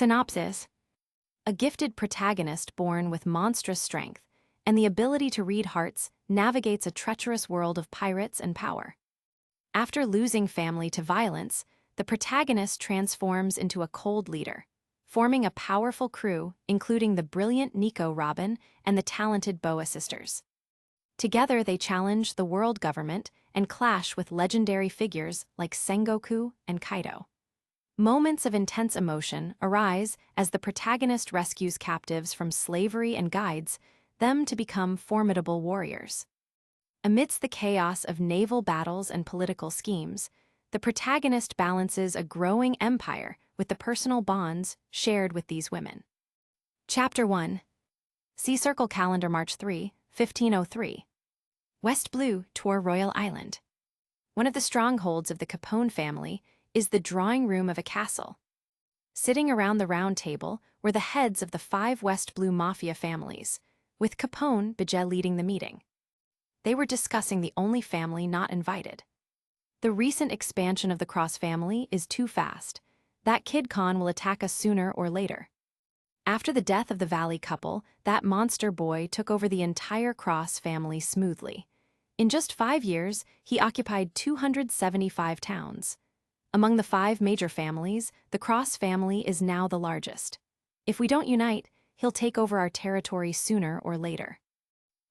Synopsis: a gifted protagonist born with monstrous strength and the ability to read hearts navigates a treacherous world of pirates and power. After losing family to violence, the protagonist transforms into a cold leader, forming a powerful crew including the brilliant Nico Robin and the talented Boa sisters. Together they challenge the world government and clash with legendary figures like Sengoku and Kaido. Moments of intense emotion arise as the protagonist rescues captives from slavery and guides them to become formidable warriors. Amidst the chaos of naval battles and political schemes, the protagonist balances a growing empire with the personal bonds shared with these women. Chapter 1. Sea Circle Calendar, March 3, 1503. West Blue, Tor Royal Island. One of the strongholds of the Capone family is the drawing room of a castle. Sitting around the round table were the heads of the 5 West Blue mafia families, with Capone Bijé leading the meeting. They were discussing the only family not invited. The recent expansion of the Cross family is too fast. That Kid Khan will attack us sooner or later. After the death of the Valley couple, that monster boy took over the entire Cross family smoothly. In just 5 years, he occupied 275 towns. Among the 5 major families, the Cross family is now the largest. If we don't unite, he'll take over our territory sooner or later.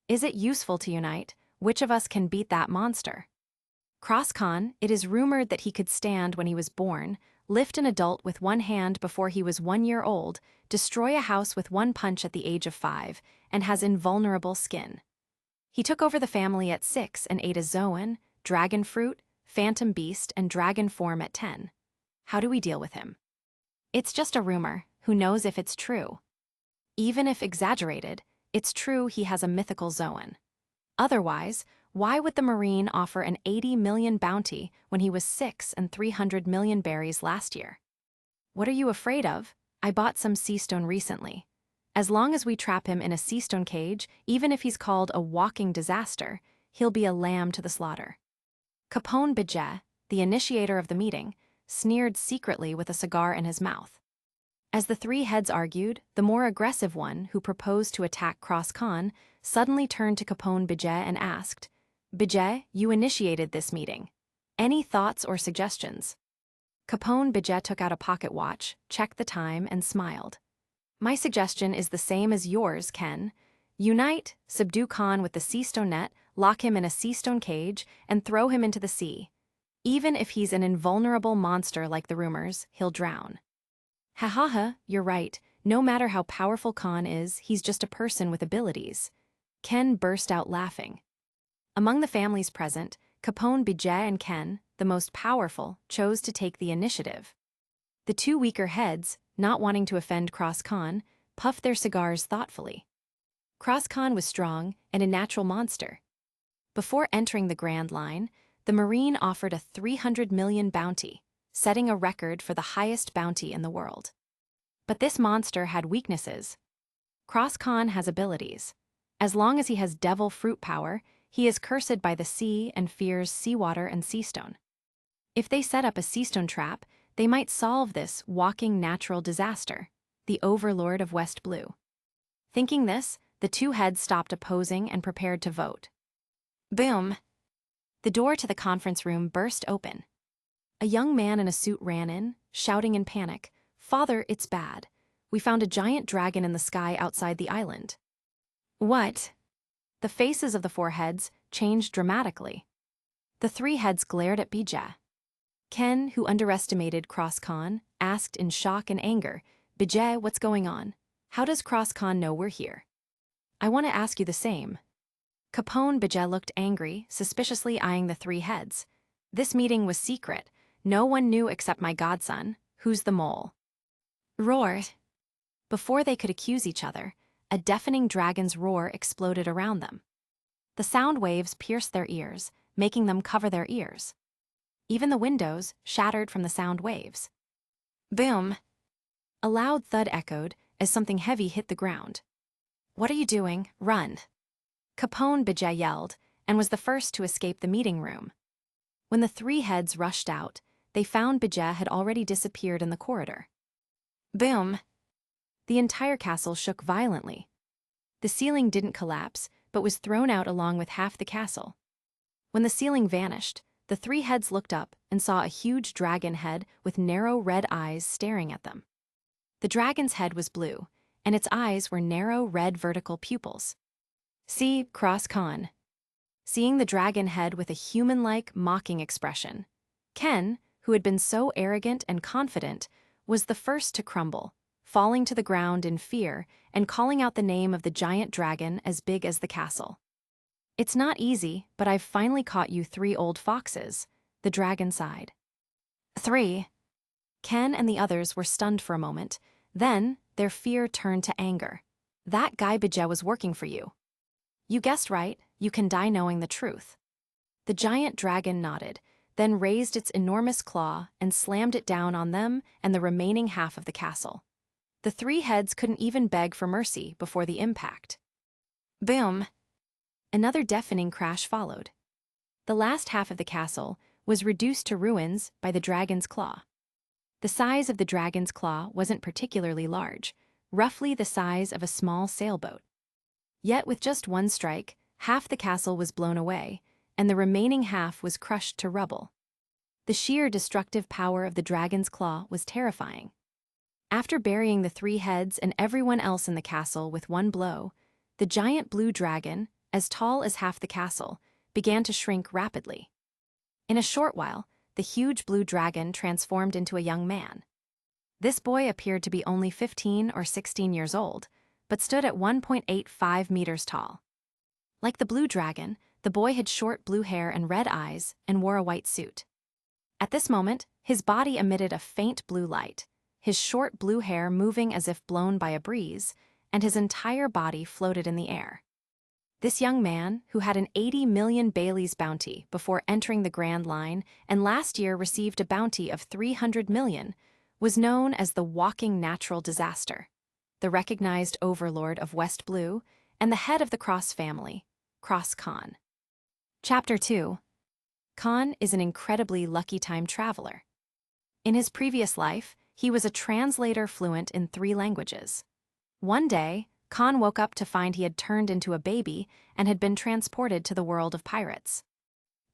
Is it useful to unite? Which of us can beat that monster? Cross Kahn, it is rumored that he could stand when he was born, lift an adult with one hand before he was 1 year old, destroy a house with one punch at the age of 5, and has invulnerable skin. He took over the family at 6 and ate a zoan, dragon fruit, phantom beast, and dragon form at 10. How do we deal with him? It's just a rumor. Who knows if it's true? Even if exaggerated, it's true he has a mythical zoan. Otherwise, why would the Marine offer an 80 million bounty when he was 6 and 300 million berries last year? What are you afraid of? I bought some sea stone recently. As long as we trap him in a sea stone cage, even if he's called a walking disaster, he'll be a lamb to the slaughter. Capone Bijé, the initiator of the meeting, sneered secretly with a cigar in his mouth. As the 3 heads argued, the more aggressive one, who proposed to attack Cross Kahn, suddenly turned to Capone Bijé and asked, "Bijé, you initiated this meeting. Any thoughts or suggestions?" Capone Bijé took out a pocket watch, checked the time, and smiled. "My suggestion is the same as yours, Ken. Unite, subdue Khan with the sea stone net, lock him in a sea stone cage, and throw him into the sea. Even if he's an invulnerable monster like the rumors, he'll drown." "Ha ha ha, you're right. No matter how powerful Khan is, he's just a person with abilities." Ken burst out laughing. Among the families present, Capone Bijé and Ken, the most powerful, chose to take the initiative. The 2 weaker heads, not wanting to offend Cross Kahn, puffed their cigars thoughtfully. Cross Kahn was strong and a natural monster. Before entering the Grand Line, the Marine offered a 300 million bounty, setting a record for the highest bounty in the world. But this monster had weaknesses. Cross Kahn has abilities. As long as he has devil fruit power, he is cursed by the sea and fears seawater and sea stone. If they set up a sea stone trap, they might solve this walking natural disaster, the overlord of West Blue. Thinking this, the 2 heads stopped opposing and prepared to vote. Boom! The door to the conference room burst open. A young man in a suit ran in, shouting in panic, "Father, it's bad. We found a giant dragon in the sky outside the island." "What?" The faces of the 4 heads changed dramatically. The 3 heads glared at Bijé. Ken, who underestimated Cross Kahn, asked in shock and anger, "Bijé, what's going on? How does Cross Kahn know we're here?" "I want to ask you the same." Capone Bijé looked angry, suspiciously eyeing the 3 heads. "This meeting was secret. No one knew except my godson. Who's the mole?" Roar! Before they could accuse each other, a deafening dragon's roar exploded around them. The sound waves pierced their ears, making them cover their ears. Even the windows shattered from the sound waves. Boom! A loud thud echoed as something heavy hit the ground. "What are you doing? Run!" Capone Bijé yelled, and was the first to escape the meeting room. When the 3 heads rushed out, they found Bijé had already disappeared in the corridor. Boom! The entire castle shook violently. The ceiling didn't collapse, but was thrown out along with half the castle. When the ceiling vanished, the three heads looked up and saw a huge dragon head with narrow red eyes staring at them. The dragon's head was blue, and its eyes were narrow red vertical pupils. See Cross Kahn. Seeing the dragon head with a human-like, mocking expression, Ken, who had been so arrogant and confident, was the first to crumble, falling to the ground in fear and calling out the name of the giant dragon as big as the castle. "It's not easy, but I've finally caught you three old foxes," the dragon sighed. "Three?" Ken and the others were stunned for a moment. Then, their fear turned to anger. "That guy Bija was working for you." "You guessed right, you can die knowing the truth." The giant dragon nodded, then raised its enormous claw and slammed it down on them and the remaining half of the castle. The three heads couldn't even beg for mercy before the impact. Boom! Another deafening crash followed. The last half of the castle was reduced to ruins by the dragon's claw. The size of the dragon's claw wasn't particularly large, roughly the size of a small sailboat. Yet with just one strike, half the castle was blown away, and the remaining half was crushed to rubble. The sheer destructive power of the dragon's claw was terrifying. After burying the three heads and everyone else in the castle with one blow, the giant blue dragon, as tall as half the castle, began to shrink rapidly. In a short while, the huge blue dragon transformed into a young man. This boy appeared to be only 15 or 16 years old, but stood at 1.85 meters tall. Like the blue dragon, the boy had short blue hair and red eyes and wore a white suit. At this moment, his body emitted a faint blue light, his short blue hair moving as if blown by a breeze, and his entire body floated in the air. This young man, who had an 80 million Baileys bounty before entering the Grand Line and last year received a bounty of 300 million, was known as the walking natural disaster, the recognized overlord of West Blue, and the head of the Cross family, Cross Kahn. Chapter 2. Kahn is an incredibly lucky time traveler. In his previous life, he was a translator fluent in 3 languages. One day, Kahn woke up to find he had turned into a baby and had been transported to the world of pirates.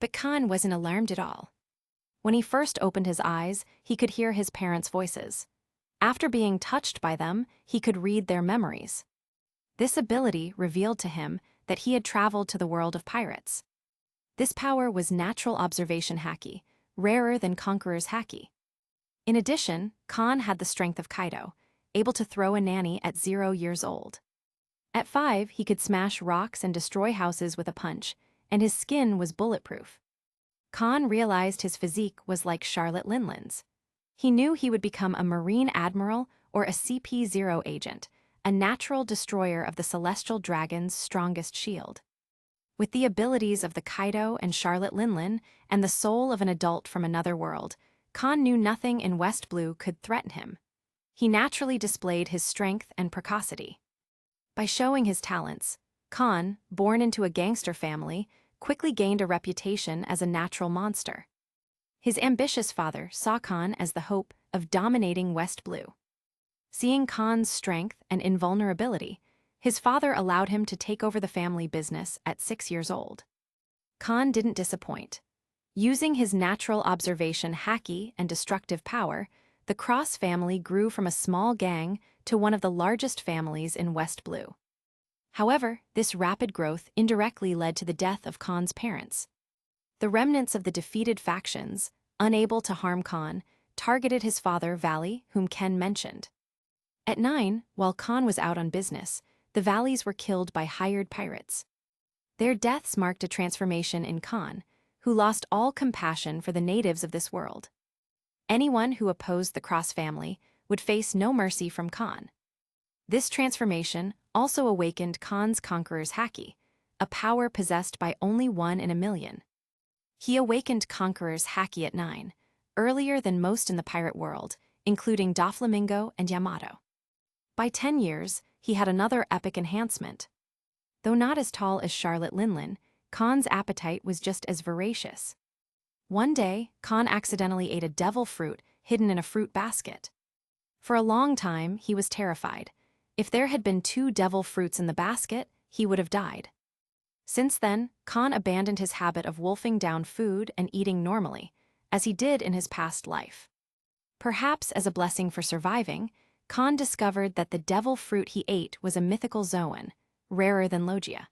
But Kahn wasn't alarmed at all. When he first opened his eyes, he could hear his parents' voices. After being touched by them, he could read their memories. This ability revealed to him that he had traveled to the world of pirates. This power was natural observation haki, rarer than Conqueror's haki. In addition, Kahn had the strength of Kaido, able to throw a nanny at 0 years old. At 5, he could smash rocks and destroy houses with a punch, and his skin was bulletproof. Kahn realized his physique was like Charlotte Linland's. He knew he would become a Marine Admiral or a CP0 agent, a natural destroyer of the Celestial Dragon's strongest shield. With the abilities of the Kaido and Charlotte Linland and the soul of an adult from another world, Kahn knew nothing in West Blue could threaten him. He naturally displayed his strength and precocity. By showing his talents, Kahn, born into a gangster family, quickly gained a reputation as a natural monster. His ambitious father saw Kahn as the hope of dominating West Blue. Seeing Kahn's strength and invulnerability, his father allowed him to take over the family business at 6 years old. Kahn didn't disappoint. Using his natural observation haki and destructive power, the Cross family grew from a small gang to one of the largest families in West Blue. However, this rapid growth indirectly led to the death of Kahn's parents. The remnants of the defeated factions, unable to harm Kahn, targeted his father, Valley, whom Ken mentioned. At 9, while Kahn was out on business, the Valleys were killed by hired pirates. Their deaths marked a transformation in Kahn, who lost all compassion for the natives of this world. Anyone who opposed the Cross family would face no mercy from Kahn. This transformation also awakened Kahn's Conqueror's haki, a power possessed by only 1 in a million. He awakened Conqueror's haki at 9, earlier than most in the pirate world, including Doflamingo and Yamato. By 10 years, he had another epic enhancement. Though not as tall as Charlotte Linland, Kahn's appetite was just as voracious. One day, Kahn accidentally ate a devil fruit hidden in a fruit basket. For a long time, he was terrified. If there had been 2 devil fruits in the basket, he would have died. Since then, Kahn abandoned his habit of wolfing down food and eating normally, as he did in his past life. Perhaps as a blessing for surviving, Kahn discovered that the devil fruit he ate was a mythical zoan, rarer than logia.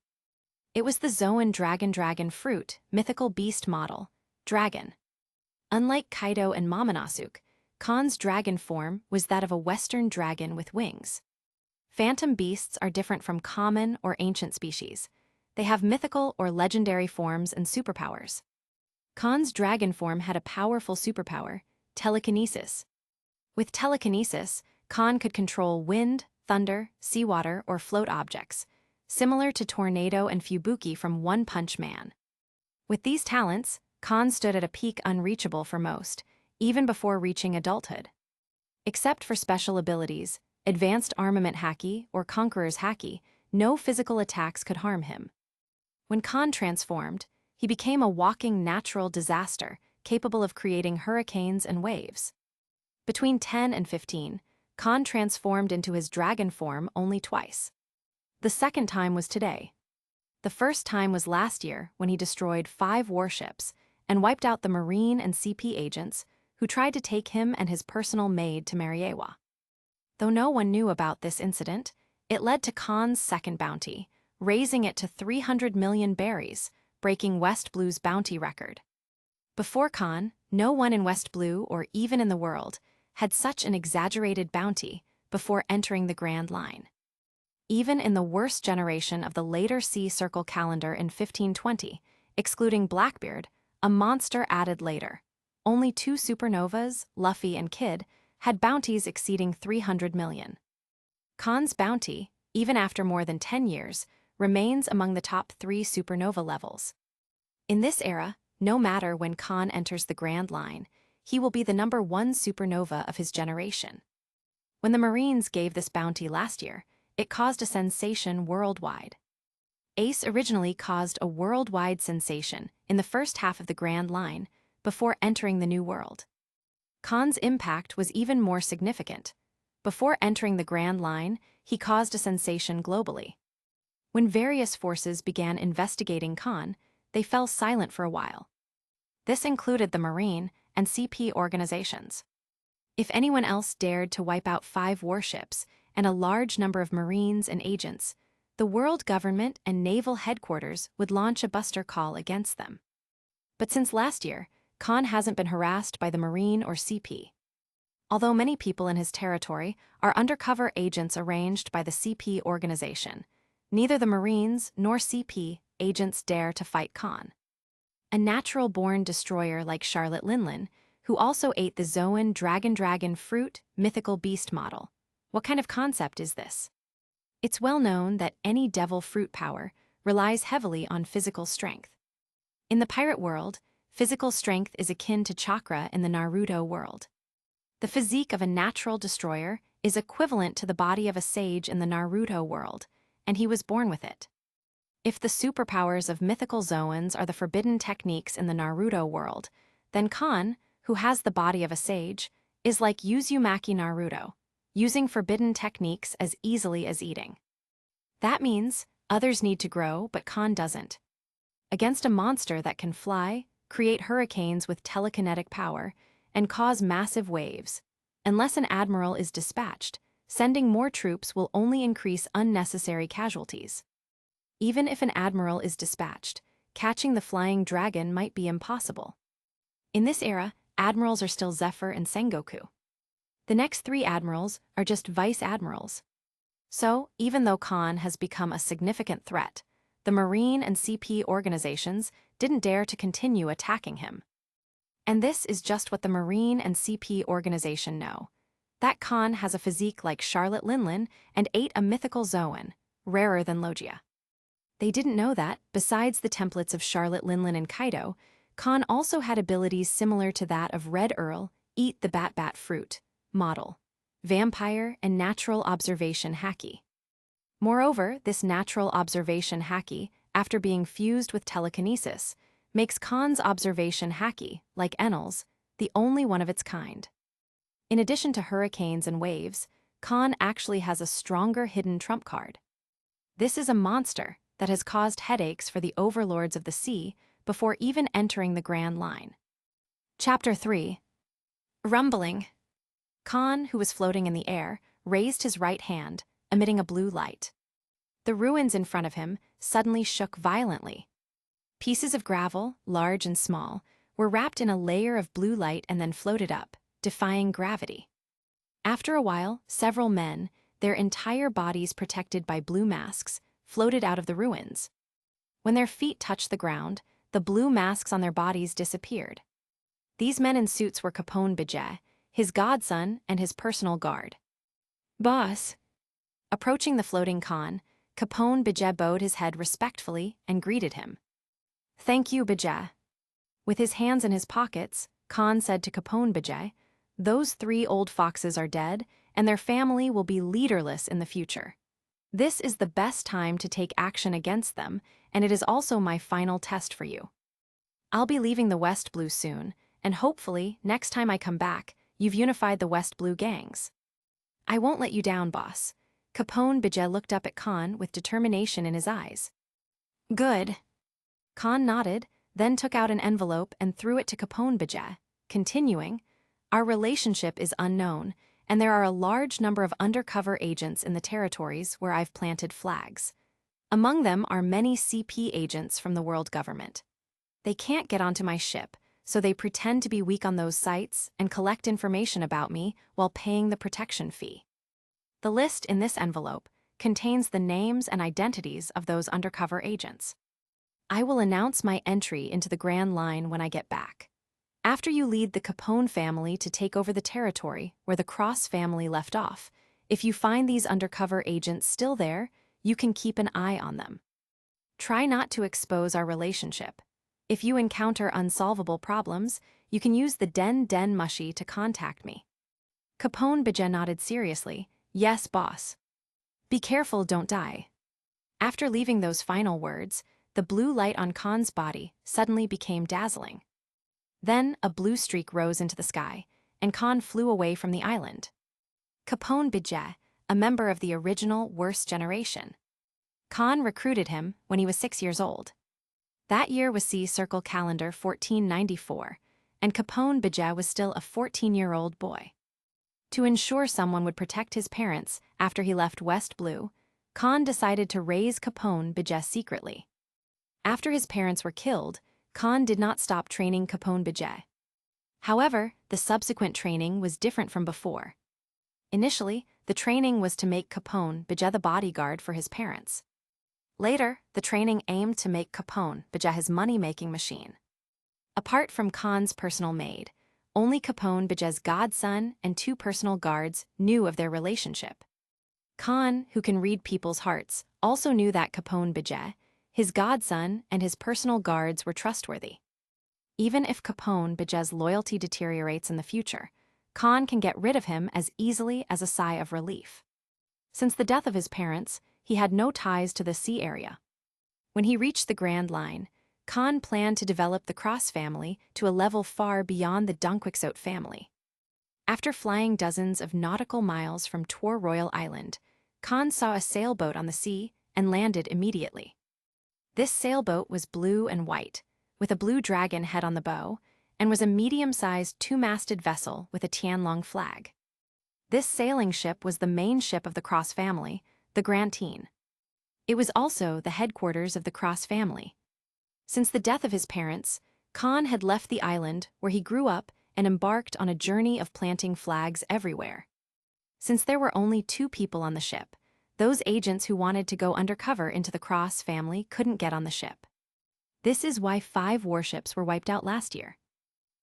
It was the zoan dragon fruit, mythical beast model, dragon. Unlike Kaido and Momonosuke, Kahn's dragon form was that of a Western dragon with wings. Phantom beasts are different from common or ancient species. They have mythical or legendary forms and superpowers. Kahn's dragon form had a powerful superpower, telekinesis. With telekinesis, Kahn could control wind, thunder, seawater, or float objects, similar to Tornado and Fubuki from One Punch Man. With these talents, Kahn stood at a peak unreachable for most, even before reaching adulthood. Except for special abilities, advanced armament haki or conqueror's haki, no physical attacks could harm him. When Kahn transformed, he became a walking natural disaster, capable of creating hurricanes and waves. Between 10 and 15, Kahn transformed into his dragon form only twice. The second time was today. The first time was last year when he destroyed 5 warships and wiped out the Marine and CP agents who tried to take him and his personal maid to Mariewa. Though no one knew about this incident, it led to Kahn's second bounty, raising it to 300 million berries, breaking West Blue's bounty record. Before Kahn, no one in West Blue or even in the world had such an exaggerated bounty before entering the Grand Line. Even in the worst generation of the later Sea Circle calendar in 1520, excluding Blackbeard, a monster added later, only 2 supernovas, Luffy and Kid, had bounties exceeding 300 million. Kahn's bounty, even after more than 10 years, remains among the top 3 supernova levels. In this era, no matter when Kahn enters the Grand Line, he will be the number 1 supernova of his generation. When the Marines gave this bounty last year, it caused a sensation worldwide. Ace originally caused a worldwide sensation in the first half of the Grand Line before entering the New World. Kahn's impact was even more significant. Before entering the Grand Line, he caused a sensation globally. When various forces began investigating Kahn, they fell silent for a while. This included the Marine and CP organizations. If anyone else dared to wipe out 5 warships and a large number of Marines and agents, the world government and naval headquarters would launch a buster call against them. But since last year, Kahn hasn't been harassed by the Marine or CP. Although many people in his territory are undercover agents arranged by the CP organization, neither the Marines nor CP agents dare to fight Kahn. A natural-born destroyer like Charlotte Linlin, who also ate the Zoan dragon fruit mythical beast model. What kind of concept is this? It's well known that any devil fruit power relies heavily on physical strength. In the pirate world, physical strength is akin to chakra in the Naruto world. The physique of a natural destroyer is equivalent to the body of a sage in the Naruto world, and he was born with it. If the superpowers of mythical Zoans are the forbidden techniques in the Naruto world, then Kahn, who has the body of a sage, is like Uzumaki Naruto, using forbidden techniques as easily as eating. That means others need to grow, but Kahn doesn't. Against a monster that can fly, create hurricanes with telekinetic power, and cause massive waves, unless an admiral is dispatched, sending more troops will only increase unnecessary casualties. Even if an admiral is dispatched, catching the flying dragon might be impossible. In this era, admirals are still Zephyr and Sengoku. The next 3 admirals are just vice admirals. So, even though Kahn has become a significant threat, the Marine and CP organizations didn't dare to continue attacking him. And this is just what the Marine and CP organization know, that Kahn has a physique like Charlotte Linlin and ate a mythical Zoan, rarer than Logia. They didn't know that, besides the templates of Charlotte Linlin and Kaido, Kahn also had abilities similar to that of Red Earl, Eat the Bat Fruit, Model, Vampire, and Natural Observation Haki. Moreover, this Natural Observation Haki, after being fused with telekinesis, makes Kahn's observation haki, like Enel's, the only one of its kind. In addition to hurricanes and waves, Kahn actually has a stronger hidden trump card. This is a monster that has caused headaches for the overlords of the sea before even entering the Grand Line. Chapter 3. Rumbling. Kahn, who was floating in the air, raised his right hand, emitting a blue light. The ruins in front of him suddenly shook violently. Pieces of gravel, large and small, were wrapped in a layer of blue light and then floated up, defying gravity. After a while, several men, their entire bodies protected by blue masks, floated out of the ruins. When their feet touched the ground, the blue masks on their bodies disappeared. These men in suits were Capone, his godson, and his personal guard. "Boss." Approaching the floating Kahn, Capone bowed his head respectfully and greeted him. "Thank you, Bajeh." With his hands in his pockets, Kahn said to Capone, "Those 3 old foxes are dead, and their family will be leaderless in the future. This is the best time to take action against them, and it is also my final test for you. I'll be leaving the West Blue soon, and hopefully, next time I come back, you've unified the West Blue gangs. I won't let you down, boss." Capone looked up at Kahn with determination in his eyes. "Good." Kahn nodded, then took out an envelope and threw it to Capone, continuing, "Our relationship is unknown, and there are a large number of undercover agents in the territories where I've planted flags. Among them are many CP agents from the world government. They can't get onto my ship, so they pretend to be weak on those sites and collect information about me while paying the protection fee. The list in this envelope contains the names and identities of those undercover agents. I will announce my entry into the Grand Line when I get back. After you lead the Capone family to take over the territory where the Cross family left off, if you find these undercover agents still there, you can keep an eye on them. Try not to expose our relationship. If you encounter unsolvable problems, you can use the Den Mushi to contact me." Capone nodded seriously. "Yes, boss." "Be careful, don't die." After leaving those final words, the blue light on Kahn's body suddenly became dazzling. Then a blue streak rose into the sky, and Kahn flew away from the island. Capone, a member of the original Worst Generation. Kahn recruited him when he was 6 years old. That year was C Circle Calendar 1494, and Capone was still a 14-year-old boy. To ensure someone would protect his parents after he left West Blue, Kahn decided to raise Capone secretly. After his parents were killed, Kahn did not stop training Capone. However, the subsequent training was different from before. Initially, the training was to make Capone the bodyguard for his parents. Later, the training aimed to make Capone his money-making machine. Apart from Kahn's personal maid, only Capone godson and 2 personal guards knew of their relationship. Kahn, who can read people's hearts, also knew that Capone, his godson, and his personal guards were trustworthy. Even if Capone loyalty deteriorates in the future, Kahn can get rid of him as easily as a sigh of relief. Since the death of his parents, he had no ties to the sea area. When he reached the Grand Line, Kahn planned to develop the Cross family to a level far beyond the Dunquixote family. After flying dozens of nautical miles from Tor Royal Island, Kahn saw a sailboat on the sea and landed immediately. This sailboat was blue and white, with a blue dragon head on the bow, and was a medium-sized 2-masted vessel with a Tianlong flag. This sailing ship was the main ship of the Cross family, the Grantine. It was also the headquarters of the Cross family. Since the death of his parents, Kahn had left the island where he grew up and embarked on a journey of planting flags everywhere. Since there were only 2 people on the ship, those agents who wanted to go undercover into the Cross family couldn't get on the ship. This is why 5 warships were wiped out last year.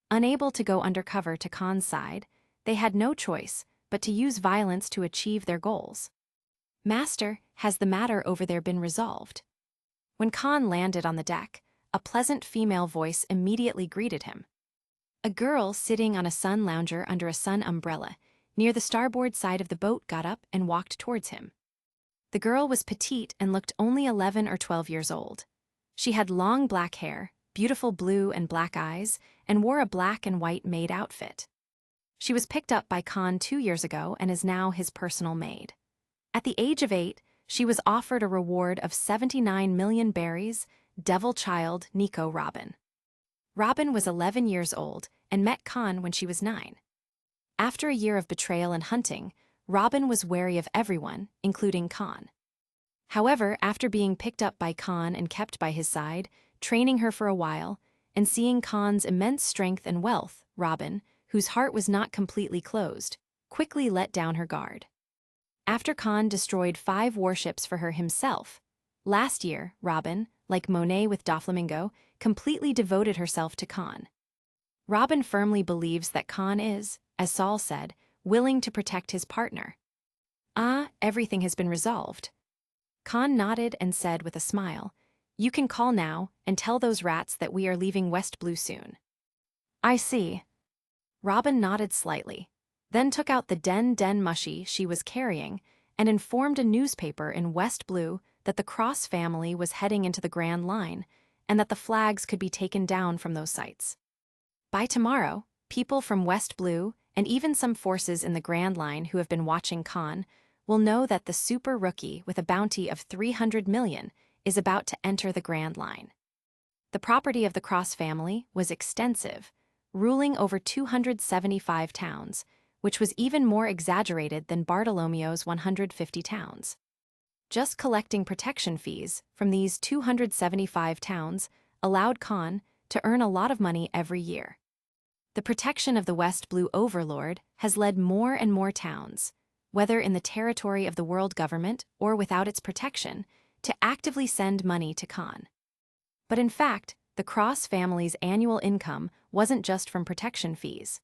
Unable to go undercover to Kahn's side, they had no choice but to use violence to achieve their goals. "Master, has the matter over there been resolved?" When Kahn landed on the deck, a pleasant female voice immediately greeted him. A girl sitting on a sun lounger under a sun umbrella near the starboard side of the boat got up and walked towards him. The girl was petite and looked only 11 or 12 years old. She had long black hair, beautiful blue and black eyes, and wore a black and white maid outfit. She was picked up by Kahn 2 years ago and is now his personal maid. At the age of 8, she was offered a reward of 79 million berries, devil child Nico Robin. Robin was 11 years old and met Kahn when she was 9. After a year of betrayal and hunting, Robin was wary of everyone, including Kahn. However, after being picked up by Kahn and kept by his side, training her for a while, and seeing Kahn's immense strength and wealth, Robin, whose heart was not completely closed, quickly let down her guard. After Kahn destroyed 5 warships for her himself, last year, Robin, like Monet with Doflamingo, completely devoted herself to Kahn. Robin firmly believes that Kahn is, as Saul said, willing to protect his partner. Everything has been resolved. Kahn nodded and said with a smile, "You can call now and tell those rats that we are leaving West Blue soon." "I see." Robin nodded slightly, then took out the den mushy she was carrying and informed a newspaper in West Blue that the Cross family was heading into the Grand Line and that the flags could be taken down from those sites. By tomorrow, people from West Blue and even some forces in the Grand Line who have been watching Kahn will know that the super rookie with a bounty of 300 million is about to enter the Grand Line. The property of the Cross family was extensive, ruling over 275 towns, which was even more exaggerated than Bartolomeo's 150 towns. Just collecting protection fees from these 275 towns allowed Kahn to earn a lot of money every year. The protection of the West Blue overlord has led more and more towns, whether in the territory of the world government or without its protection, to actively send money to Kahn. But in fact, the Cross family's annual income wasn't just from protection fees.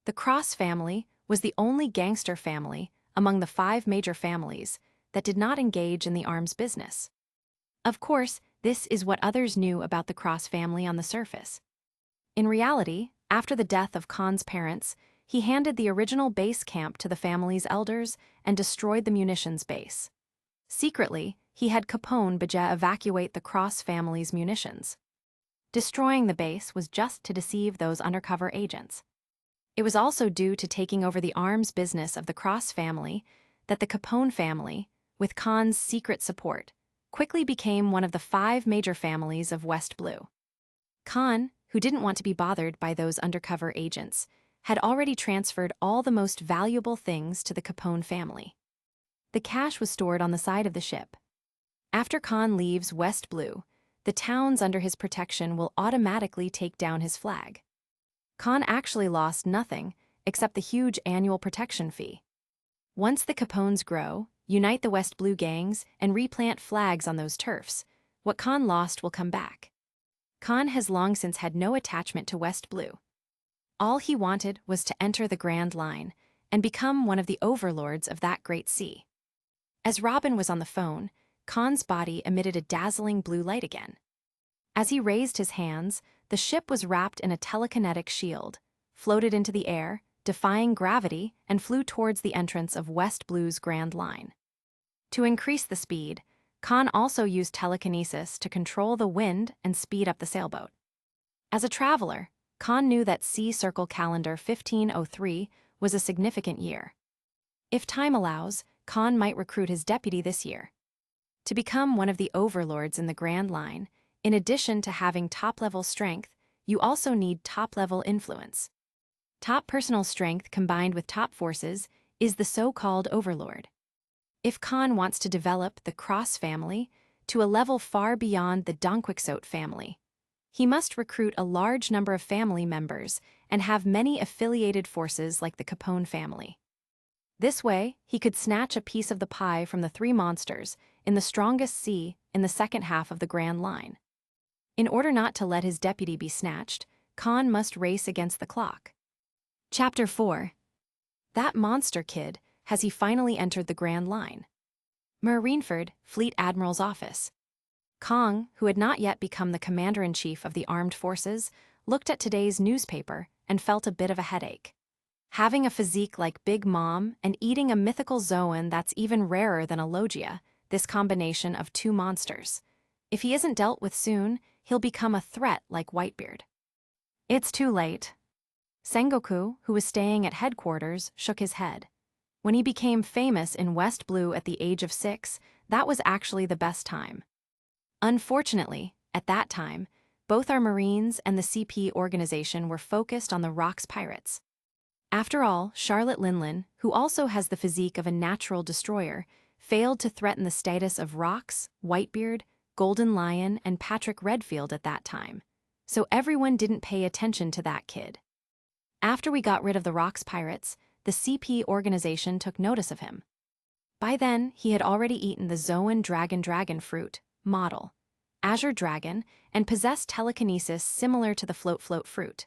The Cross family was the only gangster family among the 5 major families that did not engage in the arms business. Of course, this is what others knew about the Cross family on the surface. In reality, after the death of Kahn's parents, he handed the original base camp to the family's elders and destroyed the munitions base. Secretly, he had Capone Baja evacuate the Cross family's munitions. Destroying the base was just to deceive those undercover agents. It was also due to taking over the arms business of the Cross family that the Capone family, with Kahn's secret support, quickly became one of the 5 major families of West Blue. Kahn, who didn't want to be bothered by those undercover agents, had already transferred all the most valuable things to the Capone family. The cash was stored on the side of the ship. After Kahn leaves West Blue, the towns under his protection will automatically take down his flag. Kahn actually lost nothing except the huge annual protection fee. Once the Capones grow, unite the West Blue gangs, and replant flags on those turfs, what Kahn lost will come back. Kahn has long since had no attachment to West Blue. All he wanted was to enter the Grand Line and become one of the overlords of that great sea. As Robin was on the phone, Kahn's body emitted a dazzling blue light again. As he raised his hands, the ship was wrapped in a telekinetic shield, floated into the air, defying gravity, and flew towards the entrance of West Blue's Grand Line. To increase the speed, Kahn also used telekinesis to control the wind and speed up the sailboat. As a traveler, Kahn knew that Sea Circle calendar 1503 was a significant year. If time allows, Kahn might recruit his deputy this year. To become one of the overlords in the Grand Line, in addition to having top-level strength, you also need top-level influence. Top personal strength combined with top forces is the so-called overlord. If Kahn wants to develop the Cross family to a level far beyond the Donquixote family, he must recruit a large number of family members and have many affiliated forces like the Capone family. This way, he could snatch a piece of the pie from the 3 monsters in the strongest sea in the second half of the Grand Line. In order not to let his deputy be snatched, Kahn must race against the clock. Chapter 4. That monster kid, has he finally entered the Grand Line? Marineford, Fleet Admiral's office. Kong, who had not yet become the commander-in-chief of the armed forces, looked at today's newspaper and felt a bit of a headache. Having a physique like Big Mom and eating a mythical Zoan that's even rarer than a Logia, this combination of 2 monsters. If he isn't dealt with soon, he'll become a threat like Whitebeard. It's too late. Sengoku, who was staying at headquarters, shook his head. When he became famous in West Blue at the age of 6, that was actually the best time. Unfortunately, at that time, both our Marines and the CP organization were focused on the Rocks pirates. After all, Charlotte Linlin, who also has the physique of a natural destroyer, failed to threaten the status of Rocks, Whitebeard, Golden Lion, and Patrick Redfield at that time. So everyone didn't pay attention to that kid. After we got rid of the Rocks pirates, the CP organization took notice of him. By then, he had already eaten the Zoan dragon fruit, model, Azure Dragon, and possessed telekinesis similar to the float fruit.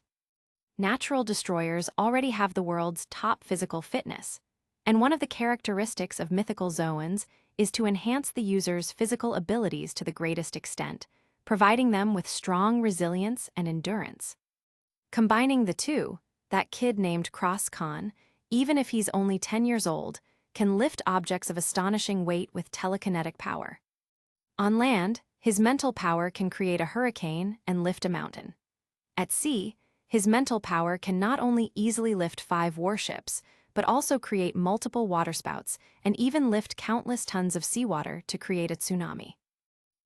Natural destroyers already have the world's top physical fitness, and one of the characteristics of mythical Zoans is to enhance the user's physical abilities to the greatest extent, providing them with strong resilience and endurance. Combining the two, that kid named Cross Kahn, even if he's only 10 years old, can lift objects of astonishing weight with telekinetic power. On land, his mental power can create a hurricane and lift a mountain. At sea, his mental power can not only easily lift 5 warships, but also create multiple waterspouts and even lift countless tons of seawater to create a tsunami.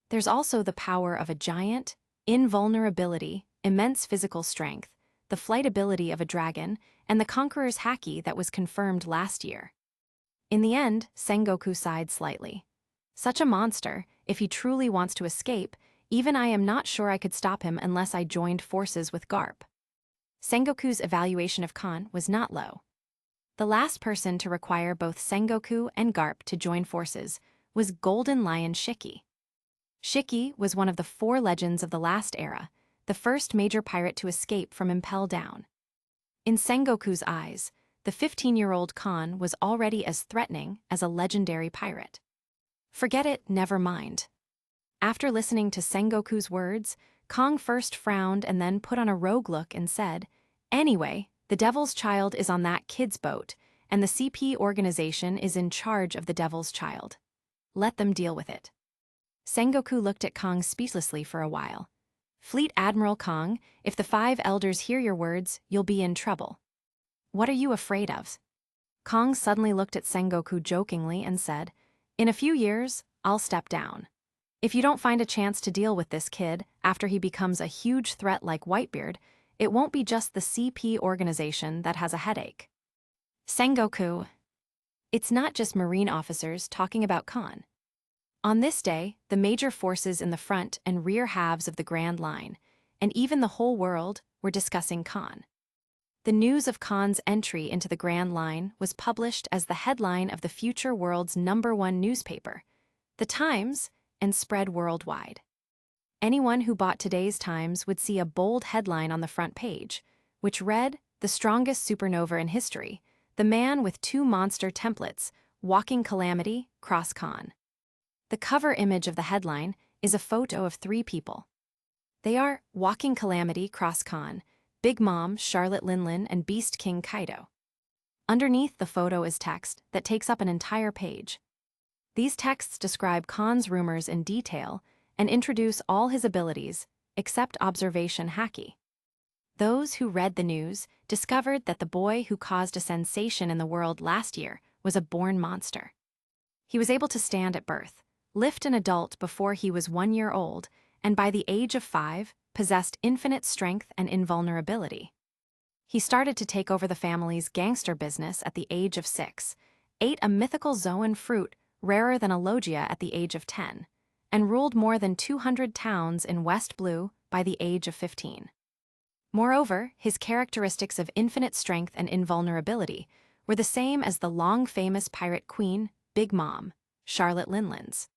There's also the power of a giant, invulnerability, immense physical strength, the flight ability of a dragon, and the Conqueror's haki that was confirmed last year. In the end, Sengoku sighed slightly. Such a monster, if he truly wants to escape, even I am not sure I could stop him unless I joined forces with Garp. Sengoku's evaluation of Kahn was not low. The last person to require both Sengoku and Garp to join forces was Golden Lion Shiki. Shiki was one of the 4 legends of the last era, the first major pirate to escape from Impel Down. In Sengoku's eyes, the 15-year-old Kahn was already as threatening as a legendary pirate. Forget it, never mind. After listening to Sengoku's words, Kong first frowned and then put on a rogue look and said, "Anyway, the Devil's Child is on that kid's boat, and the CP organization is in charge of the Devil's Child. Let them deal with it." Sengoku looked at Kong speechlessly for a while. "Fleet Admiral Kong, if the 5 elders hear your words, you'll be in trouble. What are you afraid of?" Kong suddenly looked at Sengoku jokingly and said, "In a few years, I'll step down. If you don't find a chance to deal with this kid after he becomes a huge threat like Whitebeard, it won't be just the CP organization that has a headache." Sengoku. It's not just Marine officers talking about Kahn. On this day, the major forces in the front and rear halves of the Grand Line, and even the whole world, were discussing Kahn. The news of Kahn's entry into the Grand Line was published as the headline of the future world's #1 newspaper, The Times, and spread worldwide. Anyone who bought today's Times would see a bold headline on the front page, which read, "The strongest supernova in history, the man with 2 monster templates, walking calamity, Cross Kahn." The cover image of the headline is a photo of 3 people. They are Walking Calamity, Cross Kahn, Big Mom, Charlotte Linlin, and Beast King Kaido. Underneath the photo is text that takes up an entire page. These texts describe Kahn's rumors in detail and introduce all his abilities, except observation haki. Those who read the news discovered that the boy who caused a sensation in the world last year was a born monster. He was able to stand at birth, lift an adult before he was 1 year old, and by the age of 5, possessed infinite strength and invulnerability. He started to take over the family's gangster business at the age of 6, ate a mythical Zoan fruit rarer than a logia at the age of 10, and ruled more than 200 towns in West Blue by the age of 15. Moreover, his characteristics of infinite strength and invulnerability were the same as the long-famous pirate queen, Big Mom, Charlotte Linlin's.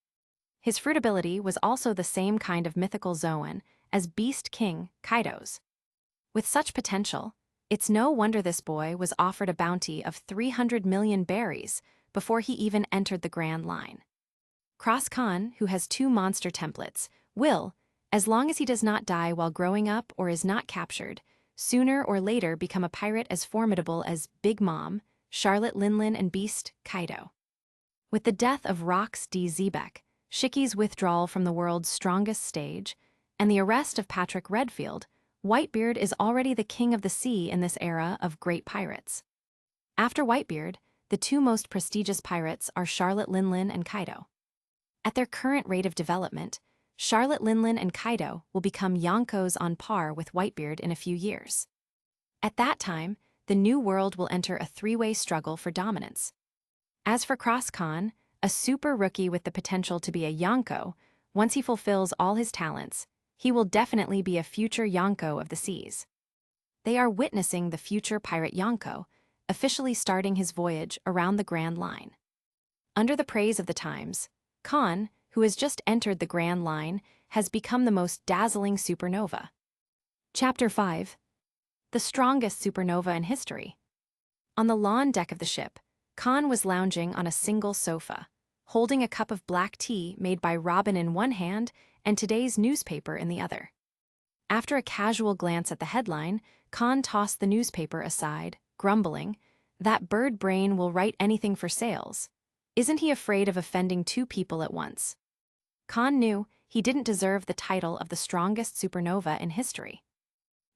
His fruit ability was also the same kind of mythical Zoan as Beast King Kaido's. With such potential, it's no wonder this boy was offered a bounty of 300 million berries before he even entered the Grand Line. Cross Kahn, who has 2 monster templates, will, as long as he does not die while growing up or is not captured, sooner or later become a pirate as formidable as Big Mom, Charlotte Linlin, and Beast Kaido. With the death of Rox D. Zebek, Shiki's withdrawal from the world's strongest stage, and the arrest of Patrick Redfield, Whitebeard is already the king of the sea in this era of great pirates. After Whitebeard, the two most prestigious pirates are Charlotte Linlin and Kaido. At their current rate of development, Charlotte Linlin and Kaido will become Yonkos on par with Whitebeard in a few years. At that time, the new world will enter a three-way struggle for dominance. As for Cross Kahn, a super rookie with the potential to be a Yonko, once he fulfills all his talents, he will definitely be a future Yonko of the seas. They are witnessing the future pirate Yonko, officially starting his voyage around the Grand Line. Under the praise of the times, Kahn, who has just entered the Grand Line, has become the most dazzling supernova. Chapter 5. The strongest supernova in history. On the lawn deck of the ship, Kahn was lounging on a single sofa, holding a cup of black tea made by Robin in one hand and today's newspaper in the other. After a casual glance at the headline, Kahn tossed the newspaper aside, grumbling, "That bird brain will write anything for sales. Isn't he afraid of offending two people at once?" Kahn knew he didn't deserve the title of the strongest supernova in history.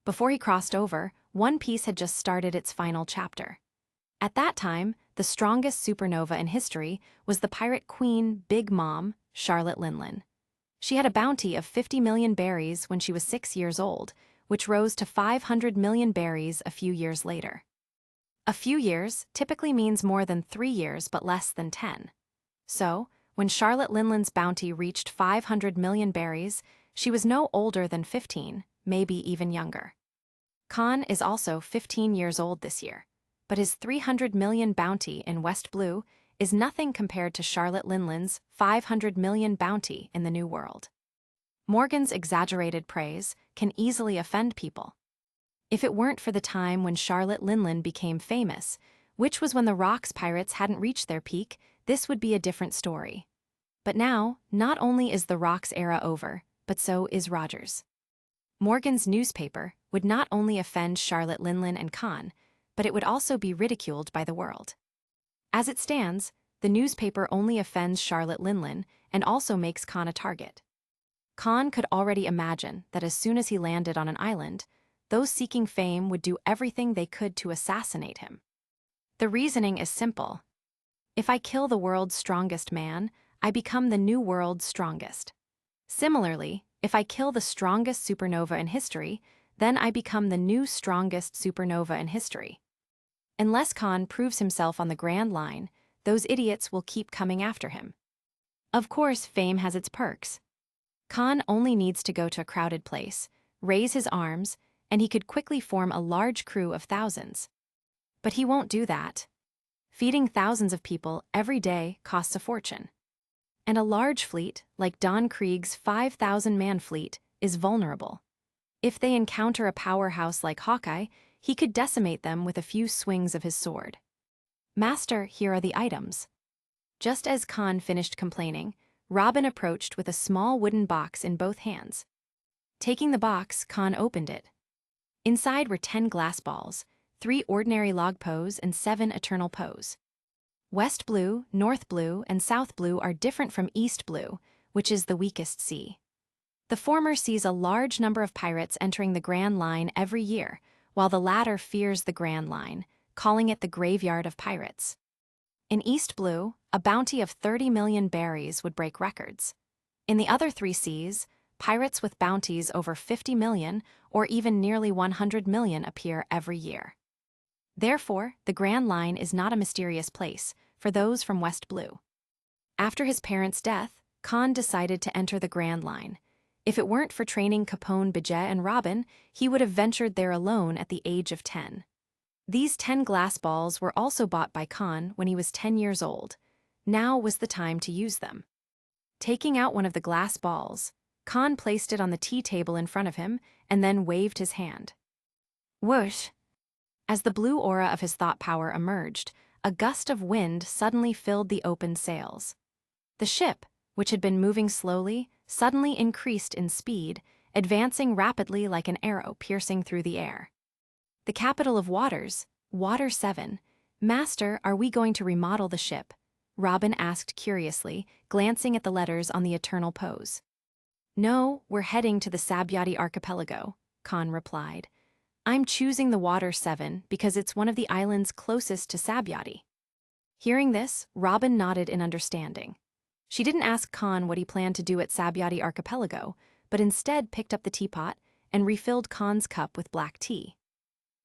Before he crossed over, One Piece had just started its final chapter. At that time, the strongest supernova in history was the pirate queen Big Mom, Charlotte Linlin. She had a bounty of 50 million berries when she was 6 years old, which rose to 500 million berries a few years later. A few years typically means more than 3 years but less than 10. So, when Charlotte Linlin's bounty reached 500 million berries, she was no older than 15, maybe even younger. Kahn is also 15 years old this year, but his 300 million bounty in West Blue is nothing compared to Charlotte Linlin's 500 million bounty in the New World. Morgan's exaggerated praise can easily offend people. If it weren't for the time when Charlotte Linlin became famous, which was when the Rocks pirates hadn't reached their peak, this would be a different story. But now, not only is the Rocks era over, but so is Rogers. Morgan's newspaper would not only offend Charlotte Linlin and Kahn, but it would also be ridiculed by the world. As it stands, the newspaper only offends Charlotte Linlin and also makes Kahn a target. Kahn could already imagine that as soon as he landed on an island, those seeking fame would do everything they could to assassinate him. The reasoning is simple. If I kill the world's strongest man, I become the new world's strongest. Similarly, if I kill the strongest supernova in history, then I become the new strongest supernova in history. Unless Kahn proves himself on the Grand Line, those idiots will keep coming after him. Of course, fame has its perks. Kahn only needs to go to a crowded place, raise his arms, and he could quickly form a large crew of thousands. But he won't do that. Feeding thousands of people every day costs a fortune. And a large fleet, like Don Krieg's 5,000-man fleet, is vulnerable. If they encounter a powerhouse like Hawkeye, he could decimate them with a few swings of his sword. "Master, here are the items." Just as Kahn finished complaining, Robin approached with a small wooden box in both hands. Taking the box, Kahn opened it. Inside were 10 glass balls, 3 ordinary log pose and 7 eternal pose. West Blue, North Blue, and South Blue are different from East Blue, which is the weakest sea. The former sees a large number of pirates entering the Grand Line every year, while the latter fears the Grand Line, calling it the graveyard of pirates. In East Blue, a bounty of 30 million berries would break records. In the other 3 seas, pirates with bounties over 50 million or even nearly 100 million appear every year. Therefore, the Grand Line is not a mysterious place for those from West Blue. After his parents' death, Kahn decided to enter the Grand Line. If it weren't for training Capone, Bijet, and Robin, he would have ventured there alone at the age of 10. These 10 glass balls were also bought by Kahn when he was 10 years old. Now was the time to use them. Taking out one of the glass balls, Kahn placed it on the tea table in front of him and then waved his hand. Whoosh! As the blue aura of his thought power emerged, a gust of wind suddenly filled the open sails. The ship, which had been moving slowly, suddenly increased in speed, advancing rapidly like an arrow piercing through the air. The capital of Waters, Water 7. "Master, are we going to remodel the ship?" Robin asked curiously, glancing at the letters on the eternal pose. "No, we're heading to the Sabyati archipelago," Kahn replied. I'm choosing the Water 7 because it's one of the islands closest to Sabyati. Hearing this, Robin nodded in understanding. She didn't ask Kahn what he planned to do at Sabyati Archipelago, but instead picked up the teapot and refilled Kahn's cup with black tea.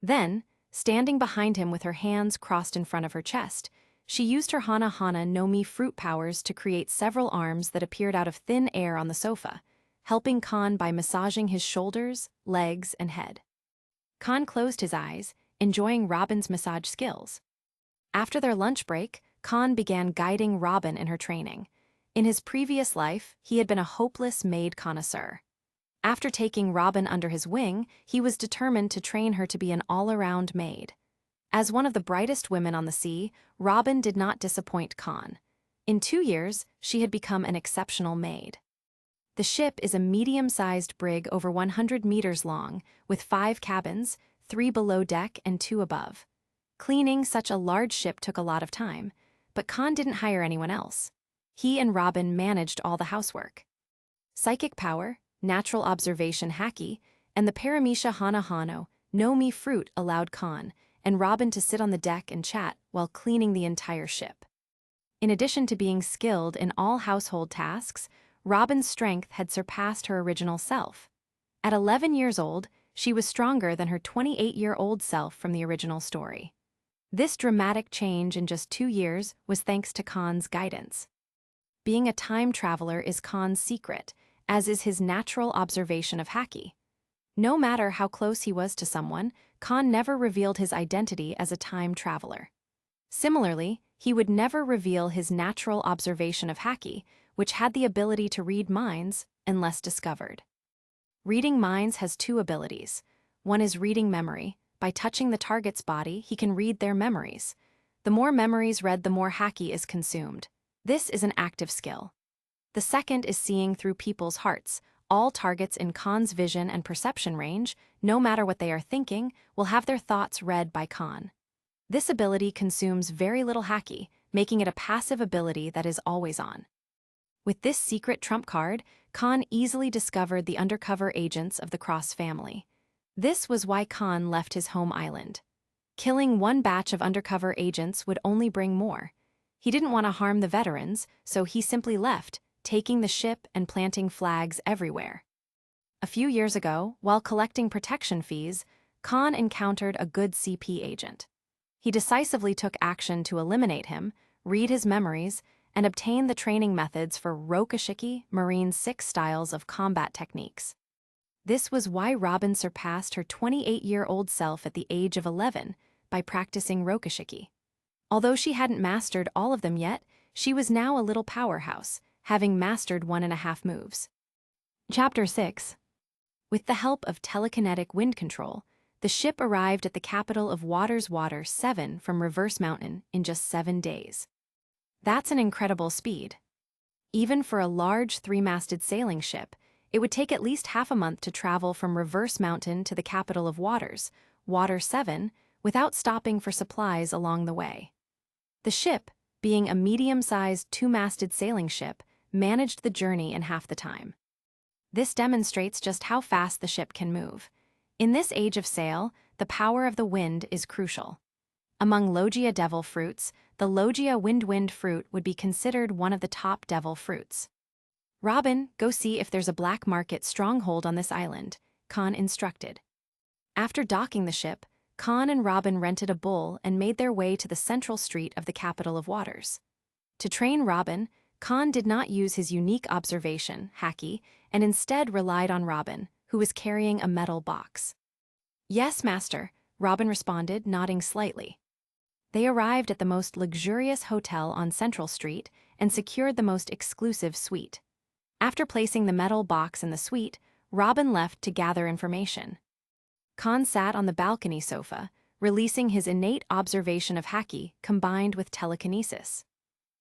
Then, standing behind him with her hands crossed in front of her chest, she used her Hana Hana no Mi fruit powers to create several arms that appeared out of thin air on the sofa, helping Kahn by massaging his shoulders, legs, and head. Kahn closed his eyes, enjoying Robin's massage skills. After their lunch break, Kahn began guiding Robin in her training. In his previous life, he had been a hopeless maid connoisseur. After taking Robin under his wing, he was determined to train her to be an all-around maid. As one of the brightest women on the sea, Robin did not disappoint Kahn. In 2 years, she had become an exceptional maid. The ship is a medium-sized brig over 100 meters long, with 5 cabins, 3 below deck and 2 above. Cleaning such a large ship took a lot of time, but Kahn didn't hire anyone else. He and Robin managed all the housework. Psychic power, natural observation haki, and the Paramecia Hana Hano no Mi fruit allowed Kahn and Robin to sit on the deck and chat while cleaning the entire ship. In addition to being skilled in all household tasks, Robin's strength had surpassed her original self. At 11 years old, she was stronger than her 28-year-old self from the original story. This dramatic change in just 2 years was thanks to Kahn's guidance. Being a time traveler is Kahn's secret, as is his natural observation of haki. No matter how close he was to someone, Kahn never revealed his identity as a time traveler. Similarly, he would never reveal his natural observation of haki, which had the ability to read minds unless discovered. Reading minds has 2 abilities. One is reading memory. By touching the target's body, he can read their memories. The more memories read, the more haki is consumed. This is an active skill. The second is seeing through people's hearts. All targets in Kahn's vision and perception range, no matter what they are thinking, will have their thoughts read by Kahn. This ability consumes very little haki, making it a passive ability that is always on. With this secret trump card, Kahn easily discovered the undercover agents of the Cross family. This was why Kahn left his home island. Killing one batch of undercover agents would only bring more. He didn't want to harm the veterans, so he simply left, taking the ship and planting flags everywhere. A few years ago, while collecting protection fees, Kahn encountered a good CP agent. He decisively took action to eliminate him, read his memories, and obtain the training methods for Rokashiki Marine's 6 styles of combat techniques. This was why Robin surpassed her 28-year-old self at the age of 11 by practicing Rokashiki. Although she hadn't mastered all of them yet, she was now a little powerhouse, having mastered 1.5 moves. Chapter 6. With the help of telekinetic wind control, the ship arrived at the capital of Water 7 from Reverse Mountain in just 7 days. That's an incredible speed. Even for a large 3-masted sailing ship, it would take at least half a month to travel from Reverse Mountain to the capital of Water 7, without stopping for supplies along the way. The ship, being a medium-sized 2-masted sailing ship, managed the journey in half the time. This demonstrates just how fast the ship can move. In this age of sail, the power of the wind is crucial. Among Logia devil fruits, the Logia wind fruit would be considered one of the top devil fruits. Robin, go see if there's a black market stronghold on this island, Kahn instructed. After docking the ship, Kahn and Robin rented a bull and made their way to the central street of the capital of waters. To train Robin, Kahn did not use his unique observation, haki, and instead relied on Robin, who was carrying a metal box. Yes, master, Robin responded, nodding slightly. They arrived at the most luxurious hotel on Central Street and secured the most exclusive suite. After placing the metal box in the suite, Robin left to gather information. Kahn sat on the balcony sofa, releasing his innate observation of haki combined with telekinesis.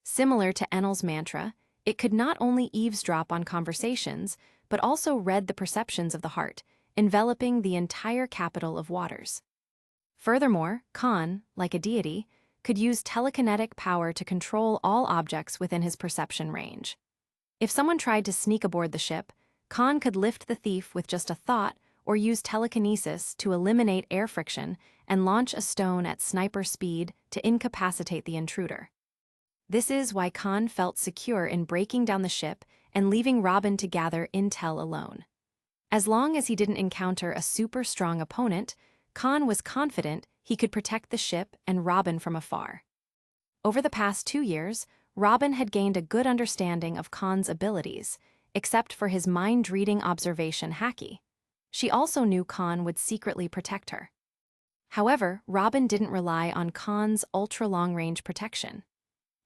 Similar to Enel's mantra, it could not only eavesdrop on conversations, but also read the perceptions of the heart, enveloping the entire capital of waters. Furthermore, Kahn, like a deity, could use telekinetic power to control all objects within his perception range. If someone tried to sneak aboard the ship, Kahn could lift the thief with just a thought or use telekinesis to eliminate air friction and launch a stone at sniper speed to incapacitate the intruder. This is why Kahn felt secure in breaking down the ship and leaving Robin to gather intel alone. As long as he didn't encounter a super strong opponent, Kahn was confident he could protect the ship and Robin from afar. Over the past 2 years, Robin had gained a good understanding of Kahn's abilities, except for his mind-reading observation haki. She also knew Kahn would secretly protect her. However, Robin didn't rely on Kahn's ultra-long-range protection.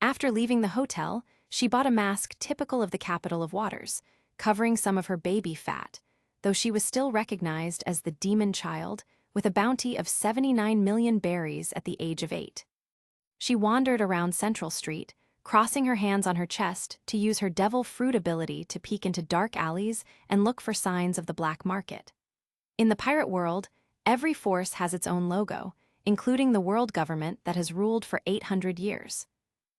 After leaving the hotel, she bought a mask typical of the capital of waters, covering some of her baby fat, though she was still recognized as the demon child with a bounty of 79 million berries at the age of 8. She wandered around Central Street, crossing her hands on her chest to use her devil fruit ability to peek into dark alleys and look for signs of the black market. In the pirate world, every force has its own logo, including the world government that has ruled for 800 years.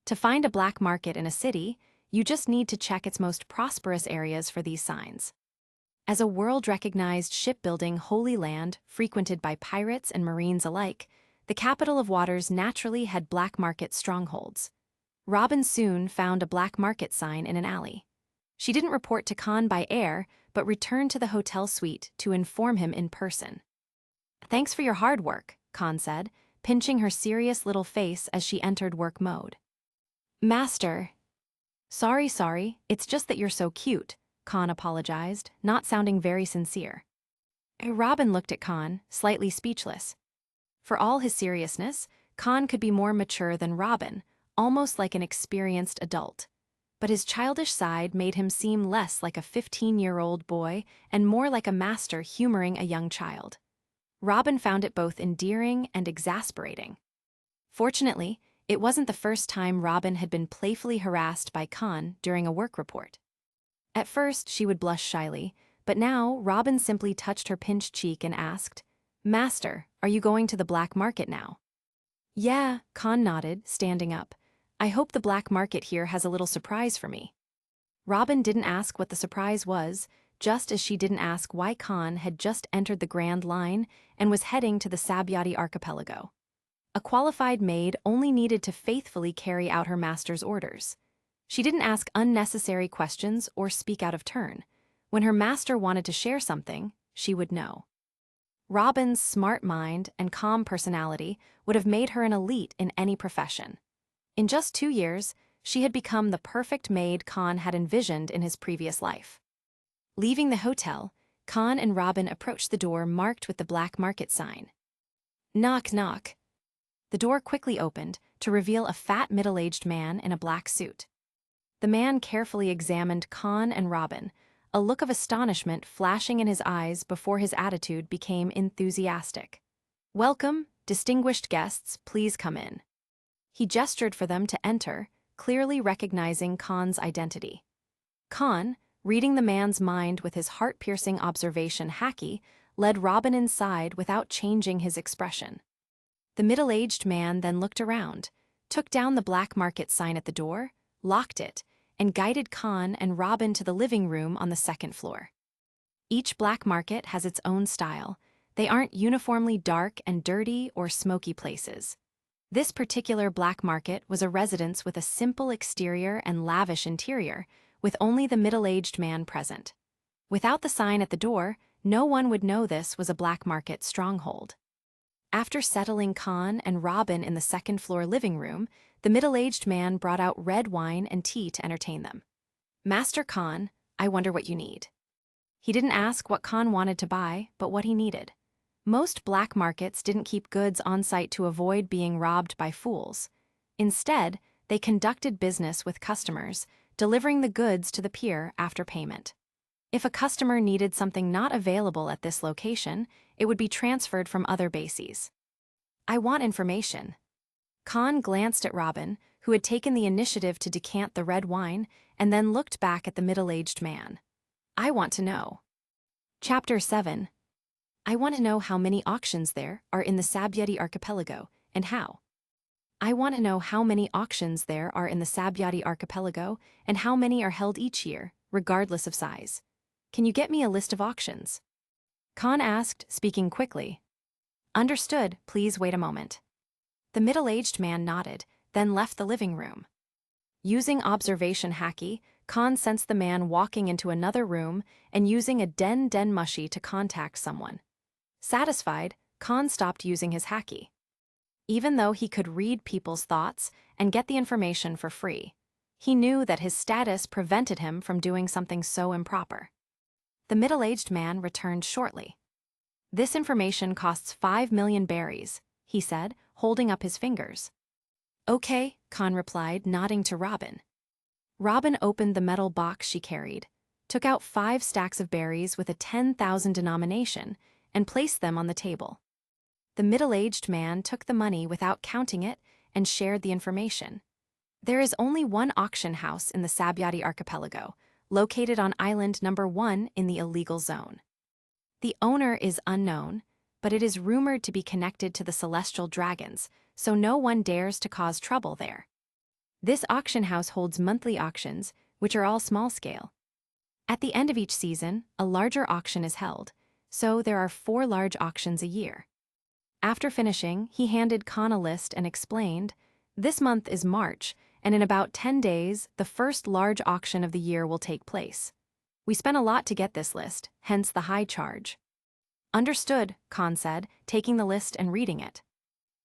To find a black market in a city, you just need to check its most prosperous areas for these signs. As a world-recognized shipbuilding holy land frequented by pirates and marines alike, the capital of waters naturally had black market strongholds. Robin soon found a black market sign in an alley. She didn't report to Kahn by air, but returned to the hotel suite to inform him in person. "Thanks for your hard work," Kahn said, pinching her serious little face as she entered work mode. "Master." Sorry, it's just that you're so cute," Kahn apologized, not sounding very sincere. Robin looked at Kahn, slightly speechless. For all his seriousness, Kahn could be more mature than Robin, almost like an experienced adult. But his childish side made him seem less like a 15-year-old boy and more like a master humoring a young child. Robin found it both endearing and exasperating. Fortunately, it wasn't the first time Robin had been playfully harassed by Kahn during a work report. At first, she would blush shyly, but now Robin simply touched her pinched cheek and asked, "Master, are you going to the black market now?" "Yeah," Kahn nodded, standing up. "I hope the black market here has a little surprise for me." Robin didn't ask what the surprise was, just as she didn't ask why Kahn had just entered the Grand Line and was heading to the Sabyati archipelago. A qualified maid only needed to faithfully carry out her master's orders. She didn't ask unnecessary questions or speak out of turn. When her master wanted to share something, she would know. Robin's smart mind and calm personality would have made her an elite in any profession. In just 2 years, she had become the perfect maid Kahn had envisioned in his previous life. Leaving the hotel, Kahn and Robin approached the door marked with the black market sign. Knock, knock. The door quickly opened to reveal a fat middle-aged man in a black suit. The man carefully examined Kahn and Robin, a look of astonishment flashing in his eyes before his attitude became enthusiastic. "Welcome, distinguished guests, please come in." He gestured for them to enter, clearly recognizing Kahn's identity. Kahn, reading the man's mind with his heart-piercing observation haki, led Robin inside without changing his expression. The middle-aged man then looked around, took down the black market sign at the door, locked it, and guided Kahn and Robin to the living room on the 2nd floor. Each black market has its own style. They aren't uniformly dark and dirty or smoky places. This particular black market was a residence with a simple exterior and lavish interior, with only the middle-aged man present. Without the sign at the door, no one would know this was a black market stronghold. After settling Kahn and Robin in the 2nd floor living room, the middle-aged man brought out red wine and tea to entertain them. "Master Kahn, I wonder what you need." He didn't ask what Kahn wanted to buy, but what he needed. Most black markets didn't keep goods on site to avoid being robbed by fools. Instead, they conducted business with customers, delivering the goods to the pier after payment. If a customer needed something not available at this location, it would be transferred from other bases. "I want information." Kahn glanced at Robin, who had taken the initiative to decant the red wine, and then looked back at the middle-aged man. "I want to know." Chapter 7. I want to know how many auctions there are in the Sabyati archipelago, and how. I want to know how many auctions there are in the Sabyati archipelago, and how many are held each year, regardless of size. Can you get me a list of auctions? Kahn asked, speaking quickly. Understood, please wait a moment. The middle-aged man nodded, then left the living room. Using observation haki, Kahn sensed the man walking into another room and using a den mushi to contact someone. Satisfied, Kahn stopped using his haki. Even though he could read people's thoughts and get the information for free, he knew that his status prevented him from doing something so improper. The middle-aged man returned shortly. This information costs 5 million berries, he said, holding up his fingers. Okay, Kahn replied, nodding to Robin. Robin opened the metal box she carried, took out 5 stacks of berries with a 10,000 denomination, and placed them on the table. The middle-aged man took the money without counting it and shared the information. There is only one auction house in the Sabyati archipelago, located on island number 1 in the illegal zone. The owner is unknown, but it is rumored to be connected to the celestial dragons, so no one dares to cause trouble there. This auction house holds monthly auctions, which are all small-scale. At the end of each season, a larger auction is held, so there are 4 large auctions a year. After finishing, he handed Kahn a list and explained, "This month is March, and in about 10 days, the first large auction of the year will take place. We spent a lot to get this list, hence the high charge." Understood, Kahn said, taking the list and reading it.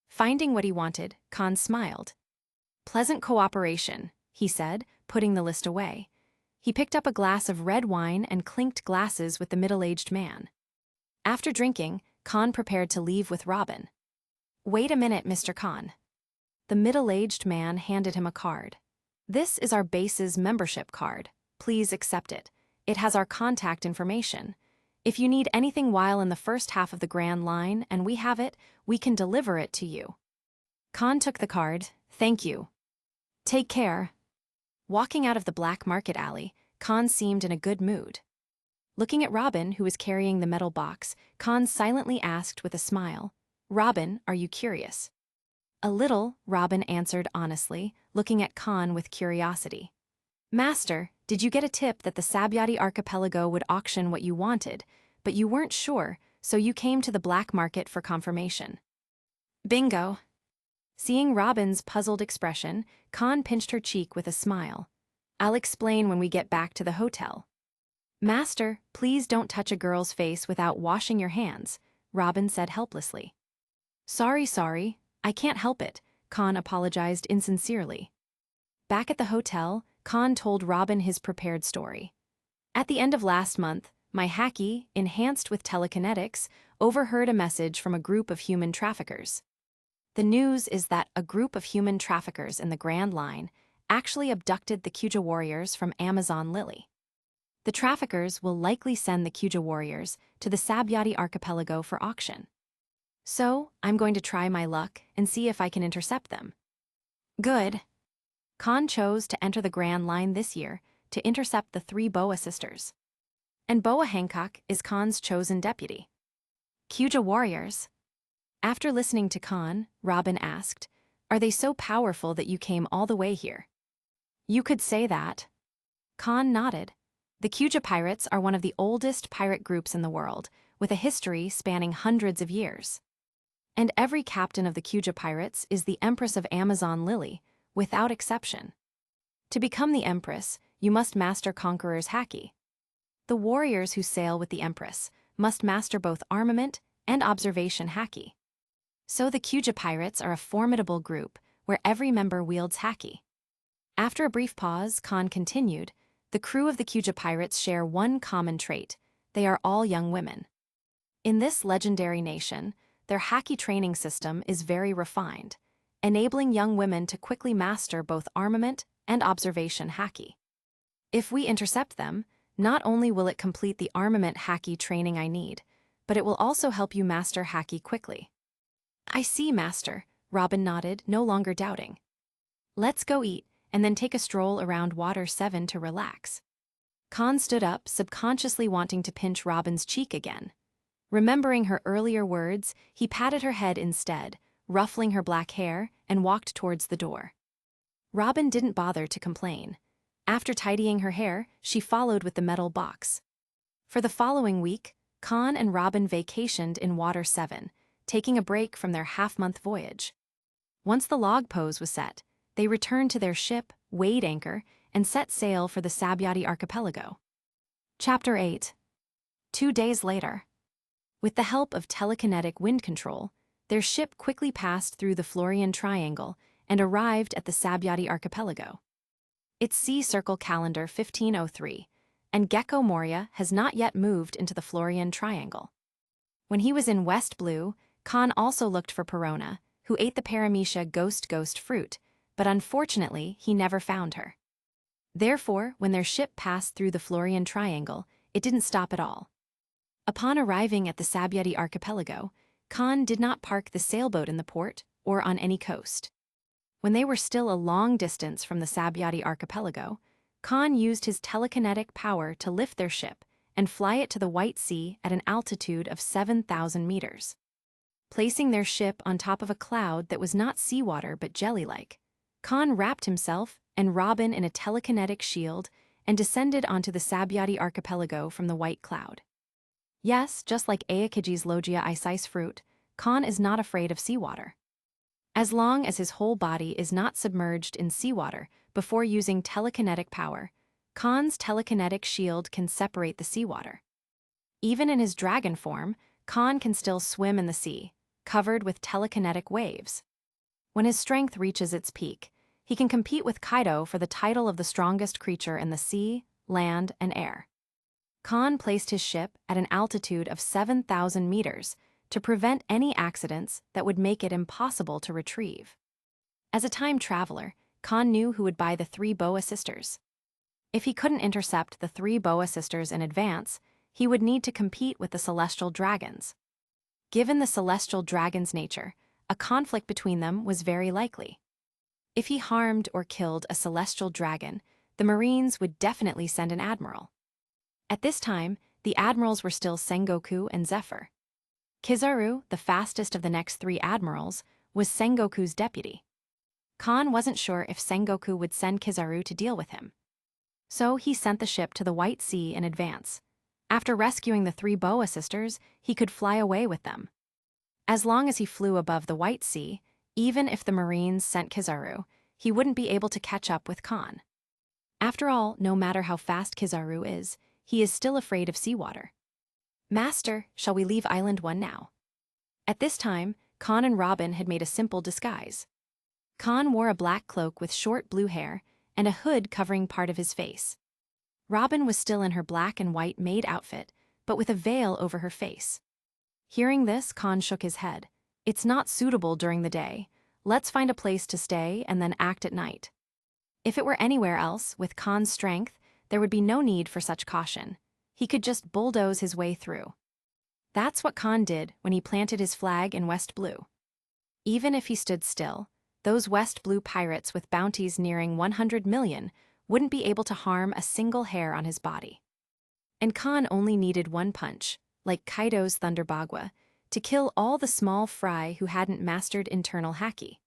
Finding what he wanted, Kahn smiled. Pleasant cooperation, he said, putting the list away. He picked up a glass of red wine and clinked glasses with the middle-aged man. After drinking, Kahn prepared to leave with Robin. Wait a minute, Mr. Kahn. The middle-aged man handed him a card. This is our base's membership card. Please accept it. It has our contact information. If you need anything while in the first half of the Grand Line and we have it, we can deliver it to you. Kahn took the card. Thank you. Take care. Walking out of the black market alley, Kahn seemed in a good mood. Looking at Robin, who was carrying the metal box, Kahn silently asked with a smile, Robin, are you curious? A little, Robin answered honestly, looking at Kahn with curiosity. Master, did you get a tip that the Sabyati archipelago would auction what you wanted, but you weren't sure, so you came to the black market for confirmation? Bingo. Seeing Robin's puzzled expression, Kahn pinched her cheek with a smile. I'll explain when we get back to the hotel. Master, please don't touch a girl's face without washing your hands, Robin said helplessly. Sorry, I can't help it, Kahn apologized insincerely. Back at the hotel, Kahn told Robin his prepared story. At the end of last month, my haki, enhanced with telekinetics, overheard a message from a group of human traffickers. The news is that a group of human traffickers in the Grand Line actually abducted the Kuja warriors from Amazon Lily. The traffickers will likely send the Kuja warriors to the Sabyati archipelago for auction. So, I'm going to try my luck and see if I can intercept them. Good. Kahn chose to enter the Grand Line this year to intercept the 3 Boa sisters. And Boa Hancock is Kahn's chosen deputy. Kuja warriors. After listening to Kahn, Robin asked, are they so powerful that you came all the way here? You could say that. Kahn nodded. The Kuja pirates are one of the oldest pirate groups in the world, with a history spanning hundreds of years. And every captain of the Kuja pirates is the Empress of Amazon Lily, without exception. To become the Empress, you must master Conqueror's haki. The warriors who sail with the Empress must master both armament and observation haki. So the Kuja pirates are a formidable group where every member wields haki. After a brief pause, Kahn continued, the crew of the Kuja pirates share one common trait. They are all young women. In this legendary nation, their haki training system is very refined, enabling young women to quickly master both armament and observation haki. If we intercept them, not only will it complete the armament haki training I need, but it will also help you master haki quickly. I see, Master, Robin nodded, no longer doubting. Let's go eat, and then take a stroll around Water 7 to relax. Kahn stood up, subconsciously wanting to pinch Robin's cheek again. Remembering her earlier words, he patted her head instead, ruffling her black hair, and walked towards the door. Robin didn't bother to complain. After tidying her hair, she followed with the metal box. For the following week, Kahn and Robin vacationed in Water 7, taking a break from their half-month voyage. Once the log pose was set, they returned to their ship, weighed anchor, and set sail for the Sabyati archipelago. Chapter 8. 2 days later. With the help of telekinetic wind control, their ship quickly passed through the Florian Triangle and arrived at the Sabyati archipelago. It's sea circle calendar 1503, and Gecko Moria has not yet moved into the Florian Triangle. When he was in West Blue, Kahn also looked for Perona, who ate the Paramecia ghost fruit, but unfortunately he never found her. Therefore, when their ship passed through the Florian Triangle, it didn't stop at all. Upon arriving at the Sabyati archipelago, Kahn did not park the sailboat in the port or on any coast. When they were still a long distance from the Sabyati archipelago, Kahn used his telekinetic power to lift their ship and fly it to the White Sea at an altitude of 7,000 meters. Placing their ship on top of a cloud that was not seawater but jelly-like, Kahn wrapped himself and Robin in a telekinetic shield and descended onto the Sabyati archipelago from the white cloud. Yes, just like Aokiji's Logia ice fruit, Kahn is not afraid of seawater. As long as his whole body is not submerged in seawater before using telekinetic power, Kahn's telekinetic shield can separate the seawater. Even in his dragon form, Kahn can still swim in the sea, covered with telekinetic waves. When his strength reaches its peak, he can compete with Kaido for the title of the strongest creature in the sea, land, and air. Kahn placed his ship at an altitude of 7,000 meters to prevent any accidents that would make it impossible to retrieve. As a time traveler, Kahn knew who would buy the 3 Boa sisters. If he couldn't intercept the 3 Boa sisters in advance, he would need to compete with the celestial dragons. Given the celestial dragon's nature, a conflict between them was very likely. If he harmed or killed a celestial dragon, the Marines would definitely send an admiral. At this time, the admirals were still Sengoku and Zephyr. Kizaru, the fastest of the next 3 admirals, was Sengoku's deputy. Kahn wasn't sure if Sengoku would send Kizaru to deal with him. So he sent the ship to the White Sea in advance. After rescuing the 3 Boa sisters, he could fly away with them. As long as he flew above the White Sea, even if the Marines sent Kizaru, he wouldn't be able to catch up with Kahn. After all, no matter how fast Kizaru is, he is still afraid of seawater. "Master, shall we leave Island 1 now?" At this time, Kahn and Robin had made a simple disguise. Kahn wore a black cloak with short blue hair and a hood covering part of his face. Robin was still in her black and white maid outfit, but with a veil over her face. Hearing this, Kahn shook his head. "It's not suitable during the day. Let's find a place to stay and then act at night." If it were anywhere else, with Kahn's strength, there would be no need for such caution. He could just bulldoze his way through. That's what Kahn did when he planted his flag in West Blue. Even if he stood still, those West Blue pirates with bounties nearing 100 million wouldn't be able to harm a single hair on his body. And Kahn only needed 1 punch, like Kaido's Thunder Bagua, to kill all the small fry who hadn't mastered internal haki.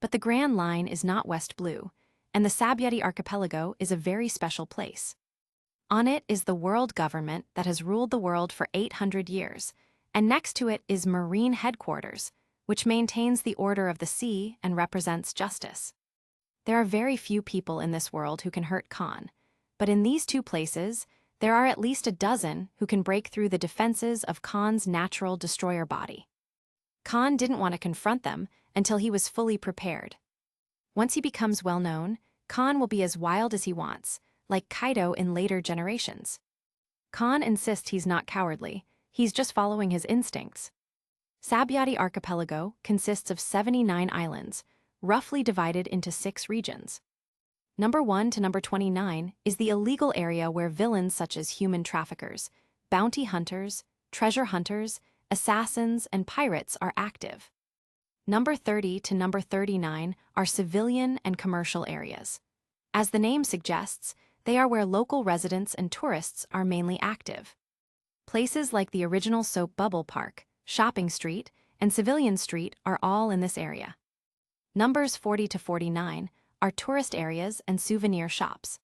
But the Grand Line is not West Blue, and the Sabyati archipelago is a very special place. On it is the world government that has ruled the world for 800 years, and next to it is Marine Headquarters, which maintains the order of the sea and represents justice. There are very few people in this world who can hurt Kahn, but in these 2 places, there are at least a dozen who can break through the defenses of Kahn's natural destroyer body. Kahn didn't want to confront them until he was fully prepared. Once he becomes well known, Kahn will be as wild as he wants, like Kaido in later generations. Kahn insists he's not cowardly, he's just following his instincts. Sabyati archipelago consists of 79 islands, roughly divided into 6 regions. Number 1 to number 29 is the illegal area where villains such as human traffickers, bounty hunters, treasure hunters, assassins, and pirates are active. Number 30 to number 39 are civilian and commercial areas. As the name suggests, they are where local residents and tourists are mainly active. Places like the original Soap Bubble Park, Shopping Street, and Civilian Street are all in this area. Numbers 40 to 49 are tourist areas and souvenir shops.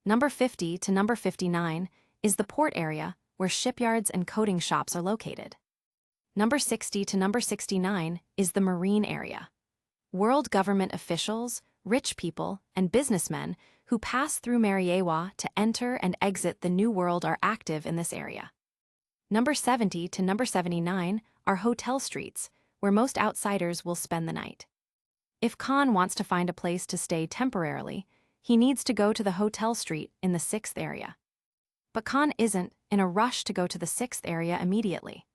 Number 50 to number 59 is the port area, where shipyards and coating shops are located. Number 60 to number 69 is the marine area. World government officials, rich people, and businessmen who pass through Mariewa to enter and exit the New World are active in this area. Number 70 to number 79 are hotel streets, where most outsiders will spend the night. If Kahn wants to find a place to stay temporarily, he needs to go to the hotel street in the 6th area. But Kahn isn't in a rush to go to the 6th area immediately.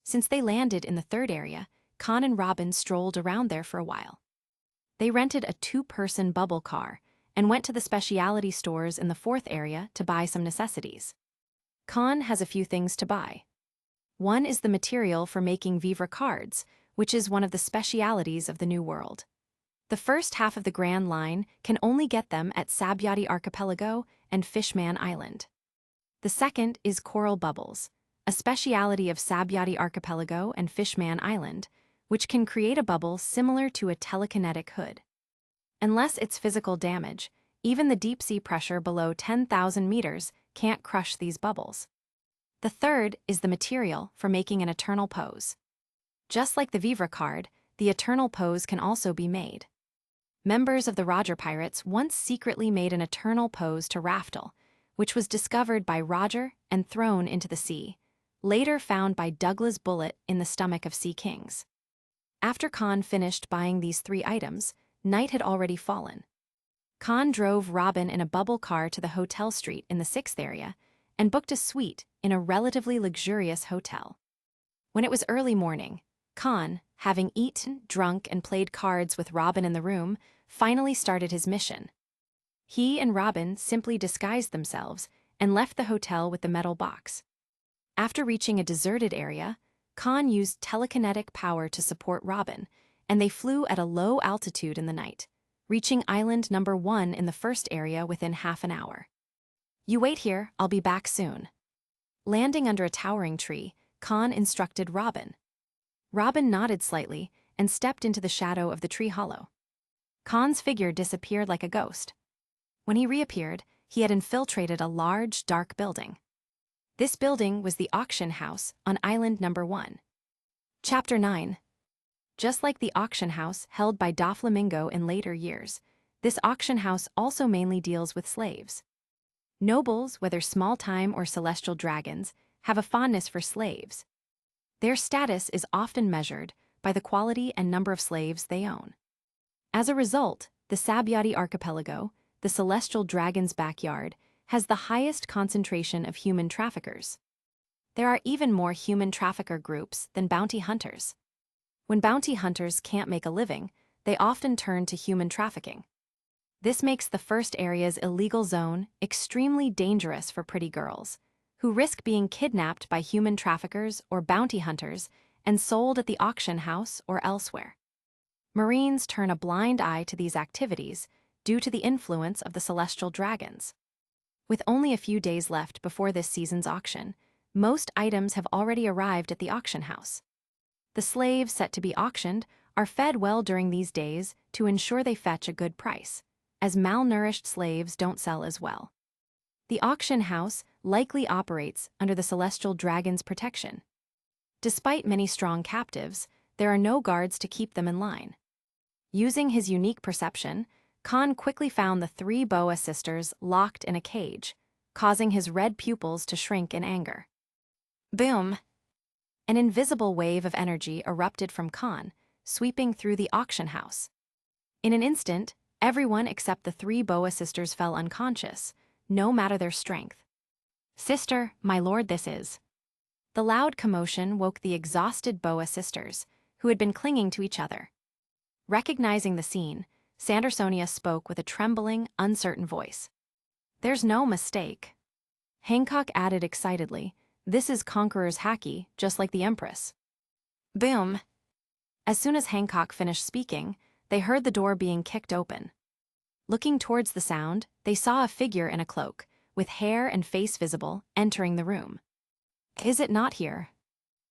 Since they landed in the 3rd area, Kahn and Robin strolled around there for a while. They rented a 2-person bubble car and went to the specialty stores in the 4th area to buy some necessities. Kahn has a few things to buy. One is the material for making vivre cards, which is one of the specialities of the New World. The first half of the Grand Line can only get them at Sabyati Archipelago and Fishman Island. The second is coral bubbles, a speciality of Sabyati Archipelago and Fishman Island, which can create a bubble similar to a telekinetic hood. Unless it's physical damage, even the deep-sea pressure below 10,000 meters can't crush these bubbles. The third is the material for making an eternal pose. Just like the vivre card, the eternal pose can also be made. Members of the Roger Pirates once secretly made an eternal pose to Raftel, which was discovered by Roger and thrown into the sea, later found by Douglas Bullet in the stomach of Sea Kings. After Kahn finished buying these 3 items, night had already fallen. Kahn drove Robin in a bubble car to the hotel street in the 6th area and booked a suite in a relatively luxurious hotel. When it was early morning, Kahn, having eaten, drunk, and played cards with Robin in the room, finally started his mission. He and Robin simply disguised themselves and left the hotel with the metal box. After reaching a deserted area, Kahn used telekinetic power to support Robin, and they flew at a low altitude in the night, reaching island number 1 in the 1st area within half an hour. "You wait here, I'll be back soon." Landing under a towering tree, Kahn instructed Robin. Robin nodded slightly and stepped into the shadow of the tree hollow. Kahn's figure disappeared like a ghost. When he reappeared, he had infiltrated a large, dark building. This building was the auction house on island number 1. Chapter 9. Just like the auction house held by Doflamingo in later years, this auction house also mainly deals with slaves. Nobles, whether small-time or celestial dragons, have a fondness for slaves. Their status is often measured by the quality and number of slaves they own. As a result, the Sabyati Archipelago, the celestial dragon's backyard, has the highest concentration of human traffickers. There are even more human trafficker groups than bounty hunters. When bounty hunters can't make a living, they often turn to human trafficking. This makes the 1st area's illegal zone extremely dangerous for pretty girls, who risk being kidnapped by human traffickers or bounty hunters and sold at the auction house or elsewhere. Marines turn a blind eye to these activities due to the influence of the celestial dragons. With only a few days left before this season's auction, most items have already arrived at the auction house. The slaves set to be auctioned are fed well during these days to ensure they fetch a good price, as malnourished slaves don't sell as well. The auction house likely operates under the celestial dragon's protection. Despite many strong captives, there are no guards to keep them in line. Using his unique perception, Kahn quickly found the 3 boa sisters locked in a cage, causing his red pupils to shrink in anger. Boom! An invisible wave of energy erupted from Kahn, sweeping through the auction house. In an instant, everyone except the 3 boa sisters fell unconscious, no matter their strength. "Sister, my lord, this is." The loud commotion woke the exhausted boa sisters, who had been clinging to each other. Recognizing the scene, Sandersonia spoke with a trembling, uncertain voice. "There's no mistake." Hancock added excitedly, "This is Conqueror's Haki, just like the Empress." Boom! As soon as Hancock finished speaking, they heard the door being kicked open. Looking towards the sound, they saw a figure in a cloak, with hair and face visible, entering the room. "Is it not here?"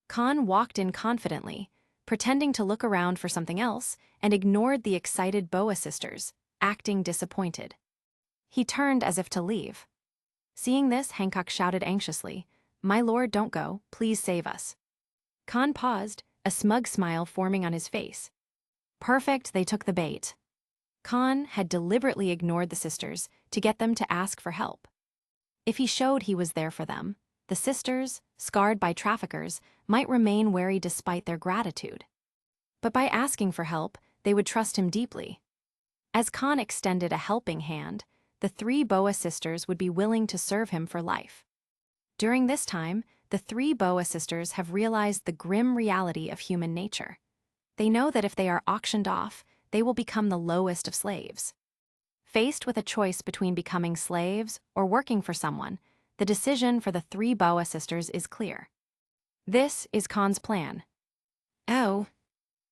Kahn walked in confidently, pretending to look around for something else, and ignored the excited boa sisters, acting disappointed. He turned as if to leave. Seeing this, Hancock shouted anxiously, "My lord, don't go, please save us." Kahn paused, a smug smile forming on his face. Perfect, they took the bait. Kahn had deliberately ignored the sisters to get them to ask for help. If he showed he was there for them, the sisters, scarred by traffickers, might remain wary despite their gratitude. But by asking for help, they would trust him deeply. As Kahn extended a helping hand, the three Boa sisters would be willing to serve him for life. During this time, the three Boa sisters have realized the grim reality of human nature. They know that if they are auctioned off, they will become the lowest of slaves. Faced with a choice between becoming slaves or working for someone, the decision for the three Boa sisters is clear. This is Kahn's plan. Oh.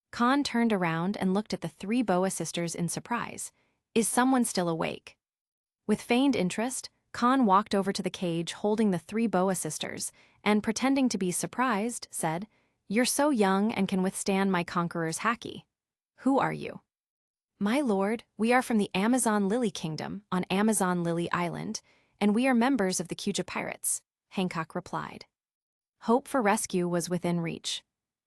Kahn turned around and looked at the three Boa sisters in surprise. Is someone still awake? With feigned interest, Kahn walked over to the cage holding the three Boa sisters and, pretending to be surprised, said, "You're so young and can withstand my conqueror's haki. Who are you?" "My lord, we are from the Amazon Lily Kingdom on Amazon Lily Island, and we are members of the Kuja pirates," Hancock replied. Hope for rescue was within reach.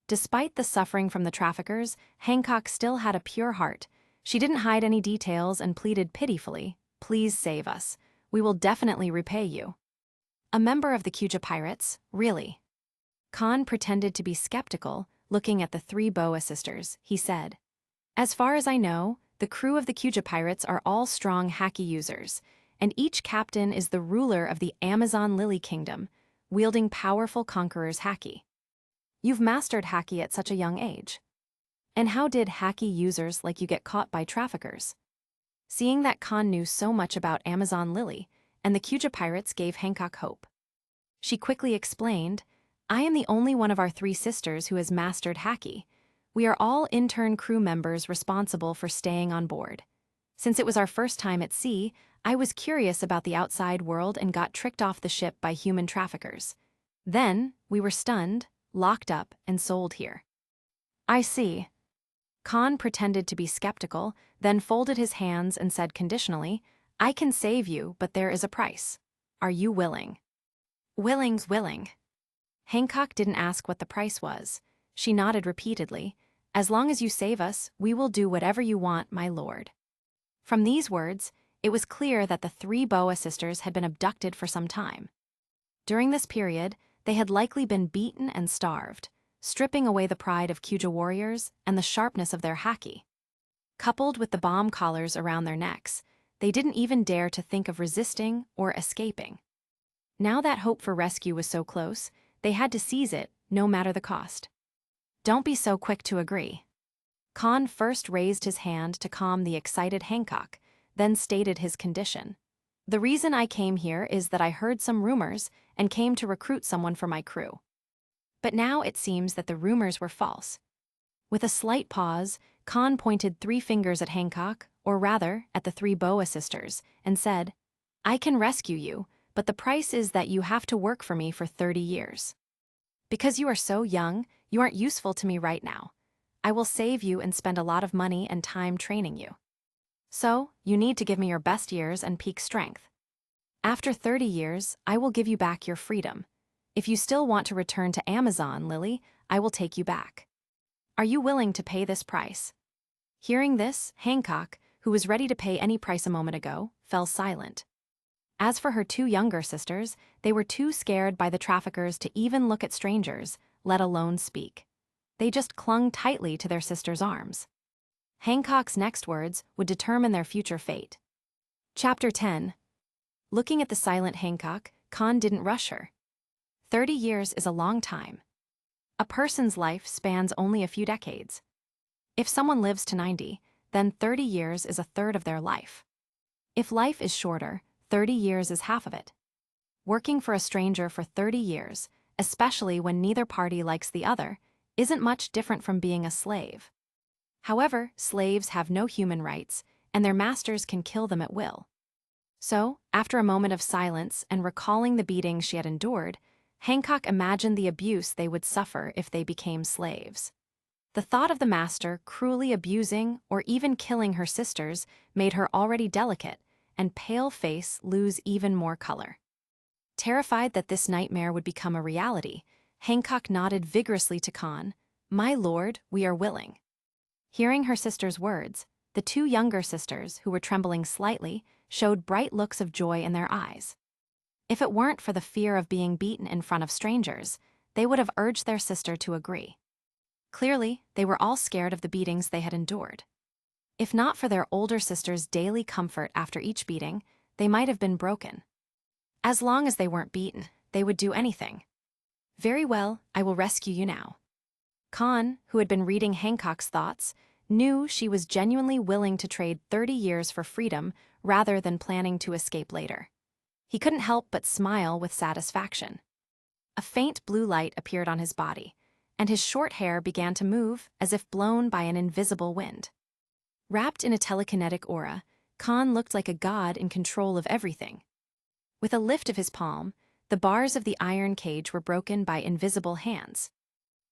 Despite the suffering from the traffickers, Hancock still had a pure heart. She didn't hide any details and pleaded pitifully, "Please save us. We will definitely repay you." A member of the Kuja pirates, really? Kahn pretended to be skeptical, looking at the three Boa sisters. He said, "As far as I know, the crew of the Kuja pirates are all strong haki users, and each captain is the ruler of the Amazon Lily Kingdom, wielding powerful conqueror's haki." "You've mastered haki at such a young age. And how did haki users like you get caught by traffickers?" Seeing that Kahn knew so much about Amazon Lily, and the Kuja pirates gave Hancock hope. She quickly explained, "I am the only one of our three sisters who has mastered haki. We are all intern crew members responsible for staying on board. Since it was our first time at sea, I was curious about the outside world and got tricked off the ship by human traffickers. Then, we were stunned, locked up, and sold here." "I see." Kahn pretended to be skeptical, then folded his hands and said conditionally, "I can save you, but there is a price. Are you willing?" "Willing's willing." Hancock didn't ask what the price was. She nodded repeatedly. "As long as you save us, we will do whatever you want, my lord." From these words, it was clear that the three Boa sisters had been abducted for some time. During this period, they had likely been beaten and starved, stripping away the pride of Kuja warriors and the sharpness of their haki. Coupled with the bomb collars around their necks, they didn't even dare to think of resisting or escaping. Now that hope for rescue was so close, they had to seize it, no matter the cost. "Don't be so quick to agree." Kahn first raised his hand to calm the excited Hancock, then stated his condition. "The reason I came here is that I heard some rumors and came to recruit someone for my crew. But now it seems that the rumors were false." With a slight pause, Kahn pointed three fingers at Hancock, or rather, at the three Boa sisters, and said, "I can rescue you, but the price is that you have to work for me for 30 years. Because you are so young, you aren't useful to me right now. I will save you and spend a lot of money and time training you. So, you need to give me your best years and peak strength. After 30 years, I will give you back your freedom. If you still want to return to Amazon, Lily, I will take you back. Are you willing to pay this price?" Hearing this, Hancock, who was ready to pay any price a moment ago, fell silent. As for her two younger sisters, they were too scared by the traffickers to even look at strangers, let alone speak. They just clung tightly to their sister's arms. Hancock's next words would determine their future fate. Chapter 10. Looking at the silent Hancock, Kahn didn't rush her. 30 years is a long time. A person's life spans only a few decades. If someone lives to 90, then 30 years is a third of their life. If life is shorter, 30 years is half of it. Working for a stranger for 30 years, especially when neither party likes the other, isn't much different from being a slave. However, slaves have no human rights, and their masters can kill them at will. So, after a moment of silence and recalling the beatings she had endured, Hancock imagined the abuse they would suffer if they became slaves. The thought of the master cruelly abusing or even killing her sisters made her already delicate and pale face lose even more color. Terrified that this nightmare would become a reality, Hancock nodded vigorously to Kahn. "My lord, we are willing." Hearing her sister's words, the two younger sisters, who were trembling slightly, showed bright looks of joy in their eyes. If it weren't for the fear of being beaten in front of strangers, they would have urged their sister to agree. Clearly, they were all scared of the beatings they had endured. If not for their older sister's daily comfort after each beating, they might have been broken. As long as they weren't beaten, they would do anything. "Very well, I will rescue you now." Kahn, who had been reading Hancock's thoughts, knew she was genuinely willing to trade 30 years for freedom rather than planning to escape later. He couldn't help but smile with satisfaction. A faint blue light appeared on his body, and his short hair began to move as if blown by an invisible wind. Wrapped in a telekinetic aura, Kahn looked like a god in control of everything. With a lift of his palm, the bars of the iron cage were broken by invisible hands.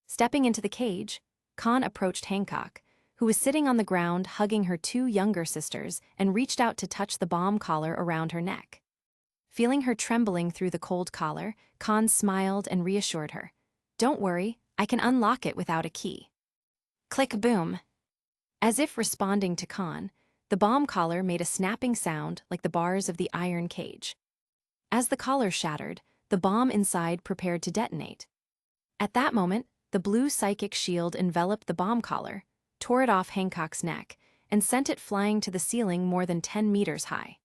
Stepping into the cage, Kahn approached Hancock, who was sitting on the ground hugging her two younger sisters, and reached out to touch the bomb collar around her neck. Feeling her trembling through the cold collar, Kahn smiled and reassured her. "Don't worry, I can unlock it without a key." Click-boom. As if responding to Kahn, the bomb collar made a snapping sound like the bars of the iron cage. As the collar shattered, the bomb inside prepared to detonate. At that moment, the blue psychic shield enveloped the bomb collar, tore it off Hancock's neck, and sent it flying to the ceiling more than 10 meters high.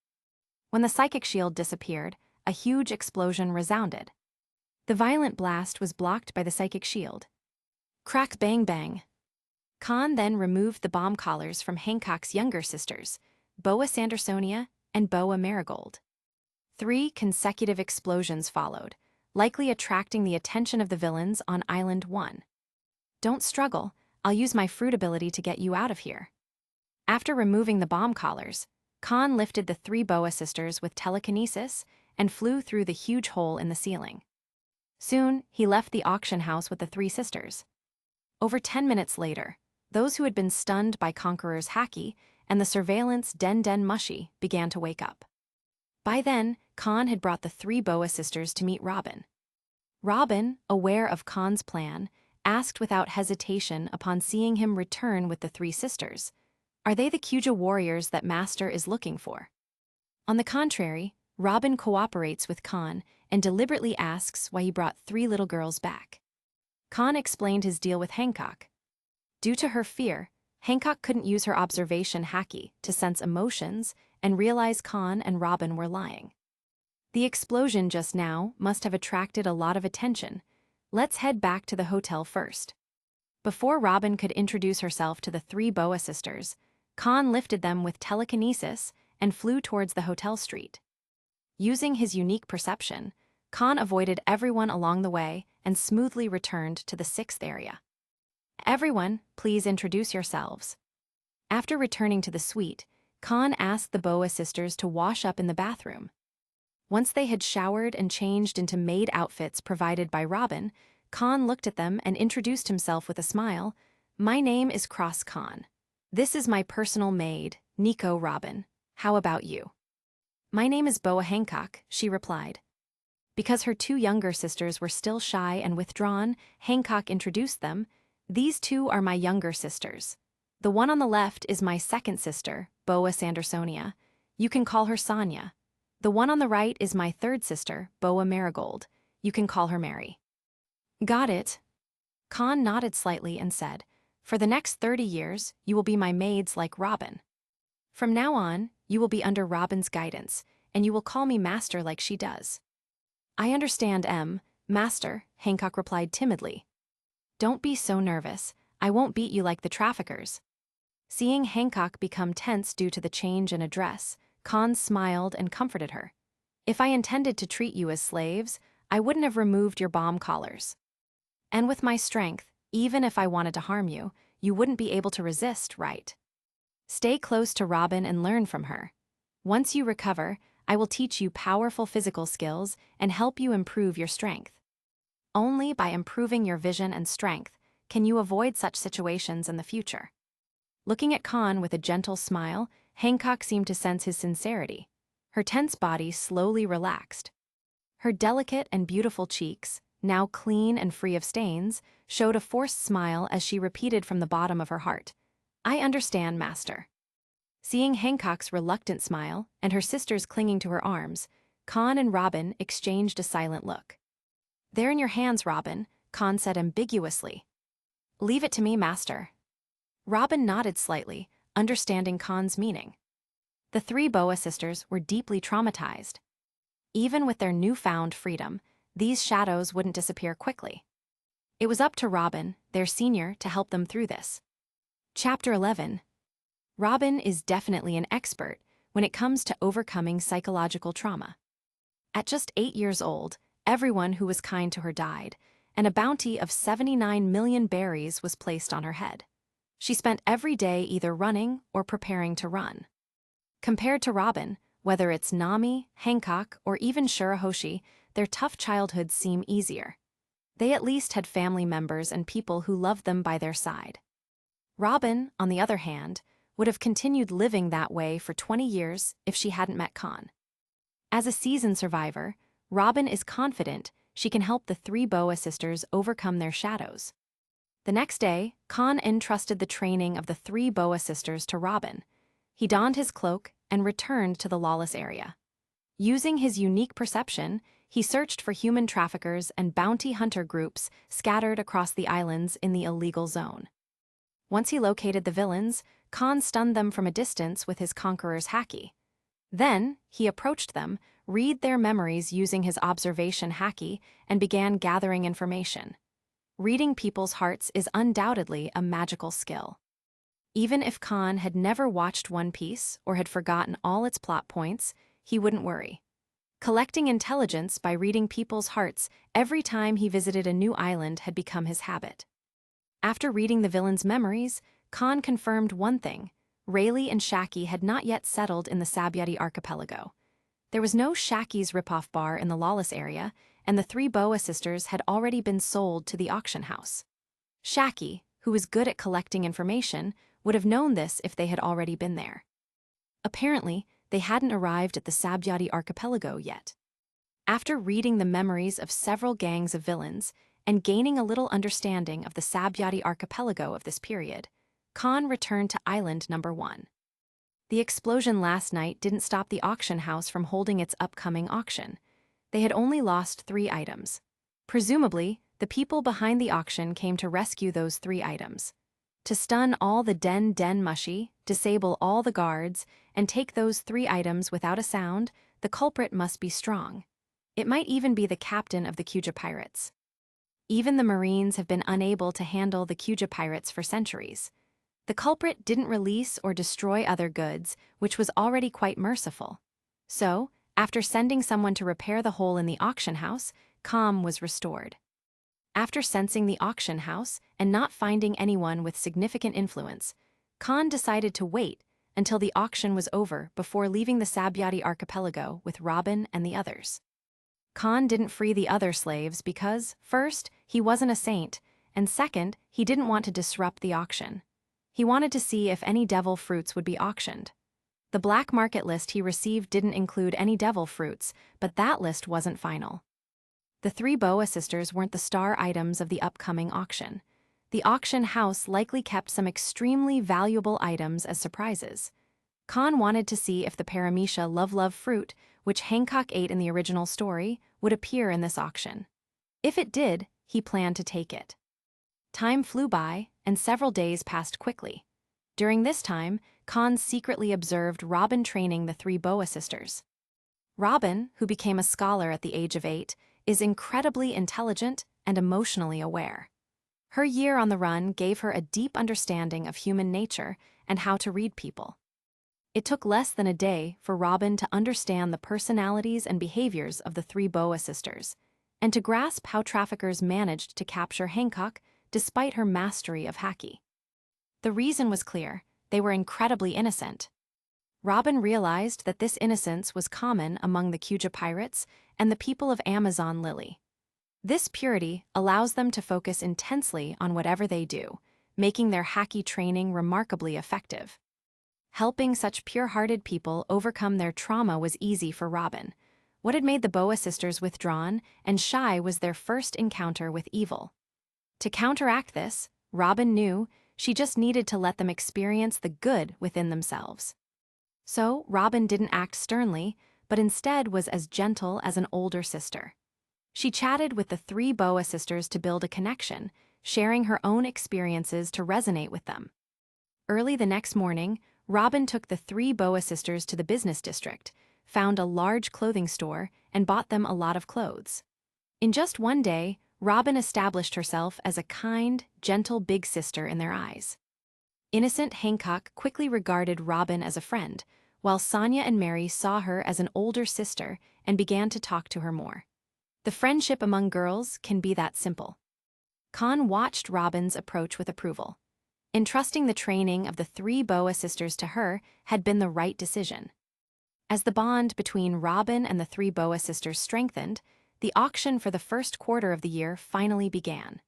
When the psychic shield disappeared, a huge explosion resounded. The violent blast was blocked by the psychic shield. Crack bang bang. Kahn then removed the bomb collars from Hancock's younger sisters, Boa Sandersonia and Boa Marigold. 3 consecutive explosions followed, likely attracting the attention of the villains on Island 1. "Don't struggle, I'll use my fruit ability to get you out of here." After removing the bomb collars, Kahn lifted the 3 Boa sisters with telekinesis and flew through the huge hole in the ceiling. Soon, he left the auction house with the 3 sisters. Over 10 minutes later, those who had been stunned by Conqueror's haki and the surveillance Den Den Mushi began to wake up. By then, Kahn had brought the 3 Boa sisters to meet Robin. Robin, aware of Kahn's plan, asked without hesitation upon seeing him return with the 3 sisters, "Are they the Kuja warriors that Master is looking for?" On the contrary, Robin cooperates with Kahn and deliberately asks why he brought 3 little girls back. Kahn explained his deal with Hancock. Due to her fear, Hancock couldn't use her observation haki to sense emotions and realize Kahn and Robin were lying. "The explosion just now must have attracted a lot of attention. Let's head back to the hotel first." Before Robin could introduce herself to the 3 Boa sisters, Kahn lifted them with telekinesis and flew towards the hotel street. Using his unique perception, Kahn avoided everyone along the way and smoothly returned to the 6th area. "Everyone, please introduce yourselves." After returning to the suite, Kahn asked the Boa sisters to wash up in the bathroom. Once they had showered and changed into maid outfits provided by Robin, Kahn looked at them and introduced himself with a smile. "My name is Cross Kahn. This is my personal maid, Nico Robin. How about you?" "My name is Boa Hancock," she replied. Because her 2 younger sisters were still shy and withdrawn, Hancock introduced them. "These 2 are my younger sisters. The one on the left is my second sister, Boa Sandersonia. You can call her Sonia. The one on the right is my third sister, Boa Marigold. You can call her Mary." "Got it." Kahn nodded slightly and said, "For the next 30 years, you will be my maids like Robin. From now on, you will be under Robin's guidance, and you will call me Master like she does." "I understand, Master," Hancock replied timidly. "Don't be so nervous. I won't beat you like the traffickers." Seeing Hancock become tense due to the change in address, Kahn smiled and comforted her. "If I intended to treat you as slaves, I wouldn't have removed your bomb collars. And with my strength, even if I wanted to harm you, you wouldn't be able to resist, right? Stay close to Robin and learn from her. Once you recover, I will teach you powerful physical skills and help you improve your strength. Only by improving your vision and strength can you avoid such situations in the future." Looking at Kahn with a gentle smile, Hancock seemed to sense his sincerity. Her tense body slowly relaxed. Her delicate and beautiful cheeks, now clean and free of stains, showed a forced smile as she repeated from the bottom of her heart, "I understand, master." Seeing Hancock's reluctant smile and her sisters clinging to her arms, Kahn and Robin exchanged a silent look. "They're in your hands, Robin," Kahn said ambiguously. "Leave it to me, master." Robin nodded slightly, understanding Kahn's meaning. The three Boa sisters were deeply traumatized. Even with their newfound freedom, these shadows wouldn't disappear quickly. It was up to Robin, their senior, to help them through this. Chapter 11. Robin is definitely an expert when it comes to overcoming psychological trauma. At just 8 years old, everyone who was kind to her died, and a bounty of 79 million berries was placed on her head. She spent every day either running or preparing to run. Compared to Robin, whether it's Nami, Hancock, or even Shirahoshi, their tough childhoods seem easier. They at least had family members and people who loved them by their side. Robin, on the other hand, would have continued living that way for 20 years if she hadn't met Kahn. As a seasoned survivor, Robin is confident she can help the three Boa sisters overcome their shadows. The next day, Kahn entrusted the training of the three Boa sisters to Robin. He donned his cloak and returned to the lawless area. Using his unique perception, he searched for human traffickers and bounty hunter groups scattered across the islands in the illegal zone. Once he located the villains, Kahn stunned them from a distance with his conqueror's haki. Then, he approached them, read their memories using his observation haki, and began gathering information. Reading people's hearts is undoubtedly a magical skill. Even if Kahn had never watched One Piece or had forgotten all its plot points, he wouldn't worry. Collecting intelligence by reading people's hearts every time he visited a new island had become his habit. After reading the villains' memories, Kahn confirmed one thing: Rayleigh and Shaki had not yet settled in the Sabyati archipelago. There was no Shaki's ripoff bar in the lawless area, and the three Boa sisters had already been sold to the auction house. Shaki, who was good at collecting information, would have known this if they had already been there. Apparently, they hadn't arrived at the Sabyati archipelago yet. After reading the memories of several gangs of villains and gaining a little understanding of the Sabyati archipelago of this period, Kahn returned to Island Number 1. The explosion last night didn't stop the auction house from holding its upcoming auction. They had only lost 3 items. Presumably, the people behind the auction came to rescue those 3 items. To stun all the den mushi, disable all the guards, and take those 3 items without a sound, the culprit must be strong. It might even be the captain of the Kuja pirates. Even the Marines have been unable to handle the Kuja pirates for centuries. The culprit didn't release or destroy other goods, which was already quite merciful. So, after sending someone to repair the hole in the auction house, calm was restored. After sensing the auction house and not finding anyone with significant influence, Kahn decided to wait until the auction was over before leaving the Sabyati archipelago with Robin and the others. Kahn didn't free the other slaves because, first, he wasn't a saint, and second, he didn't want to disrupt the auction. He wanted to see if any devil fruits would be auctioned. The black market list he received didn't include any devil fruits, but that list wasn't final. The 3 Boa sisters weren't the star items of the upcoming auction. The auction house likely kept some extremely valuable items as surprises. Kahn wanted to see if the Paramecia love fruit, which Hancock ate in the original story, would appear in this auction. If it did, he planned to take it. Time flew by, and several days passed quickly. During this time, Kahn secretly observed Robin training the 3 Boa sisters. Robin, who became a scholar at the age of 8, is incredibly intelligent and emotionally aware. Her year on the run gave her a deep understanding of human nature and how to read people. It took less than a day for Robin to understand the personalities and behaviors of the 3 Boa sisters, and to grasp how traffickers managed to capture Hancock despite her mastery of haki. The reason was clear: they were incredibly innocent. Robin realized that this innocence was common among the Kuja pirates and the people of Amazon Lily. This purity allows them to focus intensely on whatever they do, making their haki training remarkably effective. Helping such pure-hearted people overcome their trauma was easy for Robin. what had made the Boa sisters withdrawn and shy was their first encounter with evil. To counteract this, Robin knew she just needed to let them experience the good within themselves. So, Robin didn't act sternly, but instead was as gentle as an older sister. She chatted with the three Boa sisters to build a connection, sharing her own experiences to resonate with them. Early the next morning, Robin took the three Boa sisters to the business district, found a large clothing store, and bought them a lot of clothes. In just one day, Robin established herself as a kind, gentle big sister in their eyes. Innocent Hancock quickly regarded Robin as a friend, while Sonia and Mary saw her as an older sister and began to talk to her more. The friendship among girls can be that simple. Kahn watched Robin's approach with approval. Entrusting the training of the three Boa sisters to her had been the right decision. As the bond between Robin and the three Boa sisters strengthened, the auction for the first quarter of the year finally began.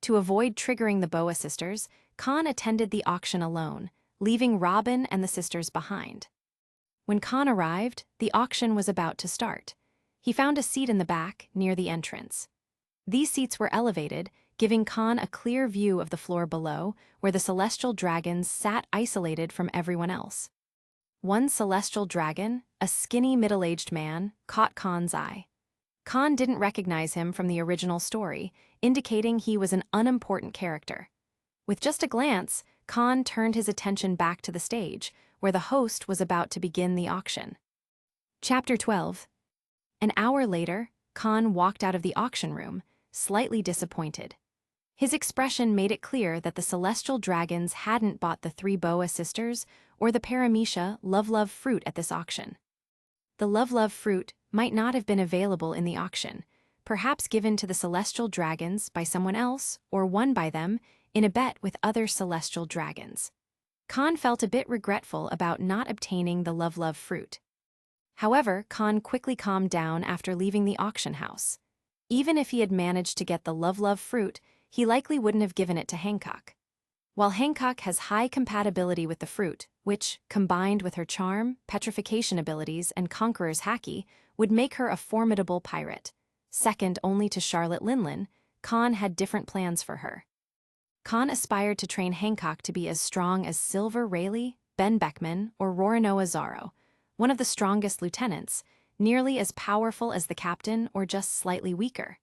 To avoid triggering the Boa sisters, Kahn attended the auction alone, leaving Robin and the sisters behind. When Kahn arrived, the auction was about to start. He found a seat in the back, near the entrance. These seats were elevated, giving Kahn a clear view of the floor below, where the celestial dragons sat isolated from everyone else. One celestial dragon, a skinny middle-aged man, caught Kahn's eye. Kahn didn't recognize him from the original story, indicating he was an unimportant character. With just a glance, Kahn turned his attention back to the stage, where the host was about to begin the auction. Chapter 12. An hour later, Kahn walked out of the auction room, slightly disappointed. His expression made it clear that the celestial dragons hadn't bought the three Boa sisters or the paramecia love fruit at this auction. The love fruit might not have been available in the auction, perhaps given to the celestial dragons by someone else or won by them in a bet with other celestial dragons. Kahn felt a bit regretful about not obtaining the love fruit. However, Kahn quickly calmed down after leaving the auction house. Even if he had managed to get the love fruit, he likely wouldn't have given it to Hancock. While Hancock has high compatibility with the fruit, which, combined with her charm, petrification abilities, and conqueror's haki, would make her a formidable pirate, second only to Charlotte Linlin, Kahn had different plans for her. Kahn aspired to train Hancock to be as strong as Silver Rayleigh, Ben Beckman, or Roranoa Zaro, one of the strongest lieutenants, nearly as powerful as the captain or just slightly weaker.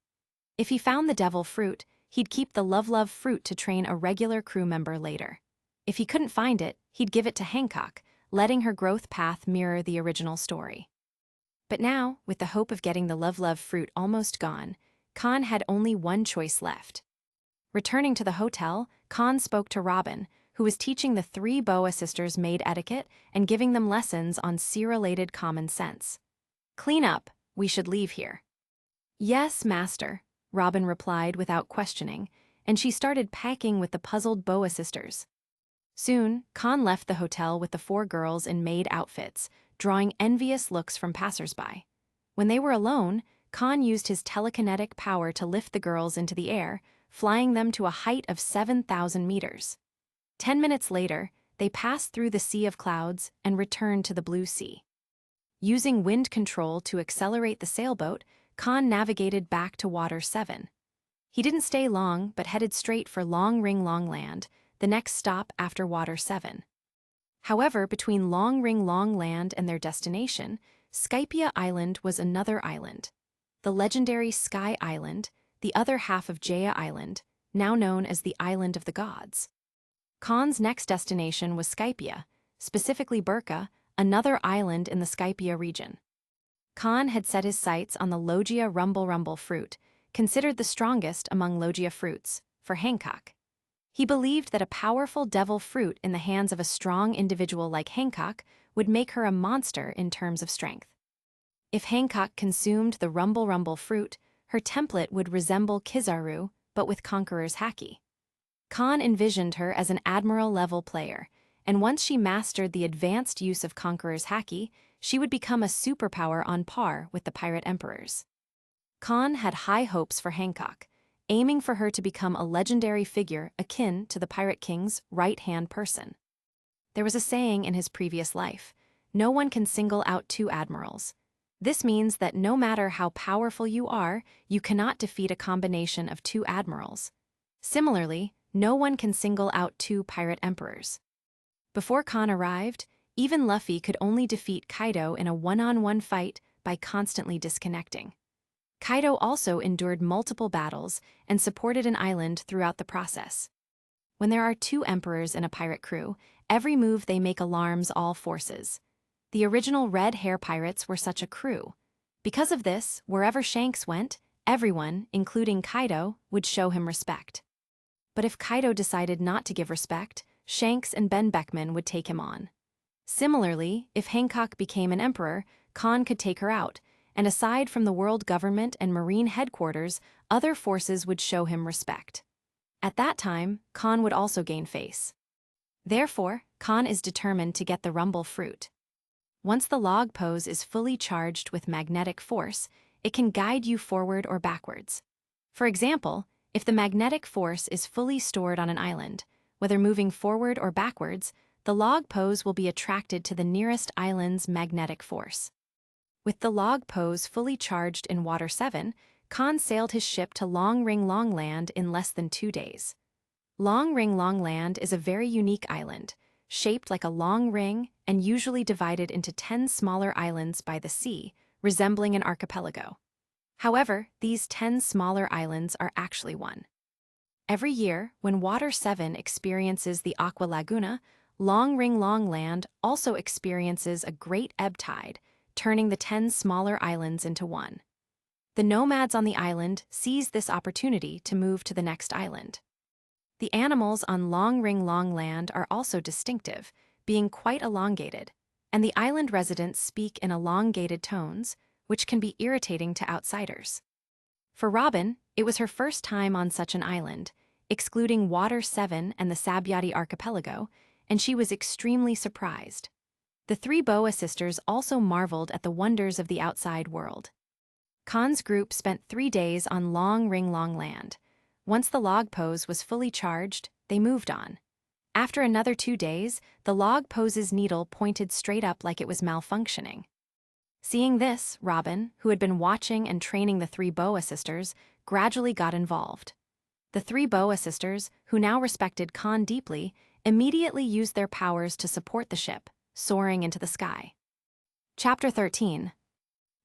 If he found the devil fruit, he'd keep the love fruit to train a regular crew member later. If he couldn't find it, he'd give it to Hancock, letting her growth path mirror the original story. But now, with the hope of getting the love fruit almost gone, Kahn had only one choice left. Returning to the hotel, Kahn spoke to Robin, who was teaching the three Boa sisters maid etiquette and giving them lessons on sea-related common sense. "Clean up, we should leave here." "Yes, master," Robin replied without questioning, and she started packing with the puzzled Boa sisters. Soon, Kahn left the hotel with the four girls in maid outfits, drawing envious looks from passersby. When they were alone, Kahn used his telekinetic power to lift the girls into the air, flying them to a height of 7,000 meters. 10 minutes later, they passed through the sea of clouds and returned to the blue sea. Using wind control to accelerate the sailboat, Kahn navigated back to Water 7. He didn't stay long but headed straight for Long Ring Long Land, the next stop after Water 7. However, between Long Ring Long Land and their destination, Skypia Island was another island. The legendary Sky Island, the other half of Jaya Island, now known as the Island of the Gods. Kahn's next destination was Skypia, specifically Burka, another island in the Skypia region. Kahn had set his sights on the Logia Rumble fruit, considered the strongest among Logia fruits, for Hancock. He believed that a powerful devil fruit in the hands of a strong individual like Hancock would make her a monster in terms of strength. If Hancock consumed the Rumble fruit, her template would resemble Kizaru, but with Conqueror's haki. Kahn envisioned her as an admiral-level player, and once she mastered the advanced use of Conqueror's haki, she would become a superpower on par with the pirate emperors. Kahn had high hopes for Hancock, aiming for her to become a legendary figure akin to the Pirate King's right-hand person. There was a saying in his previous life, "No one can single out two admirals." This means that no matter how powerful you are, you cannot defeat a combination of two admirals. Similarly, no one can single out two pirate emperors. Before Kahn arrived, even Luffy could only defeat Kaido in a one-on-one fight by constantly disconnecting. Kaido also endured multiple battles and supported an island throughout the process. When there are two emperors in a pirate crew, every move they make alarms all forces. The original Red Hair pirates were such a crew. Because of this, wherever Shanks went, everyone, including Kaido, would show him respect. But if Kaido decided not to give respect, Shanks and Ben Beckman would take him on. Similarly, if Hancock became an emperor, Kahn could take her out, and aside from the world government and marine headquarters, other forces would show him respect. At that time, Kahn would also gain face. Therefore, Kahn is determined to get the rumble fruit. Once the log pose is fully charged with magnetic force, it can guide you forward or backwards. For example, if the magnetic force is fully stored on an island, whether moving forward or backwards, the log pose will be attracted to the nearest island's magnetic force. With the log pose fully charged in Water 7, Kahn sailed his ship to Long Ring Long Land in less than 2 days. Long Ring Long Land is a very unique island, shaped like a long ring and usually divided into 10 smaller islands by the sea, resembling an archipelago. However, these 10 smaller islands are actually one. Every year, when Water 7 experiences the Aqua Laguna, Long Ring Long Land also experiences a great ebb tide, turning the 10 smaller islands into one. The nomads on the island seize this opportunity to move to the next island. The animals on Long Ring Long Land are also distinctive, being quite elongated, and the island residents speak in elongated tones, which can be irritating to outsiders. For Robin, it was her first time on such an island, excluding Water 7 and the Sabyati archipelago, and she was extremely surprised. The three Boa sisters also marveled at the wonders of the outside world. Khan's group spent 3 days on Long Ring Long Land. Once the log pose was fully charged, they moved on. After another 2 days, the log pose's needle pointed straight up like it was malfunctioning. Seeing this, Robin, who had been watching and training the three Boa sisters, gradually got involved. The three Boa sisters, who now respected Kahn deeply, immediately used their powers to support the ship, soaring into the sky. Chapter 13.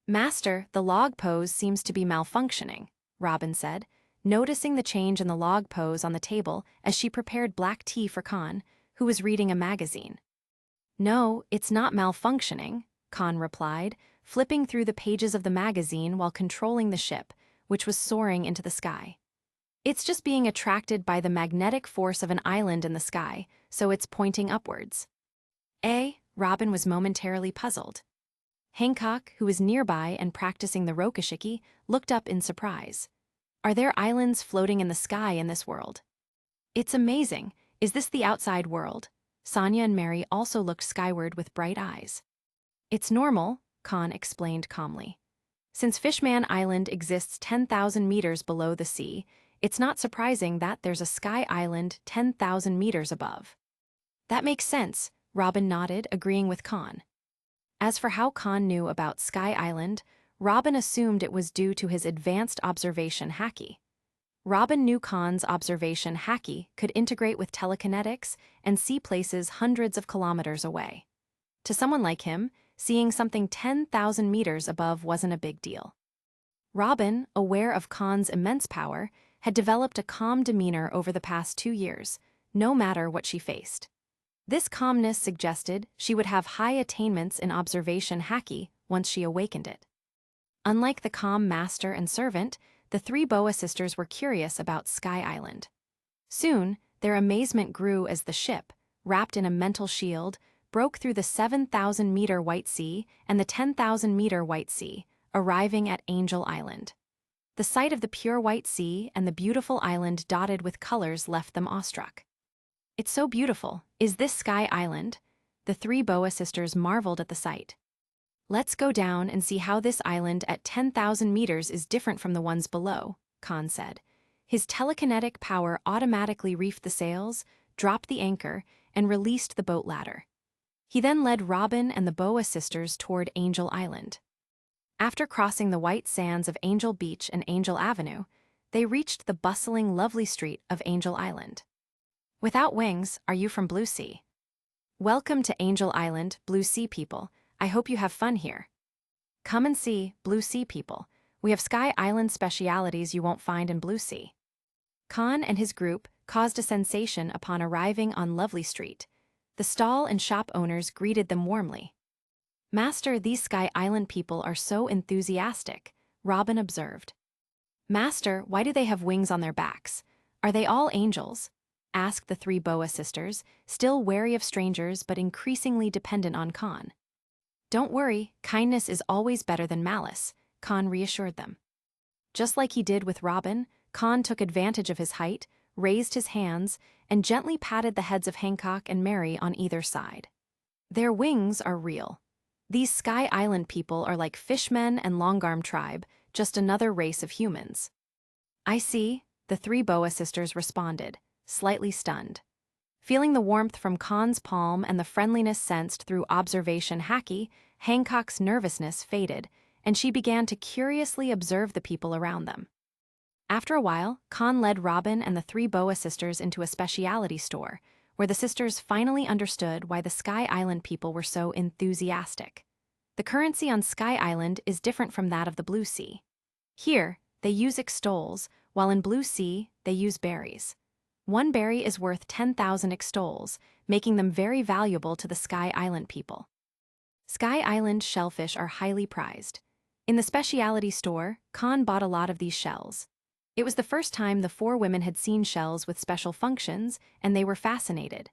Master, the log pose seems to be malfunctioning, Robin said, noticing the change in the log pose on the table as she prepared black tea for Kahn, who was reading a magazine. No, it's not malfunctioning, Kahn replied, flipping through the pages of the magazine while controlling the ship, which was soaring into the sky. It's just being attracted by the magnetic force of an island in the sky, so it's pointing upwards. Robin was momentarily puzzled. Hancock, who was nearby and practicing the Rokushiki, looked up in surprise. Are there islands floating in the sky in this world? It's amazing. Is this the outside world? Sonia and Mary also looked skyward with bright eyes. It's normal, Kahn explained calmly. Since Fishman Island exists 10,000 meters below the sea, it's not surprising that there's a sky island 10,000 meters above. That makes sense, Robin nodded, agreeing with Kahn. As for how Kahn knew about Sky Island, Robin assumed it was due to his advanced observation haki. Robin knew Kahn's observation haki could integrate with telekinetics and see places hundreds of kilometers away. To someone like him, seeing something 10,000 meters above wasn't a big deal. Robin, aware of Kahn's immense power, had developed a calm demeanor over the past 2 years, no matter what she faced. This calmness suggested she would have high attainments in observation haki once she awakened it. Unlike the calm master and servant, the three Boa sisters were curious about Sky Island. Soon, their amazement grew as the ship, wrapped in a mental shield, broke through the 7,000-meter White Sea and the 10,000-meter White Sea, arriving at Angel Island. The sight of the pure White Sea and the beautiful island dotted with colors left them awestruck. It's so beautiful. Is this Sky Island? The three Boa sisters marveled at the sight. Let's go down and see how this island at 10,000 meters is different from the ones below, Kahn said. His telekinetic power automatically reefed the sails, dropped the anchor, and released the boat ladder. He then led Robin and the Boa sisters toward Angel Island. After crossing the white sands of Angel Beach and Angel Avenue, they reached the bustling, lovely street of Angel Island. Without wings, are you from Blue Sea? Welcome to Angel Island, Blue Sea people. I hope you have fun here. Come and see, Blue Sea people. We have Sky Island specialities you won't find in Blue Sea. Kahn and his group caused a sensation upon arriving on Lovely Street. The stall and shop owners greeted them warmly. Master, these Sky Island people are so enthusiastic, Robin observed. Master, why do they have wings on their backs? Are they all angels? Asked the three Boa sisters, still wary of strangers but increasingly dependent on Kahn. Don't worry, kindness is always better than malice, Kahn reassured them. Just like he did with Robin, Kahn took advantage of his height, raised his hands, and gently patted the heads of Hancock and Mary on either side. Their wings are real. These Sky Island people are like Fishmen and Longarm tribe, just another race of humans. I see, the three Boa sisters responded, slightly stunned. Feeling the warmth from Kahn's palm and the friendliness sensed through observation haki, Hancock's nervousness faded, and she began to curiously observe the people around them. After a while, Kahn led Robin and the three Boa sisters into a specialty store, where the sisters finally understood why the Sky Island people were so enthusiastic. The currency on Sky Island is different from that of the Blue Sea. Here, they use extols, while in Blue Sea, they use berries. One berry is worth 10,000 extols, making them very valuable to the Sky Island people. Sky Island shellfish are highly prized. In the specialty store, Kahn bought a lot of these shells. It was the first time the four women had seen shells with special functions, and they were fascinated.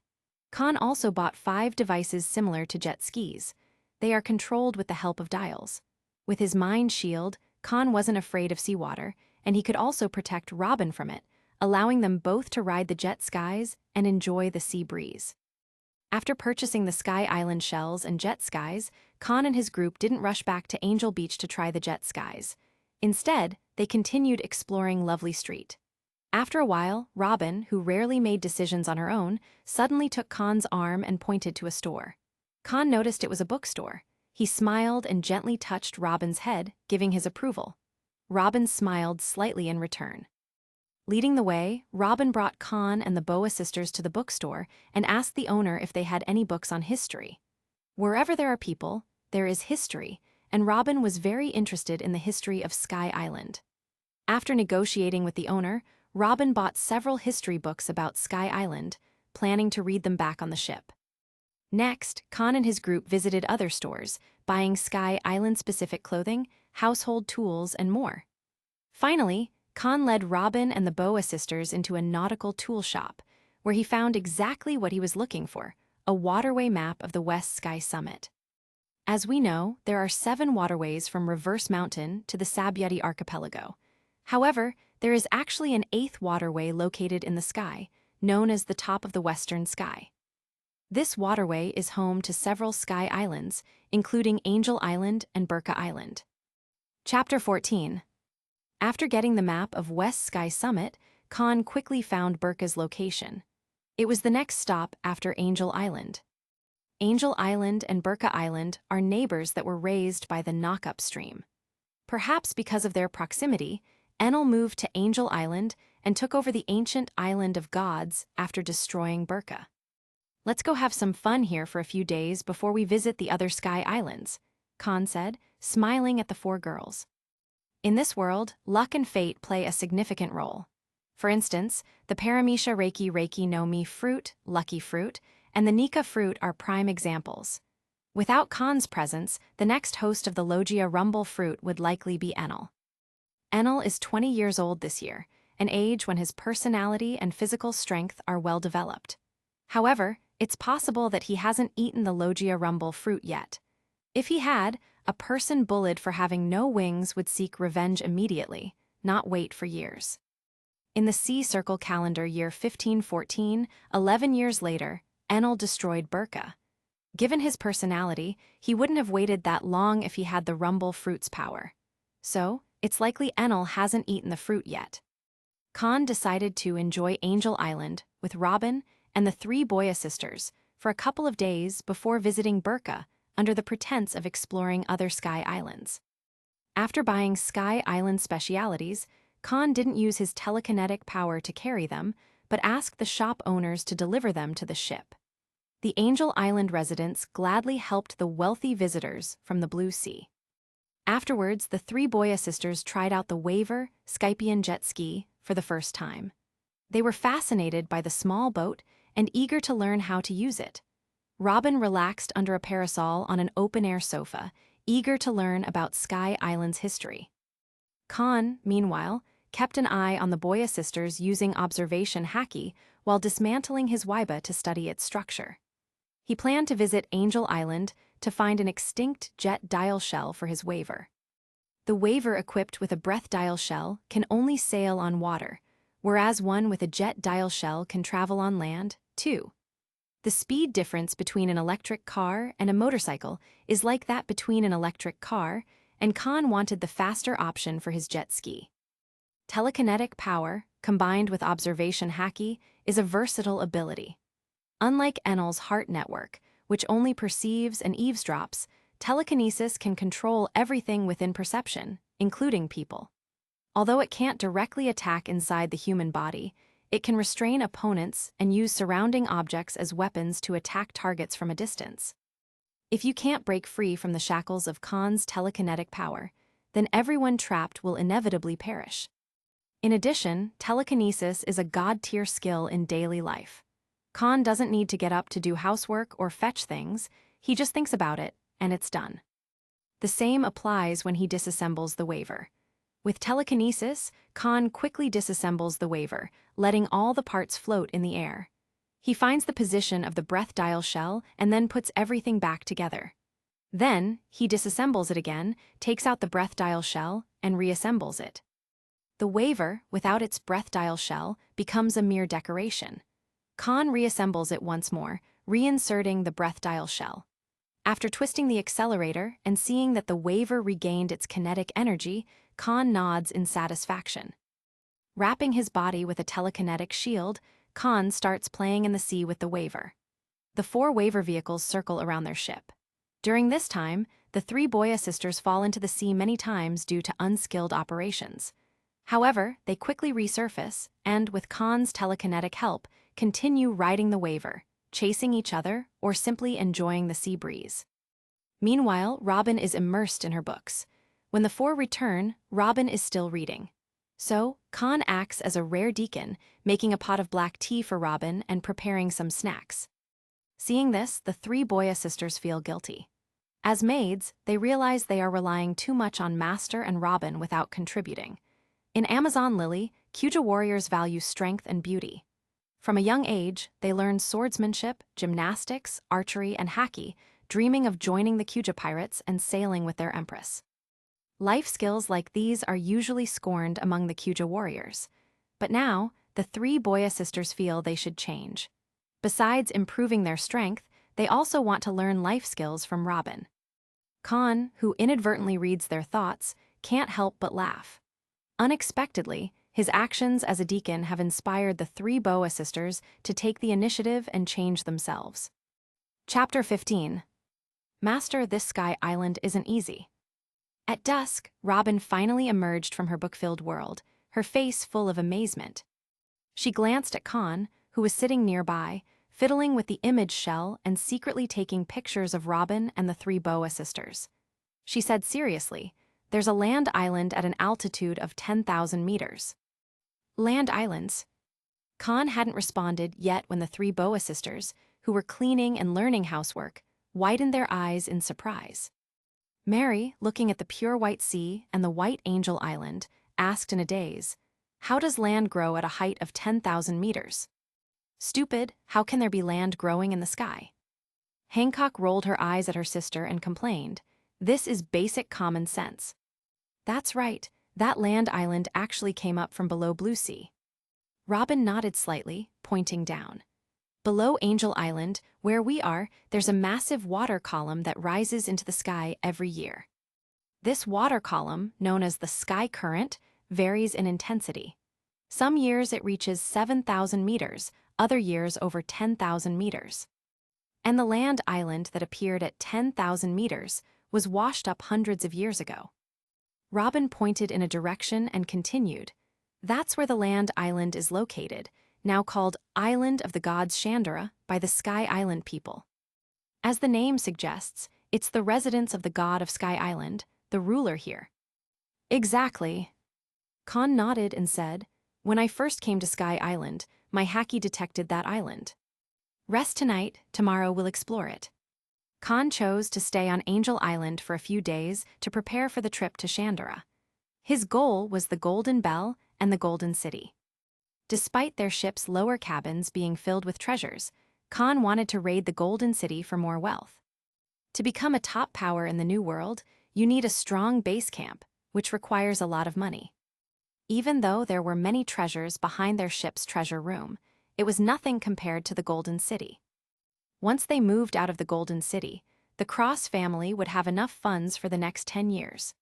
Kahn also bought 5 devices similar to jet skis. They are controlled with the help of dials. With his mind shield, Kahn wasn't afraid of seawater, and he could also protect Robin from it, allowing them both to ride the jet skis and enjoy the sea breeze. After purchasing the Sky Island shells and jet skis, Kahn and his group didn't rush back to Angel Beach to try the jet skis. Instead, they continued exploring Lovely Street. After a while, Robin, who rarely made decisions on her own, suddenly took Kahn's arm and pointed to a store. Kahn noticed it was a bookstore. He smiled and gently touched Robin's head, giving his approval. Robin smiled slightly in return. Leading the way, Robin brought Kahn and the Boa sisters to the bookstore and asked the owner if they had any books on history. Wherever there are people, there is history, and Robin was very interested in the history of Sky Island. After negotiating with the owner, Robin bought several history books about Sky Island, planning to read them back on the ship. Next, Kahn and his group visited other stores, buying Sky Island-specific clothing, household tools, and more. Finally, Kahn led Robin and the Boa sisters into a nautical tool shop, where he found exactly what he was looking for, a waterway map of the West Sky Summit. As we know, there are 7 waterways from Reverse Mountain to the Sabyeti Archipelago. However, there is actually an 8th waterway located in the sky, known as the Top of the Western Sky. This waterway is home to several Sky Islands, including Angel Island and Burka Island. Chapter 14. After getting the map of West Sky Summit, Kahn quickly found Burka's location. It was the next stop after Angel Island. Angel Island and Burka Island are neighbors that were raised by the Knock-Up Stream. Perhaps because of their proximity, Enel moved to Angel Island and took over the ancient island of gods after destroying Burka. Let's go have some fun here for a few days before we visit the other Sky Islands, Kahn said, smiling at the 4 girls. In this world, luck and fate play a significant role. For instance, the Paramecia Reiki no Mi fruit, lucky fruit, and the Nika fruit are prime examples. Without Kahn's presence, the next host of the Logia Rumble fruit would likely be Enel. Enel is 20 years old this year, an age when his personality and physical strength are well developed. However, it's possible that he hasn't eaten the Logia Rumble fruit yet. If he had, a person bullied for having no wings would seek revenge immediately, not wait for years. In the Sea Circle calendar year 1514, 11 years later, Enel destroyed Burka. Given his personality, he wouldn't have waited that long if he had the Rumble fruit's power. So, it's likely Enel hasn't eaten the fruit yet. Kahn decided to enjoy Angel Island with Robin and the 3 Boya sisters for a couple of days before visiting Burka under the pretense of exploring other Sky Islands. After buying Sky Island specialities, Kahn didn't use his telekinetic power to carry them, but asked the shop owners to deliver them to the ship. The Angel Island residents gladly helped the wealthy visitors from the Blue Sea. Afterwards, the three Boya sisters tried out the Waver, Skypian jet ski for the first time. They were fascinated by the small boat and eager to learn how to use it. Robin relaxed under a parasol on an open-air sofa, eager to learn about Sky Island's history. Kahn, meanwhile, kept an eye on the Boya sisters using observation haki while dismantling his Waiba to study its structure. He planned to visit Angel Island to find an extinct jet dial shell for his Waver. The Waver equipped with a breath dial shell can only sail on water, whereas one with a jet dial shell can travel on land, too. The speed difference between an electric car and a motorcycle is like that between an electric car, and Kahn wanted the faster option for his jet ski. Telekinetic power, combined with observation haki, is a versatile ability. Unlike Enel's heart network, which only perceives and eavesdrops, telekinesis can control everything within perception, including people. Although it can't directly attack inside the human body, it can restrain opponents and use surrounding objects as weapons to attack targets from a distance. If you can't break free from the shackles of Kahn's telekinetic power, then everyone trapped will inevitably perish. In addition, telekinesis is a god-tier skill in daily life. Kahn doesn't need to get up to do housework or fetch things, he just thinks about it, and it's done. The same applies when he disassembles the Waver. With telekinesis, Kahn quickly disassembles the Waver, letting all the parts float in the air. He finds the position of the breath dial shell and then puts everything back together. Then, he disassembles it again, takes out the breath dial shell, and reassembles it. The Waver, without its breath dial shell, becomes a mere decoration. Kahn reassembles it once more, reinserting the breath dial shell. After twisting the accelerator and seeing that the Waver regained its kinetic energy, Kahn nods in satisfaction. Wrapping his body with a telekinetic shield, Kahn starts playing in the sea with the Waver. The four Waver vehicles circle around their ship. During this time, the three Boya sisters fall into the sea many times due to unskilled operations. However, they quickly resurface and, with Kahn's telekinetic help, continue riding the Waver, chasing each other or simply enjoying the sea breeze. Meanwhile, Robin is immersed in her books. When the four return, Robin is still reading. So, Kahn acts as a rare deacon, making a pot of black tea for Robin and preparing some snacks. Seeing this, the three Boya sisters feel guilty. As maids, they realize they are relying too much on Master and Robin without contributing. In Amazon Lily, Kuja warriors value strength and beauty. From a young age, they learn swordsmanship, gymnastics, archery, and haki, dreaming of joining the Kuja pirates and sailing with their empress. Life skills like these are usually scorned among the Kuja warriors. But now, the three Boya sisters feel they should change. Besides improving their strength, they also want to learn life skills from Robin. Kahn, who inadvertently reads their thoughts, can't help but laugh. Unexpectedly, his actions as a deacon have inspired the three Boa sisters to take the initiative and change themselves. Chapter 15. Master, this Sky Island isn't easy. At dusk, Robin finally emerged from her book-filled world, her face full of amazement. She glanced at Kahn, who was sitting nearby, fiddling with the image shell and secretly taking pictures of Robin and the three Boa sisters. She said seriously, "There's a land island at an altitude of 10,000 meters. Land islands?" Kahn hadn't responded yet when the three Boa sisters, who were cleaning and learning housework, widened their eyes in surprise. Mary, looking at the pure white sea and the white Angel Island, asked in a daze, "How does land grow at a height of 10,000 meters? Stupid, how can there be land growing in the sky?" Hancock rolled her eyes at her sister and complained, "This is basic common sense." "That's right, that land island actually came up from below Blue Sea." Robin nodded slightly, pointing down. "Below Angel Island, where we are, there's a massive water column that rises into the sky every year. This water column, known as the sky current, varies in intensity. Some years it reaches 7,000 meters, other years over 10,000 meters. And the land island that appeared at 10,000 meters was washed up hundreds of years ago." Robin pointed in a direction and continued. That's where the land island is located, now called Island of the Gods Shandara by the Sky Island people. As the name suggests, it's the residence of the god of Sky Island, the ruler here. Exactly. Kahn nodded and said, when I first came to Sky Island, my haki detected that island. Rest tonight, tomorrow we'll explore it. Kahn chose to stay on Angel Island for a few days to prepare for the trip to Shandara. His goal was the Golden Bell and the Golden City. Despite their ship's lower cabins being filled with treasures, Kahn wanted to raid the Golden City for more wealth. To become a top power in the New World, you need a strong base camp, which requires a lot of money. Even though there were many treasures behind their ship's treasure room, it was nothing compared to the Golden City. Once they moved out of the Golden City, the Cross family would have enough funds for the next 10 years.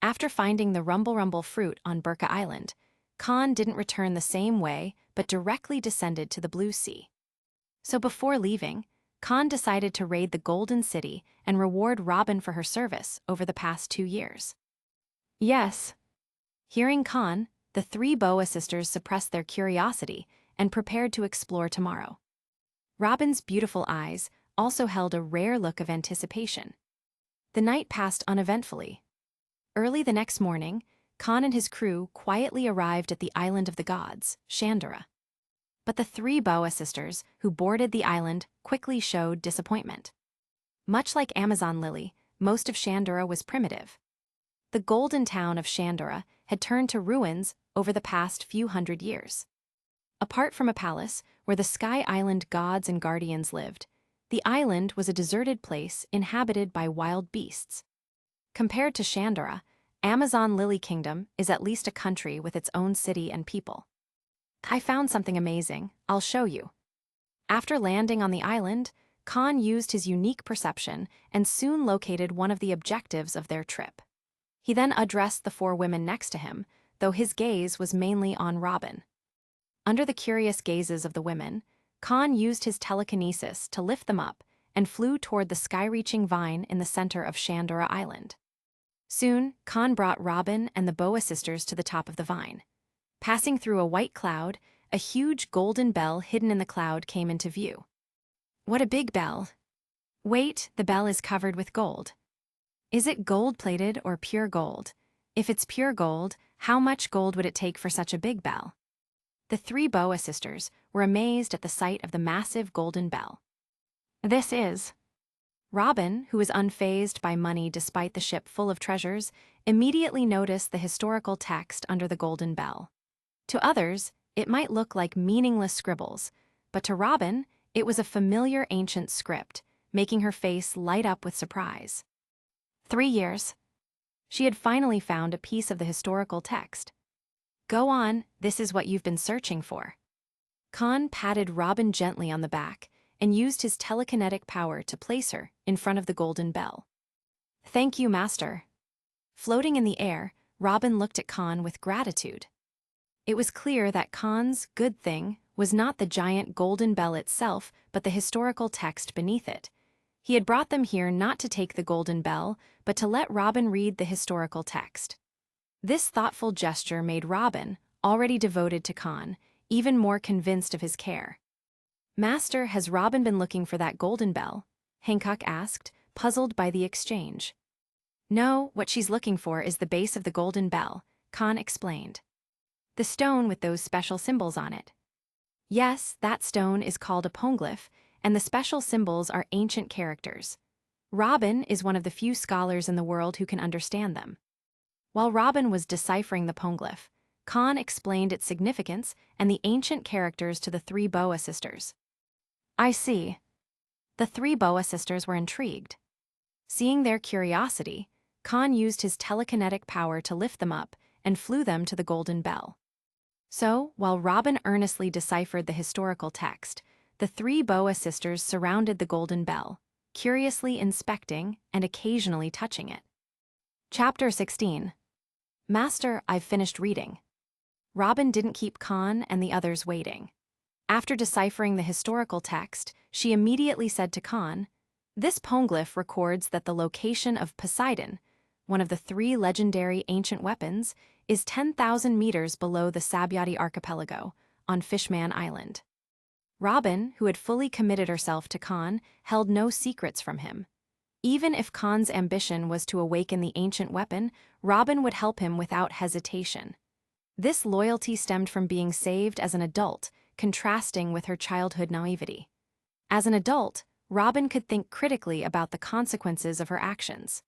After finding the Rumble fruit on Burka Island, Kahn didn't return the same way but directly descended to the Blue Sea. So before leaving, Kahn decided to raid the Golden City and reward Robin for her service over the past 2 years. Yes. Hearing Kahn, the 3 Boa sisters suppressed their curiosity and prepared to explore tomorrow. Robin's beautiful eyes also held a rare look of anticipation. The night passed uneventfully. Early the next morning, Kahn and his crew quietly arrived at the Island of the Gods, Shandara. But the 3 Boa sisters who boarded the island quickly showed disappointment. Much like Amazon Lily, most of Shandara was primitive. The golden town of Shandara had turned to ruins over the past few hundred years. Apart from a palace where the Sky Island gods and guardians lived, the island was a deserted place inhabited by wild beasts. Compared to Shandara, Amazon Lily Kingdom is at least a country with its own city and people. I found something amazing, I'll show you. After landing on the island, Kahn used his unique perception and soon located one of the objectives of their trip. He then addressed the 4 women next to him, though his gaze was mainly on Robin. Under the curious gazes of the women, Kahn used his telekinesis to lift them up and flew toward the sky-reaching vine in the center of Shandara Island. Soon, Kahn brought Robin and the Boa sisters to the top of the vine. Passing through a white cloud, a huge golden bell hidden in the cloud came into view. What a big bell! Wait, the bell is covered with gold. Is it gold-plated or pure gold? If it's pure gold, how much gold would it take for such a big bell? The 3 Boa sisters were amazed at the sight of the massive golden bell. This is. Robin, who was unfazed by money despite the ship full of treasures, immediately noticed the historical text under the golden bell. To others, it might look like meaningless scribbles, but to Robin, it was a familiar ancient script, making her face light up with surprise. 3 years. She had finally found a piece of the historical text. Go on, this is what you've been searching for. Kahn patted Robin gently on the back and used his telekinetic power to place her in front of the golden bell. Thank you, Master. Floating in the air, Robin looked at Kahn with gratitude. It was clear that Kahn's good thing was not the giant golden bell itself, but the historical text beneath it. He had brought them here not to take the golden bell, but to let Robin read the historical text. This thoughtful gesture made Robin, already devoted to Kahn, even more convinced of his care. Master, has Robin been looking for that golden bell? Hancock asked, puzzled by the exchange. No, what she's looking for is the base of the golden bell, Kahn explained. The stone with those special symbols on it. Yes, that stone is called a poneglyph, and the special symbols are ancient characters. Robin is one of the few scholars in the world who can understand them. While Robin was deciphering the poneglyph, Kahn explained its significance and the ancient characters to the 3 Boa sisters. I see. The 3 Boa sisters were intrigued. Seeing their curiosity, Kahn used his telekinetic power to lift them up and flew them to the golden bell. So, while Robin earnestly deciphered the historical text, the 3 Boa sisters surrounded the golden bell, curiously inspecting and occasionally touching it. Chapter 16. Master, I've finished reading. Robin didn't keep Kahn and the others waiting. After deciphering the historical text, she immediately said to Kahn, this poneglyph records that the location of Poseidon, one of the 3 legendary ancient weapons, is 10,000 meters below the Sabyati archipelago, on Fishman Island. Robin, who had fully committed herself to Kahn, held no secrets from him. Even if Kahn's ambition was to awaken the ancient weapon, Robin would help him without hesitation. This loyalty stemmed from being saved as an adult, contrasting with her childhood naivety. As an adult, Robin could think critically about the consequences of her actions.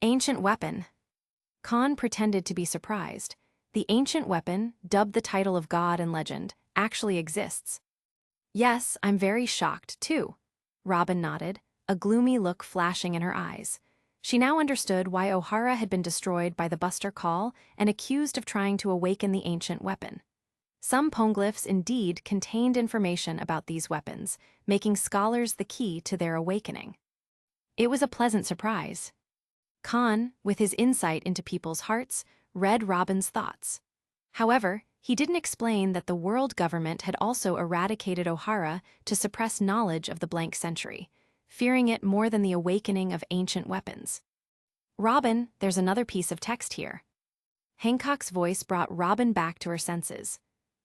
Ancient weapon. Kahn pretended to be surprised. The ancient weapon, dubbed the title of god in legend, actually exists. Yes, I'm very shocked, too. Robin nodded, a gloomy look flashing in her eyes. She now understood why Ohara had been destroyed by the Buster Call and accused of trying to awaken the ancient weapon. Some poneglyphs indeed contained information about these weapons, making scholars the key to their awakening. It was a pleasant surprise. Kahn, with his insight into people's hearts, read Robin's thoughts. However, he didn't explain that the world government had also eradicated Ohara to suppress knowledge of the blank century, fearing it more than the awakening of ancient weapons. Robin, there's another piece of text here. Hancock's voice brought Robin back to her senses.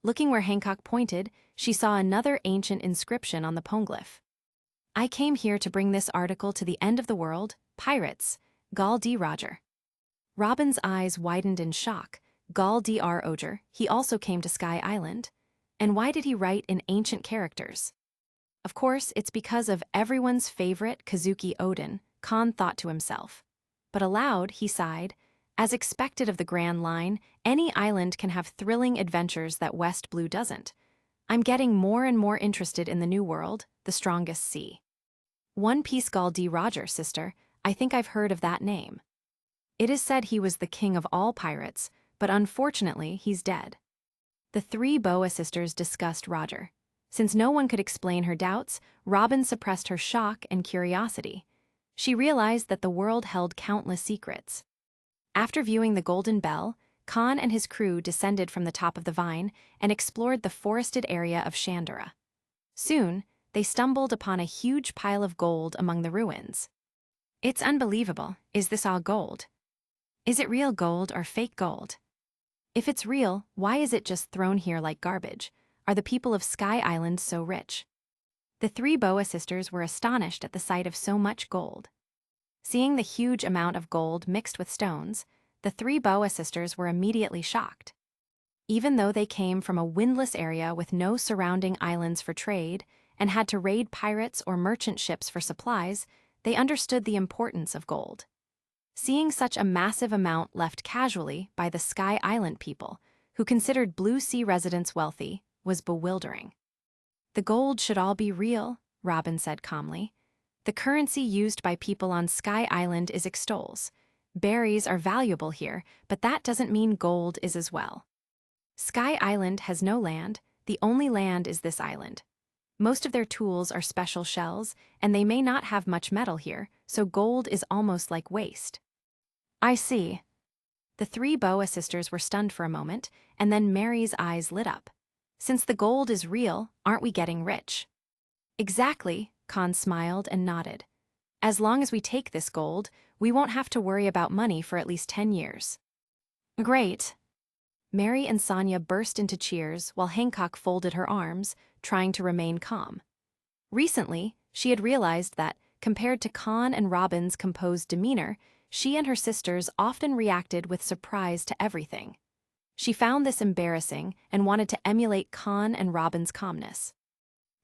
Looking where Hancock pointed, she saw another ancient inscription on the poneglyph. I came here to bring this article to the end of the world, pirates, Gal D. Roger. Robin's eyes widened in shock. Gal D. R. Oger, he also came to Sky Island. And why did he write in ancient characters? Of course, it's because of everyone's favorite Kazuki Odin, Kahn thought to himself. But aloud, he sighed. As expected of the Grand Line, any island can have thrilling adventures that West Blue doesn't. I'm getting more and more interested in the New World, the strongest sea. One Piece Gal D. Roger, sister, I think I've heard of that name. It is said he was the king of all pirates, but unfortunately he's dead. The 3 Boa sisters discussed Roger. Since no one could explain her doubts, Robin suppressed her shock and curiosity. She realized that the world held countless secrets. After viewing the Golden Bell, Kahn and his crew descended from the top of the vine and explored the forested area of Shandara. Soon, they stumbled upon a huge pile of gold among the ruins. It's unbelievable. Is this all gold? Is it real gold or fake gold? If it's real, why is it just thrown here like garbage? Are the people of Sky Island so rich? The 3 Boa sisters were astonished at the sight of so much gold. Seeing the huge amount of gold mixed with stones, the 3 Boa sisters were immediately shocked. Even though they came from a windless area with no surrounding islands for trade and had to raid pirates or merchant ships for supplies, they understood the importance of gold. Seeing such a massive amount left casually by the Sky Island people, who considered Blue Sea residents wealthy, was bewildering. The gold should all be real, Robin said calmly. The currency used by people on Sky Island is extols. Berries are valuable here, but that doesn't mean gold is as well. Sky Island has no land, the only land is this island. Most of their tools are special shells, and they may not have much metal here, so gold is almost like waste. I see. The 3 Boa sisters were stunned for a moment, and then Mary's eyes lit up. Since the gold is real, aren't we getting rich? Exactly, Kahn smiled and nodded. As long as we take this gold, we won't have to worry about money for at least 10 years. Great. Mary and Sonia burst into cheers while Hancock folded her arms, trying to remain calm. Recently, she had realized that, compared to Kahn and Robin's composed demeanor, she and her sisters often reacted with surprise to everything. She found this embarrassing and wanted to emulate Kahn and Robin's calmness.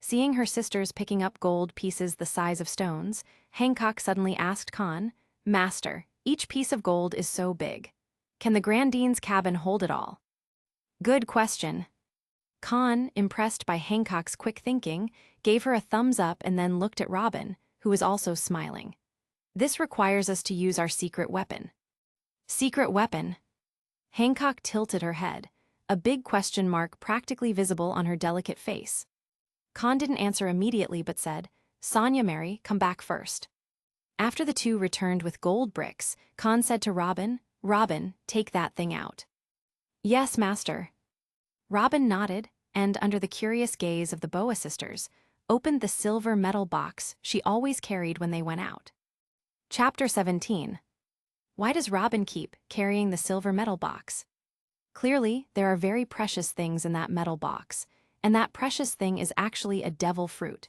Seeing her sisters picking up gold pieces the size of stones, Hancock suddenly asked Kahn, Master, each piece of gold is so big. Can the Grandine's cabin hold it all? Good question. Kahn, impressed by Hancock's quick thinking, gave her a thumbs up and then looked at Robin, who was also smiling. This requires us to use our secret weapon. Secret weapon? Hancock tilted her head, a big question mark practically visible on her delicate face. Kahn didn't answer immediately but said, Sonia, Mary, come back first. After the 2 returned with gold bricks, Kahn said to Robin, Robin, take that thing out. Yes, master. Robin nodded, and under the curious gaze of the Boa sisters, opened the silver metal box she always carried when they went out. Chapter 17. Why does Robin keep carrying the silver metal box? Clearly, there are very precious things in that metal box, and that precious thing is actually a devil fruit.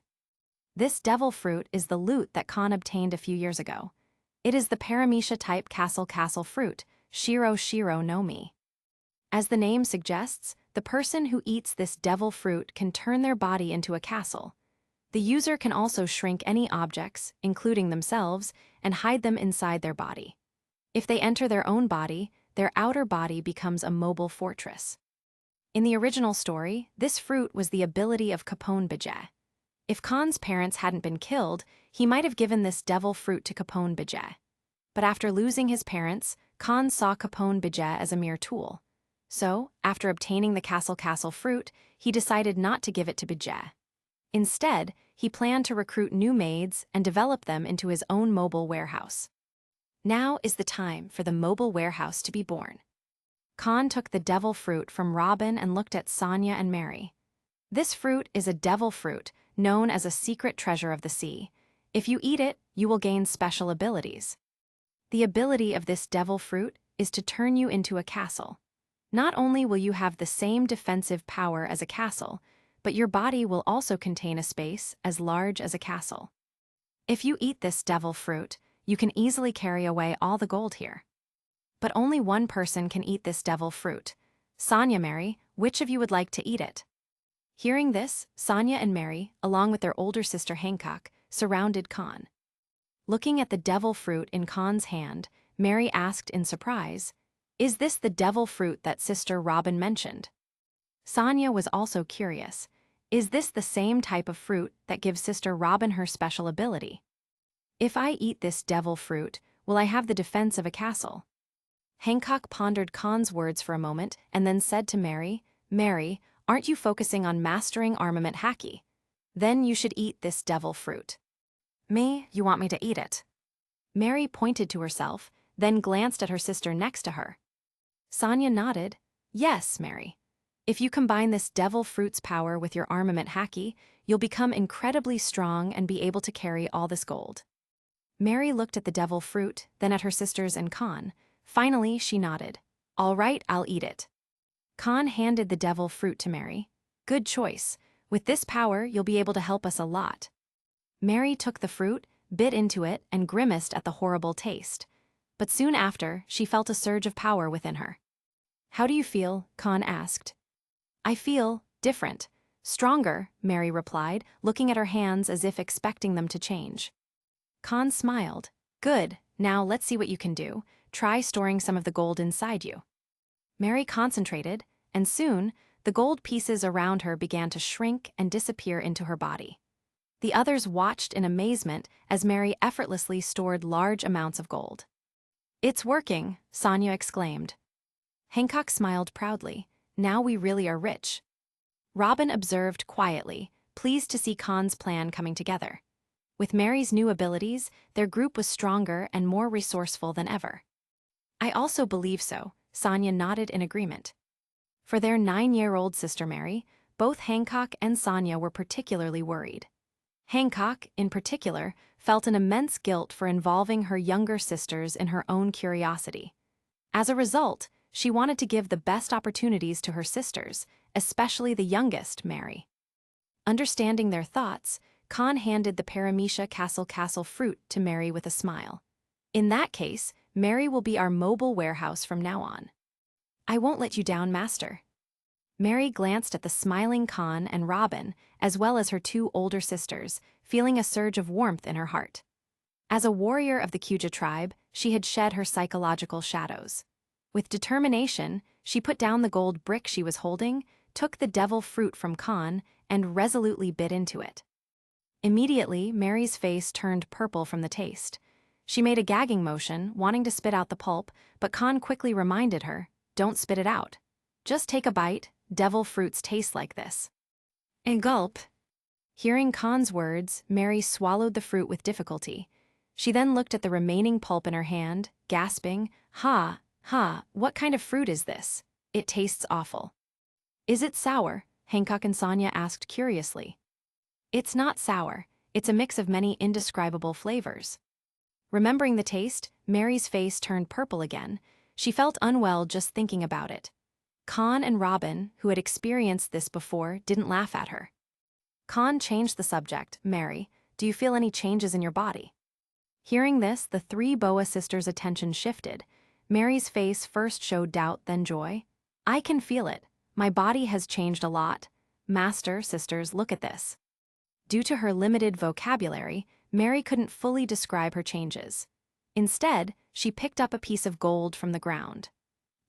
This devil fruit is the loot that Kahn obtained a few years ago. It is the paramecia-type castle fruit, Shiro no Mi. As the name suggests, the person who eats this devil fruit can turn their body into a castle. The user can also shrink any objects, including themselves, and hide them inside their body. If they enter their own body, their outer body becomes a mobile fortress. In the original story, this fruit was the ability of Capone Beje. If Kahn's parents hadn't been killed, he might have given this devil fruit to Capone Beje. But after losing his parents, Kahn saw Capone Beje as a mere tool. So, after obtaining the castle fruit, he decided not to give it to Beje. Instead, he planned to recruit new maids and develop them into his own mobile warehouse. Now is the time for the mobile warehouse to be born. Kahn took the devil fruit from Robin and looked at Sonia and Mary. This fruit is a devil fruit, known as a secret treasure of the sea. If you eat it, you will gain special abilities. The ability of this devil fruit is to turn you into a castle. Not only will you have the same defensive power as a castle, but your body will also contain a space as large as a castle. If you eat this devil fruit, you can easily carry away all the gold here. But only one person can eat this devil fruit. Sonia, Mary, which of you would like to eat it? Hearing this, Sonia and Mary, along with their older sister Hancock, surrounded Kahn. Looking at the devil fruit in Kahn's hand, Mary asked in surprise, "Is this the devil fruit that Sister Robin mentioned?" Sonia was also curious. Is this the same type of fruit that gives Sister Robin her special ability? If I eat this devil fruit, will I have the defense of a castle? Hancock pondered Kahn's words for a moment and then said to Mary, "Mary, aren't you focusing on mastering armament haki? Then you should eat this devil fruit." "Me, you want me to eat it?" Mary pointed to herself, then glanced at her sister next to her. Sonia nodded. "Yes, Mary. If you combine this devil fruit's power with your armament haki, you'll become incredibly strong and be able to carry all this gold." Mary looked at the devil fruit, then at her sisters and Kahn. Finally, she nodded. "All right, I'll eat it." Kahn handed the devil fruit to Mary. "Good choice. With this power, you'll be able to help us a lot." Mary took the fruit, bit into it, and grimaced at the horrible taste. But soon after, she felt a surge of power within her. "How do you feel?" Kahn asked. "I feel different. Stronger," Mary replied, looking at her hands as if expecting them to change. Kahn smiled. "Good, now let's see what you can do. Try storing some of the gold inside you." Mary concentrated, and soon, the gold pieces around her began to shrink and disappear into her body. The others watched in amazement as Mary effortlessly stored large amounts of gold. "It's working," Sonia exclaimed. Hancock smiled proudly. "Now we really are rich." Robin observed quietly, pleased to see Kahn's plan coming together. With Mary's new abilities, their group was stronger and more resourceful than ever. "I also believe so," Sonia nodded in agreement. For their 9-year-old sister Mary, both Hancock and Sonia were particularly worried. Hancock, in particular, felt an immense guilt for involving her younger sisters in her own curiosity. As a result, she wanted to give the best opportunities to her sisters, especially the youngest, Mary. Understanding their thoughts, Kahn handed the paramecia castle fruit to Mary with a smile. "In that case, Mary will be our mobile warehouse from now on." "I won't let you down, Master." Mary glanced at the smiling Kahn and Robin, as well as her 2 older sisters, feeling a surge of warmth in her heart. As a warrior of the Kuja tribe, she had shed her psychological shadows. With determination, she put down the gold brick she was holding, took the devil fruit from Kahn, and resolutely bit into it. Immediately, Mary's face turned purple from the taste. She made a gagging motion, wanting to spit out the pulp, but Kahn quickly reminded her, "Don't spit it out. Just take a bite, devil fruits taste like this." A gulp. Hearing Kahn's words, Mary swallowed the fruit with difficulty. She then looked at the remaining pulp in her hand, gasping, "Ha, what kind of fruit is this? It tastes awful." "Is it sour?" Hancock and Sonia asked curiously. "It's not sour. It's a mix of many indescribable flavors." Remembering the taste, Mary's face turned purple again. She felt unwell just thinking about it. Kahn and Robin, who had experienced this before, didn't laugh at her. Kahn changed the subject. Mary, do you feel any changes in your body? Hearing this, the three Boa sisters' attention shifted. Mary's face first showed doubt, then joy. I can feel it. My body has changed a lot. Master, sisters, look at this. Due to her limited vocabulary, Mary couldn't fully describe her changes. Instead, she picked up a piece of gold from the ground.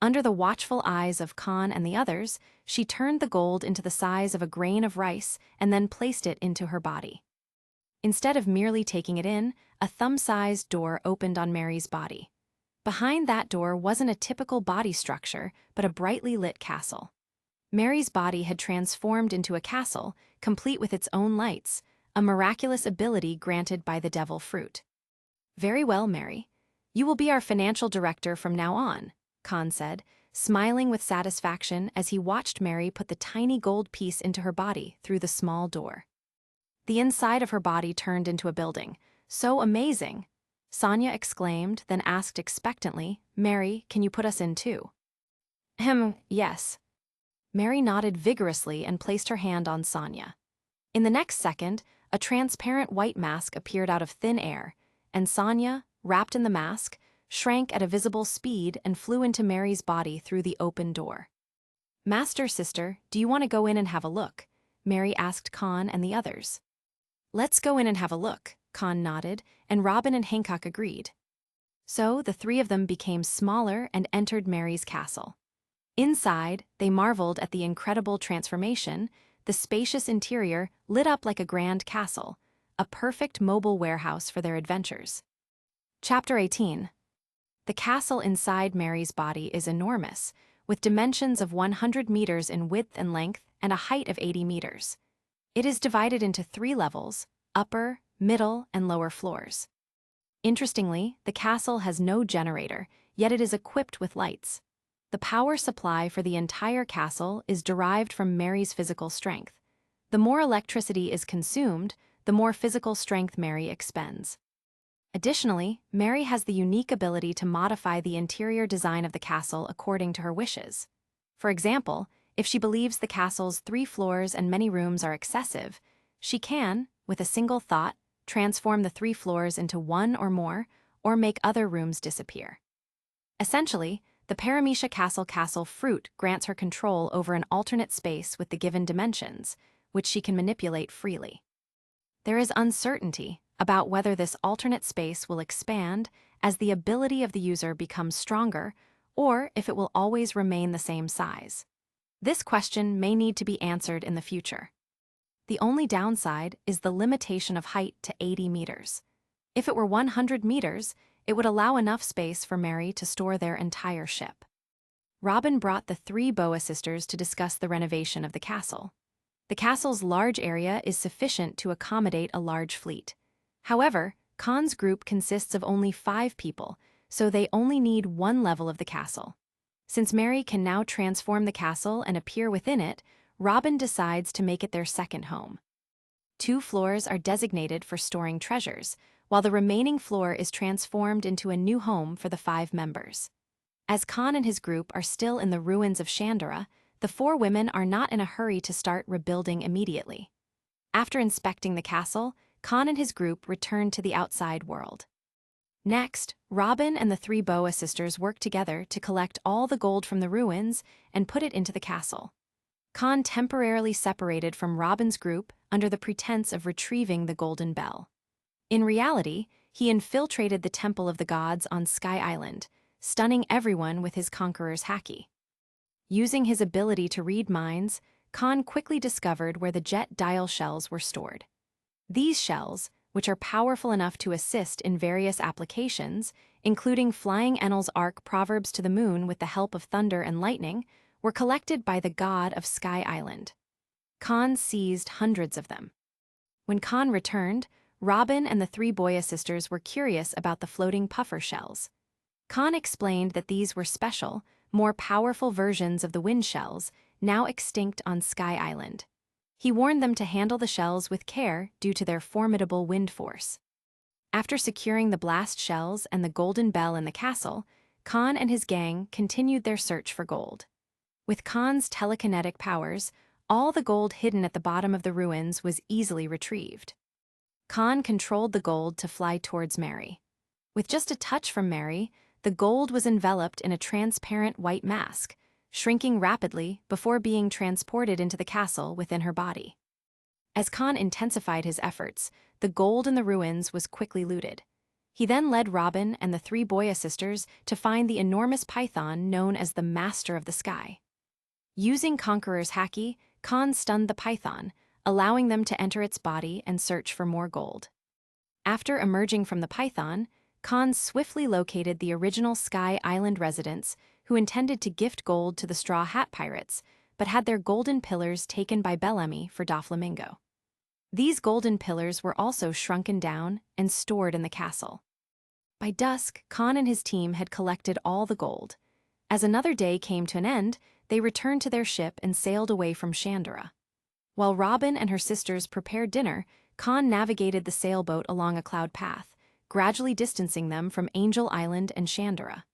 Under the watchful eyes of Kahn and the others, she turned the gold into the size of a grain of rice and then placed it into her body. Instead of merely taking it in, a thumb-sized door opened on Mary's body. Behind that door wasn't a typical body structure, but a brightly lit castle. Mary's body had transformed into a castle, complete with its own lights, a miraculous ability granted by the devil fruit. Very well, Mary. You will be our financial director from now on, Kahn said, smiling with satisfaction as he watched Mary put the tiny gold piece into her body through the small door. The inside of her body turned into a building. So amazing! Sonia exclaimed, then asked expectantly, Mary, can you put us in too? Yes. Mary nodded vigorously and placed her hand on Sonia. In the next second, a transparent white mask appeared out of thin air, and Sonia, wrapped in the mask, shrank at a visible speed and flew into Mary's body through the open door. Master, sister, do you want to go in and have a look? Mary asked Kahn and the others. Let's go in and have a look, Kahn nodded, and Robin and Hancock agreed. So the three of them became smaller and entered Mary's castle. Inside, they marveled at the incredible transformation. The spacious interior lit up like a grand castle, a perfect mobile warehouse for their adventures. Chapter 18. The castle inside Mary's body is enormous, with dimensions of 100 meters in width and length and a height of 80 meters. It is divided into 3 levels, upper, middle, and lower floors. Interestingly, the castle has no generator, yet it is equipped with lights. The power supply for the entire castle is derived from Mary's physical strength. The more electricity is consumed, the more physical strength Mary expends. Additionally, Mary has the unique ability to modify the interior design of the castle according to her wishes. For example, if she believes the castle's 3 floors and many rooms are excessive, she can, with a single thought, transform the 3 floors into 1 or more, or make other rooms disappear. Essentially, the Paramecia castle fruit grants her control over an alternate space with the given dimensions, which she can manipulate freely. There is uncertainty about whether this alternate space will expand as the ability of the user becomes stronger, or if it will always remain the same size. This question may need to be answered in the future. The only downside is the limitation of height to 80 meters. If it were 100 meters, it would allow enough space for Mary to store their entire ship. Robin brought the 3 Boa sisters to discuss the renovation of the castle. The castle's large area is sufficient to accommodate a large fleet. However, Kahn's group consists of only 5 people, so they only need 1 level of the castle. Since Mary can now transform the castle and appear within it, Robin decides to make it their second home. 2 floors are designated for storing treasures, while the remaining floor is transformed into a new home for the 5 members. As Kahn and his group are still in the ruins of Chandra, the 4 women are not in a hurry to start rebuilding immediately. After inspecting the castle, Kahn and his group returned to the outside world. Next, Robin and the 3 Boa sisters worked together to collect all the gold from the ruins and put it into the castle. Kahn temporarily separated from Robin's group under the pretense of retrieving the golden bell. In reality, he infiltrated the Temple of the Gods on Sky Island, stunning everyone with his conqueror's haki. Using his ability to read minds, Kahn quickly discovered where the jet dial shells were stored. These shells, which are powerful enough to assist in various applications, including flying Enel's Ark Proverbs to the moon with the help of thunder and lightning, were collected by the god of Sky Island. Kahn seized hundreds of them. When Kahn returned, Robin and the 3 Boya sisters were curious about the floating puffer shells. Kahn explained that these were special, more powerful versions of the wind shells, now extinct on Sky Island. He warned them to handle the shells with care due to their formidable wind force. After securing the blast shells and the golden bell in the castle, Kahn and his gang continued their search for gold. With Kahn's telekinetic powers, all the gold hidden at the bottom of the ruins was easily retrieved. Kahn controlled the gold to fly towards Mary. With just a touch from Mary, the gold was enveloped in a transparent white mask, shrinking rapidly before being transported into the castle within her body. As Kahn intensified his efforts, the gold in the ruins was quickly looted. He then led Robin and the three Boya sisters to find the enormous python known as the Master of the Sky. Using Conqueror's Haki, Kahn stunned the python, allowing them to enter its body and search for more gold. After emerging from the python, Kahn swiftly located the original Sky Island residents who intended to gift gold to the Straw Hat Pirates, but had their golden pillars taken by Bellamy for Doflamingo. These golden pillars were also shrunken down and stored in the castle. By dusk, Kahn and his team had collected all the gold. As another day came to an end, they returned to their ship and sailed away from Chandra. While Robin and her sisters prepared dinner, Kahn navigated the sailboat along a cloud path, gradually distancing them from Angel Island and Chandra.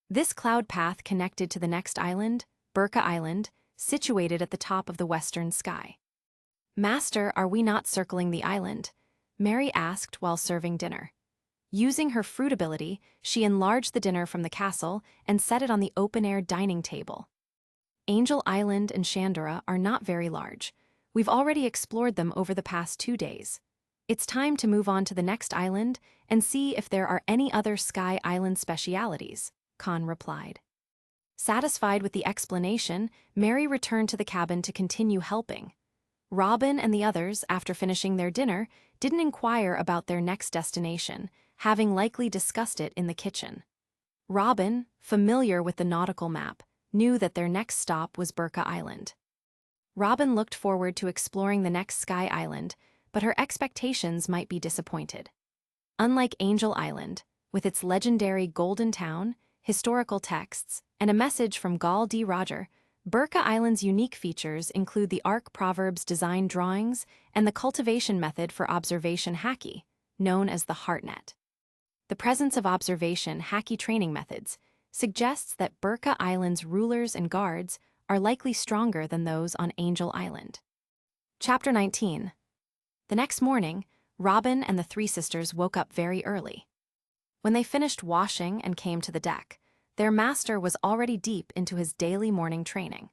This cloud path connected to the next island, Burka Island, situated at the top of the western sky. "Master, are we not circling the island?" Mary asked while serving dinner. Using her fruit ability, she enlarged the dinner from the castle and set it on the open-air dining table. Angel Island and Chandra are not very large. We've already explored them over the past 2 days. It's time to move on to the next island and see if there are any other Sky Island specialities, Kahn replied. Satisfied with the explanation, Mary returned to the cabin to continue helping. Robin and the others, after finishing their dinner, didn't inquire about their next destination, having likely discussed it in the kitchen. Robin, familiar with the nautical map, knew that their next stop was Burka Island. Robin looked forward to exploring the next Sky Island, but her expectations might be disappointed. Unlike Angel Island, with its legendary Golden Town, historical texts, and a message from Gall D. Roger, Burka Island's unique features include the Ark Proverbs design drawings and the cultivation method for observation haki, known as the HeartNet. The presence of observation haki training methods suggests that Burka Island's rulers and guards are likely stronger than those on Angel Island. Chapter 19. The next morning, Robin and the three sisters woke up very early. When they finished washing and came to the deck, their master was already deep into his daily morning training.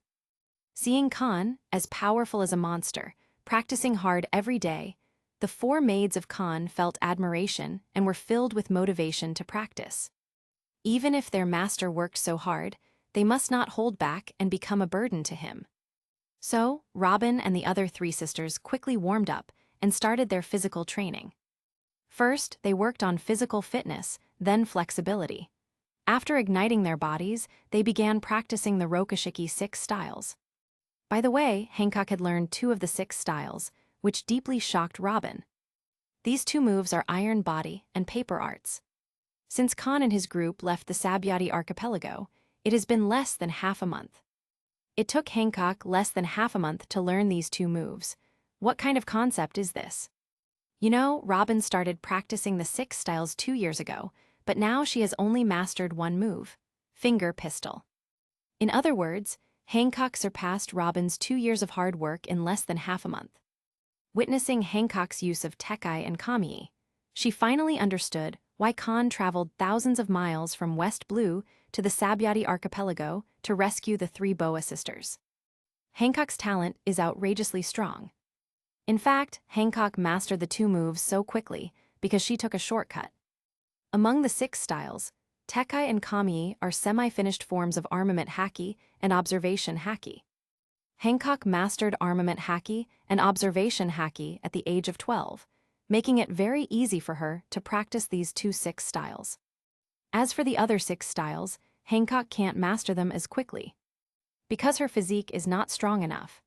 Seeing Kahn, as powerful as a monster, practicing hard every day, the four maids of Kahn felt admiration and were filled with motivation to practice. Even if their master worked so hard, they must not hold back and become a burden to him. So, Robin and the other three sisters quickly warmed up and started their physical training. First, they worked on physical fitness, then flexibility. After igniting their bodies, they began practicing the Rokushiki 6 styles. By the way, Hancock had learned 2 of the 6 styles, which deeply shocked Robin. These 2 moves are Iron Body and Paper Arts. Since Kahn and his group left the Sabyati archipelago, it has been less than half a month. It took Hancock less than half a month to learn these 2 moves. What kind of concept is this? You know, Robin started practicing the 6 styles 2 years ago, but now she has only mastered 1 move, finger pistol. In other words, Hancock surpassed Robin's 2 years of hard work in less than half a month. Witnessing Hancock's use of Tekai and Kamiyi, she finally understood why Kahn traveled thousands of miles from West Blue to the Sabyati archipelago to rescue the 3 Boa sisters. Hancock's talent is outrageously strong. In fact, Hancock mastered the 2 moves so quickly because she took a shortcut. Among the 6 styles, Tekai and Kamiyi are semi-finished forms of armament haki and observation haki. Hancock mastered armament haki and observation haki at the age of 12, making it very easy for her to practice these 2 6 styles. As for the other 6 styles, Hancock can't master them as quickly, because her physique is not strong enough.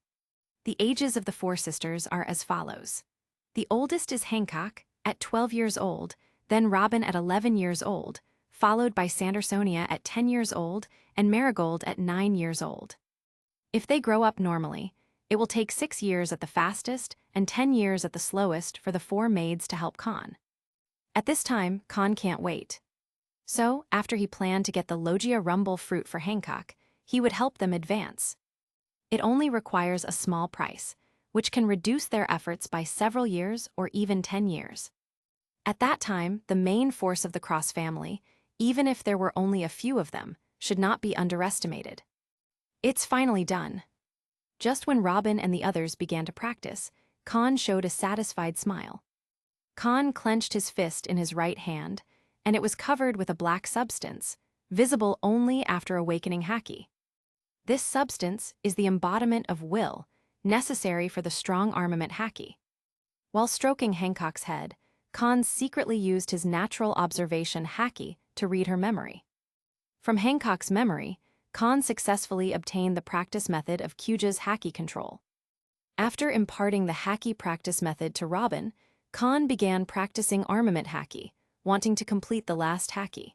The ages of the 4 sisters are as follows. The oldest is Hancock, at 12 years old, then Robin at 11 years old, followed by Sandersonia at 10 years old and Marigold at 9 years old. If they grow up normally, it will take 6 years at the fastest and 10 years at the slowest for the 4 maids to help Kahn. At this time, Kahn can't wait. So, after he planned to get the Logia Rumble fruit for Hancock, he would help them advance. It only requires a small price, which can reduce their efforts by several years or even 10 years. At that time, the main force of the Cross family, even if there were only a few of them, should not be underestimated. It's finally done. Just when Robin and the others began to practice, Kahn showed a satisfied smile. Kahn clenched his fist in his right hand, and it was covered with a black substance, visible only after awakening Haki. This substance is the embodiment of will, necessary for the strong armament Haki. While stroking Hancock's head, Kahn secretly used his natural observation Haki to read her memory. From Hancock's memory, Kahn successfully obtained the practice method of Kuja's Haki control. After imparting the Haki practice method to Robin, Kahn began practicing armament Haki, wanting to complete the last Haki.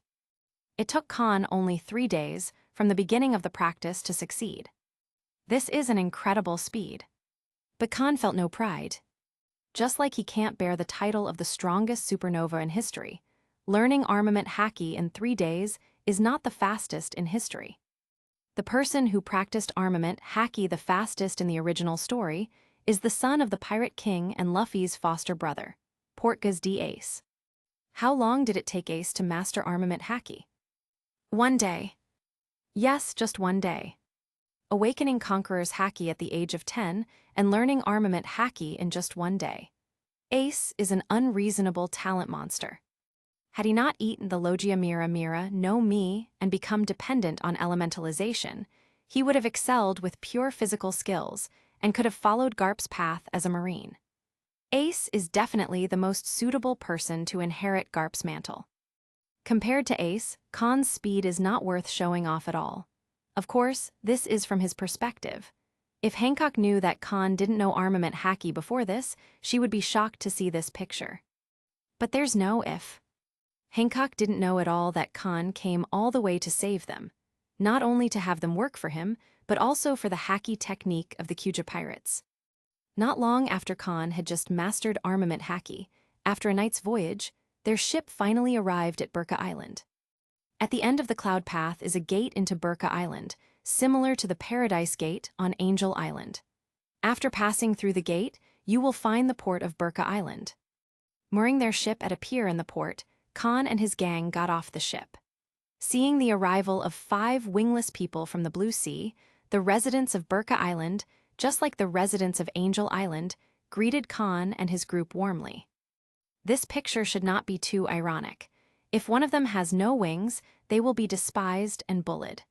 It took Kahn only 3 days from the beginning of the practice to succeed. This is an incredible speed. But Kahn felt no pride. Just like he can't bear the title of the strongest supernova in history, learning armament Haki in 3 days is not the fastest in history. The person who practiced armament Haki the fastest in the original story is the son of the Pirate King and Luffy's foster brother, Portgas D. Ace. How long did it take Ace to master armament Haki? 1 day. Yes, just 1 day. Awakening Conqueror's Haki at the age of 10 and learning armament Haki in just 1 day. Ace is an unreasonable talent monster. Had he not eaten the Logia Mira no Mi and become dependent on elementalization, he would have excelled with pure physical skills and could have followed Garp's path as a marine. Ace is definitely the most suitable person to inherit Garp's mantle. Compared to Ace, Kahn's speed is not worth showing off at all. Of course, this is from his perspective. If Hancock knew that Kahn didn't know armament Haki before this, she would be shocked to see this picture. But there's no if. Hancock didn't know at all that Kahn came all the way to save them, not only to have them work for him, but also for the Haki technique of the Kuja pirates. Not long after Kahn had just mastered armament Haki, after a night's voyage, their ship finally arrived at Burka Island. At the end of the cloud path is a gate into Burka Island, similar to the Paradise Gate on Angel Island. After passing through the gate, you will find the port of Burka Island. Mooring their ship at a pier in the port, Kahn and his gang got off the ship. Seeing the arrival of 5 wingless people from the Blue Sea, the residents of Burka Island, just like the residents of Angel Island, greeted Kahn and his group warmly. This picture should not be too ironic. If one of them has no wings, they will be despised and bullied.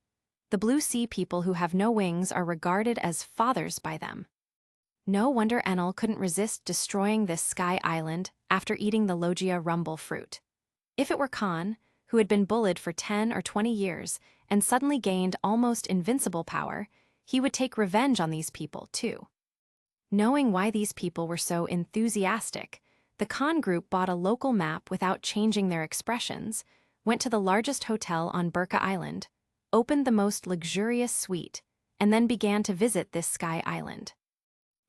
The Blue Sea people who have no wings are regarded as fathers by them. No wonder Enel couldn't resist destroying this sky island after eating the Logia Rumble fruit. If it were Kahn, who had been bullied for 10 or 20 years and suddenly gained almost invincible power, he would take revenge on these people too. Knowing why these people were so enthusiastic, the Kahn group bought a local map without changing their expressions, went to the largest hotel on Burka Island, opened the most luxurious suite, and then began to visit this sky island.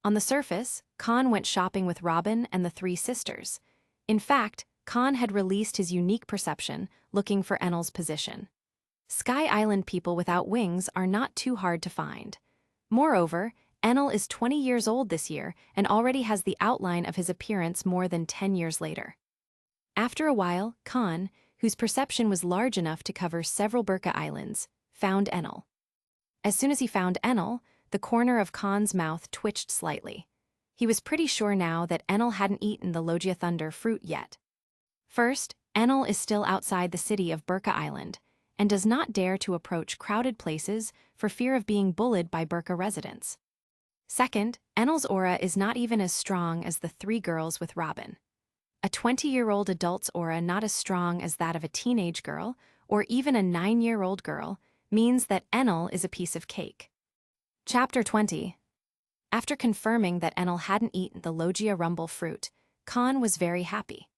On the surface, Kahn went shopping with Robin and the 3 sisters. In fact, Kahn had released his unique perception, looking for Enel's position. Sky Island people without wings are not too hard to find. Moreover, Enel is 20 years old this year and already has the outline of his appearance more than 10 years later. After a while, Kahn, whose perception was large enough to cover several Burka Islands, found Enel. As soon as he found Enel, the corner of Kahn's mouth twitched slightly. He was pretty sure now that Enel hadn't eaten the Logia Thunder fruit yet. First, Enel is still outside the city of Burka Island and does not dare to approach crowded places for fear of being bullied by Burka residents. Second, Enel's aura is not even as strong as the 3 girls with Robin. A 20-year-old adult's aura not as strong as that of a teenage girl or even a 9-year-old girl means that Enel is a piece of cake. Chapter 20. After confirming that Enel hadn't eaten the Logia Rumble fruit, Kahn was very happy.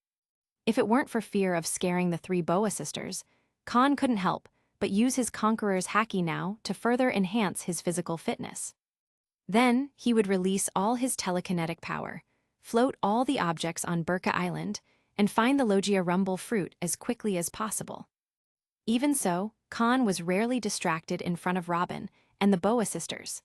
If it weren't for fear of scaring the 3 Boa sisters, Kahn couldn't help but use his Conqueror's Haki now to further enhance his physical fitness. Then, he would release all his telekinetic power, float all the objects on Burka Island, and find the Logia Rumble fruit as quickly as possible. Even so, Kahn was rarely distracted in front of Robin and the Boa sisters.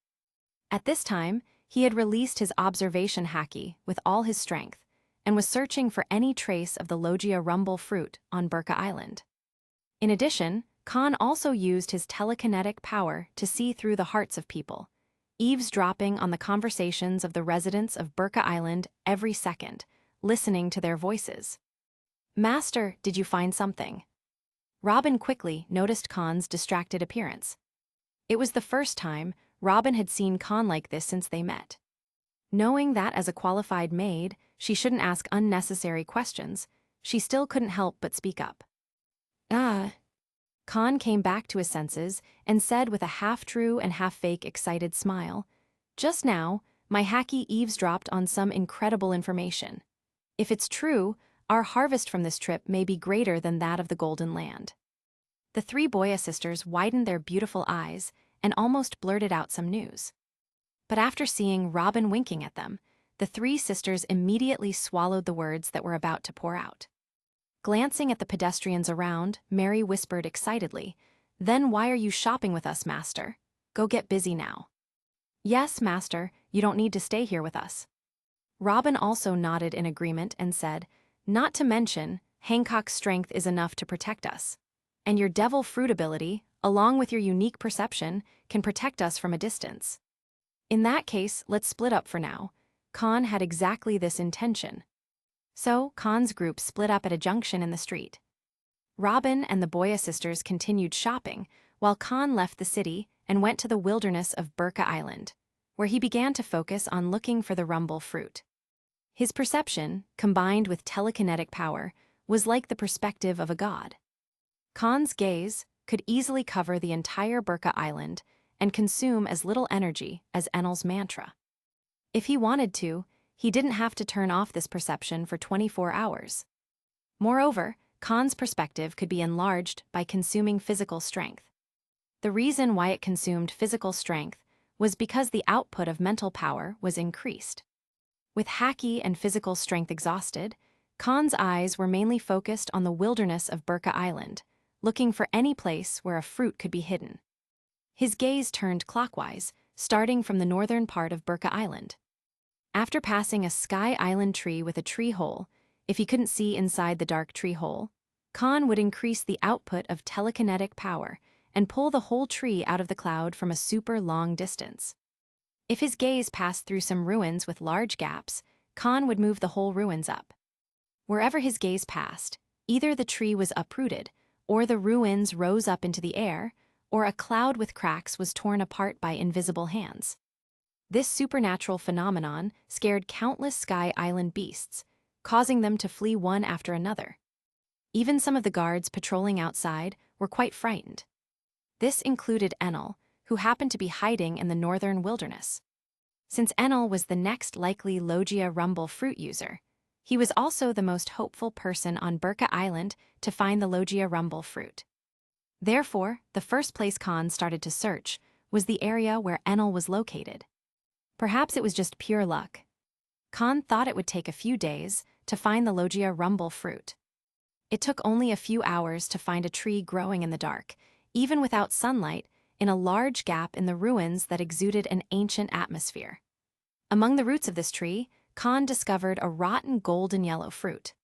At this time, he had released his observation haki with all his strength and was searching for any trace of the Logia Rumble fruit on Burka Island. In addition, Kahn also used his telekinetic power to see through the hearts of people, eavesdropping on the conversations of the residents of Burka Island every second, listening to their voices. "Master, did you find something?" Robin quickly noticed Kahn's distracted appearance. It was the first time Robin had seen Kahn like this since they met. Knowing that as a qualified maid, she shouldn't ask unnecessary questions, she still couldn't help but speak up. Kahn came back to his senses and said with a half-true and half-fake excited smile, "Just now, my haki eavesdropped on some incredible information. If it's true, our harvest from this trip may be greater than that of the Golden Land." The three Boya sisters widened their beautiful eyes and almost blurted out some news. But after seeing Robin winking at them, the three sisters immediately swallowed the words that were about to pour out. Glancing at the pedestrians around, Mary whispered excitedly, "Then why are you shopping with us, Master? Go get busy now." "Yes, Master, you don't need to stay here with us." Robin also nodded in agreement and said, "Not to mention, Hancock's strength is enough to protect us. And your devil fruit ability, along with your unique perception, can protect us from a distance. In that case, let's split up for now." Kahn had exactly this intention. So, Kahn's group split up at a junction in the street. Robin and the Boya sisters continued shopping, while Kahn left the city and went to the wilderness of Burka Island, where he began to focus on looking for the rumble fruit. His perception, combined with telekinetic power, was like the perspective of a god. Kahn's gaze could easily cover the entire Burka Island and consume as little energy as Enel's mantra. If he wanted to, he didn't have to turn off this perception for 24 hours. Moreover, Kahn's perspective could be enlarged by consuming physical strength. The reason why it consumed physical strength was because the output of mental power was increased. With haki and physical strength exhausted, Kahn's eyes were mainly focused on the wilderness of Burka Island, looking for any place where a fruit could be hidden. His gaze turned clockwise, starting from the northern part of Burka Island. After passing a sky island tree with a tree hole, if he couldn't see inside the dark tree hole, Kahn would increase the output of telekinetic power and pull the whole tree out of the cloud from a super long distance. If his gaze passed through some ruins with large gaps, Kahn would move the whole ruins up. Wherever his gaze passed, either the tree was uprooted, or the ruins rose up into the air, or a cloud with cracks was torn apart by invisible hands. This supernatural phenomenon scared countless Sky Island beasts, causing them to flee one after another. Even some of the guards patrolling outside were quite frightened. This included Enel, who happened to be hiding in the northern wilderness. Since Enel was the next likely Logia Rumble fruit user, he was also the most hopeful person on Burka Island to find the Logia Rumble fruit. Therefore, the first place Kahn started to search was the area where Enel was located. Perhaps it was just pure luck. Kahn thought it would take a few days to find the Logia Rumble fruit. It took only a few hours to find a tree growing in the dark, even without sunlight, in a large gap in the ruins that exuded an ancient atmosphere. Among the roots of this tree, Kahn discovered a rotten golden yellow fruit.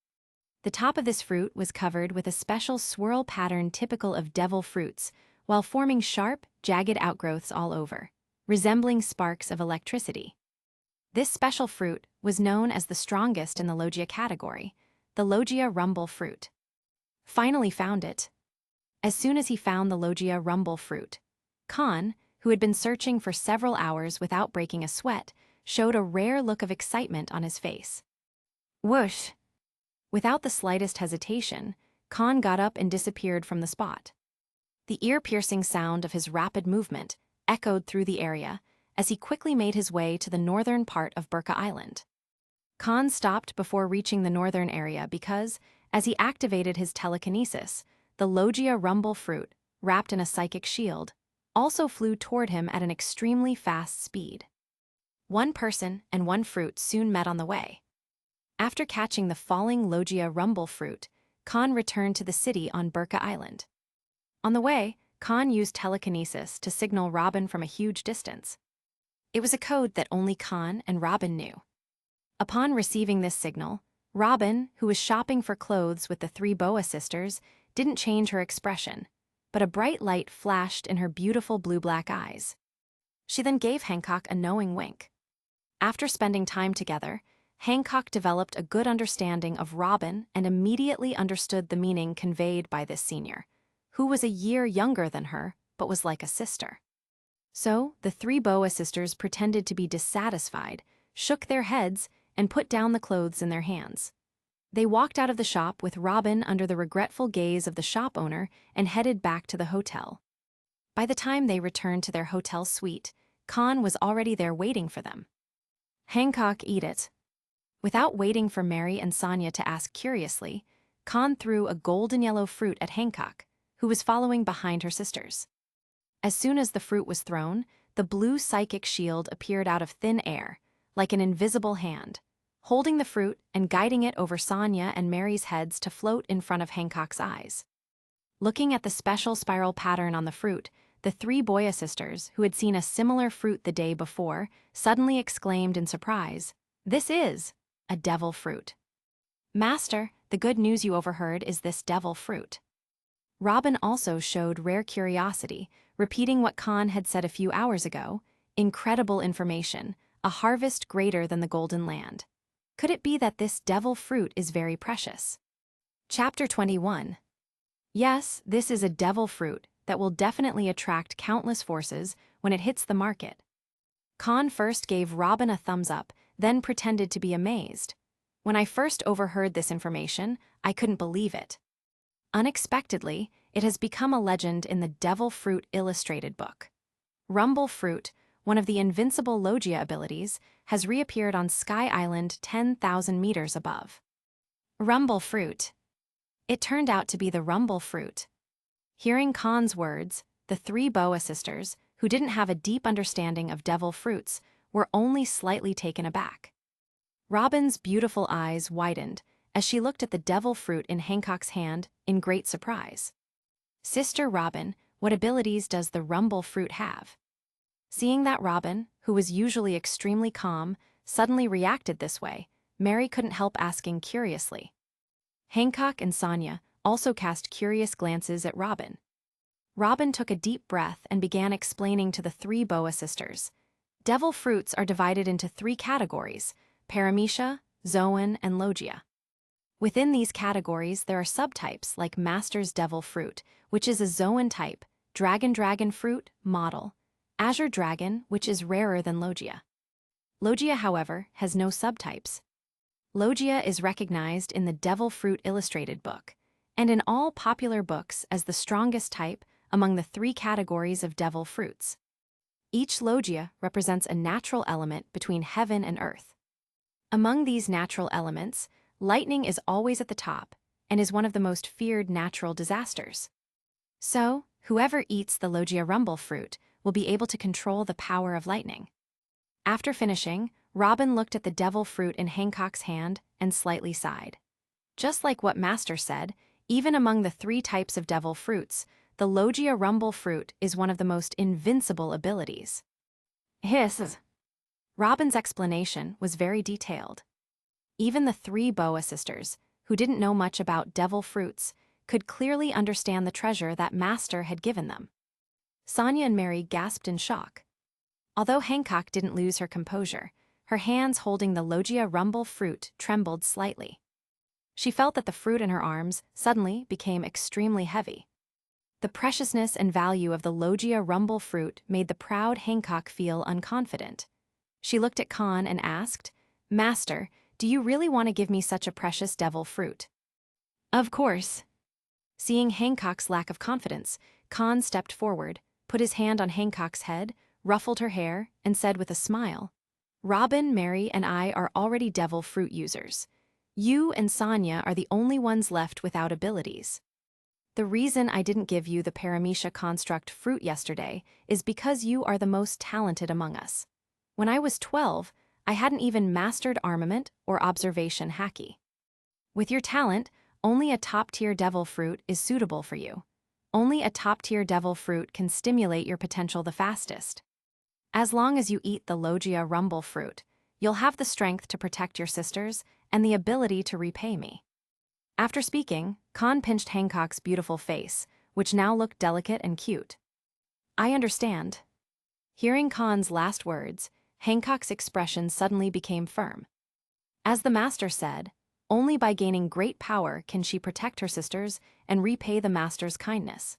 The top of this fruit was covered with a special swirl pattern typical of devil fruits, while forming sharp, jagged outgrowths all over, resembling sparks of electricity. This special fruit was known as the strongest in the Logia category, the Logia Rumble fruit. Finally found it. As soon as he found the Logia Rumble fruit, Kahn, who had been searching for several hours without breaking a sweat, showed a rare look of excitement on his face. Whoosh! Without the slightest hesitation, Kahn got up and disappeared from the spot. The ear-piercing sound of his rapid movement echoed through the area as he quickly made his way to the northern part of Burka Island. Kahn stopped before reaching the northern area because, as he activated his telekinesis, the Logia Rumble fruit, wrapped in a psychic shield, also flew toward him at an extremely fast speed. One person and one fruit soon met on the way. After catching the falling Logia rumble fruit, Kahn returned to the city on Burka Island. On the way, Kahn used telekinesis to signal Robin from a huge distance. It was a code that only Kahn and Robin knew. Upon receiving this signal, Robin, who was shopping for clothes with the three Boa sisters, didn't change her expression, but a bright light flashed in her beautiful blue-black eyes. She then gave Hancock a knowing wink. After spending time together, Hancock developed a good understanding of Robin and immediately understood the meaning conveyed by this senior, who was a year younger than her but was like a sister. So, the three Boa sisters pretended to be dissatisfied, shook their heads, and put down the clothes in their hands. They walked out of the shop with Robin under the regretful gaze of the shop owner and headed back to the hotel. By the time they returned to their hotel suite, Kahn was already there waiting for them. "Hancock, eat it." Without waiting for Mary and Sonia to ask curiously, Kahn threw a golden yellow fruit at Hancock, who was following behind her sisters. As soon as the fruit was thrown, the blue psychic shield appeared out of thin air, like an invisible hand, holding the fruit and guiding it over Sonia and Mary's heads to float in front of Hancock's eyes. Looking at the special spiral pattern on the fruit, the three Boya sisters, who had seen a similar fruit the day before, suddenly exclaimed in surprise, "This is a devil fruit." "Master, the good news you overheard is this devil fruit." Robin also showed rare curiosity, repeating what Kahn had said a few hours ago, "Incredible information, a harvest greater than the Golden Land. Could it be that this devil fruit is very precious?" Chapter 21. Yes, this is a devil fruit that will definitely attract countless forces when it hits the market. Kahn first gave Robin a thumbs up, then pretended to be amazed. "When I first overheard this information, I couldn't believe it. Unexpectedly, it has become a legend in the Devil Fruit Illustrated book. Rumble Fruit, one of the invincible Logia abilities, has reappeared on Sky Island 10,000 meters above." Rumble Fruit. It turned out to be the Rumble Fruit. Hearing Kahn's words, the three Boa sisters, who didn't have a deep understanding of devil fruits, were only slightly taken aback. Robin's beautiful eyes widened as she looked at the devil fruit in Hancock's hand in great surprise. "Sister Robin, what abilities does the Rumble Fruit have?" Seeing that Robin, who was usually extremely calm, suddenly reacted this way, Mary couldn't help asking curiously. Hancock and Sonia also cast curious glances at Robin. Robin took a deep breath and began explaining to the three Boa sisters. Devil fruits are divided into three categories: Paramecia, Zoan, and Logia. Within these categories, there are subtypes like Master's Devil Fruit, which is a Zoan type, Dragon Fruit, model, Azure Dragon, which is rarer than Logia. Logia, however, has no subtypes. Logia is recognized in the Devil Fruit Illustrated book, and in all popular books as the strongest type among the three categories of devil fruits. Each Logia represents a natural element between heaven and earth. Among these natural elements, lightning is always at the top and is one of the most feared natural disasters. So, whoever eats the Logia Rumble fruit will be able to control the power of lightning. After finishing, Robin looked at the devil fruit in Hancock's hand and slightly sighed. Just like what Master said, even among the three types of devil fruits, the Logia Rumble fruit is one of the most invincible abilities. Hiss. Robin's explanation was very detailed. Even the three Boa sisters, who didn't know much about devil fruits, could clearly understand the treasure that Master had given them. Sonia and Mary gasped in shock. Although Hancock didn't lose her composure, her hands holding the Logia Rumble fruit trembled slightly. She felt that the fruit in her arms suddenly became extremely heavy. The preciousness and value of the Logia Rumble fruit made the proud Hancock feel unconfident. She looked at Kahn and asked, "Master, do you really want to give me such a precious devil fruit?" "Of course." Seeing Hancock's lack of confidence, Kahn stepped forward, put his hand on Hancock's head, ruffled her hair, and said with a smile, "Robin, Mary, and I are already devil fruit users. You and Sonia are the only ones left without abilities. The reason I didn't give you the Paramecia construct fruit yesterday is because you are the most talented among us. When I was 12, I hadn't even mastered armament or observation haki. With your talent, only a top-tier devil fruit is suitable for you. Only a top-tier devil fruit can stimulate your potential the fastest. As long as you eat the Logia rumble fruit, you'll have the strength to protect your sisters and the ability to repay me. After speaking, Kahn pinched Hancock's beautiful face, which now looked delicate and cute. I understand. Hearing Kahn's last words, Hancock's expression suddenly became firm. As the master said, only by gaining great power can she protect her sisters and repay the master's kindness.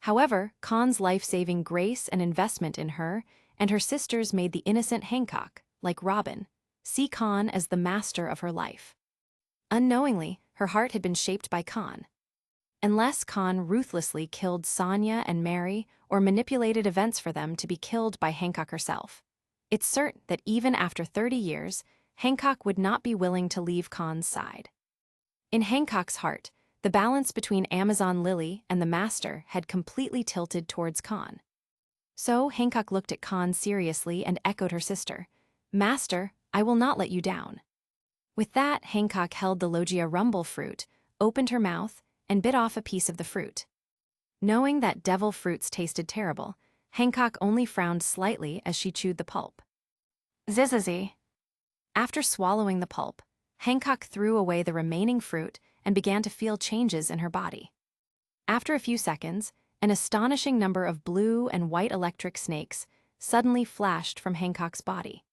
However, Kahn's life-saving grace and investment in her and her sisters made the innocent Hancock, like Robin, see Kahn as the master of her life. Unknowingly, her heart had been shaped by Kahn. Unless Kahn ruthlessly killed Sonya and Mary or manipulated events for them to be killed by Hancock herself, it's certain that even after 30 years, Hancock would not be willing to leave Kahn's side. In Hancock's heart, the balance between Amazon Lily and the Master had completely tilted towards Kahn. So Hancock looked at Kahn seriously and echoed her sister, "Master, I will not let you down." With that, Hancock held the Logia rumble fruit, opened her mouth, and bit off a piece of the fruit. Knowing that devil fruits tasted terrible, Hancock only frowned slightly as she chewed the pulp. Zizizi. After swallowing the pulp, Hancock threw away the remaining fruit and began to feel changes in her body. After a few seconds, an astonishing number of blue and white electric snakes suddenly flashed from Hancock's body.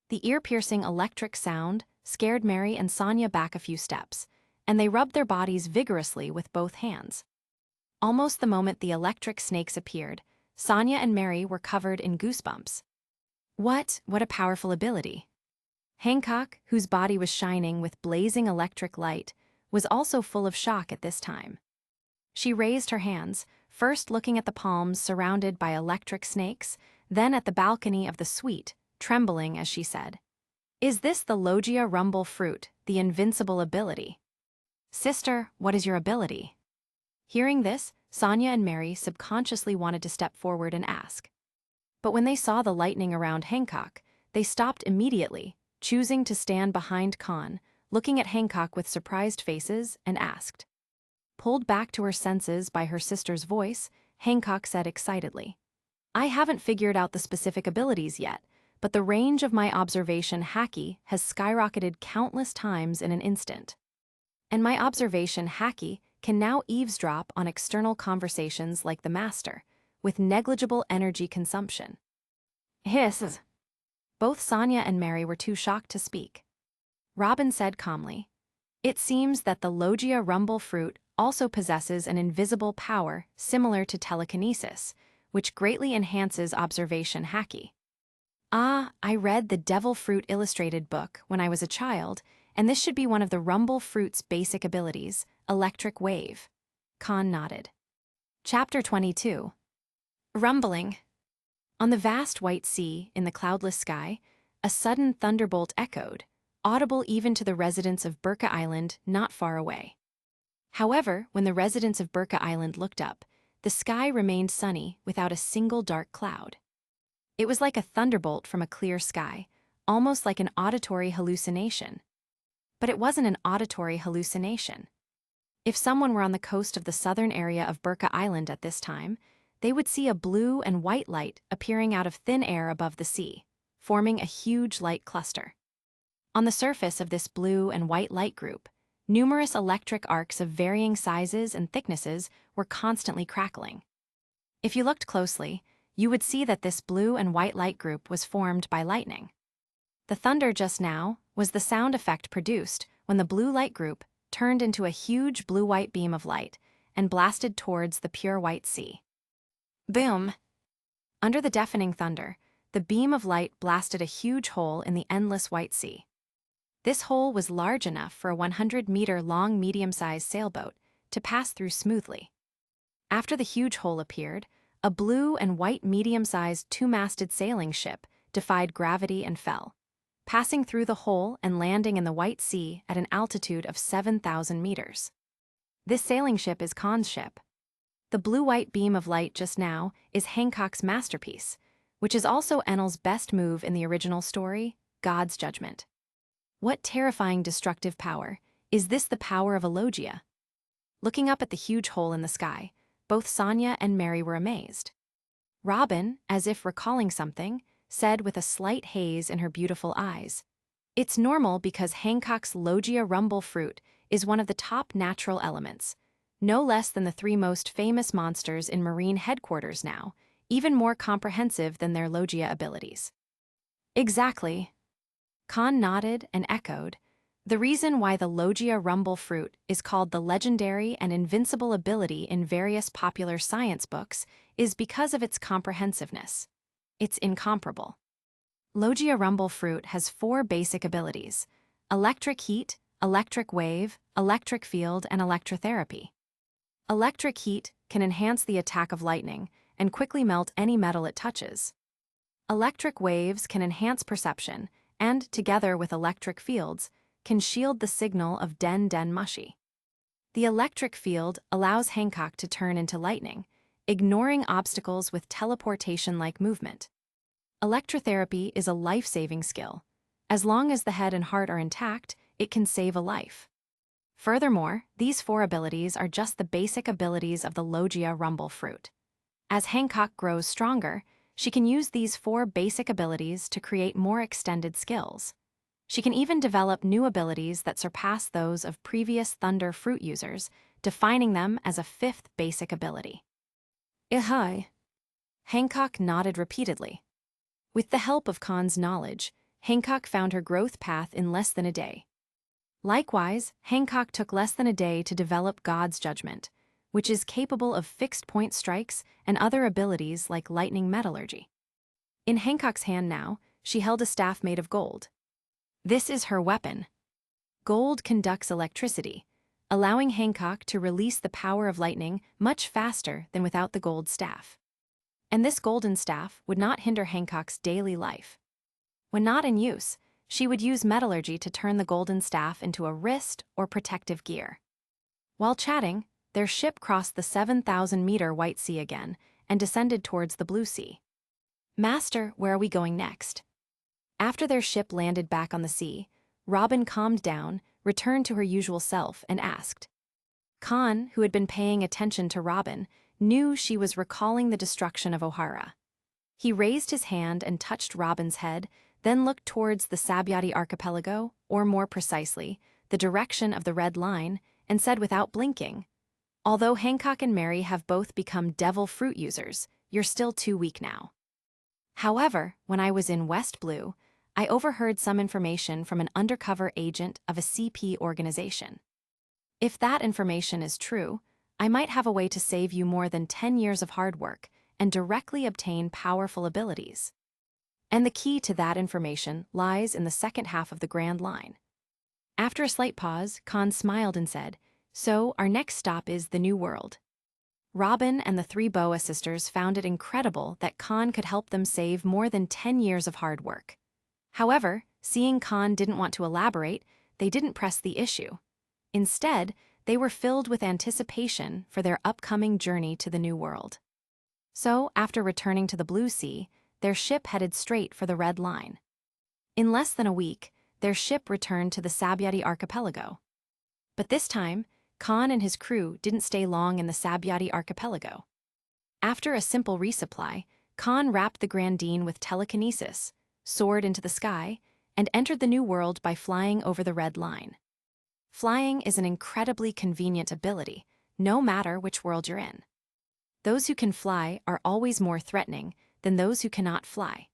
The ear-piercing electric sound scared Mary and Sonya back a few steps, and they rubbed their bodies vigorously with both hands. Almost the moment the electric snakes appeared, Sonya and Mary were covered in goosebumps. What a powerful ability. Hancock, whose body was shining with blazing electric light, was also full of shock at this time. She raised her hands, first looking at the palms surrounded by electric snakes, then at the balcony of the suite, trembling as she said, "Is this the Logia rumble fruit, the invincible ability?" "Sister, what is your ability?" Hearing this, Sonya and Mary subconsciously wanted to step forward and ask. But when they saw the lightning around Hancock, they stopped immediately, choosing to stand behind Kahn, looking at Hancock with surprised faces, and asked. Pulled back to her senses by her sister's voice, Hancock said excitedly, "I haven't figured out the specific abilities yet, but the range of my observation haki has skyrocketed countless times in an instant. And my observation haki can now eavesdrop on external conversations like the master, with negligible energy consumption." Hiss. Both Sonya and Mary were too shocked to speak. Robin said calmly, "It seems that the Logia rumble fruit also possesses an invisible power similar to telekinesis, which greatly enhances observation haki." "Ah, I read the Devil Fruit Illustrated book when I was a child, and this should be one of the rumble fruit's basic abilities, electric wave." Kahn nodded. Chapter 22. Rumbling. On the vast white sea, in the cloudless sky, a sudden thunderbolt echoed, audible even to the residents of Burka Island not far away. However, when the residents of Burka Island looked up, the sky remained sunny without a single dark cloud. It was like a thunderbolt from a clear sky, almost like an auditory hallucination. But it wasn't an auditory hallucination. If someone were on the coast of the southern area of Burka Island at this time, they would see a blue and white light appearing out of thin air above the sea, forming a huge light cluster. On the surface of this blue and white light group, numerous electric arcs of varying sizes and thicknesses were constantly crackling. If you looked closely, you would see that this blue and white light group was formed by lightning. The thunder just now was the sound effect produced when the blue light group turned into a huge blue-white beam of light and blasted towards the pure white sea. Boom! Under the deafening thunder, the beam of light blasted a huge hole in the endless white sea. This hole was large enough for a 100-meter-long medium-sized sailboat to pass through smoothly. After the huge hole appeared, a blue and white medium-sized two-masted sailing ship defied gravity and fell, passing through the hole and landing in the white sea at an altitude of 7,000 meters. This sailing ship is Kahn's ship. The blue-white beam of light just now is Hancock's masterpiece, which is also Enel's best move in the original story, God's judgment. What terrifying destructive power! Is this the power of a logia? Looking up at the huge hole in the sky, both Sonia and Mary were amazed. Robin, as if recalling something, said with a slight haze in her beautiful eyes, "It's normal because Hancock's logia rumble fruit is one of the top natural elements, no less than the three most famous monsters in Marine headquarters now, even more comprehensive than their logia abilities." Exactly. Kahn nodded and echoed. The reason why the logia rumble fruit is called the legendary and invincible ability in various popular science books is because of its comprehensiveness. It's incomparable. Logia rumble fruit has 4 basic abilities: electric heat, electric wave, electric field, and electrotherapy. Electric heat can enhance the attack of lightning and quickly melt any metal it touches. Electric waves can enhance perception and, together with electric fields, can shield the signal of Den Mushi. The electric field allows Hancock to turn into lightning, ignoring obstacles with teleportation-like movement. Electrotherapy is a life-saving skill. As long as the head and heart are intact, it can save a life. Furthermore, these 4 abilities are just the basic abilities of the logia rumble fruit. As Hancock grows stronger, she can use these 4 basic abilities to create more extended skills. She can even develop new abilities that surpass those of previous Thunder Fruit users, defining them as a 5th basic ability. Ihai. Hancock nodded repeatedly. With the help of Kahn's knowledge, Hancock found her growth path in less than a day. Likewise, Hancock took less than a day to develop God's judgment, which is capable of fixed-point strikes and other abilities like lightning metallurgy. In Hancock's hand now, she held a staff made of gold. This is her weapon. Gold conducts electricity, allowing Hancock to release the power of lightning much faster than without the gold staff. And this golden staff would not hinder Hancock's daily life. When not in use, she would use metallurgy to turn the golden staff into a wrist or protective gear. While chatting, their ship crossed the 7,000-meter White Sea again and descended towards the Blue Sea. "Master, where are we going next?" After their ship landed back on the sea, Robin calmed down, returned to her usual self, and asked. Kahn, who had been paying attention to Robin, knew she was recalling the destruction of O'Hara. He raised his hand and touched Robin's head, then looked towards the Sabyati archipelago, or more precisely, the direction of the red line, and said without blinking, "Although Hancock and Mary have both become devil fruit users, you're still too weak now. However, when I was in West Blue, I overheard some information from an undercover agent of a CP organization. If that information is true, I might have a way to save you more than 10 years of hard work and directly obtain powerful abilities. And the key to that information lies in the second half of the Grand Line." After a slight pause, Kahn smiled and said, "So, our next stop is the New World." Robin and the 3 Boa sisters found it incredible that Kahn could help them save more than 10 years of hard work. However, seeing Kahn didn't want to elaborate, they didn't press the issue. Instead, they were filled with anticipation for their upcoming journey to the New World. So, after returning to the Blue Sea, their ship headed straight for the Red Line. In less than a week, their ship returned to the Sabyati archipelago. But this time, Kahn and his crew didn't stay long in the Sabyati archipelago. After a simple resupply, Kahn wrapped the Grandine with telekinesis, soared into the sky, and entered the New World by flying over the Red Line. Flying is an incredibly convenient ability, no matter which world you're in. Those who can fly are always more threatening than those who cannot fly.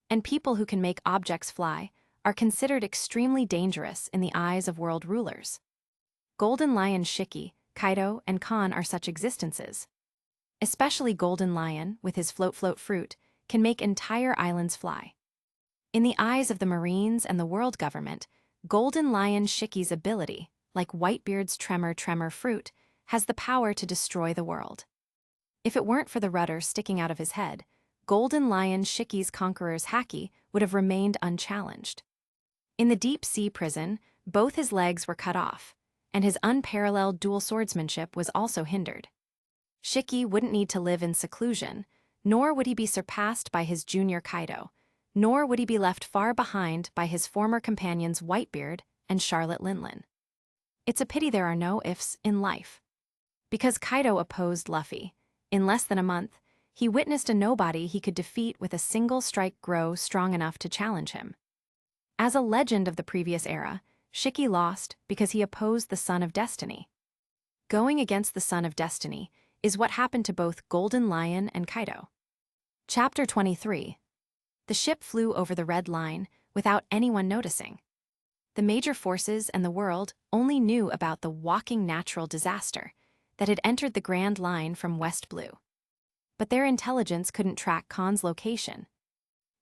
And people who can make objects fly are considered extremely dangerous in the eyes of world rulers. Golden Lion Shiki, Kaido, and Kahn are such existences. Especially Golden Lion, with his float fruit, can make entire islands fly. In the eyes of the Marines and the world government, Golden Lion Shiki's ability, like Whitebeard's tremor fruit, has the power to destroy the world. If it weren't for the rudder sticking out of his head, Golden Lion Shiki's conqueror's haki would have remained unchallenged. In the deep sea prison, both his legs were cut off, and his unparalleled dual swordsmanship was also hindered. Shiki wouldn't need to live in seclusion, nor would he be surpassed by his junior Kaido, nor would he be left far behind by his former companions Whitebeard and Charlotte Linlin. It's a pity there are no ifs in life. Because Kaido opposed Luffy, in less than a month, he witnessed a nobody he could defeat with a single strike grow strong enough to challenge him. As a legend of the previous era, Shiki lost because he opposed the Son of Destiny. Going against the Son of Destiny is what happened to both Golden Lion and Kaido. Chapter 23. The ship flew over the Red Line without anyone noticing. The major forces and the world only knew about the walking natural disaster that had entered the Grand Line from West Blue. But their intelligence couldn't track Khan's location.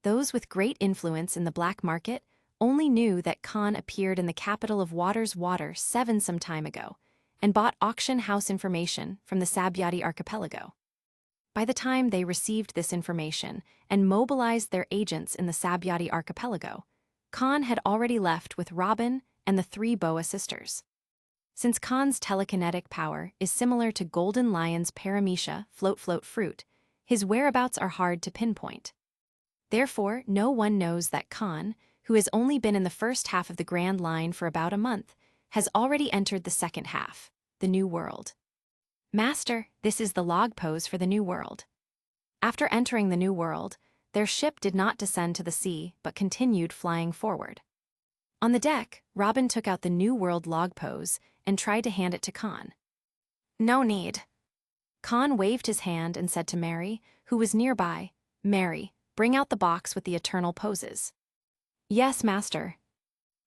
Those with great influence in the black market only knew that Khan appeared in the capital of Water's Water some time ago and bought auction house information from the Sabyati archipelago. By the time they received this information and mobilized their agents in the Sabyati archipelago, Khan had already left with Robin and the 3 Boa sisters. Since Khan's telekinetic power is similar to Golden Lion's paramecia float fruit, his whereabouts are hard to pinpoint. Therefore, no one knows that Khan, who has only been in the first half of the Grand Line for about a month, has already entered the second half, the New World. Master, this is the log pose for the New World. After entering the New World, their ship did not descend to the sea but continued flying forward. On the deck, Robin took out the New World log pose and tried to hand it to Khan. No need. Khan waved his hand and said to Mary, who was nearby, Mary, bring out the box with the eternal poses. Yes, master.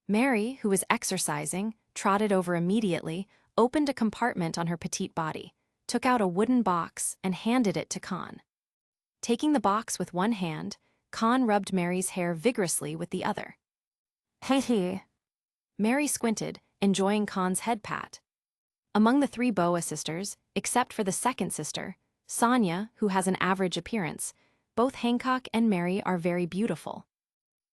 Mary, who was exercising, trotted over immediately, opened a compartment on her petite body, took out a wooden box and handed it to Khan. Taking the box with one hand, Khan rubbed Mary's hair vigorously with the other. Hey. Mary squinted, enjoying Khan's head pat. Among the 3 Boa sisters, except for the second sister, Sonia, who has an average appearance, both Hancock and Mary are very beautiful.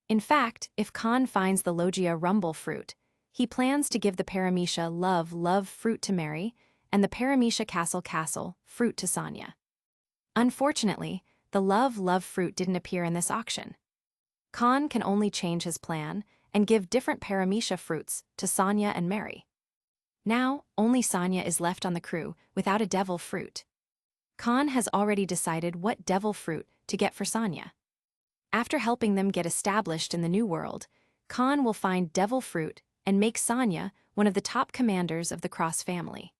In fact, if Khan finds the Logia rumble fruit, he plans to give the paramecia love fruit to Mary and the paramecia castle fruit to Sonia. Unfortunately, the love fruit didn't appear in this auction. Khan can only change his plan and give different paramecia fruits to Sonia and Mary. Now, only Sonia is left on the crew without a devil fruit. Khan has already decided what devil fruit to get for Sonia. After helping them get established in the New World, Khan will find devil fruit and make Sonia one of the top commanders of the Cross family.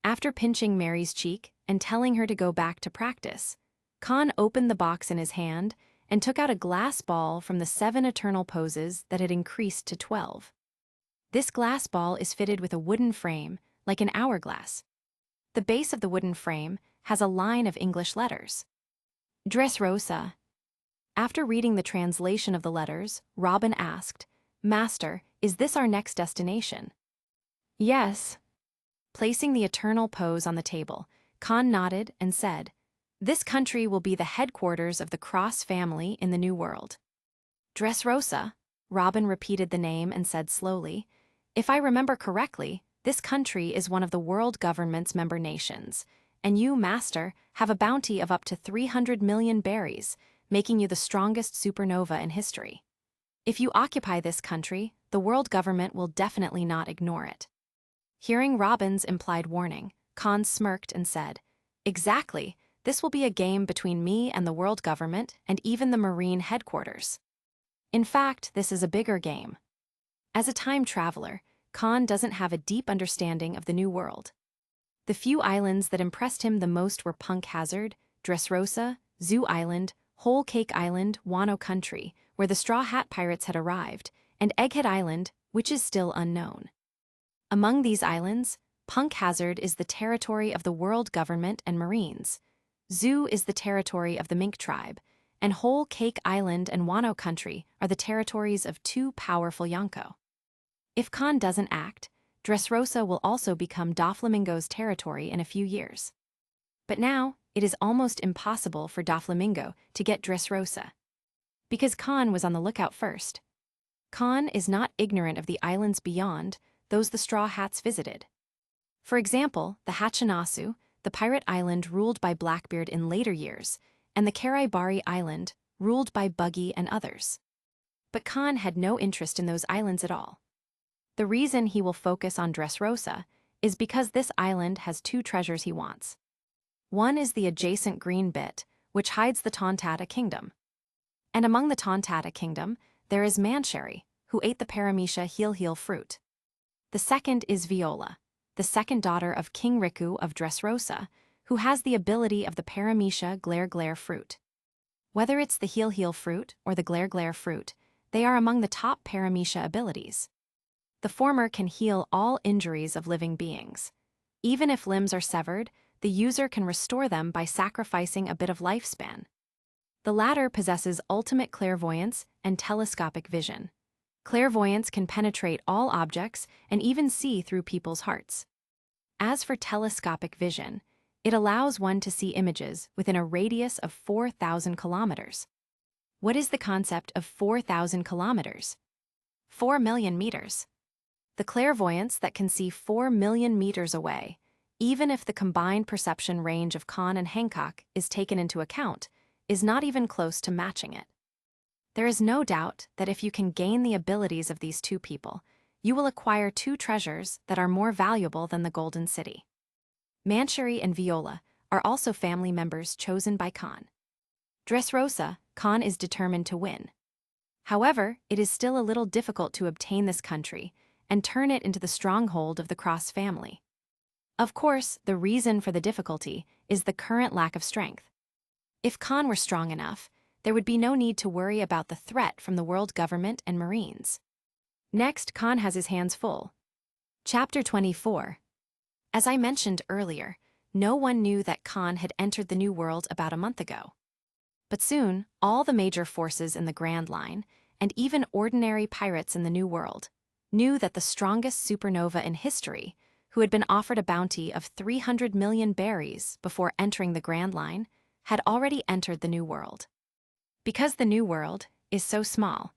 After pinching Mary's cheek and telling her to go back to practice, Khan opened the box in his hand and took out a glass ball from the 7 eternal poses that had increased to 12. This glass ball is fitted with a wooden frame, like an hourglass. The base of the wooden frame has a line of English letters. Dressrosa. After reading the translation of the letters, Robin asked, Master, is this our next destination? Yes. Placing the eternal pose on the table, Khan nodded and said, This country will be the headquarters of the Cross family in the New World. Dressrosa, Robin repeated the name and said slowly, If I remember correctly, this country is one of the world government's member nations, and you, Master, have a bounty of up to 300 million berries, making you the strongest supernova in history. If you occupy this country, the world government will definitely not ignore it. Hearing Robin's implied warning, Khan smirked and said, Exactly, this will be a game between me and the world government and even the Marine headquarters. In fact, this is a bigger game. As a time traveler, Khan doesn't have a deep understanding of the New World. The few islands that impressed him the most were Punk Hazard, Dressrosa, Zoo Island, Whole Cake Island, Wano Country, where the Straw Hat Pirates had arrived, and Egghead Island, which is still unknown. Among these islands, Punk Hazard is the territory of the world government and Marines, Zoo is the territory of the Mink tribe, and Whole Cake Island and Wano Country are the territories of 2 powerful Yonko. If Khan doesn't act, Dressrosa will also become Doflamingo's territory in a few years. But now, it is almost impossible for Doflamingo to get Dressrosa. Because Khan was on the lookout first. Khan is not ignorant of the islands beyond those the Straw Hats visited. For example, the Hachinasu, the pirate island ruled by Blackbeard in later years, and the Karaibari Island, ruled by Buggy and others. But Kahn had no interest in those islands at all. The reason he will focus on Dressrosa is because this island has two treasures he wants. One is the adjacent green bit, which hides the Tontata kingdom. And among the Tontata kingdom, there is Mancheri, who ate the paramecia heel fruit. The second is Viola, the second daughter of King Riku of Dressrosa, who has the ability of the paramecia glare fruit. Whether it's the heel fruit or the glare fruit, they are among the top paramecia abilities. The former can heal all injuries of living beings. Even if limbs are severed, the user can restore them by sacrificing a bit of lifespan. The latter possesses ultimate clairvoyance and telescopic vision. Clairvoyance can penetrate all objects and even see through people's hearts. As for telescopic vision, it allows one to see images within a radius of 4,000 kilometers. What is the concept of 4,000 kilometers? 4 million meters. The clairvoyance that can see 4 million meters away, even if the combined perception range of Kahn and Hancock is taken into account, is not even close to matching it. There is no doubt that if you can gain the abilities of these two people, you will acquire two treasures that are more valuable than the Golden City. Mancheri and Viola are also family members chosen by Kahn. Dressrosa, Kahn is determined to win. However, it is still a little difficult to obtain this country and turn it into the stronghold of the Cross family. Of course, the reason for the difficulty is the current lack of strength. If Kahn were strong enough, there would be no need to worry about the threat from the world government and Marines. Next, Kahn has his hands full. Chapter 24. As I mentioned earlier, no one knew that Kahn had entered the New World about a month ago. But soon, all the major forces in the Grand Line, and even ordinary pirates in the New World, knew that the strongest supernova in history, who had been offered a bounty of 300 million berries before entering the Grand Line, had already entered the New World. Because the New World is so small,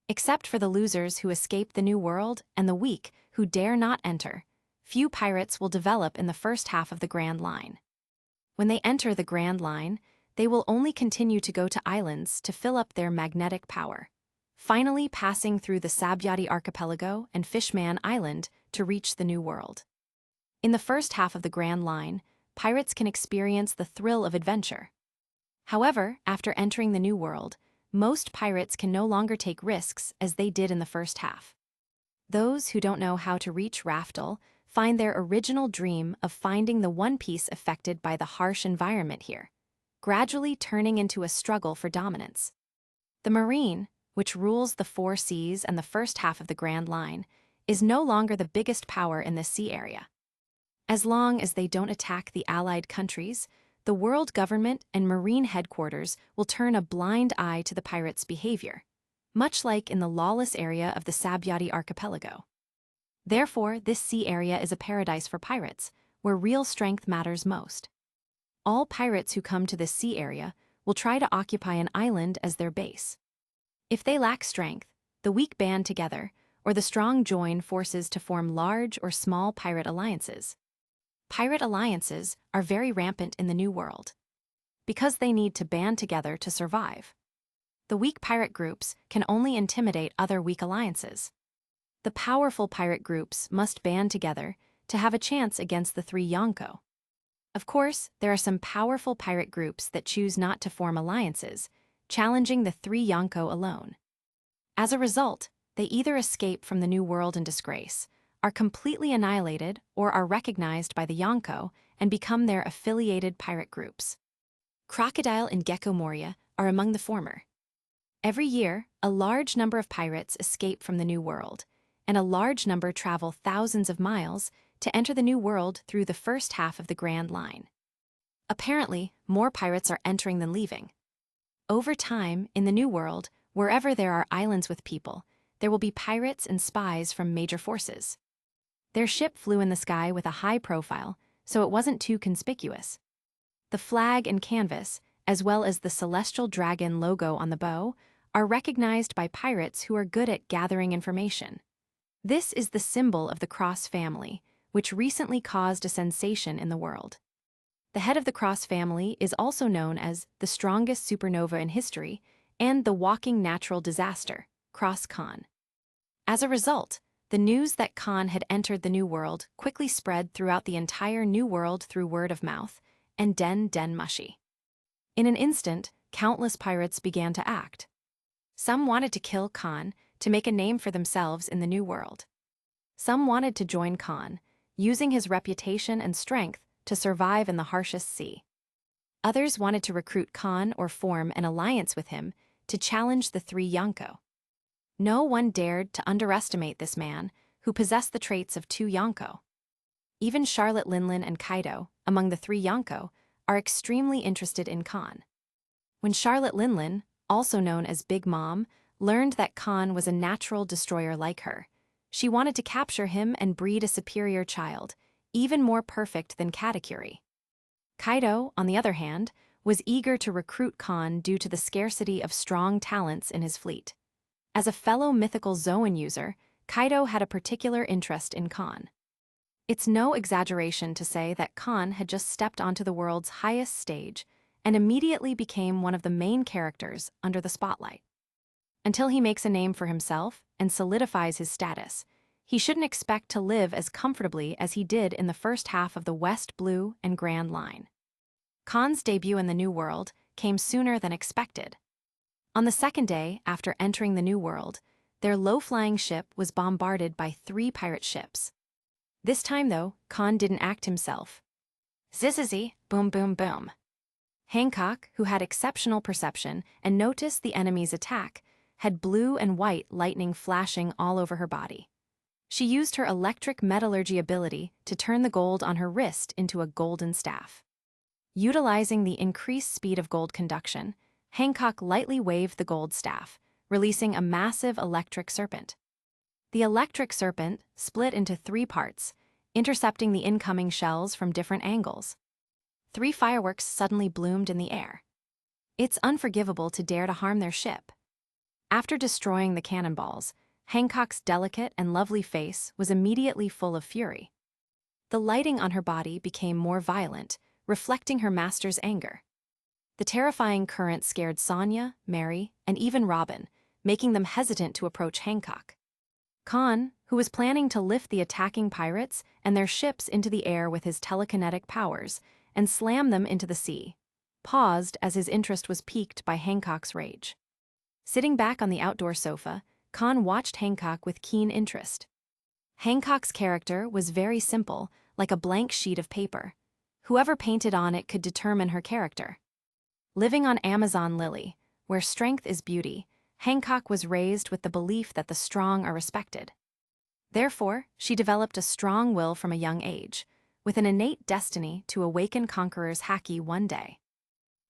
except for the losers who escape the New World and the weak who dare not enter, few pirates will develop in the first half of the Grand Line. When they enter the Grand Line, they will only continue to go to islands to fill up their magnetic power, finally passing through the Sabyati Archipelago and Fishman Island to reach the New World. In the first half of the Grand Line, pirates can experience the thrill of adventure. However, after entering the New World, most pirates can no longer take risks as they did in the first half. Those who don't know how to reach Raftel find their original dream of finding the one piece affected by the harsh environment here, gradually turning into a struggle for dominance. The Marine, which rules the 4 seas and the first half of the Grand Line, is no longer the biggest power in this sea area. As long as they don't attack the allied countries, the world government and Marine headquarters will turn a blind eye to the pirates' behavior, much like in the lawless area of the Sabyati Archipelago. Therefore, this sea area is a paradise for pirates, where real strength matters most. All pirates who come to this sea area will try to occupy an island as their base. If they lack strength, the weak band together, or the strong join forces to form large or small pirate alliances. Pirate alliances are very rampant in the New World, because they need to band together to survive. The weak pirate groups can only intimidate other weak alliances. The powerful pirate groups must band together to have a chance against the 3 Yonko. Of course, there are some powerful pirate groups that choose not to form alliances, challenging the 3 Yonko alone. As a result, they either escape from the New World in disgrace, are completely annihilated, or are recognized by the Yonko and become their affiliated pirate groups. Crocodile and Gecko Moria are among the former. Every year, a large number of pirates escape from the New World, and a large number travel thousands of miles to enter the New World through the first half of the Grand Line. Apparently, more pirates are entering than leaving. Over time, in the New World, wherever there are islands with people, there will be pirates and spies from major forces. Their ship flew in the sky with a high profile, so it wasn't too conspicuous. The flag and canvas, as well as the celestial dragon logo on the bow, are recognized by pirates who are good at gathering information. This is the symbol of the Cross family, which recently caused a sensation in the world. The head of the Cross family is also known as the strongest supernova in history and the walking natural disaster, Cross Kahn. As a result, the news that Kahn had entered the New World quickly spread throughout the entire New World through word of mouth and den mushy. In an instant, countless pirates began to act. Some wanted to kill Kahn to make a name for themselves in the New World. Some wanted to join Kahn, using his reputation and strength to survive in the harshest sea. Others wanted to recruit Kahn or form an alliance with him to challenge the three Yonko. No one dared to underestimate this man, who possessed the traits of two Yonko. Even Charlotte Linlin and Kaido, among the three Yonko, are extremely interested in Kahn. When Charlotte Linlin, also known as Big Mom, learned that Kahn was a natural destroyer like her, she wanted to capture him and breed a superior child, even more perfect than Katakuri. Kaido, on the other hand, was eager to recruit Kahn due to the scarcity of strong talents in his fleet. As a fellow mythical Zoan user, Kaido had a particular interest in Kahn. It's no exaggeration to say that Kahn had just stepped onto the world's highest stage and immediately became one of the main characters under the spotlight. Until he makes a name for himself and solidifies his status, he shouldn't expect to live as comfortably as he did in the first half of the West Blue and Grand Line. Kahn's debut in the New World came sooner than expected. On the second day after entering the New World, their low-flying ship was bombarded by 3 pirate ships. This time, though, Kahn didn't act himself. Zizzizy, boom boom boom. Hancock, who had exceptional perception and noticed the enemy's attack, had blue and white lightning flashing all over her body. She used her electric metallurgy ability to turn the gold on her wrist into a golden staff. Utilizing the increased speed of gold conduction, Hancock lightly waved the gold staff, releasing a massive electric serpent. The electric serpent split into 3 parts, intercepting the incoming shells from different angles. 3 fireworks suddenly bloomed in the air. It's unforgivable to dare to harm their ship. After destroying the cannonballs, Hancock's delicate and lovely face was immediately full of fury. The lighting on her body became more violent, reflecting her master's anger. The terrifying current scared Sonya, Mary, and even Robin, making them hesitant to approach Hancock. Kahn, who was planning to lift the attacking pirates and their ships into the air with his telekinetic powers and slam them into the sea, paused as his interest was piqued by Hancock's rage. Sitting back on the outdoor sofa, Kahn watched Hancock with keen interest. Hancock's character was very simple, like a blank sheet of paper. Whoever painted on it could determine her character. Living on Amazon Lily, where strength is beauty, Hancock was raised with the belief that the strong are respected. Therefore, she developed a strong will from a young age, with an innate destiny to awaken conquerors' haki one day.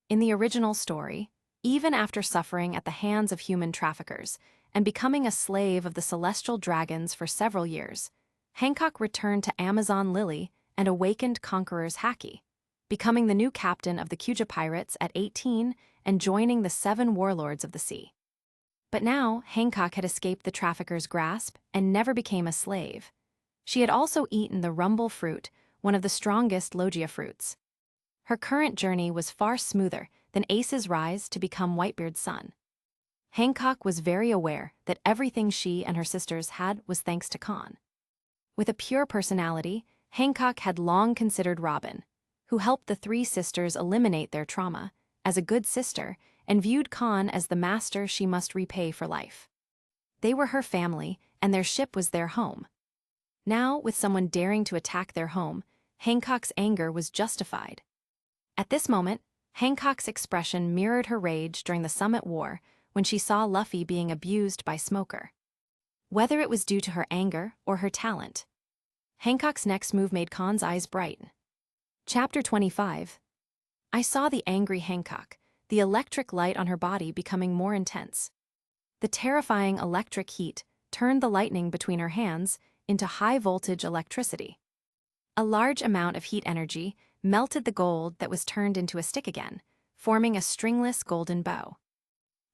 In the original story, even after suffering at the hands of human traffickers and becoming a slave of the celestial dragons for several years, Hancock returned to Amazon Lily and awakened conquerors' haki, becoming the new captain of the Kuja pirates at 18 and joining the 7 warlords of the sea. But now, Hancock had escaped the traffickers' grasp and never became a slave. She had also eaten the rumble fruit, one of the strongest logia fruits. Her current journey was far smoother than Ace's rise to become Whitebeard's son. Hancock was very aware that everything she and her sisters had was thanks to Kahn. With a pure personality, Hancock had long considered Robin, who helped the 3 sisters eliminate their trauma, as a good sister, and viewed Kahn as the master she must repay for life. They were her family, and their ship was their home. Now, with someone daring to attack their home, Hancock's anger was justified. At this moment, Hancock's expression mirrored her rage during the Summit War when she saw Luffy being abused by Smoker. Whether it was due to her anger or her talent, Hancock's next move made Kahn's eyes brighten. Chapter 25. I saw the angry Hancock, the electric light on her body becoming more intense. The terrifying electric heat turned the lightning between her hands into high-voltage electricity. A large amount of heat energy melted the gold that was turned into a stick again, forming a stringless golden bow.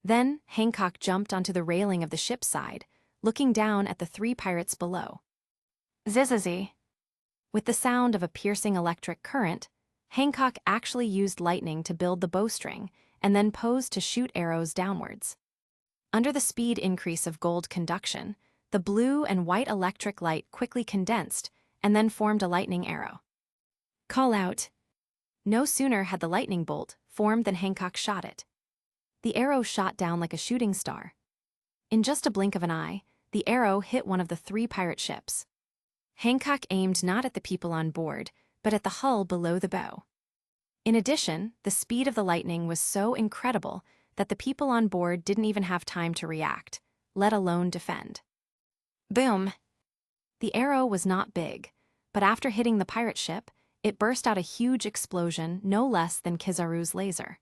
Then Hancock jumped onto the railing of the ship's side, looking down at the 3 pirates below. Zizzizy. With the sound of a piercing electric current, Hancock actually used lightning to build the bowstring and then posed to shoot arrows downwards. Under the speed increase of gold conduction, the blue and white electric light quickly condensed and then formed a lightning arrow. Call out. No sooner had the lightning bolt formed than Hancock shot it. The arrow shot down like a shooting star. In just a blink of an eye, the arrow hit one of the 3 pirate ships. Hancock aimed not at the people on board, but at the hull below the bow. In addition, the speed of the lightning was so incredible that the people on board didn't even have time to react, let alone defend. Boom! The arrow was not big, but after hitting the pirate ship, it burst out a huge explosion no less than Kizaru's laser.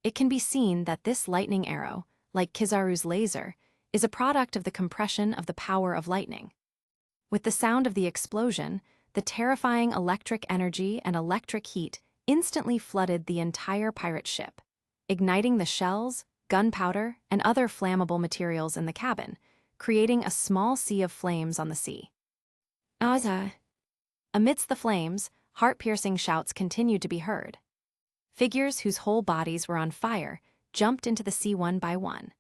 It can be seen that this lightning arrow, like Kizaru's laser, is a product of the compression of the power of lightning. With the sound of the explosion, the terrifying electric energy and electric heat instantly flooded the entire pirate ship, igniting the shells, gunpowder, and other flammable materials in the cabin, creating a small sea of flames on the sea. Amidst the flames, heart-piercing shouts continued to be heard. Figures whose whole bodies were on fire jumped into the sea one by one.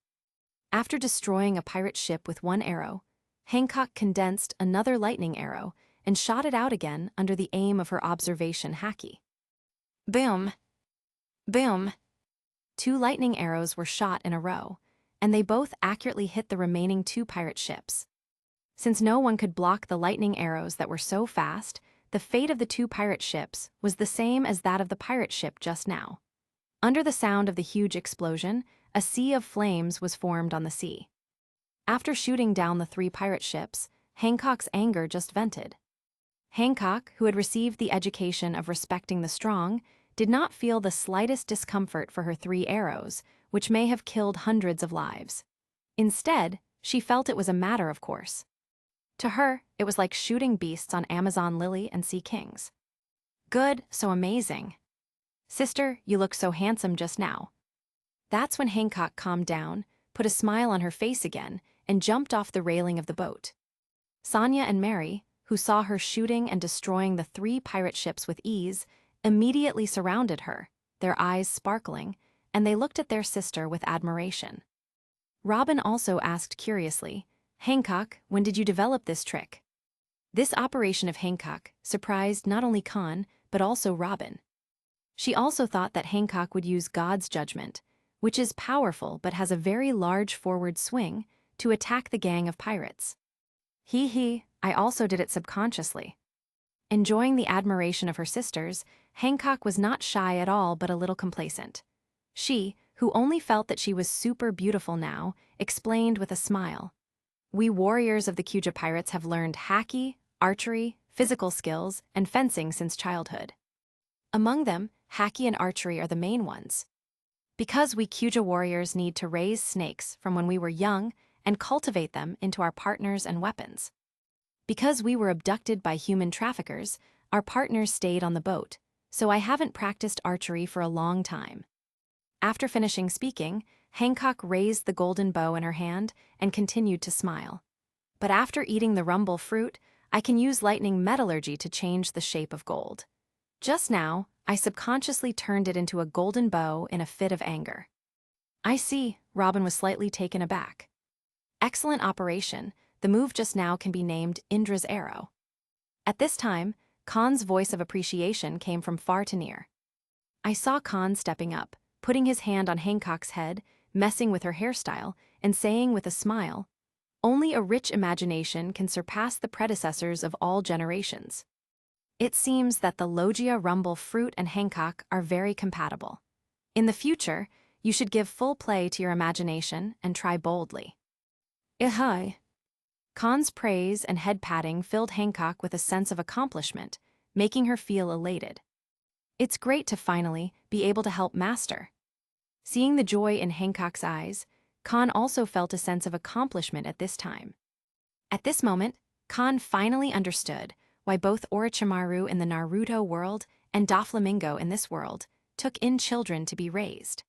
After destroying a pirate ship with one arrow, Hancock condensed another lightning arrow and shot it out again under the aim of her observation haki. Boom! Boom! 2 lightning arrows were shot in a row, and they both accurately hit the remaining 2 pirate ships. Since no one could block the lightning arrows that were so fast, the fate of the 2 pirate ships was the same as that of the pirate ship just now. Under the sound of the huge explosion, a sea of flames was formed on the sea. After shooting down the 3 pirate ships, Hancock's anger just vented. Hancock, who had received the education of respecting the strong, did not feel the slightest discomfort for her 3 arrows, which may have killed hundreds of lives. Instead, she felt it was a matter of course. To her, it was like shooting beasts on Amazon lily and sea kings. Good, so amazing. Sister, you look so handsome just now. That's when Hancock calmed down, put a smile on her face again, and jumped off the railing of the boat. Sonia and Mary, who saw her shooting and destroying the 3 pirate ships with ease, immediately surrounded her, their eyes sparkling, and they looked at their sister with admiration. Robin also asked curiously, Hancock, when did you develop this trick? This operation of Hancock surprised not only Kahn, but also Robin. She also thought that Hancock would use God's judgment, which is powerful but has a very large forward swing, to attack the gang of pirates. I also did it subconsciously. Enjoying the admiration of her sisters, Hancock was not shy at all but a little complacent. She, who only felt that she was super beautiful now, explained with a smile. We warriors of the Kuja pirates have learned haki, archery, physical skills, and fencing since childhood. Among them, haki and archery are the main ones. Because we Kuja warriors need to raise snakes from when we were young and cultivate them into our partners and weapons. Because we were abducted by human traffickers, our partners stayed on the boat, so I haven't practiced archery for a long time. After finishing speaking, Hancock raised the golden bow in her hand and continued to smile. But after eating the rumble fruit, I can use lightning metallurgy to change the shape of gold. Just now, I subconsciously turned it into a golden bow in a fit of anger. I see, Robin was slightly taken aback. Excellent operation, the move just now can be named Indra's arrow. At this time, Khan's voice of appreciation came from far to near. I saw Khan stepping up, putting his hand on Hancock's head, messing with her hairstyle, and saying with a smile, only a rich imagination can surpass the predecessors of all generations. It seems that the Logia Rumble Fruit and Hancock are very compatible. In the future, you should give full play to your imagination and try boldly. Hi. Khan's praise and head patting filled Hancock with a sense of accomplishment, making her feel elated. It's great to finally be able to help Master. Seeing the joy in Hancock's eyes, Khan also felt a sense of accomplishment at this time. At this moment, Khan finally understood why both Orochimaru in the Naruto world and Doflamingo in this world took in children to be raised.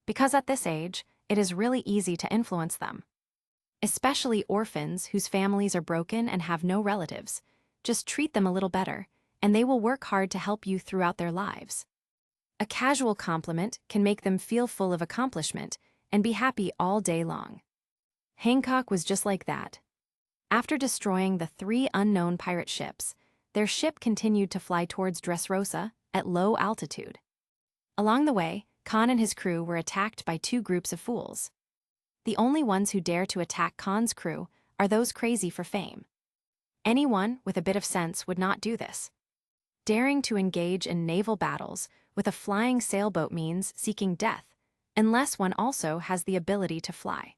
Because at this age, it is really easy to influence them. Especially orphans whose families are broken and have no relatives. Just treat them a little better, and they will work hard to help you throughout their lives. A casual compliment can make them feel full of accomplishment and be happy all day long. Hancock was just like that. After destroying the 3 unknown pirate ships, their ship continued to fly towards Dressrosa at low altitude. Along the way, Kahn and his crew were attacked by 2 groups of fools. The only ones who dare to attack Kahn's crew are those crazy for fame. Anyone with a bit of sense would not do this. Daring to engage in naval battles with a flying sailboat means seeking death, unless one also has the ability to fly.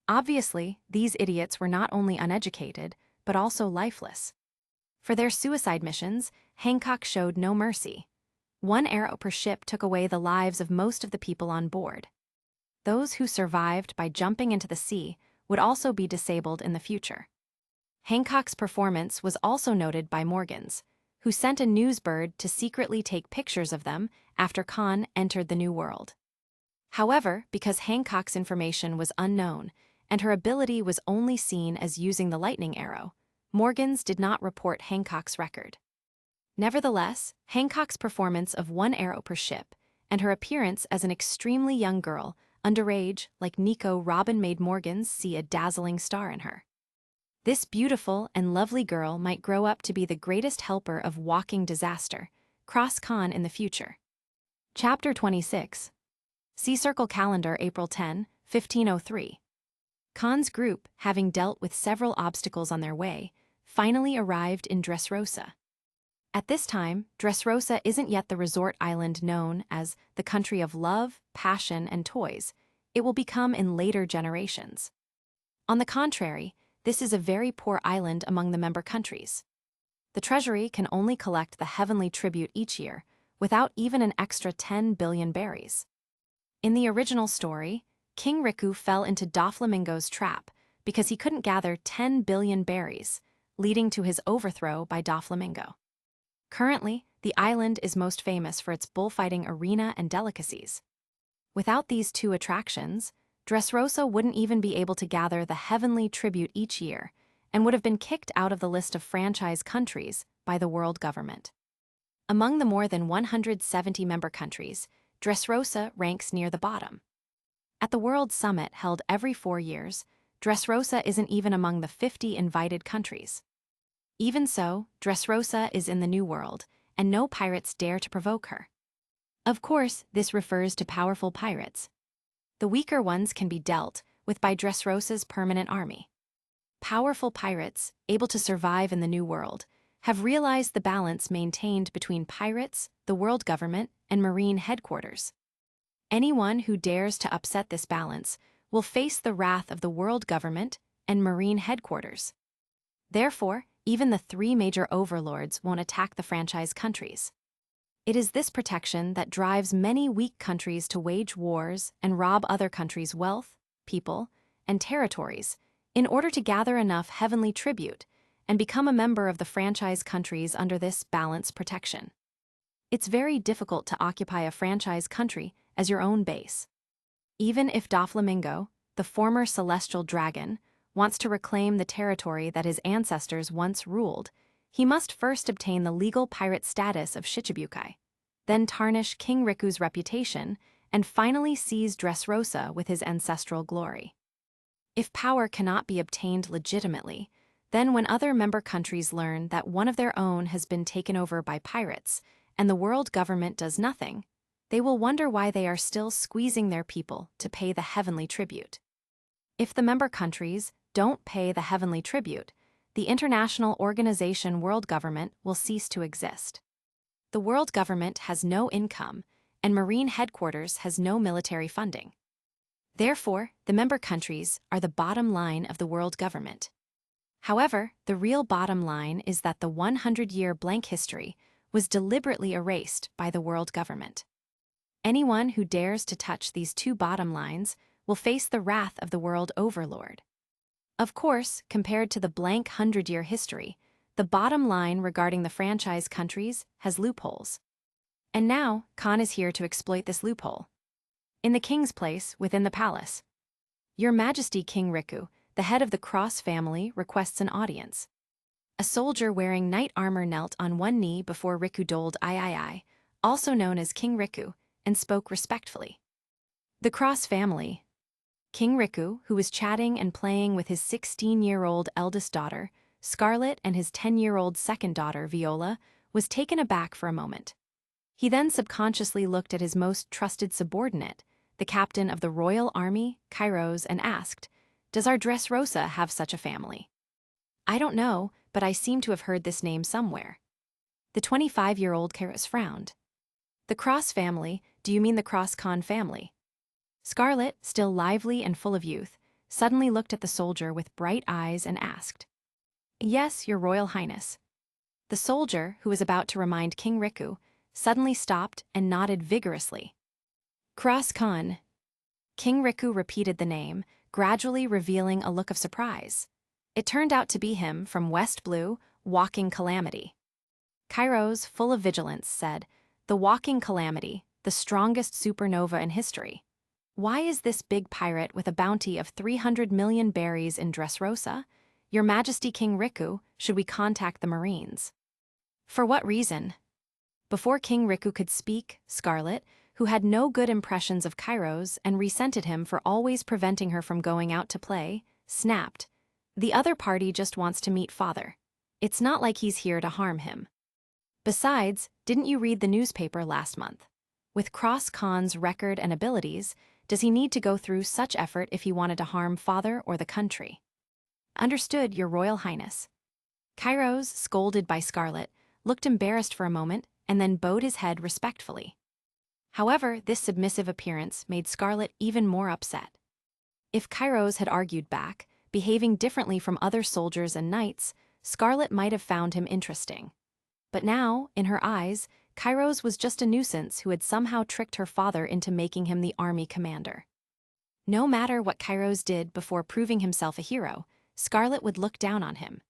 Obviously, these idiots were not only uneducated, but also lifeless. For their suicide missions, Hancock showed no mercy. 1 arrow per ship took away the lives of most of the people on board. Those who survived by jumping into the sea would also be disabled in the future. Hancock's performance was also noted by Morgan's, who sent a newsbird to secretly take pictures of them after Kahn entered the New World. However, because Hancock's information was unknown and her ability was only seen as using the lightning arrow, Morgan's did not report Hancock's record. Nevertheless, Hancock's performance of 1 arrow per ship and her appearance as an extremely young girl, underage like Nico Robin, made Morgan's see a dazzling star in her. This beautiful and lovely girl might grow up to be the greatest helper of walking disaster, Cross Kahn, in the future. Chapter 26. Sea Circle Calendar, April 10, 1503. Kahn's group, having dealt with several obstacles on their way, finally arrived in Dressrosa. At this time, Dressrosa isn't yet the resort island known as the country of love, passion, and toys. It will become in later generations. On the contrary, this is a very poor island among the member countries. The treasury can only collect the heavenly tribute each year, without even an extra 10 billion berries. In the original story, King Riku fell into Doflamingo's trap because he couldn't gather 10 billion berries, leading to his overthrow by Doflamingo. Currently, the island is most famous for its bullfighting arena and delicacies. Without these 2 attractions, Dressrosa wouldn't even be able to gather the heavenly tribute each year and would have been kicked out of the list of franchise countries by the world government. Among the more than 170 member countries, Dressrosa ranks near the bottom. At the World Summit held every 4 years, Dressrosa isn't even among the 50 invited countries. Even so, Dressrosa is in the New World, and no pirates dare to provoke her. Of course, this refers to powerful pirates. The weaker ones can be dealt with by Dressrosa's permanent army. Powerful pirates, able to survive in the New World, have realized the balance maintained between pirates, the world government, and marine headquarters. Anyone who dares to upset this balance will face the wrath of the world government and marine headquarters. Therefore, even the 3 major overlords won't attack the franchise countries. It is this protection that drives many weak countries to wage wars and rob other countries' wealth, people, and territories in order to gather enough heavenly tribute and become a member of the franchise countries under this balance protection. It's very difficult to occupy a franchise country as your own base. Even if Doflamingo, the former celestial dragon, wants to reclaim the territory that his ancestors once ruled, he must first obtain the legal pirate status of Shichibukai, then tarnish King Riku's reputation, and finally seize Dressrosa with his ancestral glory. If power cannot be obtained legitimately, then when other member countries learn that one of their own has been taken over by pirates and the world government does nothing, they will wonder why they are still squeezing their people to pay the heavenly tribute. If the member countries don't pay the heavenly tribute, the international organization world government will cease to exist. The world government has no income, and marine headquarters has no military funding. Therefore, the member countries are the bottom line of the world government. However, the real bottom line is that the 100-year blank history was deliberately erased by the world government. Anyone who dares to touch these 2 bottom lines will face the wrath of the world overlord. Of course, compared to the blank 100-year history, the bottom line regarding the franchise countries has loopholes. And now, Kahn is here to exploit this loophole. In the king's place within the palace. Your Majesty, King Riku, the head of the Cross family, requests an audience. A soldier wearing knight armor knelt on one knee before Riku doled I, also known as King Riku, and spoke respectfully. The Cross family. King Riku, who was chatting and playing with his 16-year-old eldest daughter, Scarlet, and his 10-year-old second daughter, Viola, was taken aback for a moment. He then subconsciously looked at his most trusted subordinate, the captain of the Royal Army, Kairos, and asked, "Does our Dressrosa have such a family?" "I don't know, but I seem to have heard this name somewhere." The 25-year-old Kairos frowned. "The Cross family, do you mean the Cross Kahn family?" Scarlet, still lively and full of youth, suddenly looked at the soldier with bright eyes and asked, "Yes, your Royal Highness." The soldier, who was about to remind King Riku, suddenly stopped and nodded vigorously. "Cross Kahn." King Riku repeated the name, gradually revealing a look of surprise. It turned out to be him from West Blue, Walking Calamity. Kairos, full of vigilance, said, "The Walking Calamity, the strongest supernova in history. Why is this big pirate with a bounty of 300 million berries in Dressrosa? Your Majesty King Riku, should we contact the Marines?" "For what reason?" Before King Riku could speak, Scarlet, who had no good impressions of Kairos and resented him for always preventing her from going out to play, snapped, "The other party just wants to meet father. It's not like he's here to harm him. Besides, didn't you read the newspaper last month? With Cross Kahn's record and abilities, does he need to go through such effort if he wanted to harm father or the country?" "Understood, your Royal Highness." Kairos, scolded by Scarlet, looked embarrassed for a moment and then bowed his head respectfully. However, this submissive appearance made Scarlet even more upset. If Kairos had argued back, behaving differently from other soldiers and knights, Scarlet might have found him interesting. But now, in her eyes, Kairos was just a nuisance who had somehow tricked her father into making him the army commander. No matter what Kairos did before proving himself a hero, Scarlet would look down on him.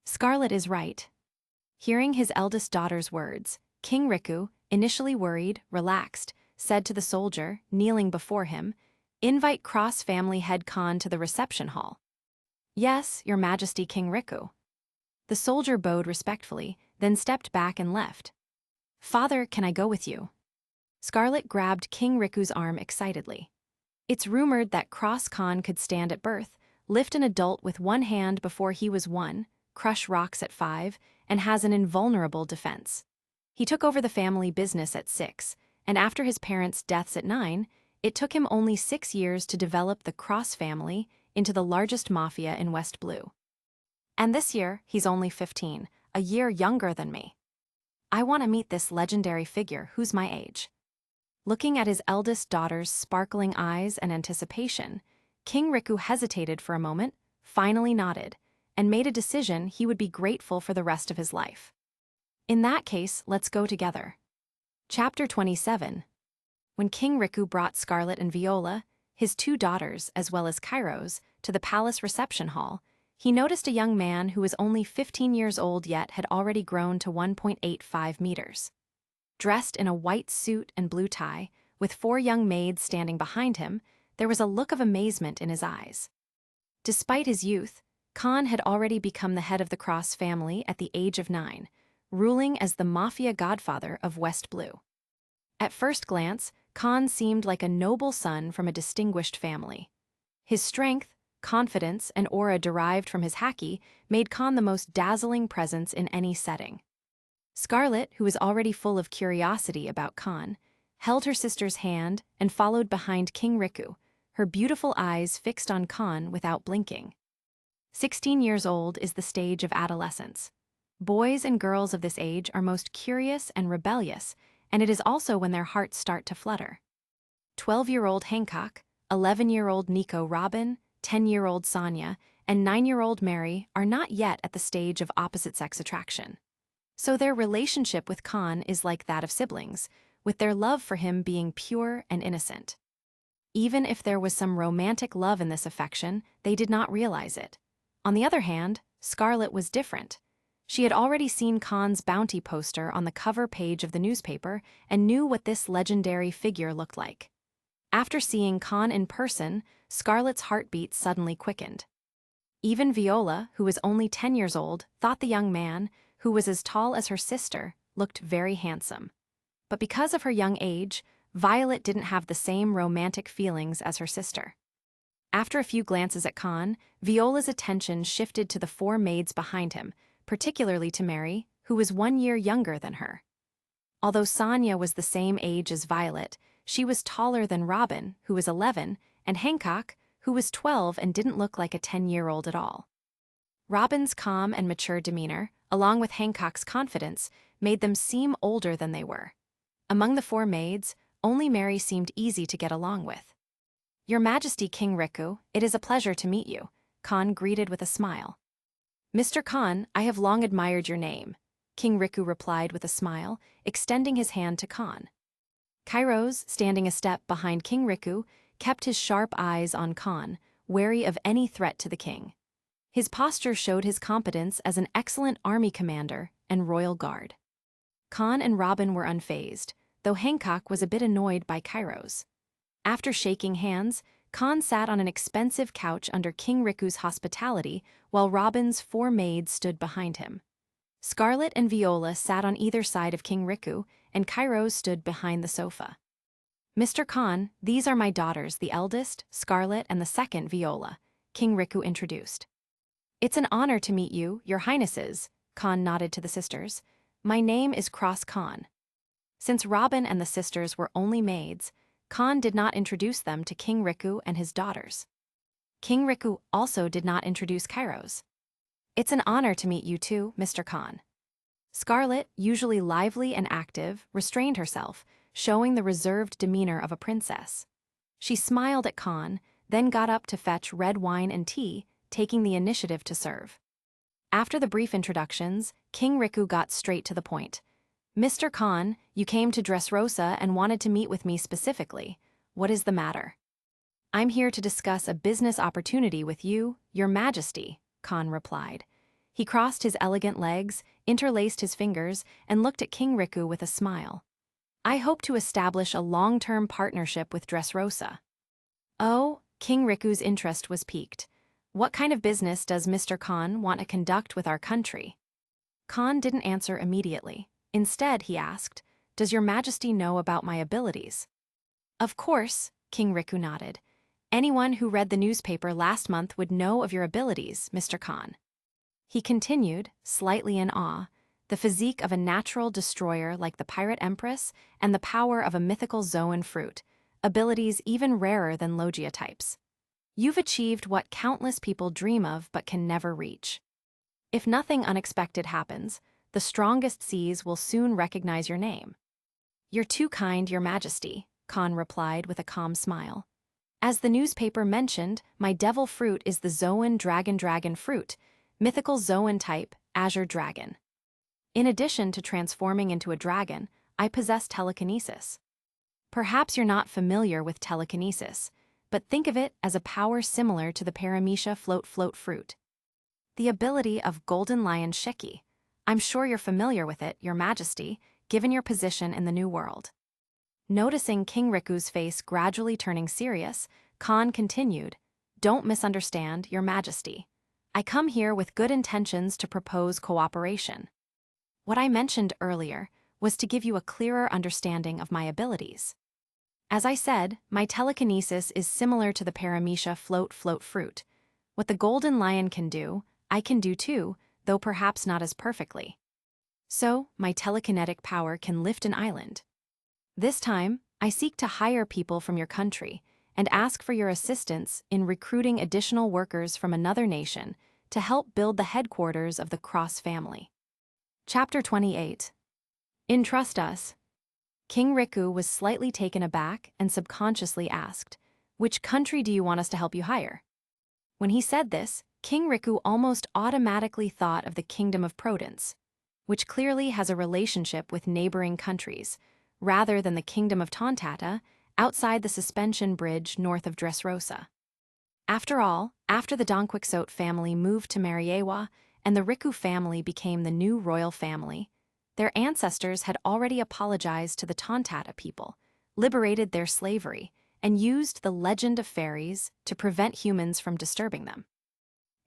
Scarlet is right. Hearing his eldest daughter's words, King Riku, initially worried, relaxed, said to the soldier, kneeling before him, "Invite Cross family head Kahn to the reception hall." "Yes, your Majesty King Riku." The soldier bowed respectfully, then stepped back and left. "Father, can I go with you?" Scarlet grabbed King Riku's arm excitedly. It's rumored that Cross Kahn could stand at birth, lift an adult with one hand before he was 1, crush rocks at 5, and has an invulnerable defense. He took over the family business at 6, and after his parents' deaths at 9, it took him only 6 years to develop the Cross family into the largest mafia in West Blue. And this year, he's only 15, a year younger than me. I want to meet this legendary figure who's my age. Looking at his eldest daughter's sparkling eyes and anticipation, King Riku hesitated for a moment, finally nodded, and made a decision he would be grateful for the rest of his life. "In that case, let's go together." Chapter 27. When King Riku brought Scarlet and Viola, his 2 daughters as well as Kairos, to the palace reception hall, he noticed a young man who was only 15 years old yet had already grown to 1.85 meters. Dressed in a white suit and blue tie, with 4 young maids standing behind him, there was a look of amazement in his eyes. Despite his youth, Kahn had already become the head of the Cross family at the age of 9, ruling as the mafia godfather of West Blue. At first glance, Kahn seemed like a noble son from a distinguished family. His strength, confidence, and aura derived from his haki made Kahn the most dazzling presence in any setting. Scarlet, who was already full of curiosity about Kahn, held her sister's hand and followed behind King Riku, her beautiful eyes fixed on Kahn without blinking. 16 years old is the stage of adolescence. Boys and girls of this age are most curious and rebellious, and it is also when their hearts start to flutter. 12-year-old Hancock, 11-year-old Nico Robin, 10-year-old Sonia, and 9-year-old Mary are not yet at the stage of opposite-sex attraction. So their relationship with Kahn is like that of siblings, with their love for him being pure and innocent. Even if there was some romantic love in this affection, they did not realize it. On the other hand, Scarlet was different. She had already seen Kahn's bounty poster on the cover page of the newspaper and knew what this legendary figure looked like. After seeing Kahn in person, Scarlet's heartbeat suddenly quickened. Even Viola, who was only 10 years old, thought the young man, who was as tall as her sister, looked very handsome. But because of her young age, Violet didn't have the same romantic feelings as her sister. After a few glances at Kahn, Viola's attention shifted to the four maids behind him, particularly to Mary, who was 1 year younger than her. Although Sonia was the same age as Violet, she was taller than Robin, who was 11, and Hancock, who was 12 and didn't look like a 10-year-old at all. Robin's calm and mature demeanor, along with Hancock's confidence, made them seem older than they were. Among the four maids, only Mary seemed easy to get along with. "Your Majesty, King Riku, it is a pleasure to meet you," Kahn greeted with a smile. "Mr. Kahn, I have long admired your name," King Riku replied with a smile, extending his hand to Kahn. Kairos, standing a step behind King Riku, kept his sharp eyes on Kahn, wary of any threat to the king. His posture showed his competence as an excellent army commander and royal guard. Kahn and Robin were unfazed, though Hancock was a bit annoyed by Kairos. After shaking hands, Kahn sat on an expensive couch under King Riku's hospitality while Robin's four maids stood behind him. Scarlet and Viola sat on either side of King Riku, and Kairos stood behind the sofa. "Mr. Kahn, these are my daughters, the eldest, Scarlet, and the second, Viola," King Riku introduced. "It's an honor to meet you, your highnesses," Kahn nodded to the sisters. "My name is Cross Kahn." Since Robin and the sisters were only maids, Kahn did not introduce them to King Riku and his daughters. King Riku also did not introduce Kairos. "It's an honor to meet you too, Mr. Kahn." Scarlet, usually lively and active, restrained herself, showing the reserved demeanor of a princess. She smiled at Kahn, then got up to fetch red wine and tea, taking the initiative to serve. After the brief introductions, King Riku got straight to the point. "Mr. Kahn, you came to Dressrosa and wanted to meet with me specifically. What is the matter?" "I'm here to discuss a business opportunity with you, your Majesty," Kahn replied. He crossed his elegant legs, interlaced his fingers, and looked at King Riku with a smile. "I hope to establish a long-term partnership with Dressrosa." "Oh," King Riku's interest was piqued. "What kind of business does Mr. Kahn want to conduct with our country?" Kahn didn't answer immediately. Instead, he asked, "Does your Majesty know about my abilities?" "Of course," King Riku nodded. "Anyone who read the newspaper last month would know of your abilities, Mr. Kahn." He continued, slightly in awe, "the physique of a natural destroyer like the pirate empress and the power of a mythical Zoan fruit, abilities even rarer than Logia types. You've achieved what countless people dream of but can never reach. If nothing unexpected happens, the strongest seas will soon recognize your name." "You're too kind, your Majesty," Kahn replied with a calm smile. "As the newspaper mentioned, my devil fruit is the Zoan dragon fruit, mythical Zoan type, azure dragon. In addition to transforming into a dragon, I possess telekinesis. Perhaps you're not familiar with telekinesis, but think of it as a power similar to the paramecia float fruit. The ability of Golden Lion Shiki. I'm sure you're familiar with it, your Majesty, given your position in the New World." Noticing King Riku's face gradually turning serious, Kahn continued, "Don't misunderstand, your Majesty. I come here with good intentions to propose cooperation. What I mentioned earlier was to give you a clearer understanding of my abilities. As I said, my telekinesis is similar to the paramecia float fruit. What the Golden Lion can do, I can do too, though perhaps not as perfectly. So, my telekinetic power can lift an island. This time, I seek to hire people from your country and ask for your assistance in recruiting additional workers from another nation to help build the headquarters of the Cross family." Chapter 28. Entrust us. King Riku was slightly taken aback and subconsciously asked, "Which country do you want us to help you hire?" When he said this, King Riku almost automatically thought of the Kingdom of Prudence, which clearly has a relationship with neighboring countries, rather than the Kingdom of Tontata, outside the suspension bridge north of Dressrosa. After all, after the Donquixote family moved to Mariewa and the Riku family became the new royal family, their ancestors had already apologized to the Tontata people, liberated their slavery, and used the legend of fairies to prevent humans from disturbing them.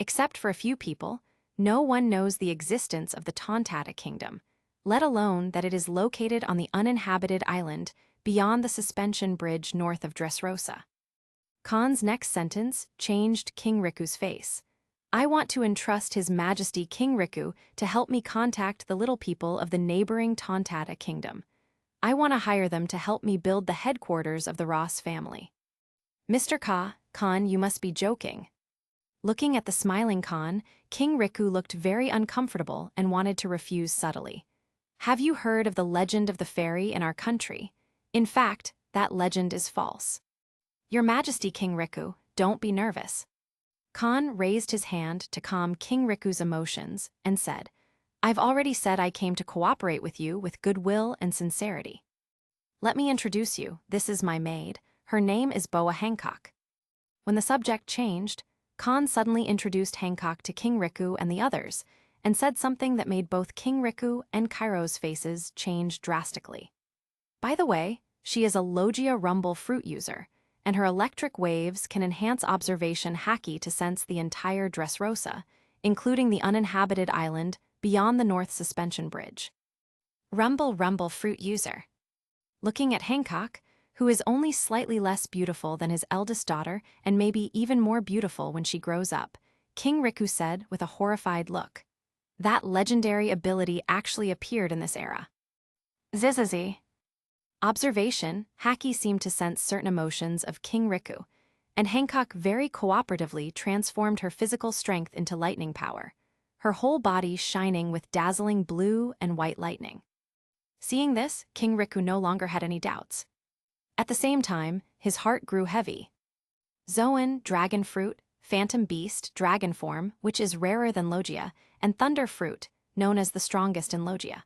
Except for a few people, no one knows the existence of the Tontata kingdom, let alone that it is located on the uninhabited island beyond the suspension bridge north of Dressrosa. Khan's next sentence changed King Riku's face. I want to entrust His Majesty King Riku to help me contact the little people of the neighboring Tontata kingdom. I want to hire them to help me build the headquarters of the Ross family. Mr. Khan, you must be joking. Looking at the smiling Khan, King Riku looked very uncomfortable and wanted to refuse subtly. Have you heard of the legend of the fairy in our country? In fact, that legend is false. Your Majesty King Riku, don't be nervous. Khan raised his hand to calm King Riku's emotions and said, I've already said I came to cooperate with you with goodwill and sincerity. Let me introduce you, this is my maid, her name is Boa Hancock. When the subject changed, Khan suddenly introduced Hancock to King Riku and the others, and said something that made both King Riku and Kairo's faces change drastically. By the way, she is a Logia Rumble fruit user, and her electric waves can enhance observation haki to sense the entire Dressrosa, including the uninhabited island beyond the North Suspension Bridge. Rumble fruit user. Looking at Hancock, who is only slightly less beautiful than his eldest daughter and maybe even more beautiful when she grows up, King Riku said with a horrified look. That legendary ability actually appeared in this era. Zizizi. Observation, Haki seemed to sense certain emotions of King Riku, and Hancock very cooperatively transformed her physical strength into lightning power, her whole body shining with dazzling blue and white lightning. Seeing this, King Riku no longer had any doubts. At the same time, his heart grew heavy. Zoan, dragon fruit, phantom beast, dragon form, which is rarer than Logia, and thunder fruit, known as the strongest in Logia.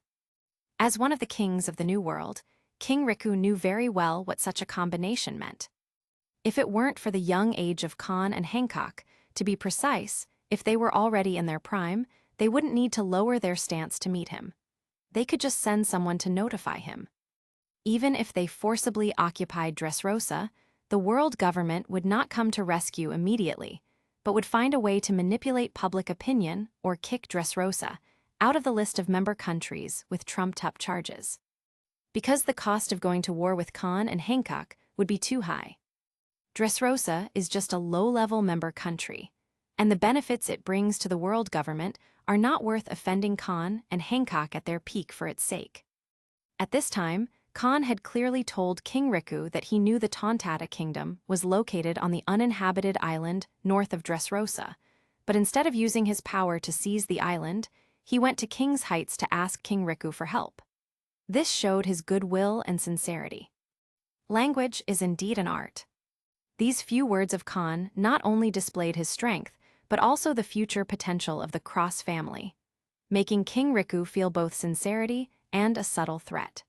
As one of the kings of the New World, King Riku knew very well what such a combination meant. If it weren't for the young age of Khan and Hancock, to be precise, if they were already in their prime, they wouldn't need to lower their stance to meet him. They could just send someone to notify him. Even if they forcibly occupied Dressrosa, the world government would not come to rescue immediately, but would find a way to manipulate public opinion or kick Dressrosa out of the list of member countries with trumped-up charges. Because the cost of going to war with Khan and Hancock would be too high. Dressrosa is just a low-level member country, and the benefits it brings to the world government are not worth offending Khan and Hancock at their peak for its sake. At this time, Khan had clearly told King Riku that he knew the Tontata kingdom was located on the uninhabited island north of Dressrosa, but instead of using his power to seize the island, he went to King's Heights to ask King Riku for help. This showed his goodwill and sincerity. Language is indeed an art. These few words of Khan not only displayed his strength, but also the future potential of the Cross family, making King Riku feel both sincerity and a subtle threat.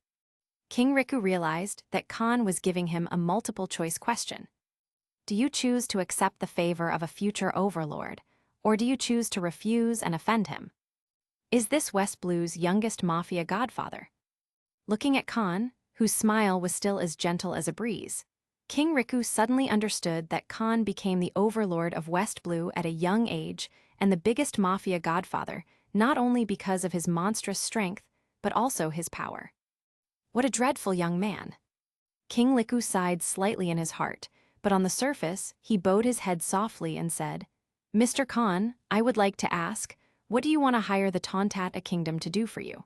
King Riku realized that Khan was giving him a multiple-choice question. Do you choose to accept the favor of a future overlord, or do you choose to refuse and offend him? Is this West Blue's youngest mafia godfather? Looking at Khan, whose smile was still as gentle as a breeze, King Riku suddenly understood that Khan became the overlord of West Blue at a young age and the biggest mafia godfather, not only because of his monstrous strength, but also his power. What a dreadful young man. King Riku sighed slightly in his heart, but on the surface, he bowed his head softly and said, Mr. Khan, I would like to ask, what do you want to hire the Tontata kingdom to do for you?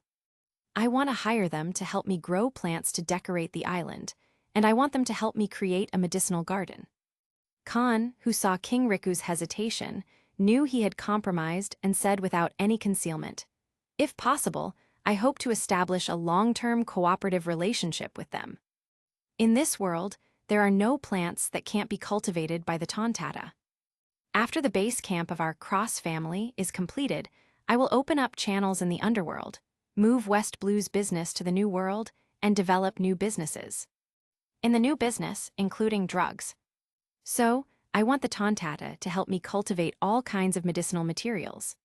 I want to hire them to help me grow plants to decorate the island, and I want them to help me create a medicinal garden. Khan, who saw King Riku's hesitation, knew he had compromised and said without any concealment, if possible, I hope to establish a long-term cooperative relationship with them. In this world, there are no plants that can't be cultivated by the Tontata. After the base camp of our Cross family is completed, I will open up channels in the underworld, move West Blue's business to the New World, and develop new businesses. In the new business, including drugs. So, I want the Tontata to help me cultivate all kinds of medicinal materials.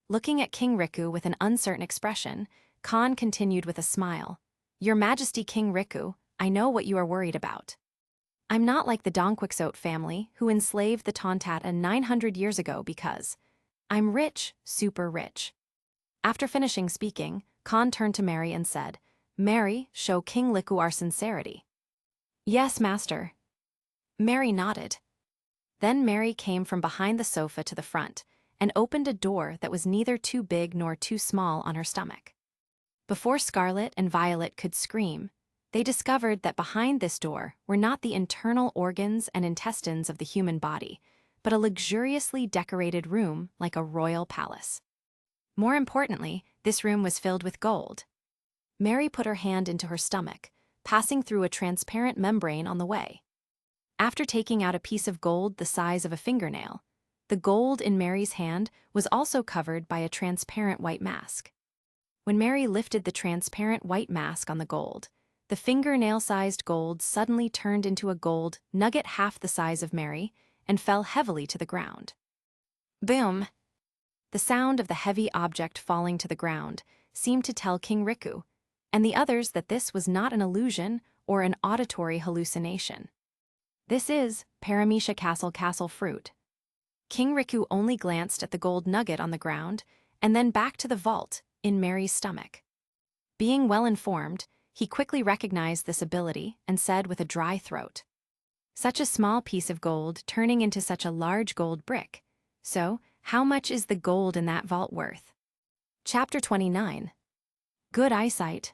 Looking at King Riku with an uncertain expression, Khan continued with a smile. Your Majesty King Riku, I know what you are worried about. I'm not like the Donquixote family who enslaved the Tontata 900 years ago because, I'm rich, super rich. After finishing speaking, Kahn turned to Mary and said, Mary, show King Riku our sincerity. Yes, master. Mary nodded. Then Mary came from behind the sofa to the front and opened a door that was neither too big nor too small on her stomach. Before Scarlet and Violet could scream, they discovered that behind this door were not the internal organs and intestines of the human body, but a luxuriously decorated room like a royal palace. More importantly, this room was filled with gold. Mary put her hand into her stomach, passing through a transparent membrane on the way. After taking out a piece of gold the size of a fingernail, the gold in Mary's hand was also covered by a transparent white mask. When Mary lifted the transparent white mask on the gold, the fingernail-sized gold suddenly turned into a gold nugget half the size of Mary and fell heavily to the ground. Boom! The sound of the heavy object falling to the ground seemed to tell King Riku and the others that this was not an illusion or an auditory hallucination. This is Paramecia Castle fruit. King Riku only glanced at the gold nugget on the ground and then back to the vault in Mary's stomach. Being well informed, he quickly recognized this ability and said with a dry throat, Such a small piece of gold turning into such a large gold brick. So, how much is the gold in that vault worth? Chapter 29. Good eyesight.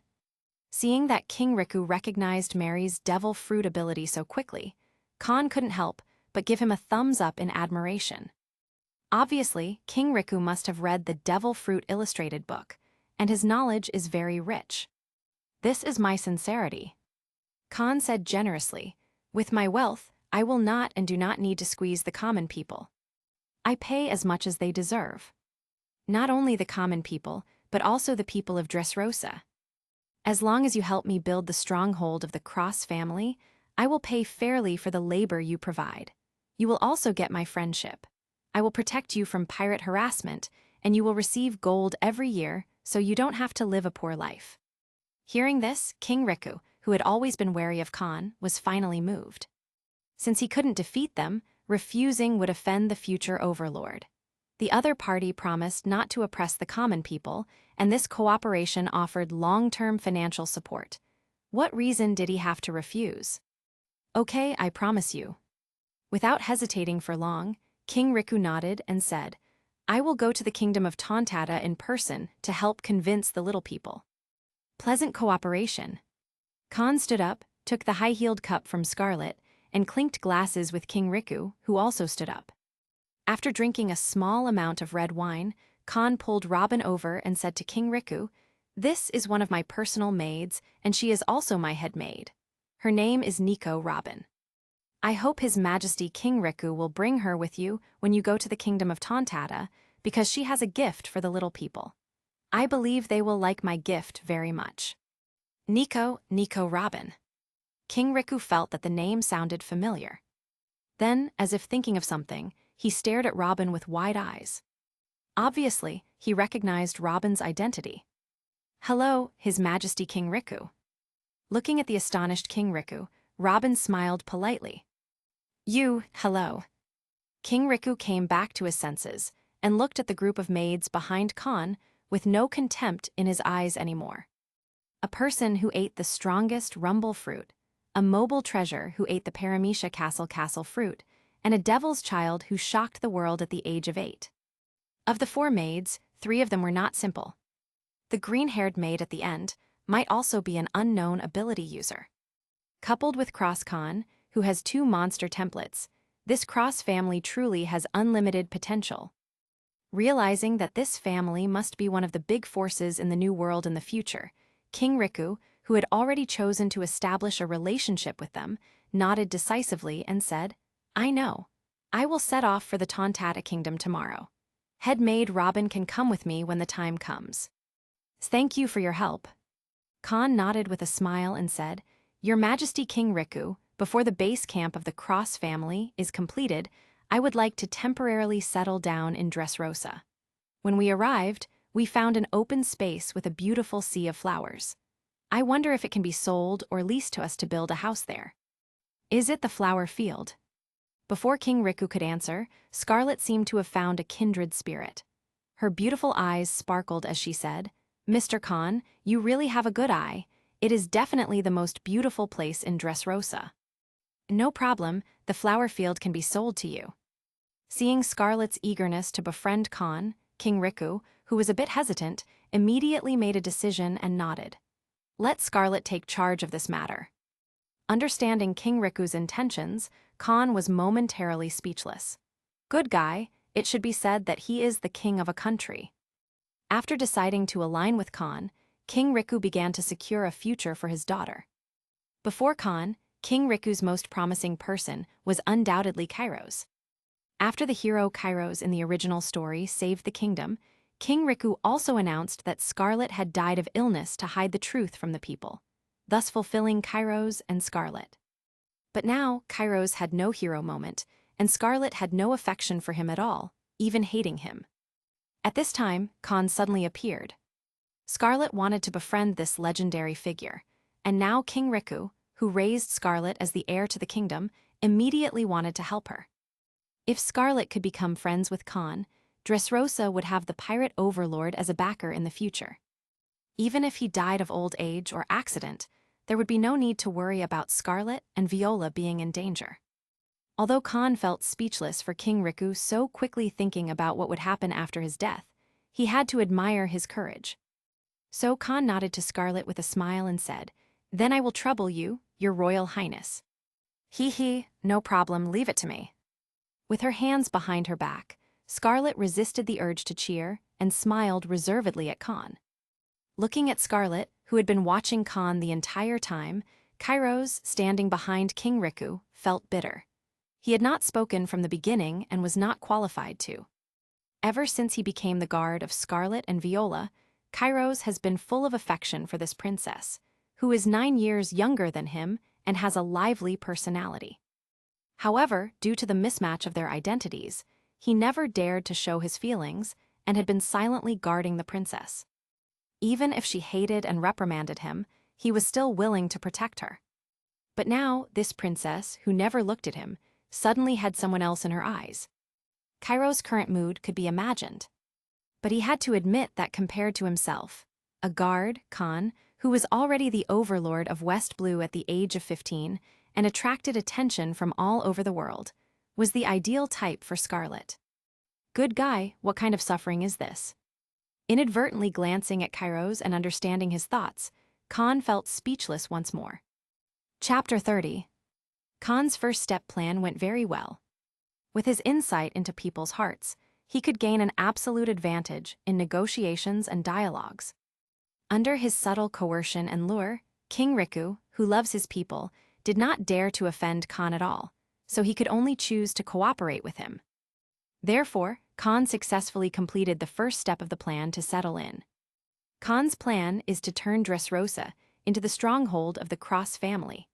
Seeing that King Riku recognized Mary's devil fruit ability so quickly, Kahn couldn't help but give him a thumbs up in admiration. Obviously, King Riku must have read the Devil Fruit Illustrated book, and his knowledge is very rich. This is my sincerity. Kahn said generously, With my wealth, I will not and do not need to squeeze the common people. I pay as much as they deserve. Not only the common people, but also the people of Dressrosa. As long as you help me build the stronghold of the Cross family, I will pay fairly for the labor you provide. You will also get my friendship. I will protect you from pirate harassment, and you will receive gold every year so you don't have to live a poor life. Hearing this, King Riku, who had always been wary of Kahn, was finally moved. Since he couldn't defeat them, refusing would offend the future overlord. The other party promised not to oppress the common people, and this cooperation offered long-term financial support. What reason did he have to refuse? Okay, I promise you. Without hesitating for long, King Riku nodded and said, I will go to the kingdom of Tontada in person to help convince the little people. Pleasant cooperation. Kahn stood up, took the high-heeled cup from Scarlet, and clinked glasses with King Riku, who also stood up. After drinking a small amount of red wine, Kahn pulled Robin over and said to King Riku, This is one of my personal maids, and she is also my head maid. Her name is Nico Robin. I hope His Majesty King Riku will bring her with you when you go to the kingdom of Tontada, because she has a gift for the little people. I believe they will like my gift very much. Nico Robin. King Riku felt that the name sounded familiar. Then, as if thinking of something, he stared at Robin with wide eyes. Obviously, he recognized Robin's identity. Hello, His Majesty King Riku. Looking at the astonished King Riku, Robin smiled politely. Hello. King Riku came back to his senses and looked at the group of maids behind Kahn with no contempt in his eyes anymore. A person who ate the strongest rumble fruit, a mobile treasure who ate the Paramecia Castle fruit, and a devil's child who shocked the world at the age of 8. Of the 4 maids, 3 of them were not simple. The green-haired maid at the end might also be an unknown ability user. Coupled with Cross Kahn, who has 2 monster templates, this Cross family truly has unlimited potential. Realizing that this family must be one of the big forces in the new world in the future, King Riku, who had already chosen to establish a relationship with them, nodded decisively and said, I know. I will set off for the Tontada Kingdom tomorrow. Head maid Robin can come with me when the time comes. Thank you for your help. Kahn nodded with a smile and said, Your Majesty King Riku, before the base camp of the Cross family is completed, I would like to temporarily settle down in Dressrosa. When we arrived, we found an open space with a beautiful sea of flowers. I wonder if it can be sold or leased to us to build a house there. Is it the flower field? Before King Riku could answer, Scarlet seemed to have found a kindred spirit. Her beautiful eyes sparkled as she said, "Mr. Kahn, you really have a good eye. It is definitely the most beautiful place in Dressrosa." "No problem, the flower field can be sold to you." Seeing Scarlet's eagerness to befriend Kahn, King Riku, who was a bit hesitant, immediately made a decision and nodded. Let Scarlet take charge of this matter. Understanding King Riku's intentions, Kahn was momentarily speechless. Good guy, it should be said that he is the king of a country. After deciding to align with Kahn, King Riku began to secure a future for his daughter. Before Kahn, King Riku's most promising person was undoubtedly Kairos. After the hero Kairos in the original story saved the kingdom, King Riku also announced that Scarlet had died of illness to hide the truth from the people, thus fulfilling Kairos and Scarlet. But now, Kairos had no hero moment, and Scarlet had no affection for him at all, even hating him. At this time, Kahn suddenly appeared. Scarlet wanted to befriend this legendary figure, and now King Riku, who raised Scarlet as the heir to the kingdom, immediately wanted to help her. If Scarlet could become friends with Kahn, Dressrosa would have the pirate overlord as a backer in the future. Even if he died of old age or accident, there would be no need to worry about Scarlet and Viola being in danger. Although Kahn felt speechless for King Riku so quickly thinking about what would happen after his death, he had to admire his courage. So Kahn nodded to Scarlet with a smile and said, "Then I will trouble you, your Royal Highness." "Hee, no problem, leave it to me." With her hands behind her back, Scarlet resisted the urge to cheer and smiled reservedly at Kahn. Looking at Scarlet, who had been watching Kahn the entire time, Kairos, standing behind King Riku, felt bitter. He had not spoken from the beginning and was not qualified to. Ever since he became the guard of Scarlet and Viola, Kairos has been full of affection for this princess, who is 9 years younger than him and has a lively personality. However, due to the mismatch of their identities, he never dared to show his feelings and had been silently guarding the princess. Even if she hated and reprimanded him, he was still willing to protect her. But now, this princess, who never looked at him, suddenly had someone else in her eyes. Kairos' current mood could be imagined. But he had to admit that compared to himself, a guard, Kahn, who was already the overlord of West Blue at the age of 15 and attracted attention from all over the world, was the ideal type for Scarlet. Good guy, what kind of suffering is this? Inadvertently glancing at Kairos and understanding his thoughts, Kahn felt speechless once more. Chapter 30. Kahn's first step plan went very well. With his insight into people's hearts, he could gain an absolute advantage in negotiations and dialogues. Under his subtle coercion and lure, King Riku, who loves his people, did not dare to offend Kahn at all, so he could only choose to cooperate with him. Therefore, Kahn successfully completed the first step of the plan to settle in. Kahn's plan is to turn Dressrosa into the stronghold of the Cross family.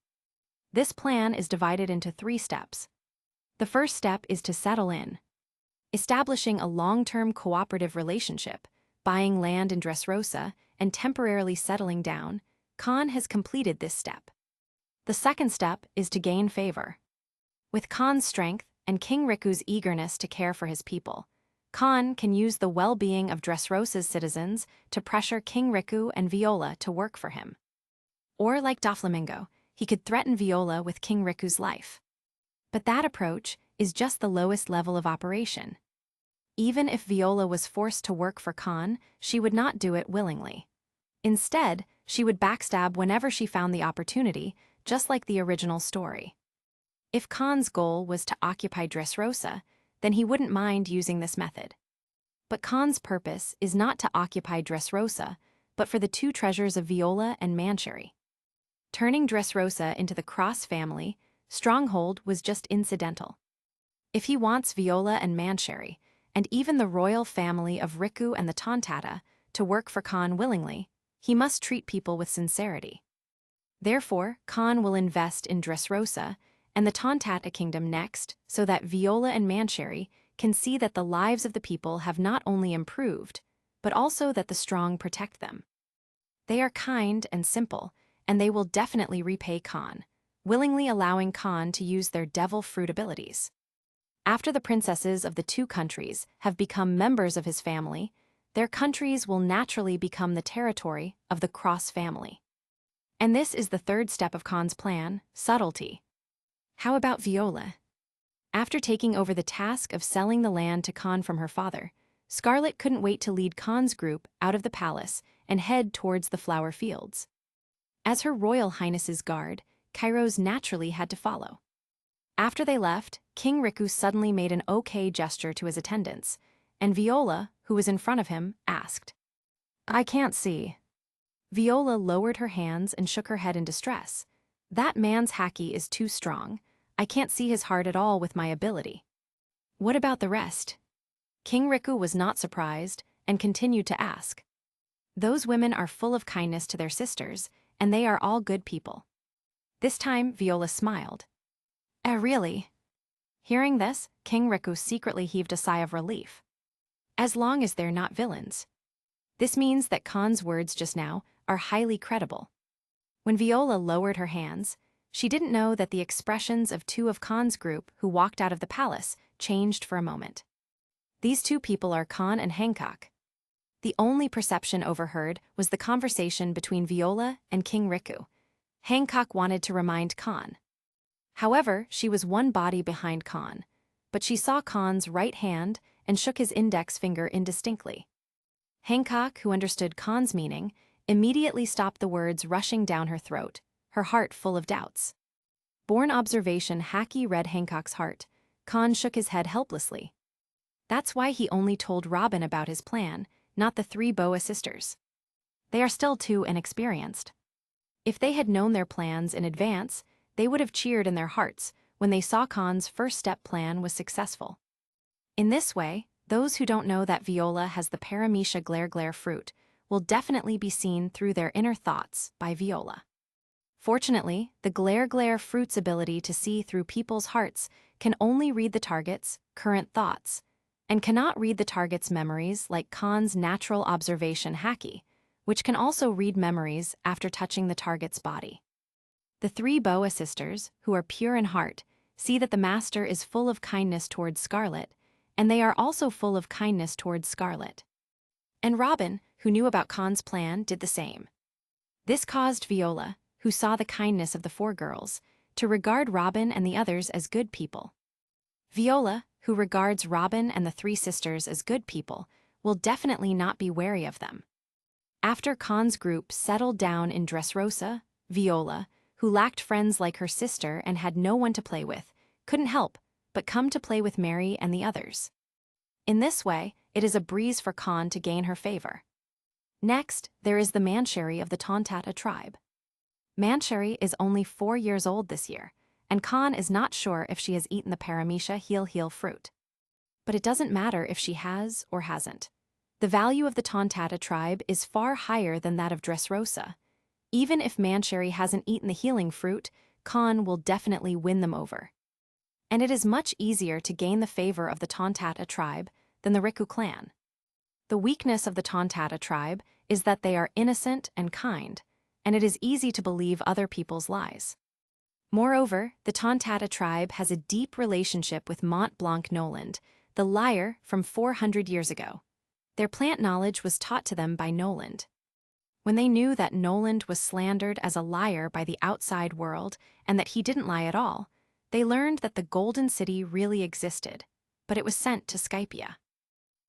This plan is divided into 3 steps. The first step is to settle in. Establishing a long-term cooperative relationship, buying land in Dressrosa, and temporarily settling down, Kahn has completed this step. The second step is to gain favor. With Kahn's strength and King Riku's eagerness to care for his people, Kahn can use the well-being of Dressrosa's citizens to pressure King Riku and Viola to work for him. Or like Doflamingo, he could threaten Viola with King Riku's life. But that approach is just the lowest level of operation. Even if Viola was forced to work for Kahn, she would not do it willingly. Instead, she would backstab whenever she found the opportunity, just like the original story. If Kahn's goal was to occupy Dressrosa, then he wouldn't mind using this method. But Kahn's purpose is not to occupy Dressrosa, but for the 2 treasures of Viola and Mancheri. Turning Dressrosa into the Cross family, Stronghold was just incidental. If he wants Viola and Mancheri, and even the royal family of Riku and the Tontata, to work for Kahn willingly, he must treat people with sincerity. Therefore, Kahn will invest in Dressrosa and the Tontata kingdom next, so that Viola and Mancheri can see that the lives of the people have not only improved, but also that the strong protect them. They are kind and simple, and they will definitely repay Kahn, willingly allowing Kahn to use their devil fruit abilities. After the princesses of the two countries have become members of his family, their countries will naturally become the territory of the Cross family. And this is the third step of Khan's plan, subtlety. How about Viola? After taking over the task of selling the land to Khan from her father, Scarlet couldn't wait to lead Khan's group out of the palace and head towards the flower fields. As her Royal Highness's guard, Kairos naturally had to follow. After they left, King Riku suddenly made an okay gesture to his attendants, and Viola, who was in front of him, asked, "I can't see." Viola lowered her hands and shook her head in distress. "That man's haki is too strong. I can't see his heart at all with my ability." "What about the rest?" King Riku was not surprised and continued to ask. "Those women are full of kindness to their sisters, and they are all good people." This time, Viola smiled. Really?" Hearing this, King Riku secretly heaved a sigh of relief. As long as they're not villains. This means that Khan's words just now are highly credible. When Viola lowered her hands, she didn't know that the expressions of two of Khan's group who walked out of the palace changed for a moment. These two people are Khan and Hancock. The only perception overheard was the conversation between Viola and King Riku. Hancock wanted to remind Khan. However, she was one body behind Khan, but she saw Khan's right hand and shook his index finger indistinctly. Hancock, who understood Khan's meaning, immediately stopped the words rushing down her throat, her heart full of doubts. Born observation haki read Hancock's heart. Khan shook his head helplessly. That's why he only told Robin about his plan, not the three Boa sisters. They are still too inexperienced. If they had known their plans in advance, they would have cheered in their hearts when they saw Khan's first-step plan was successful. In this way, those who don't know that Viola has the Paramecia glare fruit will definitely be seen through their inner thoughts by Viola. Fortunately, the glare fruit's ability to see through people's hearts can only read the target's current thoughts, and cannot read the target's memories like Khan's natural observation haki, which can also read memories after touching the target's body. The three Boa sisters, who are pure in heart, see that the master is full of kindness towards Scarlet, and they are also full of kindness towards Scarlet. And Robin, who knew about Khan's plan, did the same. This caused Viola, who saw the kindness of the four girls, to regard Robin and the others as good people. Viola, who regards Robin and the three sisters as good people, will definitely not be wary of them. After Khan's group settled down in Dressrosa, Viola, who lacked friends like her sister and had no one to play with, couldn't help but come to play with Mary and the others. In this way, it is a breeze for Khan to gain her favor. Next, there is the Mancheri of the Tontata tribe. Mancheri is only 4 years old this year, and Khan is not sure if she has eaten the Paramecia heel fruit. But it doesn't matter if she has or hasn't. The value of the Tontata tribe is far higher than that of Dressrosa. Even if Mancheri hasn't eaten the healing fruit, Khan will definitely win them over. And it is much easier to gain the favor of the Tontata tribe than the Riku clan. The weakness of the Tontata tribe is that they are innocent and kind, and it is easy to believe other people's lies. Moreover, the Tontata tribe has a deep relationship with Mont Blanc Noland, the liar from 400 years ago. Their plant knowledge was taught to them by Noland. When they knew that Noland was slandered as a liar by the outside world and that he didn't lie at all, they learned that the Golden City really existed, but it was sent to Skypia.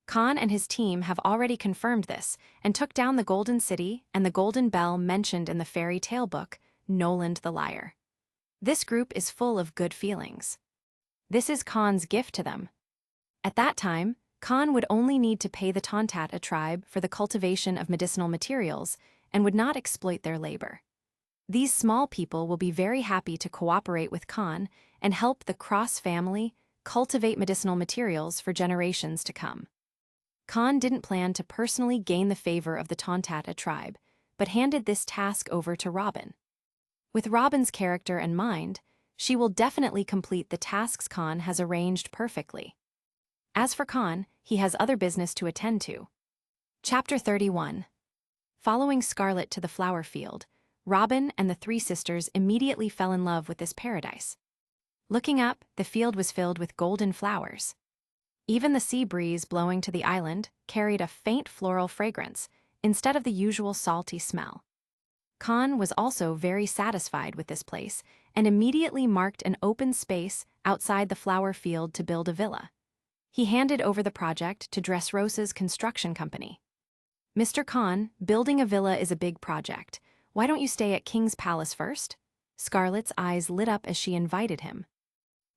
Khan and his team have already confirmed this and took down the Golden City and the Golden Bell mentioned in the fairy tale book, Noland the Liar. This group is full of good feelings. This is Khan's gift to them. At that time, Khan would only need to pay the Tontata tribe for the cultivation of medicinal materials and would not exploit their labor. These small people will be very happy to cooperate with Khan and help the Cross family cultivate medicinal materials for generations to come. Khan didn't plan to personally gain the favor of the Tontata tribe, but handed this task over to Robin. With Robin's character and mind, she will definitely complete the tasks Khan has arranged perfectly. As for Khan, he has other business to attend to. Chapter 31. Following Scarlet to the flower field, Robin and the three sisters immediately fell in love with this paradise. Looking up, the field was filled with golden flowers. Even the sea breeze blowing to the island carried a faint floral fragrance instead of the usual salty smell. Kahn was also very satisfied with this place and immediately marked an open space outside the flower field to build a villa. He handed over the project to Dressrosa's construction company. "Mr. Kahn, building a villa is a big project. Why don't you stay at King's Palace first?" Scarlett's eyes lit up as she invited him.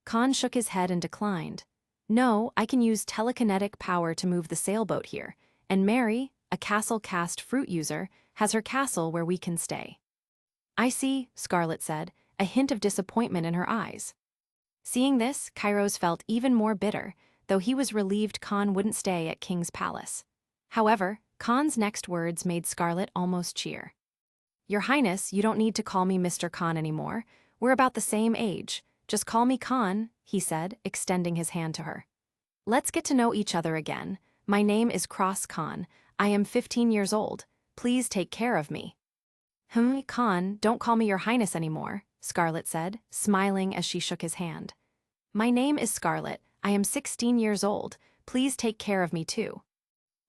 Kahn shook his head and declined. "No, I can use telekinetic power to move the sailboat here, and Mary, a castle-cast fruit user, has her castle where we can stay." "I see," Scarlett said, a hint of disappointment in her eyes. Seeing this, Kairos felt even more bitter, though he was relieved Kahn wouldn't stay at King's Palace. However, Kahn's next words made Scarlett almost cheer. "Your Highness, you don't need to call me Mr. Kahn anymore. We're about the same age. Just call me Kahn," he said, extending his hand to her. "Let's get to know each other again. My name is Cross Kahn. I am 15 years old. Please take care of me." Kahn, don't call me Your Highness anymore," Scarlett said, smiling as she shook his hand. "My name is Scarlett. I am 16 years old. Please take care of me too."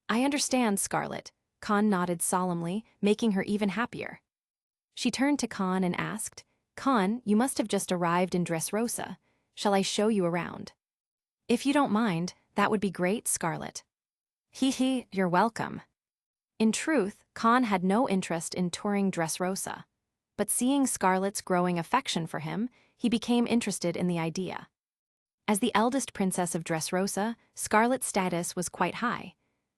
"I understand, Scarlett," Kahn nodded solemnly, making her even happier. She turned to Kahn and asked, "Kahn, you must have just arrived in Dressrosa. Shall I show you around?" "If you don't mind, that would be great, Scarlett." You're welcome." In truth, Kahn had no interest in touring Dressrosa, but seeing Scarlett's growing affection for him, he became interested in the idea. As the eldest princess of Dressrosa, Scarlett's status was quite high.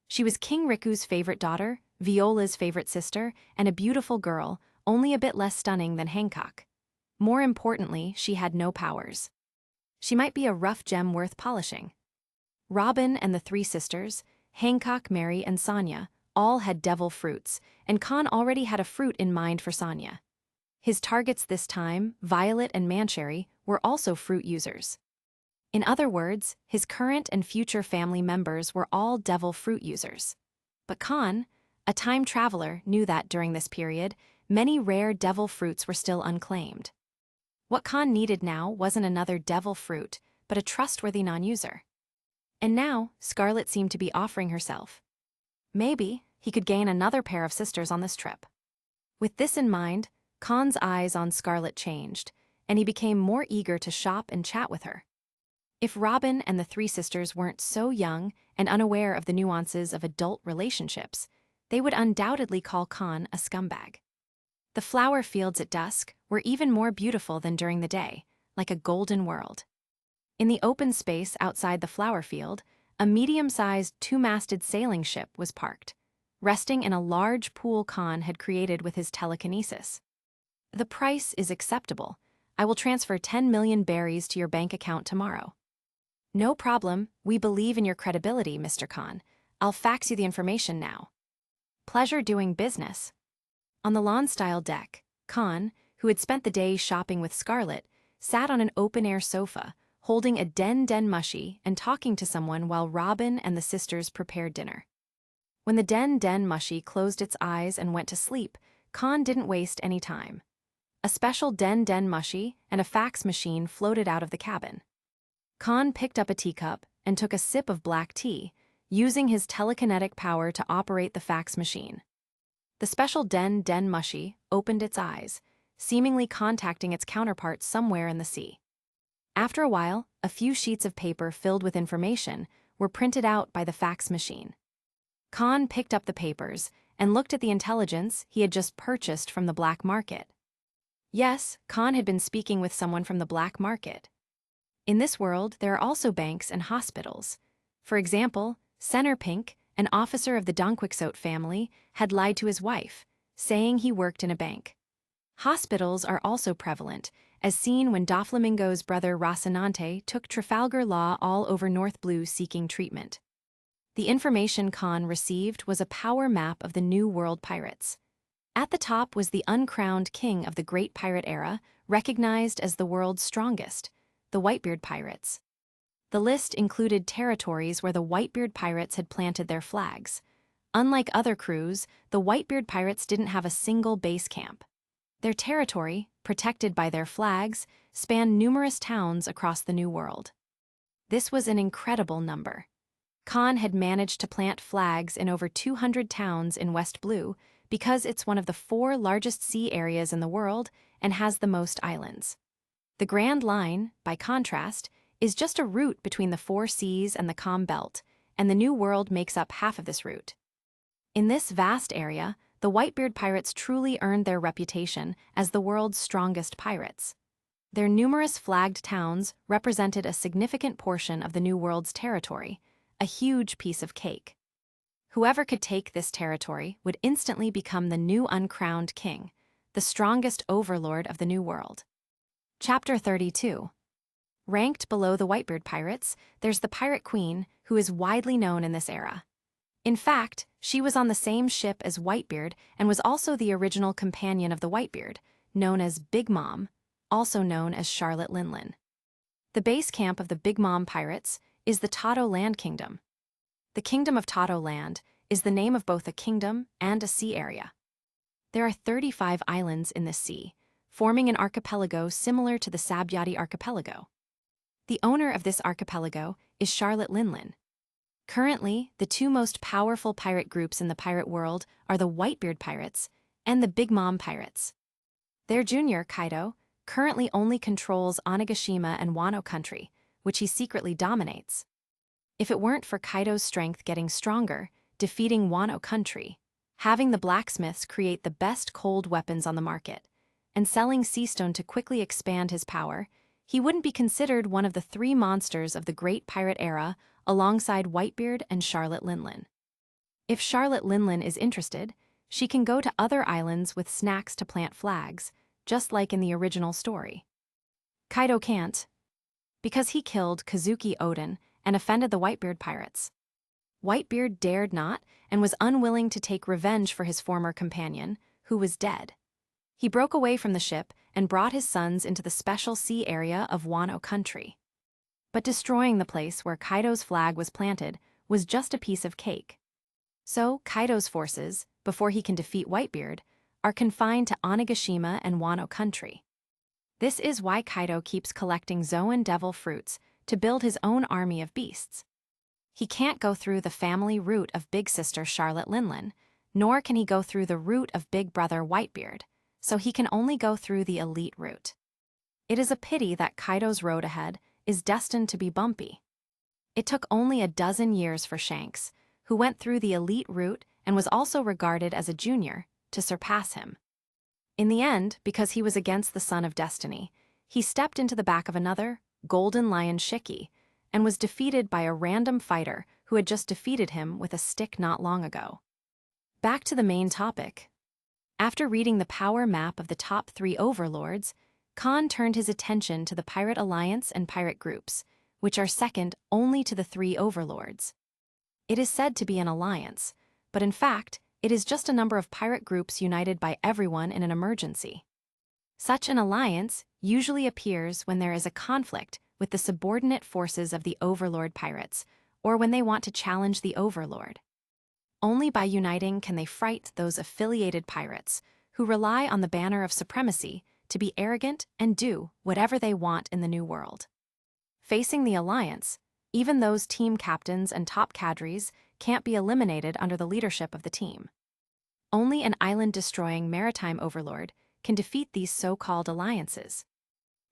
She was King Riku's favorite daughter, Viola's favorite sister, and a beautiful girl, only a bit less stunning than Hancock. More importantly, she had no powers. She might be a rough gem worth polishing. Robin and the three sisters, Hancock, Mary, and Sonia, all had devil fruits, and Kahn already had a fruit in mind for Sonia. His targets this time, Violet and Mancherry, were also fruit users. In other words, his current and future family members were all devil fruit users. But Kahn, a time traveler, knew that during this period, many rare devil fruits were still unclaimed. What Kahn needed now wasn't another devil fruit, but a trustworthy non-user. And now, Scarlett seemed to be offering herself. Maybe he could gain another pair of sisters on this trip. With this in mind, Kahn's eyes on Scarlett changed, and he became more eager to shop and chat with her. If Robin and the three sisters weren't so young and unaware of the nuances of adult relationships, they would undoubtedly call Kahn a scumbag. The flower fields at dusk were even more beautiful than during the day, like a golden world. In the open space outside the flower field, a medium-sized two-masted sailing ship was parked, resting in a large pool Kahn had created with his telekinesis. "The price is acceptable. I will transfer 10 million berries to your bank account tomorrow." "No problem. We believe in your credibility, Mr. Kahn. I'll fax you the information now." "Pleasure doing business." On the lawn-style deck, Kahn, who had spent the day shopping with Scarlett, sat on an open-air sofa, holding a den mushie and talking to someone while Robin and the sisters prepared dinner. When the den mushie closed its eyes and went to sleep, Kahn didn't waste any time. A special den mushie and a fax machine floated out of the cabin. Kahn picked up a teacup and took a sip of black tea, using his telekinetic power to operate the fax machine. The special den mushie opened its eyes, seemingly contacting its counterpart somewhere in the sea. After a while, a few sheets of paper filled with information were printed out by the fax machine. Kahn picked up the papers and looked at the intelligence he had just purchased from the black market. Yes, Kahn had been speaking with someone from the black market. In this world, there are also banks and hospitals. For example, Centerpink, an officer of the Donquixote family, had lied to his wife, saying he worked in a bank. Hospitals are also prevalent, as seen when Doflamingo's brother Rocinante took Trafalgar Law all over North Blue seeking treatment. The information Kahn received was a power map of the New World pirates. At the top was the uncrowned king of the Great Pirate era, recognized as the world's strongest, the Whitebeard pirates. The list included territories where the Whitebeard pirates had planted their flags. Unlike other crews, the Whitebeard pirates didn't have a single base camp. Their territory, protected by their flags, spanned numerous towns across the New World. This was an incredible number. Kahn had managed to plant flags in over 200 towns in West Blue because it's one of the 4 largest sea areas in the world and has the most islands. The Grand Line, by contrast, is just a route between the 4 seas and the Calm Belt, and the New World makes up half of this route. In this vast area, the Whitebeard pirates truly earned their reputation as the world's strongest pirates. Their numerous flagged towns represented a significant portion of the New World's territory, a huge piece of cake. Whoever could take this territory would instantly become the new uncrowned king, the strongest overlord of the New World. Chapter 32. Ranked below the Whitebeard pirates, there's the Pirate Queen, who is widely known in this era. In fact, she was on the same ship as Whitebeard and was also the original companion of the Whitebeard, known as Big Mom, also known as Charlotte Linlin. The base camp of the Big Mom pirates is the Tato Land Kingdom. The Kingdom of Tato Land is the name of both a kingdom and a sea area. There are 35 islands in this sea, forming an archipelago similar to the Sabyati archipelago. The owner of this archipelago is Charlotte Linlin. Currently, the 2 most powerful pirate groups in the pirate world are the Whitebeard pirates and the Big Mom pirates. Their junior, Kaido, currently only controls Onigashima and Wano country, which he secretly dominates. If it weren't for Kaido's strength getting stronger, defeating Wano country, having the blacksmiths create the best cold weapons on the market, and selling seastone to quickly expand his power, he wouldn't be considered one of the 3 monsters of the Great Pirate Era alongside Whitebeard and Charlotte Linlin. If Charlotte Linlin is interested, she can go to other islands with snacks to plant flags, just like in the original story. Kaido can't, because he killed Kazuki Oden and offended the Whitebeard pirates. Whitebeard dared not and was unwilling to take revenge for his former companion, who was dead. He broke away from the ship and brought his sons into the special sea area of Wano country. But destroying the place where Kaido's flag was planted was just a piece of cake. So Kaido's forces, before he can defeat Whitebeard, are confined to Onigashima and Wano country. This is why Kaido keeps collecting Zoan devil fruits to build his own army of beasts. He can't go through the family route of big sister Charlotte Linlin, nor can he go through the route of big brother Whitebeard, so he can only go through the elite route. It is a pity that Kaido's road ahead is destined to be bumpy. It took only a dozen years for Shanks, who went through the elite route and was also regarded as a junior, to surpass him. In the end, because he was against the Son of Destiny, he stepped into the back of another, Golden Lion Shiki, and was defeated by a random fighter who had just defeated him with a stick not long ago. Back to the main topic. After reading the power map of the top 3 overlords, Kahn turned his attention to the Pirate Alliance and pirate groups, which are second only to the 3 overlords. It is said to be an alliance, but in fact, it is just a number of pirate groups united by everyone in an emergency. Such an alliance usually appears when there is a conflict with the subordinate forces of the overlord pirates, or when they want to challenge the overlord. Only by uniting can they fright those affiliated pirates who rely on the banner of supremacy to be arrogant and do whatever they want in the New World. Facing the alliance, even those team captains and top cadres can't be eliminated under the leadership of the team. Only an island-destroying maritime overlord can defeat these so-called alliances.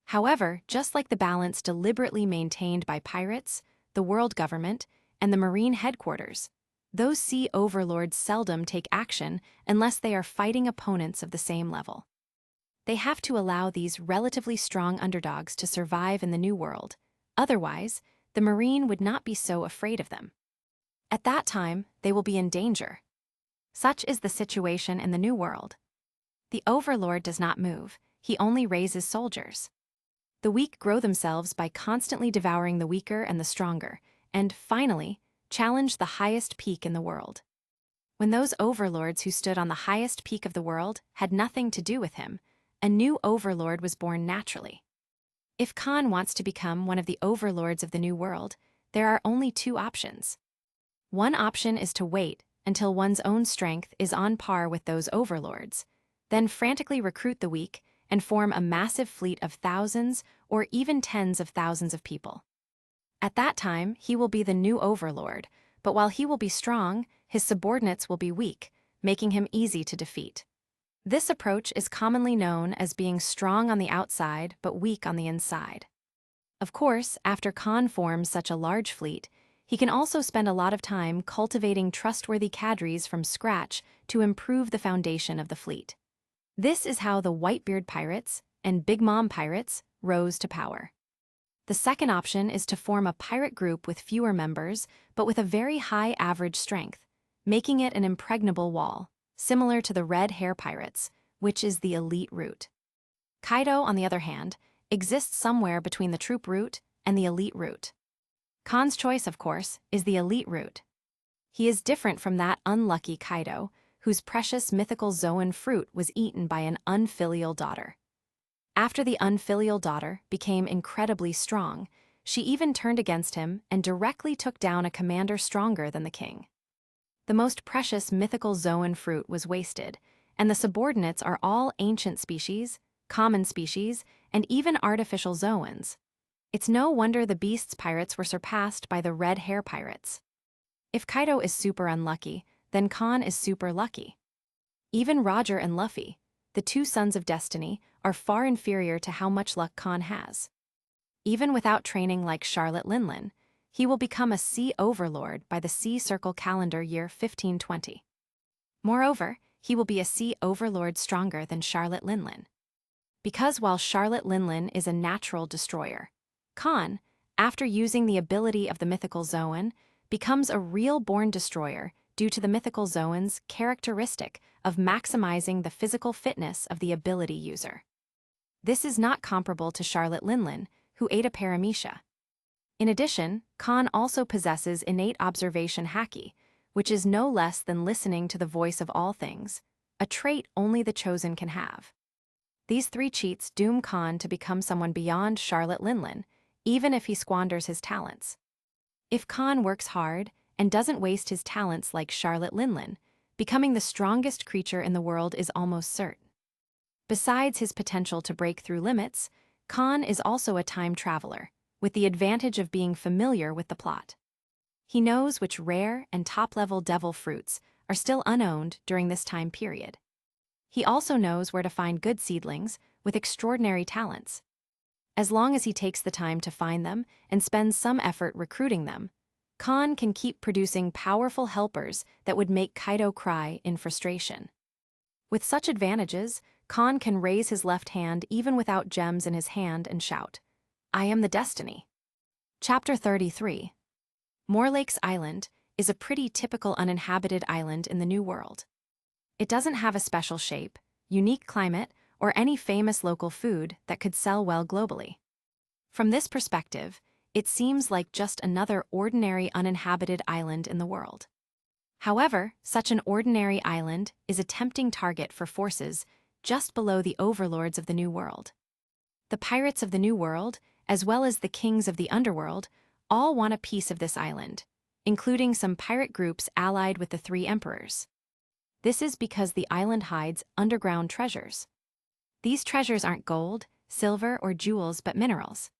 However, just like the balance deliberately maintained by pirates, the world government, and the marine headquarters, those sea overlords seldom take action unless they are fighting opponents of the same level. They have to allow these relatively strong underdogs to survive in the New World, otherwise, the marine would not be so afraid of them. At that time, they will be in danger. Such is the situation in the New World. The overlord does not move, he only raises soldiers. The weak grow themselves by constantly devouring the weaker and the stronger, and, finally, challenge the highest peak in the world. When those overlords who stood on the highest peak of the world had nothing to do with him, a new overlord was born naturally. If Kahn wants to become one of the overlords of the New World, there are only 2 options. One option is to wait until one's own strength is on par with those overlords, then frantically recruit the weak and form a massive fleet of thousands or even tens of thousands of people. At that time, he will be the new overlord, but while he will be strong, his subordinates will be weak, making him easy to defeat. This approach is commonly known as being strong on the outside but weak on the inside. Of course, after Kahn forms such a large fleet, he can also spend a lot of time cultivating trustworthy cadres from scratch to improve the foundation of the fleet. This is how the Whitebeard pirates and Big Mom pirates rose to power. The second option is to form a pirate group with fewer members, but with a very high average strength, making it an impregnable wall, similar to the Red Hair pirates, which is the elite route. Kaido, on the other hand, exists somewhere between the troop route and the elite route. Kahn's choice, of course, is the elite route. He is different from that unlucky Kaido, whose precious mythical Zoan fruit was eaten by an unfilial daughter. After the unfilial daughter became incredibly strong, she even turned against him and directly took down a commander stronger than the king. The most precious mythical Zoan fruit was wasted, and the subordinates are all ancient species, common species, and even artificial Zoans. It's no wonder the Beast's pirates were surpassed by the Red Hair pirates. If Kaido is super unlucky, then Kahn is super lucky. Even Roger and Luffy, the two sons of destiny, are far inferior to how much luck Kahn has. Even without training like Charlotte Linlin, he will become a sea overlord by the Sea Circle calendar year 1520. Moreover, he will be a sea overlord stronger than Charlotte Linlin. Because while Charlotte Linlin is a natural destroyer, Kahn, after using the ability of the mythical Zoan, becomes a real-born destroyer due to the mythical Zoan's characteristic of maximizing the physical fitness of the ability user. This is not comparable to Charlotte Linlin, who ate a paramecia. In addition, Kahn also possesses innate observation haki, which is no less than listening to the voice of all things, a trait only the chosen can have. These three cheats doom Kahn to become someone beyond Charlotte Linlin, even if he squanders his talents. If Kahn works hard and doesn't waste his talents like Charlotte Linlin, becoming the strongest creature in the world is almost certain. Besides his potential to break through limits, Kahn is also a time traveler, with the advantage of being familiar with the plot. He knows which rare and top-level devil fruits are still unowned during this time period. He also knows where to find good seedlings with extraordinary talents. As long as he takes the time to find them and spends some effort recruiting them, Kahn can keep producing powerful helpers that would make Kaido cry in frustration. With such advantages, Kahn can raise his left hand even without gems in his hand and shout, "I am the destiny." Chapter 33. Morlake's Island is a pretty typical uninhabited island in the New World. It doesn't have a special shape, unique climate, or any famous local food that could sell well globally. From this perspective, it seems like just another ordinary uninhabited island in the world. However, such an ordinary island is a tempting target for forces just below the overlords of the New World. The pirates of the New World, as well as the kings of the underworld, all want a piece of this island, including some pirate groups allied with the three emperors. This is because the island hides underground treasures. These treasures aren't gold, silver, or jewels, but minerals.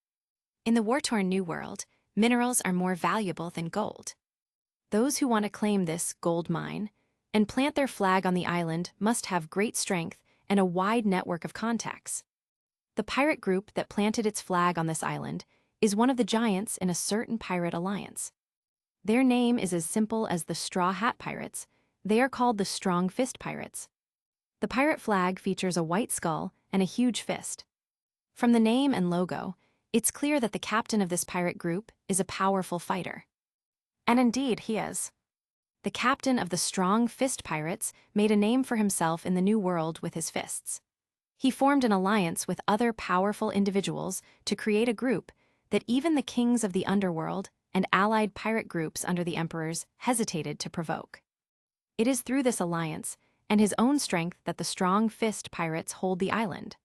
In the war-torn New World, minerals are more valuable than gold. Those who want to claim this gold mine and plant their flag on the island must have great strength and a wide network of contacts. The pirate group that planted its flag on this island is one of the giants in a certain pirate alliance. Their name is as simple as the Straw Hat Pirates. They are called the Strong Fist Pirates. The pirate flag features a white skull and a huge fist. From the name and logo, it's clear that the captain of this pirate group is a powerful fighter. And indeed, he is. The captain of the Strong Fist Pirates made a name for himself in the New World with his fists. He formed an alliance with other powerful individuals to create a group that even the kings of the underworld and allied pirate groups under the emperors hesitated to provoke. It is through this alliance and his own strength that the Strong Fist Pirates hold the island.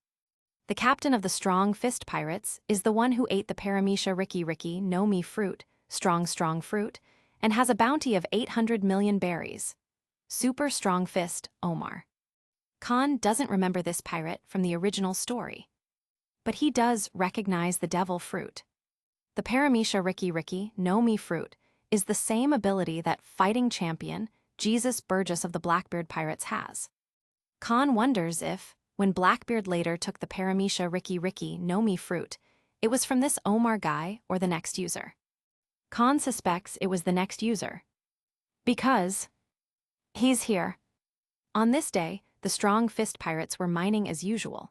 The captain of the Strong Fist Pirates is the one who ate the paramecia Ricky no Mi fruit, strong fruit, and has a bounty of 800 million berries. Super Strong Fist, Omar. Kahn doesn't remember this pirate from the original story. But he does recognize the devil fruit. The Paramecia Riki Riki no Mi fruit is the same ability that fighting champion Jesus Burgess of the Blackbeard Pirates has. Kahn wonders if, when Blackbeard later took the Paramecia Riki Riki no Mi fruit, it was from this Omar guy or the next user. Kahn suspects it was the next user. Because he's here. On this day, the Strong Fist Pirates were mining as usual.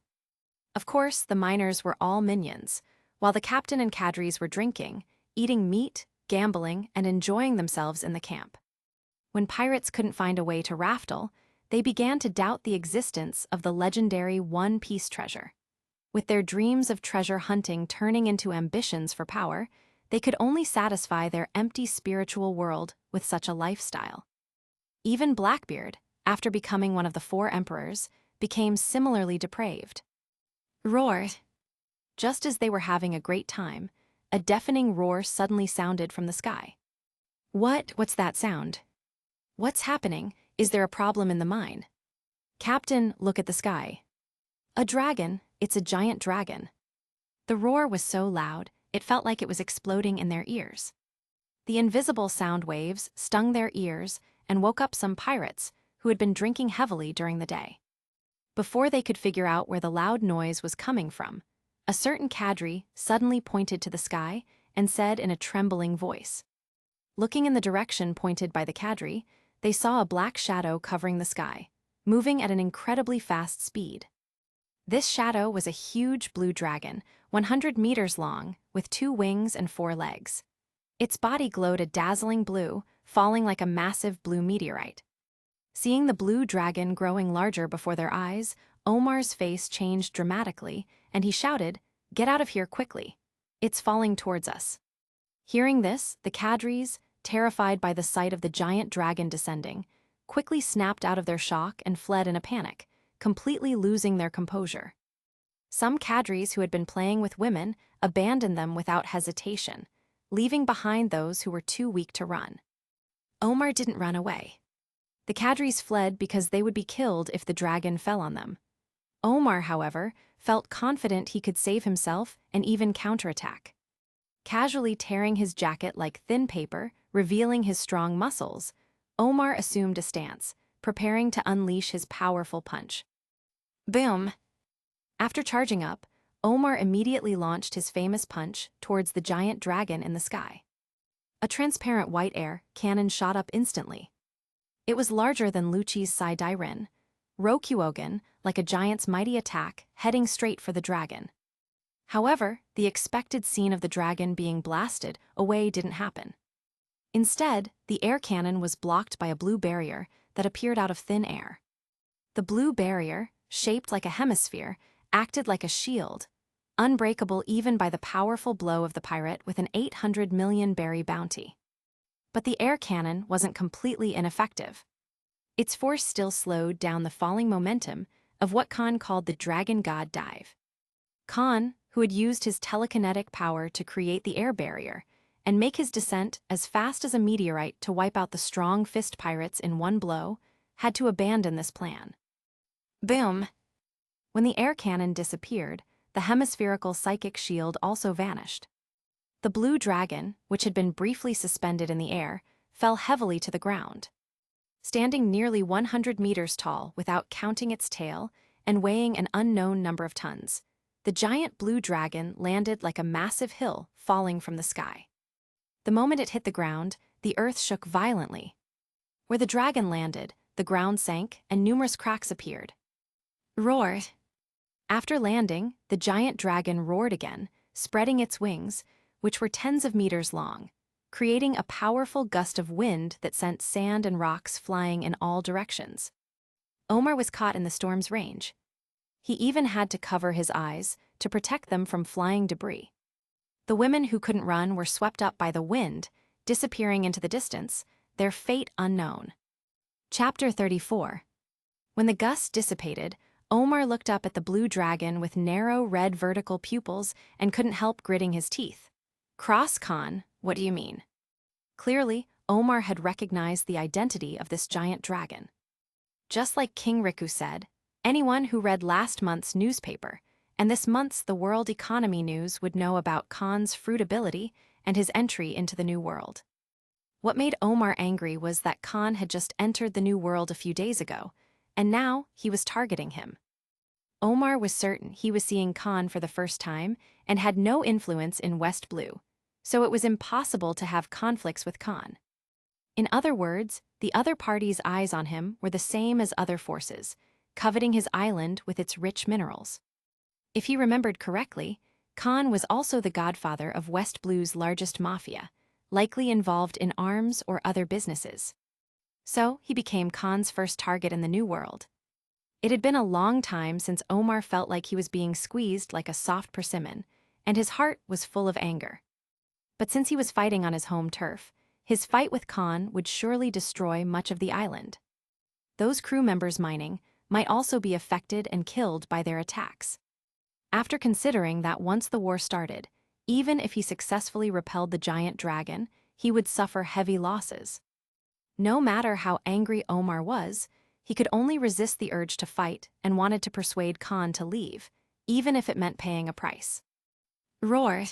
Of course, the miners were all minions, while the captain and cadres were drinking, eating meat, gambling, and enjoying themselves in the camp. When pirates couldn't find a way to raftle, they began to doubt the existence of the legendary One Piece treasure. With their dreams of treasure hunting turning into ambitions for power, they could only satisfy their empty spiritual world with such a lifestyle. Even Blackbeard, after becoming one of the 4 emperors, became similarly depraved. Roar! Just as they were having a great time, a deafening roar suddenly sounded from the sky. What's that sound? What's happening? Is there a problem in the mine? Captain, look at the sky. A dragon, it's a giant dragon. The roar was so loud, it felt like it was exploding in their ears. The invisible sound waves stung their ears and woke up some pirates who had been drinking heavily during the day. Before they could figure out where the loud noise was coming from, a certain cadre suddenly pointed to the sky and said in a trembling voice. Looking in the direction pointed by the cadre, they saw a black shadow covering the sky, moving at an incredibly fast speed. This shadow was a huge blue dragon, 100 meters long, with 2 wings and 4 legs. Its body glowed a dazzling blue, falling like a massive blue meteorite. Seeing the blue dragon growing larger before their eyes, Omar's face changed dramatically, and he shouted, "Get out of here quickly. It's falling towards us." Hearing this, the cadres, terrified by the sight of the giant dragon descending, quickly snapped out of their shock and fled in a panic, completely losing their composure. Some cadres who had been playing with women abandoned them without hesitation, leaving behind those who were too weak to run. Omar didn't run away. The cadres fled because they would be killed if the dragon fell on them. Omar, however, felt confident he could save himself and even counterattack. Casually tearing his jacket like thin paper, revealing his strong muscles, Omar assumed a stance, preparing to unleash his powerful punch. Boom! After charging up, Omar immediately launched his famous punch towards the giant dragon in the sky. A transparent white air cannon shot up instantly. It was larger than Lucci's Sai-Dai-Rin, Rokuogen, like a giant's mighty attack, heading straight for the dragon. However, the expected scene of the dragon being blasted away didn't happen. Instead, the air cannon was blocked by a blue barrier that appeared out of thin air. The blue barrier, shaped like a hemisphere, acted like a shield, unbreakable even by the powerful blow of the pirate with an 800 million berry bounty. But the air cannon wasn't completely ineffective. Its force still slowed down the falling momentum of what Kahn called the Dragon God Dive. Kahn, who had used his telekinetic power to create the air barrier and make his descent as fast as a meteorite to wipe out the Strong Fist Pirates in one blow, had to abandon this plan. Boom! When the air cannon disappeared, the hemispherical psychic shield also vanished. The blue dragon, which had been briefly suspended in the air, fell heavily to the ground. Standing nearly 100 meters tall without counting its tail and weighing an unknown number of tons, the giant blue dragon landed like a massive hill falling from the sky. The moment it hit the ground, the earth shook violently. Where the dragon landed, the ground sank and numerous cracks appeared. Roar! After landing, the giant dragon roared again, spreading its wings, which were tens of meters long, creating a powerful gust of wind that sent sand and rocks flying in all directions. Omar was caught in the storm's range. He even had to cover his eyes to protect them from flying debris. The women who couldn't run were swept up by the wind, disappearing into the distance, their fate unknown. Chapter 34. When the gust dissipated, Omar looked up at the blue dragon with narrow red vertical pupils and couldn't help gritting his teeth. Cross Kahn, what do you mean? Clearly, Omar had recognized the identity of this giant dragon. Just like King Riku said, Anyone who read last month's newspaper and this month's The World Economy News would know about Khan's fruitability and his entry into the New World. What made Omar angry was that Khan had just entered the New World a few days ago, and now he was targeting him. Omar was certain he was seeing Khan for the first time and had no influence in West Blue, so it was impossible to have conflicts with Khan. In other words, the other party's eyes on him were the same as other forces, coveting his island with its rich minerals. If he remembered correctly, Khan was also the godfather of West Blue's largest mafia, likely involved in arms or other businesses. So he became Khan's first target in the New World. It had been a long time since Omar felt like he was being squeezed like a soft persimmon, and his heart was full of anger. But since he was fighting on his home turf, his fight with Khan would surely destroy much of the island. Those crew members mining might also be affected and killed by their attacks. After considering that once the war started, even if he successfully repelled the giant dragon, he would suffer heavy losses. No matter how angry Omar was, he could only resist the urge to fight and wanted to persuade Khan to leave, even if it meant paying a price. Roar.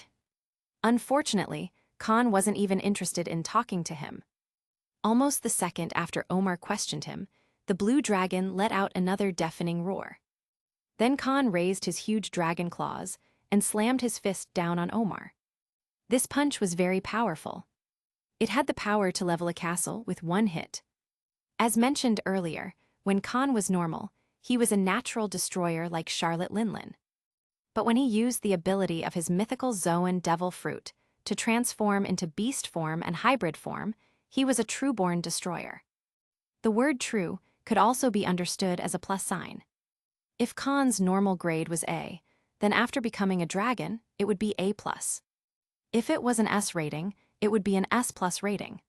Unfortunately, Khan wasn't even interested in talking to him. Almost the second after Omar questioned him, the blue dragon let out another deafening roar. Then Khan raised his huge dragon claws and slammed his fist down on Omar. This punch was very powerful. It had the power to level a castle with one hit. As mentioned earlier, when Khan was normal, he was a natural destroyer like Charlotte Linlin. But when he used the ability of his mythical Zoan devil fruit to transform into beast form and hybrid form, he was a true-born destroyer. The word true could also be understood as a plus sign. If Khan's normal grade was A, then after becoming a dragon, it would be A+. If it was an S rating, it would be an S+ rating.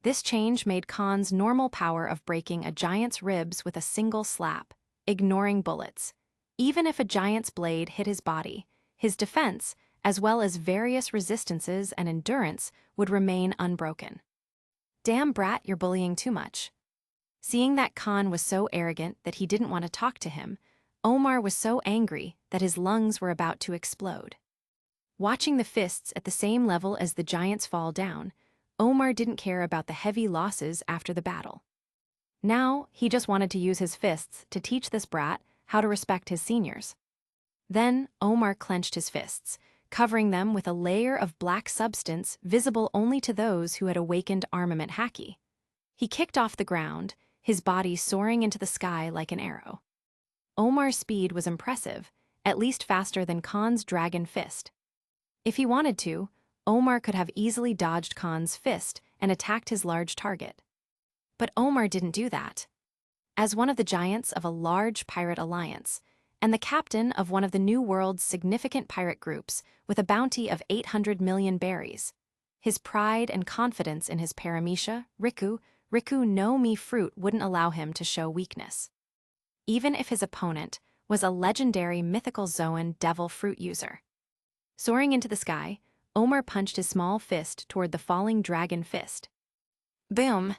This change made Khan's normal power of breaking a giant's ribs with a single slap, ignoring bullets. Even if a giant's blade hit his body, his defense, as well as various resistances and endurance, would remain unbroken. Damn brat, you're bullying too much. Seeing that Khan was so arrogant that he didn't want to talk to him, Omar was so angry that his lungs were about to explode. Watching the fists at the same level as the giants fall down, Omar didn't care about the heavy losses after the battle. Now, he just wanted to use his fists to teach this brat how to respect his seniors. Then, Omar clenched his fists, covering them with a layer of black substance visible only to those who had awakened armament haki. He kicked off the ground, his body soaring into the sky like an arrow. Omar's speed was impressive, at least faster than Khan's dragon fist. If he wanted to, Omar could have easily dodged Khan's fist and attacked his large target. But Omar didn't do that. As one of the giants of a large pirate alliance, and the captain of one of the New World's significant pirate groups with a bounty of 800 million berries, his pride and confidence in his paramecia, Riku no Mi fruit wouldn't allow him to show weakness. Even if his opponent was a legendary mythical Zoan devil fruit user. Soaring into the sky, Omar punched his small fist toward the falling dragon fist. Boom!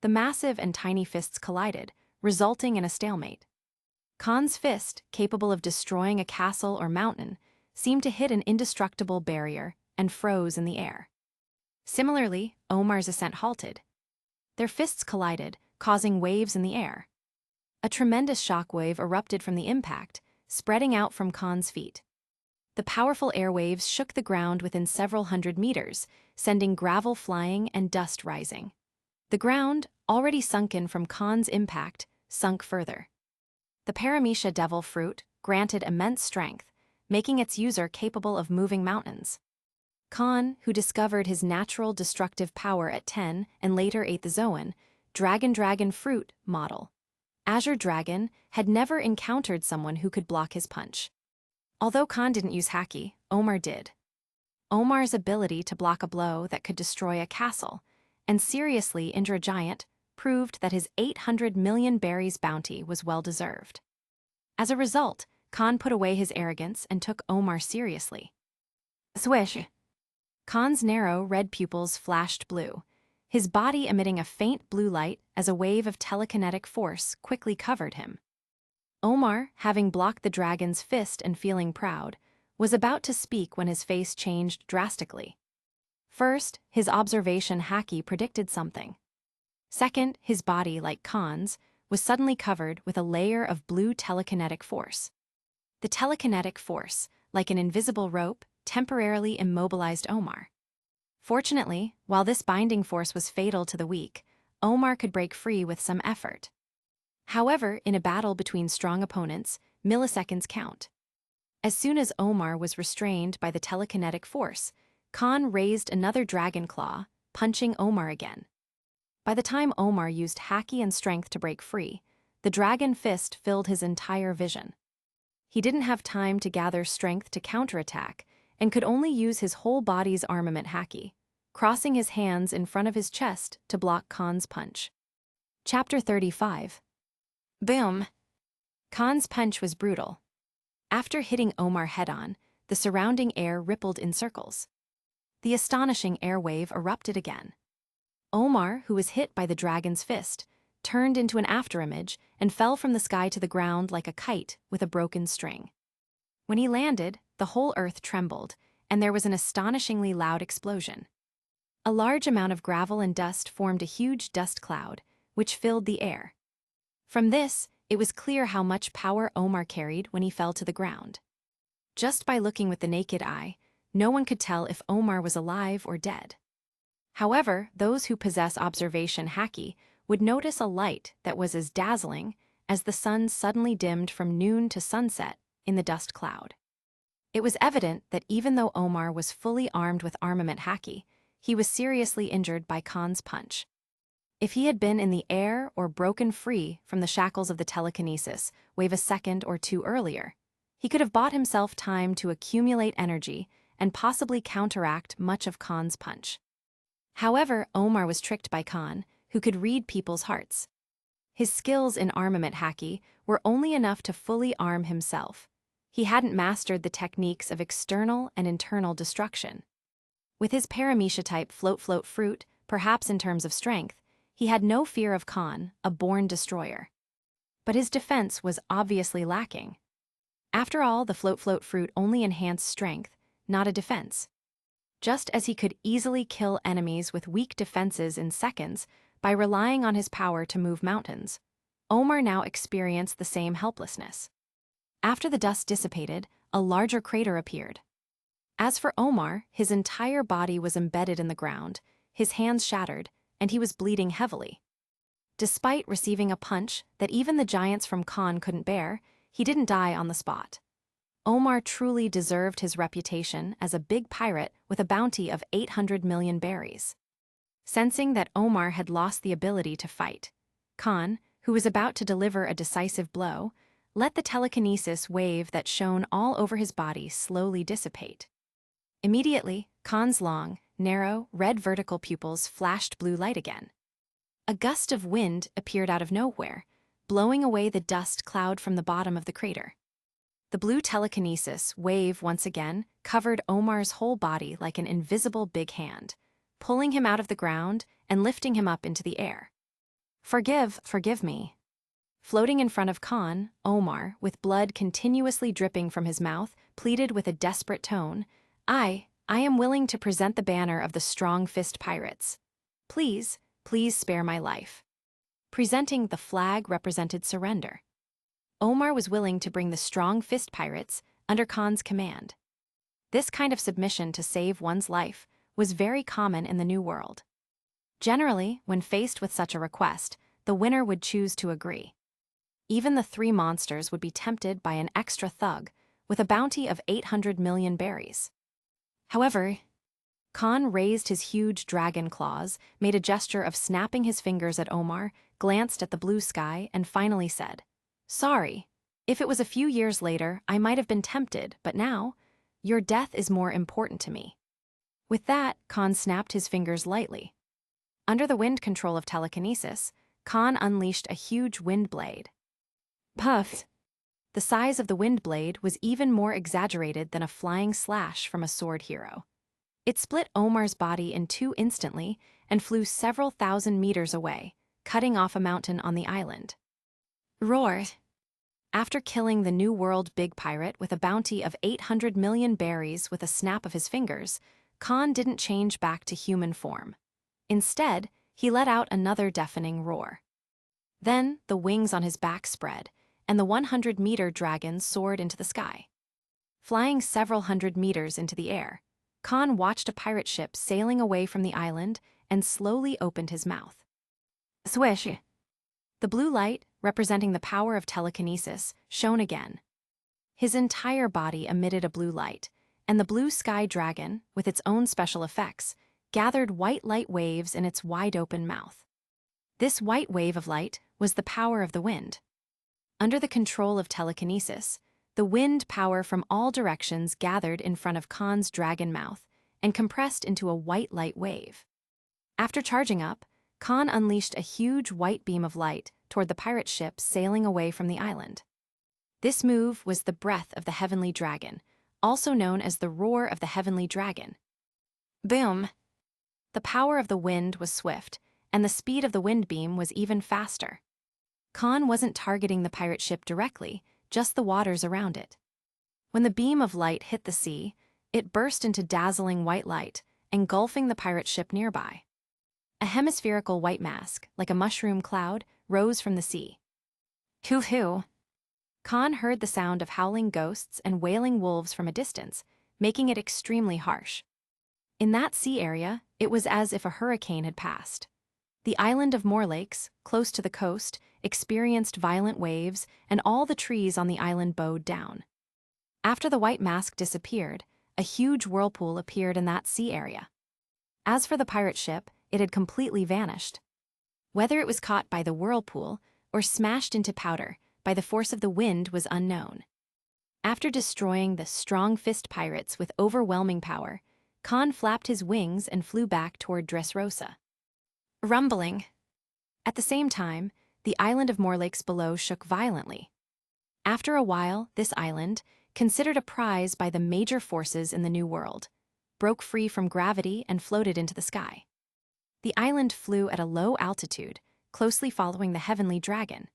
The massive and tiny fists collided, resulting in a stalemate. Khan's fist, capable of destroying a castle or mountain, seemed to hit an indestructible barrier and froze in the air. Similarly, Omar's ascent halted. Their fists collided, causing waves in the air. A tremendous shockwave erupted from the impact, spreading out from Khan's feet. The powerful airwaves shook the ground within several hundred meters, sending gravel flying and dust rising. The ground, already sunken from Khan's impact, sunk further. The paramecia devil fruit granted immense strength, making its user capable of moving mountains. Khan, who discovered his natural destructive power at 10 and later ate the Zoan, dragon fruit model. Azure Dragon had never encountered someone who could block his punch. Although Khan didn't use haki, Omar did. Omar's ability to block a blow that could destroy a castle and seriously injure a giant proved that his 800 million berries bounty was well-deserved. As a result, Khan put away his arrogance and took Omar seriously. Swish! Khan's narrow red pupils flashed blue, his body emitting a faint blue light as a wave of telekinetic force quickly covered him. Omar, having blocked the dragon's fist and feeling proud, was about to speak when his face changed drastically. First, his observation haki predicted something. Second, his body, like Khan's, was suddenly covered with a layer of blue telekinetic force. The telekinetic force, like an invisible rope, temporarily immobilized Omar. Fortunately, while this binding force was fatal to the weak, Omar could break free with some effort. However, in a battle between strong opponents, milliseconds count. As soon as Omar was restrained by the telekinetic force, Khan raised another dragon claw, punching Omar again. By the time Omar used haki and strength to break free, the dragon fist filled his entire vision. He didn't have time to gather strength to counterattack and could only use his whole body's armament haki, crossing his hands in front of his chest to block Khan's punch. Chapter 35. Boom! Khan's punch was brutal. After hitting Omar head-on, the surrounding air rippled in circles. The astonishing air wave erupted again. Omar, who was hit by the dragon's fist, turned into an afterimage and fell from the sky to the ground like a kite with a broken string. When he landed, the whole earth trembled, and there was an astonishingly loud explosion. A large amount of gravel and dust formed a huge dust cloud, which filled the air. From this, it was clear how much power Omar carried when he fell to the ground. Just by looking with the naked eye, no one could tell if Omar was alive or dead. However, those who possess observation haki would notice a light that was as dazzling as the sun suddenly dimmed from noon to sunset in the dust cloud. It was evident that even though Omar was fully armed with armament haki, he was seriously injured by Khan's punch. If he had been in the air or broken free from the shackles of the telekinesis wave a second or two earlier, he could have bought himself time to accumulate energy and possibly counteract much of Khan's punch. However, Omar was tricked by Khan, who could read people's hearts. His skills in armament haki were only enough to fully arm himself. He hadn't mastered the techniques of external and internal destruction. With his paramecia-type float fruit, perhaps in terms of strength, he had no fear of Khan, a born destroyer. But his defense was obviously lacking. After all, the float fruit only enhanced strength, not a defense. Just as he could easily kill enemies with weak defenses in seconds by relying on his power to move mountains, Omar now experienced the same helplessness. After the dust dissipated, a larger crater appeared. As for Omar, his entire body was embedded in the ground, his hands shattered, and he was bleeding heavily. Despite receiving a punch that even the giants from Khan couldn't bear, he didn't die on the spot. Omar truly deserved his reputation as a big pirate with a bounty of 800 million berries. Sensing that Omar had lost the ability to fight, Khan, who was about to deliver a decisive blow, let the telekinesis wave that shone all over his body slowly dissipate. Immediately, Khan's long, narrow, red vertical pupils flashed blue light again. A gust of wind appeared out of nowhere, blowing away the dust cloud from the bottom of the crater. The blue telekinesis wave once again covered Omar's whole body like an invisible big hand, pulling him out of the ground and lifting him up into the air. Forgive me. Floating in front of Khan, Omar, with blood continuously dripping from his mouth, pleaded with a desperate tone, I am willing to present the banner of the Strong Fist Pirates. Please spare my life. Presenting the flag represented surrender. Omar was willing to bring the Strong Fist Pirates under Khan's command. This kind of submission to save one's life was very common in the New World. Generally, when faced with such a request, the winner would choose to agree. Even the three monsters would be tempted by an extra thug with a bounty of 800 million berries. However, Khan raised his huge dragon claws, made a gesture of snapping his fingers at Omar, glanced at the blue sky, and finally said, Sorry. If it was a few years later, I might have been tempted, but now, your death is more important to me. With that, Khan snapped his fingers lightly. Under the wind control of telekinesis, Khan unleashed a huge wind blade. Puff! The size of the wind blade was even more exaggerated than a flying slash from a sword hero. It split Omar's body in two instantly and flew several thousand meters away, cutting off a mountain on the island. Roar! After killing the New World big pirate with a bounty of 800 million berries with a snap of his fingers, Kahn didn't change back to human form. Instead, he let out another deafening roar. Then, the wings on his back spread, and the 100-meter dragon soared into the sky. Flying several hundred meters into the air, Kahn watched a pirate ship sailing away from the island and slowly opened his mouth. Swish! The blue light, representing the power of telekinesis, shone again. His entire body emitted a blue light, and the blue sky dragon, with its own special effects, gathered white light waves in its wide-open mouth. This white wave of light was the power of the wind. Under the control of telekinesis, the wind power from all directions gathered in front of Kahn's dragon mouth and compressed into a white light wave. After charging up, Kahn unleashed a huge white beam of light toward the pirate ship sailing away from the island. This move was the breath of the heavenly dragon, also known as the roar of the heavenly dragon. Boom! The power of the wind was swift, and the speed of the wind beam was even faster. Kahn wasn't targeting the pirate ship directly, just the waters around it. When the beam of light hit the sea, it burst into dazzling white light, engulfing the pirate ship nearby. A hemispherical white mask, like a mushroom cloud, rose from the sea. Hoo-hoo! Kahn heard the sound of howling ghosts and wailing wolves from a distance, making it extremely harsh. In that sea area, it was as if a hurricane had passed. The island of Lakes, close to the coast, experienced violent waves, and all the trees on the island bowed down. After the white mask disappeared, a huge whirlpool appeared in that sea area. As for the pirate ship, it had completely vanished. Whether it was caught by the whirlpool or smashed into powder by the force of the wind was unknown. After destroying the strong fist pirates with overwhelming power, Kahn flapped his wings and flew back toward Dressrosa. Rumbling. At the same time, the island of Lakes below shook violently. After a while, this island, considered a prize by the major forces in the New World, broke free from gravity and floated into the sky. The island flew at a low altitude, closely following the heavenly dragon.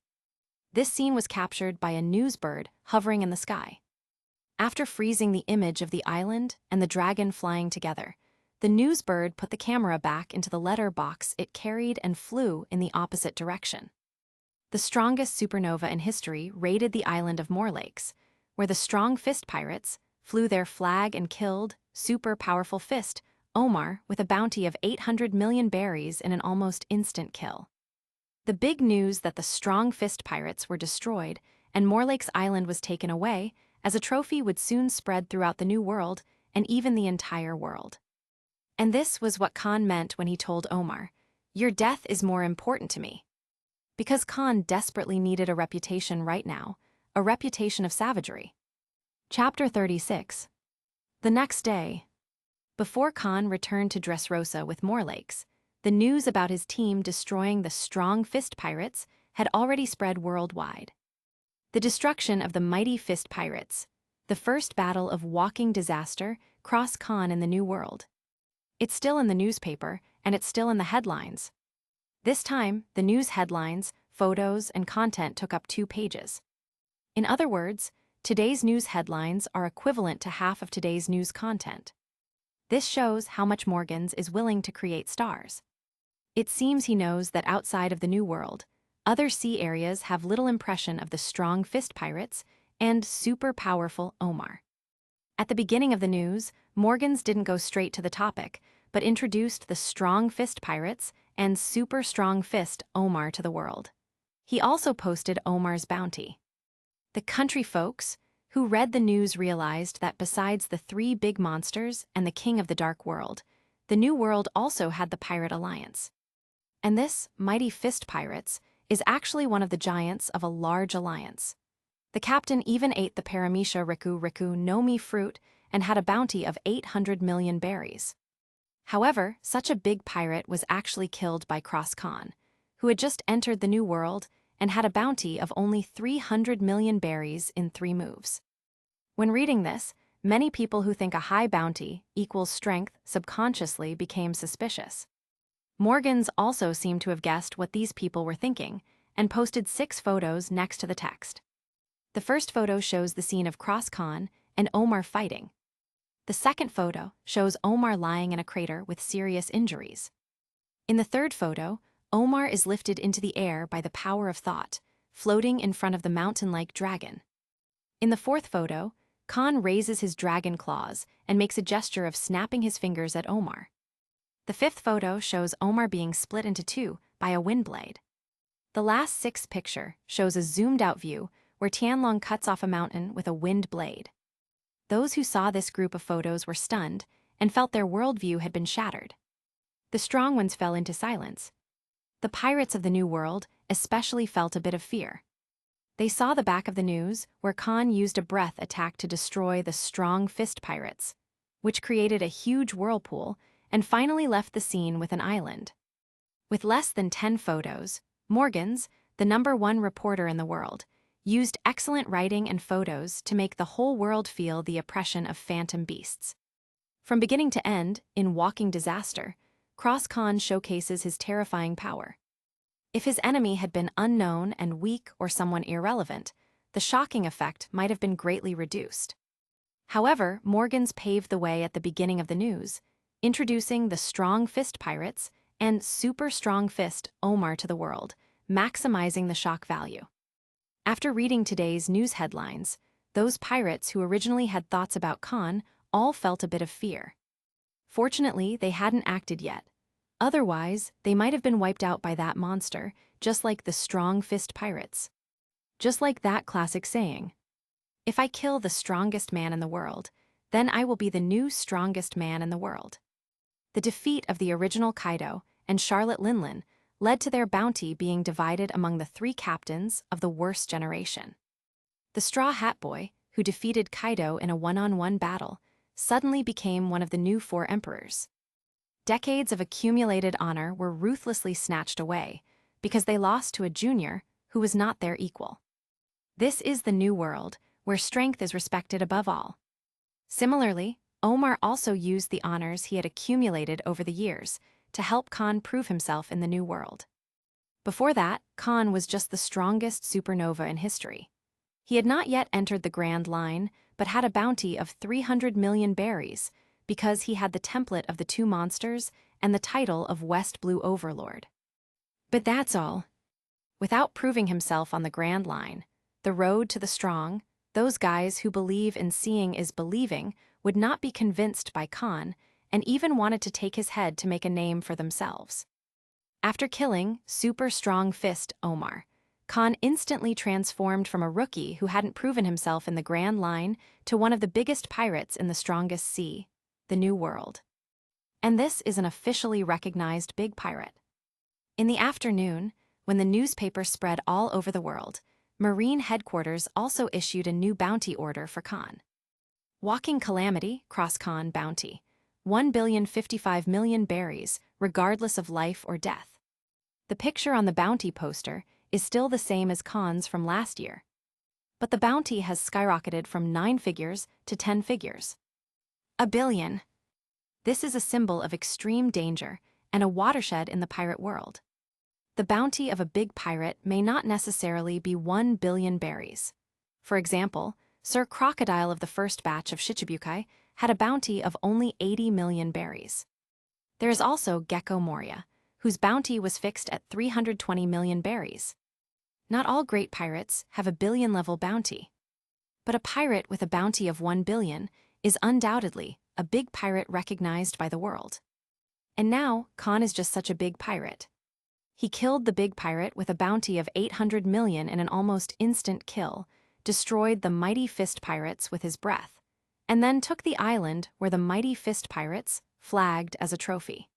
This scene was captured by a news bird hovering in the sky. After freezing the image of the island and the dragon flying together, the news bird put the camera back into the letter box it carried and flew in the opposite direction. The strongest supernova in history raided the island of Lakes, where the strong fist pirates flew their flag and killed super powerful fist Omar with a bounty of 800 million berries in an almost instant kill. The big news that the strong fist pirates were destroyed and Lakes Island was taken away as a trophy would soon spread throughout the New World and even the entire world. And this was what Kahn meant when he told Omar, "Your death is more important to me." Because Kahn desperately needed a reputation right now, a reputation of savagery. Chapter 36. The next day. Before Kahn returned to Dressrosa with Lakes, the news about his team destroying the strong fist pirates had already spread worldwide. The destruction of the mighty fist pirates, the first battle of walking disaster, Cross Kahn in the New World. It's still in the newspaper, and it's still in the headlines. This time, the news headlines, photos, and content took up 2 pages. In other words, today's news headlines are equivalent to half of today's news content. This shows how much Morgans is willing to create stars. It seems he knows that outside of the New World, other sea areas have little impression of the strong fist pirates and super powerful Omar. At the beginning of the news, Morgans didn't go straight to the topic, but introduced the strong fist pirates and super strong fist Omar to the world. He also posted Omar's bounty. The country folks who read the news realized that besides the 3 big monsters and the king of the dark world, the New World also had the pirate alliance. And this mighty fist pirates is actually one of the giants of a large alliance. The captain even ate the Paramecia Riku no Mi fruit and had a bounty of 800 million berries. However, such a big pirate was actually killed by Cross Kahn, who had just entered the New World and had a bounty of only 300 million berries in 3 moves. When reading this, many people who think a high bounty equals strength subconsciously became suspicious. Morgans also seemed to have guessed what these people were thinking and posted 6 photos next to the text. The first photo shows the scene of Cross Kahn and Omar fighting. The second photo shows Omar lying in a crater with serious injuries. In the third photo, Omar is lifted into the air by the power of thought, floating in front of the mountain-like dragon. In the fourth photo, Kahn raises his dragon claws and makes a gesture of snapping his fingers at Omar. The fifth photo shows Omar being split into two by a wind blade. The last sixth picture shows a zoomed-out view where Tianlong cuts off a mountain with a wind blade. Those who saw this group of photos were stunned and felt their worldview had been shattered. The strong ones fell into silence. The pirates of the New World especially felt a bit of fear. They saw the back of the news where Kahn used a breath attack to destroy the strong fist pirates, which created a huge whirlpool and finally left the scene with an island. With less than 10 photos, Morgans, the #1 reporter in the world, used excellent writing and photos to make the whole world feel the oppression of phantom beasts. From beginning to end, in Walking Disaster, Cross Kahn showcases his terrifying power. If his enemy had been unknown and weak or someone irrelevant, the shocking effect might have been greatly reduced. However, Morgans paved the way at the beginning of the news, introducing the strong fist pirates and super strong fist Omar to the world, maximizing the shock value. After reading today's news headlines, those pirates who originally had thoughts about Kahn all felt a bit of fear. Fortunately, they hadn't acted yet. Otherwise, they might have been wiped out by that monster, just like the strong fist pirates. Just like that classic saying, "If I kill the strongest man in the world, then I will be the new strongest man in the world." The defeat of the original Kaido and Charlotte Linlin led to their bounty being divided among the 3 captains of the worst generation. The Straw Hat Boy, who defeated Kaido in a one-on-one battle, suddenly became one of the new 4 emperors. Decades of accumulated honor were ruthlessly snatched away because they lost to a junior who was not their equal. This is the new world, where strength is respected above all. Similarly, Omar also used the honors he had accumulated over the years to help Kahn prove himself in the new world. Before that, Kahn was just the strongest supernova in history. He had not yet entered the Grand Line, but had a bounty of 300 million berries, because he had the template of the 2 monsters and the title of West Blue Overlord. But that's all. Without proving himself on the Grand Line, the road to the strong, those guys who believe in seeing is believing would not be convinced by Kahn and even wanted to take his head to make a name for themselves. After killing super strong fist Omar, Kahn instantly transformed from a rookie who hadn't proven himself in the Grand Line to one of the biggest pirates in the strongest sea, the New World. And this is an officially recognized big pirate. In the afternoon, when the newspaper spread all over the world, Marine headquarters also issued a new bounty order for Kahn. Walking Calamity, Cross Kahn bounty, 1,055 million berries, regardless of life or death. The picture on the bounty poster is still the same as Kahn's from last year. But the bounty has skyrocketed from 9 figures to 10 figures. 1 billion. This is a symbol of extreme danger and a watershed in the pirate world. The bounty of a big pirate may not necessarily be 1 billion berries. For example, Sir Crocodile of the first batch of Shichibukai had a bounty of only 80 million berries. There is also Gecko Moria, whose bounty was fixed at 320 million berries. Not all great pirates have a billion-level bounty. But a pirate with a bounty of 1 billion is undoubtedly a big pirate recognized by the world. And now, Kahn is just such a big pirate. He killed the big pirate with a bounty of 800 million in an almost instant kill, destroyed the mighty fist pirates with his breath, and then took the island where the mighty fist pirates flagged as a trophy.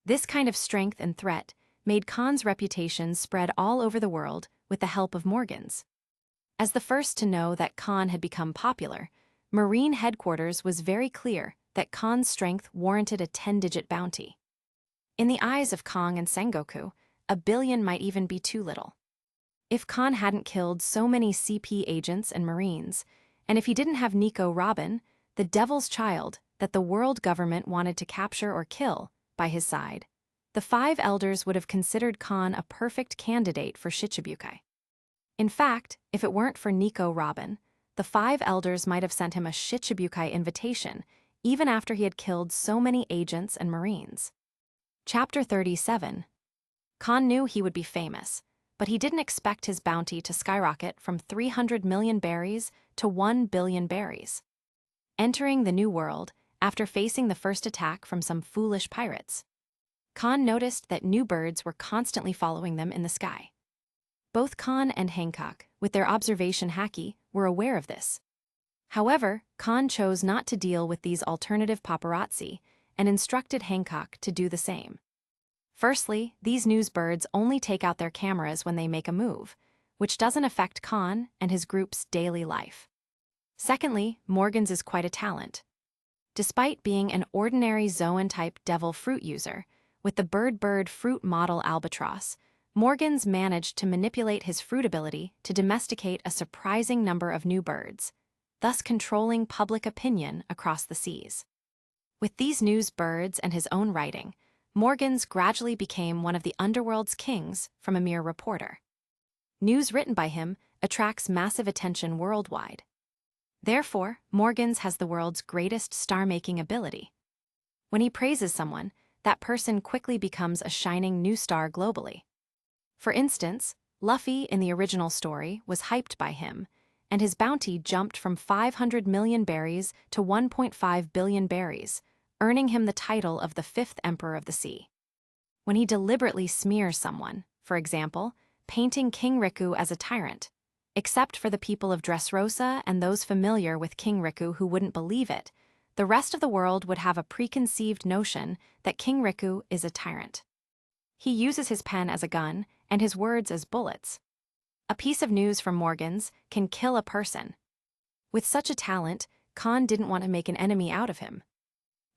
This kind of strength and threat made Kahn's reputation spread all over the world with the help of Morgans. As the first to know that Kahn had become popular, Marine headquarters was very clear that Kahn's strength warranted a 10-digit bounty. In the eyes of Kong and Sengoku, 1 billion might even be too little. If Kahn hadn't killed so many CP agents and Marines, and if he didn't have Nico Robin, the devil's child that the world government wanted to capture or kill, by his side, the 5 elders would have considered Kahn a perfect candidate for Shichibukai. In fact, if it weren't for Nico Robin, the 5 elders might have sent him a Shichibukai invitation, even after he had killed so many agents and marines. Chapter 37. Kahn knew he would be famous, but he didn't expect his bounty to skyrocket from 300 million berries to 1 billion berries. Entering the New World, after facing the first attack from some foolish pirates, Kahn noticed that new birds were constantly following them in the sky. Both Kahn and Hancock, with their observation haki, were aware of this. However, Kahn chose not to deal with these alternative paparazzi and instructed Hancock to do the same. Firstly, these news birds only take out their cameras when they make a move, which doesn't affect Kahn and his group's daily life. Secondly, Morgan's is quite a talent. Despite being an ordinary Zoan-type devil fruit user, with the bird-bird fruit model albatross, Morgan's managed to manipulate his fruit ability to domesticate a surprising number of new birds, thus controlling public opinion across the seas. With these news birds and his own writing, Morgan's gradually became one of the underworld's kings from a mere reporter. News written by him attracts massive attention worldwide. Therefore, Morgan's has the world's greatest star-making ability. When he praises someone, that person quickly becomes a shining new star globally. For instance, Luffy in the original story was hyped by him, and his bounty jumped from 500 million berries to 1.5 billion berries, earning him the title of the 5th Emperor of the Sea. When he deliberately smears someone, for example, painting King Riku as a tyrant, except for the people of Dressrosa and those familiar with King Riku who wouldn't believe it, the rest of the world would have a preconceived notion that King Riku is a tyrant. He uses his pen as a gun and his words as bullets. A piece of news from Morgan's can kill a person. With such a talent, Kahn didn't want to make an enemy out of him.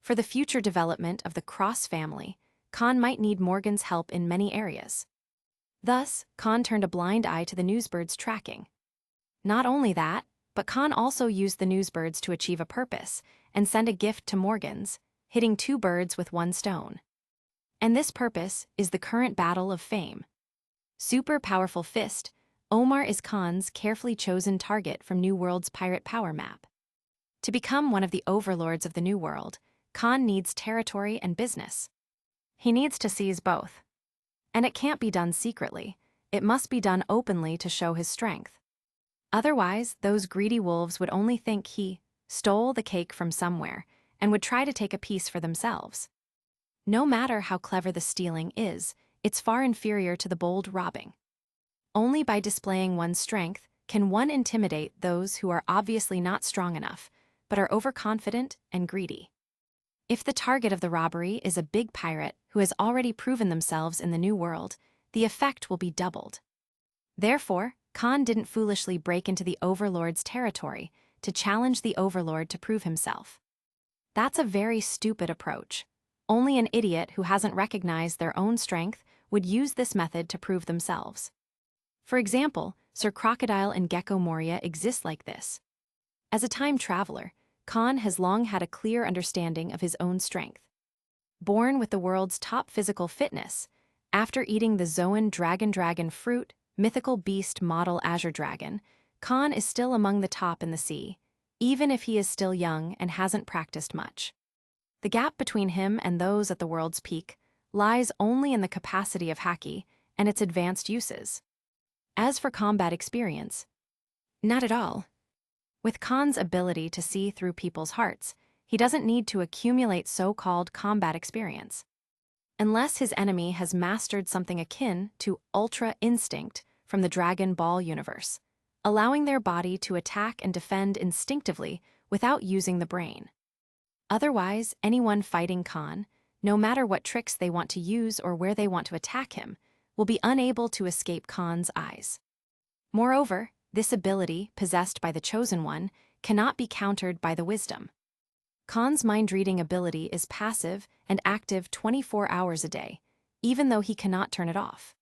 For the future development of the Cross family, Kahn might need Morgan's help in many areas. Thus, Kahn turned a blind eye to the newsbird's tracking. Not only that, but Kahn also used the newsbirds to achieve a purpose and send a gift to Morgan's, hitting 2 birds with 1 stone. And this purpose is the current battle of fame. Super powerful fist, Omar is Khan's carefully chosen target from New World's pirate power map. To become one of the overlords of the New World, Kahn needs territory and business. He needs to seize both. And it can't be done secretly, it must be done openly to show his strength. Otherwise, those greedy wolves would only think he stole the cake from somewhere and would try to take a piece for themselves. No matter how clever the stealing is, it's far inferior to the bold robbing. Only by displaying one's strength can one intimidate those who are obviously not strong enough, but are overconfident and greedy. If the target of the robbery is a big pirate who has already proven themselves in the New World, the effect will be doubled. Therefore, Kahn didn't foolishly break into the Overlord's territory to challenge the Overlord to prove himself. That's a very stupid approach. Only an idiot who hasn't recognized their own strength would use this method to prove themselves. For example, Sir Crocodile and Gecko Moria exist like this. As a time traveler, Kahn has long had a clear understanding of his own strength. Born with the world's top physical fitness, after eating the Zoan dragon fruit, mythical beast model Azure Dragon, Kahn is still among the top in the sea, even if he is still young and hasn't practiced much. The gap between him and those at the world's peak lies only in the capacity of haki and its advanced uses. As for combat experience, not at all. With Kahn's ability to see through people's hearts, he doesn't need to accumulate so-called combat experience. Unless his enemy has mastered something akin to Ultra Instinct from the Dragon Ball universe, allowing their body to attack and defend instinctively without using the brain. Otherwise, anyone fighting Kahn, no matter what tricks they want to use or where they want to attack him, will be unable to escape Kahn's eyes. Moreover, this ability, possessed by the Chosen One, cannot be countered by the wisdom. Kahn's mind-reading ability is passive and active 24 hours a day, even though he cannot turn it off.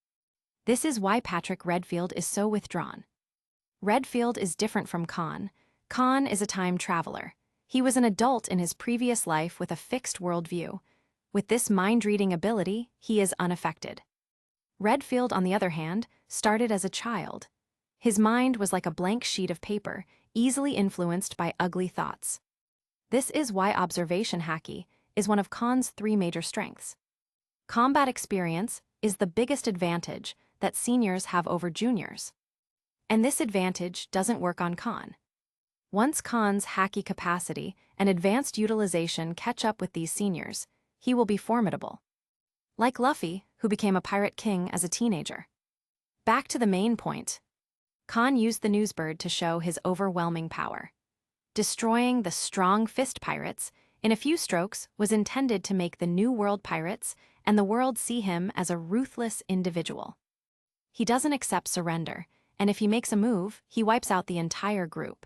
This is why Patrick Redfield is so withdrawn. Redfield is different from Kahn. Kahn is a time traveler. He was an adult in his previous life with a fixed worldview. With this mind-reading ability, he is unaffected. Redfield, on the other hand, started as a child. His mind was like a blank sheet of paper, easily influenced by ugly thoughts. This is why observation haki is one of Khan's 3 major strengths. Combat experience is the biggest advantage that seniors have over juniors. And this advantage doesn't work on Khan. Once Khan's haki capacity and advanced utilization catch up with these seniors, he will be formidable. Like Luffy, who became a pirate king as a teenager. Back to the main point. Khan used the newsbird to show his overwhelming power. Destroying the strong fist pirates in a few strokes was intended to make the New World pirates and the world see him as a ruthless individual. He doesn't accept surrender, and if he makes a move, he wipes out the entire group.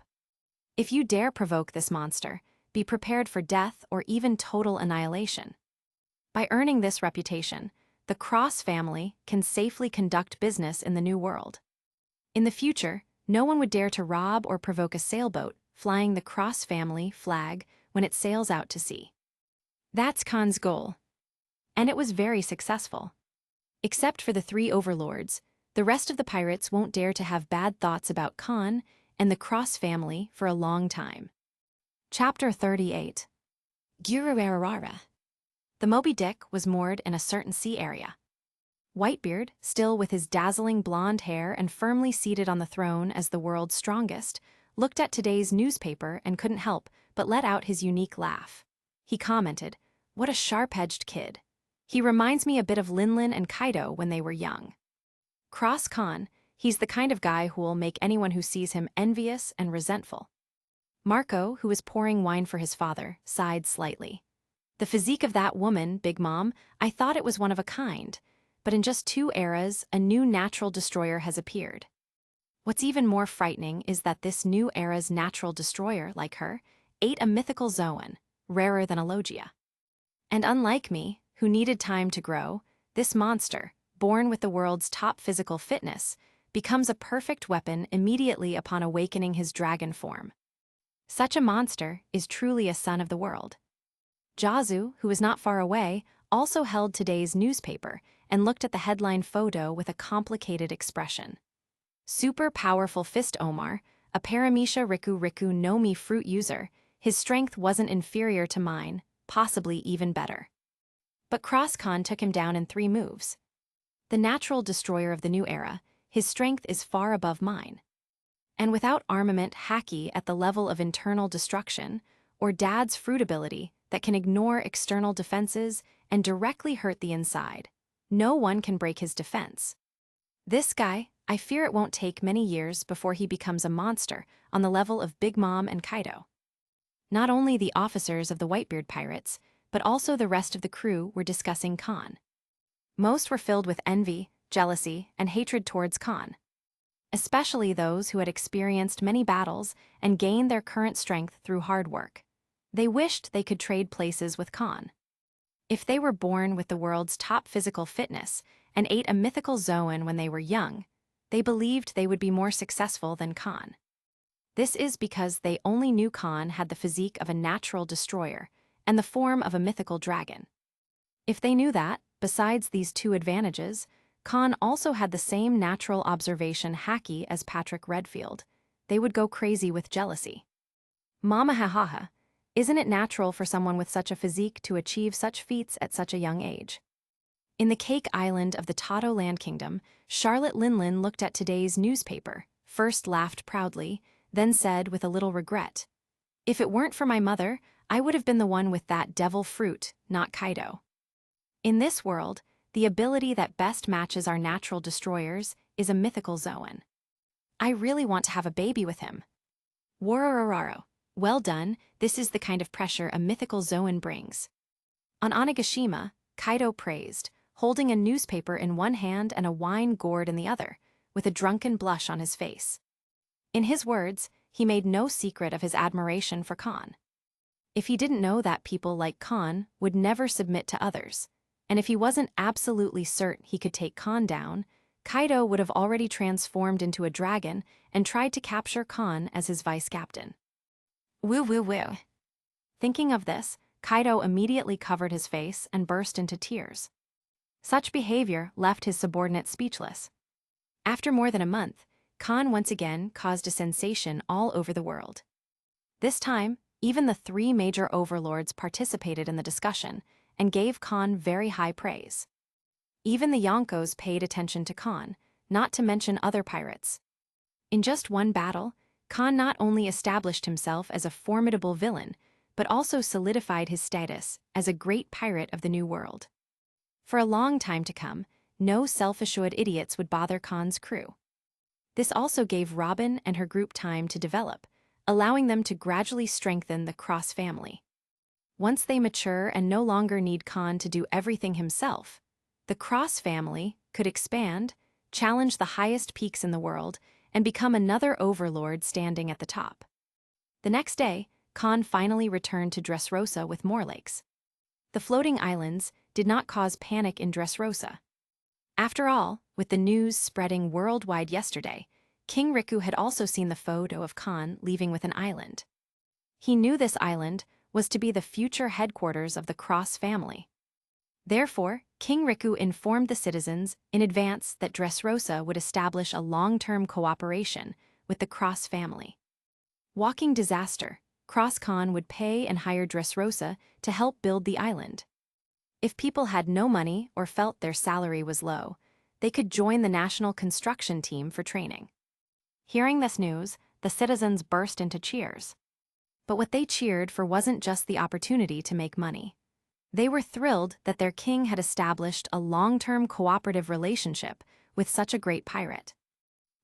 If you dare provoke this monster, be prepared for death or even total annihilation. By earning this reputation, the Cross family can safely conduct business in the New World. In the future, no one would dare to rob or provoke a sailboat flying the Cross family flag when it sails out to sea. That's Khan's goal. And it was very successful. Except for the 3 overlords, the rest of the pirates won't dare to have bad thoughts about Khan and the Cross family for a long time. Chapter 38. Gururarara. The Moby Dick was moored in a certain sea area. Whitebeard, still with his dazzling blonde hair and firmly seated on the throne as the world's strongest, looked at today's newspaper and couldn't help but let out his unique laugh. He commented, "What a sharp-edged kid. He reminds me a bit of Linlin and Kaido when they were young." Cross Kahn, he's the kind of guy who will make anyone who sees him envious and resentful. Marco, who was pouring wine for his father, sighed slightly. "The physique of that woman, Big Mom, I thought it was one of a kind, but in just 2 eras, a new natural destroyer has appeared. What's even more frightening is that this new era's natural destroyer, like her, ate a mythical Zoan, rarer than a Logia. And unlike me, who needed time to grow, this monster, born with the world's top physical fitness, becomes a perfect weapon immediately upon awakening his dragon form. Such a monster is truly a son of the world." Jazu, who was not far away, also held today's newspaper and looked at the headline photo with a complicated expression. Super powerful Fist Omar, a Paramecia Riku Riku no Mi fruit user, his strength wasn't inferior to mine, possibly even better. But Cross Kahn took him down in 3 moves. The natural destroyer of the new era, his strength is far above mine. And without armament haki at the level of internal destruction, or Dad's fruit ability that can ignore external defenses and directly hurt the inside, no one can break his defense. This guy, I fear it won't take many years before he becomes a monster on the level of Big Mom and Kaido. Not only the officers of the Whitebeard pirates, but also the rest of the crew were discussing Khan. Most were filled with envy, jealousy, and hatred towards Khan. Especially those who had experienced many battles and gained their current strength through hard work. They wished they could trade places with Khan. If they were born with the world's top physical fitness and ate a mythical Zoan when they were young, they believed they would be more successful than Khan. This is because they only knew Khan had the physique of a natural destroyer and the form of a mythical dragon. If they knew that, besides these 2 advantages, Khan also had the same natural observation haki as Patrick Redfield, they would go crazy with jealousy. Mama hahaha, isn't it natural for someone with such a physique to achieve such feats at such a young age? In the Cake Island of the Tato Land Kingdom, Charlotte Linlin looked at today's newspaper, first laughed proudly, then said with a little regret, "If it weren't for my mother, I would have been the one with that devil fruit, not Kaido." In this world, the ability that best matches our natural destroyers is a mythical Zoan. I really want to have a baby with him. Warororaro. Well done, this is the kind of pressure a mythical Zoan brings. On Onigashima, Kaido praised, holding a newspaper in one hand and a wine gourd in the other, with a drunken blush on his face. In his words, he made no secret of his admiration for Khan. If he didn't know that people like Khan would never submit to others, and if he wasn't absolutely certain he could take Khan down, Kaido would have already transformed into a dragon and tried to capture Khan as his vice-captain. Woo woo woo. Thinking of this, Kaido immediately covered his face and burst into tears. Such behavior left his subordinate speechless. After more than a month, Kahn once again caused a sensation all over the world. This time, even the three major overlords participated in the discussion and gave Kahn very high praise. Even the Yonkos paid attention to Kahn, not to mention other pirates. In just one battle, Kahn not only established himself as a formidable villain, but also solidified his status as a great pirate of the New World. For a long time to come, no self-assured idiots would bother Kahn's crew. This also gave Robin and her group time to develop, allowing them to gradually strengthen the Cross family. Once they mature and no longer need Kahn to do everything himself, the Cross family could expand, challenge the highest peaks in the world, and become another overlord standing at the top. The next day, Kahn finally returned to Dressrosa with more lakes. The floating islands did not cause panic in Dressrosa. After all, with the news spreading worldwide yesterday, King Riku had also seen the photo of Kahn leaving with an island. He knew this island was to be the future headquarters of the Cross family. Therefore, King Riku informed the citizens in advance that Dressrosa would establish a long-term cooperation with the Cross family. Walking disaster, Cross Kahn would pay and hire Dressrosa to help build the island. If people had no money or felt their salary was low, they could join the national construction team for training. Hearing this news, the citizens burst into cheers. But what they cheered for wasn't just the opportunity to make money. They were thrilled that their king had established a long-term cooperative relationship with such a great pirate.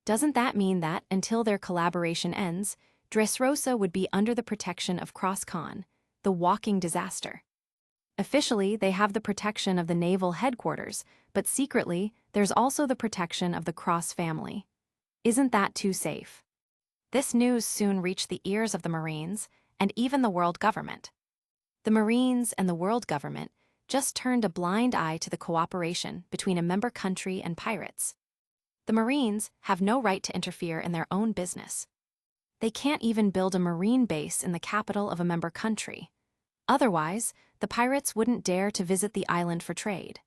Doesn't that mean that, until their collaboration ends, Dressrosa would be under the protection of Cross Kahn, the walking disaster? Officially, they have the protection of the naval headquarters, but secretly, there's also the protection of the Cross family. Isn't that too safe? This news soon reached the ears of the Marines and even the world government. The Marines and the world government just turned a blind eye to the cooperation between a member country and pirates. The Marines have no right to interfere in their own business. They can't even build a marine base in the capital of a member country. Otherwise, the pirates wouldn't dare to visit the island for trade.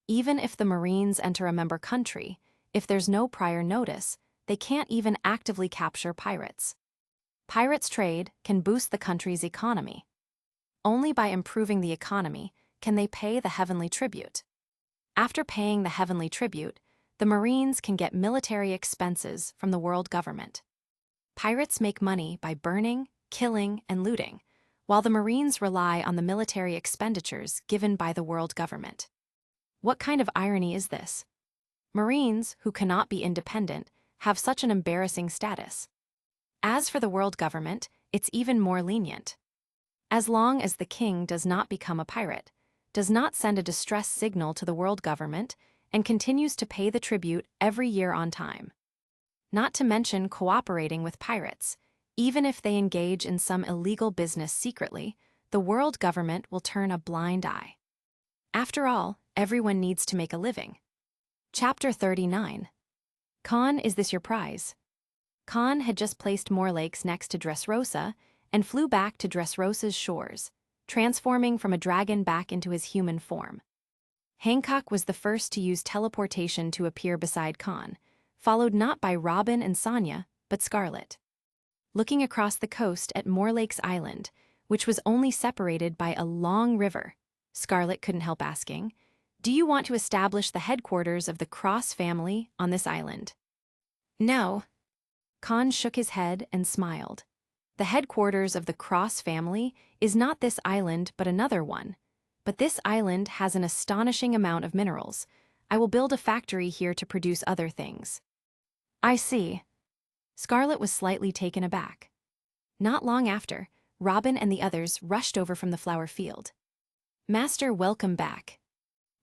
Even if the Marines enter a member country, if there's no prior notice, they can't even actively capture pirates. Pirates' trade can boost the country's economy. Only by improving the economy can they pay the heavenly tribute. After paying the heavenly tribute, the Marines can get military expenses from the world government. Pirates make money by burning, killing, and looting, while the Marines rely on the military expenditures given by the world government. What kind of irony is this? Marines, who cannot be independent, have such an embarrassing status. As for the world government, it's even more lenient. As long as the king does not become a pirate, does not send a distress signal to the world government, and continues to pay the tribute every year on time. Not to mention cooperating with pirates, even if they engage in some illegal business secretly, the world government will turn a blind eye. After all, everyone needs to make a living. Chapter 39. Kahn, is this your prize? Kahn had just placed more lakes next to Dressrosa and flew back to Dressrosa's shores, transforming from a dragon back into his human form. Hancock was the first to use teleportation to appear beside Kahn, followed not by Robin and Sonia, but Scarlet. Looking across the coast at Morlake's Island, which was only separated by a long river, Scarlet couldn't help asking, "Do you want to establish the headquarters of the Cross family on this island?" "No." Kahn shook his head and smiled. "The headquarters of the Cross family is not this island but another one. But this island has an astonishing amount of minerals. I will build a factory here to produce other things." "I see." Scarlet was slightly taken aback. Not long after, Robin and the others rushed over from the flower field. "Master, welcome back."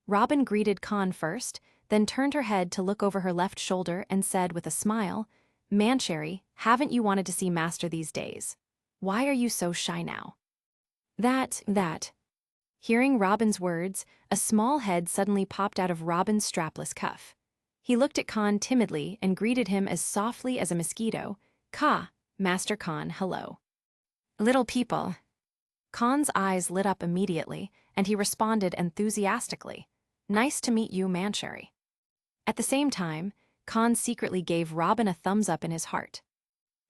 Robin greeted Kahn first, then turned her head to look over her left shoulder and said with a smile, "Mancherry, haven't you wanted to see Master these days? Why are you so shy now?" That. Hearing Robin's words, a small head suddenly popped out of Robin's strapless cuff. He looked at Kahn timidly and greeted him as softly as a mosquito. Master Kahn, hello." "Little people." Kahn's eyes lit up immediately, and he responded enthusiastically, "Nice to meet you, Mancherry." At the same time, Kahn secretly gave Robin a thumbs up in his heart.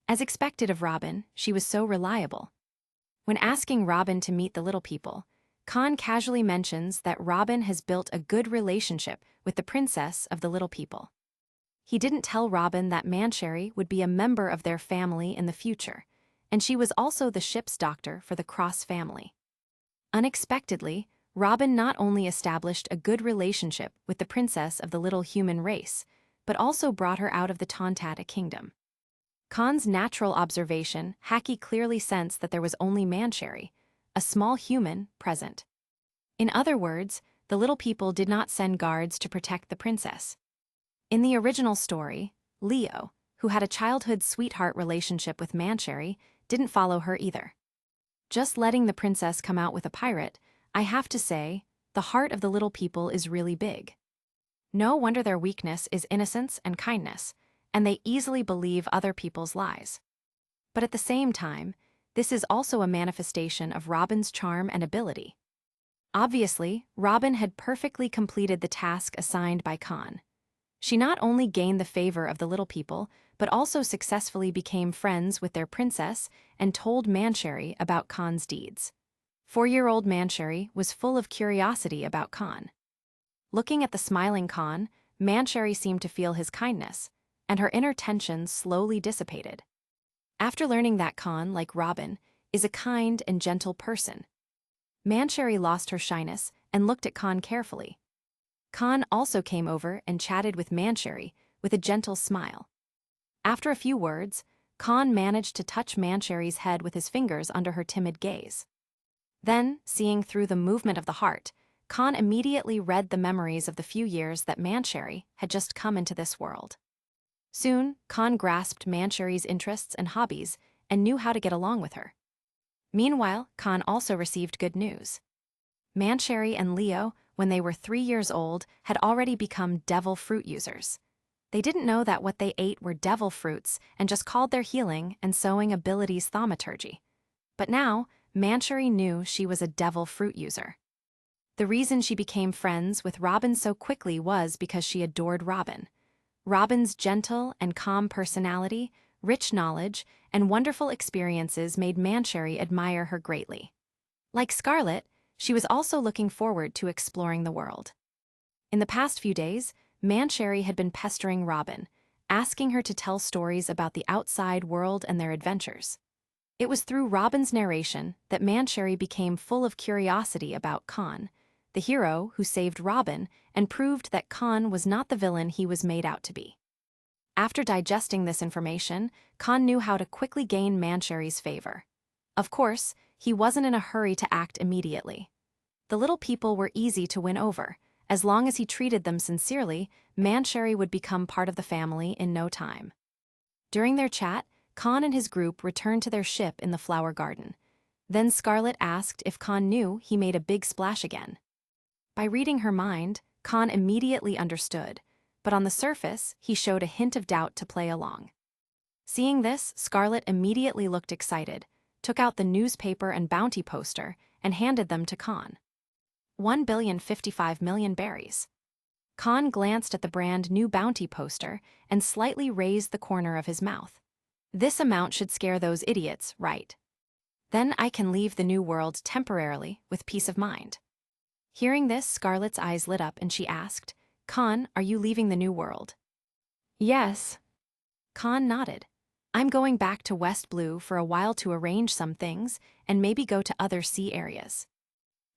As expected of Robin, she was so reliable. When asking Robin to meet the little people, Kahn casually mentions that Robin has built a good relationship with the princess of the little people. He didn't tell Robin that Mancherry would be a member of their family in the future, and she was also the ship's doctor for the Cross family. Unexpectedly, Robin not only established a good relationship with the princess of the little human race, but also brought her out of the Tontata kingdom. Kahn's natural observation, Haki clearly sensed that there was only Mancherry, a small human, present. In other words, the little people did not send guards to protect the princess. In the original story, Leo, who had a childhood sweetheart relationship with Mancherry, didn't follow her either. Just letting the princess come out with a pirate, I have to say, the heart of the little people is really big. No wonder their weakness is innocence and kindness, and they easily believe other people's lies. But at the same time, this is also a manifestation of Robin's charm and ability. Obviously, Robin had perfectly completed the task assigned by Kahn. She not only gained the favor of the little people, but also successfully became friends with their princess and told Mancherry about Kahn's deeds. 4-year-old Mancherry was full of curiosity about Kahn. Looking at the smiling Kahn, Mancherry seemed to feel his kindness, and her inner tensions slowly dissipated. After learning that Kahn, like Robin, is a kind and gentle person, Mancherry lost her shyness and looked at Kahn carefully. Kahn also came over and chatted with Mancherry with a gentle smile. After a few words, Kahn managed to touch Mancherry's head with his fingers under her timid gaze. Then, seeing through the movement of the heart, Kahn immediately read the memories of the few years that Mancherry had just come into this world. Soon, Kahn grasped Mancherry's interests and hobbies and knew how to get along with her. Meanwhile, Kahn also received good news. Mancherry and Leo, when they were 3 years old, had already become devil fruit users. They didn't know that what they ate were devil fruits and just called their healing and sewing abilities thaumaturgy. But now, Mancherry knew she was a devil fruit user. The reason she became friends with Robin so quickly was because she adored Robin. Robin's gentle and calm personality, rich knowledge, and wonderful experiences made Mancherry admire her greatly. Like Scarlet, she was also looking forward to exploring the world. In the past few days, Mancherry had been pestering Robin, asking her to tell stories about the outside world and their adventures. It was through Robin's narration that Mancherry became full of curiosity about Kahn, the hero who saved Robin and proved that Kahn was not the villain he was made out to be. After digesting this information, Kahn knew how to quickly gain Mancherry's favor. Of course, he wasn't in a hurry to act immediately. The little people were easy to win over. As long as he treated them sincerely, Mancherry would become part of the family in no time. During their chat, Kahn and his group returned to their ship in the flower garden. Then Scarlet asked if Kahn knew he made a big splash again. By reading her mind, Kahn immediately understood, but on the surface, he showed a hint of doubt to play along. Seeing this, Scarlet immediately looked excited, took out the newspaper and bounty poster, and handed them to Kahn. 1,055,000,000 berries. Kahn glanced at the brand new bounty poster and slightly raised the corner of his mouth. This amount should scare those idiots, right? Then I can leave the new world temporarily with peace of mind. Hearing this, Scarlet's eyes lit up and she asked, Kahn, are you leaving the new world? Yes. Kahn nodded. I'm going back to West Blue for a while to arrange some things and maybe go to other sea areas.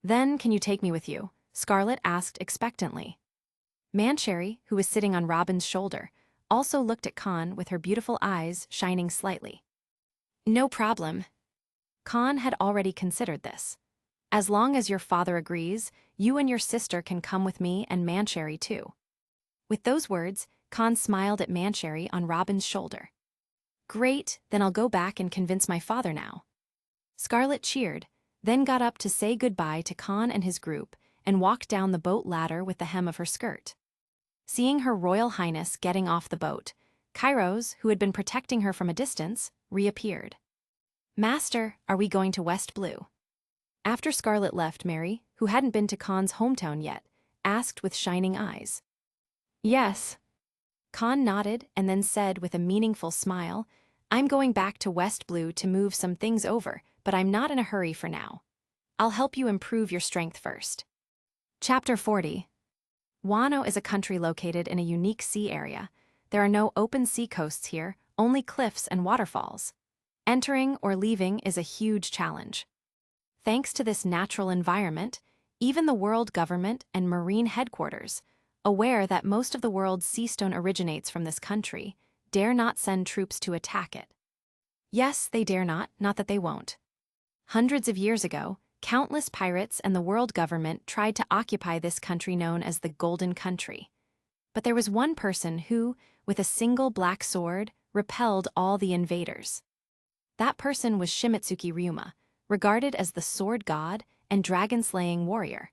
Then can you take me with you? Scarlet asked expectantly. Mancherry, who was sitting on Robin's shoulder, also looked at Kahn with her beautiful eyes shining slightly. No problem. Kahn had already considered this. As long as your father agrees, you and your sister can come with me and Mancherry too. With those words, Kahn smiled at Mancherry on Robin's shoulder. Great, then I'll go back and convince my father now. Scarlet cheered, then got up to say goodbye to Kahn and his group and walked down the boat ladder with the hem of her skirt. Seeing Her Royal Highness getting off the boat, Kairos, who had been protecting her from a distance, reappeared. Master, are we going to West Blue? After Scarlet left, Mary, who hadn't been to Kahn's hometown yet, asked with shining eyes. Yes. Kahn nodded and then said with a meaningful smile, "I'm going back to West Blue to move some things over, but I'm not in a hurry for now. I'll help you improve your strength first." Chapter 40. Wano is a country located in a unique sea area. There are no open sea coasts here, only cliffs and waterfalls. Entering or leaving is a huge challenge. Thanks to this natural environment, even the world government and marine headquarters, aware that most of the world's seastone originates from this country, dare not send troops to attack it. Yes, they dare not that they won't. Hundreds of years ago, countless pirates and the world government tried to occupy this country known as the Golden Country. But there was one person who, with a single black sword, repelled all the invaders. That person was Shimitsuki Ryuma, regarded as the sword god and dragon-slaying warrior.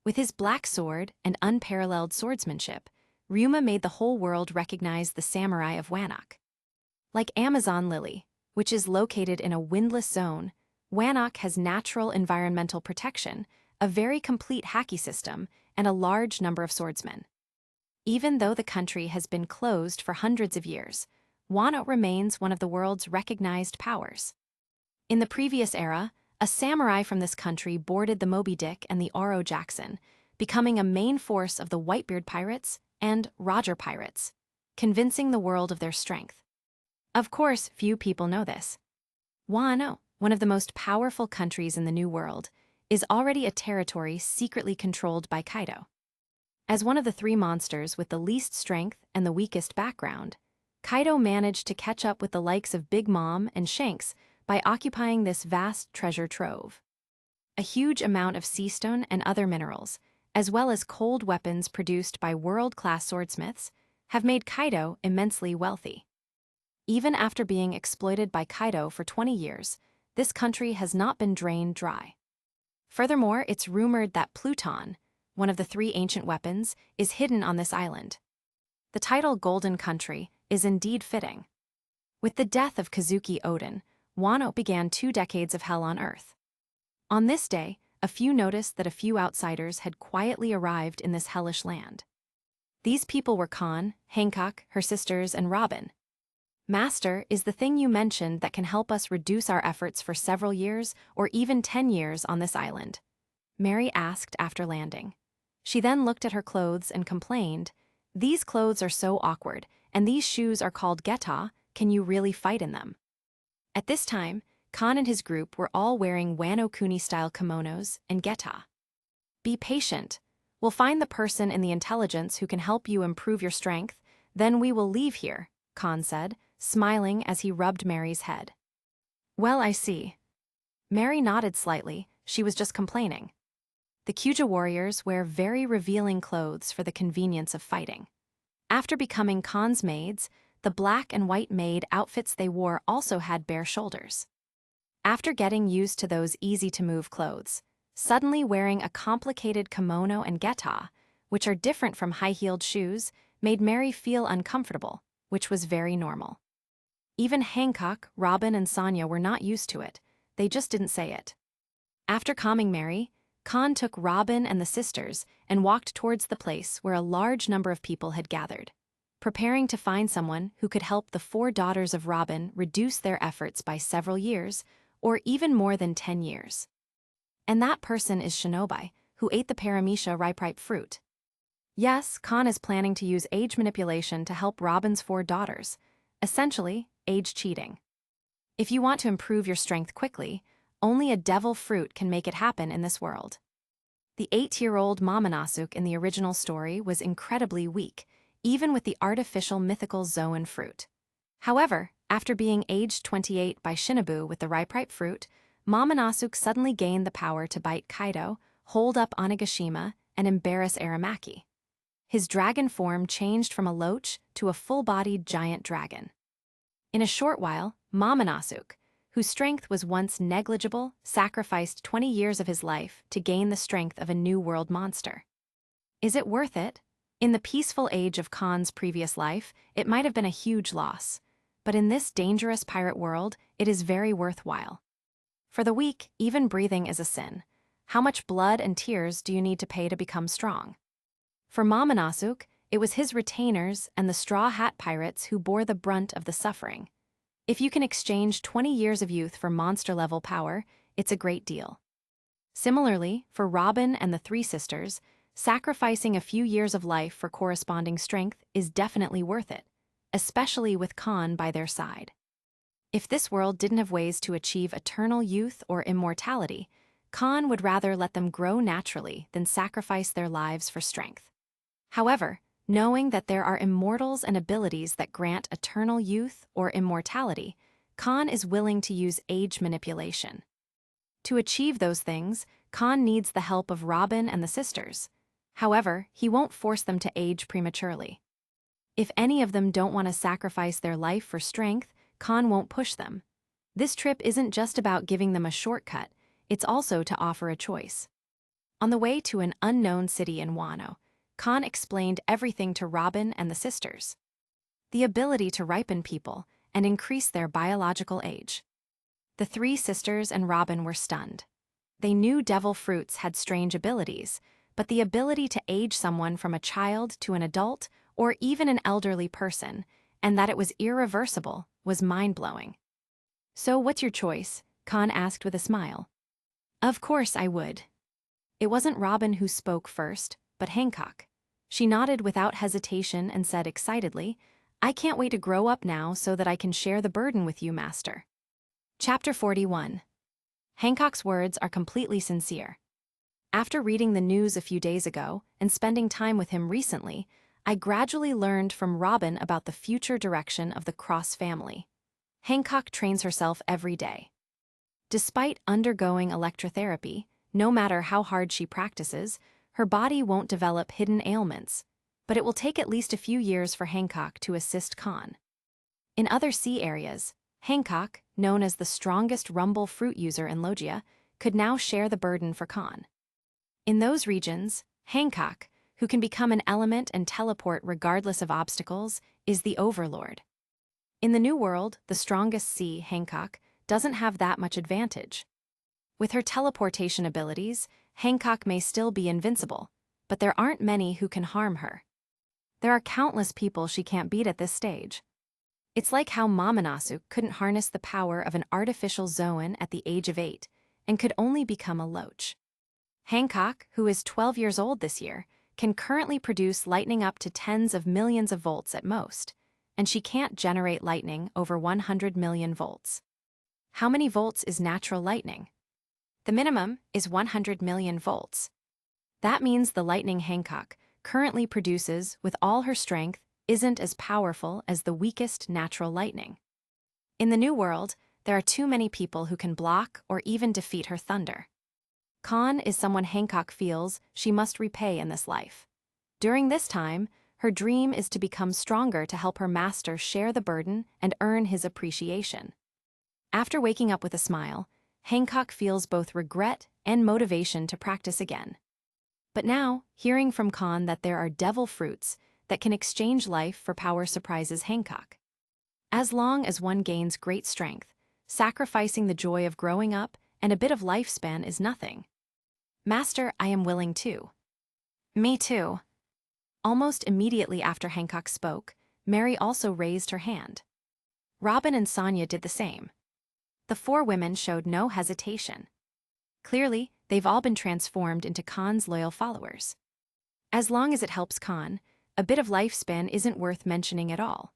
With his black sword and unparalleled swordsmanship, Ryuma made the whole world recognize the samurai of Wano. Like Amazon Lily, which is located in a windless zone, Wano has natural environmental protection, a very complete haki system, and a large number of swordsmen. Even though the country has been closed for hundreds of years, Wano remains one of the world's recognized powers. In the previous era, a samurai from this country boarded the Moby Dick and the Oro Jackson, becoming a main force of the Whitebeard pirates and Roger pirates, convincing the world of their strength. Of course, few people know this. Wano, one of the most powerful countries in the New World, is already a territory secretly controlled by Kaido. As one of the three monsters with the least strength and the weakest background, Kaido managed to catch up with the likes of Big Mom and Shanks by occupying this vast treasure trove. A huge amount of seastone and other minerals, as well as cold weapons produced by world-class swordsmiths, have made Kaido immensely wealthy. Even after being exploited by Kaido for 20 years, this country has not been drained dry. Furthermore, it's rumored that Pluton, one of the three ancient weapons, is hidden on this island. The title Golden Country is indeed fitting. With the death of Kazuki Oden, Wano began 2 decades of hell on Earth. On this day, a few noticed that a few outsiders had quietly arrived in this hellish land. These people were Kahn, Hancock, her sisters, and Robin. "Master, is the thing you mentioned that can help us reduce our efforts for several years or even 10 years on this island?" Mary asked after landing. She then looked at her clothes and complained, "These clothes are so awkward, and these shoes are called geta, can you really fight in them?" At this time, Kahn and his group were all wearing Wano Kuni-style kimonos and geta. "Be patient. We'll find the person in the intelligence who can help you improve your strength, then we will leave here," Kahn said, smiling as he rubbed Mary's head. "Well, I see." Mary nodded slightly, she was just complaining. The Kuja warriors wear very revealing clothes for the convenience of fighting. After becoming Kahn's maids, the black and white maid outfits they wore also had bare shoulders. After getting used to those easy-to-move clothes, suddenly wearing a complicated kimono and geta, which are different from high-heeled shoes, made Mary feel uncomfortable, which was very normal. Even Hancock, Robin, and Sonia were not used to it, they just didn't say it. After calming Mary, Kahn took Robin and the sisters and walked towards the place where a large number of people had gathered, preparing to find someone who could help the 4 daughters of Robin reduce their efforts by several years, or even more than 10 years. And that person is Shinobi, who ate the paramecia ripe fruit. Yes, Kahn is planning to use age manipulation to help Robin's 4 daughters, essentially, age cheating. If you want to improve your strength quickly, only a devil fruit can make it happen in this world. The 8-year-old Momonosuke in the original story was incredibly weak, even with the artificial mythical Zoan fruit. However, after being aged 28 by Shinobu with the ripe fruit, Momonosuke suddenly gained the power to bite Kaido, hold up Onigashima, and embarrass Aramaki. His dragon form changed from a loach to a full-bodied giant dragon. In a short while, Momonosuke, whose strength was once negligible, sacrificed 20 years of his life to gain the strength of a new world monster. Is it worth it? In the peaceful age of Kahn's previous life, it might have been a huge loss, but in this dangerous pirate world, it is very worthwhile. For the weak, even breathing is a sin. How much blood and tears do you need to pay to become strong? For Momonosuke, It was his retainers and the Straw Hat Pirates who bore the brunt of the suffering. If you can exchange 20 years of youth for monster-level power, it's a great deal. Similarly, for Robin and the three sisters, sacrificing a few years of life for corresponding strength is definitely worth it, especially with Kahn by their side. If this world didn't have ways to achieve eternal youth or immortality, Kahn would rather let them grow naturally than sacrifice their lives for strength. However, knowing that there are immortals and abilities that grant eternal youth or immortality, Kahn is willing to use age manipulation. To achieve those things, Kahn needs the help of Robin and the sisters. However, he won't force them to age prematurely. If any of them don't want to sacrifice their life for strength, Kahn won't push them. This trip isn't just about giving them a shortcut, it's also to offer a choice. On the way to an unknown city in Wano, Kahn explained everything to Robin and the sisters. The ability to ripen people and increase their biological age. The three sisters and Robin were stunned. They knew devil fruits had strange abilities, but the ability to age someone from a child to an adult or even an elderly person, and that it was irreversible, was mind-blowing. "So what's your choice?" Kahn asked with a smile. "Of course I would." It wasn't Robin who spoke first, but Hancock. She nodded without hesitation and said excitedly, "I can't wait to grow up now so that I can share the burden with you, Master." Chapter 41. Hancock's words are completely sincere. After reading the news a few days ago and spending time with him recently, I gradually learned from Robin about the future direction of the Cross family. Hancock trains herself every day. Despite undergoing electrotherapy, no matter how hard she practices, her body won't develop hidden ailments, but it will take at least a few years for Hancock to assist Kahn. In other sea areas, Hancock, known as the strongest rumble fruit user in Logia, could now share the burden for Kahn. In those regions, Hancock, who can become an element and teleport regardless of obstacles, is the overlord. In the New World, the strongest sea, Hancock, doesn't have that much advantage. With her teleportation abilities, Hancock may still be invincible, but there aren't many who can harm her. There are countless people she can't beat at this stage. It's like how Mamanasu couldn't harness the power of an artificial Zoan at the age of 8 and could only become a loach. Hancock, who is 12 years old this year, can currently produce lightning up to tens of millions of volts at most, and she can't generate lightning over 100 million volts. How many volts is natural lightning? The minimum is 100 million volts. That means the lightning Hancock currently produces with all her strength isn't as powerful as the weakest natural lightning. In the New World, there are too many people who can block or even defeat her thunder. Kahn is someone Hancock feels she must repay in this life. During this time, her dream is to become stronger to help her master share the burden and earn his appreciation. After waking up with a smile, Hancock feels both regret and motivation to practice again. But now, hearing from Kahn that there are devil fruits that can exchange life for power surprises Hancock. As long as one gains great strength, sacrificing the joy of growing up and a bit of lifespan is nothing. "Master, I am willing too." "Me too." Almost immediately after Hancock spoke, Mary also raised her hand. Robin and Sonia did the same. The four women showed no hesitation. Clearly, they've all been transformed into Kahn's loyal followers. As long as it helps Kahn, a bit of lifespan isn't worth mentioning at all.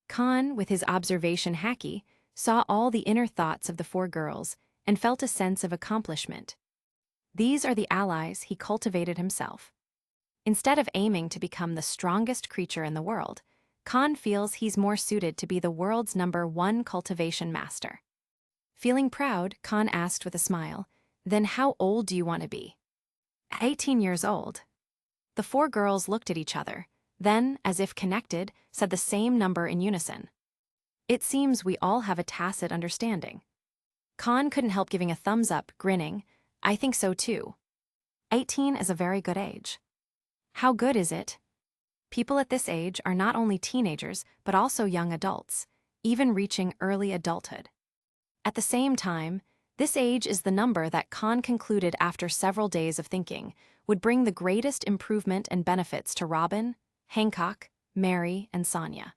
Kahn, with his observation haki, saw all the inner thoughts of the four girls and felt a sense of accomplishment. These are the allies he cultivated himself. Instead of aiming to become the strongest creature in the world, Kahn feels he's more suited to be the world's #1 cultivation master. Feeling proud, Kahn asked with a smile, "Then how old do you want to be?" 18 years old. The four girls looked at each other, then, as if connected, said the same number in unison. It seems we all have a tacit understanding. Kahn couldn't help giving a thumbs up, grinning, "I think so too. 18 is a very good age." How good is it? People at this age are not only teenagers, but also young adults, even reaching early adulthood. At the same time, this age is the number that Kahn concluded after several days of thinking would bring the greatest improvement and benefits to Robin, Hancock, Mary, and Sonia.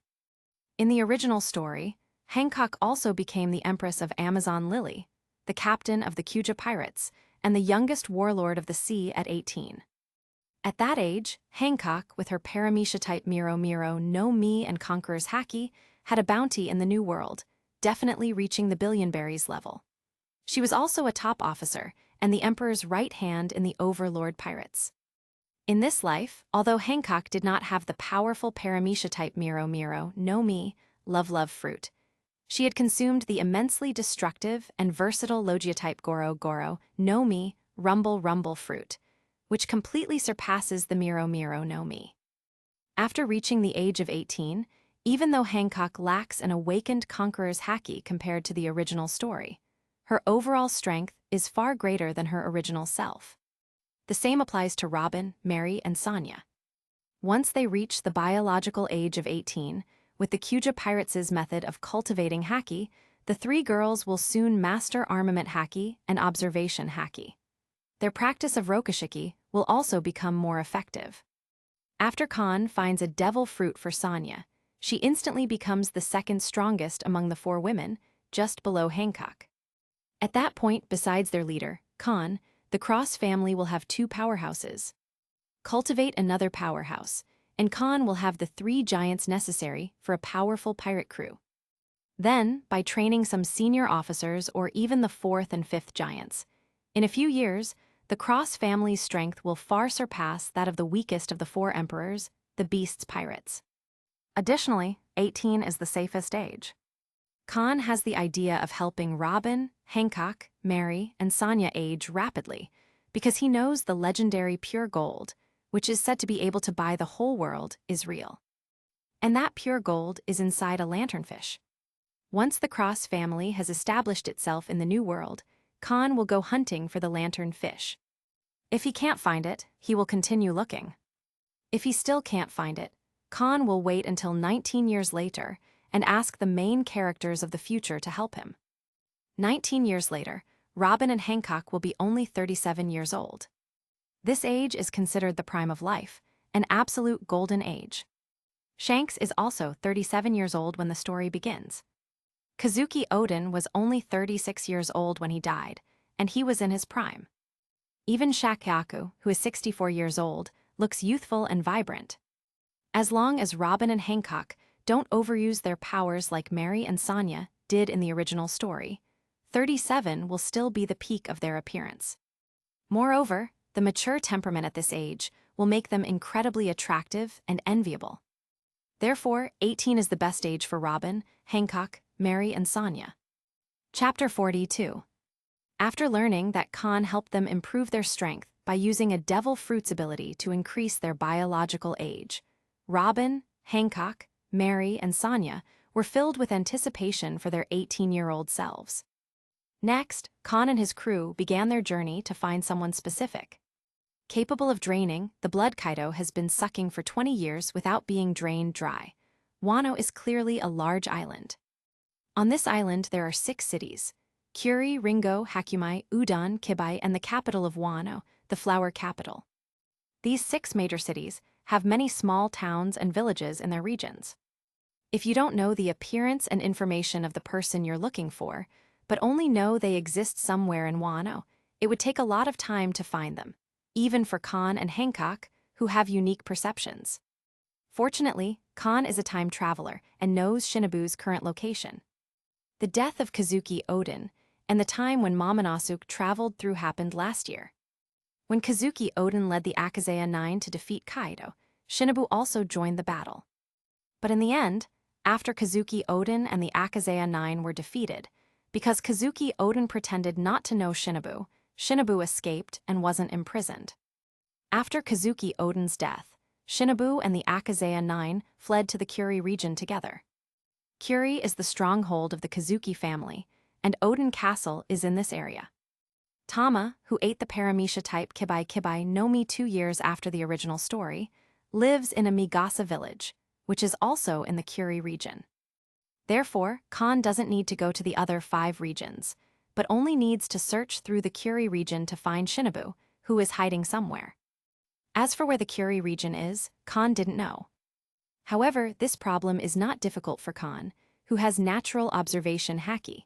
In the original story, Hancock also became the empress of Amazon Lily, the captain of the Kuja pirates, and the youngest warlord of the sea at 18. At that age, Hancock, with her Paramecia-type Miro Miro no Mi and Conqueror's Haki, had a bounty in the New World, definitely reaching the Billionberries level. She was also a top officer and the Emperor's right hand in the Overlord pirates. In this life, although Hancock did not have the powerful Paramecia-type Miro Miro no Mi, Love Love fruit, she had consumed the immensely destructive and versatile Logia-type Goro Goro no Mi, Rumble Rumble fruit, which completely surpasses the Miro Miro no Mi. After reaching the age of 18, even though Hancock lacks an awakened Conqueror's Haki compared to the original story, her overall strength is far greater than her original self. The same applies to Robin, Mary, and Sonia. Once they reach the biological age of 18, with the Kuja Pirates' method of cultivating Haki, the three girls will soon master armament Haki and observation Haki. Their practice of Rokushiki will also become more effective. After Kahn finds a devil fruit for Sonia, she instantly becomes the second strongest among the four women, just below Hancock. At that point, besides their leader, Kahn, the Cross family will have two powerhouses. Cultivate another powerhouse, and Kahn will have the three giants necessary for a powerful pirate crew. Then, by training some senior officers or even the fourth and fifth giants, in a few years, the Cross family's strength will far surpass that of the weakest of the four emperors, the Beast's pirates. Additionally, 18 is the safest age. Kahn has the idea of helping Robin, Hancock, Mary, and Sonia age rapidly because he knows the legendary pure gold, which is said to be able to buy the whole world, is real. And that pure gold is inside a lanternfish. Once the Cross family has established itself in the New World, Kahn will go hunting for the lanternfish. If he can't find it, he will continue looking. If he still can't find it, Kahn will wait until 19 years later and ask the main characters of the future to help him. 19 years later, Robin and Hancock will be only 37 years old. This age is considered the prime of life, an absolute golden age. Shanks is also 37 years old when the story begins. Kazuki Oden was only 36 years old when he died, and he was in his prime. Even Shakyaku, who is 64 years old, looks youthful and vibrant. As long as Robin and Hancock don't overuse their powers like Mary and Sonia did in the original story, 37 will still be the peak of their appearance. Moreover, the mature temperament at this age will make them incredibly attractive and enviable. Therefore, 18 is the best age for Robin, Hancock, Mary, and Sonia. Chapter 42. After learning that Kahn helped them improve their strength by using a devil fruit's ability to increase their biological age, Robin, Hancock, Mary, and Sonia were filled with anticipation for their 18-year-old selves. Next, Kahn and his crew began their journey to find someone specific. Capable of draining, the blood Kaido has been sucking for 20 years without being drained dry. Wano is clearly a large island. On this island there are 6 cities: Kuri, Ringo, Hakumai, Udon, Kibai, and the capital of Wano, the flower capital. These 6 major cities have many small towns and villages in their regions. If you don't know the appearance and information of the person you're looking for, but only know they exist somewhere in Wano, it would take a lot of time to find them, even for Kahn and Hancock, who have unique perceptions. Fortunately, Kahn is a time traveler and knows Shinobu's current location. The death of Kazuki Oden and the time when Momonosuke traveled through happened last year. When Kazuki Oden led the Akazeya 9 to defeat Kaido, Shinobu also joined the battle. But in the end, after Kazuki Oden and the Akazeya 9 were defeated, because Kazuki Oden pretended not to know Shinobu, Shinobu escaped and wasn't imprisoned. After Kazuki Oden's death, Shinobu and the Akazeya 9 fled to the Kuri region together. Kuri is the stronghold of the Kazuki family, and Oden Castle is in this area. Tama, who ate the Paramecia-type Kibai Kibai no Mi 2 years after the original story, lives in a Migasa village, which is also in the Kuri region. Therefore, Kahn doesn't need to go to the other 5 regions, but only needs to search through the Kuri region to find Shinobu, who is hiding somewhere. As for where the Kuri region is, Kahn didn't know. However, this problem is not difficult for Kahn, who has natural observation haki.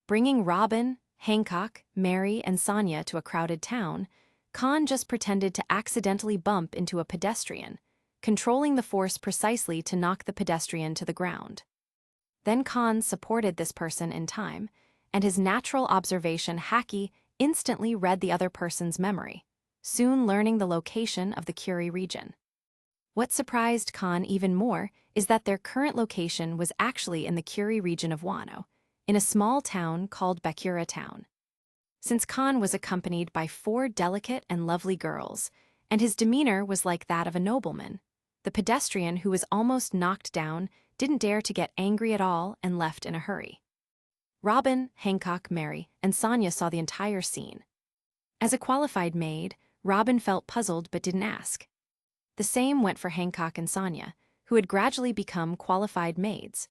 Bringing Robin, Hancock, Mary, and Sonia to a crowded town, Kahn just pretended to accidentally bump into a pedestrian, controlling the force precisely to knock the pedestrian to the ground. Then Kahn supported this person in time, and his natural observation haki instantly read the other person's memory, soon learning the location of the Curie region. What surprised Kahn even more is that their current location was actually in the Curie region of Wano, in a small town called Bakura Town. Since Kahn was accompanied by 4 delicate and lovely girls, and his demeanor was like that of a nobleman, the pedestrian who was almost knocked down didn't dare to get angry at all and left in a hurry. Robin, Hancock, Mary, and Sonia saw the entire scene. As a qualified maid, Robin felt puzzled but didn't ask. The same went for Hancock and Sonia, who had gradually become qualified maids.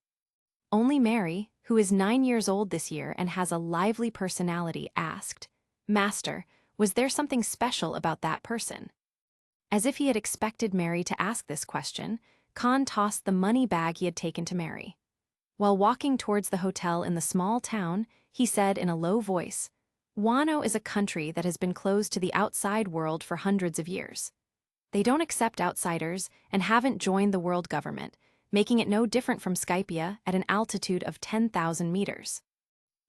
Only Mary, who is 9 years old this year and has a lively personality, asked, "Master, was there something special about that person?" As if he had expected Mary to ask this question, Kahn tossed the money bag he had taken to Mary. While walking towards the hotel in the small town, he said in a low voice, "Wano is a country that has been closed to the outside world for hundreds of years. They don't accept outsiders and haven't joined the world government, making it no different from Skypia at an altitude of 10,000 meters.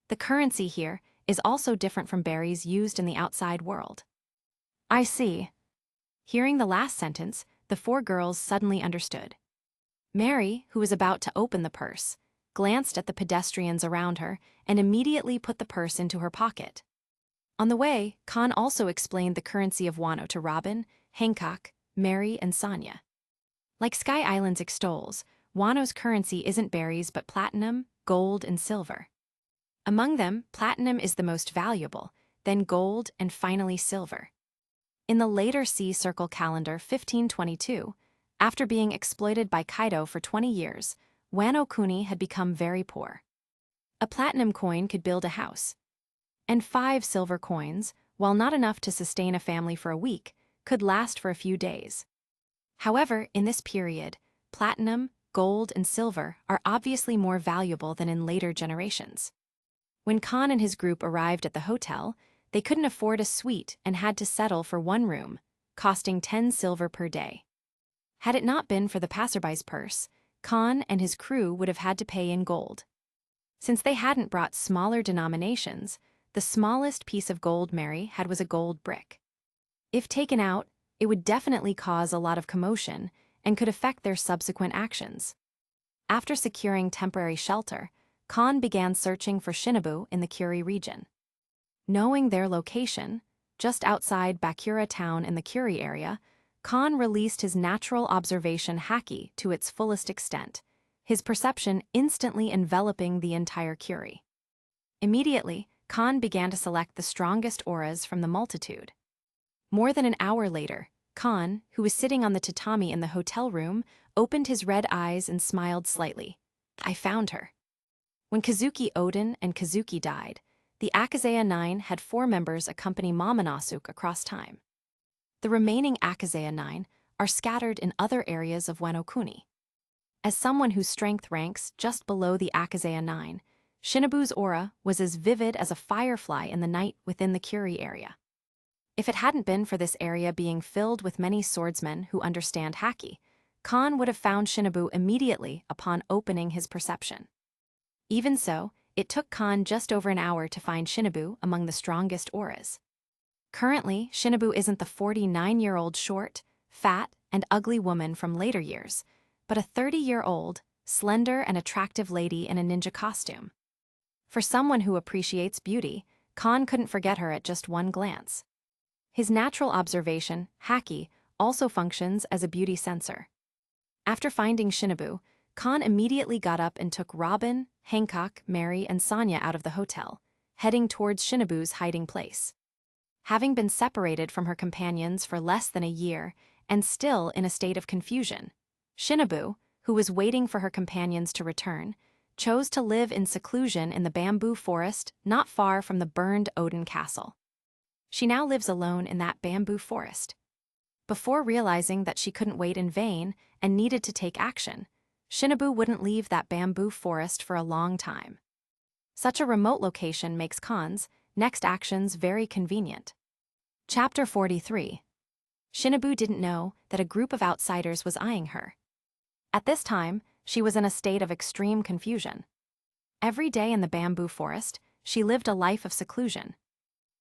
The currency here is also different from berries used in the outside world." "I see." Hearing the last sentence, the 4 girls suddenly understood. Mary, who was about to open the purse, glanced at the pedestrians around her and immediately put the purse into her pocket. On the way, Kahn also explained the currency of Wano to Robin, Hancock, Mary, and Sonia. Like Sky Island's extols, Wano's currency isn't berries but platinum, gold, and silver. Among them, platinum is the most valuable, then gold, and finally silver. In the later Sea Circle calendar 1522, after being exploited by Kaido for 20 years, Wano Kuni had become very poor. A platinum coin could build a house, and 5 silver coins, while not enough to sustain a family for a week, could last for a few days. However, in this period, platinum, gold, and silver are obviously more valuable than in later generations. When Kahn and his group arrived at the hotel, they couldn't afford a suite and had to settle for 1 room, costing 10 silver per day. Had it not been for the passerby's purse, Kahn and his crew would have had to pay in gold. Since they hadn't brought smaller denominations, the smallest piece of gold Mary had was a gold brick. If taken out, it would definitely cause a lot of commotion and could affect their subsequent actions. After securing temporary shelter, Kahn began searching for Shinobu in the Curie region. Knowing their location, just outside Bakura town in the Curie area, Kahn released his natural observation haki to its fullest extent, his perception instantly enveloping the entire Curie. Immediately, Kahn began to select the strongest auras from the multitude. More than an hour later, Kahn, who was sitting on the tatami in the hotel room, opened his red eyes and smiled slightly. "I found her." When Kazuki Odin and Kazuki died, the Akazeya 9 had 4 members accompany Momonosuke across time. The remaining Akazeya 9 are scattered in other areas of Wano Kuni. As someone whose strength ranks just below the Akazeya 9, Shinobu's aura was as vivid as a firefly in the night within the Curie area. If it hadn't been for this area being filled with many swordsmen who understand haki, Kahn would have found Shinobu immediately upon opening his perception. Even so, it took Kahn just over an hour to find Shinobu among the strongest auras. Currently, Shinobu isn't the 49-year-old short, fat, and ugly woman from later years, but a 30-year-old, slender and attractive lady in a ninja costume. For someone who appreciates beauty, Kahn couldn't forget her at just one glance. His natural observation, haki, also functions as a beauty sensor. After finding Shinobu, Kahn immediately got up and took Robin, Hancock, Mary, and Sonia out of the hotel, heading towards Shinobu's hiding place. Having been separated from her companions for less than a year and still in a state of confusion, Shinobu, who was waiting for her companions to return, chose to live in seclusion in the bamboo forest not far from the burned Odin castle. She now lives alone in that bamboo forest. Before realizing that she couldn't wait in vain and needed to take action, Shinobu wouldn't leave that bamboo forest for a long time. Such a remote location makes Khan's next actions very convenient. Chapter 43. Shinobu didn't know that a group of outsiders was eyeing her. At this time, she was in a state of extreme confusion. Every day in the bamboo forest, she lived a life of seclusion.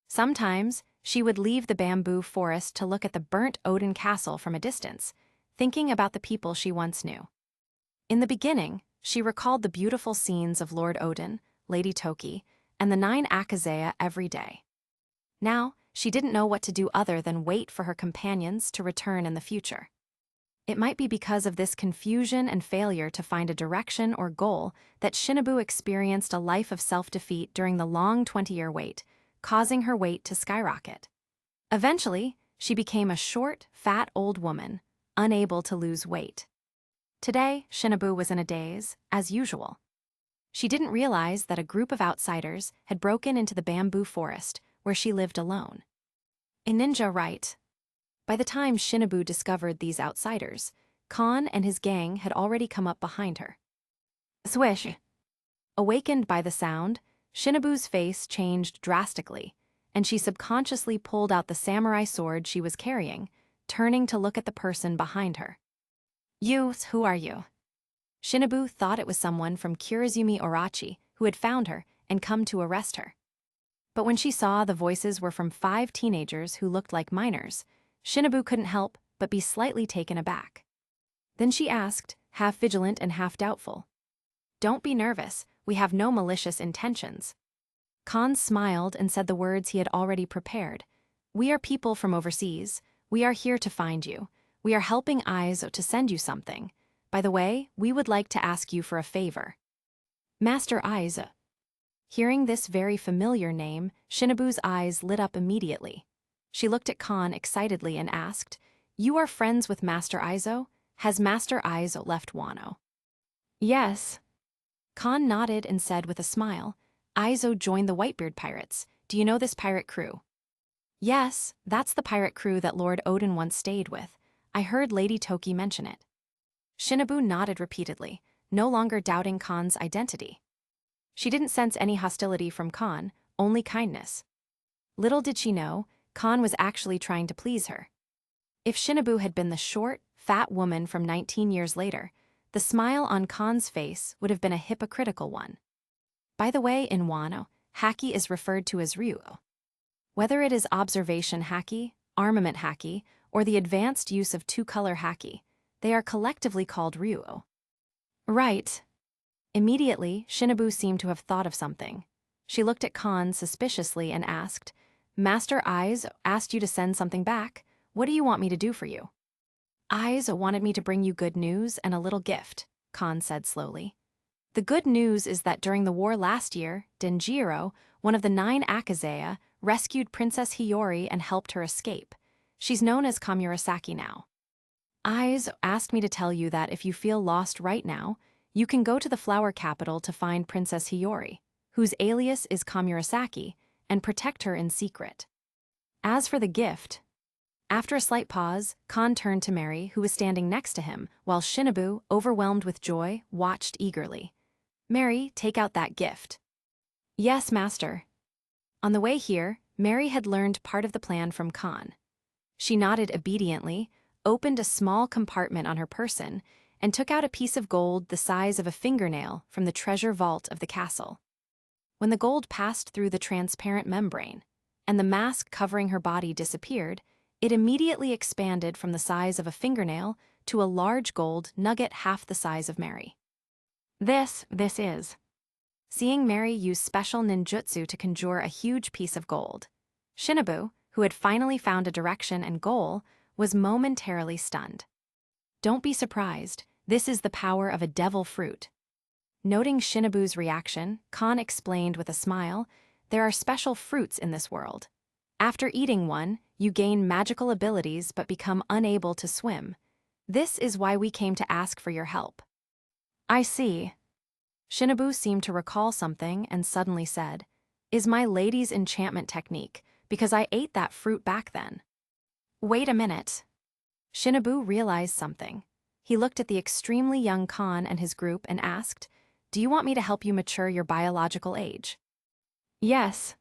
Sometimes, she would leave the bamboo forest to look at the burnt Odin castle from a distance, thinking about the people she once knew. In the beginning, she recalled the beautiful scenes of Lord Odin, Lady Toki, and the 9 Akazeya every day. Now, she didn't know what to do other than wait for her companions to return in the future. It might be because of this confusion and failure to find a direction or goal that Shinobu experienced a life of self-defeat during the long 20-year wait, causing her weight to skyrocket. Eventually, she became a short, fat old woman, unable to lose weight. Today, Shinobu was in a daze, as usual. She didn't realize that a group of outsiders had broken into the bamboo forest where she lived alone. A ninja right. By the time Shinobu discovered these outsiders, Kahn and his gang had already come up behind her. Swish! Awakened by the sound, Shinobu's face changed drastically, and she subconsciously pulled out the samurai sword she was carrying, turning to look at the person behind her. Who are you? Shinobu thought it was someone from Kurizumi Orachi who had found her and come to arrest her. But when she saw the voices were from 5 teenagers who looked like minors, Shinobu couldn't help but be slightly taken aback. Then she asked, half vigilant and half doubtful, "Don't be nervous, we have no malicious intentions." Kahn smiled and said the words he had already prepared. "We are people from overseas. We are here to find you. We are helping Aizo to send you something. By the way, we would like to ask you for a favor." Master Aizo. Hearing this very familiar name, Shinobu's eyes lit up immediately. She looked at Kahn excitedly and asked, "You are friends with Master Aizo? Has Master Aizo left Wano?" "Yes." Kahn nodded and said with a smile, "Aizo joined the Whitebeard pirates. Do you know this pirate crew?" "Yes, that's the pirate crew that Lord Odin once stayed with. I heard Lady Toki mention it." Shinobu nodded repeatedly, no longer doubting Kahn's identity. She didn't sense any hostility from Kahn, only kindness. Little did she know, Kahn was actually trying to please her. If Shinobu had been the short, fat woman from 19 years later, the smile on Kahn's face would have been a hypocritical one. By the way, in Wano, haki is referred to as ryuo. Whether it is observation haki, armament haki, or the advanced use of 2-color haki, they are collectively called ryuo. Right. Immediately, Shinobu seemed to have thought of something. She looked at Kahn suspiciously and asked, "Master Aizo asked you to send something back. What do you want me to do for you?" "Aizo wanted me to bring you good news and a little gift," Kahn said slowly. "The good news is that during the war last year, Denjiro, one of the 9 Akazeya, rescued Princess Hiyori and helped her escape. She's known as Kamurasaki now. Aizo asked me to tell you that if you feel lost right now, you can go to the flower capital to find Princess Hiyori, whose alias is Kamurasaki, and protect her in secret. As for the gift..." After a slight pause, Kahn turned to Mary, who was standing next to him, while Shinobu, overwhelmed with joy, watched eagerly. "Mary, take out that gift." "Yes, master." On the way here, Mary had learned part of the plan from Kahn. She nodded obediently, opened a small compartment on her person, and took out a piece of gold the size of a fingernail from the treasure vault of the castle. When the gold passed through the transparent membrane, and the mask covering her body disappeared, it immediately expanded from the size of a fingernail to a large gold nugget half the size of Mary. This is. Seeing Mary use special ninjutsu to conjure a huge piece of gold, Shinobu, who had finally found a direction and goal, was momentarily stunned. "Don't be surprised, this is the power of a devil fruit." Noting Shinobu's reaction, Kahn explained with a smile, "There are special fruits in this world. After eating one, you gain magical abilities but become unable to swim. This is why we came to ask for your help." "I see." Shinobu seemed to recall something and suddenly said, "Is my lady's enchantment technique, because I ate that fruit back then." "Wait a minute." Shinobu realized something. He looked at the extremely young Kahn and his group and asked, "Do you want me to help you mature your biological age?" "Yes."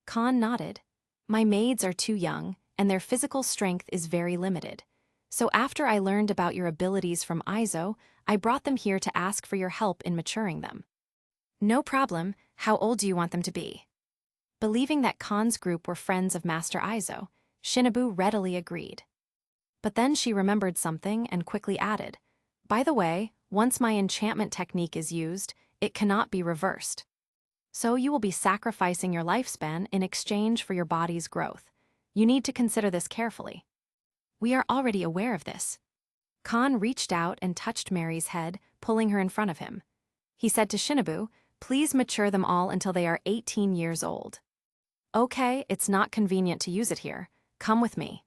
Kahn nodded. "My maids are too young, and their physical strength is very limited. So after I learned about your abilities from Aizo, I brought them here to ask for your help in maturing them." "No problem. How old do you want them to be?" Believing that Kahn's group were friends of Master Aizo, Shinobu readily agreed. But then she remembered something and quickly added, "By the way, once my enchantment technique is used, it cannot be reversed. So you will be sacrificing your lifespan in exchange for your body's growth. You need to consider this carefully." "We are already aware of this." Kahn reached out and touched Mary's head, pulling her in front of him. He said to Shinobu, "Please mature them all until they are 18 years old." "Okay, it's not convenient to use it here. Come with me."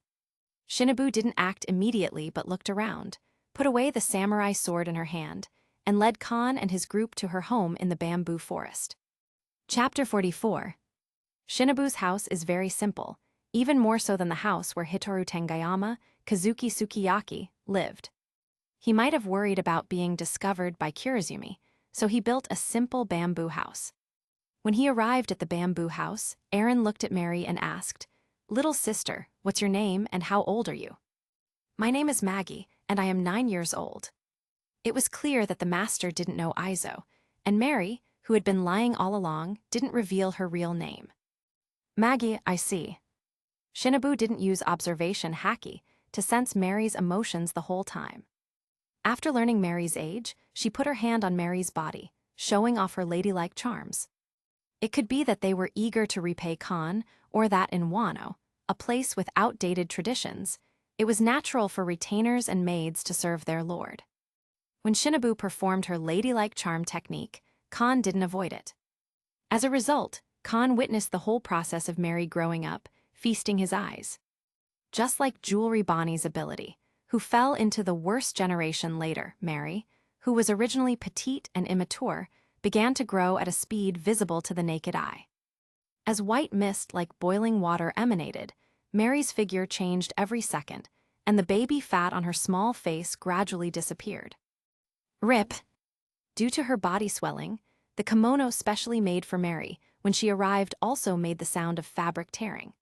Shinobu didn't act immediately but looked around, put away the samurai sword in her hand, and led Kahn and his group to her home in the bamboo forest. Chapter 44. Shinobu's house is very simple, even more so than the house where Hitoru Tengayama, Kazuki Sukiyaki, lived. He might have worried about being discovered by Kurizumi, so he built a simple bamboo house. When he arrived at the bamboo house, Aaron looked at Mary and asked, "Little sister, what's your name and how old are you?" "My name is Maggie, and I am 9 years old." It was clear that the master didn't know Aizo, and Mary, who had been lying all along, didn't reveal her real name. "Maggie, I see." Shinobu didn't use observation haki to sense Mary's emotions the whole time. After learning Mary's age, she put her hand on Mary's body, showing off her ladylike charms. It could be that they were eager to repay Kahn, or that in Wano, a place with outdated traditions, it was natural for retainers and maids to serve their lord. When Shinobu performed her ladylike charm technique, Kahn didn't avoid it. As a result, Kahn witnessed the whole process of Mary growing up, feasting his eyes. Just like Jewelry Bonnie's ability, who fell into the worst generation later, Mary, who was originally petite and immature, began to grow at a speed visible to the naked eye. As white mist like boiling water emanated, Mary's figure changed every second, and the baby fat on her small face gradually disappeared. Rip. Due to her body swelling, the kimono specially made for Mary when she arrived also made the sound of fabric tearing.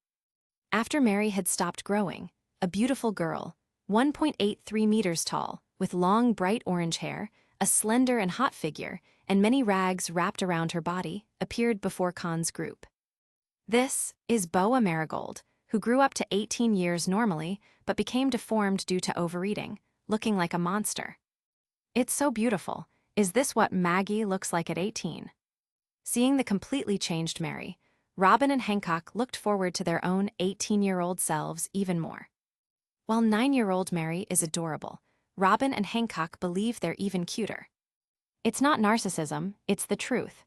After Mary had stopped growing, a beautiful girl, 1.83 meters tall, with long bright orange hair, a slender and hot figure, and many rags wrapped around her body, appeared before Kahn's group. This is Boa Marigold, who grew up to 18 years normally, but became deformed due to overeating, looking like a monster. "It's so beautiful. Is this what Maggie looks like at 18? Seeing the completely changed Mary, Robin and Hancock looked forward to their own 18-year-old selves even more. While 9-year-old Mary is adorable, Robin and Hancock believe they're even cuter. It's not narcissism, it's the truth.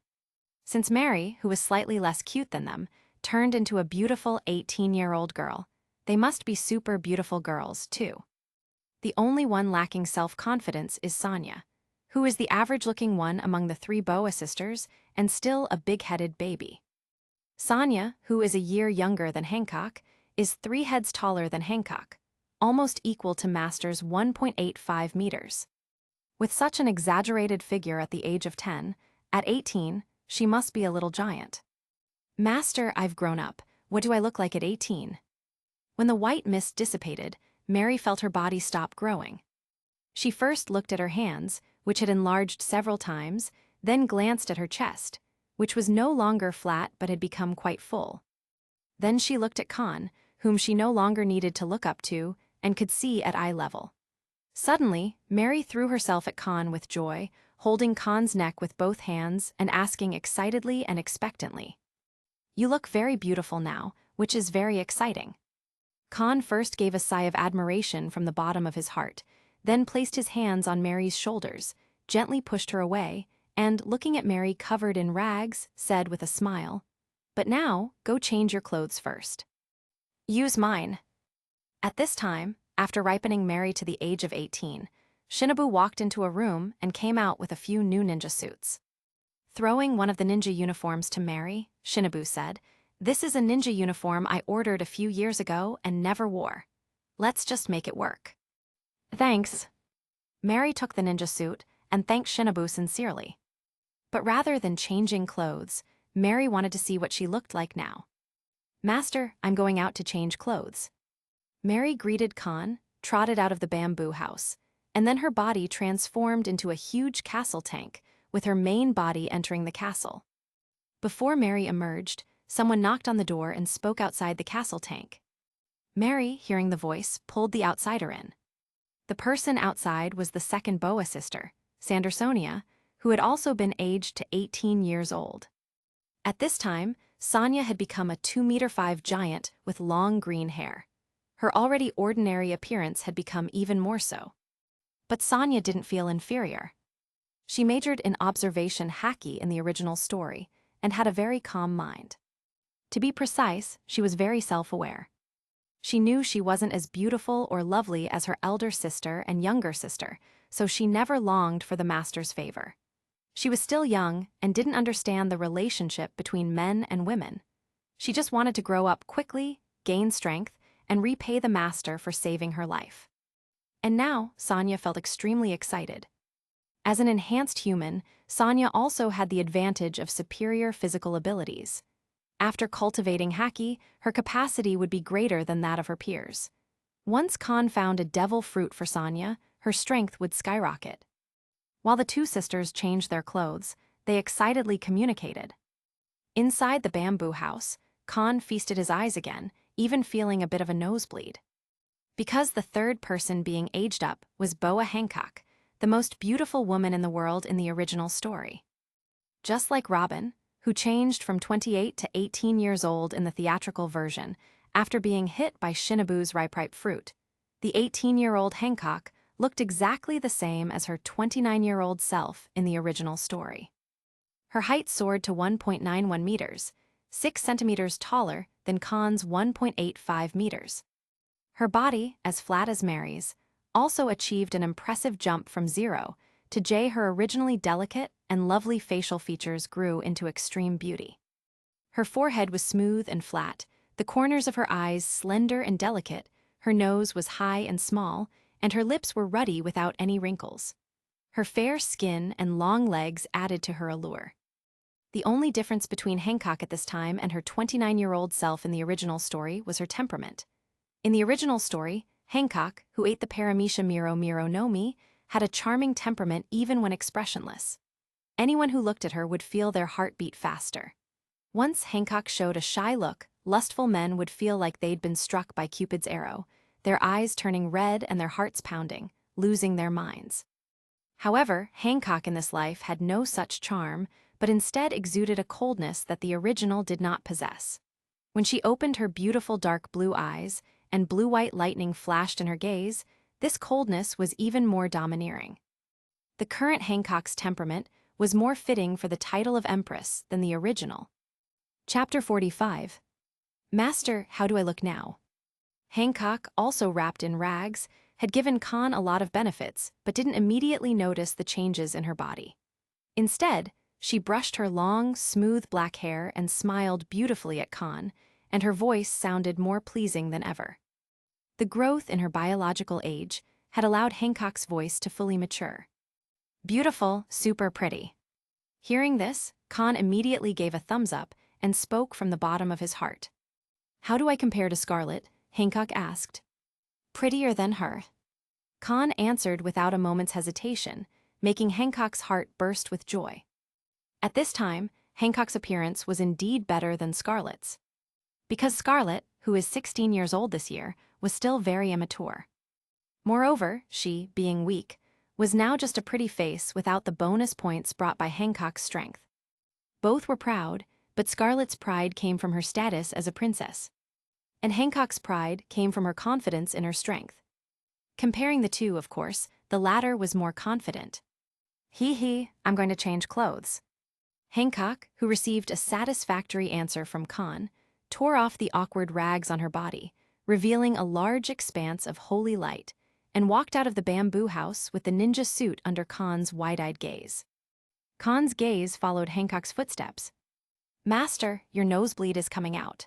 Since Mary, who was slightly less cute than them, turned into a beautiful 18-year-old girl, they must be super beautiful girls, too. The only one lacking self-confidence is Sonia, who is the average-looking one among the 3 Boa sisters and still a big-headed baby. Sonia, who is a year younger than Hancock, is 3 heads taller than Hancock, almost equal to Master's 1.85 meters. With such an exaggerated figure at the age of 10, at 18, she must be a little giant. "Master, I've grown up. What do I look like at 18? When the white mist dissipated, Mary felt her body stop growing. She first looked at her hands, which had enlarged several times, then glanced at her chest, which was no longer flat but had become quite full. Then she looked at Kahn, whom she no longer needed to look up to and could see at eye level. Suddenly, Mary threw herself at Kahn with joy, holding Kahn's neck with both hands and asking excitedly and expectantly, "You look very beautiful now, which is very exciting." Kahn first gave a sigh of admiration from the bottom of his heart, then placed his hands on Mary's shoulders, gently pushed her away, and, looking at Mary covered in rags, said with a smile, "But now, go change your clothes first. Use mine." At this time, after ripening Mary to the age of 18, Shinobu walked into a room and came out with a few new ninja suits. Throwing one of the ninja uniforms to Mary, Shinobu said, "This is a ninja uniform I ordered a few years ago and never wore. Let's just make it work." Thanks. Mary took the ninja suit and thanked Shinobu sincerely. But rather than changing clothes, Mary wanted to see what she looked like now. Master, I'm going out to change clothes. Mary greeted Kahn, trotted out of the bamboo house, and then her body transformed into a huge castle tank, with her main body entering the castle. Before Mary emerged, someone knocked on the door and spoke outside the castle tank. Mary, hearing the voice, pulled the outsider in. The person outside was the second Boa sister, Sandersonia, who had also been aged to 18 years old. At this time, Sonia had become a 2'5" giant with long green hair. Her already ordinary appearance had become even more so. But Sonia didn't feel inferior. She majored in observation haki in the original story and had a very calm mind. To be precise, she was very self-aware. She knew she wasn't as beautiful or lovely as her elder sister and younger sister, so she never longed for the master's favor. She was still young and didn't understand the relationship between men and women. She just wanted to grow up quickly, gain strength, and repay the master for saving her life. And now, Sonia felt extremely excited. As an enhanced human, Sonia also had the advantage of superior physical abilities. After cultivating haki, her capacity would be greater than that of her peers. Once Kahn found a devil fruit for Sonia, her strength would skyrocket. While the two sisters changed their clothes, they excitedly communicated. Inside the bamboo house, Kahn feasted his eyes again, even feeling a bit of a nosebleed. Because the third person being aged up was Boa Hancock, the most beautiful woman in the world in the original story. Just like Robin, who changed from 28 to 18 years old in the theatrical version after being hit by Shinobu's ripe fruit, the 18-year-old Hancock looked exactly the same as her 29-year-old self in the original story. Her height soared to 1.91 meters, 6 centimeters taller than Kahn's 1.85 meters. Her body, as flat as Mary's, also achieved an impressive jump from 0 to J. Her originally delicate and lovely facial features grew into extreme beauty. Her forehead was smooth and flat, the corners of her eyes slender and delicate, her nose was high and small, and her lips were ruddy without any wrinkles. Her fair skin and long legs added to her allure. The only difference between Hancock at this time and her 29-year-old self in the original story was her temperament. In the original story, Hancock, who ate the Paramecia Miro no Mi, had a charming temperament even when expressionless. Anyone who looked at her would feel their heart beat faster. Once Hancock showed a shy look, lustful men would feel like they'd been struck by Cupid's arrow, their eyes turning red and their hearts pounding, losing their minds. However, Hancock in this life had no such charm, but instead exuded a coldness that the original did not possess. When she opened her beautiful dark blue eyes, and blue-white lightning flashed in her gaze, this coldness was even more domineering. The current Hancock's temperament was more fitting for the title of Empress than the original. Chapter 45. Master, how do I look now? Hancock, also wrapped in rags, had given Kahn a lot of benefits, but didn't immediately notice the changes in her body. Instead, she brushed her long, smooth black hair and smiled beautifully at Kahn, and her voice sounded more pleasing than ever. The growth in her biological age had allowed Hancock's voice to fully mature. Beautiful, super pretty. Hearing this, Kahn immediately gave a thumbs up and spoke from the bottom of his heart. How do I compare to Scarlet? Hancock asked. Prettier than her. Kahn answered without a moment's hesitation, making Hancock's heart burst with joy. At this time, Hancock's appearance was indeed better than Scarlet's. Because Scarlet, who is 16 years old this year, was still very immature. Moreover, she, being weak, was now just a pretty face without the bonus points brought by Hancock's strength. Both were proud, but Scarlet's pride came from her status as a princess. And Hancock's pride came from her confidence in her strength. Comparing the two, of course, the latter was more confident. I'm going to change clothes. Hancock, who received a satisfactory answer from Kahn, tore off the awkward rags on her body, revealing a large expanse of holy light, and walked out of the bamboo house with the ninja suit under Kahn's wide-eyed gaze. Kahn's gaze followed Hancock's footsteps. Master, your nosebleed is coming out.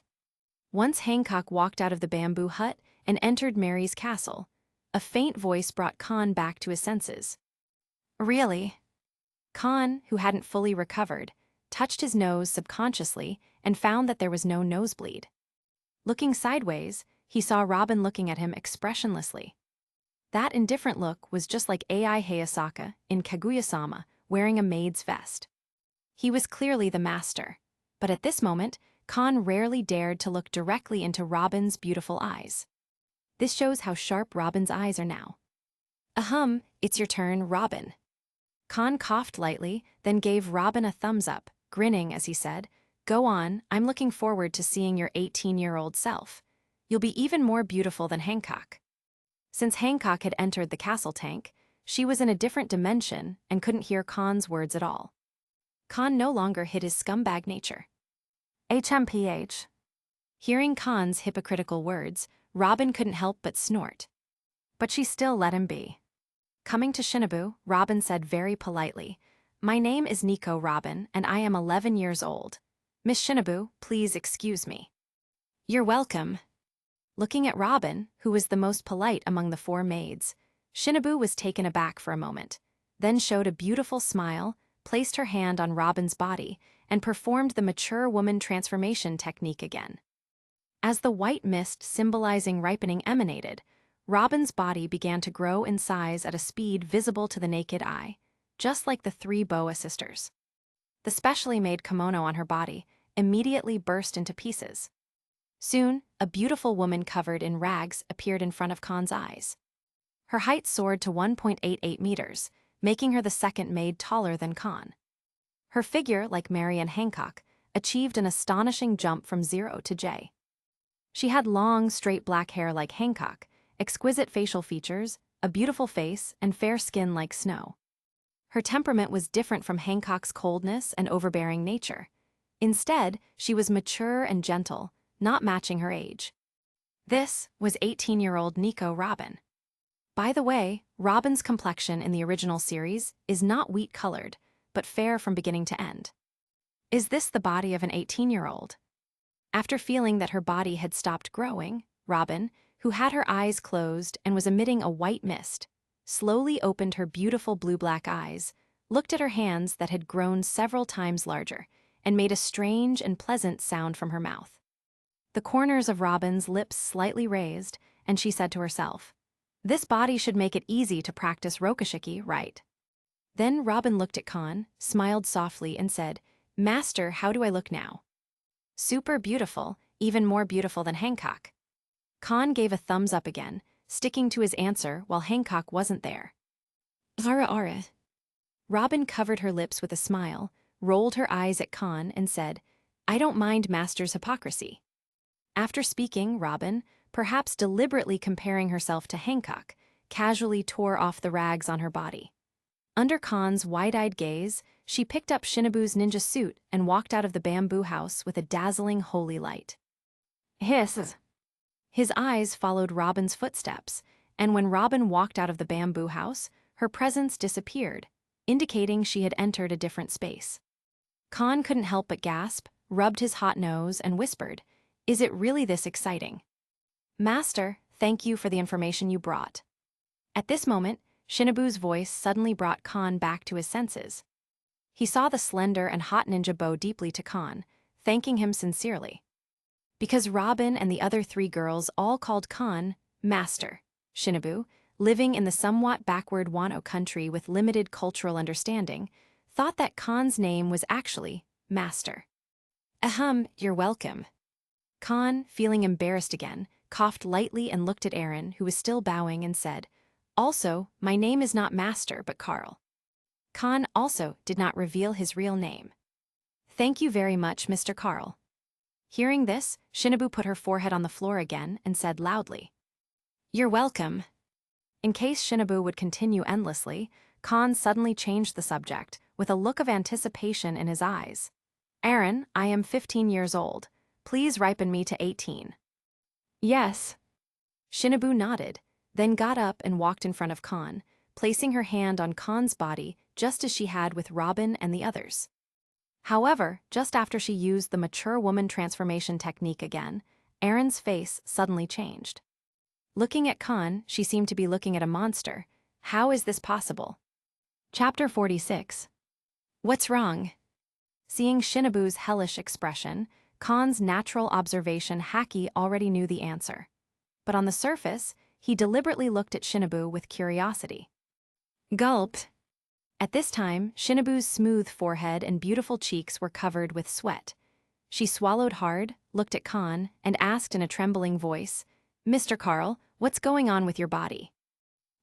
Once Hancock walked out of the bamboo hut and entered Mary's castle, A faint voice brought Kahn back to his senses. Really? Kahn, who hadn't fully recovered, touched his nose subconsciously and found that there was no nosebleed. Looking sideways, he saw Robin looking at him expressionlessly. That indifferent look was just like Ai Hayasaka in Kaguya-sama wearing a maid's vest. He was clearly the master, but at this moment, Kahn rarely dared to look directly into Robin's beautiful eyes. This shows how sharp Robin's eyes are now. Ahem, it's your turn, Robin. Kahn coughed lightly, then gave Robin a thumbs up, grinning as he said, "Go on, I'm looking forward to seeing your 18-year-old self. You'll be even more beautiful than Hancock." Since Hancock had entered the castle tank, she was in a different dimension and couldn't hear Kahn's words at all. Kahn no longer hid his scumbag nature. HMPH. Hearing Kahn's hypocritical words, Robin couldn't help but snort. But she still let him be. Coming to Shinobu, Robin said very politely, "My name is Nico Robin, and I am 11 years old. Miss Shinobu, please excuse me." "You're welcome." Looking at Robin, who was the most polite among the 4 maids, Shinobu was taken aback for a moment, then showed a beautiful smile, placed her hand on Robin's body, and performed the mature woman transformation technique again. As the white mist symbolizing ripening emanated, Robin's body began to grow in size at a speed visible to the naked eye, just like the 3 Boa sisters. The specially made kimono on her body immediately burst into pieces. Soon, a beautiful woman covered in rags appeared in front of Kahn's eyes. Her height soared to 1.88 meters, making her the second maid taller than Kahn. Her figure, like Marian Hancock, achieved an astonishing jump from 0 to J. She had long, straight black hair like Hancock, exquisite facial features, a beautiful face, and fair skin like snow. Her temperament was different from Hancock's coldness and overbearing nature. Instead, she was mature and gentle, not matching her age. This was 18-year-old Nico Robin. By the way, Robin's complexion in the original series is not wheat-colored, but fair from beginning to end. Is this the body of an 18-year-old? After feeling that her body had stopped growing, Robin, who had her eyes closed and was emitting a white mist, slowly opened her beautiful blue-black eyes, looked at her hands that had grown several times larger, and made a strange and pleasant sound from her mouth. The corners of Robin's lips slightly raised, and she said to herself, "This body should make it easy to practice rokushiki, right?" Then Robin looked at Kahn, smiled softly, and said, "Master, how do I look now?" "Super beautiful, even more beautiful than Hancock." Kahn gave a thumbs up again, sticking to his answer while Hancock wasn't there. Ara. Robin covered her lips with a smile, rolled her eyes at Kahn, and said, "I don't mind Master's hypocrisy." After speaking, Robin, perhaps deliberately comparing herself to Hancock, casually tore off the rags on her body. Under Kahn's wide-eyed gaze, she picked up Shinobu's ninja suit and walked out of the bamboo house with a dazzling holy light. Hiss. His eyes followed Robin's footsteps, and when Robin walked out of the bamboo house, her presence disappeared, indicating she had entered a different space. Kahn couldn't help but gasp, rubbed his hot nose, and whispered, "Is it really this exciting?" "Master, thank you for the information you brought." At this moment, Shinobu's voice suddenly brought Kahn back to his senses. He saw the slender and hot ninja bow deeply to Kahn, thanking him sincerely. Because Robin and the other 3 girls all called Kahn Master, Shinobu, living in the somewhat backward Wano country with limited cultural understanding, thought that Kahn's name was actually Master. "Ahem, you're welcome." Kahn, feeling embarrassed again, coughed lightly and looked at Aaron, who was still bowing, and said, "Also, my name is not Master, but Carl." Kahn also did not reveal his real name. "Thank you very much, Mr. Carl." Hearing this, Shinobu put her forehead on the floor again and said loudly, "You're welcome." In case Shinobu would continue endlessly, Kahn suddenly changed the subject, with a look of anticipation in his eyes. "Aaron, I am 15 years old. Please ripen me to 18. "Yes." Shinobu nodded, then got up and walked in front of Kahn, placing her hand on Kahn's body just as she had with Robin and the others. However, just after she used the mature woman transformation technique again, Aaron's face suddenly changed. Looking at Kahn, she seemed to be looking at a monster. How is this possible? Chapter 46. What's wrong? Seeing Shinobu's hellish expression, Kahn's natural observation Haki already knew the answer. But on the surface, he deliberately looked at Shinobu with curiosity. Gulped. At this time, Shinobu's smooth forehead and beautiful cheeks were covered with sweat. She swallowed hard, looked at Kahn, and asked in a trembling voice, "Mr. Carl, what's going on with your body?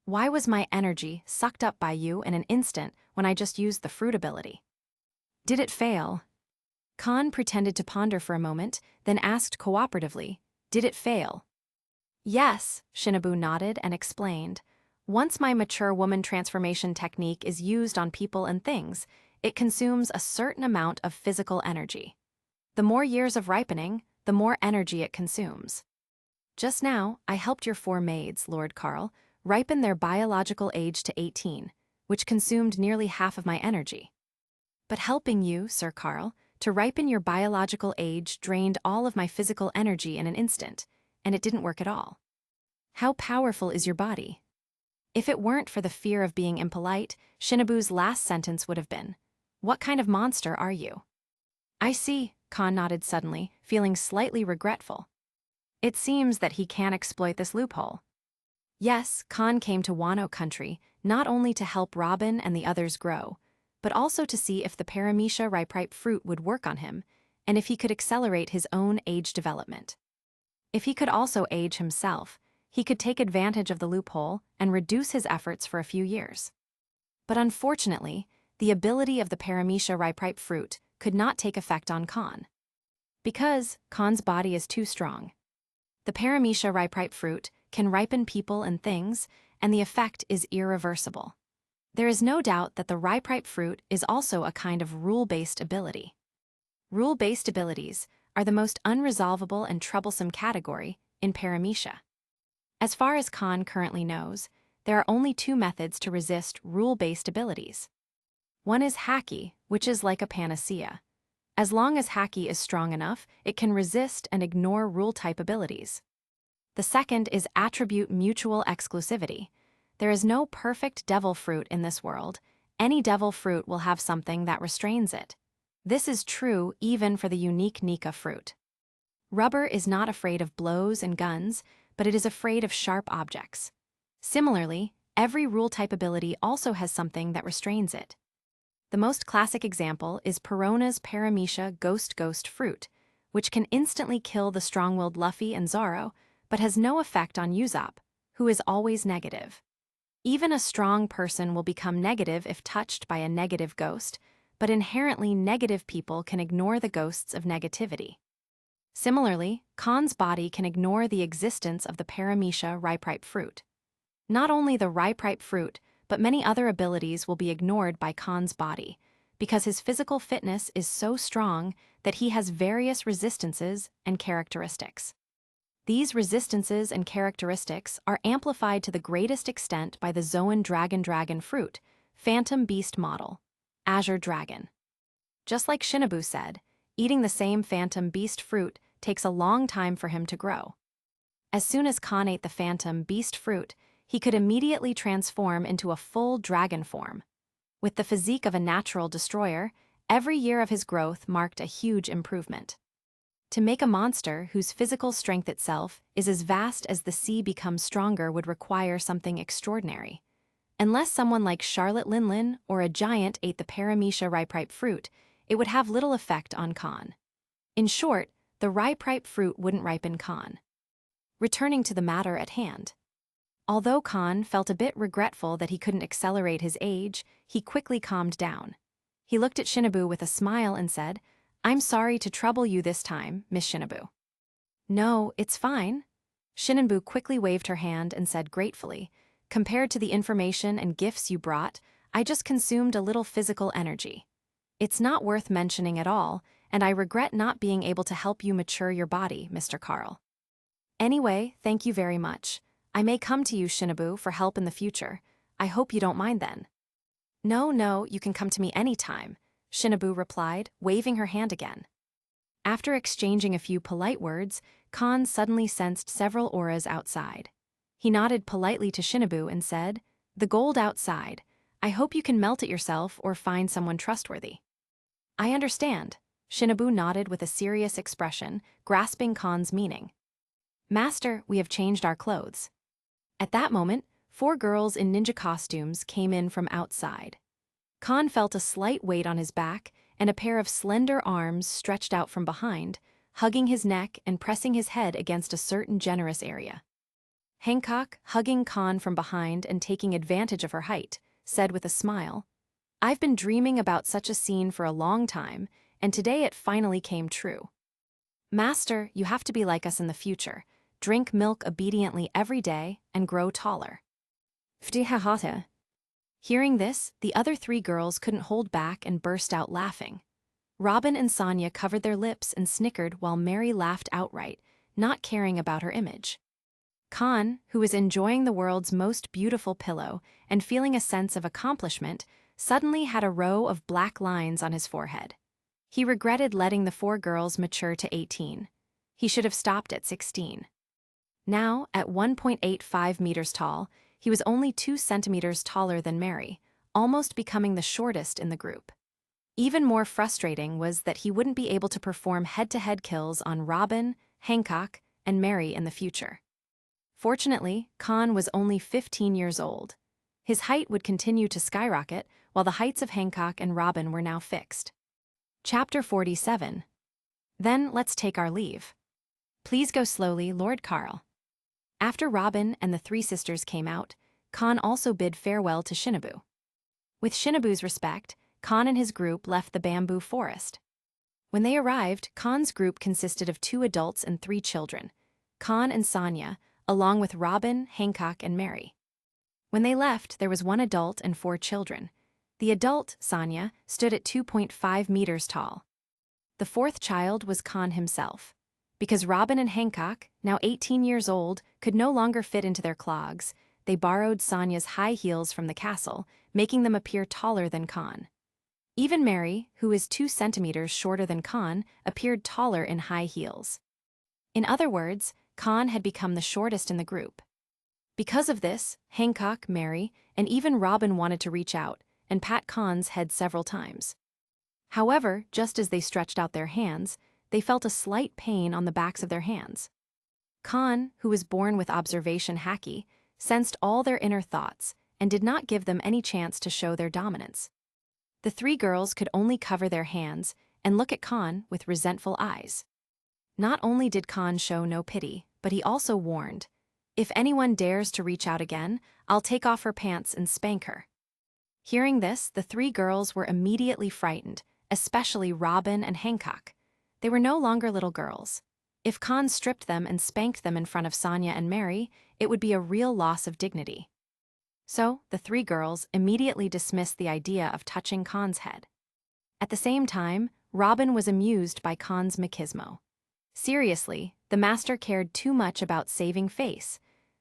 Why was my energy sucked up by you in an instant when I just used the fruit ability? Did it fail?" Kahn pretended to ponder for a moment, then asked cooperatively, "Did it fail?" "Yes," Shinobu nodded and explained. "Once my mature woman transformation technique is used on people and things, it consumes a certain amount of physical energy. The more years of ripening, the more energy it consumes. Just now, I helped your 4 maids, Lord Carl, ripen their biological age to 18, which consumed nearly half of my energy. But helping you, Sir Carl, to ripen your biological age drained all of my physical energy in an instant, and it didn't work at all. How powerful is your body?" If it weren't for the fear of being impolite, Shinobu's last sentence would have been, "What kind of monster are you?" "I see," Kahn nodded suddenly, feeling slightly regretful. It seems that he can exploit this loophole. Yes, Kahn came to Wano country not only to help Robin and the others grow, but also to see if the paramecia ripe fruit would work on him, and if he could accelerate his own age development. If he could also age himself, he could take advantage of the loophole and reduce his efforts for a few years. But unfortunately, the ability of the paramecia ripe fruit could not take effect on Kahn. Because Kahn's body is too strong. The paramecia ripe fruit can ripen people and things, and the effect is irreversible. There is no doubt that the ripe fruit is also a kind of rule-based ability. Rule-based abilities are the most unresolvable and troublesome category in paramecia. As far as Kahn currently knows, there are only 2 methods to resist rule-based abilities. One is Haki, which is like a panacea. As long as Haki is strong enough, it can resist and ignore rule-type abilities. The second is attribute mutual exclusivity. There is no perfect devil fruit in this world. Any devil fruit will have something that restrains it. This is true even for the unique Nika fruit. Rubber is not afraid of blows and guns, but it is afraid of sharp objects. Similarly, every rule-type ability also has something that restrains it. The most classic example is Perona's paramecia ghost fruit, which can instantly kill the strong-willed Luffy and Zoro, but has no effect on Usopp, who is always negative. Even a strong person will become negative if touched by a negative ghost, but inherently negative people can ignore the ghosts of negativity. Similarly, Kahn's body can ignore the existence of the paramecia ripe fruit. Not only the ripe fruit, but many other abilities will be ignored by Kahn's body, because his physical fitness is so strong that he has various resistances and characteristics. These resistances and characteristics are amplified to the greatest extent by the Zoan dragon fruit, Phantom Beast model, Azure Dragon. Just like Shinobu said, eating the same Phantom Beast fruit takes a long time for him to grow. As soon as Kahn ate the Phantom Beast fruit, he could immediately transform into a full dragon form. With the physique of a natural destroyer, every year of his growth marked a huge improvement. To make a monster whose physical strength itself is as vast as the sea becomes stronger would require something extraordinary. Unless someone like Charlotte Linlin or a giant ate the paramecia ripe fruit, it would have little effect on Kahn. In short, the ripe fruit wouldn't ripen Kahn. Returning to the matter at hand. Although Kahn felt a bit regretful that he couldn't accelerate his age, he quickly calmed down. He looked at Shinobu with a smile and said, "I'm sorry to trouble you this time, Miss Shinobu." "No, it's fine." Shinobu quickly waved her hand and said gratefully, "Compared to the information and gifts you brought, I just consumed a little physical energy. It's not worth mentioning at all, and I regret not being able to help you mature your body, Mr. Carl. Anyway, thank you very much. I may come to you, Shinobu, for help in the future. I hope you don't mind then." No, you can come to me anytime," Shinobu replied, waving her hand again. After exchanging a few polite words, Kahn suddenly sensed several auras outside. He nodded politely to Shinobu and said, "The gold outside. I hope you can melt it yourself or find someone trustworthy." "I understand." Shinobu nodded with a serious expression, grasping Khan's meaning. "Master, we have changed our clothes." At that moment, 4 girls in ninja costumes came in from outside. Khan felt a slight weight on his back and a pair of slender arms stretched out from behind, hugging his neck and pressing his head against a certain generous area. Hancock, hugging Khan from behind and taking advantage of her height, said with a smile, "I've been dreaming about such a scene for a long time, and today it finally came true. Master, you have to be like us in the future. Drink milk obediently every day and grow taller." Ftihahata. Hearing this, the other 3 girls couldn't hold back and burst out laughing. Robin and Sonia covered their lips and snickered while Mary laughed outright, not caring about her image. Khan, who was enjoying the world's most beautiful pillow and feeling a sense of accomplishment, suddenly had a row of black lines on his forehead. He regretted letting the 4 girls mature to 18. He should have stopped at 16. Now, at 1.85 meters tall, he was only 2 centimeters taller than Mary, almost becoming the shortest in the group. Even more frustrating was that he wouldn't be able to perform head-to-head kills on Robin, Hancock, and Mary in the future. Fortunately, Khan was only 15 years old. His height would continue to skyrocket, while the heights of Hancock and Robin were now fixed. Chapter 47. Then let's take our leave. Please go slowly, Lord Carl. After Robin and the 3 sisters came out, Khan also bid farewell to Shinobu. With Shinobu's respect, Khan and his group left the bamboo forest. When they arrived, Khan's group consisted of 2 adults and 3 children, Khan and Sonia, along with Robin, Hancock, and Mary. When they left, there was 1 adult and 4 children. The adult, Sonia, stood at 2.5 meters tall. The 4th child was Khan himself. Because Robin and Hancock, now 18 years old, could no longer fit into their clogs, they borrowed Sonia's high heels from the castle, making them appear taller than Khan. Even Mary, who is 2 centimeters shorter than Khan, appeared taller in high heels. In other words, Khan had become the shortest in the group. Because of this, Hancock, Mary, and even Robin wanted to reach out and pat Khan's head several times. However, just as they stretched out their hands, they felt a slight pain on the backs of their hands. Khan, who was born with observation haki, sensed all their inner thoughts and did not give them any chance to show their dominance. The 3 girls could only cover their hands and look at Khan with resentful eyes. Not only did Khan show no pity, but he also warned, "If anyone dares to reach out again, I'll take off her pants and spank her." Hearing this, the 3 girls were immediately frightened, especially Robin and Hancock. They were no longer little girls. If Khan stripped them and spanked them in front of Sonia and Mary, it would be a real loss of dignity. So, the 3 girls immediately dismissed the idea of touching Khan's head. At the same time, Robin was amused by Khan's machismo. Seriously, the master cared too much about saving face,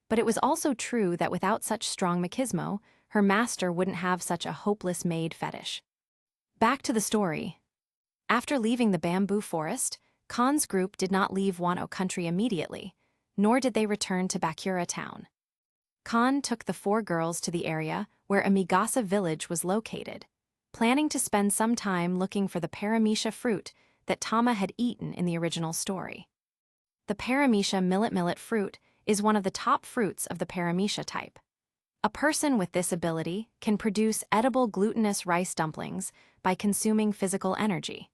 but it was also true that without such strong machismo, her master wouldn't have such a hopeless maid fetish. Back to the story. After leaving the bamboo forest, Khan's group did not leave Wano country immediately, nor did they return to Bakura town. Khan took the 4 girls to the area where Amigasa village was located, planning to spend some time looking for the paramecia fruit that Tama had eaten in the original story. The paramecia millet fruit is one of the top fruits of the paramecia type. A person with this ability can produce edible glutinous rice dumplings by consuming physical energy.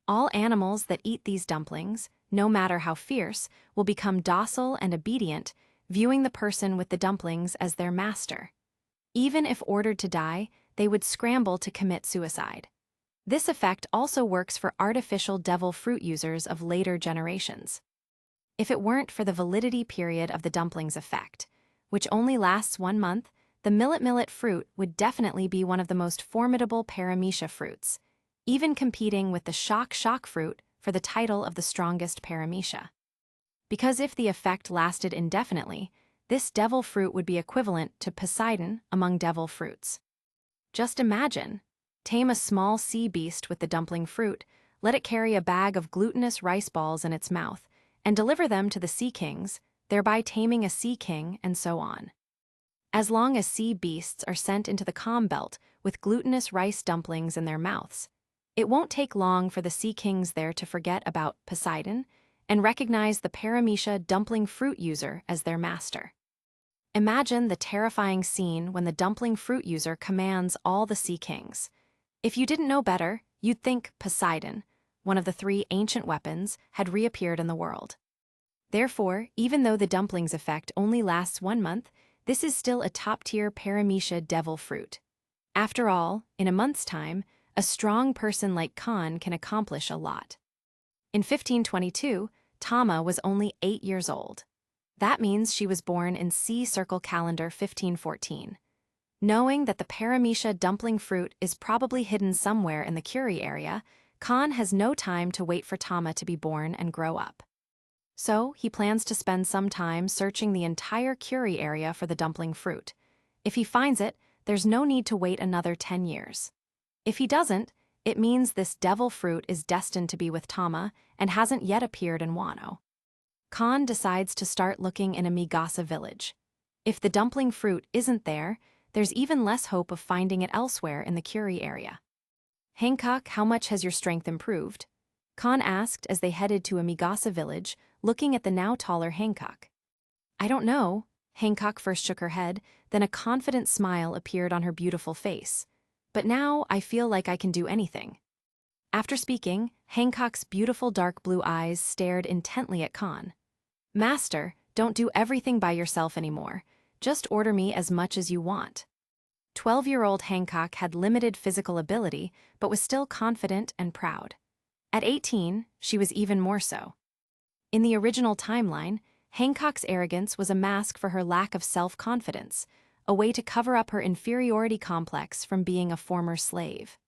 All animals that eat these dumplings, no matter how fierce, will become docile and obedient, viewing the person with the dumplings as their master. Even if ordered to die, they would scramble to commit suicide. This effect also works for artificial devil fruit users of later generations. If it weren't for the validity period of the dumplings effect, which only lasts 1 month, the millet fruit would definitely be one of the most formidable paramecia fruits, even competing with the shock fruit for the title of the strongest paramecia. Because if the effect lasted indefinitely, this devil fruit would be equivalent to Poseidon among devil fruits. Just imagine. Tame a small sea beast with the dumpling fruit, let it carry a bag of glutinous rice balls in its mouth, and deliver them to the sea kings, thereby taming a sea king, and so on. As long as sea beasts are sent into the calm belt with glutinous rice dumplings in their mouths, it won't take long for the sea kings there to forget about Poseidon and recognize the paramecia dumpling fruit user as their master. Imagine the terrifying scene when the dumpling fruit user commands all the sea kings. If you didn't know better, you'd think Poseidon, one of the 3 ancient weapons, had reappeared in the world. Therefore, even though the dumplings effect only lasts 1 month, this is still a top-tier paramecia devil fruit. After all, in a month's time, a strong person like Kahn can accomplish a lot. In 1522, Tama was only 8 years old. That means she was born in Sea Circle calendar 1514. Knowing that the paramecia dumpling fruit is probably hidden somewhere in the Curie area, Kahn has no time to wait for Tama to be born and grow up. So, he plans to spend some time searching the entire Curie area for the dumpling fruit. If he finds it, there's no need to wait another 10 years. If he doesn't, it means this devil fruit is destined to be with Tama and hasn't yet appeared in Wano. Kahn decides to start looking in a Migasa village. If the dumpling fruit isn't there, there's even less hope of finding it elsewhere in the Curie area. "Hancock, how much has your strength improved?" Kahn asked as they headed to a Migasa village, looking at the now taller Hancock. "I don't know." Hancock first shook her head, then a confident smile appeared on her beautiful face. "But now I feel like I can do anything." After speaking, Hancock's beautiful dark blue eyes stared intently at Kahn. "Master, don't do everything by yourself anymore. Just order me as much as you want." 12-year-old Hancock had limited physical ability, but was still confident and proud. At 18, she was even more so. In the original timeline, Hancock's arrogance was a mask for her lack of self-confidence, a way to cover up her inferiority complex from being a former slave.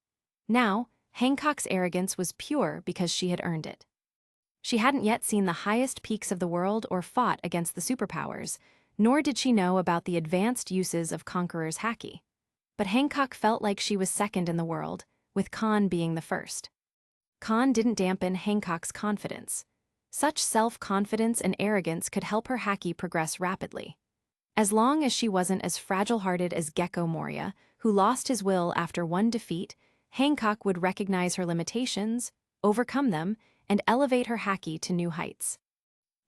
Now, Hancock's arrogance was pure because she had earned it. She hadn't yet seen the highest peaks of the world or fought against the superpowers, nor did she know about the advanced uses of Conqueror's haki. But Hancock felt like she was second in the world, with Kahn being the first. Kahn didn't dampen Hancock's confidence. Such self-confidence and arrogance could help her haki progress rapidly. As long as she wasn't as fragile-hearted as Gecko Moria, who lost his will after one defeat, Hancock would recognize her limitations, overcome them, and elevate her haki to new heights.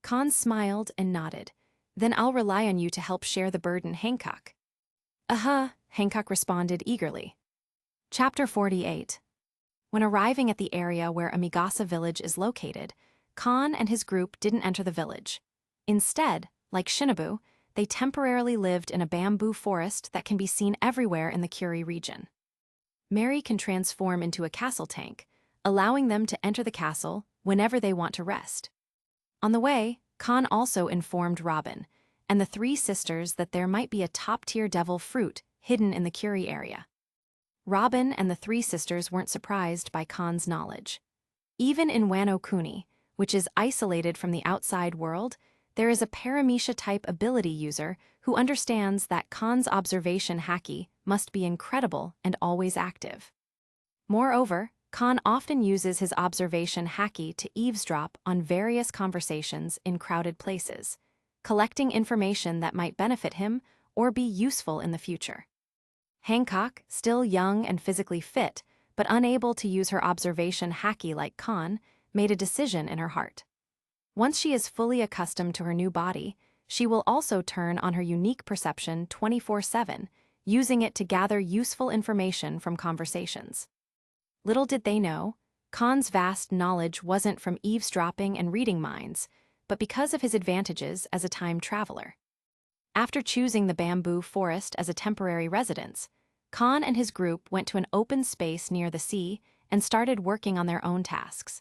Kahn smiled and nodded. "Then I'll rely on you to help share the burden, Hancock." Hancock responded eagerly. Chapter 48. When arriving at the area where Amigasa village is located, Kahn and his group didn't enter the village. Instead, like Shinobu, they temporarily lived in a bamboo forest that can be seen everywhere in the Curie region. Mary can transform into a castle tank, allowing them to enter the castle whenever they want to rest. On the way, Kahn also informed Robin and the 3 sisters that there might be a top-tier devil fruit hidden in the Curie area. Robin and the 3 sisters weren't surprised by Kahn's knowledge. Even in Wano Kuni, which is isolated from the outside world, there is a paramecia-type ability user who understands that Kahn's observation haki must be incredible and always active. Moreover, Kahn often uses his observation haki to eavesdrop on various conversations in crowded places, collecting information that might benefit him or be useful in the future. Hancock, still young and physically fit, but unable to use her observation haki like Kahn, made a decision in her heart. Once she is fully accustomed to her new body, she will also turn on her unique perception 24/7, using it to gather useful information from conversations. Little did they know, Kahn's vast knowledge wasn't from eavesdropping and reading minds, but because of his advantages as a time traveler. After choosing the bamboo forest as a temporary residence, Kahn and his group went to an open space near the sea and started working on their own tasks.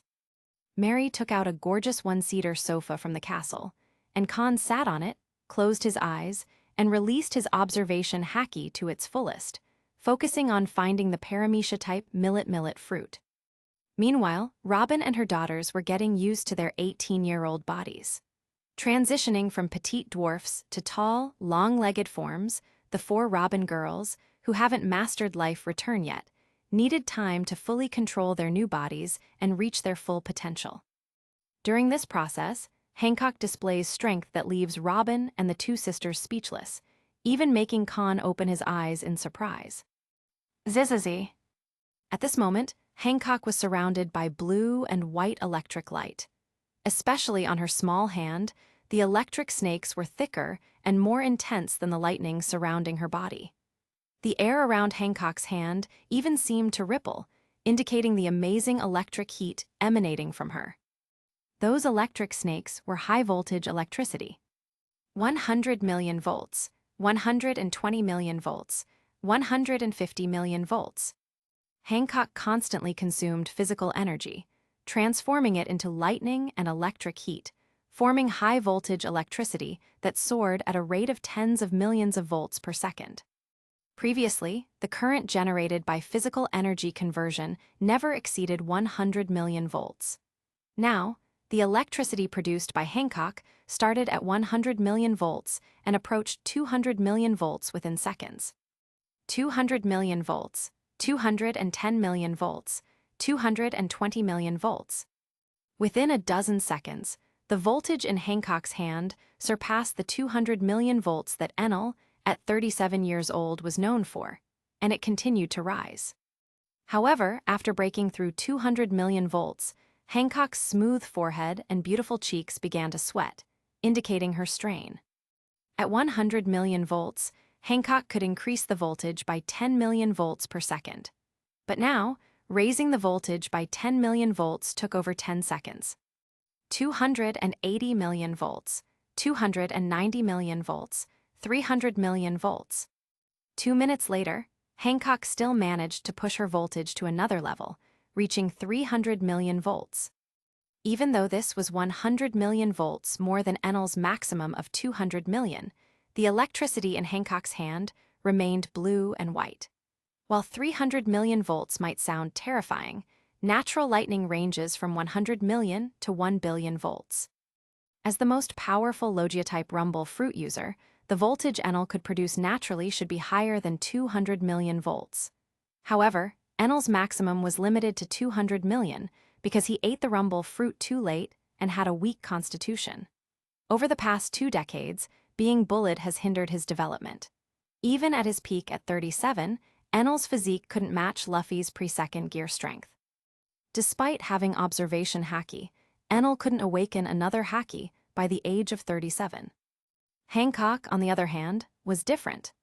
Mary took out a gorgeous one-seater sofa from the castle, and Kahn sat on it, closed his eyes, and released his observation haki to its fullest, focusing on finding the paramecia-type millet fruit. Meanwhile, Robin and her daughters were getting used to their 18-year-old bodies. Transitioning from petite dwarfs to tall, long-legged forms, the 4 Robin girls, who haven't mastered life return yet, needed time to fully control their new bodies and reach their full potential. During this process, Hancock displays strength that leaves Robin and the two sisters speechless, even making Kahn open his eyes in surprise. Zizizi. At this moment, Hancock was surrounded by blue and white electric light. Especially on her small hand, the electric snakes were thicker and more intense than the lightning surrounding her body. The air around Hancock's hand even seemed to ripple, indicating the amazing electric heat emanating from her. Those electric snakes were high-voltage electricity. 100 million volts, 120 million volts, 150 million volts. Hancock constantly consumed physical energy, transforming it into lightning and electric heat, forming high-voltage electricity that soared at a rate of tens of millions of volts per second. Previously, the current generated by physical energy conversion never exceeded 100 million volts. Now, the electricity produced by Hancock started at 100 million volts and approached 200 million volts within seconds. 200 million volts, 210 million volts, 220 million volts. Within a dozen seconds, the voltage in Hancock's hand surpassed the 200 million volts that Enel, at 37 years old, was known for, and it continued to rise. However, after breaking through 200 million volts, Hancock's smooth forehead and beautiful cheeks began to sweat, indicating her strain. At 100 million volts, Hancock could increase the voltage by 10 million volts per second. But now, raising the voltage by 10 million volts took over 10 seconds. 280 million volts, 290 million volts, 300 million volts. 2 minutes later, Hancock still managed to push her voltage to another level, reaching 300 million volts. Even though this was 100 million volts more than Enel's maximum of 200 million, the electricity in Hancock's hand remained blue and white. While 300 million volts might sound terrifying, natural lightning ranges from 100 million to 1 billion volts. As the most powerful Logia-type rumble fruit user, the voltage Enel could produce naturally should be higher than 200 million volts. However, Enel's maximum was limited to 200 million because he ate the rumble fruit too late and had a weak constitution. Over the past 2 decades, being bullied has hindered his development. Even at his peak at 37, Enel's physique couldn't match Luffy's pre-second gear strength. Despite having observation haki, Enel couldn't awaken another haki by the age of 37. Hancock, on the other hand, was different.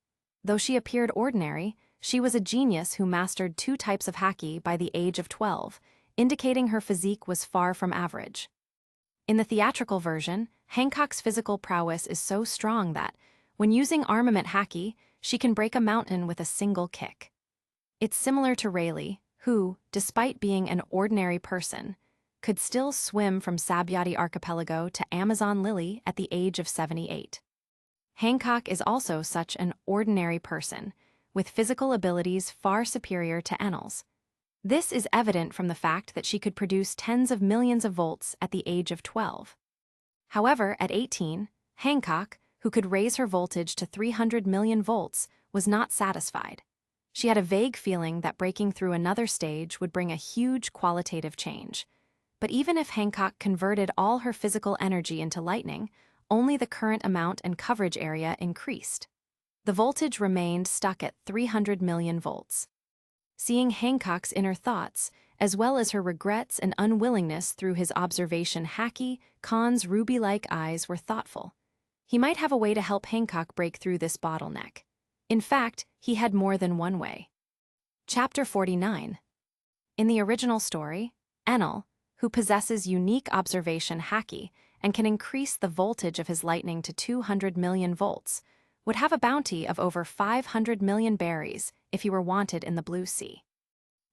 Though she appeared ordinary, she was a genius who mastered 2 types of haki by the age of 12, indicating her physique was far from average. In the theatrical version, Hancock's physical prowess is so strong that, when using armament haki, she can break a mountain with a single kick. It's similar to Rayleigh, who, despite being an ordinary person, could still swim from Sabyati Archipelago to Amazon Lily at the age of 78. Hancock is also such an ordinary person, with physical abilities far superior to Enel's. This is evident from the fact that she could produce tens of millions of volts at the age of 12. However, at 18, Hancock, who could raise her voltage to 300 million volts, was not satisfied. She had a vague feeling that breaking through another stage would bring a huge qualitative change. But even if Hancock converted all her physical energy into lightning, only the current amount and coverage area increased. The voltage remained stuck at 300 million volts. Seeing Hancock's inner thoughts, as well as her regrets and unwillingness through his observation haki, Kahn's ruby-like eyes were thoughtful. He might have a way to help Hancock break through this bottleneck. In fact, he had more than one way. Chapter 49. In the original story, Enel, who possesses unique observation haki and can increase the voltage of his lightning to 200 million volts, would have a bounty of over 500 million berries if he were wanted in the Blue Sea.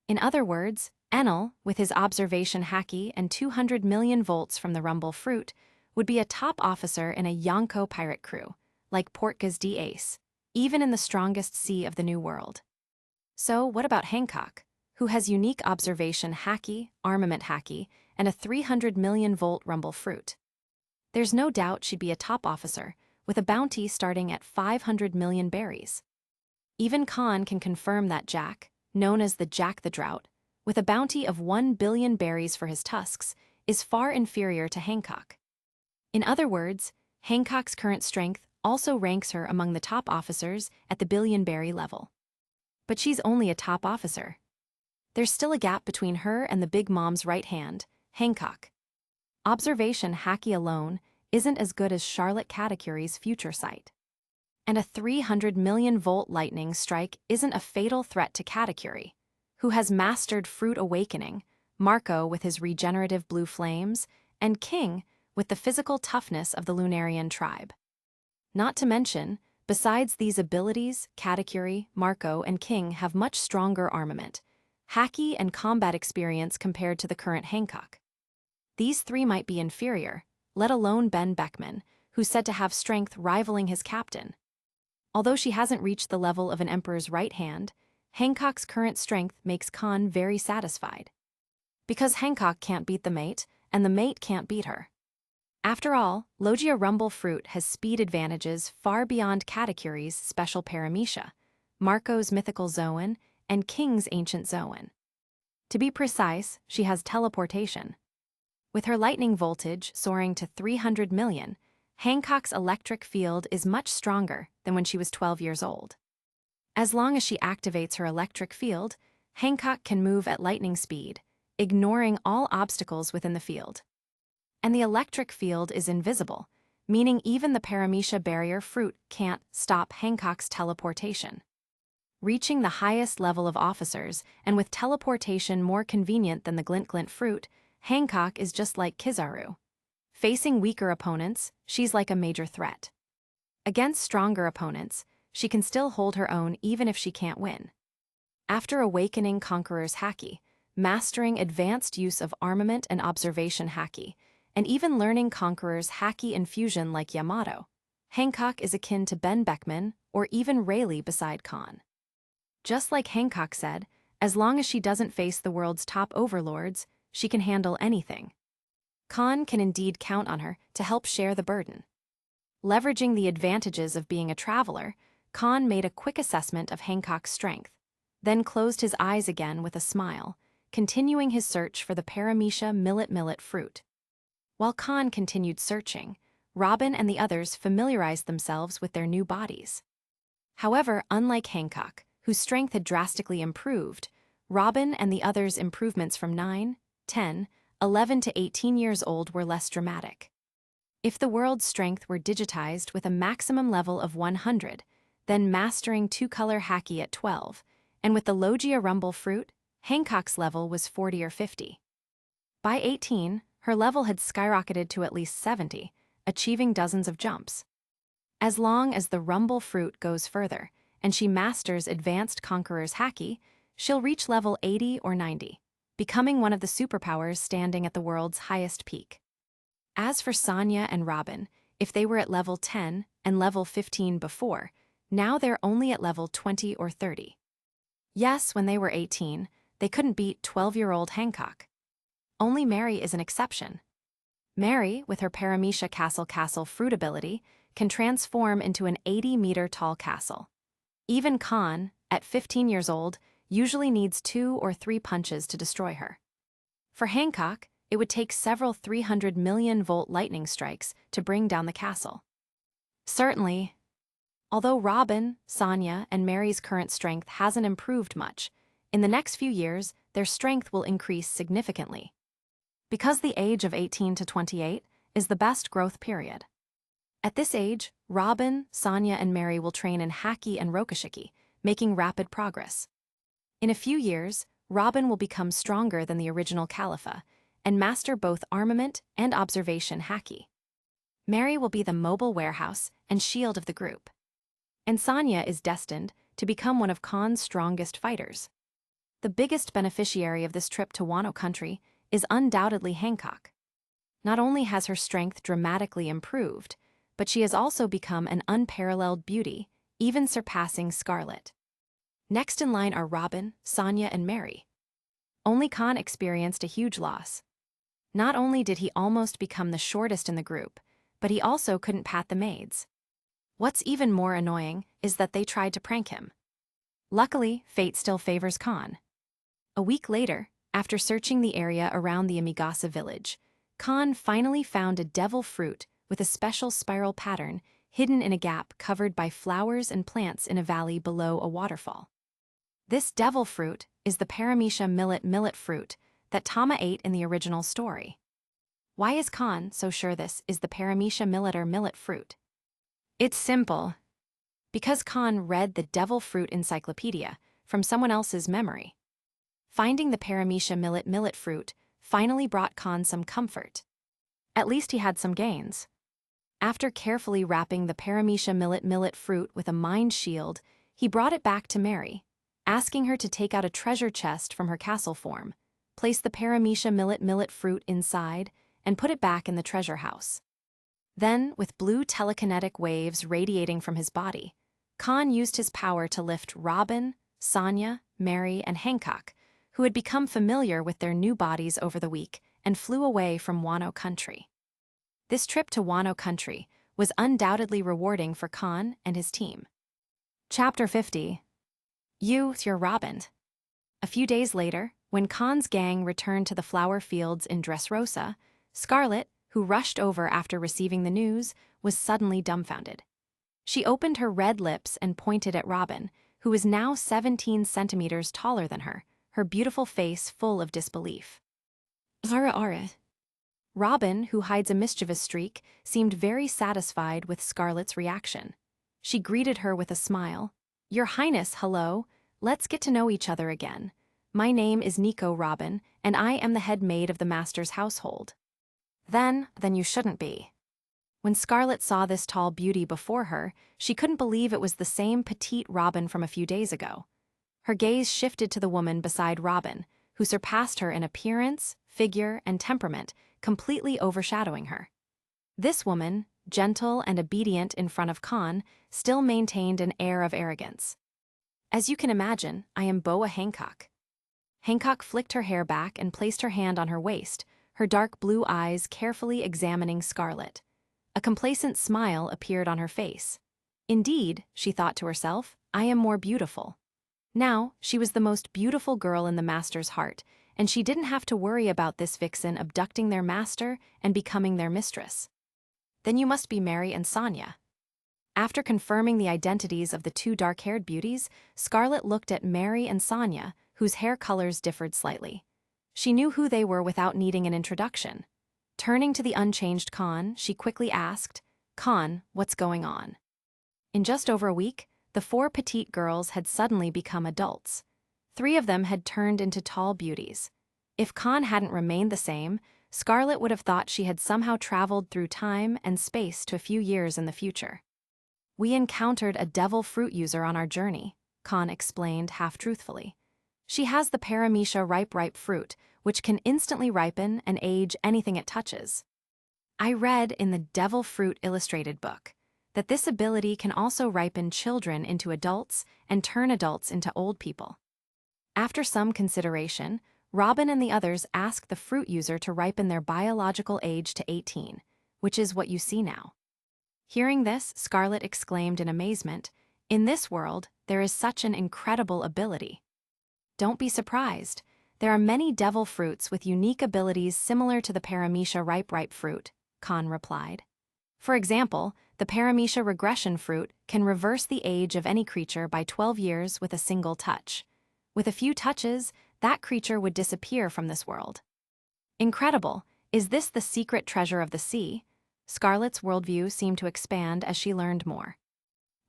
In other words, Enel, with his observation haki and 200 million volts from the rumble fruit, would be a top officer in a Yonko pirate crew, like Portga's D-Ace, even in the strongest sea of the New World. So what about Hancock, who has unique observation haki, armament haki, and a 300 million volt rumble fruit? There's no doubt she'd be a top officer, with a bounty starting at 500 million berries. Even Kahn can confirm that Jack, known as the Jack the Drought, with a bounty of 1 billion berries for his tusks, is far inferior to Hancock. In other words, Hancock's current strength also ranks her among the top officers at the Billionberry level. But she's only a top officer. There's still a gap between her and the Big Mom's right hand, Hancock. Observation Haki alone isn't as good as Charlotte Katakuri's future sight. And a 300 million volt lightning strike isn't a fatal threat to Katakuri, who has mastered Fruit Awakening, Marco with his regenerative blue flames, and King with the physical toughness of the Lunarian tribe. Not to mention, besides these abilities, Katakuri, Marco, and King have much stronger armament, haki and combat experience compared to the current Hancock. These three might be inferior, let alone Ben Beckman, who's said to have strength rivaling his captain. Although she hasn't reached the level of an emperor's right hand, Hancock's current strength makes Kahn very satisfied. Because Hancock can't beat the mate, and the mate can't beat her. After all, Logia Rumble Fruit has speed advantages far beyond Katakuri's special paramecia, Marco's mythical Zoan, and King's ancient Zoan. To be precise, she has teleportation. With her lightning voltage soaring to 300 million, Hancock's electric field is much stronger than when she was 12 years old. As long as she activates her electric field, Hancock can move at lightning speed, ignoring all obstacles within the field. And the electric field is invisible, meaning even the paramecia barrier Fruit can't stop Hancock's teleportation. Reaching the highest level of officers, and with teleportation more convenient than the Glint Fruit, Hancock is just like Kizaru. Facing weaker opponents, she's like a major threat. Against stronger opponents, she can still hold her own even if she can't win. After awakening Conqueror's Haki, mastering advanced use of armament and observation Haki, and even learning Conqueror's Haki infusion like Yamato, Hancock is akin to Ben Beckman or even Rayleigh beside Kahn. Just like Hancock said, as long as she doesn't face the world's top overlords, she can handle anything. Kahn can indeed count on her to help share the burden. Leveraging the advantages of being a traveler, Kahn made a quick assessment of Hancock's strength, then closed his eyes again with a smile, continuing his search for the paramecia millet fruit. While Kahn continued searching, Robin and the others familiarized themselves with their new bodies. However, unlike Hancock, whose strength had drastically improved, Robin and the others' improvements from 9, 10, 11 to 18 years old were less dramatic. If the world's strength were digitized with a maximum level of 100, then mastering two-color Haki at 12, and with the Logia Rumble Fruit, Hancock's level was 40 or 50. By 18, her level had skyrocketed to at least 70, achieving dozens of jumps. As long as the Rumble Fruit goes further, and she masters Advanced Conqueror's Haki, she'll reach level 80 or 90, becoming one of the superpowers standing at the world's highest peak. As for Sonya and Robin, if they were at level 10 and level 15 before, now they're only at level 20 or 30. Yes, when they were 18, they couldn't beat 12-year-old Hancock. Only Mary is an exception. Mary, with her paramecia castle fruit ability, can transform into an 80-meter tall castle. Even Kahn, at 15 years old, usually needs 2 or 3 punches to destroy her. For Hancock, it would take several 300 million volt lightning strikes to bring down the castle. Certainly, although Robin, Sonya, and Mary's current strength hasn't improved much, in the next few years, their strength will increase significantly. Because the age of 18 to 28 is the best growth period. At this age, Robin, Sonya, and Mary will train in Haki and Rokushiki, making rapid progress. In a few years, Robin will become stronger than the original Caliphate and master both armament and observation Haki. Mary will be the mobile warehouse and shield of the group. And Sonya is destined to become one of Khan's strongest fighters. The biggest beneficiary of this trip to Wano country is undoubtedly Hancock. Not only has her strength dramatically improved, but she has also become an unparalleled beauty, even surpassing Scarlet. Next in line are Robin, Sonya, and Mary. Only Kahn experienced a huge loss. Not only did he almost become the shortest in the group, but he also couldn't pat the maids. What's even more annoying is that they tried to prank him. Luckily, fate still favors Kahn. A week later, after searching the area around the Amigasa village, Kahn finally found a devil fruit with a special spiral pattern hidden in a gap covered by flowers and plants in a valley below a waterfall. This devil fruit is the paramecia millet fruit that Tama ate in the original story. Why is Kahn so sure this is the paramecia millet fruit? It's simple. Because Kahn read the devil fruit encyclopedia from someone else's memory. Finding the paramecia millet fruit finally brought Kahn some comfort. At least he had some gains. After carefully wrapping the paramecia millet fruit with a mind shield, he brought it back to Mary, asking her to take out a treasure chest from her castle form, place the paramecia millet fruit inside, and put it back in the treasure house. Then, with blue telekinetic waves radiating from his body, Kahn used his power to lift Robin, Sonia, Mary, and Hancock, who had become familiar with their new bodies over the week, and flew away from Wano country. This trip to Wano country was undoubtedly rewarding for Kahn and his team. Chapter 50. You're Robin. A few days later, when Kahn's gang returned to the flower fields in Dressrosa, Scarlet, who rushed over after receiving the news, was suddenly dumbfounded. She opened her red lips and pointed at Robin, who was now 17 centimeters taller than her beautiful face full of disbelief. Ara. Robin, who hides a mischievous streak, seemed very satisfied with Scarlet's reaction. She greeted her with a smile. Your Highness, hello. Let's get to know each other again. My name is Nico Robin, and I am the head maid of the master's household. Then you shouldn't be. When Scarlet saw this tall beauty before her, she couldn't believe it was the same petite Robin from a few days ago. Her gaze shifted to the woman beside Robin, who surpassed her in appearance, figure, and temperament, completely overshadowing her. This woman, gentle and obedient in front of Kahn, still maintained an air of arrogance. As you can imagine, I am Boa Hancock. Hancock flicked her hair back and placed her hand on her waist, her dark blue eyes carefully examining Scarlet. A complacent smile appeared on her face. Indeed, she thought to herself, I am more beautiful. Now, she was the most beautiful girl in the master's heart, and she didn't have to worry about this vixen abducting their master and becoming their mistress. Then you must be Mary and Sonia. After confirming the identities of the two dark-haired beauties, Scarlet looked at Mary and Sonia, whose hair colors differed slightly. She knew who they were without needing an introduction. Turning to the unchanged Kahn, she quickly asked, Kahn, what's going on? In just over a week, the 4 petite girls had suddenly become adults. 3 of them had turned into tall beauties. If Kahn hadn't remained the same, Scarlet would have thought she had somehow traveled through time and space to a few years in the future. We encountered a devil fruit user on our journey, Kahn explained half-truthfully. She has the paramecia ripe fruit, which can instantly ripen and age anything it touches. I read in the Devil Fruit Illustrated book that this ability can also ripen children into adults and turn adults into old people. After some consideration, Robin and the others asked the fruit user to ripen their biological age to 18, which is what you see now. Hearing this, Scarlet exclaimed in amazement, in this world, there is such an incredible ability. Don't be surprised. There are many devil fruits with unique abilities similar to the paramecia ripe fruit, Kahn replied. For example, the paramecia regression fruit can reverse the age of any creature by 12 years with a single touch. With a few touches, that creature would disappear from this world. Incredible! Is this the secret treasure of the sea? Scarlet's worldview seemed to expand as she learned more.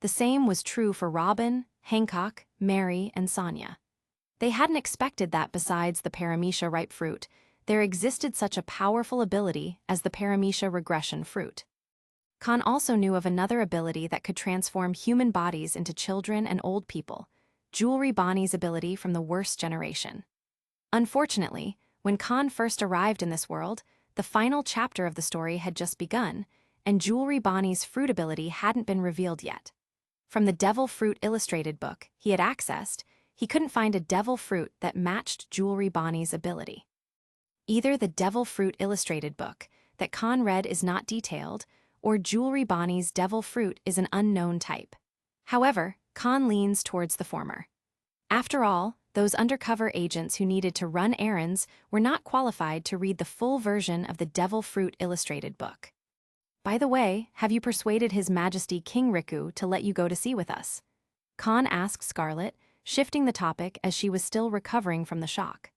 The same was true for Robin, Hancock, Mary, and Sonia. They hadn't expected that besides the paramecia ripe fruit, there existed such a powerful ability as the paramecia regression fruit. Kahn also knew of another ability that could transform human bodies into children and old people, Jewelry Bonnie's ability from the worst generation. Unfortunately, when Kahn first arrived in this world, the final chapter of the story had just begun, and Jewelry Bonnie's fruit ability hadn't been revealed yet. From the Devil Fruit Illustrated book he had accessed, he couldn't find a devil fruit that matched Jewelry Bonnie's ability. Either the Devil Fruit Illustrated book that Kahn read is not detailed, or Jewelry Bonnie's devil fruit is an unknown type. However, Kahn leans towards the former. After all, those undercover agents who needed to run errands were not qualified to read the full version of the Devil Fruit Illustrated book. By the way, have you persuaded His Majesty King Riku to let you go to sea with us? Kahn asked Scarlet, shifting the topic as she was still recovering from the shock.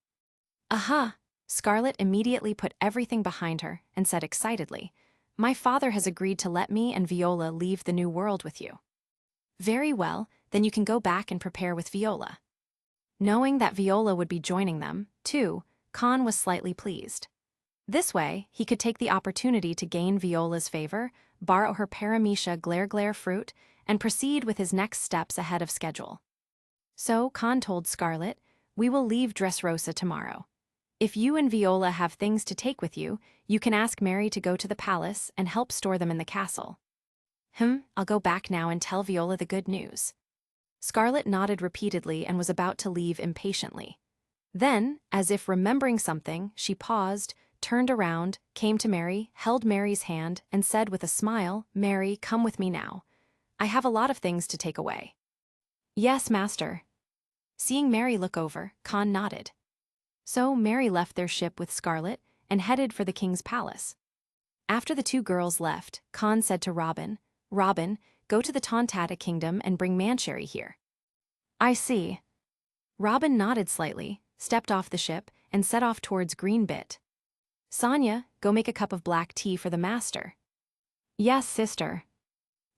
Aha! Scarlet immediately put everything behind her and said excitedly, "My father has agreed to let me and Viola leave the new world with you." Very well, then you can go back and prepare with Viola. Knowing that Viola would be joining them, too, Kahn was slightly pleased. This way, he could take the opportunity to gain Viola's favor, borrow her paramecia glare fruit, and proceed with his next steps ahead of schedule. So, Kahn told Scarlet, "We will leave Dressrosa tomorrow. If you and Viola have things to take with you, you can ask Mary to go to the palace and help store them in the castle." I'll go back now and tell Viola the good news. Scarlet nodded repeatedly and was about to leave impatiently. Then, as if remembering something, she paused, turned around, came to Mary, held Mary's hand, and said with a smile, "Mary, come with me now. I have a lot of things to take away." "Yes, master." Seeing Mary look over, Kahn nodded. So Mary left their ship with Scarlet and headed for the king's palace. After the two girls left, Kahn said to Robin, "Robin, go to the Tontata kingdom and bring Mancherry here." "I see." Robin nodded slightly, stepped off the ship, and set off towards Greenbit. "Sonia, go make a cup of black tea for the master." "Yes, sister."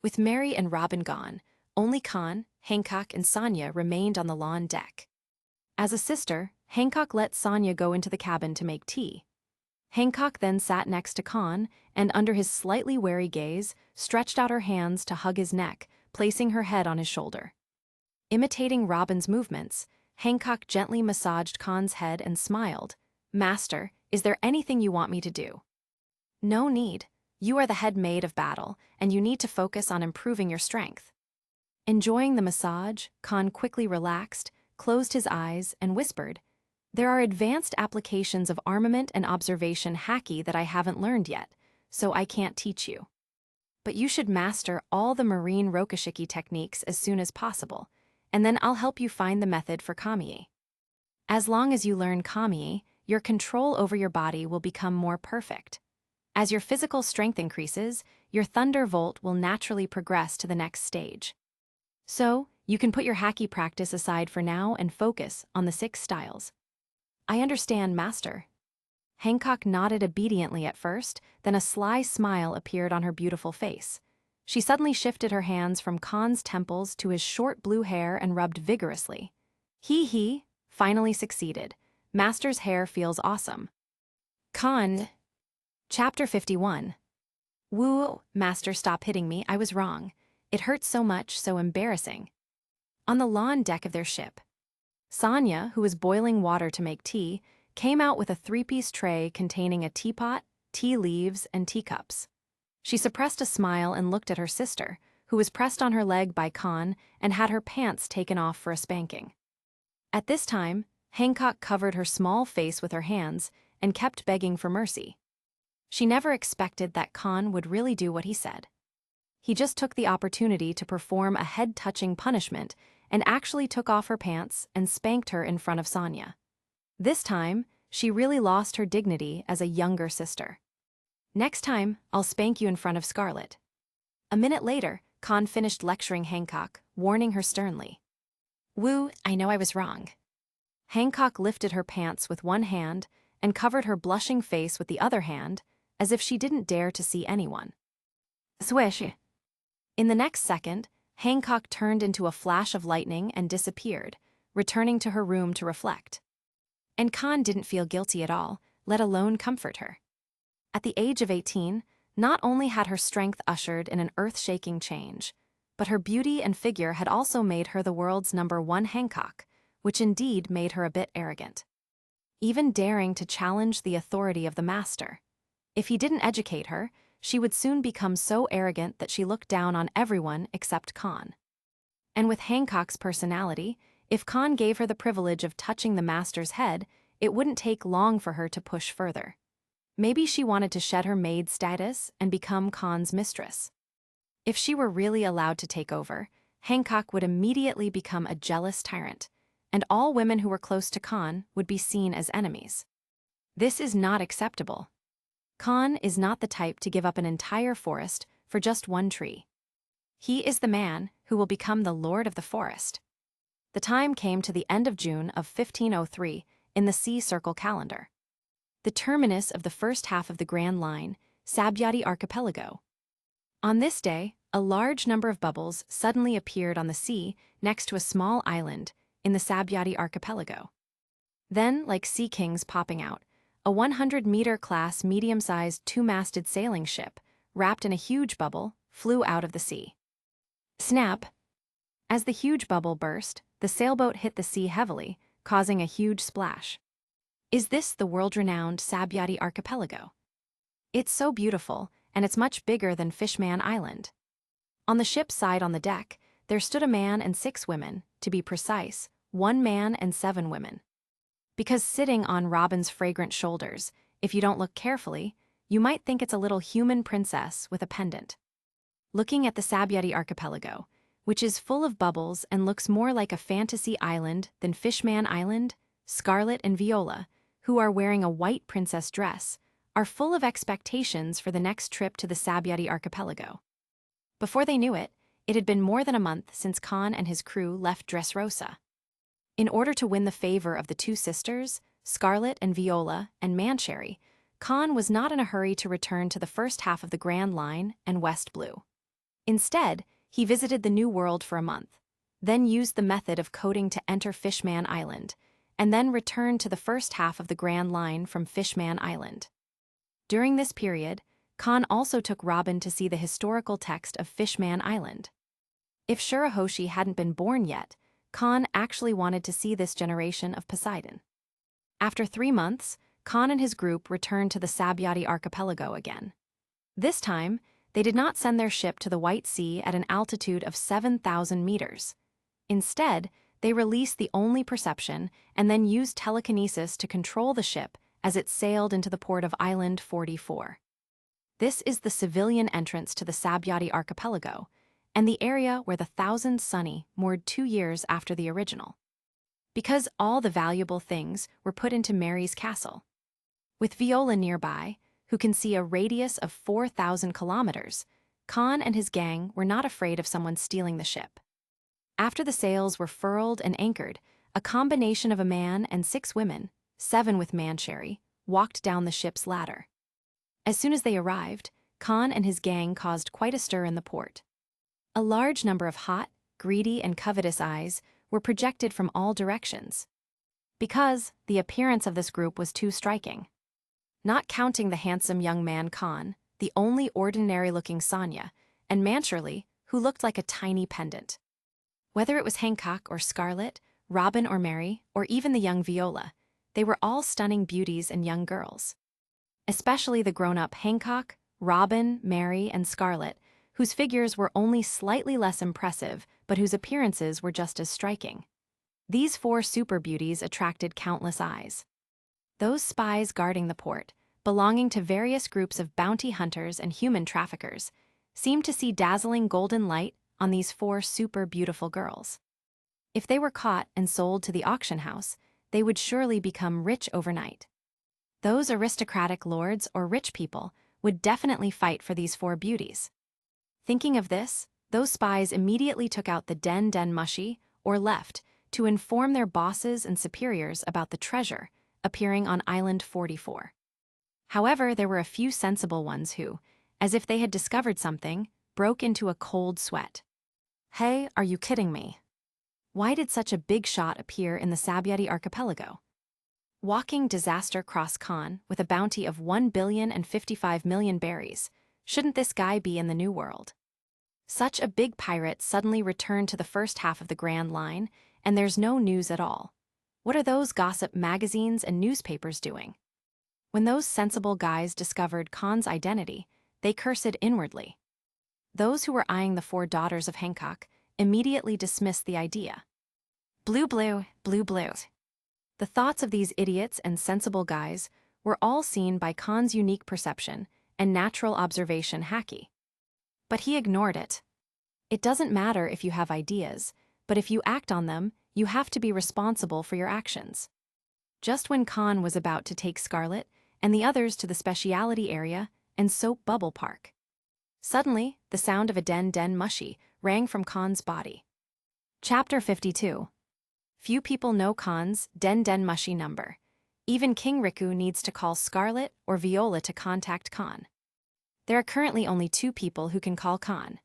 With Mary and Robin gone, only Kahn, Hancock, and Sonia remained on the lawn deck. As a sister, Hancock let Sonia go into the cabin to make tea. Hancock then sat next to Kahn and, under his slightly wary gaze, stretched out her hands to hug his neck, placing her head on his shoulder. Imitating Robin's movements, Hancock gently massaged Kahn's head and smiled. "Master, is there anything you want me to do?" "No need. You are the head maid of battle, and you need to focus on improving your strength." Enjoying the massage, Kahn quickly relaxed, closed his eyes, and whispered, "There are advanced applications of armament and observation haki that I haven't learned yet, so I can't teach you. But you should master all the marine rokushiki techniques as soon as possible, and then I'll help you find the method for kami. As long as you learn kami, your control over your body will become more perfect. As your physical strength increases, your thunderbolt will naturally progress to the next stage. So, you can put your haki practice aside for now and focus on the 6 styles." "I understand, master." Hancock nodded obediently at first, then a sly smile appeared on her beautiful face. She suddenly shifted her hands from Kahn's temples to his short blue hair and rubbed vigorously. He finally succeeded. Master's hair feels awesome." Kahn. Chapter 51. "Woo, master, stop hitting me, I was wrong. It hurts so much, so embarrassing." On the lawn deck of their ship, Sonia, who was boiling water to make tea, came out with a 3-piece tray containing a teapot, tea leaves, and teacups. She suppressed a smile and looked at her sister, who was pressed on her leg by Kahn and had her pants taken off for a spanking. At this time, Hancock covered her small face with her hands and kept begging for mercy. She never expected that Kahn would really do what he said. He just took the opportunity to perform a head-touching punishment and actually took off her pants and spanked her in front of Sonia. This time, she really lost her dignity as a younger sister. "Next time, I'll spank you in front of Scarlet." A minute later, Kahn finished lecturing Hancock, warning her sternly. "Woo, I know I was wrong." Hancock lifted her pants with one hand and covered her blushing face with the other hand, as if she didn't dare to see anyone. Swish! In the next second, Hancock turned into a flash of lightning and disappeared, returning to her room to reflect. And Kahn didn't feel guilty at all, let alone comfort her. At the age of 18, not only had her strength ushered in an earth-shaking change, but her beauty and figure had also made her the world's #1 Hancock, which indeed made her a bit arrogant. Even daring to challenge the authority of the master. If he didn't educate her, she would soon become so arrogant that she looked down on everyone except Kahn. And with Hancock's personality, if Kahn gave her the privilege of touching the master's head, it wouldn't take long for her to push further. Maybe she wanted to shed her maid status and become Kahn's mistress. If she were really allowed to take over, Hancock would immediately become a jealous tyrant, and all women who were close to Kahn would be seen as enemies. This is not acceptable. Kahn is not the type to give up an entire forest for just one tree. He is the man who will become the lord of the forest. The time came to the end of June of 1503 in the sea circle calendar. The terminus of the first half of the Grand Line, Sabyati Archipelago. On this day, a large number of bubbles suddenly appeared on the sea next to a small island in the Sabyati Archipelago. Then, like sea kings popping out, a 100-meter class medium-sized two-masted sailing ship, wrapped in a huge bubble, flew out of the sea. Snap! As the huge bubble burst, the sailboat hit the sea heavily, causing a huge splash. Is this the world-renowned Sabyati Archipelago? It's so beautiful, and it's much bigger than Fishman Island. On the ship's side on the deck, there stood a man and 6 women, to be precise, 1 man and 7 women. Because sitting on Robin's fragrant shoulders, if you don't look carefully, you might think it's a little human princess with a pendant. Looking at the Sabyati Archipelago, which is full of bubbles and looks more like a fantasy island than Fishman Island, Scarlet and Viola, who are wearing a white princess dress, are full of expectations for the next trip to the Sabyati Archipelago. Before they knew it, it had been more than a month since Kahn and his crew left Dressrosa. In order to win the favor of the 2 sisters, Scarlet and Viola and Mancherry, Kahn was not in a hurry to return to the first half of the Grand Line and West Blue. Instead, he visited the New World for a month, then used the method of coding to enter Fishman Island, and then returned to the first half of the Grand Line from Fishman Island. During this period, Kahn also took Robin to see the historical text of Fishman Island. If Shirahoshi hadn't been born yet, Kahn actually wanted to see this generation of Poseidon. After 3 months, Kahn and his group returned to the Sabyati Archipelago again. This time, they did not send their ship to the White Sea at an altitude of 7,000 meters. Instead, they released the only perception and then used telekinesis to control the ship as it sailed into the port of Island 44. This is the civilian entrance to the Sabyati Archipelago, and the area where the Thousand Sunny moored 2 years after the original. Because all the valuable things were put into Mary's castle. With Viola nearby, who can see a radius of 4,000 kilometers, Kahn and his gang were not afraid of someone stealing the ship. After the sails were furled and anchored, a combination of a man and 6 women, 7 with Mancherry, walked down the ship's ladder. As soon as they arrived, Kahn and his gang caused quite a stir in the port. A large number of hot, greedy, and covetous eyes were projected from all directions. Because the appearance of this group was too striking. Not counting the handsome young man Kahn, the only ordinary-looking Sonya, and Mancherly, who looked like a tiny pendant. Whether it was Hancock or Scarlet, Robin or Mary, or even the young Viola, they were all stunning beauties and young girls. Especially the grown-up Hancock, Robin, Mary, and Scarlet, whose figures were only slightly less impressive, but whose appearances were just as striking. These 4 super beauties attracted countless eyes. Those spies guarding the port, belonging to various groups of bounty hunters and human traffickers, seemed to see dazzling golden light on these 4 super beautiful girls. If they were caught and sold to the auction house, they would surely become rich overnight. Those aristocratic lords or rich people would definitely fight for these 4 beauties. Thinking of this, those spies immediately took out the den mushi, or left, to inform their bosses and superiors about the treasure appearing on Island 44. However, there were a few sensible ones who, as if they had discovered something, broke into a cold sweat. Hey, are you kidding me? Why did such a big shot appear in the Sabyati Archipelago? Walking disaster Cross Kahn with a bounty of 1,055,000,000 berries, shouldn't this guy be in the New World? Such a big pirate suddenly returned to the first half of the Grand Line, and there's no news at all. What are those gossip magazines and newspapers doing? When those sensible guys discovered Kahn's identity, they cursed inwardly. Those who were eyeing the 4 daughters of Hancock immediately dismissed the idea. Blue, blue, blue, blue. The thoughts of these idiots and sensible guys were all seen by Kahn's unique perception and natural observation haki. But he ignored it. It doesn't matter if you have ideas, but if you act on them, you have to be responsible for your actions. Just when Kahn was about to take Scarlet and the others to the specialty area and soap bubble park. Suddenly, the sound of a den mushy rang from Khan's body. Chapter 52. Few people know Khan's den mushy number. Even King Riku needs to call Scarlet or Viola to contact Khan. There are currently only 2 people who can call Khan.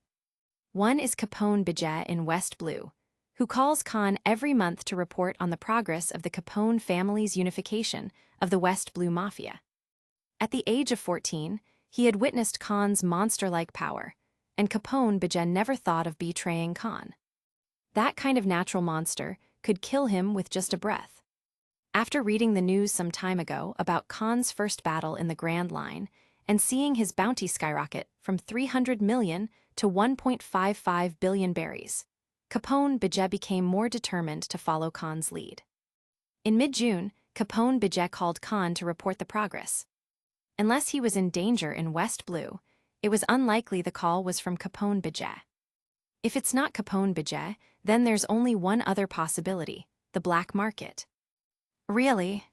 One is Capone Bijet in West Blue, who calls Khan every month to report on the progress of the Capone family's unification of the West Blue Mafia. At the age of 14, he had witnessed Khan's monster-like power, and Capone Bijet never thought of betraying Khan. That kind of natural monster could kill him with just a breath. After reading the news some time ago about Khan's first battle in the Grand Line and seeing his bounty skyrocket from 300 million to 1.55 billion berries, Capone Bijet became more determined to follow Khan's lead. In mid-June, Capone Bijet called Khan to report the progress. Unless he was in danger in West Blue, it was unlikely the call was from Capone Bijet. If it's not Capone Bijet, then there's only one other possibility, the black market. Really?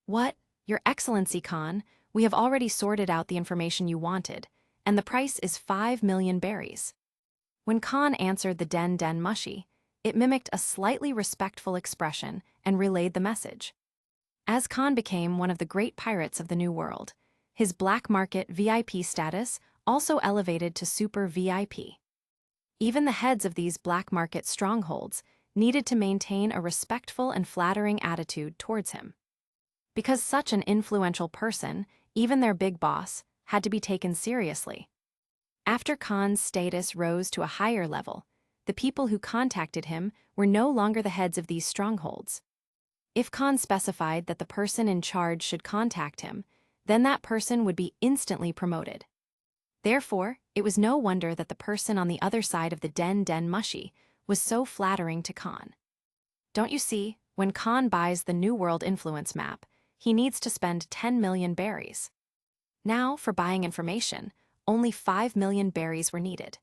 What? Your Excellency Khan, we have already sorted out the information you wanted, and the price is 5 million berries. When Khan answered the den mushy, it mimicked a slightly respectful expression and relayed the message. As Khan became one of the great pirates of the New World, his black market VIP status also elevated to super VIP. Even the heads of these black market strongholds needed to maintain a respectful and flattering attitude towards him. Because such an influential person, even their big boss, had to be taken seriously. After Khan's status rose to a higher level, the people who contacted him were no longer the heads of these strongholds. If Khan specified that the person in charge should contact him, then that person would be instantly promoted. Therefore, it was no wonder that the person on the other side of the den mushy was so flattering to Khan. Don't you see, when Khan buys the New World influence map, he needs to spend 10 million berries. Now, for buying information, only 5 million berries were needed.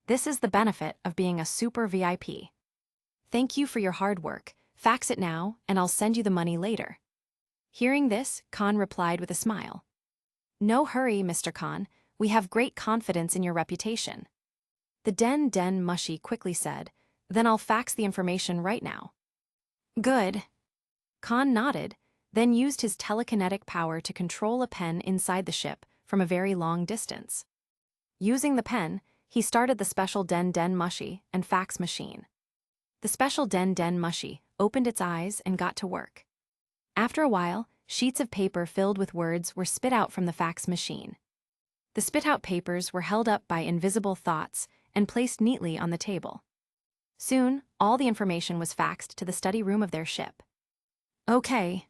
This is the benefit of being a super VIP. Thank you for your hard work. Fax it now, and I'll send you the money later. Hearing this, Khan replied with a smile. No hurry, Mr. Khan. We have great confidence in your reputation. The den mushy quickly said, then I'll fax the information right now. Good. Khan nodded, then used his telekinetic power to control a pen inside the ship from a very long distance. Using the pen, he started the special den mushy and fax machine. The special den mushy opened its eyes and got to work. After a while, sheets of paper filled with words were spit out from the fax machine. The spit-out papers were held up by invisible thoughts and placed neatly on the table. Soon, all the information was faxed to the study room of their ship. Okay.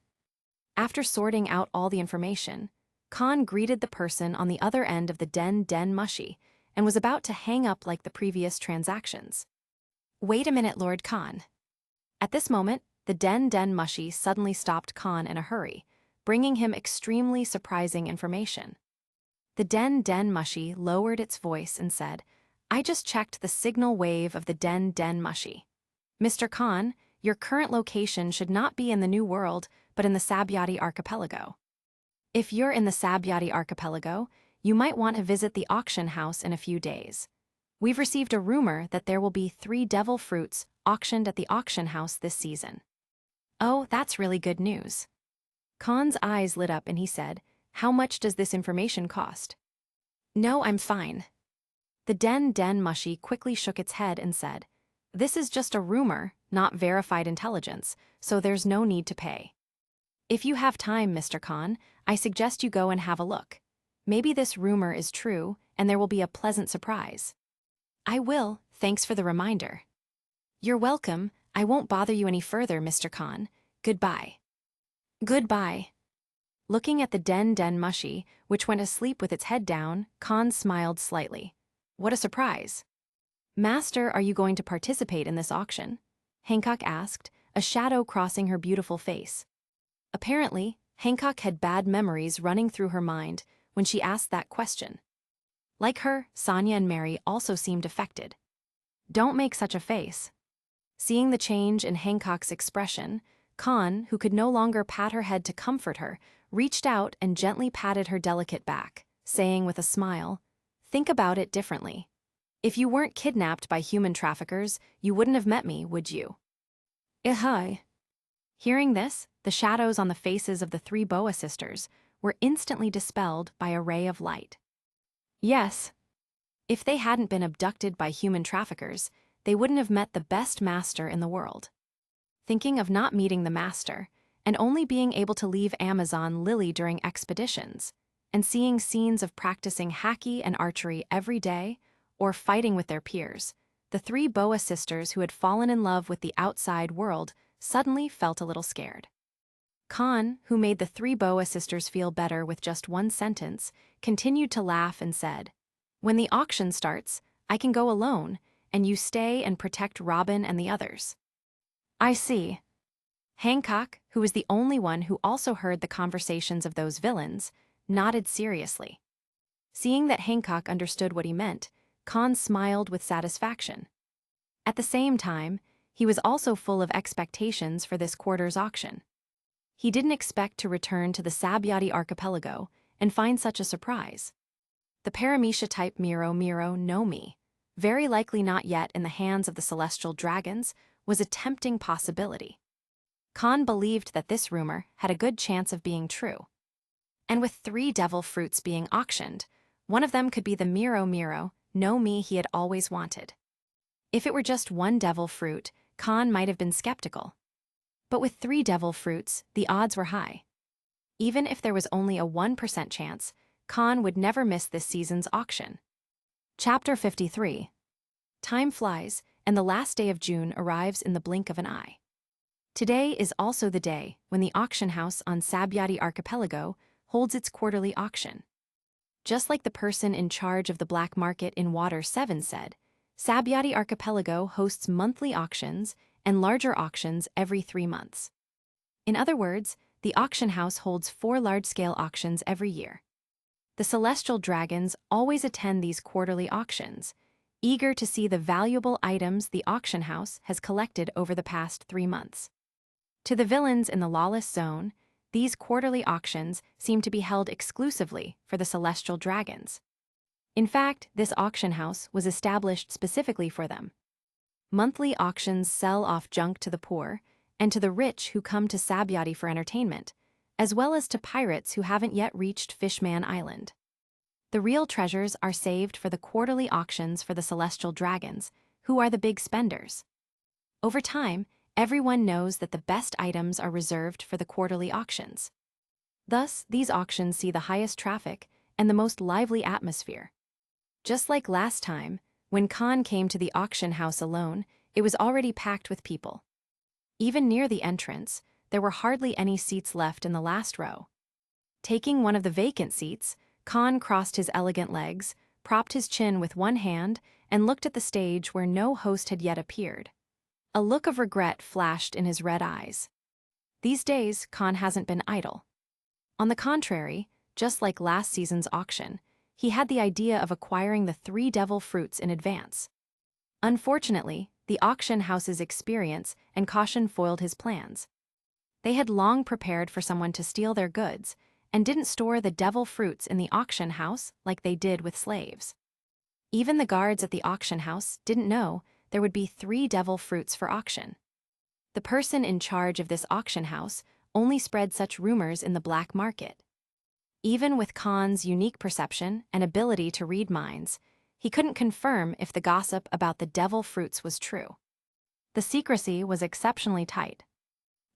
After sorting out all the information, Khan greeted the person on the other end of the den mushy and was about to hang up like the previous transactions. Wait a minute, Lord Khan. At this moment, the den mushy suddenly stopped Khan in a hurry, bringing him extremely surprising information. The den mushy lowered its voice and said, I just checked the signal wave of the den mushy. Mr. Khan, your current location should not be in the New World, but in the Sabyati Archipelago. If you're in the Sabyati Archipelago, you might want to visit the auction house in a few days. We've received a rumor that there will be 3 devil fruits auctioned at the auction house this season. Oh, that's really good news. Khan's eyes lit up and he said, how much does this information cost? No, I'm fine. The den mushy quickly shook its head and said, this is just a rumor, not verified intelligence, so there's no need to pay. If you have time, Mr. Khan, I suggest you go and have a look. Maybe this rumor is true, and there will be a pleasant surprise. I will, thanks for the reminder. You're welcome, I won't bother you any further, Mr. Khan. Goodbye. Goodbye. Looking at the den mushy, which went asleep with its head down, Khan smiled slightly. What a surprise. Master, are you going to participate in this auction? Hancock asked, a shadow crossing her beautiful face. Apparently, Hancock had bad memories running through her mind when she asked that question. Like her, Sonia and Mary also seemed affected. Don't make such a face. Seeing the change in Hancock's expression, Kahn, who could no longer pat her head to comfort her, reached out and gently patted her delicate back, saying with a smile, "Think about it differently. If you weren't kidnapped by human traffickers, you wouldn't have met me, would you?" Hi. Hearing this, the shadows on the faces of the three Boa sisters were instantly dispelled by a ray of light. Yes. If they hadn't been abducted by human traffickers, they wouldn't have met the best master in the world. Thinking of not meeting the master, and only being able to leave Amazon Lily during expeditions, and seeing scenes of practicing haki and archery every day, or fighting with their peers, the three Boa sisters who had fallen in love with the outside world suddenly felt a little scared. Kahn, who made the three Boa sisters feel better with just one sentence, continued to laugh and said, "When the auction starts, I can go alone, and you stay and protect Robin and the others." I see. Hancock, who was the only one who also heard the conversations of those villains, nodded seriously. Seeing that Hancock understood what he meant, Kahn smiled with satisfaction. At the same time, he was also full of expectations for this quarter's auction. He didn't expect to return to the Sabyati archipelago and find such a surprise. The Paramecia-type Miro no Mi, very likely not yet in the hands of the celestial dragons, was a tempting possibility. Kahn believed that this rumor had a good chance of being true. And with 3 devil fruits being auctioned, one of them could be the Miro no Mi he had always wanted. If it were just one devil fruit, Kahn might have been skeptical. But with 3 devil fruits, the odds were high. Even if there was only a 1% chance, Kahn would never miss this season's auction. Chapter 53. Time flies, and the last day of June arrives in the blink of an eye. Today is also the day when the auction house on Sabyati Archipelago holds its quarterly auction. Just like the person in charge of the black market in Water 7 said, Sabyati Archipelago hosts monthly auctions and larger auctions every 3 months. In other words, the auction house holds 4 large-scale auctions every year. The celestial dragons always attend these quarterly auctions, eager to see the valuable items the auction house has collected over the past 3 months. To the villains in the lawless zone, these quarterly auctions seem to be held exclusively for the celestial dragons. In fact, this auction house was established specifically for them. Monthly auctions sell off junk to the poor and to the rich who come to Sabyati for entertainment, as well as to pirates who haven't yet reached Fishman Island. The real treasures are saved for the quarterly auctions for the celestial dragons, who are the big spenders. Over time, everyone knows that the best items are reserved for the quarterly auctions. Thus, these auctions see the highest traffic and the most lively atmosphere. Just like last time, when Kahn came to the auction house alone, it was already packed with people. Even near the entrance, there were hardly any seats left in the last row. Taking one of the vacant seats, Kahn crossed his elegant legs, propped his chin with one hand, and looked at the stage where no host had yet appeared. A look of regret flashed in his red eyes. These days, Kahn hasn't been idle. On the contrary, just like last season's auction, he had the idea of acquiring the 3 devil fruits in advance. Unfortunately, the auction house's experience and caution foiled his plans. They had long prepared for someone to steal their goods and didn't store the devil fruits in the auction house like they did with slaves. Even the guards at the auction house didn't know there would be 3 devil fruits for auction. The person in charge of this auction house only spread such rumors in the black market. Even with Kahn's unique perception and ability to read minds, he couldn't confirm if the gossip about the devil fruits was true. The secrecy was exceptionally tight.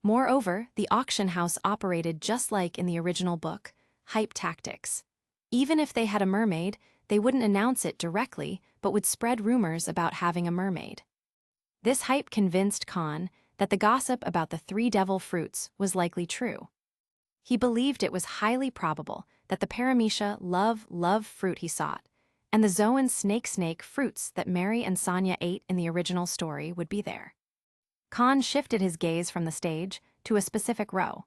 Moreover, the auction house operated just like in the original book, Hype Tactics. Even if they had a mermaid, they wouldn't announce it directly, but would spread rumors about having a mermaid. This hype convinced Kahn that the gossip about the 3 devil fruits was likely true. He believed it was highly probable that the Paramecia love fruit he sought, and the Zoan snake fruits that Mary and Sonia ate in the original story would be there. Kahn shifted his gaze from the stage to a specific row.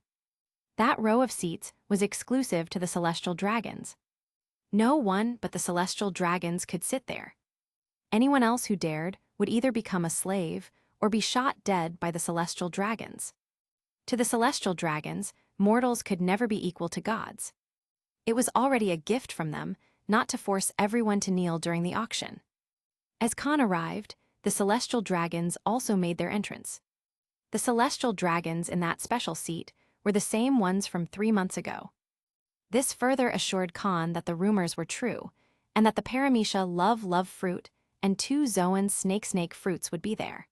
That row of seats was exclusive to the celestial dragons. No one but the celestial dragons could sit there. Anyone else who dared would either become a slave or be shot dead by the celestial dragons. To the celestial dragons, mortals could never be equal to gods. It was already a gift from them, not to force everyone to kneel during the auction. As Kahn arrived, the celestial dragons also made their entrance. The celestial dragons in that special seat were the same ones from 3 months ago. This further assured Kahn that the rumors were true, and that the paramecia love fruit and 2 Zoan snake fruits would be there.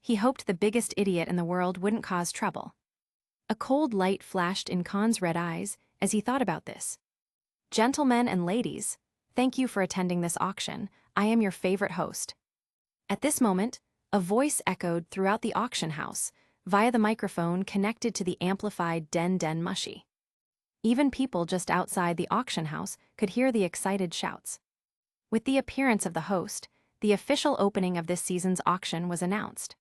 He hoped the biggest idiot in the world wouldn't cause trouble. A cold light flashed in Kahn's red eyes as he thought about this. Gentlemen and ladies, thank you for attending this auction. I am your favorite host. At this moment, a voice echoed throughout the auction house via the microphone connected to the amplified den mushy. Even people just outside the auction house could hear the excited shouts. With the appearance of the host, the official opening of this season's auction was announced.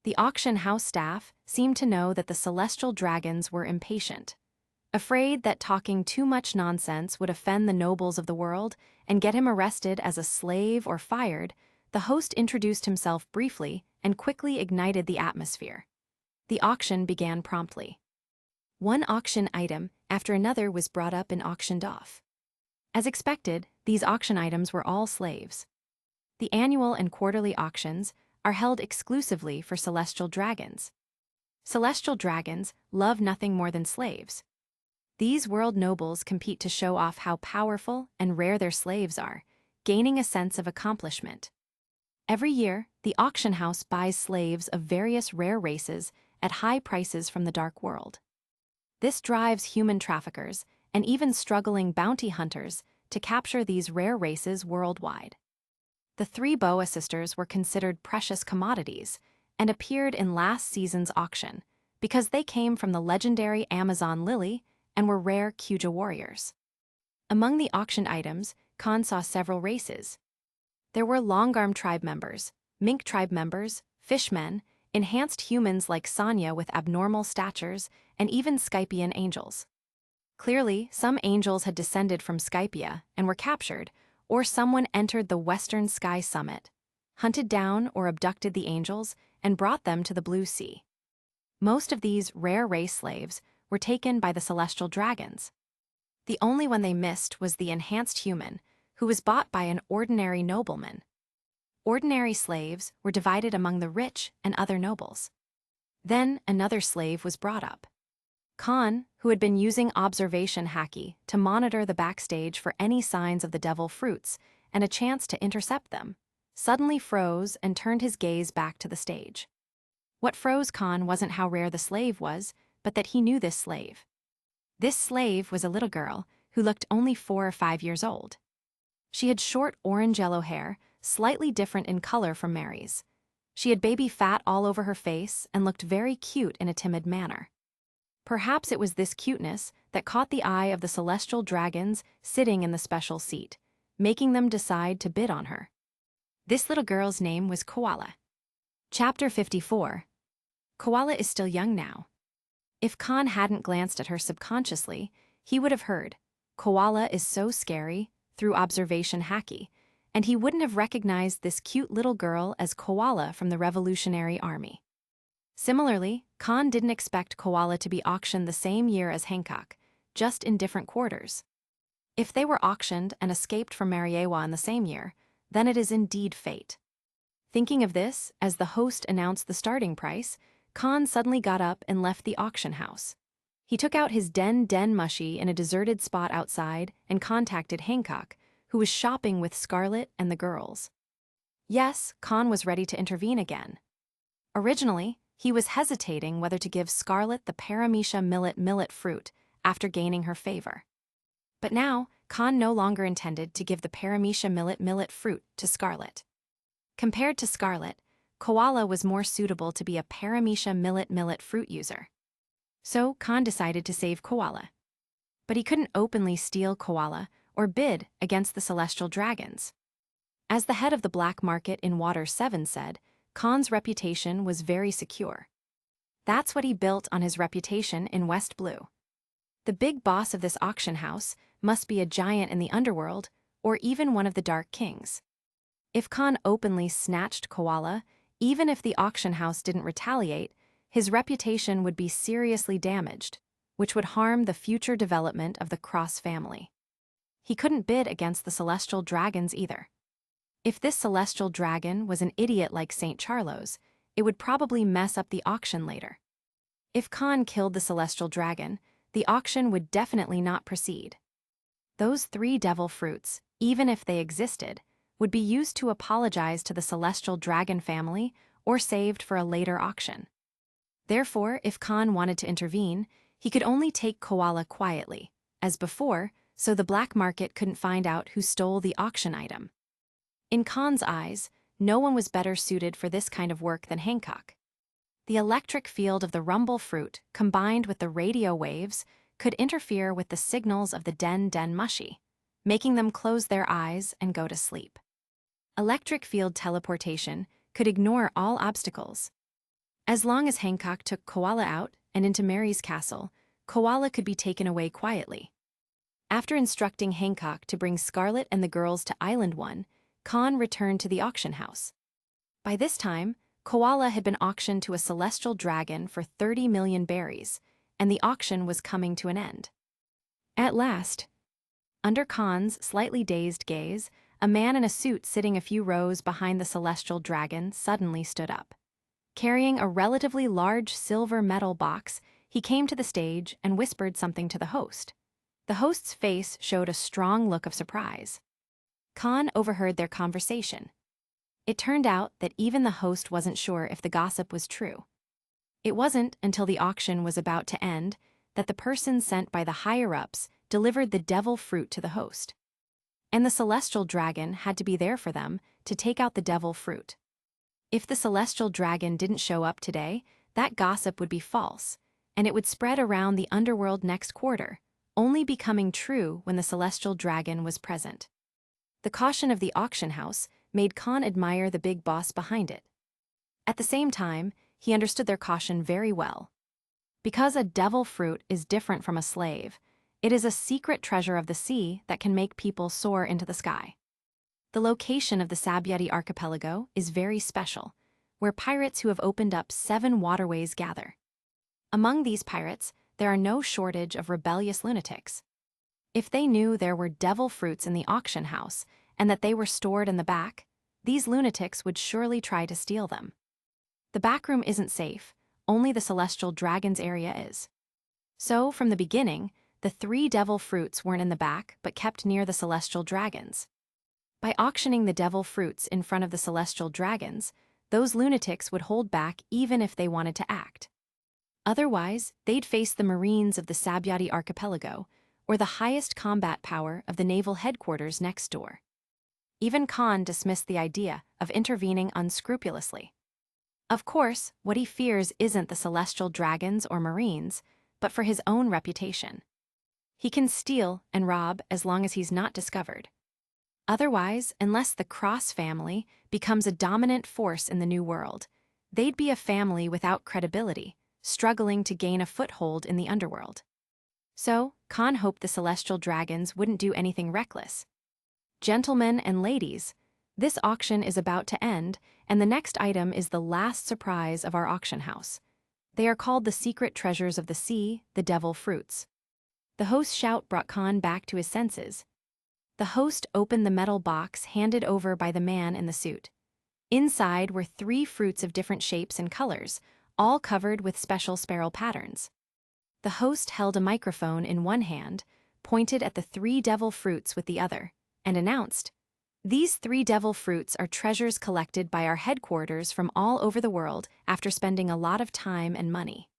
The auction house staff seemed to know that the celestial dragons were impatient. Afraid that talking too much nonsense would offend the nobles of the world and get him arrested as a slave or fired, the host introduced himself briefly and quickly ignited the atmosphere. The auction began promptly. One auction item after another was brought up and auctioned off. As expected, these auction items were all slaves. The annual and quarterly auctions are held exclusively for celestial dragons. Celestial dragons love nothing more than slaves. These world nobles compete to show off how powerful and rare their slaves are, gaining a sense of accomplishment. Every year, the auction house buys slaves of various rare races at high prices from the dark world. This drives human traffickers and even struggling bounty hunters to capture these rare races worldwide. The 3 Boa sisters were considered precious commodities and appeared in last season's auction because they came from the legendary Amazon lily and were rare Kuja warriors. Among the auctioned items, Kahn saw several races. There were Longarm tribe members, Mink tribe members, fishmen, enhanced humans like Sanya with abnormal statures, and even Skypian angels. Clearly, some angels had descended from Skypia and were captured, or someone entered the Western Sky Summit, hunted down or abducted the angels, and brought them to the Blue Sea. Most of these rare race slaves were taken by the celestial dragons. The only one they missed was the enhanced human, who was bought by an ordinary nobleman. Ordinary slaves were divided among the rich and other nobles. Then another slave was brought up. Kahn, who had been using observation haki to monitor the backstage for any signs of the devil fruits and a chance to intercept them, suddenly froze and turned his gaze back to the stage. What froze Kahn wasn't how rare the slave was, but that he knew this slave. This slave was a little girl who looked only 4 or 5 years old. She had short orange-yellow hair, slightly different in color from Mary's. She had baby fat all over her face and looked very cute in a timid manner. Perhaps it was this cuteness that caught the eye of the celestial dragons sitting in the special seat, making them decide to bid on her. This little girl's name was Koala. Chapter 54. Koala is still young now. If Kahn hadn't glanced at her subconsciously, he would have heard, "Koala is so scary," through observation haki, and he wouldn't have recognized this cute little girl as Koala from the Revolutionary Army. Similarly, Kahn didn't expect Koala to be auctioned the same year as Hancock, just in different quarters. If they were auctioned and escaped from Mariewa in the same year, then it is indeed fate. Thinking of this, as the host announced the starting price, Kahn suddenly got up and left the auction house. He took out his den mushy in a deserted spot outside and contacted Hancock, who was shopping with Scarlet and the girls. Yes, Kahn was ready to intervene again. Originally, he was hesitating whether to give Scarlet the paramecia millet fruit after gaining her favor. But now, Kahn no longer intended to give the paramecia millet fruit to Scarlet. Compared to Scarlet, Koala was more suitable to be a paramecia millet fruit user. So Kahn decided to save Koala. But he couldn't openly steal Koala or bid against the celestial dragons. As the head of the black market in Water 7 said, Kahn's reputation was very secure. That's what he built on his reputation in West Blue. The big boss of this auction house must be a giant in the underworld or even one of the Dark Kings. If Kahn openly snatched Koala, even if the auction house didn't retaliate, his reputation would be seriously damaged, which would harm the future development of the Cross family. He couldn't bid against the celestial dragons either. If this celestial dragon was an idiot like St. Charlos, it would probably mess up the auction later. If Kahn killed the celestial dragon, the auction would definitely not proceed. Those 3 devil fruits, even if they existed, would be used to apologize to the celestial dragon family or saved for a later auction. Therefore, if Kahn wanted to intervene, he could only take Koala quietly, as before, so the black market couldn't find out who stole the auction item. In Kahn's eyes, no one was better suited for this kind of work than Hancock. The electric field of the rumble fruit, combined with the radio waves, could interfere with the signals of the den mushi, making them close their eyes and go to sleep. Electric field teleportation could ignore all obstacles. As long as Hancock took Koala out and into Mary's castle, Koala could be taken away quietly. After instructing Hancock to bring Scarlet and the girls to Island 1, Kahn returned to the auction house. By this time, Koala had been auctioned to a celestial dragon for 30 million berries, and the auction was coming to an end. At last, under Kahn's slightly dazed gaze, a man in a suit sitting a few rows behind the celestial dragon suddenly stood up. Carrying a relatively large silver metal box, he came to the stage and whispered something to the host. The host's face showed a strong look of surprise. Kahn overheard their conversation. It turned out that even the host wasn't sure if the gossip was true. It wasn't until the auction was about to end that the person sent by the higher-ups delivered the devil fruit to the host. And the celestial dragon had to be there for them to take out the devil fruit. If the celestial dragon didn't show up today, that gossip would be false, and it would spread around the underworld next quarter, only becoming true when the celestial dragon was present. The caution of the auction house made Kahn admire the big boss behind it. At the same time, he understood their caution very well. Because a devil fruit is different from a slave, it is a secret treasure of the sea that can make people soar into the sky. The location of the Sabyeti archipelago is very special, where pirates who have opened up 7 waterways gather. Among these pirates, there are no shortage of rebellious lunatics. If they knew there were devil fruits in the auction house and that they were stored in the back, these lunatics would surely try to steal them. The back room isn't safe, only the celestial dragon's area is. So, from the beginning, the 3 devil fruits weren't in the back but kept near the celestial dragons. By auctioning the devil fruits in front of the celestial dragons, those lunatics would hold back even if they wanted to act. Otherwise, they'd face the Marines of the Sabyeti archipelago, or the highest combat power of the naval headquarters next door. Even Kahn dismissed the idea of intervening unscrupulously. Of course, what he fears isn't the celestial dragons or Marines, but for his own reputation. He can steal and rob as long as he's not discovered. Otherwise, unless the Cross family becomes a dominant force in the New World, they'd be a family without credibility, struggling to gain a foothold in the underworld. So, Kahn hoped the celestial dragons wouldn't do anything reckless. Gentlemen and ladies, this auction is about to end, and the next item is the last surprise of our auction house. They are called the secret treasures of the sea, the devil fruits. The host's shout brought Kahn back to his senses. The host opened the metal box handed over by the man in the suit. Inside were 3 fruits of different shapes and colors, all covered with special spiral patterns. The host held a microphone in one hand, pointed at the 3 devil fruits with the other, and announced, "These 3 devil fruits are treasures collected by our headquarters from all over the world after spending a lot of time and money.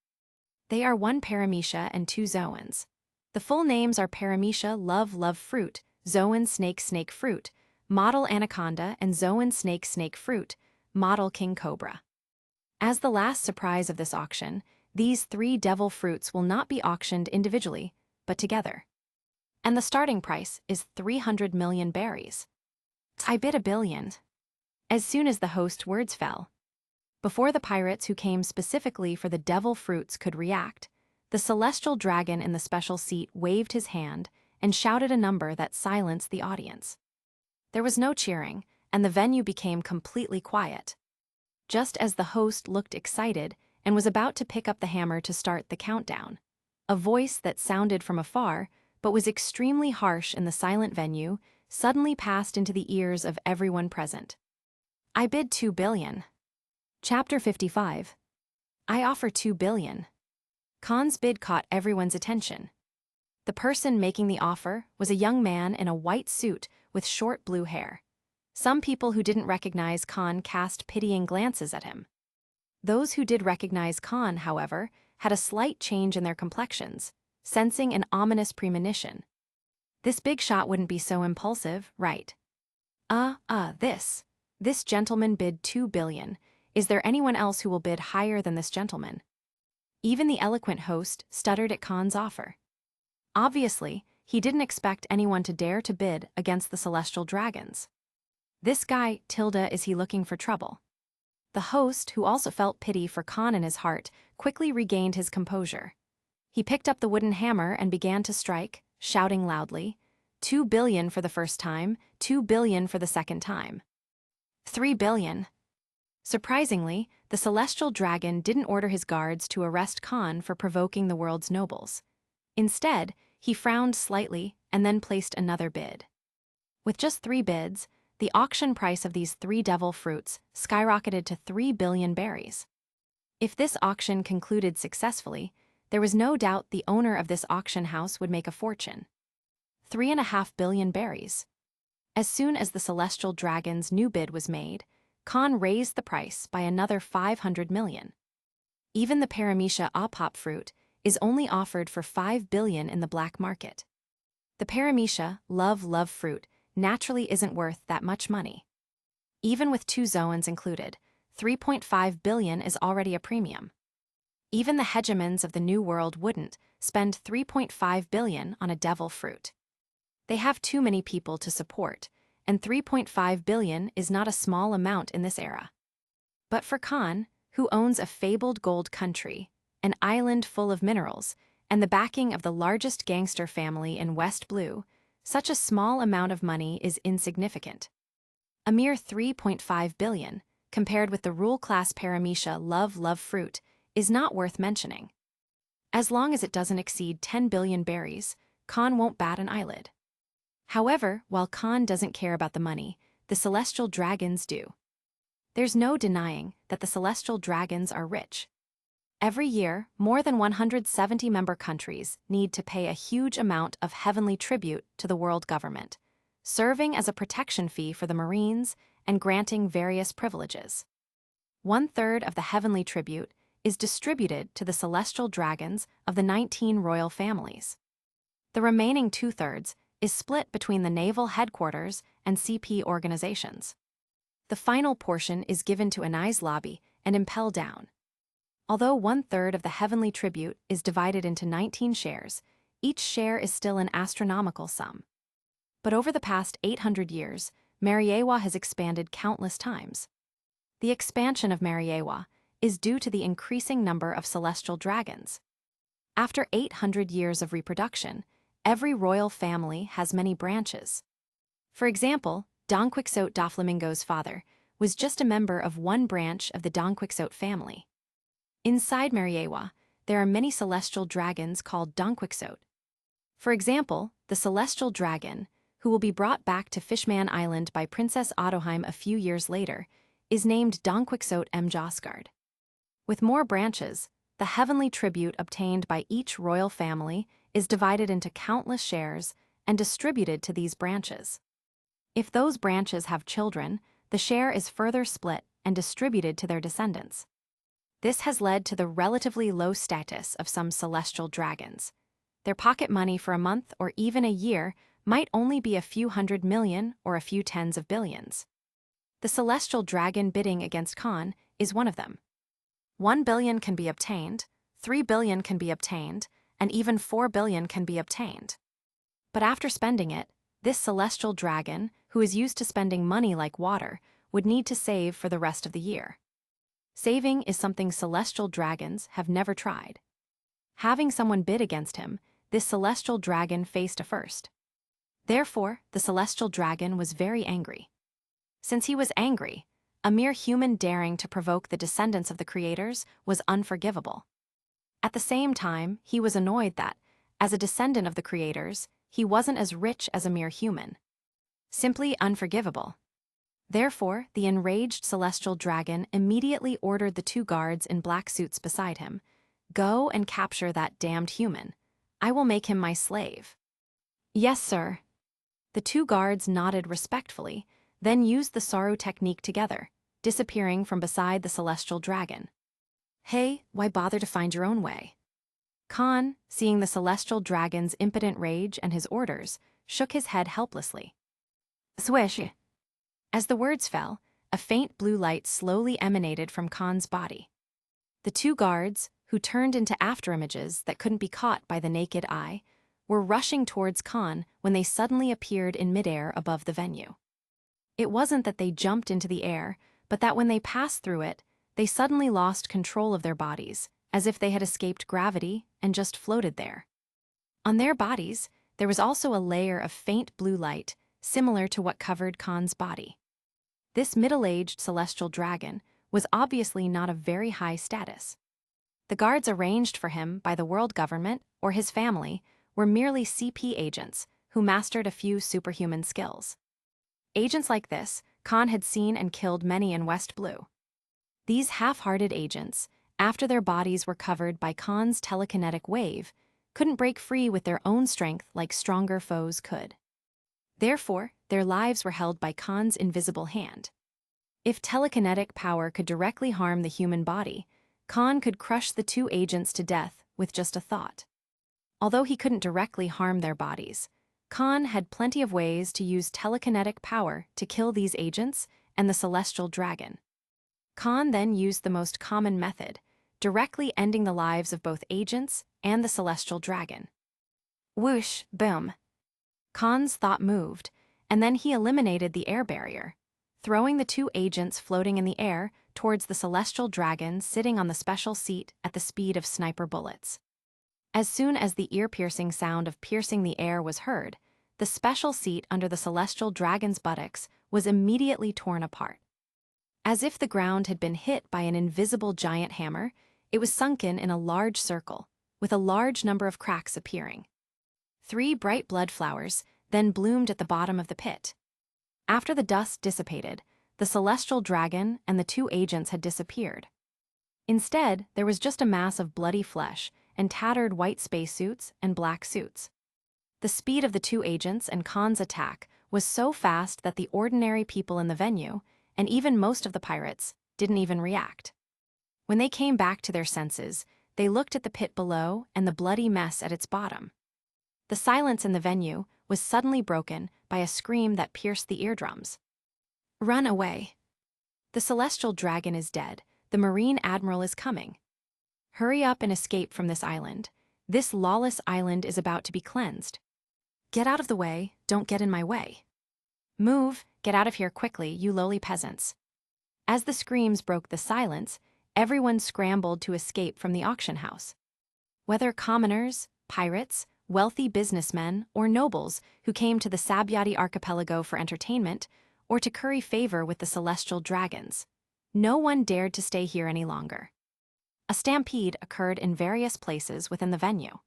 They are 1 paramecia and 2 zoans. The full names are paramecia love fruit, zoan snake fruit, model anaconda, and zoan snake fruit, model king cobra." As the last surprise of this auction, these 3 devil fruits will not be auctioned individually, but together. And the starting price is 300 million berries. I bid 1 billion. As soon as the host's words fell. Before the pirates who came specifically for the devil fruits could react, the celestial dragon in the special seat waved his hand and shouted a number that silenced the audience. There was no cheering, and the venue became completely quiet. Just as the host looked excited and was about to pick up the hammer to start the countdown. A voice that sounded from afar, but was extremely harsh in the silent venue, suddenly passed into the ears of everyone present. I bid 2 billion. Chapter 55. I offer 2 billion. Kahn's bid caught everyone's attention. The person making the offer was a young man in a white suit with short blue hair. Some people who didn't recognize Kahn cast pitying glances at him. Those who did recognize Kahn, however, had a slight change in their complexions, sensing an ominous premonition. This big shot wouldn't be so impulsive, right? This gentleman bid 2 billion. Is there anyone else who will bid higher than this gentleman? Even the eloquent host stuttered at Kahn's offer. Obviously, he didn't expect anyone to dare to bid against the celestial dragons. This guy, is he looking for trouble? The host, who also felt pity for Kahn in his heart, quickly regained his composure. He picked up the wooden hammer and began to strike, shouting loudly, 2 billion for the first time, 2 billion for the second time. 3 billion. Surprisingly, the celestial dragon didn't order his guards to arrest Kahn for provoking the world's nobles. Instead, he frowned slightly and then placed another bid. With just 3 bids, the auction price of these 3 devil fruits skyrocketed to 3 billion berries. If this auction concluded successfully, there was no doubt the owner of this auction house would make a fortune. 3.5 billion berries. As soon as the celestial dragon's new bid was made, Kahn raised the price by another 500 million. Even the paramecia apop fruit is only offered for 5 billion in the black market. The paramecia love fruit naturally isn't worth that much money. Even with 2 zoans included, 3.5 billion is already a premium. Even the hegemons of the New World wouldn't spend 3.5 billion on a devil fruit. They have too many people to support, and 3.5 billion is not a small amount in this era. But for Kahn, who owns a fabled gold country, an island full of minerals, and the backing of the largest gangster family in West Blue, such a small amount of money is insignificant. A mere 3.5 billion, compared with the rule-class paramecia love fruit, is not worth mentioning. As long as it doesn't exceed 10 billion berries, Kahn won't bat an eyelid. However, while Kahn doesn't care about the money, the celestial dragons do. There's no denying that the celestial dragons are rich. Every year, more than 170 member countries need to pay a huge amount of heavenly tribute to the world government, serving as a protection fee for the Marines and granting various privileges. 1/3 of the heavenly tribute is distributed to the celestial dragons of the 19 royal families. The remaining 2/3 is split between the naval headquarters and CP organizations. The final portion is given to Anai's lobby and impel down. Although 1/3 of the heavenly tribute is divided into 19 shares, each share is still an astronomical sum. But over the past 800 years, Mariewa has expanded countless times. The expansion of Mariewa is due to the increasing number of celestial dragons. After 800 years of reproduction, every royal family has many branches. For example, Don Quixote Doflamingo's father was just a member of one branch of the Don Quixote family. Inside Mariewa, there are many celestial dragons called Don Quixote. For example, the celestial dragon, who will be brought back to Fishman Island by Princess Ottoheim a few years later, is named Don Quixote M. Josgard. With more branches, the heavenly tribute obtained by each royal family is divided into countless shares and distributed to these branches. If those branches have children, the share is further split and distributed to their descendants. This has led to the relatively low status of some celestial dragons. Their pocket money for a month or even a year might only be a few 100 million or a few tens of billions. The celestial dragon bidding against Kahn is one of them. 1 billion can be obtained, 3 billion can be obtained, and even 4 billion can be obtained. But after spending it, this celestial dragon, who is used to spending money like water, would need to save for the rest of the year. Saving is something celestial dragons have never tried. Having someone bid against him, this celestial dragon faced a first. Therefore, the celestial dragon was very angry. Since he was angry, A mere human daring to provoke the descendants of the creators was unforgivable. At the same time, he was annoyed that, as a descendant of the creators, he wasn't as rich as a mere human. Simply unforgivable. Therefore, the enraged celestial dragon immediately ordered the 2 guards in black suits beside him, "Go and capture that damned human. I will make him my slave." "Yes, sir." The 2 guards nodded respectfully, then used the Saru technique together, disappearing from beside the celestial dragon. "Hey, why bother to find your own way?" Kahn, seeing the celestial dragon's impotent rage and his orders, shook his head helplessly. Swish! As the words fell, a faint blue light slowly emanated from Kahn's body. The 2 guards, who turned into afterimages that couldn't be caught by the naked eye, were rushing towards Kahn when they suddenly appeared in midair above the venue. It wasn't that they jumped into the air, but that when they passed through it, they suddenly lost control of their bodies, as if they had escaped gravity and just floated there. On their bodies, there was also a layer of faint blue light, similar to what covered Kahn's body. This middle-aged celestial dragon was obviously not of very high status. The guards arranged for him by the world government or his family were merely CP agents who mastered a few superhuman skills. Agents like this, Kahn had seen and killed many in West Blue. These half-hearted agents, after their bodies were covered by Kahn's telekinetic wave, couldn't break free with their own strength like stronger foes could. Therefore, their lives were held by Kahn's invisible hand. If telekinetic power could directly harm the human body, Kahn could crush the 2 agents to death with just a thought. Although he couldn't directly harm their bodies, Kahn had plenty of ways to use telekinetic power to kill these agents and the celestial dragon. Kahn then used the most common method, directly ending the lives of both agents and the celestial dragon. Whoosh, boom. Kahn's thought moved, and then he eliminated the air barrier, throwing the 2 agents floating in the air towards the celestial dragon sitting on the special seat at the speed of sniper bullets. As soon as the ear-piercing sound of piercing the air was heard, the special seat under the celestial dragon's buttocks was immediately torn apart. As if the ground had been hit by an invisible giant hammer, it was sunken in a large circle, with a large number of cracks appearing. 3 bright blood flowers then bloomed at the bottom of the pit. After the dust dissipated, the celestial dragon and the 2 agents had disappeared. Instead, there was just a mass of bloody flesh and tattered white spacesuits and black suits. The speed of the 2 agents and Kahn's attack was so fast that the ordinary people in the venue, and even most of the pirates, didn't even react. When they came back to their senses, they looked at the pit below and the bloody mess at its bottom. The silence in the venue was suddenly broken by a scream that pierced the eardrums. "Run away. The celestial dragon is dead. The Marine Admiral is coming. Hurry up and escape from this island. This lawless island is about to be cleansed. Get out of the way, don't get in my way. Move, get out of here quickly, you lowly peasants." As the screams broke the silence, everyone scrambled to escape from the auction house. Whether commoners, pirates, wealthy businessmen, or nobles who came to the Sabyati archipelago for entertainment or to curry favor with the celestial dragons, no one dared to stay here any longer. A stampede occurred in various places within the venue.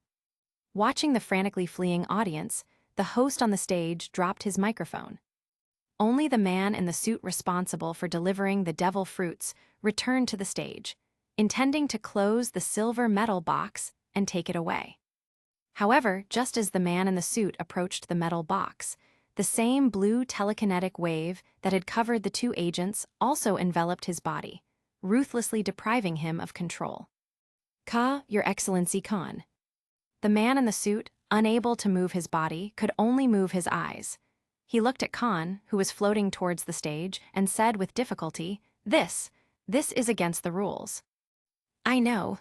Watching the frantically fleeing audience, the host on the stage dropped his microphone. Only the man in the suit responsible for delivering the devil fruits returned to the stage, intending to close the silver metal box and take it away. However, just as the man in the suit approached the metal box, the same blue telekinetic wave that had covered the 2 agents also enveloped his body, ruthlessly depriving him of control. Your Excellency Kahn." The man in the suit, unable to move his body, could only move his eyes. He looked at Kahn, who was floating towards the stage, and said with difficulty, This is against the rules." "I know."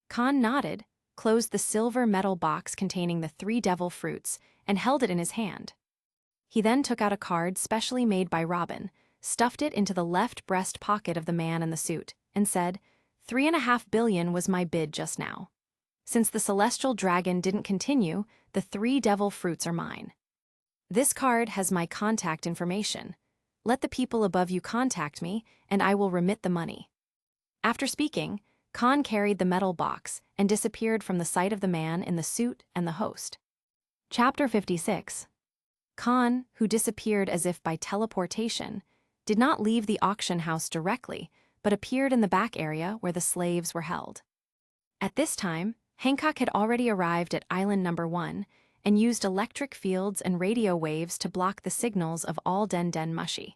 Kahn nodded, closed the silver metal box containing the 3 devil fruits, and held it in his hand. He then took out a card specially made by Robin, stuffed it into the left breast pocket of the man in the suit, and said, "3.5 billion was my bid just now. Since the celestial dragon didn't continue, the 3 devil fruits are mine. This card has my contact information. Let the people above you contact me, and I will remit the money." After speaking, Kahn carried the metal box and disappeared from the sight of the man in the suit and the host. Chapter 56. Kahn, who disappeared as if by teleportation, did not leave the auction house directly, but appeared in the back area where the slaves were held. At this time, Hancock had already arrived at Island Number 1 and used electric fields and radio waves to block the signals of all Den Den Mushi,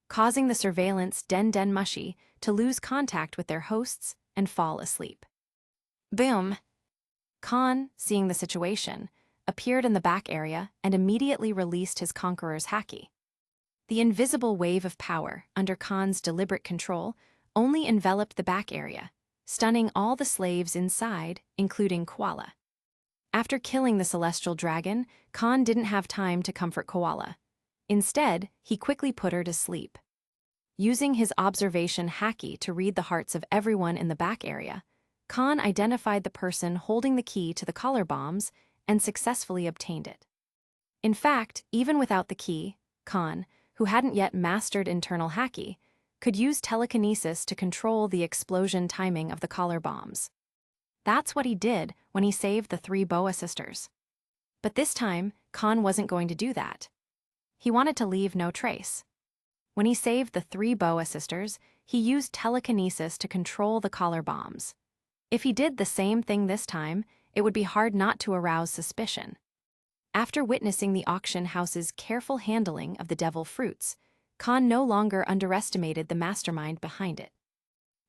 causing the surveillance Den Den Mushi to lose contact with their hosts and fall asleep. Boom! Kahn, seeing the situation, appeared in the back area and immediately released his conqueror's haki. The invisible wave of power, under Kahn's deliberate control, only enveloped the back area, stunning all the slaves inside, including Koala. After killing the celestial dragon, Kahn didn't have time to comfort Koala. Instead, he quickly put her to sleep. Using his observation haki to read the hearts of everyone in the back area, Kahn identified the person holding the key to the collar bombs and successfully obtained it. In fact, even without the key, Kahn, who hadn't yet mastered internal haki, could use telekinesis to control the explosion timing of the collar bombs. That's what he did when he saved the 3 Boa sisters. But this time, Kahn wasn't going to do that. He wanted to leave no trace. When he saved the 3 Boa sisters, he used telekinesis to control the collar bombs. If he did the same thing this time, it would be hard not to arouse suspicion. After witnessing the auction house's careful handling of the devil fruits, Kahn no longer underestimated the mastermind behind it.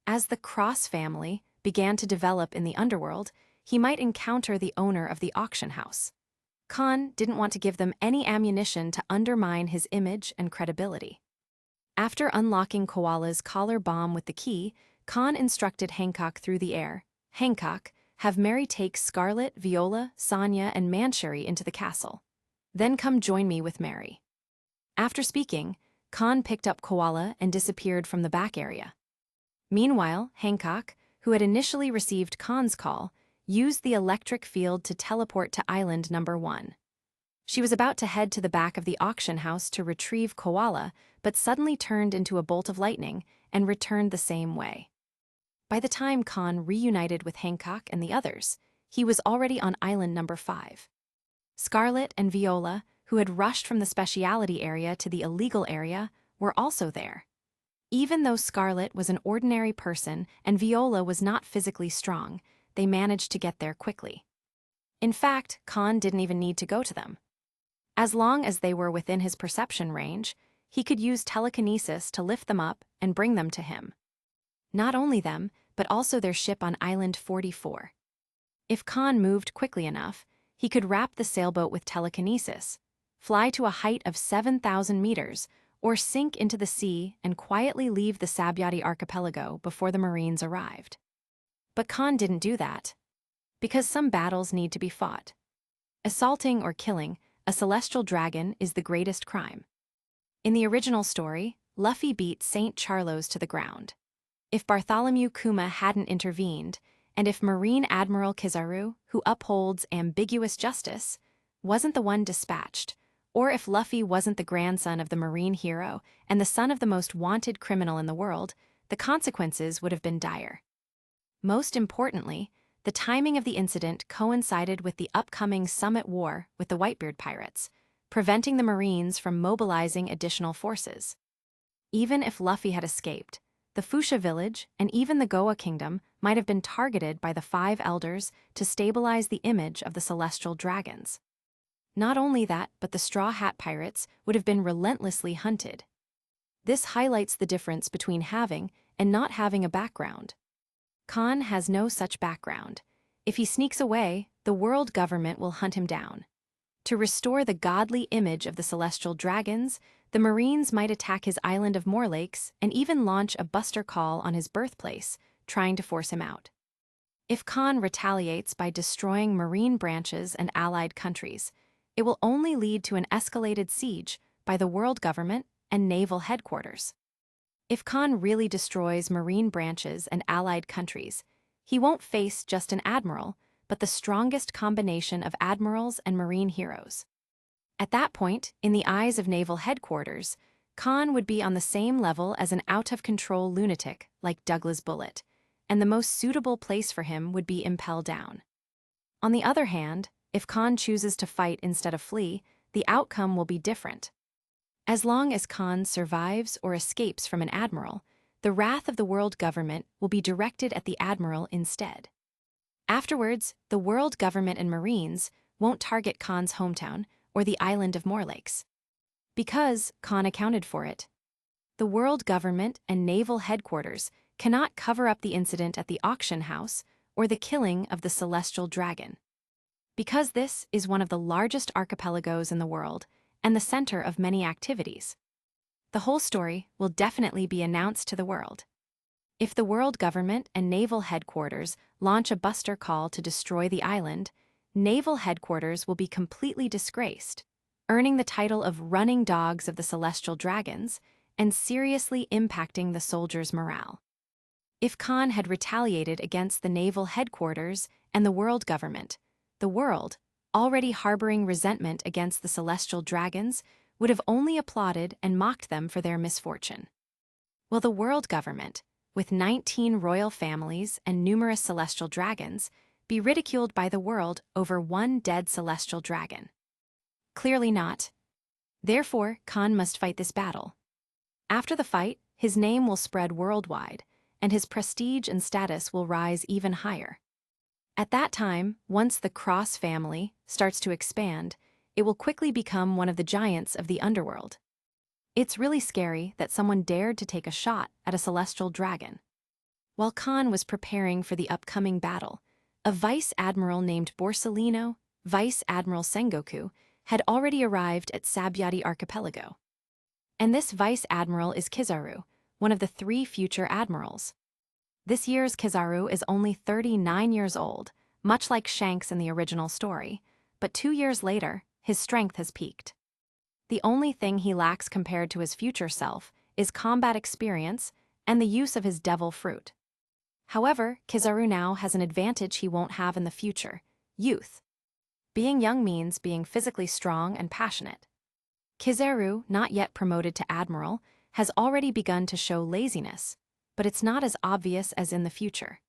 As the Cross family began to develop in the underworld, he might encounter the owner of the auction house. Kahn didn't want to give them any ammunition to undermine his image and credibility. After unlocking Koala's collar bomb with the key, Kahn instructed Hancock through the air, "Hancock, have Mary take Scarlet, Viola, Sonia, and Manchuri into the castle. Then come join me with Mary." After speaking, Kahn picked up Koala and disappeared from the back area. Meanwhile, Hancock, who had initially received Kahn's call, used the electric field to teleport to Island Number 1. She was about to head to the back of the auction house to retrieve Koala, but suddenly turned into a bolt of lightning and returned the same way. By the time Kahn reunited with Hancock and the others, he was already on Island Number 5. Scarlet and Viola, who had rushed from the speciality area to the illegal area, were also there. Even though Scarlet was an ordinary person and Viola was not physically strong, they managed to get there quickly. In fact, Kahn didn't even need to go to them. As long as they were within his perception range, he could use telekinesis to lift them up and bring them to him. Not only them, but also their ship on Island 44. If Kahn moved quickly enough, he could wrap the sailboat with telekinesis, fly to a height of 7,000 meters, or sink into the sea and quietly leave the Sabyati archipelago before the Marines arrived. But Kahn didn't do that, because some battles need to be fought. Assaulting or killing a celestial dragon is the greatest crime. In the original story, Luffy beat St. Charlos to the ground. If Bartholomew Kuma hadn't intervened, and if Marine Admiral Kizaru, who upholds ambiguous justice, wasn't the one dispatched, or if Luffy wasn't the grandson of the Marine hero and the son of the most wanted criminal in the world, the consequences would have been dire. Most importantly, the timing of the incident coincided with the upcoming summit war with the Whitebeard pirates, preventing the Marines from mobilizing additional forces. Even if Luffy had escaped, the Fuchsia village and even the Goa kingdom might have been targeted by the 5 elders to stabilize the image of the celestial dragons. Not only that, but the Straw Hat pirates would have been relentlessly hunted. This highlights the difference between having and not having a background. Kahn has no such background. If he sneaks away, the world government will hunt him down. To restore the godly image of the celestial dragons, the Marines might attack his island of Moorlakes and even launch a buster call on his birthplace, trying to force him out. If Kahn retaliates by destroying marine branches and allied countries, it will only lead to an escalated siege by the world government and naval headquarters. If Kahn really destroys marine branches and allied countries, he won't face just an admiral, but the strongest combination of admirals and marine heroes. At that point, in the eyes of naval headquarters, Kahn would be on the same level as an out-of-control lunatic like Douglas Bullet, and the most suitable place for him would be Impel Down. On the other hand, if Kahn chooses to fight instead of flee, the outcome will be different. As long as Kahn survives or escapes from an admiral, the wrath of the world government will be directed at the admiral instead. Afterwards, the world government and Marines won't target Kahn's hometown or the island of Moorlakes, because Kahn accounted for it. The world government and naval headquarters cannot cover up the incident at the auction house or the killing of the celestial dragon. Because this is one of the largest archipelagos in the world and the center of many activities, the whole story will definitely be announced to the world. If the world government and naval headquarters launch a buster call to destroy the island, naval headquarters will be completely disgraced, earning the title of running dogs of the celestial dragons and seriously impacting the soldiers' morale. If Kahn had retaliated against the naval headquarters and the world government, the world, already harboring resentment against the celestial dragons, would have only applauded and mocked them for their misfortune. Will the world government, with 19 royal families and numerous celestial dragons, be ridiculed by the world over one dead celestial dragon? Clearly not. Therefore, Kahn must fight this battle. After the fight, his name will spread worldwide, and his prestige and status will rise even higher. At that time, once the Cross family starts to expand, it will quickly become one of the giants of the underworld. It's really scary that someone dared to take a shot at a celestial dragon. While Kahn was preparing for the upcoming battle, a vice admiral named Borsalino, Vice Admiral Sengoku, had already arrived at Sabyati Archipelago. And this vice admiral is Kizaru, one of the 3 future admirals. This year's Kizaru is only 39 years old, much like Shanks in the original story, but 2 years later, his strength has peaked. The only thing he lacks compared to his future self is combat experience and the use of his devil fruit. However, Kizaru now has an advantage he won't have in the future: youth. Being young means being physically strong and passionate. Kizaru, not yet promoted to admiral, has already begun to show laziness, but it's not as obvious as in the future.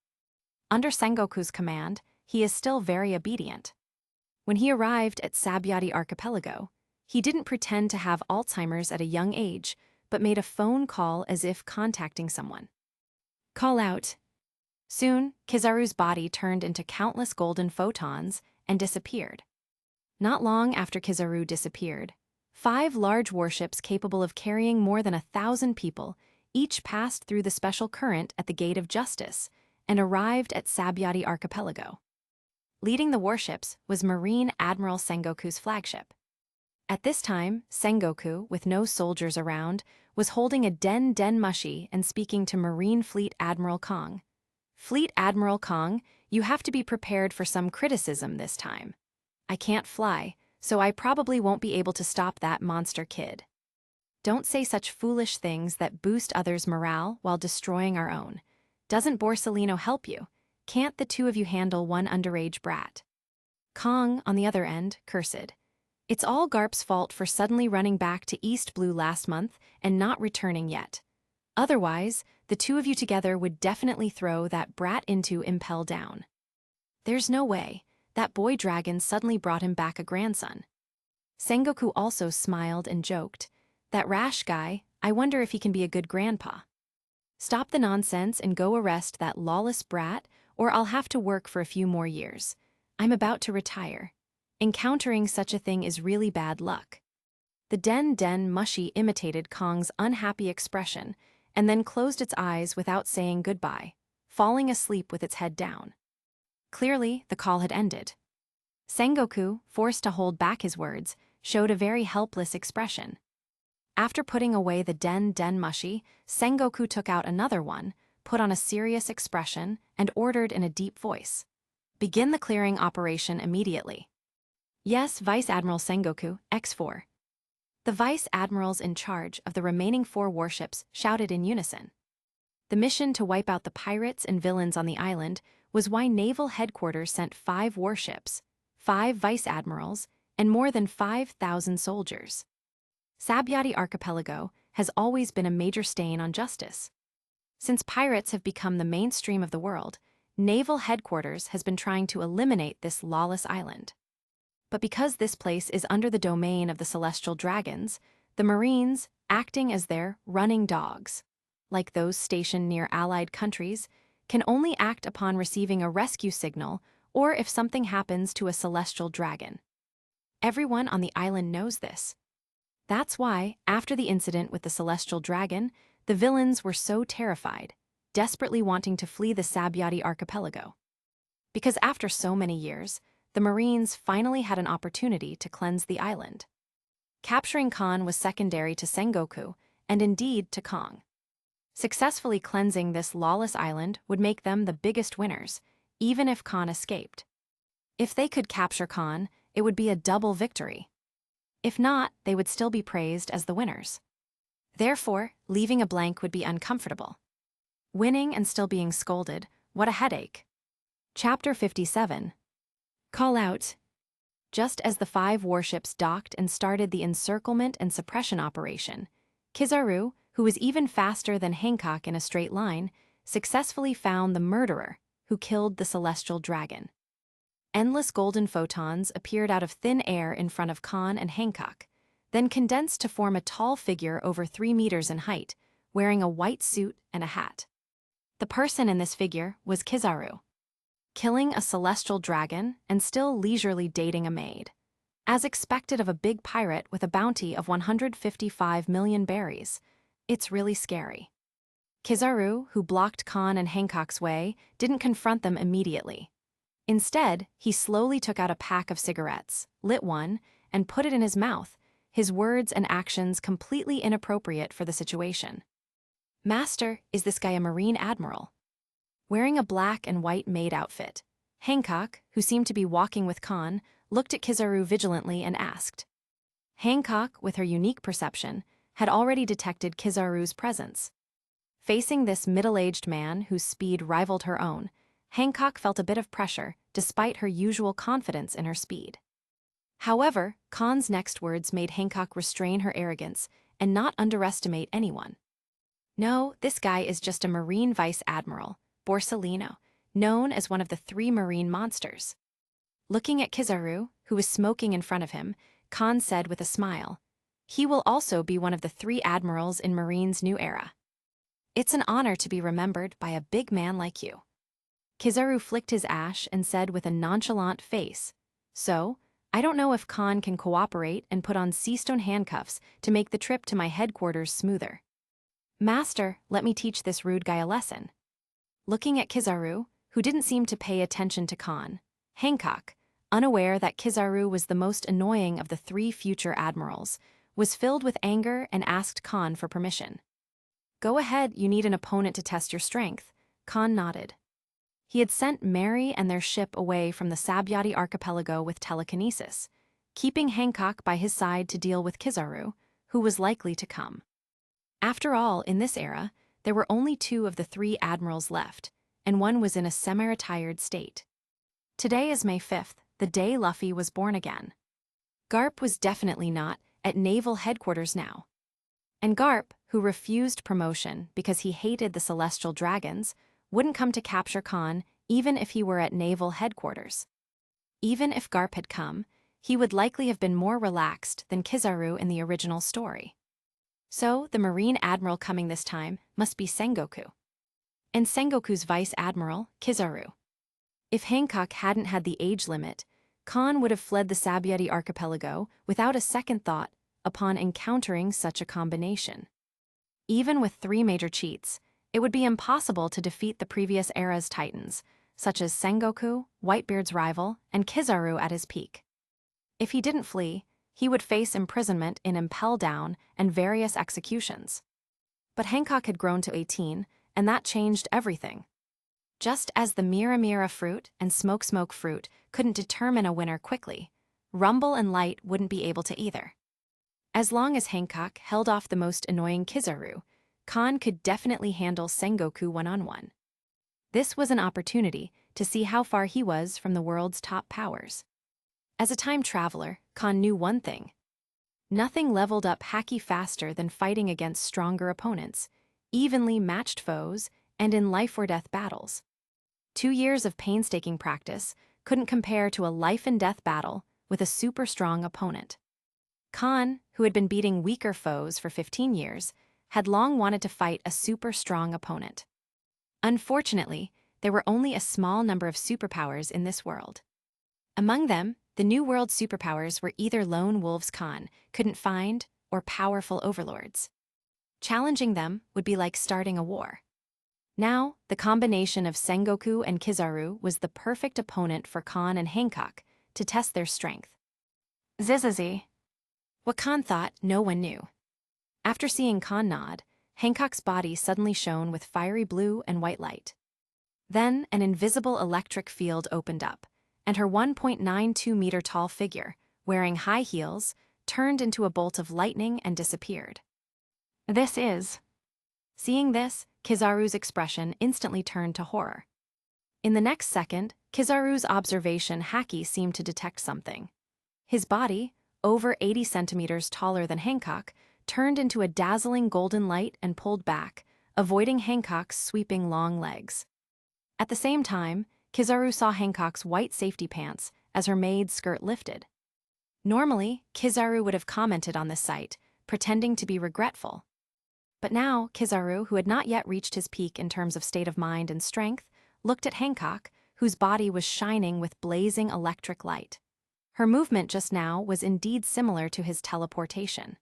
Under Sengoku's command, he is still very obedient. When he arrived at Sabyati Archipelago, he didn't pretend to have Alzheimer's at a young age, but made a phone call as if contacting someone. Call out. Soon, Kizaru's body turned into countless golden photons and disappeared. Not long after Kizaru disappeared, 5 large warships capable of carrying more than 1,000 people each passed through the special current at the Gate of Justice and arrived at Sabyati Archipelago. Leading the warships was Marine Admiral Sengoku's flagship. At this time, Sengoku, with no soldiers around, was holding a den mushi and speaking to Marine Fleet Admiral Kong. Fleet Admiral Kong, you have to be prepared for some criticism this time. I can't fly, so I probably won't be able to stop that monster kid. Don't say such foolish things that boost others' morale while destroying our own. Doesn't Borsalino help you? Can't the 2 of you handle one underage brat? Kong, on the other end, cursed. It's all Garp's fault for suddenly running back to East Blue last month and not returning yet. Otherwise, the 2 of you together would definitely throw that brat into Impel Down. There's no way. That boy dragon suddenly brought him back a grandson. Sengoku also smiled and joked. That rash guy, I wonder if he can be a good grandpa. Stop the nonsense and go arrest that lawless brat, or I'll have to work for a few more years. I'm about to retire. Encountering such a thing is really bad luck. The den mushi imitated Kong's unhappy expression and then closed its eyes without saying goodbye, falling asleep with its head down. Clearly, the call had ended. Sengoku, forced to hold back his words, showed a very helpless expression. After putting away the den mushi, Sengoku took out another one, put on a serious expression, and ordered in a deep voice, "Begin the clearing operation immediately." Yes, Vice Admiral Sengoku, X4. The vice admirals in charge of the remaining 4 warships shouted in unison. The mission to wipe out the pirates and villains on the island was why naval headquarters sent 5 warships, 5 vice admirals, and more than 5,000 soldiers. Sabyati Archipelago has always been a major stain on justice. Since pirates have become the mainstream of the world, naval headquarters has been trying to eliminate this lawless island. But because this place is under the domain of the celestial dragons, the Marines, acting as their running dogs, like those stationed near allied countries, can only act upon receiving a rescue signal or if something happens to a celestial dragon. Everyone on the island knows this. That's why, after the incident with the celestial dragon, the villains were so terrified, desperately wanting to flee the Sabyati archipelago. Because after so many years, the Marines finally had an opportunity to cleanse the island. Capturing Kahn was secondary to Sengoku, and indeed to Kong. Successfully cleansing this lawless island would make them the biggest winners, even if Kahn escaped. If they could capture Kahn, it would be a double victory. If not, they would still be praised as the winners. Therefore, leaving a blank would be uncomfortable. Winning and still being scolded, what a headache. Chapter 57. Call out. Just as the 5 warships docked and started the encirclement and suppression operation, Kizaru, who was even faster than Hancock in a straight line, successfully found the murderer who killed the celestial dragon. Endless golden photons appeared out of thin air in front of Kahn and Hancock, then condensed to form a tall figure over 3 meters in height, wearing a white suit and a hat. The person in this figure was Kizaru, killing a celestial dragon and still leisurely dating a maid, as expected of a big pirate with a bounty of 155 million berries. It's really scary. Kizaru, who blocked Kahn and Hancock's way, didn't confront them immediately. Instead, he slowly took out a pack of cigarettes, lit one, and put it in his mouth, his words and actions completely inappropriate for the situation. "Master, is this guy a Marine admiral?" Wearing a black and white maid outfit, Hancock, who seemed to be walking with Kahn, looked at Kizaru vigilantly and asked. Hancock, with her unique perception, had already detected Kizaru's presence. Facing this middle-aged man whose speed rivaled her own, Hancock felt a bit of pressure despite her usual confidence in her speed. However, Kahn's next words made Hancock restrain her arrogance and not underestimate anyone. "No, this guy is just a Marine Vice Admiral, Borsellino, known as one of the 3 marine monsters." Looking at Kizaru, who was smoking in front of him, Kahn said with a smile, "He will also be one of the 3 admirals in Marine's new era. It's an honor to be remembered by a big man like you." Kizaru flicked his ash and said with a nonchalant face, "So, I don't know if Kahn can cooperate and put on seastone handcuffs to make the trip to my headquarters smoother. Master, let me teach this rude guy a lesson." Looking at Kizaru, who didn't seem to pay attention to Kahn, Hancock, unaware that Kizaru was the most annoying of the 3 future admirals, was filled with anger and asked Kahn for permission. "Go ahead, you need an opponent to test your strength." Kahn nodded. He had sent Mary and their ship away from the Sabyati archipelago with telekinesis, keeping Hancock by his side to deal with Kizaru, who was likely to come. After all, in this era, there were only 2 of the 3 admirals left, and one was in a semi-retired state. Today is May 5th, the day Luffy was born again. Garp was definitely not at naval headquarters now. And Garp, who refused promotion because he hated the celestial dragons, wouldn't come to capture Kahn even if he were at naval headquarters. Even if Garp had come, he would likely have been more relaxed than Kizaru in the original story. So the Marine Admiral coming this time must be Sengoku. And Sengoku's Vice Admiral, Kizaru. If Hancock hadn't had the age limit, Kahn would have fled the Sabyati archipelago without a second thought upon encountering such a combination. Even with 3 major cheats, it would be impossible to defeat the previous era's titans, such as Sengoku, Whitebeard's rival, and Kizaru at his peak. If he didn't flee, he would face imprisonment in Impel Down and various executions. But Hancock had grown to 18, and that changed everything. Just as the Mira Mira fruit and Smoke Smoke fruit couldn't determine a winner quickly, Rumble and Light wouldn't be able to either. As long as Hancock held off the most annoying Kizaru, Kahn could definitely handle Sengoku one-on-one. This was an opportunity to see how far he was from the world's top powers. As a time traveler, Kahn knew one thing. Nothing leveled up Haki faster than fighting against stronger opponents, evenly matched foes, and in life-or-death battles. 2 years of painstaking practice couldn't compare to a life-and-death battle with a super-strong opponent. Kahn, who had been beating weaker foes for 15 years, had long wanted to fight a super-strong opponent. Unfortunately, there were only a small number of superpowers in this world. Among them, the New World superpowers were either lone wolves Kahn couldn't find or powerful overlords. Challenging them would be like starting a war. Now, the combination of Sengoku and Kizaru was the perfect opponent for Kahn and Hancock to test their strength. Zizizi. What Kahn thought, no one knew. After seeing Kahn nod, Hancock's body suddenly shone with fiery blue and white light. Then an invisible electric field opened up, and her 1.92-meter-tall figure, wearing high heels, turned into a bolt of lightning and disappeared. This is... Seeing this, Kizaru's expression instantly turned to horror. In the next second, Kizaru's observation Haki seemed to detect something. His body, over 80 centimeters taller than Hancock, turned into a dazzling golden light and pulled back, avoiding Hancock's sweeping long legs. At the same time, Kizaru saw Hancock's white safety pants as her maid's skirt lifted. Normally, Kizaru would have commented on this sight, pretending to be regretful. But now, Kizaru, who had not yet reached his peak in terms of state of mind and strength, looked at Hancock, whose body was shining with blazing electric light. Her movement just now was indeed similar to his teleportation.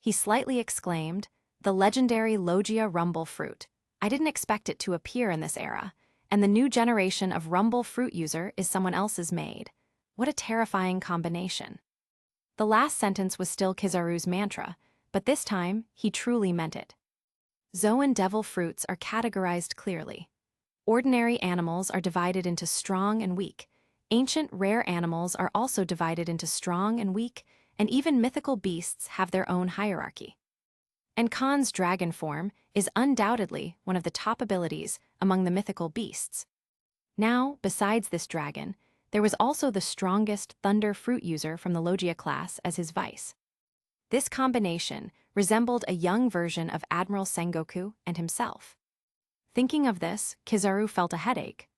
He slightly exclaimed, "The legendary Logia Rumble Fruit. I didn't expect it to appear in this era, and the new generation of Rumble Fruit user is someone else's maid. What a terrifying combination." The last sentence was still Kizaru's mantra, but this time, he truly meant it. Zoan devil fruits are categorized clearly. Ordinary animals are divided into strong and weak. Ancient rare animals are also divided into strong and weak, and even mythical beasts have their own hierarchy. And Khan's dragon form is undoubtedly one of the top abilities among the mythical beasts. Now, besides this dragon, there was also the strongest thunder fruit user from the Logia class as his vice. This combination resembled a young version of Admiral Sengoku and himself. Thinking of this, Kizaru felt a headache.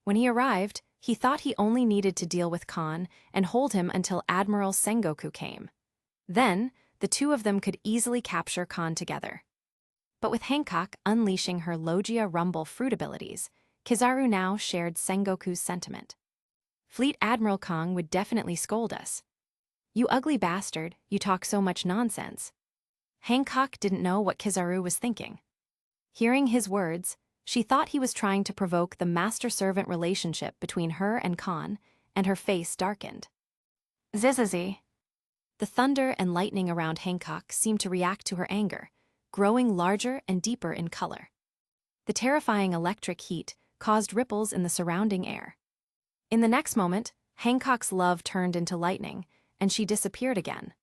When he arrived, he thought he only needed to deal with Kahn and hold him until Admiral Sengoku came. Then, the two of them could easily capture Kahn together. But with Hancock unleashing her Logia Rumble fruit abilities, Kizaru now shared Sengoku's sentiment. Fleet Admiral Kong would definitely scold us. "You ugly bastard, you talk so much nonsense." Hancock didn't know what Kizaru was thinking. Hearing his words, she thought he was trying to provoke the master-servant relationship between her and Kahn, and her face darkened. Zizizi. The thunder and lightning around Hancock seemed to react to her anger, growing larger and deeper in color. The terrifying electric heat caused ripples in the surrounding air. In the next moment, Hancock's love turned into lightning, and she disappeared again.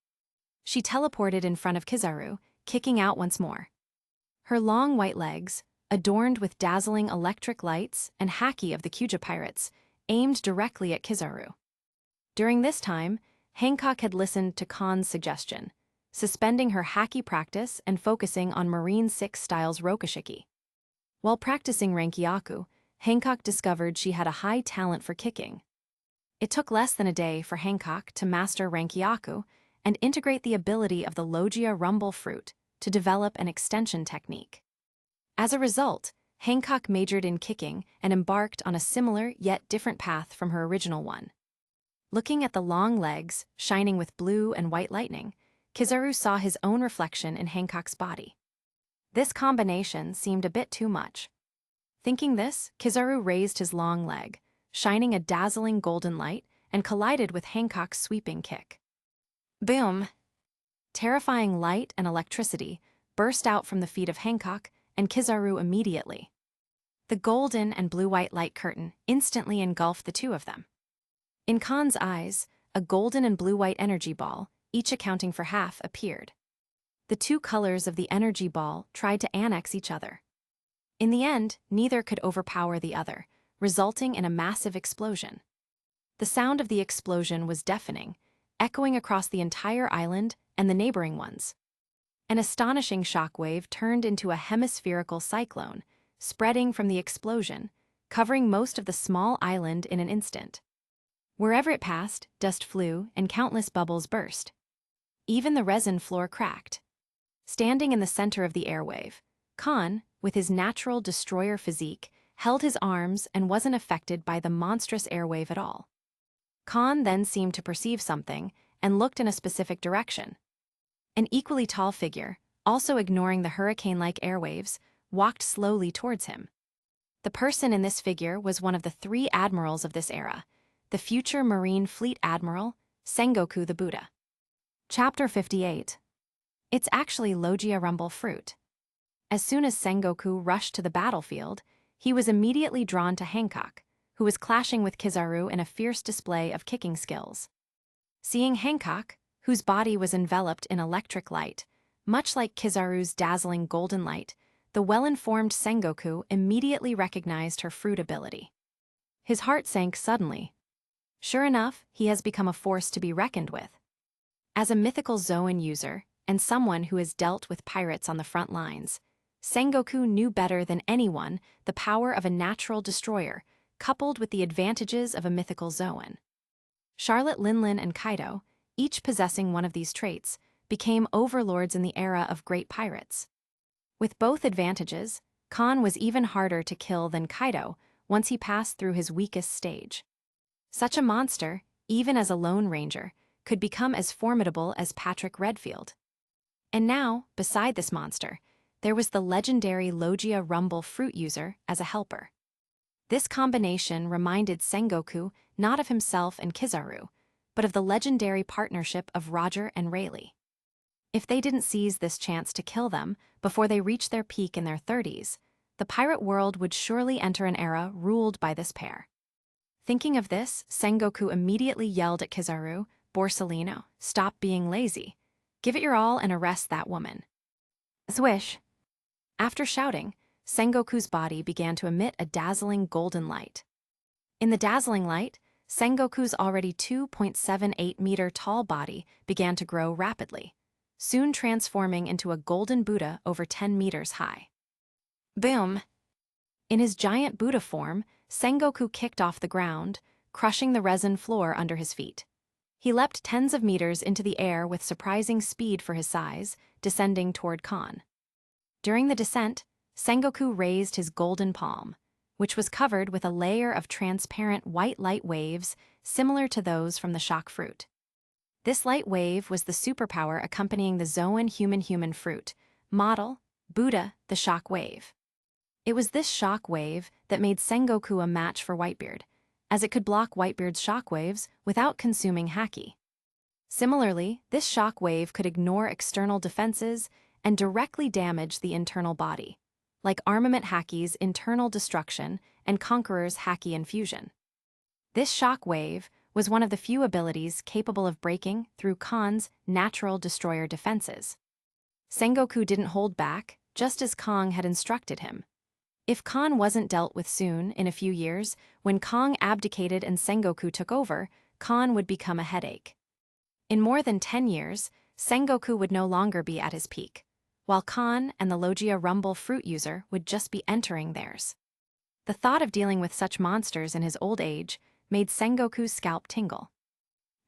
She teleported in front of Kizaru, kicking out once more. Her long white legs, adorned with dazzling electric lights and haki of the Kuja pirates, aimed directly at Kizaru. During this time, Hancock had listened to Khan's suggestion, suspending her haki practice and focusing on Marine 6 Styles Rokushiki. While practicing Rankyaku, Hancock discovered she had a high talent for kicking. It took less than a day for Hancock to master Rankyaku and integrate the ability of the Logia Rumble fruit to develop an extension technique. As a result, Hancock majored in kicking and embarked on a similar yet different path from her original one. Looking at the long legs, shining with blue and white lightning, Kizaru saw his own reflection in Hancock's body. This combination seemed a bit too much. Thinking this, Kizaru raised his long leg, shining a dazzling golden light, and collided with Hancock's sweeping kick. Boom! Terrifying light and electricity burst out from the feet of Hancock and Kizaru immediately. The golden and blue-white light curtain instantly engulfed the two of them. In Khan's eyes, a golden and blue-white energy ball, each accounting for half, appeared. The two colors of the energy ball tried to annex each other. In the end, neither could overpower the other, resulting in a massive explosion. The sound of the explosion was deafening, echoing across the entire island and the neighboring ones. An astonishing shockwave turned into a hemispherical cyclone, spreading from the explosion, covering most of the small island in an instant. Wherever it passed, dust flew and countless bubbles burst. Even the resin floor cracked. Standing in the center of the airwave, Kahn, with his natural destroyer physique, held his arms and wasn't affected by the monstrous airwave at all. Kahn then seemed to perceive something and looked in a specific direction. An equally tall figure, also ignoring the hurricane-like airwaves, walked slowly towards him. The person in this figure was one of the 3 admirals of this era, the future Marine Fleet Admiral, Sengoku the Buddha. Chapter 58. It's actually Logia Rumble Fruit. As soon as Sengoku rushed to the battlefield, he was immediately drawn to Hancock, who was clashing with Kizaru in a fierce display of kicking skills. Seeing Hancock, whose body was enveloped in electric light, much like Kizaru's dazzling golden light, the well-informed Sengoku immediately recognized her fruit ability. His heart sank suddenly. Sure enough, he has become a force to be reckoned with. As a mythical Zoan user, and someone who has dealt with pirates on the front lines, Sengoku knew better than anyone the power of a natural destroyer, coupled with the advantages of a mythical Zoan. Charlotte Linlin and Kaido, each possessing one of these traits, became overlords in the era of great pirates. With both advantages, Kahn was even harder to kill than Kaido once he passed through his weakest stage. Such a monster, even as a Lone Ranger, could become as formidable as Patrick Redfield. And now, beside this monster, there was the legendary Logia Rumble Fruit user as a helper. This combination reminded Sengoku not of himself and Kizaru, but of the legendary partnership of Roger and Rayleigh. If they didn't seize this chance to kill them before they reached their peak in their 30s, the pirate world would surely enter an era ruled by this pair. Thinking of this, Sengoku immediately yelled at Kizaru, "Borsalino, stop being lazy. Give it your all and arrest that woman." Swish. After shouting, Sengoku's body began to emit a dazzling golden light. In the dazzling light, Sengoku's already 2.78-meter tall body began to grow rapidly, soon transforming into a golden Buddha over 10 meters high. Boom! In his giant Buddha form, Sengoku kicked off the ground, crushing the resin floor under his feet. He leapt tens of meters into the air with surprising speed for his size, descending toward Kahn. During the descent, Sengoku raised his golden palm, which was covered with a layer of transparent white light waves similar to those from the shock fruit. This light wave was the superpower accompanying the Zoan human fruit, model, Buddha, the shock wave. It was this shock wave that made Sengoku a match for Whitebeard, as it could block Whitebeard's shock waves without consuming haki. Similarly, this shock wave could ignore external defenses and directly damage the internal body, like Armament Haki's internal destruction and Conqueror's haki infusion. This shock wave was one of the few abilities capable of breaking through Kahn's natural destroyer defenses. Sengoku didn't hold back, just as Kong had instructed him. If Kahn wasn't dealt with soon, in a few years, when Kong abdicated and Sengoku took over, Kahn would become a headache. In more than 10 years, Sengoku would no longer be at his peak, while Kahn and the Logia Rumble Fruit user would just be entering theirs. The thought of dealing with such monsters in his old age made Sengoku's scalp tingle.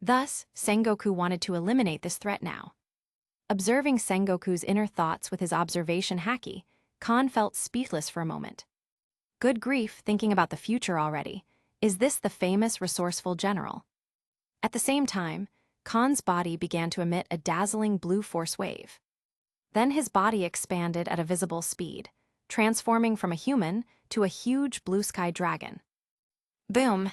Thus, Sengoku wanted to eliminate this threat now. Observing Sengoku's inner thoughts with his observation haki, Kahn felt speechless for a moment. Good grief, thinking about the future already. Is this the famous resourceful general? At the same time, Kahn's body began to emit a dazzling blue force wave. Then his body expanded at a visible speed, transforming from a human to a huge blue sky dragon. Boom!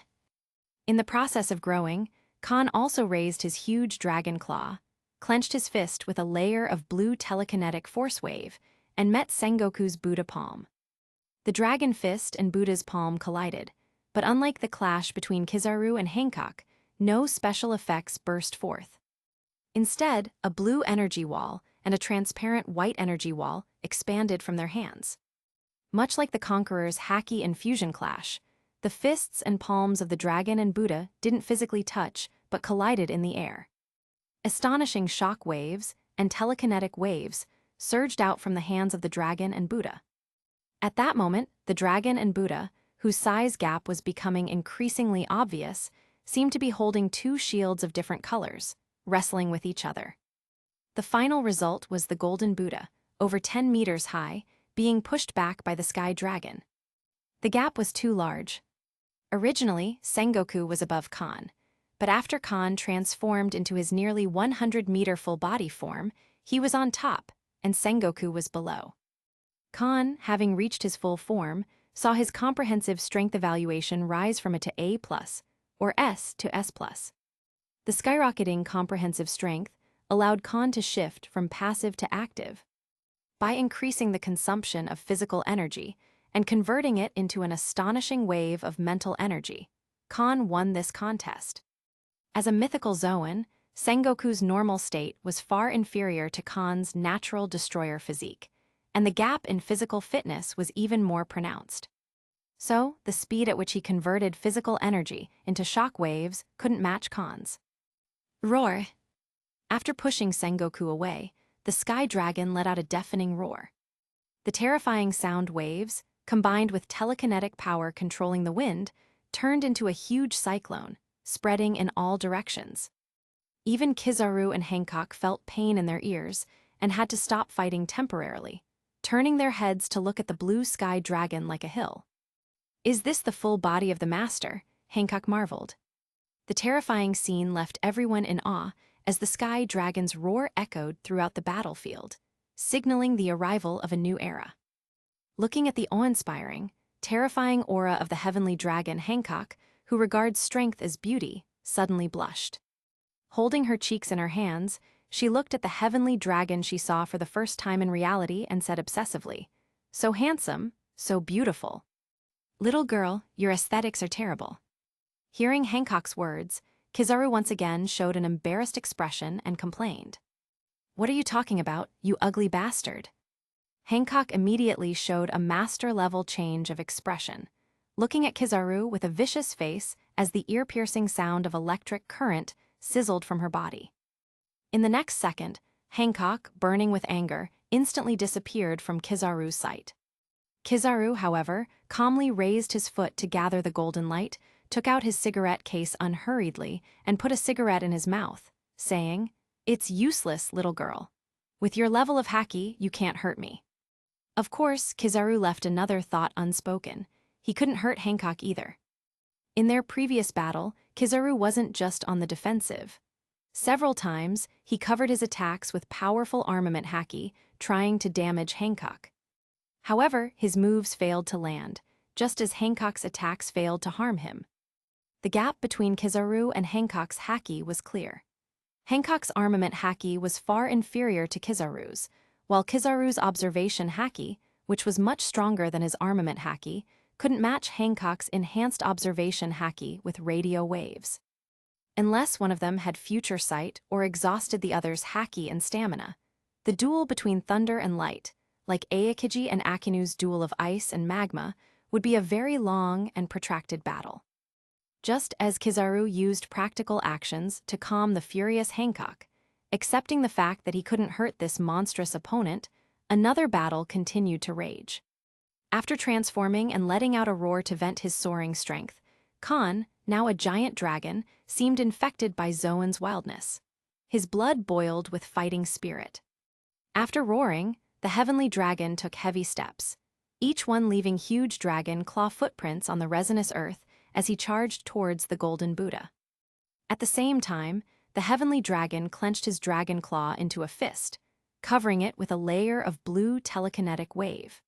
In the process of growing, Kahn also raised his huge dragon claw, clenched his fist with a layer of blue telekinetic force wave, and met Sengoku's Buddha palm. The dragon fist and Buddha's palm collided, but unlike the clash between Kizaru and Hancock, no special effects burst forth. Instead, a blue energy wall and a transparent white energy wall expanded from their hands. Much like the Conqueror's haki and fusion clash, the fists and palms of the dragon and Buddha didn't physically touch but collided in the air. Astonishing shock waves and telekinetic waves surged out from the hands of the dragon and Buddha. At that moment, the dragon and Buddha, whose size gap was becoming increasingly obvious, seemed to be holding two shields of different colors, wrestling with each other. The final result was the golden Buddha, over 10 meters high, being pushed back by the sky dragon. The gap was too large. Originally, Sengoku was above Kahn, but after Kahn transformed into his nearly 100-meter full-body form, he was on top, and Sengoku was below. Kahn, having reached his full form, saw his comprehensive strength evaluation rise from a to A+, or S to S+. The skyrocketing comprehensive strength allowed Kahn to shift from passive to active. By increasing the consumption of physical energy and converting it into an astonishing wave of mental energy, Kahn won this contest. As a mythical Zoan, Sengoku's normal state was far inferior to Kahn's natural destroyer physique, and the gap in physical fitness was even more pronounced. So, the speed at which he converted physical energy into shock waves couldn't match Kahn's. Roar! After pushing Sengoku away, the sky dragon let out a deafening roar. The terrifying sound waves, combined with telekinetic power controlling the wind, turned into a huge cyclone, spreading in all directions. Even Kizaru and Hancock felt pain in their ears and had to stop fighting temporarily, turning their heads to look at the blue sky dragon like a hill. "Is this the full body of the master?" Hancock marveled. The terrifying scene left everyone in awe as the sky dragon's roar echoed throughout the battlefield, signaling the arrival of a new era. Looking at the awe-inspiring, terrifying aura of the heavenly dragon, Hancock, who regards strength as beauty, suddenly blushed. Holding her cheeks in her hands, she looked at the heavenly dragon she saw for the first time in reality and said obsessively, "So handsome, so beautiful. Little girl, your aesthetics are terrible." Hearing Hancock's words, Kizaru once again showed an embarrassed expression and complained. "What are you talking about, you ugly bastard?" Hancock immediately showed a master-level change of expression, looking at Kizaru with a vicious face as the ear-piercing sound of electric current sizzled from her body. In the next second, Hancock, burning with anger, instantly disappeared from Kizaru's sight. Kizaru, however, calmly raised his foot to gather the golden light, took out his cigarette case unhurriedly, and put a cigarette in his mouth, saying, "It's useless, little girl. With your level of haki, you can't hurt me." Of course, Kizaru left another thought unspoken. He couldn't hurt Hancock either. In their previous battle, Kizaru wasn't just on the defensive. Several times, he covered his attacks with powerful armament haki, trying to damage Hancock. However, his moves failed to land, just as Hancock's attacks failed to harm him. The gap between Kizaru and Hancock's haki was clear. Hancock's armament haki was far inferior to Kizaru's, while Kizaru's observation haki, which was much stronger than his armament haki, couldn't match Hancock's enhanced observation haki with radio waves. Unless one of them had future sight or exhausted the other's haki and stamina, the duel between thunder and light, like Aokiji and Akinu's duel of ice and magma, would be a very long and protracted battle. Just as Kizaru used practical actions to calm the furious Hancock, accepting the fact that he couldn't hurt this monstrous opponent, another battle continued to rage. After transforming and letting out a roar to vent his soaring strength, Kahn, now a giant dragon, seemed infected by Zoan's wildness. His blood boiled with fighting spirit. After roaring, the heavenly dragon took heavy steps, each one leaving huge dragon claw footprints on the resinous earth as he charged towards the golden Buddha. At the same time, the heavenly dragon clenched his dragon claw into a fist, covering it with a layer of blue telekinetic wave.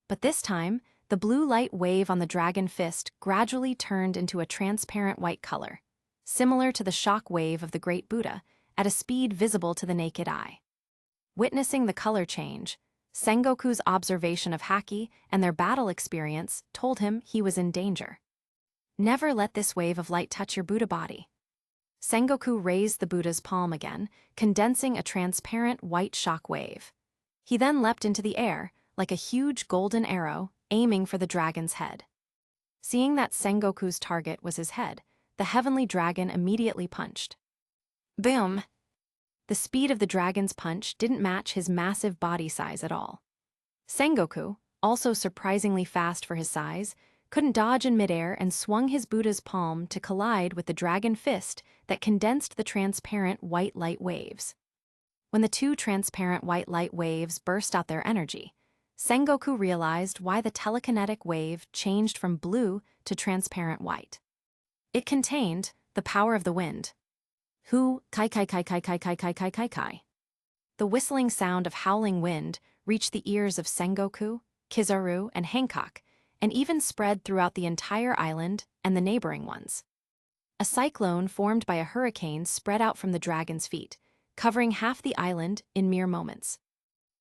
But this time, the blue light wave on the dragon fist gradually turned into a transparent white color, similar to the shock wave of the great Buddha, at a speed visible to the naked eye. Witnessing the color change, Sengoku's observation of haki and their battle experience told him he was in danger. "Never let this wave of light touch your Buddha body." Sengoku raised the Buddha's palm again, condensing a transparent white shock wave. He then leapt into the air, like a huge golden arrow, aiming for the dragon's head. Seeing that Sengoku's target was his head, the heavenly dragon immediately punched. Boom! The speed of the dragon's punch didn't match his massive body size at all. Sengoku, also surprisingly fast for his size, couldn't dodge in midair and swung his Buddha's palm to collide with the dragon fist that condensed the transparent white light waves. When the two transparent white light waves burst out their energy, Sengoku realized why the telekinetic wave changed from blue to transparent white. It contained the power of the wind. Hu kai kai kai kai kai kai kai kai kai kai. The whistling sound of howling wind reached the ears of Sengoku, Kizaru, and Hancock, and even spread throughout the entire island and the neighboring ones. A cyclone formed by a hurricane spread out from the dragon's feet, covering half the island in mere moments.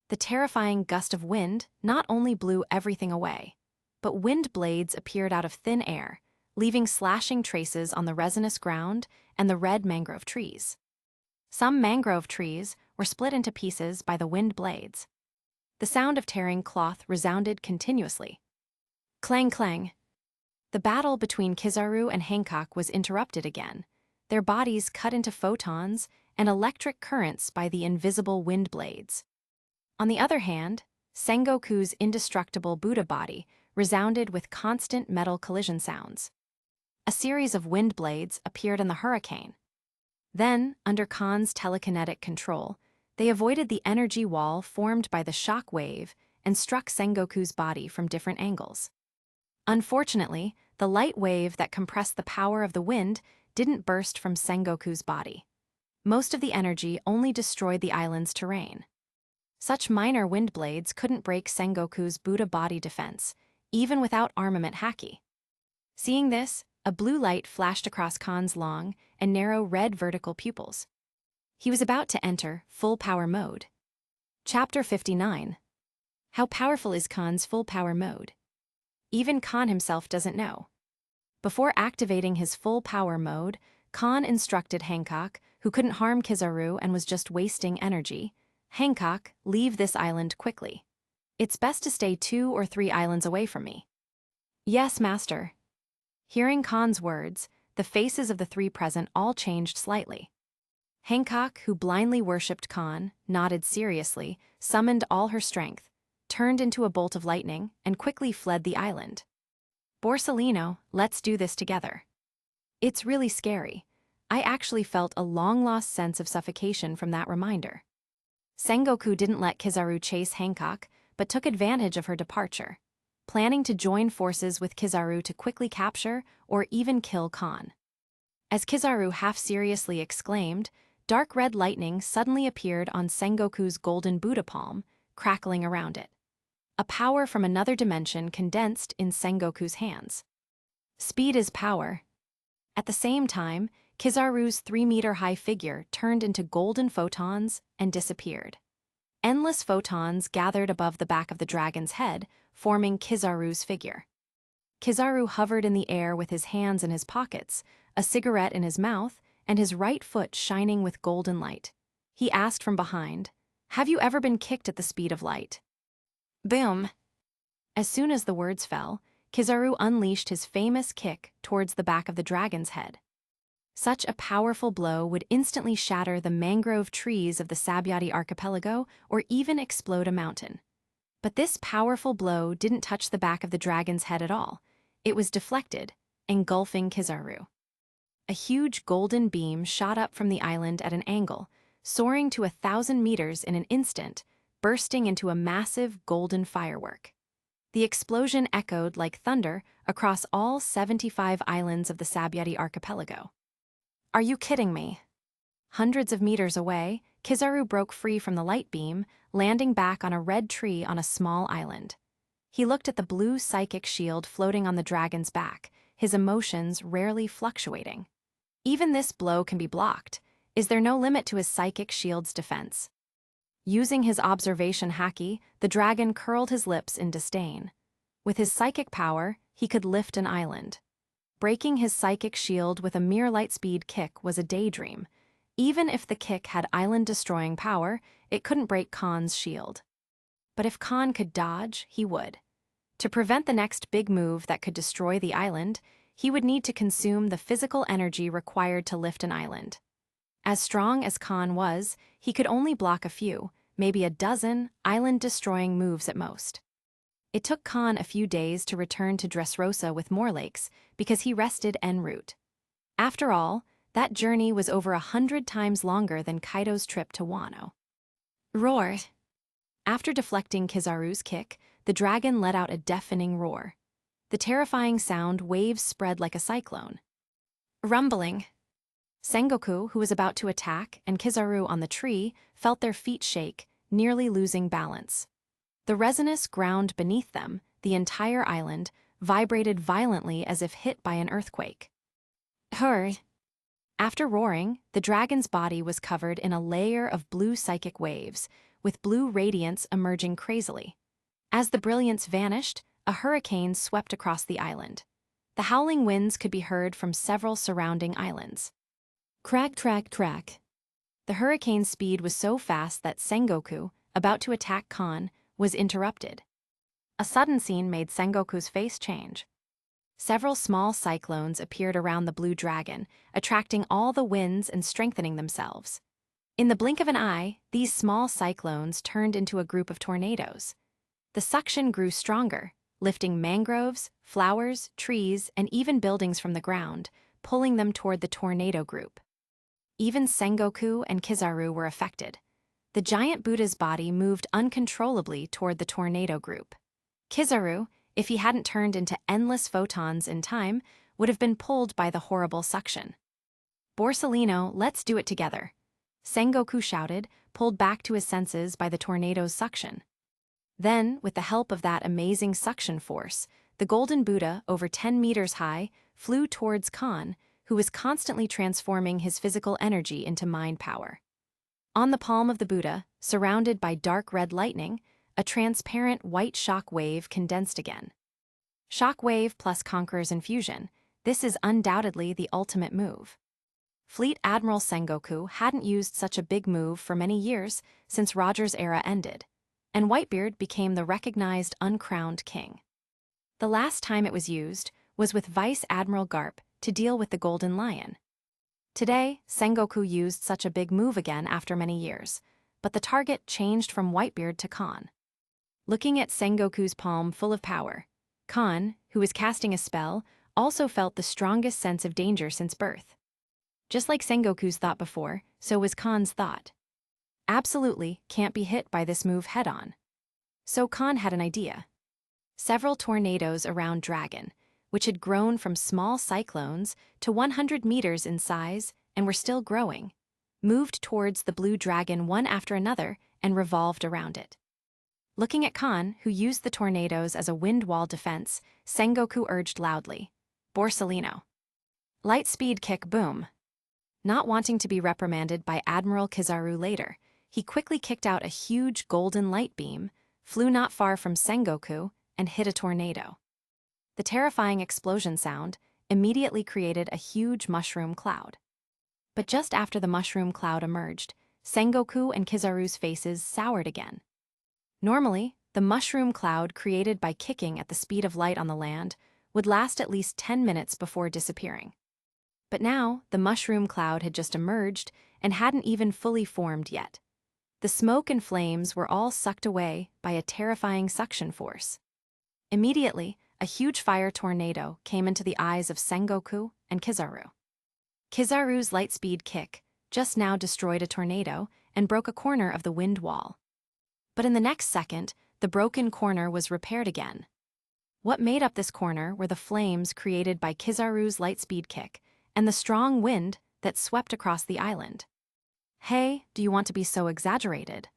The terrifying gust of wind not only blew everything away, but wind blades appeared out of thin air, leaving slashing traces on the resinous ground and the red mangrove trees. Some mangrove trees were split into pieces by the wind blades. The sound of tearing cloth resounded continuously. Clang clang. The battle between Kizaru and Hancock was interrupted again, their bodies cut into photons and electric currents by the invisible wind blades. On the other hand, Sengoku's indestructible Buddha body resounded with constant metal collision sounds. A series of wind blades appeared in the hurricane. Then, under Kahn's telekinetic control, they avoided the energy wall formed by the shock wave and struck Sengoku's body from different angles. Unfortunately, the light wave that compressed the power of the wind didn't burst from Sengoku's body. Most of the energy only destroyed the island's terrain. Such minor wind blades couldn't break Sengoku's Buddha body defense, even without armament haki. Seeing this, a blue light flashed across Kahn's long and narrow red vertical pupils. He was about to enter full power mode. Chapter 59. How powerful is Kahn's full power mode? Even Kahn himself doesn't know. Before activating his full power mode, Kahn instructed Hancock, who couldn't harm Kizaru and was just wasting energy, "Hancock, leave this island quickly. It's best to stay 2 or 3 islands away from me." "Yes, master." Hearing Kahn's words, the faces of the 3 present all changed slightly. Hancock, who blindly worshipped Kahn, nodded seriously, summoned all her strength, turned into a bolt of lightning, and quickly fled the island. "Borsellino, let's do this together." "It's really scary. I actually felt a long-lost sense of suffocation from that reminder." Sengoku didn't let Kizaru chase Hancock, but took advantage of her departure, planning to join forces with Kizaru to quickly capture or even kill Kahn. As Kizaru half-seriously exclaimed, dark red lightning suddenly appeared on Sengoku's golden Buddha palm, crackling around it. A power from another dimension condensed in Sengoku's hands. Speed is power. At the same time, Kizaru's 3-meter-high figure turned into golden photons and disappeared. Endless photons gathered above the back of the dragon's head, forming Kizaru's figure. Kizaru hovered in the air with his hands in his pockets, a cigarette in his mouth, and his right foot shining with golden light. He asked from behind, "Have you ever been kicked at the speed of light?" Boom! As soon as the words fell, Kizaru unleashed his famous kick towards the back of the dragon's head. Such a powerful blow would instantly shatter the mangrove trees of the Sabyati archipelago or even explode a mountain. But this powerful blow didn't touch the back of the dragon's head at all. It was deflected, engulfing Kizaru. A huge golden beam shot up from the island at an angle, soaring to 1,000 meters in an instant, bursting into a massive golden firework. The explosion echoed like thunder across all 75 islands of the Sabyati archipelago. "Are you kidding me?" Hundreds of meters away, Kizaru broke free from the light beam, landing back on a red tree on a small island. He looked at the blue psychic shield floating on the dragon's back, his emotions rarely fluctuating. Even this blow can be blocked. Is there no limit to his psychic shield's defense? Using his observation haki, the dragon curled his lips in disdain. With his psychic power, he could lift an island. Breaking his psychic shield with a mere light-speed kick was a daydream. Even if the kick had island-destroying power, it couldn't break Kahn's shield. But if Kahn could dodge, he would. To prevent the next big move that could destroy the island, he would need to consume the physical energy required to lift an island. As strong as Kahn was, he could only block a few, maybe a dozen, island-destroying moves at most. It took Kahn a few days to return to Dressrosa with more lakes because he rested en route. After all, that journey was over 100 times longer than Kaido's trip to Wano. Roar! After deflecting Kizaru's kick, the dragon let out a deafening roar. The terrifying sound waves spread like a cyclone. Rumbling. Sengoku, who was about to attack, and Kizaru on the tree felt their feet shake, nearly losing balance. The resinous ground beneath them, the entire island, vibrated violently as if hit by an earthquake. Hurr! After roaring, the dragon's body was covered in a layer of blue psychic waves, with blue radiance emerging crazily. As the brilliance vanished, a hurricane swept across the island. The howling winds could be heard from several surrounding islands. Crack, crack, crack. The hurricane's speed was so fast that Sengoku, about to attack Kahn, was interrupted. A sudden scene made Sengoku's face change. Several small cyclones appeared around the blue dragon, attracting all the winds and strengthening themselves. In the blink of an eye, these small cyclones turned into a group of tornadoes. The suction grew stronger, lifting mangroves, flowers, trees, and even buildings from the ground, pulling them toward the tornado group. Even Sengoku and Kizaru were affected. The giant Buddha's body moved uncontrollably toward the tornado group. Kizaru, if he hadn't turned into endless photons in time, would have been pulled by the horrible suction. Borsalino, let's do it together. Sengoku shouted, pulled back to his senses by the tornado's suction. Then, with the help of that amazing suction force, the golden Buddha, over 10 meters high, flew towards Kahn, who was constantly transforming his physical energy into mind power. On the palm of the Buddha, surrounded by dark red lightning, a transparent white shock wave condensed again. Shock wave plus Conqueror's infusion, this is undoubtedly the ultimate move. Fleet Admiral Sengoku hadn't used such a big move for many years since Roger's era ended, and Whitebeard became the recognized uncrowned king. The last time it was used was with Vice Admiral Garp to deal with the Golden Lion. Today, Sengoku used such a big move again after many years, but the target changed from Whitebeard to Kahn. Looking at Sengoku's palm full of power, Kahn, who was casting a spell, also felt the strongest sense of danger since birth. Just like Sengoku's thought before, so was Kahn's thought. Absolutely can't be hit by this move head-on. So Kahn had an idea. Several tornadoes around Dragon, which had grown from small cyclones to 100 meters in size and were still growing, moved towards the blue dragon one after another and revolved around it. Looking at Kahn, who used the tornadoes as a wind wall defense, Sengoku urged loudly, "Borsalino." Light speed kick boom. Not wanting to be reprimanded by Admiral Kizaru later, he quickly kicked out a huge golden light beam, flew not far from Sengoku, and hit a tornado. The terrifying explosion sound immediately created a huge mushroom cloud. But just after the mushroom cloud emerged, Sengoku and Kizaru's faces soured again. Normally, the mushroom cloud created by kicking at the speed of light on the land would last at least 10 minutes before disappearing. But now, the mushroom cloud had just emerged and hadn't even fully formed yet. The smoke and flames were all sucked away by a terrifying suction force. Immediately, a huge fire tornado came into the eyes of Sengoku and Kizaru. Kizaru's lightspeed kick just now destroyed a tornado and broke a corner of the wind wall. But in the next second, the broken corner was repaired again. What made up this corner were the flames created by Kizaru's lightspeed kick and the strong wind that swept across the island. Hey, do you want to be so exaggerated?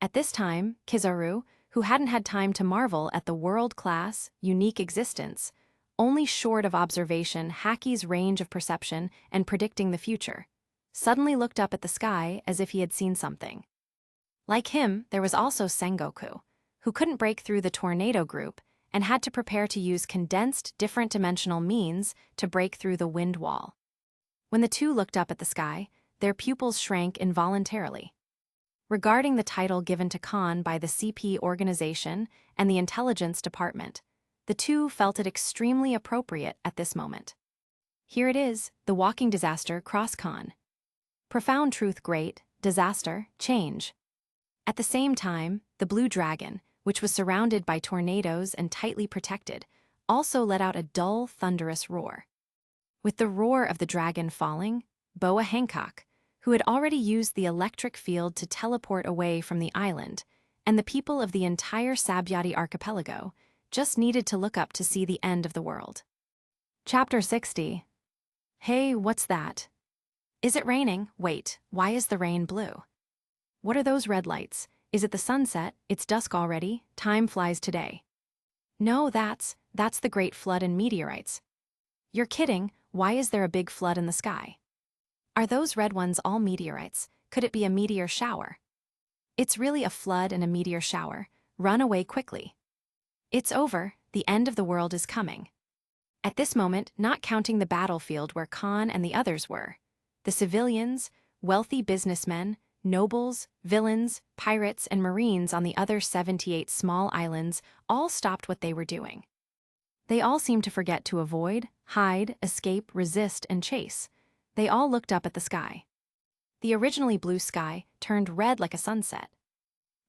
At this time, Kizaru, who hadn't had time to marvel at the world-class, unique existence, only short of observation Haki's range of perception and predicting the future, suddenly looked up at the sky as if he had seen something. Like him, there was also Sengoku, who couldn't break through the tornado group and had to prepare to use condensed, different-dimensional means to break through the wind wall. When the two looked up at the sky, their pupils shrank involuntarily. Regarding the title given to Kahn by the CP organization and the intelligence department, the two felt it extremely appropriate at this moment. Here it is, the walking disaster Cross Kahn. Profound truth great, disaster, change. At the same time, the blue dragon, which was surrounded by tornadoes and tightly protected, also let out a dull, thunderous roar. With the roar of the dragon falling, Boa Hancock, who had already used the electric field to teleport away from the island, and the people of the entire Sabyati archipelago, just needed to look up to see the end of the world. Chapter 60. Hey, what's that? Is it raining? Wait, why is the rain blue? What are those red lights? Is it the sunset? It's dusk already. Time flies today. No, that's the great flood and meteorites. You're kidding. Why is there a big flood in the sky? Are those red ones all meteorites? Could it be a meteor shower? It's really a flood and a meteor shower. Run away quickly. It's over. The end of the world is coming. At this moment, not counting the battlefield where Khan and the others were, the civilians, wealthy businessmen, nobles, villains, pirates, and marines on the other 78 small islands all stopped what they were doing. They all seemed to forget to avoid, hide, escape, resist, and chase. They all looked up at the sky. The originally blue sky turned red like a sunset.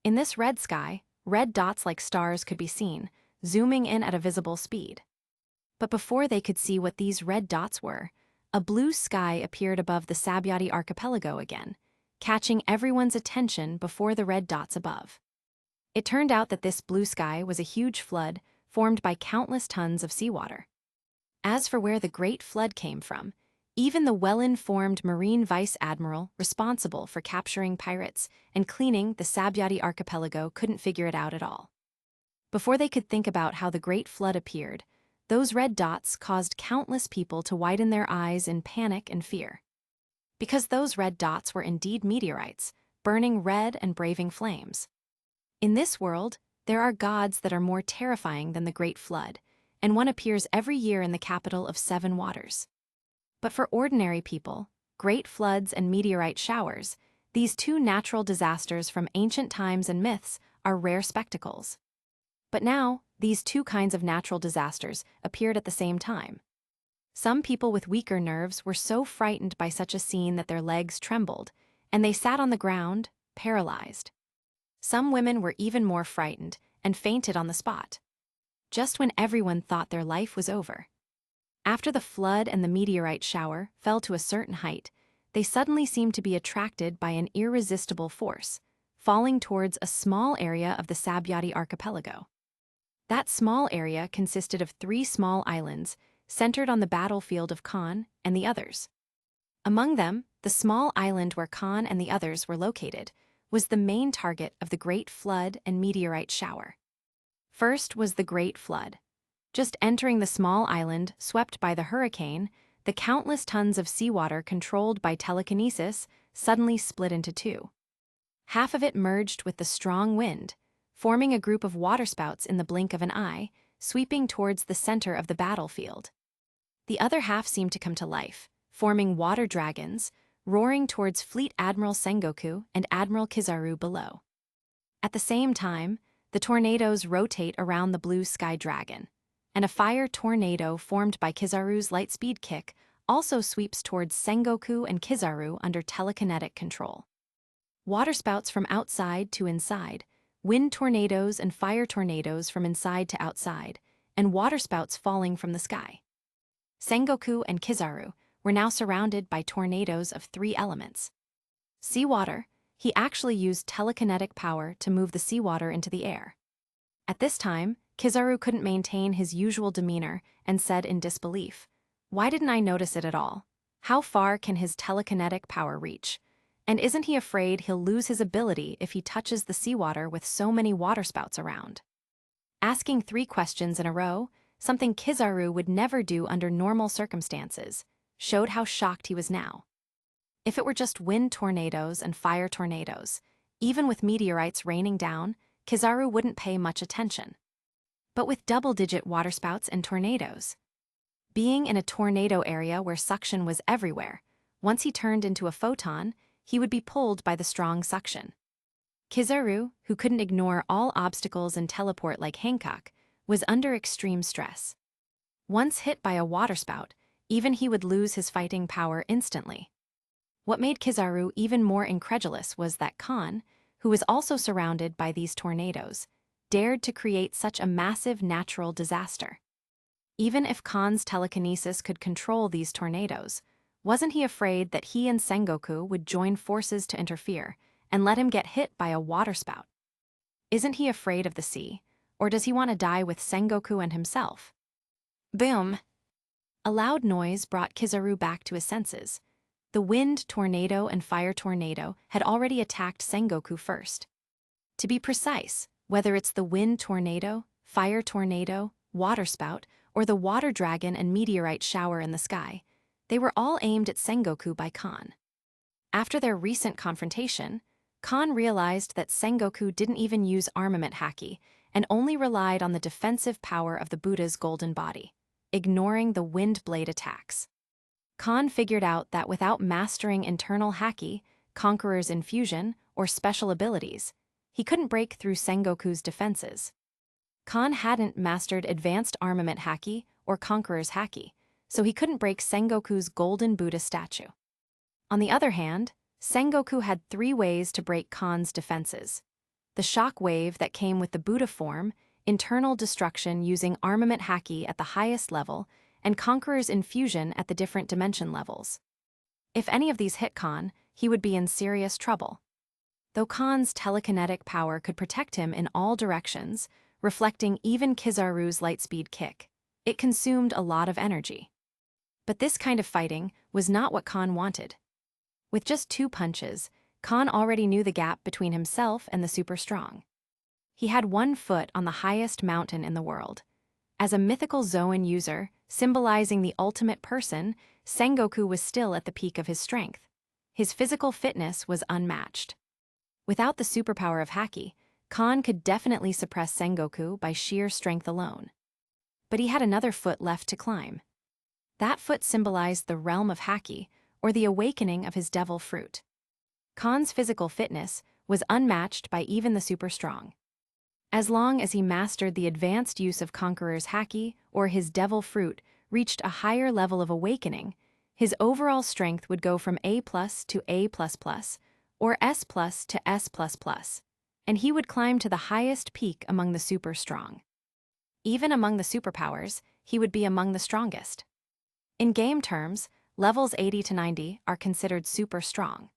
In this red sky, red dots like stars could be seen, zooming in at a visible speed. But before they could see what these red dots were, a blue sky appeared above the Sabyati archipelago again, catching everyone's attention before the red dots above. It turned out that this blue sky was a huge flood formed by countless tons of seawater. As for where the great flood came from, even the well-informed Marine Vice Admiral responsible for capturing pirates and cleaning the Sabyati archipelago couldn't figure it out at all. Before they could think about how the great flood appeared, those red dots caused countless people to widen their eyes in panic and fear. Because those red dots were indeed meteorites, burning red and braving flames. In this world, there are gods that are more terrifying than the Great Flood, and one appears every year in the capital of 7 waters. But for ordinary people, great floods and meteorite showers, these two natural disasters from ancient times and myths, are rare spectacles. But now, these two kinds of natural disasters appeared at the same time. Some people with weaker nerves were so frightened by such a scene that their legs trembled, and they sat on the ground, paralyzed. Some women were even more frightened and fainted on the spot, just when everyone thought their life was over. After the flood and the meteorite shower fell to a certain height, they suddenly seemed to be attracted by an irresistible force, falling towards a small area of the Sabyati archipelago. That small area consisted of 3 small islands centered on the battlefield of Khan and the others. Among them, the small island where Khan and the others were located was the main target of the Great Flood and meteorite shower. First was the Great Flood. Just entering the small island swept by the hurricane, the countless tons of seawater controlled by telekinesis suddenly split into 2. Half of it merged with the strong wind, forming a group of waterspouts in the blink of an eye, sweeping towards the center of the battlefield. The other half seemed to come to life, forming water dragons, roaring towards Fleet Admiral Sengoku and Admiral Kizaru below. At the same time, the tornadoes rotate around the blue sky dragon, and a fire tornado formed by Kizaru's lightspeed kick also sweeps towards Sengoku and Kizaru under telekinetic control. Waterspouts from outside to inside, wind tornadoes and fire tornadoes from inside to outside, and waterspouts falling from the sky. Sengoku and Kizaru were now surrounded by tornadoes of 3 elements. Seawater, he actually used telekinetic power to move the seawater into the air. At this time, Kizaru couldn't maintain his usual demeanor and said in disbelief, "Why didn't I notice it at all? How far can his telekinetic power reach? And isn't he afraid he'll lose his ability if he touches the seawater with so many waterspouts around?" Asking 3 questions in a row, something Kizaru would never do under normal circumstances, showed how shocked he was now. If it were just wind tornadoes and fire tornadoes, even with meteorites raining down, Kizaru wouldn't pay much attention. But with double-digit waterspouts and tornadoes, being in a tornado area where suction was everywhere, once he turned into a photon, he would be pulled by the strong suction. Kizaru, who couldn't ignore all obstacles and teleport like Hancock, was under extreme stress. Once hit by a waterspout, even he would lose his fighting power instantly. What made Kizaru even more incredulous was that Kahn, who was also surrounded by these tornadoes, dared to create such a massive natural disaster. Even if Kahn's telekinesis could control these tornadoes, wasn't he afraid that he and Sengoku would join forces to interfere and let him get hit by a waterspout? Isn't he afraid of the sea, or does he want to die with Sengoku and himself? Boom! A loud noise brought Kizaru back to his senses. The wind tornado and fire tornado had already attacked Sengoku first. To be precise, whether it's the wind tornado, fire tornado, waterspout, or the water dragon and meteorite shower in the sky, they were all aimed at Sengoku by Kahn. After their recent confrontation, Kahn realized that Sengoku didn't even use armament haki and only relied on the defensive power of the Buddha's golden body, ignoring the wind blade attacks. Kahn figured out that without mastering internal haki, Conqueror's infusion, or special abilities, he couldn't break through Sengoku's defenses. Kahn hadn't mastered advanced armament haki or Conqueror's haki, so he couldn't break Sengoku's golden Buddha statue. On the other hand, Sengoku had 3 ways to break Kahn's defenses: the shock wave that came with the Buddha form, internal destruction using armament haki at the highest level, and Conqueror's infusion at the different dimension levels. If any of these hit Kahn, he would be in serious trouble. Though Kahn's telekinetic power could protect him in all directions, reflecting even Kizaru's lightspeed kick, it consumed a lot of energy. But this kind of fighting was not what Kahn wanted. With just 2 punches, Kahn already knew the gap between himself and the super strong. He had 1 foot on the highest mountain in the world. As a mythical Zoan user, symbolizing the ultimate person, Sengoku was still at the peak of his strength. His physical fitness was unmatched. Without the superpower of haki, Kahn could definitely suppress Sengoku by sheer strength alone. But he had another foot left to climb. That foot symbolized the realm of haki, or the awakening of his devil fruit. Kahn's physical fitness was unmatched by even the super strong. As long as he mastered the advanced use of Conqueror's haki or his devil fruit reached a higher level of awakening, his overall strength would go from A+ to A++, or S+ to S++, and he would climb to the highest peak among the super strong. Even among the superpowers, he would be among the strongest. In game terms, levels 80 to 90 are considered super strong.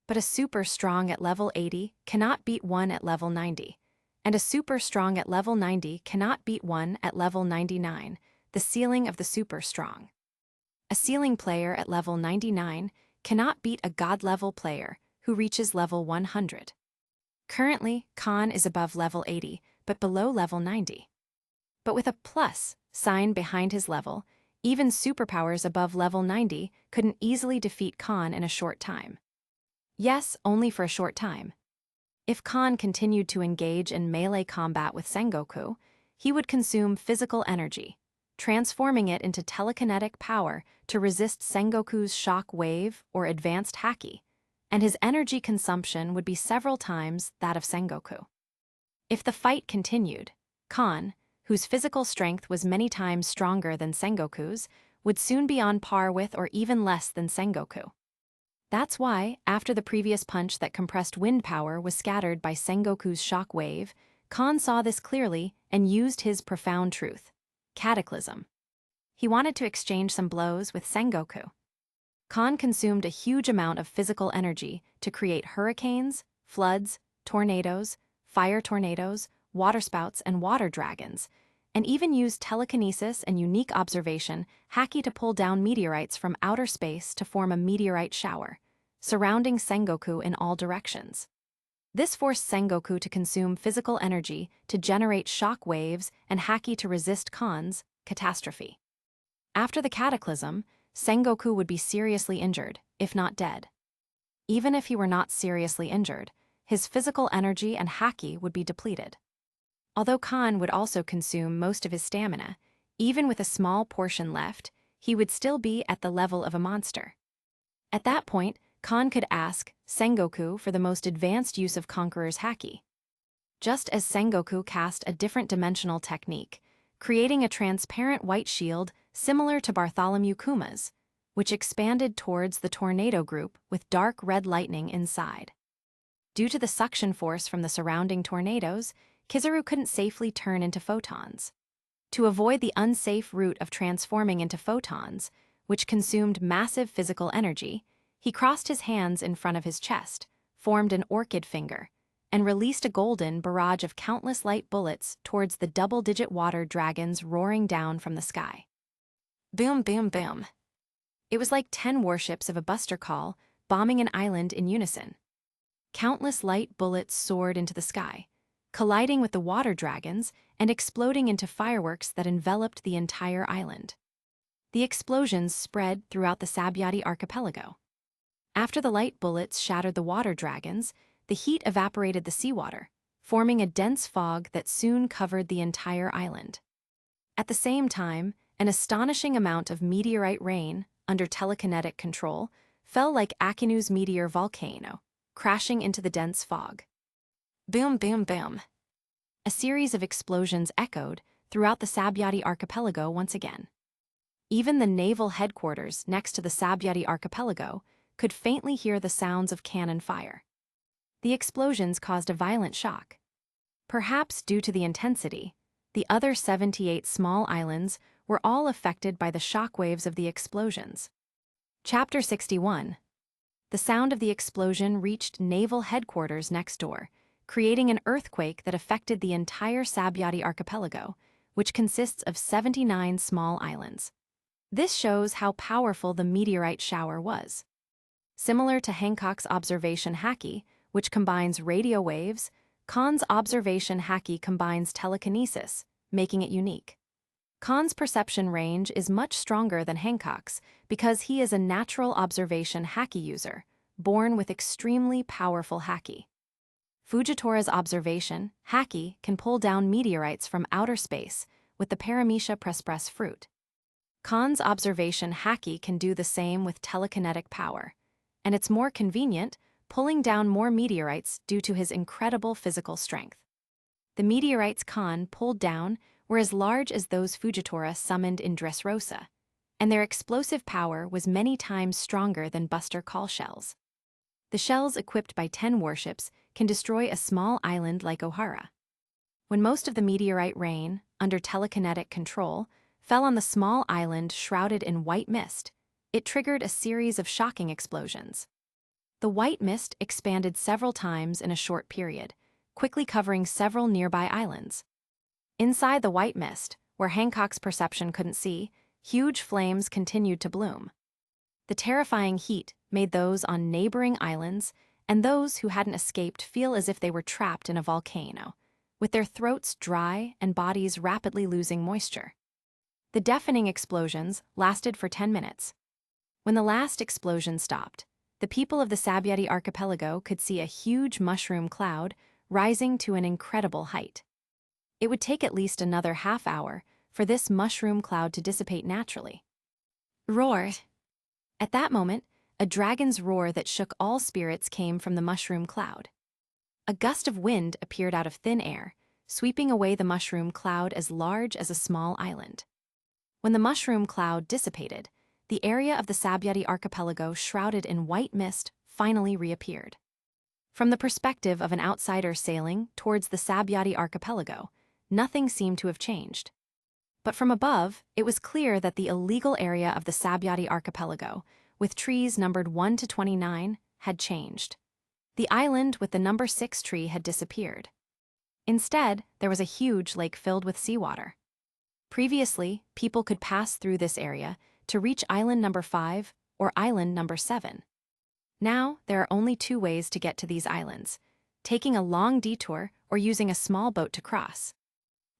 But a super strong at level 80 cannot beat one at level 90, and a super strong at level 90 cannot beat one at level 99, the ceiling of the super strong. A ceiling player at level 99 cannot beat a god-level player who reaches level 100. Currently, Kahn is above level 80, but below level 90. But with a plus sign behind his level, even superpowers above level 90 couldn't easily defeat Kahn in a short time. Yes, only for a short time. If Kahn continued to engage in melee combat with Sengoku, he would consume physical energy, transforming it into telekinetic power to resist Sengoku's shock wave or advanced haki, and his energy consumption would be several times that of Sengoku. If the fight continued, Kahn, whose physical strength was many times stronger than Sengoku's, would soon be on par with or even less than Sengoku. That's why, after the previous punch that compressed wind power was scattered by Sengoku's shock wave, Kahn saw this clearly and used his profound truth: cataclysm. He wanted to exchange some blows with Sengoku. Kahn consumed a huge amount of physical energy to create hurricanes, floods, tornadoes, fire tornadoes, waterspouts, and water dragons, and even used telekinesis and unique observation haki to pull down meteorites from outer space to form a meteorite shower, surrounding Sengoku in all directions. This forced Sengoku to consume physical energy to generate shock waves and haki to resist Kahn's catastrophe. After the cataclysm, Sengoku would be seriously injured, if not dead. Even if he were not seriously injured, his physical energy and haki would be depleted. Although Kahn would also consume most of his stamina, even with a small portion left, he would still be at the level of a monster. At that point, Kahn could ask Sengoku for the most advanced use of Conqueror's haki. Just as Sengoku cast a different dimensional technique, creating a transparent white shield similar to Bartholomew Kuma's, which expanded towards the tornado group with dark red lightning inside. Due to the suction force from the surrounding tornadoes, Kizaru couldn't safely turn into photons. To avoid the unsafe route of transforming into photons, which consumed massive physical energy, he crossed his hands in front of his chest, formed an orchid finger, and released a golden barrage of countless light bullets towards the double-digit water dragons roaring down from the sky. Boom, boom, boom. It was like 10 warships of a buster call bombing an island in unison. Countless light bullets soared into the sky, colliding with the water dragons and exploding into fireworks that enveloped the entire island. The explosions spread throughout the Sabyati archipelago. After the light bullets shattered the water dragons, the heat evaporated the seawater, forming a dense fog that soon covered the entire island. At the same time, an astonishing amount of meteorite rain, under telekinetic control, fell like Akinu's meteor volcano, crashing into the dense fog. Boom, boom, boom. A series of explosions echoed throughout the Sabyati archipelago once again. Even the naval headquarters next to the Sabyati archipelago could faintly hear the sounds of cannon fire. The explosions caused a violent shock. Perhaps due to the intensity, the other 78 small islands were all affected by the shock waves of the explosions. Chapter 61. The sound of the explosion reached naval headquarters next door, creating an earthquake that affected the entire Sabyati archipelago, which consists of 79 small islands. This shows how powerful the meteorite shower was. Similar to Hancock's observation haki, which combines radio waves, Kahn's observation haki combines telekinesis, making it unique. Kahn's perception range is much stronger than Hancock's because he is a natural observation haki user, born with extremely powerful haki. Fujitora's observation haki can pull down meteorites from outer space with the Paramecia prespress fruit. Kahn's observation haki can do the same with telekinetic power, and it's more convenient, pulling down more meteorites due to his incredible physical strength. The meteorites Kahn pulled down were as large as those Fujitora summoned in Dressrosa, and their explosive power was many times stronger than Buster Call shells. The shells equipped by 10 warships can destroy a small island like Ohara. When most of the meteorite rain, under telekinetic control, fell on the small island shrouded in white mist, it triggered a series of shocking explosions. The white mist expanded several times in a short period, quickly covering several nearby islands. Inside the white mist, where Hancock's perception couldn't see, huge flames continued to bloom. The terrifying heat made those on neighboring islands and those who hadn't escaped feel as if they were trapped in a volcano, with their throats dry and bodies rapidly losing moisture. The deafening explosions lasted for 10 minutes. When the last explosion stopped, the people of the Sabyati archipelago could see a huge mushroom cloud rising to an incredible height. It would take at least another half hour for this mushroom cloud to dissipate naturally. Roar! At that moment, a dragon's roar that shook all spirits came from the mushroom cloud. A gust of wind appeared out of thin air, sweeping away the mushroom cloud as large as a small island. When the mushroom cloud dissipated, the area of the Sabyati archipelago shrouded in white mist finally reappeared. From the perspective of an outsider sailing towards the Sabyati archipelago, nothing seemed to have changed. But from above, it was clear that the illegal area of the Sabyati archipelago, with trees numbered 1 to 29, had changed. The island with the number 6 tree had disappeared. Instead, there was a huge lake filled with seawater. Previously, people could pass through this area to reach island number 5 or island number 7. Now, there are only 2 ways to get to these islands, taking a long detour or using a small boat to cross.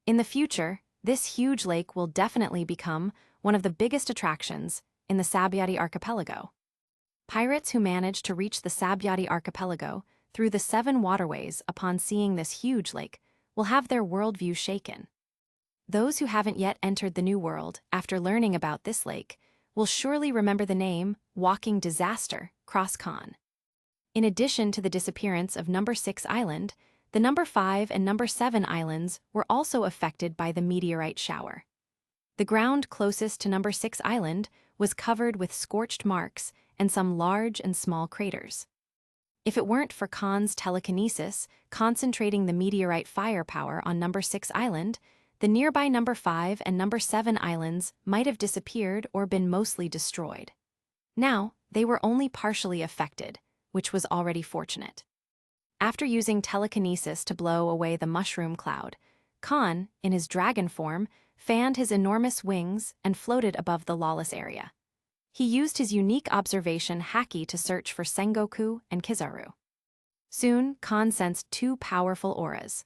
In the future, this huge lake will definitely become one of the biggest attractions in the Sabyati archipelago. Pirates who manage to reach the Sabyati archipelago through the 7 waterways upon seeing this huge lake will have their worldview shaken. Those who haven't yet entered the New World after learning about this lake will surely remember the name Walking Disaster, Cross Kahn. In addition to the disappearance of number 6 island, the number 5 and number 7 islands were also affected by the meteorite shower. The ground closest to number 6 island was covered with scorched marks and some large and small craters. If it weren't for Kahn's telekinesis concentrating the meteorite firepower on number 6 island, the nearby number 5 and number 7 islands might have disappeared or been mostly destroyed. Now, they were only partially affected, which was already fortunate. After using telekinesis to blow away the mushroom cloud, Kahn, in his dragon form, fanned his enormous wings and floated above the lawless area. He used his unique observation haki to search for Sengoku and Kizaru. Soon, Kahn sensed 2 powerful auras.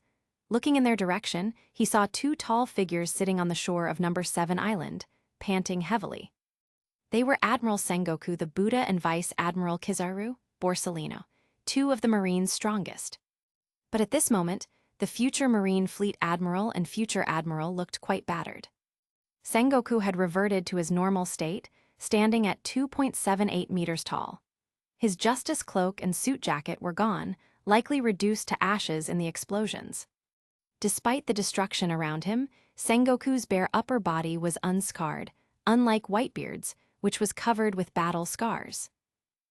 Looking in their direction, he saw 2 tall figures sitting on the shore of number 7 island, panting heavily. They were Admiral Sengoku, the Buddha, and Vice Admiral Kizaru, Borsellino, 2 of the Marine's strongest. But at this moment, the future Marine Fleet Admiral and future Admiral looked quite battered. Sengoku had reverted to his normal state, standing at 2.78 meters tall. His justice cloak and suit jacket were gone, likely reduced to ashes in the explosions. Despite the destruction around him, Sengoku's bare upper body was unscarred, unlike Whitebeard's, which was covered with battle scars.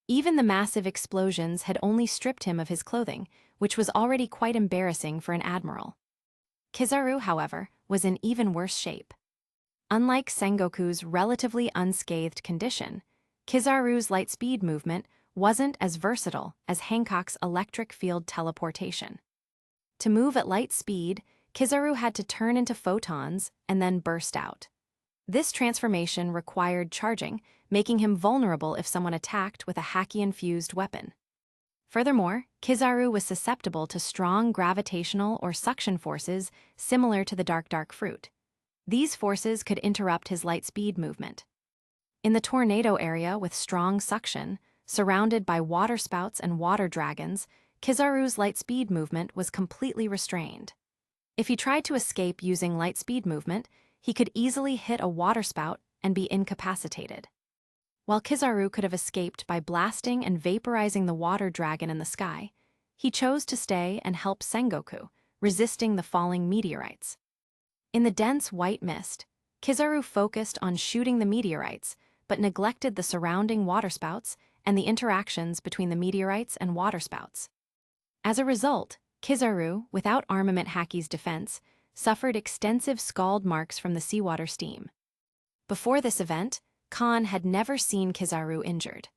Even the massive explosions had only stripped him of his clothing, which was already quite embarrassing for an admiral. Kizaru, however, was in even worse shape. Unlike Sengoku's relatively unscathed condition, Kizaru's light speed movement wasn't as versatile as Hancock's electric field teleportation. To move at light speed, Kizaru had to turn into photons and then burst out. This transformation required charging, making him vulnerable if someone attacked with a haki-infused weapon. Furthermore, Kizaru was susceptible to strong gravitational or suction forces similar to the dark fruit. These forces could interrupt his light speed movement. In the tornado area with strong suction, surrounded by waterspouts and water dragons, Kizaru's light speed movement was completely restrained. If he tried to escape using light speed movement, he could easily hit a waterspout and be incapacitated. While Kizaru could have escaped by blasting and vaporizing the water dragon in the sky, he chose to stay and help Sengoku, resisting the falling meteorites. In the dense white mist, Kizaru focused on shooting the meteorites, but neglected the surrounding waterspouts and the interactions between the meteorites and waterspouts. As a result, Kizaru, without armament haki's defense, suffered extensive scald marks from the seawater steam. Before this event, Kahn had never seen Kizaru injured.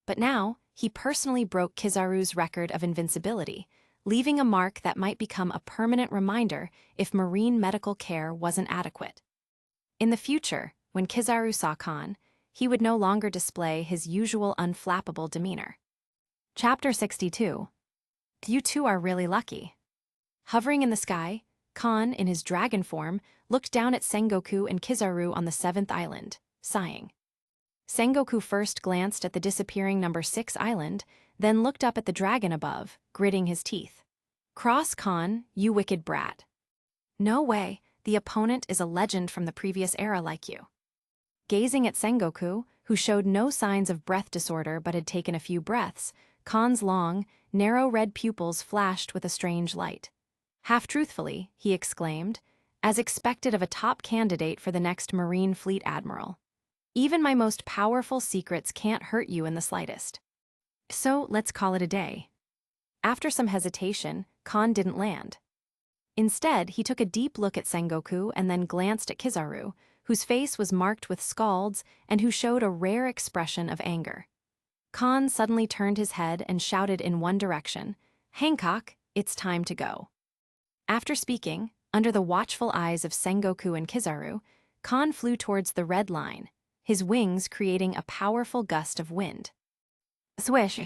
But now, he personally broke Kizaru's record of invincibility, leaving a mark that might become a permanent reminder if marine medical care wasn't adequate. In the future, when Kizaru saw Kahn, he would no longer display his usual unflappable demeanor. Chapter 62. You two are really lucky. Hovering in the sky, Kahn, in his dragon form, looked down at Sengoku and Kizaru on the 7th island, sighing. Sengoku first glanced at the disappearing number 6 island, then looked up at the dragon above, gritting his teeth. Cross Kahn, you wicked brat. No way, the opponent is a legend from the previous era like you. Gazing at Sengoku, who showed no signs of breath disorder but had taken a few breaths, Kahn's long, narrow red pupils flashed with a strange light. Half-truthfully, he exclaimed, as expected of a top candidate for the next Marine Fleet Admiral. Even my most powerful secrets can't hurt you in the slightest. So let's call it a day. After some hesitation, Kahn didn't land. Instead, he took a deep look at Sengoku and then glanced at Kizaru, whose face was marked with scalds and who showed a rare expression of anger. Kahn suddenly turned his head and shouted in one direction, "Hancock, it's time to go." After speaking, under the watchful eyes of Sengoku and Kizaru, Kahn flew towards the red line, his wings creating a powerful gust of wind. Swish!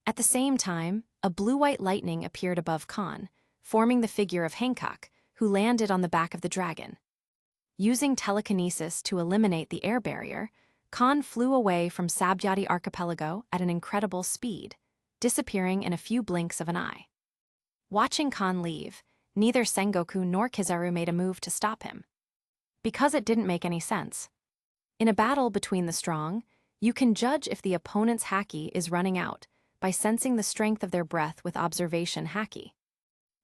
At the same time, a blue-white lightning appeared above Kahn, forming the figure of Hancock, who landed on the back of the dragon. Using telekinesis to eliminate the air barrier, Kahn flew away from Sabyati Archipelago at an incredible speed, disappearing in a few blinks of an eye. Watching Kahn leave, neither Sengoku nor Kizaru made a move to stop him. Because it didn't make any sense. In a battle between the strong, you can judge if the opponent's haki is running out by sensing the strength of their breath with observation haki.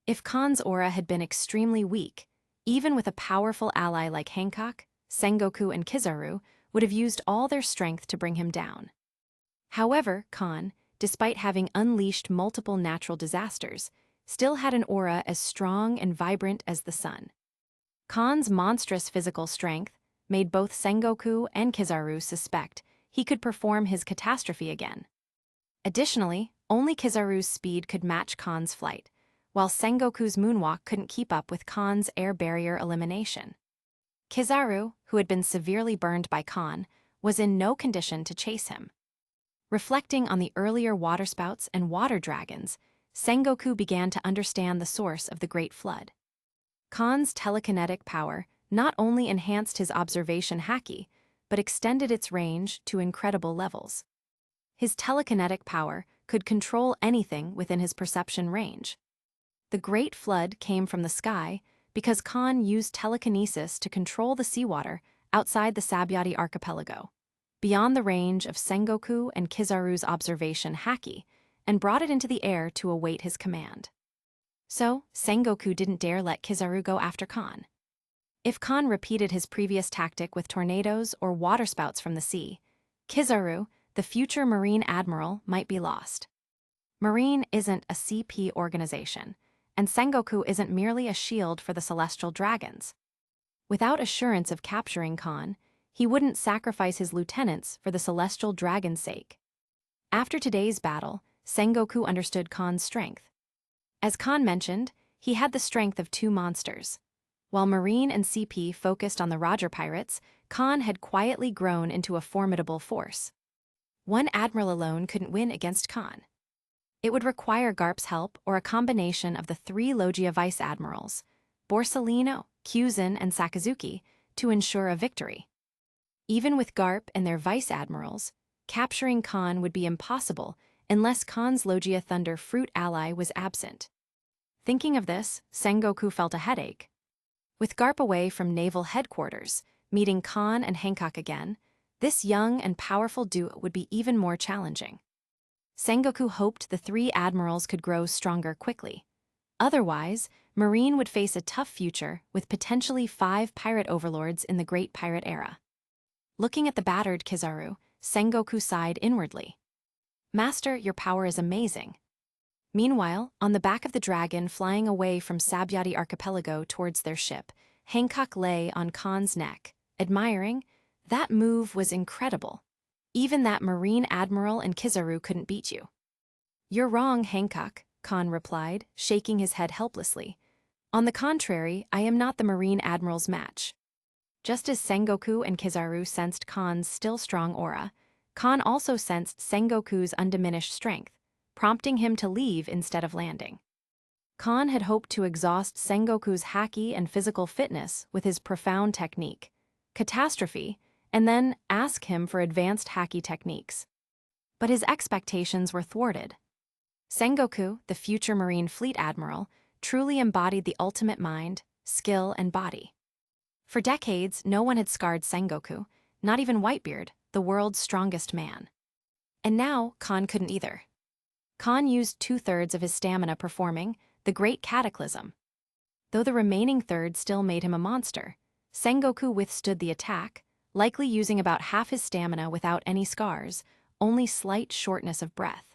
If Kahn's aura had been extremely weak, even with a powerful ally like Hancock, Sengoku, and Kizaru would have used all their strength to bring him down. However, Kahn, despite having unleashed multiple natural disasters, still had an aura as strong and vibrant as the sun. Kahn's monstrous physical strength made both Sengoku and Kizaru suspect he could perform his catastrophe again. Additionally, only Kizaru's speed could match Kahn's flight, while Sengoku's moonwalk couldn't keep up with Kahn's air barrier elimination. Kizaru, who had been severely burned by Kahn, was in no condition to chase him. Reflecting on the earlier waterspouts and water dragons, Sengoku began to understand the source of the Great Flood. Kahn's telekinetic power not only enhanced his observation haki, but extended its range to incredible levels. His telekinetic power could control anything within his perception range. The Great Flood came from the sky because Kahn used telekinesis to control the seawater outside the Sabyati archipelago, beyond the range of Sengoku and Kizaru's observation haki, and brought it into the air to await his command. So, Sengoku didn't dare let Kizaru go after Kahn. If Kahn repeated his previous tactic with tornadoes or waterspouts from the sea, Kizaru, the future Marine Admiral, might be lost. Marine isn't a CP organization, and Sengoku isn't merely a shield for the celestial dragons. Without assurance of capturing Kahn, he wouldn't sacrifice his lieutenants for the celestial dragon's sake. After today's battle, Sengoku understood Kahn's strength. As Kahn mentioned, he had the strength of two monsters. While Marine and CP focused on the Roger pirates, Kahn had quietly grown into a formidable force. One admiral alone couldn't win against Kahn. It would require Garp's help or a combination of the three Logia vice admirals, Borsellino, Kyuzan, and Sakazuki, to ensure a victory. Even with Garp and their vice admirals, capturing Kahn would be impossible unless Kahn's Logia Thunder Fruit ally was absent. Thinking of this, Sengoku felt a headache. With Garp away from naval headquarters, meeting Kahn and Hancock again, this young and powerful duo would be even more challenging. Sengoku hoped the three admirals could grow stronger quickly. Otherwise, Marine would face a tough future with potentially 5 pirate overlords in the Great Pirate Era. Looking at the battered Kizaru, Sengoku sighed inwardly. "Master, your power is amazing." Meanwhile, on the back of the dragon flying away from Sabyati archipelago towards their ship, Hancock lay on Kahn's neck, admiring. That move was incredible. Even that Marine Admiral and Kizaru couldn't beat you. "You're wrong, Hancock," Kahn replied, shaking his head helplessly. "On the contrary, I am not the Marine Admiral's match." Just as Sengoku and Kizaru sensed Kahn's still strong aura, Kahn also sensed Sengoku's undiminished strength, prompting him to leave instead of landing. Kahn had hoped to exhaust Sengoku's haki and physical fitness with his profound technique, catastrophe, and then ask him for advanced haki techniques. But his expectations were thwarted. Sengoku, the future Marine Fleet Admiral, truly embodied the ultimate mind, skill, and body. For decades, no one had scarred Sengoku, not even Whitebeard, the world's strongest man. And now, Kahn couldn't either. Kahn used 2/3 of his stamina performing the Great Cataclysm. Though the remaining third still made him a monster, Sengoku withstood the attack, likely using about half his stamina without any scars, only slight shortness of breath.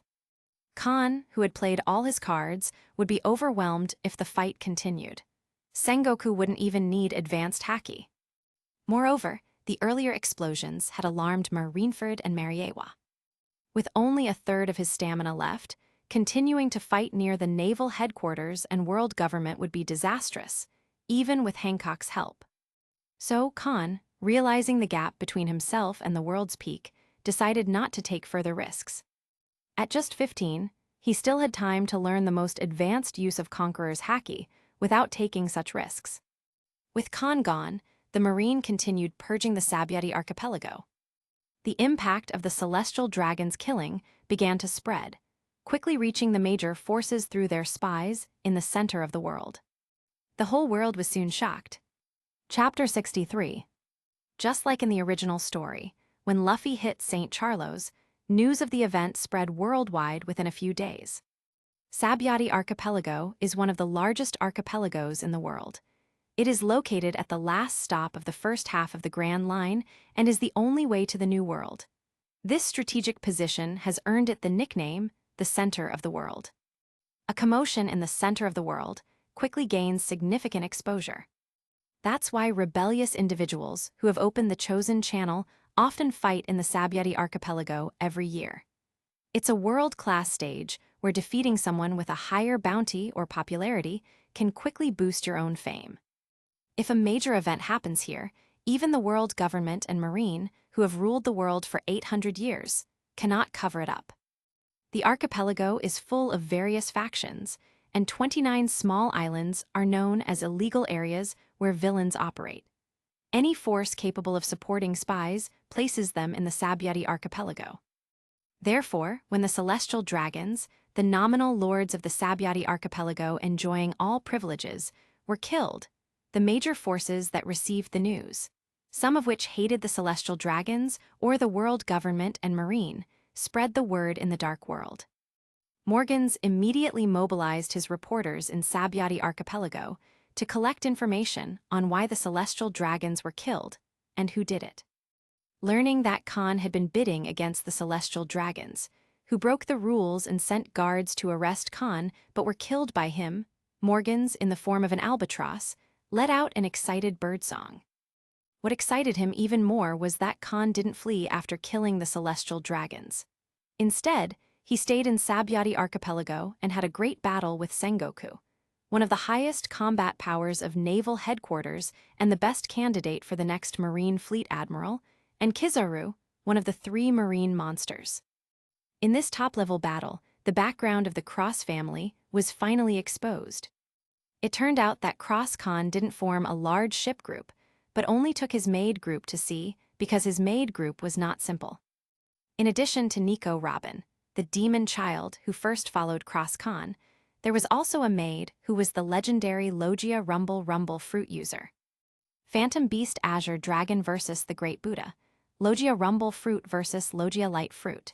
Kahn, who had played all his cards, would be overwhelmed if the fight continued. Sengoku wouldn't even need advanced haki. Moreover, the earlier explosions had alarmed Marineford and Mariewa. With only 1/3 of his stamina left, continuing to fight near the naval headquarters and world government would be disastrous, even with Hancock's help. So Kahn, realizing the gap between himself and the world's peak, decided not to take further risks. At just 15, he still had time to learn the most advanced use of Conqueror's haki without taking such risks. With Kahn gone, the Marine continued purging the Sabyati archipelago. The impact of the celestial dragon's killing began to spread, quickly reaching the major forces through their spies in the center of the world. The whole world was soon shocked. Chapter 63. Just like in the original story, when Luffy hit St. Charlos, news of the event spread worldwide within a few days. Sabyati Archipelago is one of the largest archipelagos in the world. It is located at the last stop of the first half of the Grand Line and is the only way to the New World. This strategic position has earned it the nickname, the center of the world. A commotion in the center of the world quickly gains significant exposure. That's why rebellious individuals who have opened the chosen channel often fight in the Sabyati archipelago every year. It's a world-class stage where defeating someone with a higher bounty or popularity can quickly boost your own fame. If a major event happens here, even the world government and marine, who have ruled the world for 800 years, cannot cover it up. The archipelago is full of various factions, and 29 small islands are known as illegal areas where villains operate. Any force capable of supporting spies places them in the Sabyati archipelago. Therefore, when the celestial dragons, the nominal lords of the Sabyati archipelago enjoying all privileges, were killed, the major forces that received the news, some of which hated the celestial dragons or the world government and marine, spread the word in the dark world. Morgans immediately mobilized his reporters in Sabyati archipelago to collect information on why the celestial dragons were killed and who did it. Learning that Kahn had been bidding against the celestial dragons, who broke the rules and sent guards to arrest Kahn but were killed by him, Morgans, in the form of an albatross, let out an excited birdsong. What excited him even more was that Kahn didn't flee after killing the celestial dragons. Instead, he stayed in Sabyati archipelago and had a great battle with Sengoku, one of the highest combat powers of naval headquarters and the best candidate for the next Marine Fleet Admiral, and Kizaru, one of the 3 marine monsters. In this top-level battle, the background of the Cross family was finally exposed. It turned out that Cross Kahn didn't form a large ship group, but only took his maid group to sea because his maid group was not simple. In addition to Nico Robin, the demon child who first followed Cross Kahn, there was also a maid who was the legendary Logia Rumble fruit user. Phantom Beast Azure Dragon versus the Great Buddha, Logia Rumble Fruit versus Logia Light Fruit.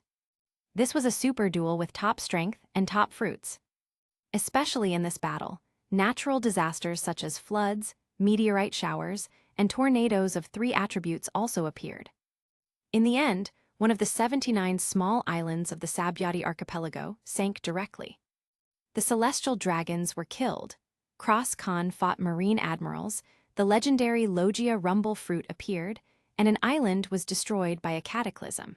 This was a super duel with top strength and top fruits. Especially in this battle, natural disasters such as floods, meteorite showers, and tornadoes of 3 attributes also appeared. In the end, one of the 79 small islands of the Sabyati archipelago sank directly. The celestial dragons were killed, Cross Kahn fought marine admirals, the legendary Logia Rumble fruit appeared, and an island was destroyed by a cataclysm.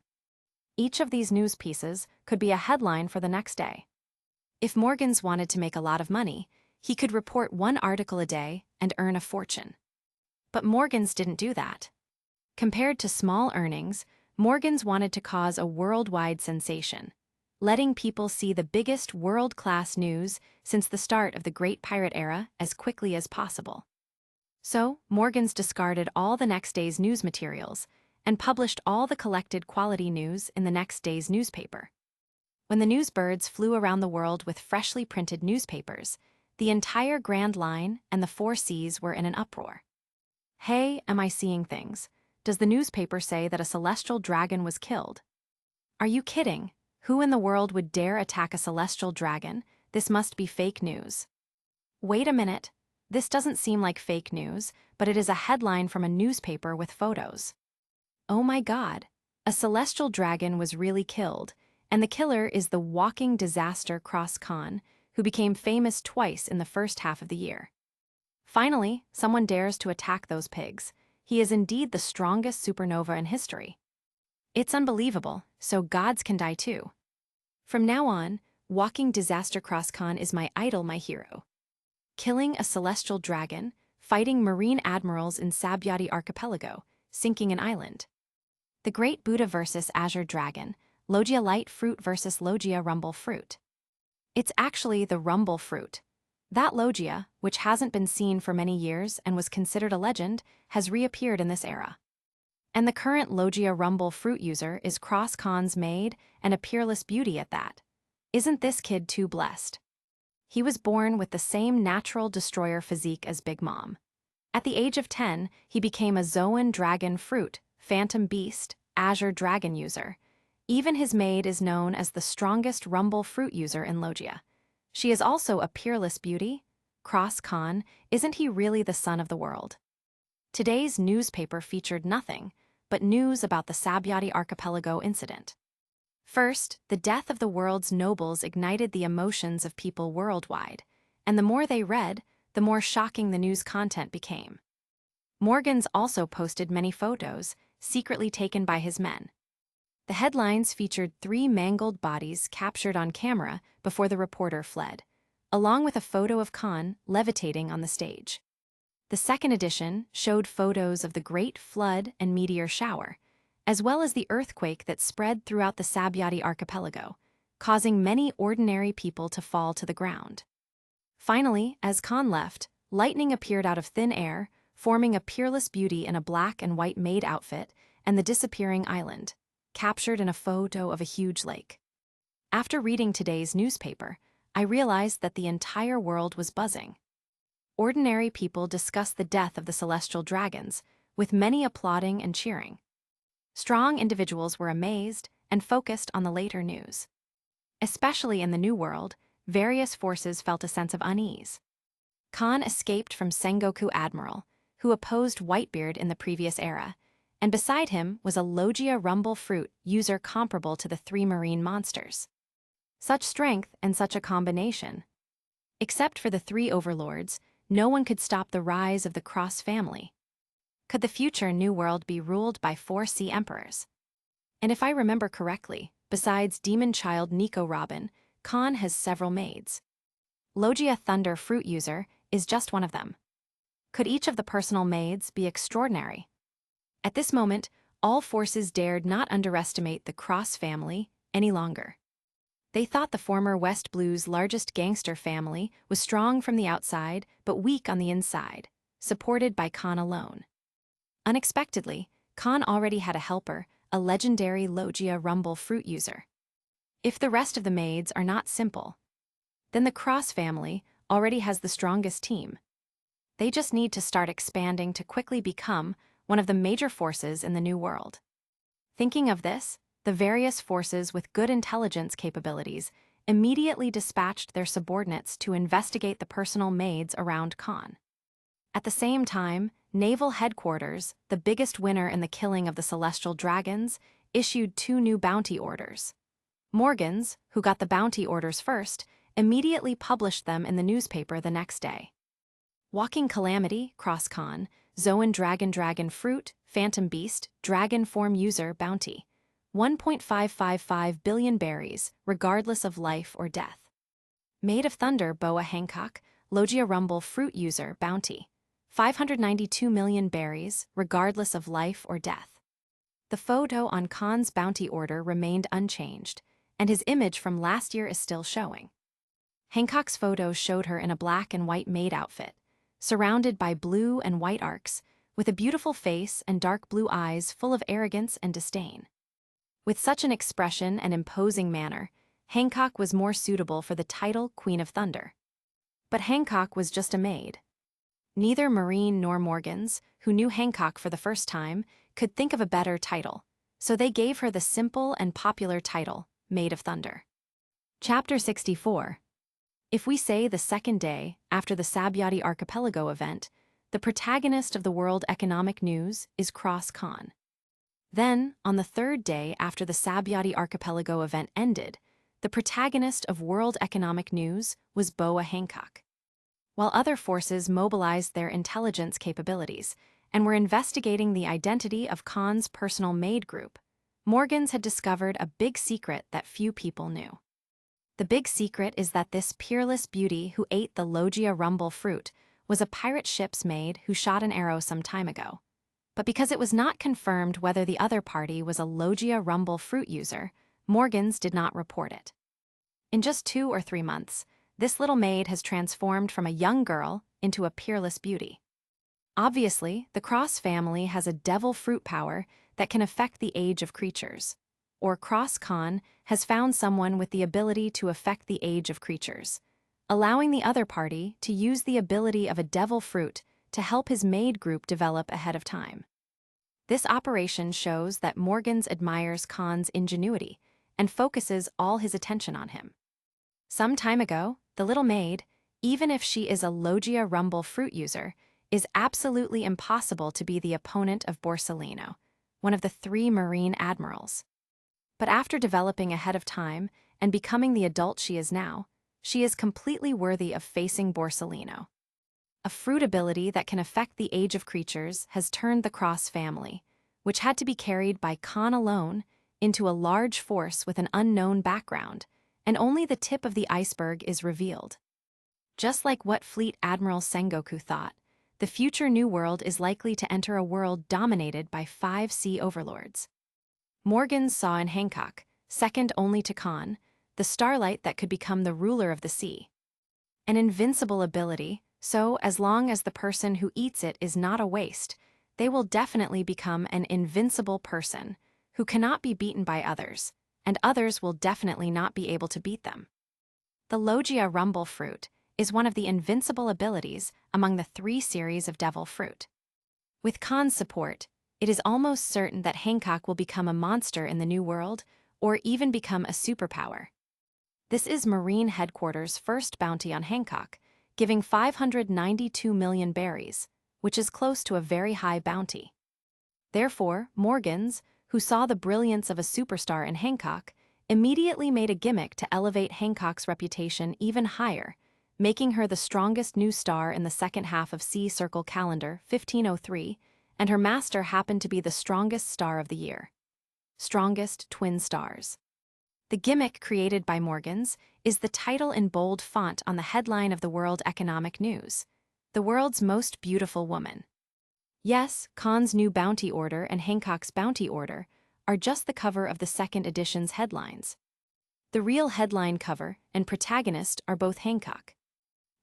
Each of these news pieces could be a headline for the next day. If Morgans wanted to make a lot of money, he could report 1 article a day and earn a fortune. But Morgans didn't do that. Compared to small earnings, Morgans wanted to cause a worldwide sensation, letting people see the biggest world-class news since the start of the Great Pirate Era as quickly as possible. So, Morgans discarded all the next day's news materials and published all the collected quality news in the next day's newspaper. When the newsbirds flew around the world with freshly printed newspapers, the entire Grand Line and the 4 seas were in an uproar. Hey, am I seeing things? Does the newspaper say that a celestial dragon was killed? Are you kidding? Who in the world would dare attack a celestial dragon? This must be fake news. Wait a minute. This doesn't seem like fake news, but it is a headline from a newspaper with photos. Oh my God, a celestial dragon was really killed, and the killer is the walking disaster Cross Kahn, who became famous twice in the first half of the year. Finally, someone dares to attack those pigs. He is indeed the strongest supernova in history. It's unbelievable, so gods can die too. From now on, walking disaster Cross Kahn is my idol, my hero. Killing a celestial dragon, fighting marine admirals in Sabyati archipelago, sinking an island. The Great Buddha versus Azure Dragon, Logia Light Fruit versus Logia Rumble Fruit. It's actually the Rumble Fruit. That Logia, which hasn't been seen for many years and was considered a legend, has reappeared in this era. And the current Logia Rumble Fruit user is Cross Kahn's maid and a peerless beauty at that. Isn't this kid too blessed? He was born with the same natural destroyer physique as Big Mom. At the age of 10, he became a Zoan Dragon Fruit, Phantom Beast, Azure Dragon user. Even his maid is known as the strongest Rumble Fruit user in Logia. She is also a peerless beauty. Cross Kahn, isn't he really the son of the world? Today's newspaper featured nothing but news about the Sabyati archipelago incident. First, the death of the world's nobles ignited the emotions of people worldwide, and the more they read, the more shocking the news content became. Morgans also posted many photos, secretly taken by his men. The headlines featured 3 mangled bodies captured on camera before the reporter fled, along with a photo of Kahn levitating on the stage. The second edition showed photos of the Great Flood and meteor shower, as well as the earthquake that spread throughout the Sabyati archipelago, causing many ordinary people to fall to the ground. Finally, as Kahn left, lightning appeared out of thin air, forming a peerless beauty in a black and white maid outfit, and the disappearing island, captured in a photo of a huge lake. After reading today's newspaper, I realized that the entire world was buzzing. Ordinary people discussed the death of the celestial dragons, with many applauding and cheering. Strong individuals were amazed and focused on the later news. Especially in the New World, various forces felt a sense of unease. Kahn escaped from Sengoku Admiral, who opposed Whitebeard in the previous era, and beside him was a Logia rumble fruit user comparable to the 3 marine monsters. Such strength and such a combination. Except for the 3 overlords, no one could stop the rise of the Cross family. Could the future New World be ruled by 4 sea emperors? And if I remember correctly, besides demon child Nico Robin, Kahn has several maids. Logia Thunder fruit user is just one of them. Could each of the personal maids be extraordinary? At this moment, all forces dared not underestimate the Cross family any longer. They thought the former West Blue's largest gangster family was strong from the outside but weak on the inside, supported by Kahn alone. Unexpectedly, Kahn already had a helper, a legendary Logia rumble fruit user. If the rest of the maids are not simple, then the Cross family already has the strongest team. They just need to start expanding to quickly become one of the major forces in the New World. Thinking of this, the various forces with good intelligence capabilities immediately dispatched their subordinates to investigate the personal maids around Kahn. At the same time, Naval Headquarters, the biggest winner in the killing of the celestial dragons, issued 2 new bounty orders. Morgans, who got the bounty orders first, immediately published them in the newspaper the next day. Walking Calamity, Cross Kahn, Zoan Dragon Fruit, Phantom Beast, Dragon Form User Bounty. 1.555 billion berries, regardless of life or death. Maid of Thunder Boa Hancock, Logia Rumble Fruit User Bounty. 592 million berries, regardless of life or death. The photo on Kahn's bounty order remained unchanged, and his image from last year is still showing. Hancock's photo showed her in a black and white maid outfit, surrounded by blue and white arcs, with a beautiful face and dark blue eyes full of arrogance and disdain. With such an expression and imposing manner, Hancock was more suitable for the title Queen of Thunder. But Hancock was just a maid. Neither Marine nor Morgans, who knew Hancock for the first time, could think of a better title, so they gave her the simple and popular title, Maid of Thunder. Chapter 64. If we say the second day after the Sabyati Archipelago event, the protagonist of the world economic news is Cross Kahn. Then, on the third day after the Sabyati Archipelago event ended, the protagonist of world economic news was Boa Hancock. While other forces mobilized their intelligence capabilities and were investigating the identity of Kahn's personal maid group, Morgans had discovered a big secret that few people knew. The big secret is that this peerless beauty who ate the Logia rumble fruit was a pirate ship's maid who shot an arrow some time ago. But because it was not confirmed whether the other party was a Logia rumble fruit user, Morgans did not report it. In just 2 or 3 months, this little maid has transformed from a young girl into a peerless beauty. Obviously, the Cross family has a devil fruit power that can affect the age of creatures. Or Cross Kahn has found someone with the ability to affect the age of creatures, allowing the other party to use the ability of a devil fruit to help his maid group develop ahead of time. This operation shows that Morgans admires Kahn's ingenuity and focuses all his attention on him. Some time ago, the little maid, even if she is a Logia Rumble fruit user, is absolutely impossible to be the opponent of Borsalino, one of the 3 marine admirals. But after developing ahead of time and becoming the adult she is now, she is completely worthy of facing Borsalino. A fruit ability that can affect the age of creatures has turned the Cross family, which had to be carried by Kahn alone, into a large force with an unknown background, and only the tip of the iceberg is revealed. Just like what Fleet Admiral Sengoku thought, the future New World is likely to enter a world dominated by 5 sea overlords. Morgans saw in Hancock, second only to Kahn, the starlight that could become the ruler of the sea. An invincible ability, so as long as the person who eats it is not a waste, they will definitely become an invincible person who cannot be beaten by others, and others will definitely not be able to beat them. The Logia Rumble fruit is one of the invincible abilities among the 3 series of devil fruit. With Kahn's support, it is almost certain that Hancock will become a monster in the New World, or even become a superpower. This is Marine Headquarters' first bounty on Hancock, giving 592 million berries, which is close to a very high bounty. Therefore, Morgans, who saw the brilliance of a superstar in Hancock, immediately made a gimmick to elevate Hancock's reputation even higher, making her the strongest new star in the second half of Sea Circle calendar 1503, and her master happened to be the strongest star of the year. Strongest twin stars. The gimmick created by Morgans is the title in bold font on the headline of the World Economic News, "The World's Most Beautiful Woman." Yes, Kahn's new bounty order and Hancock's bounty order are just the cover of the second edition's headlines. The real headline cover and protagonist are both Hancock.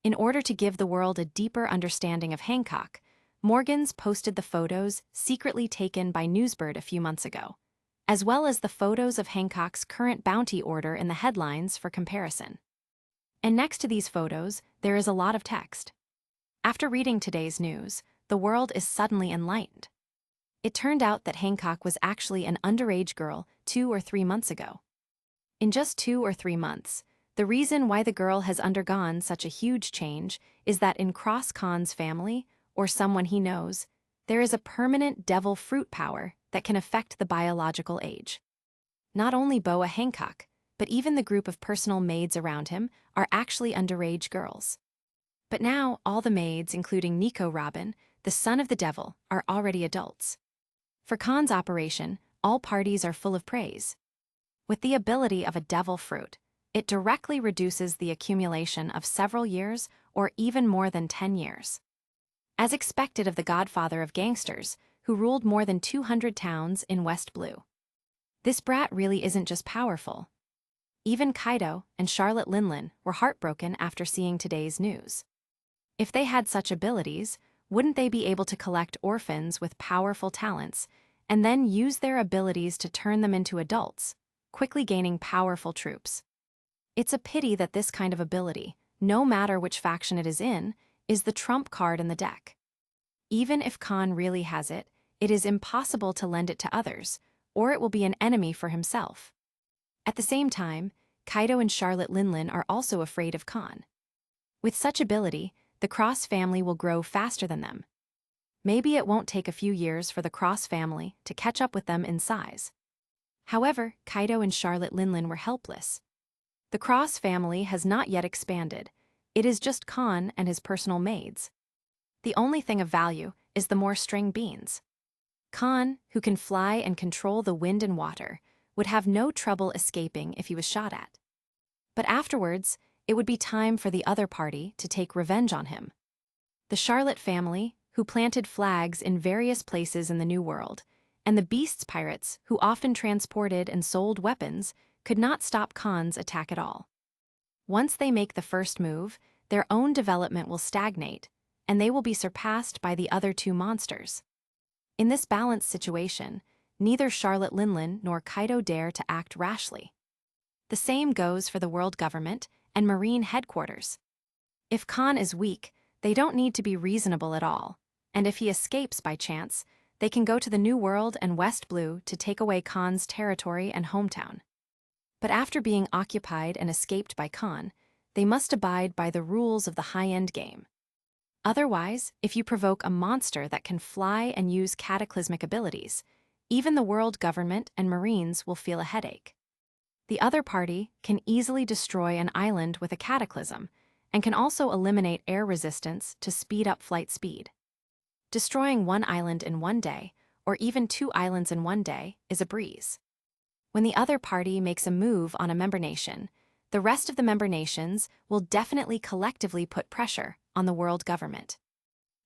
In order to give the world a deeper understanding of Hancock, Morgans posted the photos secretly taken by Newsbird a few months ago, as well as the photos of Hancock's current bounty order in the headlines for comparison. And next to these photos, there is a lot of text. After reading today's news, the world is suddenly enlightened. It turned out that Hancock was actually an underage girl 2 or 3 months ago. In just 2 or 3 months, the reason why the girl has undergone such a huge change is that in Cross Kahn's family, or someone he knows, there is a permanent devil fruit power that can affect the biological age. Not only Boa Hancock, but even the group of personal maids around him are actually underage girls. But now all the maids, including Nico Robin, the son of the devil, are already adults. For Kahn's operation, all parties are full of praise. With the ability of a devil fruit, it directly reduces the accumulation of several years or even more than 10 years. As expected of the godfather of gangsters, who ruled more than 200 towns in West Blue. This brat really isn't just powerful. Even Kaido and Charlotte Linlin were heartbroken after seeing today's news. If they had such abilities, wouldn't they be able to collect orphans with powerful talents and then use their abilities to turn them into adults, quickly gaining powerful troops? It's a pity that this kind of ability, no matter which faction it is in, is the trump card in the deck. Even if Kahn really has it, it is impossible to lend it to others, or it will be an enemy for himself. At the same time, Kaido and Charlotte Linlin are also afraid of Kahn. With such ability, the Cross family will grow faster than them. Maybe it won't take a few years for the Cross family to catch up with them in size. However, Kaido and Charlotte Linlin were helpless. The Cross family has not yet expanded. It is just Kahn and his personal maids. The only thing of value is the more string beans. Kahn, who can fly and control the wind and water, would have no trouble escaping if he was shot at. But afterwards, it would be time for the other party to take revenge on him. The Charlotte family, who planted flags in various places in the New World, and the Beasts pirates, who often transported and sold weapons, could not stop Kahn's attack at all. Once they make the first move, their own development will stagnate, and they will be surpassed by the other 2 monsters. In this balanced situation, neither Charlotte Linlin nor Kaido dare to act rashly. The same goes for the world government and Marine headquarters. If Kahn is weak, they don't need to be reasonable at all, and if he escapes by chance, they can go to the New World and West Blue to take away Kahn's territory and hometown. But after being occupied and escaped by Kahn, they must abide by the rules of the high-end game. Otherwise, if you provoke a monster that can fly and use cataclysmic abilities, even the world government and marines will feel a headache. The other party can easily destroy an island with a cataclysm and can also eliminate air resistance to speed up flight speed. Destroying one island in one day, or even 2 islands in one day, is a breeze. When the other party makes a move on a member nation, the rest of the member nations will definitely collectively put pressure on the world government.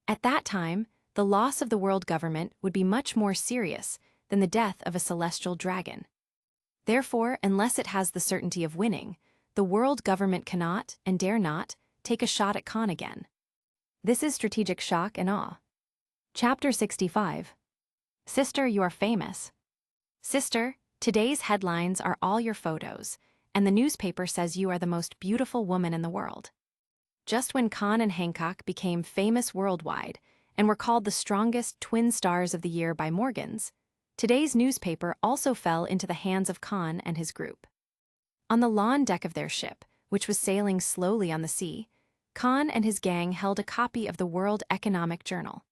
At that time, the loss of the world government would be much more serious than the death of a celestial dragon. Therefore, unless it has the certainty of winning, the world government cannot and dare not take a shot at Kahn again. This is strategic shock and awe. Chapter 65. Sister, you are famous. Sister, today's headlines are all your photos, and the newspaper says you are the most beautiful woman in the world. Just when Kahn and Hancock became famous worldwide and were called the strongest twin stars of the year by Morgans, today's newspaper also fell into the hands of Kahn and his group. On the lawn deck of their ship, which was sailing slowly on the sea, Kahn and his gang held a copy of the World Economic Journal.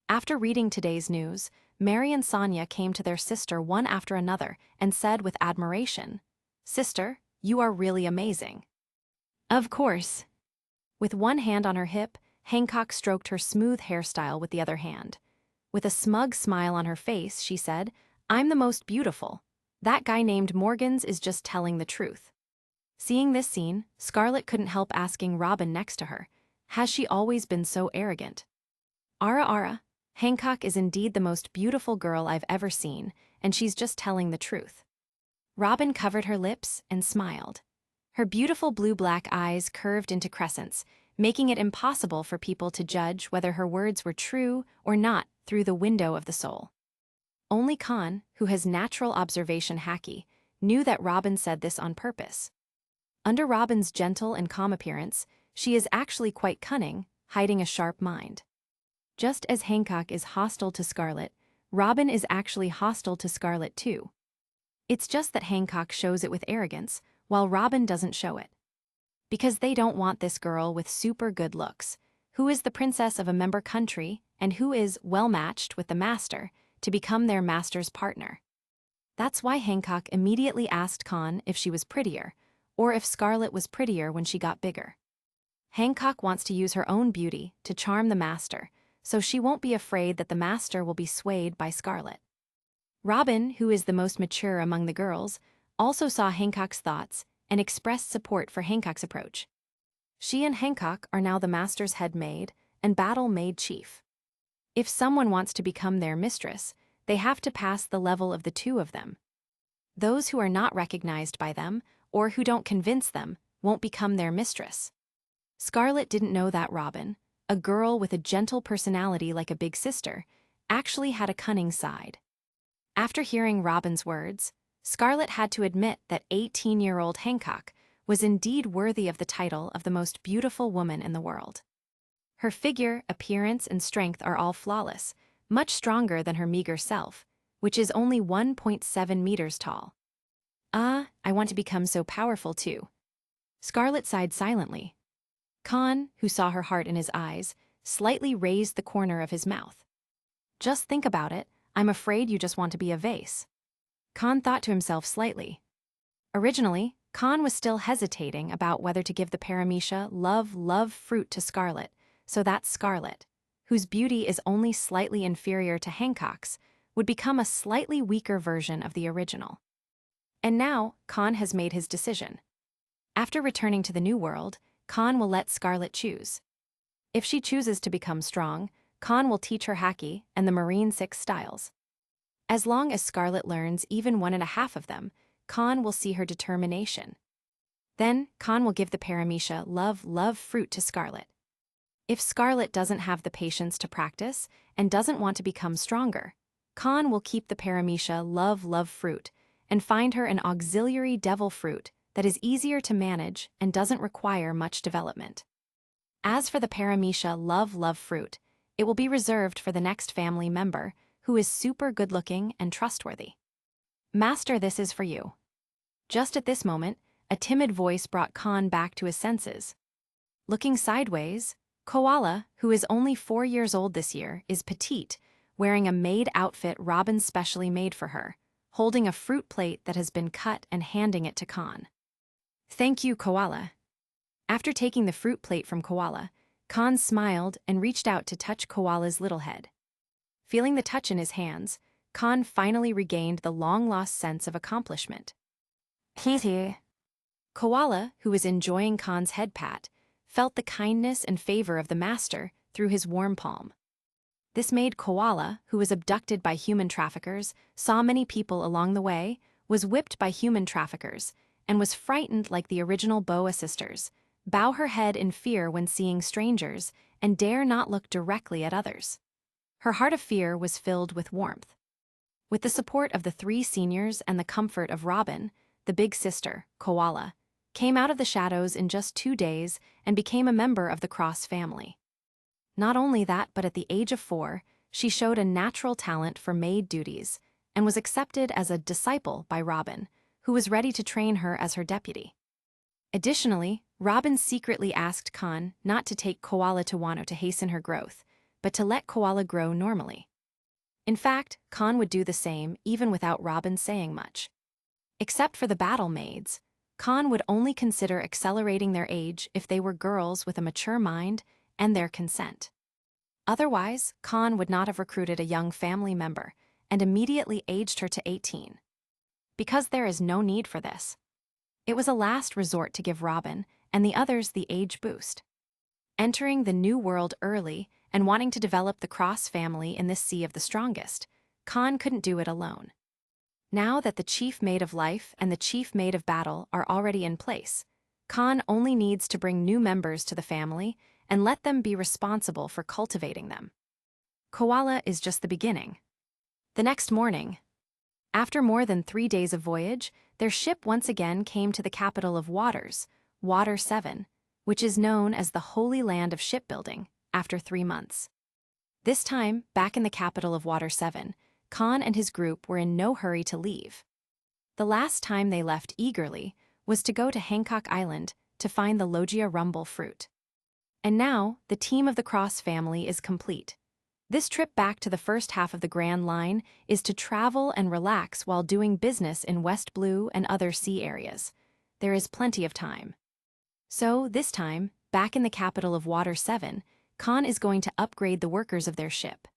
After reading today's news, Mary and Sonia came to their sister one after another and said with admiration, "Sister, you are really amazing." Of course. With one hand on her hip, Hancock stroked her smooth hairstyle with the other hand. With a smug smile on her face, she said, "I'm the most beautiful. That guy named Morgans is just telling the truth." Seeing this scene, Scarlet couldn't help asking Robin next to her, "Has she always been so arrogant?" Ara, Hancock is indeed the most beautiful girl I've ever seen, and she's just telling the truth." Robin covered her lips and smiled. Her beautiful blue-black eyes curved into crescents, making it impossible for people to judge whether her words were true or not through the window of the soul. Only Kahn, who has natural observation haki, knew that Robin said this on purpose. Under Robin's gentle and calm appearance, she is actually quite cunning, hiding a sharp mind. Just as Hancock is hostile to Scarlet, Robin is actually hostile to Scarlet too. It's just that Hancock shows it with arrogance, while Robin doesn't show it. Because they don't want this girl with super good looks, who is the princess of a member country and who is well-matched with the master, to become their master's partner. That's why Hancock immediately asked Kahn if she was prettier, or if Scarlet was prettier when she got bigger. Hancock wants to use her own beauty to charm the master, so she won't be afraid that the master will be swayed by Scarlet. Robin, who is the most mature among the girls, also saw Hancock's thoughts and expressed support for Hancock's approach. She and Hancock are now the master's head maid and battle maid chief. If someone wants to become their mistress, they have to pass the level of the two of them. Those who are not recognized by them, or who don't convince them, won't become their mistress. Scarlet didn't know that Robin, a girl with a gentle personality like a big sister, actually had a cunning side. After hearing Robin's words, Scarlet had to admit that 18-year-old Hancock was indeed worthy of the title of the most beautiful woman in the world. Her figure, appearance, and strength are all flawless, much stronger than her meager self, which is only 1.7 meters tall. I want to become so powerful too. Scarlet sighed silently. Kahn, who saw her heart in his eyes, slightly raised the corner of his mouth. "Just think about it, I'm afraid you just want to be a vase." Kahn thought to himself slightly. Originally, Kahn was still hesitating about whether to give the paramecia love fruit to Scarlet, so that Scarlet, whose beauty is only slightly inferior to Hancock's, would become a slightly weaker version of the original. And now, Kahn has made his decision. After returning to the New World, Kahn will let Scarlet choose. If she chooses to become strong, Kahn will teach her haki and the Marine 6 styles. As long as Scarlet learns even 1.5 of them, Kahn will see her determination. Then, Kahn will give the paramecia love fruit to Scarlet. If Scarlet doesn't have the patience to practice and doesn't want to become stronger, Kahn will keep the paramecia love fruit and find her an auxiliary devil fruit that is easier to manage and doesn't require much development. As for the paramecia love fruit, it will be reserved for the next family member who is super good-looking and trustworthy. Master, this is for you. Just at this moment, a timid voice brought Kahn back to his senses. Looking sideways, Koala, who is only 4 years old this year, is petite, wearing a maid outfit Robin specially made for her, holding a fruit plate that has been cut and handing it to Kahn. "Thank you, Koala." After taking the fruit plate from Koala, Kahn smiled and reached out to touch Koala's little head. Feeling the touch in his hands, Kahn finally regained the long-lost sense of accomplishment. "Hee." Koala, who was enjoying Kahn's head pat, felt the kindness and favor of the master through his warm palm. This made Koala, who was abducted by human traffickers, saw many people along the way, was whipped by human traffickers, and was frightened like the original Boa sisters, bow her head in fear when seeing strangers, and dare not look directly at others. Her heart of fear was filled with warmth. With the support of the 3 seniors and the comfort of Robin, the big sister, Koala, came out of the shadows in just 2 days and became a member of the Cross family. Not only that, but at the age of 4, she showed a natural talent for maid duties and was accepted as a disciple by Robin, who was ready to train her as her deputy. Additionally, Robin secretly asked Kahn not to take Koala to Wano to hasten her growth, but to let Koala grow normally. In fact, Kahn would do the same even without Robin saying much. Except for the battle maids, Kahn would only consider accelerating their age if they were girls with a mature mind and their consent. Otherwise, Kahn would not have recruited a young family member and immediately aged her to 18. Because there is no need for this. It was a last resort to give Robin and the others the age boost. Entering the new world early and wanting to develop the Cross family in this sea of the strongest, Kahn couldn't do it alone. Now that the chief maid of life and the chief maid of battle are already in place, Kahn only needs to bring new members to the family and let them be responsible for cultivating them. Koala is just the beginning. The next morning, after more than 3 days of voyage, their ship once again came to the capital of Waters, Water 7, which is known as the Holy Land of Shipbuilding, after 3 months. This time, back in the capital of Water 7, Kahn and his group were in no hurry to leave. The last time they left eagerly was to go to Hancock Island to find the Logia rumble fruit. And now, the team of the Cross family is complete. This trip back to the first half of the Grand Line is to travel and relax while doing business in West Blue and other sea areas. There is plenty of time. So, this time, back in the capital of Water 7, Kahn is going to upgrade the workers of their ship.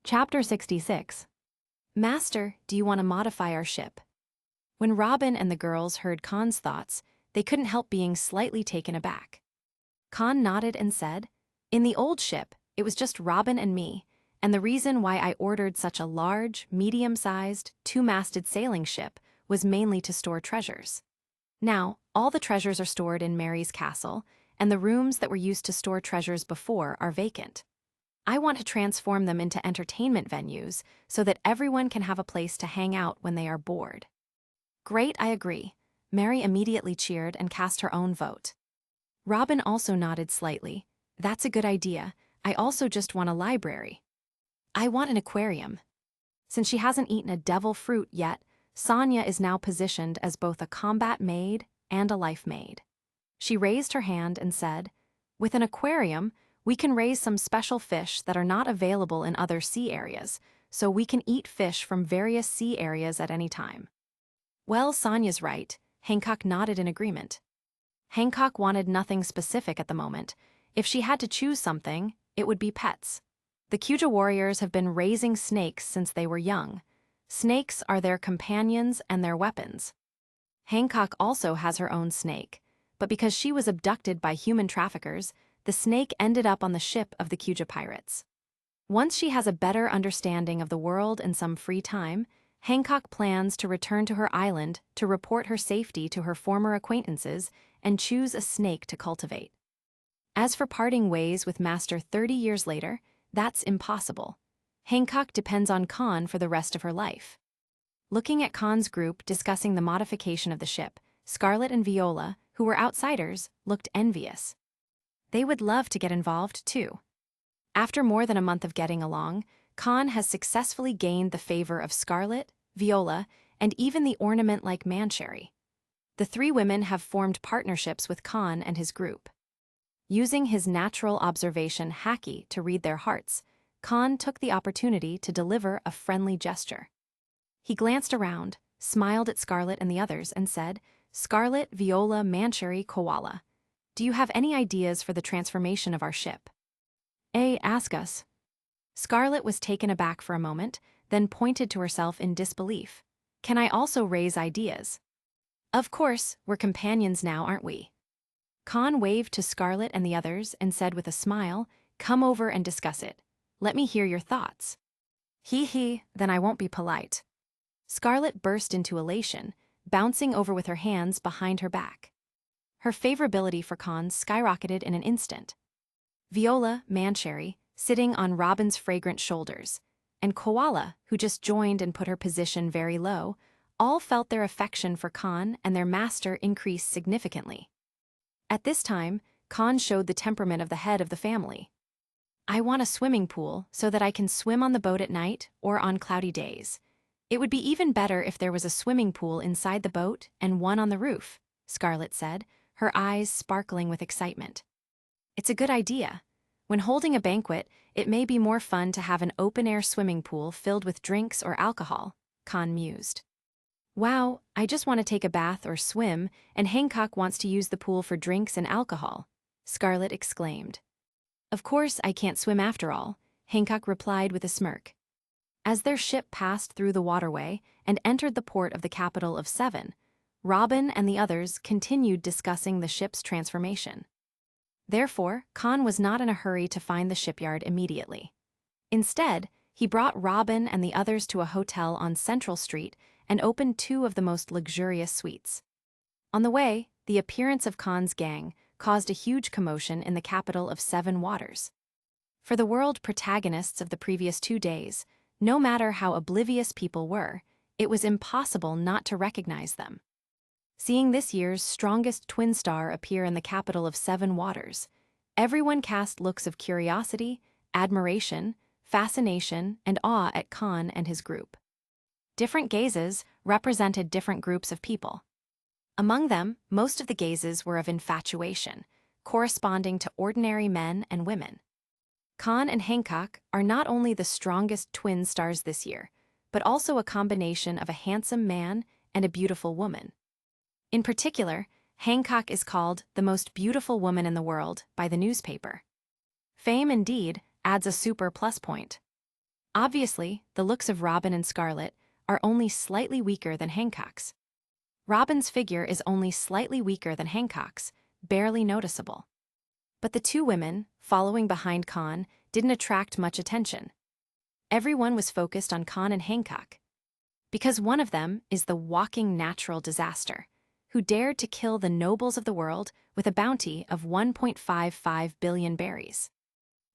Chapter 66. Master, do you want to modify our ship? When Robin and the girls heard Kahn's thoughts, they couldn't help being slightly taken aback. Kahn nodded and said, "In the old ship, it was just Robin and me, and the reason why I ordered such a large, medium-sized, 2-masted sailing ship was mainly to store treasures. Now, all the treasures are stored in Mary's castle, and the rooms that were used to store treasures before are vacant. I want to transform them into entertainment venues so that everyone can have a place to hang out when they are bored." "Great, I agree." Mary immediately cheered and cast her own vote. Robin also nodded slightly. "That's a good idea. I also just want a library." "I want an aquarium." Since she hasn't eaten a devil fruit yet, Sonia is now positioned as both a combat maid and a life maid. She raised her hand and said, "With an aquarium, we can raise some special fish that are not available in other sea areas, so we can eat fish from various sea areas at any time." "Well, Sonia's right." Hancock nodded in agreement. Hancock wanted nothing specific at the moment. If she had to choose something, it would be pets. The Kuja warriors have been raising snakes since they were young. Snakes are their companions and their weapons. Hancock also has her own snake, but because she was abducted by human traffickers, the snake ended up on the ship of the Kuja pirates. Once she has a better understanding of the world and some free time, Hancock plans to return to her island to report her safety to her former acquaintances and choose a snake to cultivate. As for parting ways with Master 30 years later, that's impossible. Hancock depends on Kahn for the rest of her life. Looking at Kahn's group discussing the modification of the ship, Scarlet and Viola, who were outsiders, looked envious. They would love to get involved, too. After more than a month of getting along, Kahn has successfully gained the favor of Scarlet, Viola, and even the ornament-like Mancherry. The three women have formed partnerships with Kahn and his group. Using his natural observation haki to read their hearts, Kahn took the opportunity to deliver a friendly gesture. He glanced around, smiled at Scarlet and the others, and said, "Scarlet, Viola, Mancheri, Koala, do you have any ideas for the transformation of our ship?" Ask us." Scarlet was taken aback for a moment, then pointed to herself in disbelief. "Can I also raise ideas?" "Of course, we're companions now, aren't we?" Kahn waved to Scarlet and the others and said with a smile, "Come over and discuss it. Let me hear your thoughts." Then I won't be polite." Scarlet burst into elation, bouncing over with her hands behind her back. Her favorability for Kahn skyrocketed in an instant. Viola, Mancheri, sitting on Robin's fragrant shoulders, and Koala, who just joined and put her position very low, all felt their affection for Kahn and their master increase significantly. At this time, Kahn showed the temperament of the head of the family. "I want a swimming pool so that I can swim on the boat at night or on cloudy days. It would be even better if there was a swimming pool inside the boat and one on the roof," Scarlet said, her eyes sparkling with excitement. "It's a good idea. When holding a banquet, it may be more fun to have an open-air swimming pool filled with drinks or alcohol," Kahn mused. "Wow, I just want to take a bath or swim, and Hancock wants to use the pool for drinks and alcohol," Scarlet exclaimed. "Of course I can't swim after all," Hancock replied with a smirk. As their ship passed through the waterway and entered the port of the capital of Seven, Robin and the others continued discussing the ship's transformation. Therefore, Kahn was not in a hurry to find the shipyard immediately. Instead, he brought Robin and the others to a hotel on Central Street and opened two of the most luxurious suites. On the way, the appearance of Kahn's gang caused a huge commotion in the capital of Seven Waters. For the world protagonists of the previous 2 days, no matter how oblivious people were, it was impossible not to recognize them. Seeing this year's strongest twin star appear in the capital of Seven Waters, everyone cast looks of curiosity, admiration, fascination, and awe at Kahn and his group. Different gazes represented different groups of people. Among them, most of the gazes were of infatuation, corresponding to ordinary men and women. Kahn and Hancock are not only the strongest twin stars this year, but also a combination of a handsome man and a beautiful woman. In particular, Hancock is called the most beautiful woman in the world by the newspaper. Fame, indeed, adds a super plus point. Obviously, the looks of Robin and Scarlet are only slightly weaker than Hancock's. Robin's figure is only slightly weaker than Hancock's, barely noticeable. But the two women, following behind Kahn, didn't attract much attention. Everyone was focused on Kahn and Hancock, because one of them is the walking natural disaster, who dared to kill the nobles of the world with a bounty of 1.55 billion berries.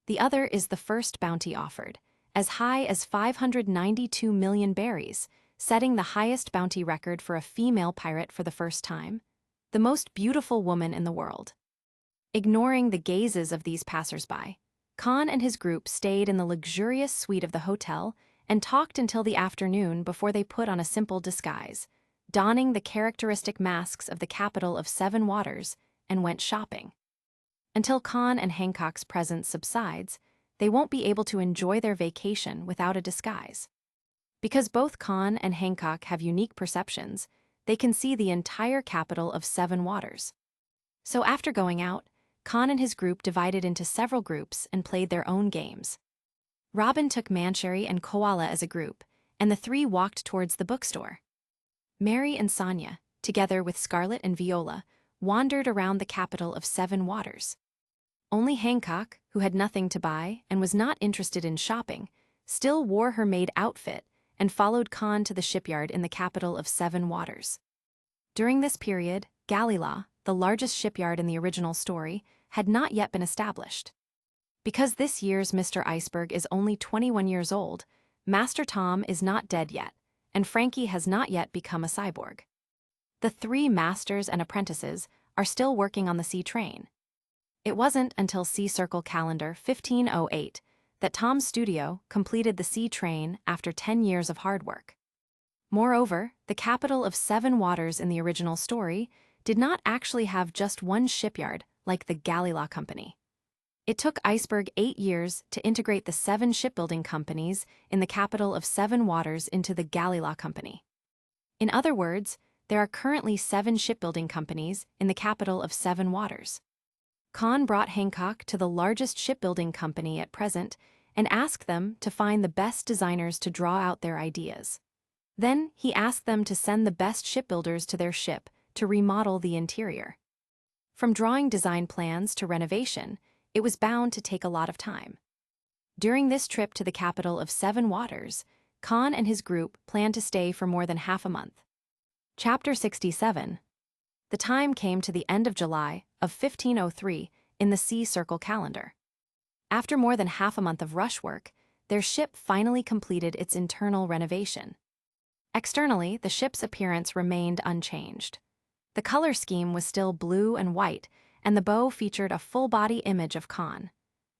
The other is the first bounty offered, as high as 592 million berries, setting the highest bounty record for a female pirate for the first time, the most beautiful woman in the world. Ignoring the gazes of these passersby, Kahn and his group stayed in the luxurious suite of the hotel and talked until the afternoon before they put on a simple disguise, donning the characteristic masks of the capital of Seven Waters, and went shopping. Until Kahn and Hancock's presence subsides, they won't be able to enjoy their vacation without a disguise. Because both Kahn and Hancock have unique perceptions, they can see the entire capital of Seven Waters. So after going out, Kahn and his group divided into several groups and played their own games. Robin took Mancheri and Koala as a group, and the three walked towards the bookstore. Mary and Sonia, together with Scarlet and Viola, wandered around the capital of Seven Waters. Only Hancock, who had nothing to buy and was not interested in shopping, still wore her maid outfit and followed Kahn to the shipyard in the capital of Seven Waters. During this period, Galila, the largest shipyard in the original story, had not yet been established. Because this year's Mr. Iceberg is only 21 years old, Master Tom is not dead yet, and Frankie has not yet become a cyborg. The three masters and apprentices are still working on the sea train. It wasn't until Sea Circle Calendar 1508 that Tom's studio completed the sea train after 10 years of hard work. Moreover, the capital of 7 waters in the original story did not actually have just one shipyard like the Galila Company. It took Iceberg 8 years to integrate the 7 shipbuilding companies in the capital of 7 waters into the Galila Company. In other words, there are currently 7 shipbuilding companies in the capital of 7 waters. Kahn brought Hancock to the largest shipbuilding company at present and asked them to find the best designers to draw out their ideas. Then he asked them to send the best shipbuilders to their ship to remodel the interior. From drawing design plans to renovation, it was bound to take a lot of time. During this trip to the capital of 7 waters, Kahn and his group planned to stay for more than half a month. Chapter 67. The time came to the end of July of 1503 in the Sea Circle calendar. After more than half a month of rush work, their ship finally completed its internal renovation. Externally, the ship's appearance remained unchanged. The color scheme was still blue and white, and the bow featured a full-body image of Kahn.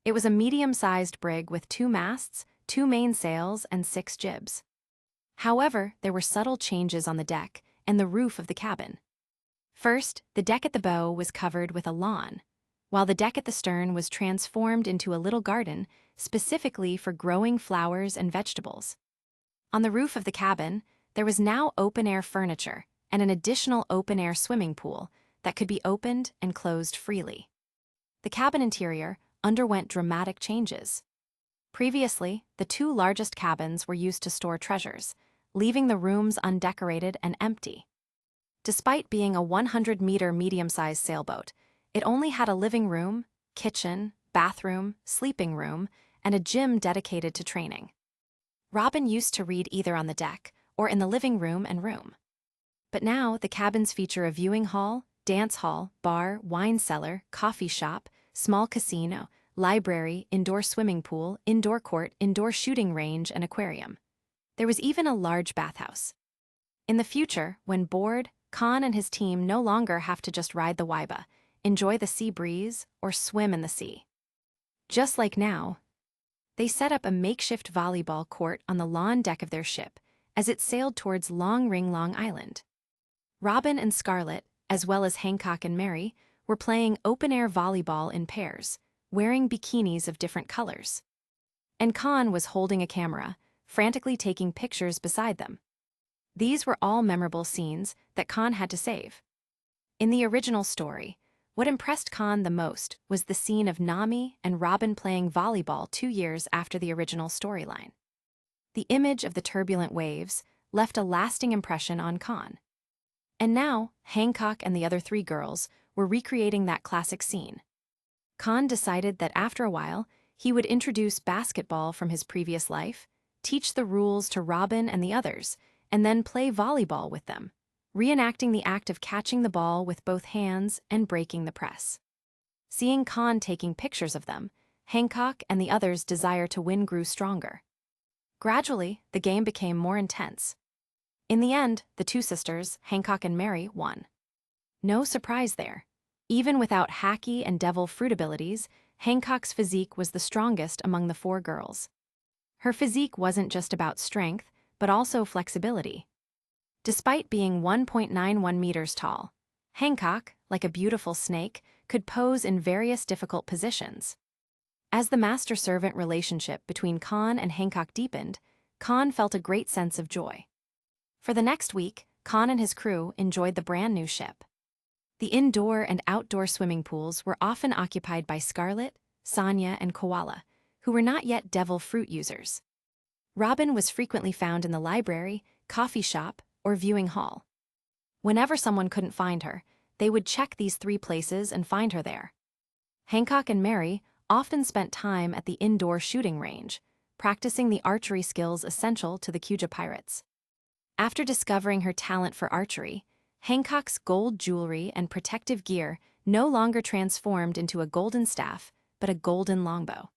It was a medium-sized brig with 2 masts, 2 mainsails, and 6 jibs. However, there were subtle changes on the deck and the roof of the cabin. First, the deck at the bow was covered with a lawn, while the deck at the stern was transformed into a little garden specifically for growing flowers and vegetables. On the roof of the cabin, there was now open-air furniture and an additional open-air swimming pool that could be opened and closed freely. The cabin interior underwent dramatic changes. Previously, the 2 largest cabins were used to store treasures, leaving the rooms undecorated and empty. Despite being a 100-meter medium-sized sailboat, it only had a living room, kitchen, bathroom, sleeping room, and a gym dedicated to training. Robin used to read either on the deck or in the living room and room. But now the cabins feature a viewing hall, dance hall, bar, wine cellar, coffee shop, small casino, library, indoor swimming pool, indoor court, indoor shooting range, and aquarium. There was even a large bathhouse. In the future, when bored, Kahn and his team no longer have to just ride the Waiba, enjoy the sea breeze, or swim in the sea. Just like now, they set up a makeshift volleyball court on the lawn deck of their ship as it sailed towards Long Ring Long Island. Robin and Scarlet, as well as Hancock and Mary, were playing open-air volleyball in pairs, wearing bikinis of different colors. And Kahn was holding a camera, frantically taking pictures beside them. These were all memorable scenes that Kahn had to save. In the original story, what impressed Kahn the most was the scene of Nami and Robin playing volleyball 2 years after the original storyline. The image of the turbulent waves left a lasting impression on Kahn. And now, Hancock and the other 3 girls were recreating that classic scene. Kahn decided that after a while, he would introduce basketball from his previous life, teach the rules to Robin and the others, and then play volleyball with them, reenacting the act of catching the ball with both hands and breaking the press. Seeing Kahn taking pictures of them, Hancock and the others' desire to win grew stronger. Gradually, the game became more intense. In the end, the 2 sisters, Hancock and Mary, won. No surprise there. Even without hacky and devil fruit abilities, Hancock's physique was the strongest among the 4 girls. Her physique wasn't just about strength, but also flexibility. Despite being 1.91 meters tall, Hancock, like a beautiful snake, could pose in various difficult positions. As the master-servant relationship between Kahn and Hancock deepened, Kahn felt a great sense of joy. For the next week, Kahn and his crew enjoyed the brand-new ship. The indoor and outdoor swimming pools were often occupied by Scarlet, Sonia, and Koala, who were not yet devil fruit users. Robin was frequently found in the library, coffee shop, or viewing hall. Whenever someone couldn't find her, they would check these 3 places and find her there. Hancock and Mary often spent time at the indoor shooting range, practicing the archery skills essential to the Kuja pirates. After discovering her talent for archery, Hancock's gold jewelry and protective gear no longer transformed into a golden staff, but a golden longbow.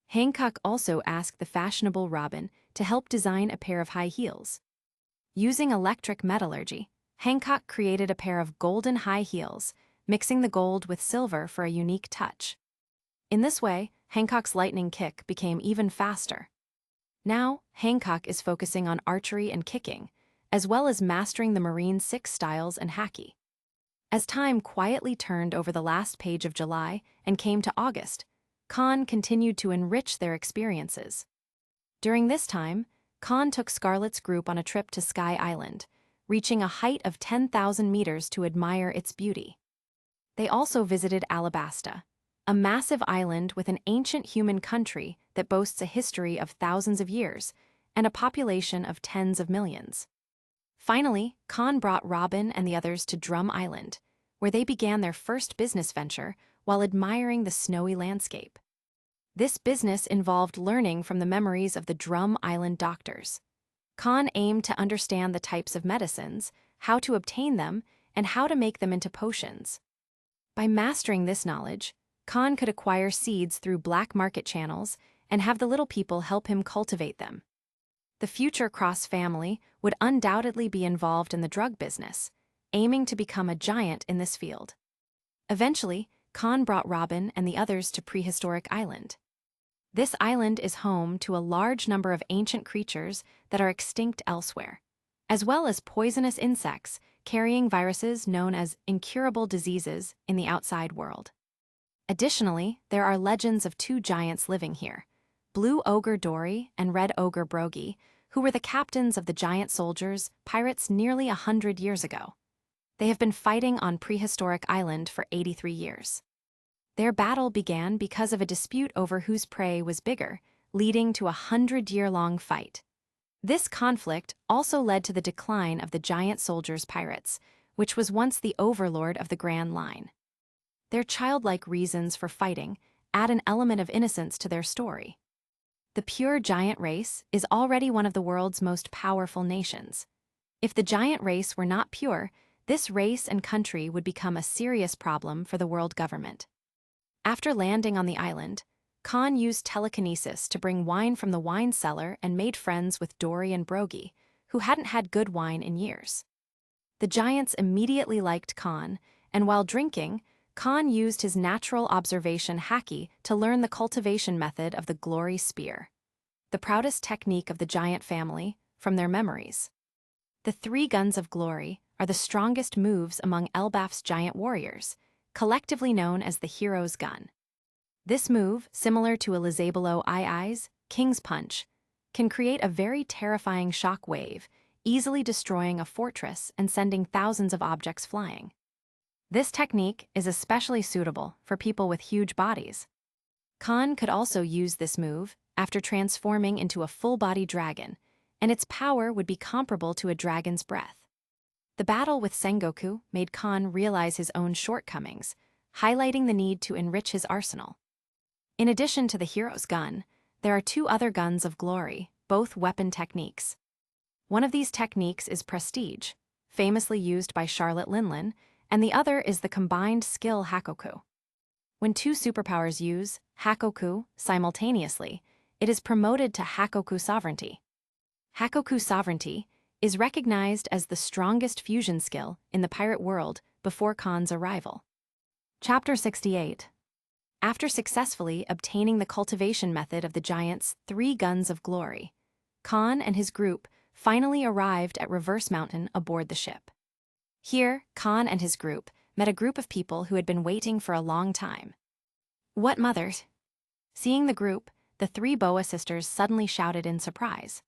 Hancock also asked the fashionable Robin to help design a pair of high heels. Using electric metallurgy, Hancock created a pair of golden high heels, mixing the gold with silver for a unique touch. In this way, Hancock's lightning kick became even faster. Now, Hancock is focusing on archery and kicking, as well as mastering the Marine Six styles and haki. As time quietly turned over the last page of July and came to August, Kahn continued to enrich their experiences. During this time, Kahn took Scarlett's group on a trip to Sky Island, reaching a height of 10,000 meters to admire its beauty. They also visited Alabasta, a massive island with an ancient human country that boasts a history of thousands of years and a population of tens of millions. Finally, Kahn brought Robin and the others to Drum Island, where they began their first business venture while admiring the snowy landscape. This business involved learning from the memories of the Drum Island doctors. Kahn aimed to understand the types of medicines, how to obtain them, and how to make them into potions. By mastering this knowledge, Kahn could acquire seeds through black market channels and have the little people help him cultivate them. The future Cross family would undoubtedly be involved in the drug business, aiming to become a giant in this field. Eventually, Kahn brought Robin and the others to Prehistoric Island. This island is home to a large number of ancient creatures that are extinct elsewhere, as well as poisonous insects carrying viruses known as incurable diseases in the outside world. Additionally, there are legends of two giants living here, Blue Ogre Dory and Red Ogre Brogy, who were the captains of the giant soldiers, pirates nearly 100 years ago. They have been fighting on Prehistoric Island for 83 years. Their battle began because of a dispute over whose prey was bigger, leading to a 100-year-long fight. This conflict also led to the decline of the giant soldiers' pirates, which was once the overlord of the Grand Line. Their childlike reasons for fighting add an element of innocence to their story. The pure giant race is already one of the world's most powerful nations. If the giant race were not pure, this race and country would become a serious problem for the world government. After landing on the island, Kahn used telekinesis to bring wine from the wine cellar and made friends with Dory and Brogy, who hadn't had good wine in years. The giants immediately liked Kahn, and while drinking, Kahn used his natural observation haki to learn the cultivation method of the glory spear, the proudest technique of the giant family, from their memories. The 3 guns of glory are the strongest moves among Elbaf's giant warriors, collectively known as the hero's gun. This move, similar to a Lizabelo Eyes, King's Punch, can create a very terrifying shock wave, easily destroying a fortress and sending thousands of objects flying. This technique is especially suitable for people with huge bodies. Kahn could also use this move after transforming into a full-body dragon, and its power would be comparable to a dragon's breath. The battle with Sengoku made Kahn realize his own shortcomings, highlighting the need to enrich his arsenal. In addition to the hero's gun, there are 2 other guns of glory, both weapon techniques. One of these techniques is Prestige, famously used by Charlotte Linlin, and the other is the combined skill Hakoku. When 2 superpowers use Hakoku simultaneously, it is promoted to Hakoku sovereignty. Hakoku sovereignty is recognized as the strongest fusion skill in the pirate world before Kahn's arrival. Chapter 68. After successfully obtaining the cultivation method of the giants' 3 guns of glory, Kahn and his group finally arrived at Reverse Mountain aboard the ship. Here, Kahn and his group met a group of people who had been waiting for a long time. "What mothers?" Seeing the group, the 3 Boa sisters suddenly shouted in surprise.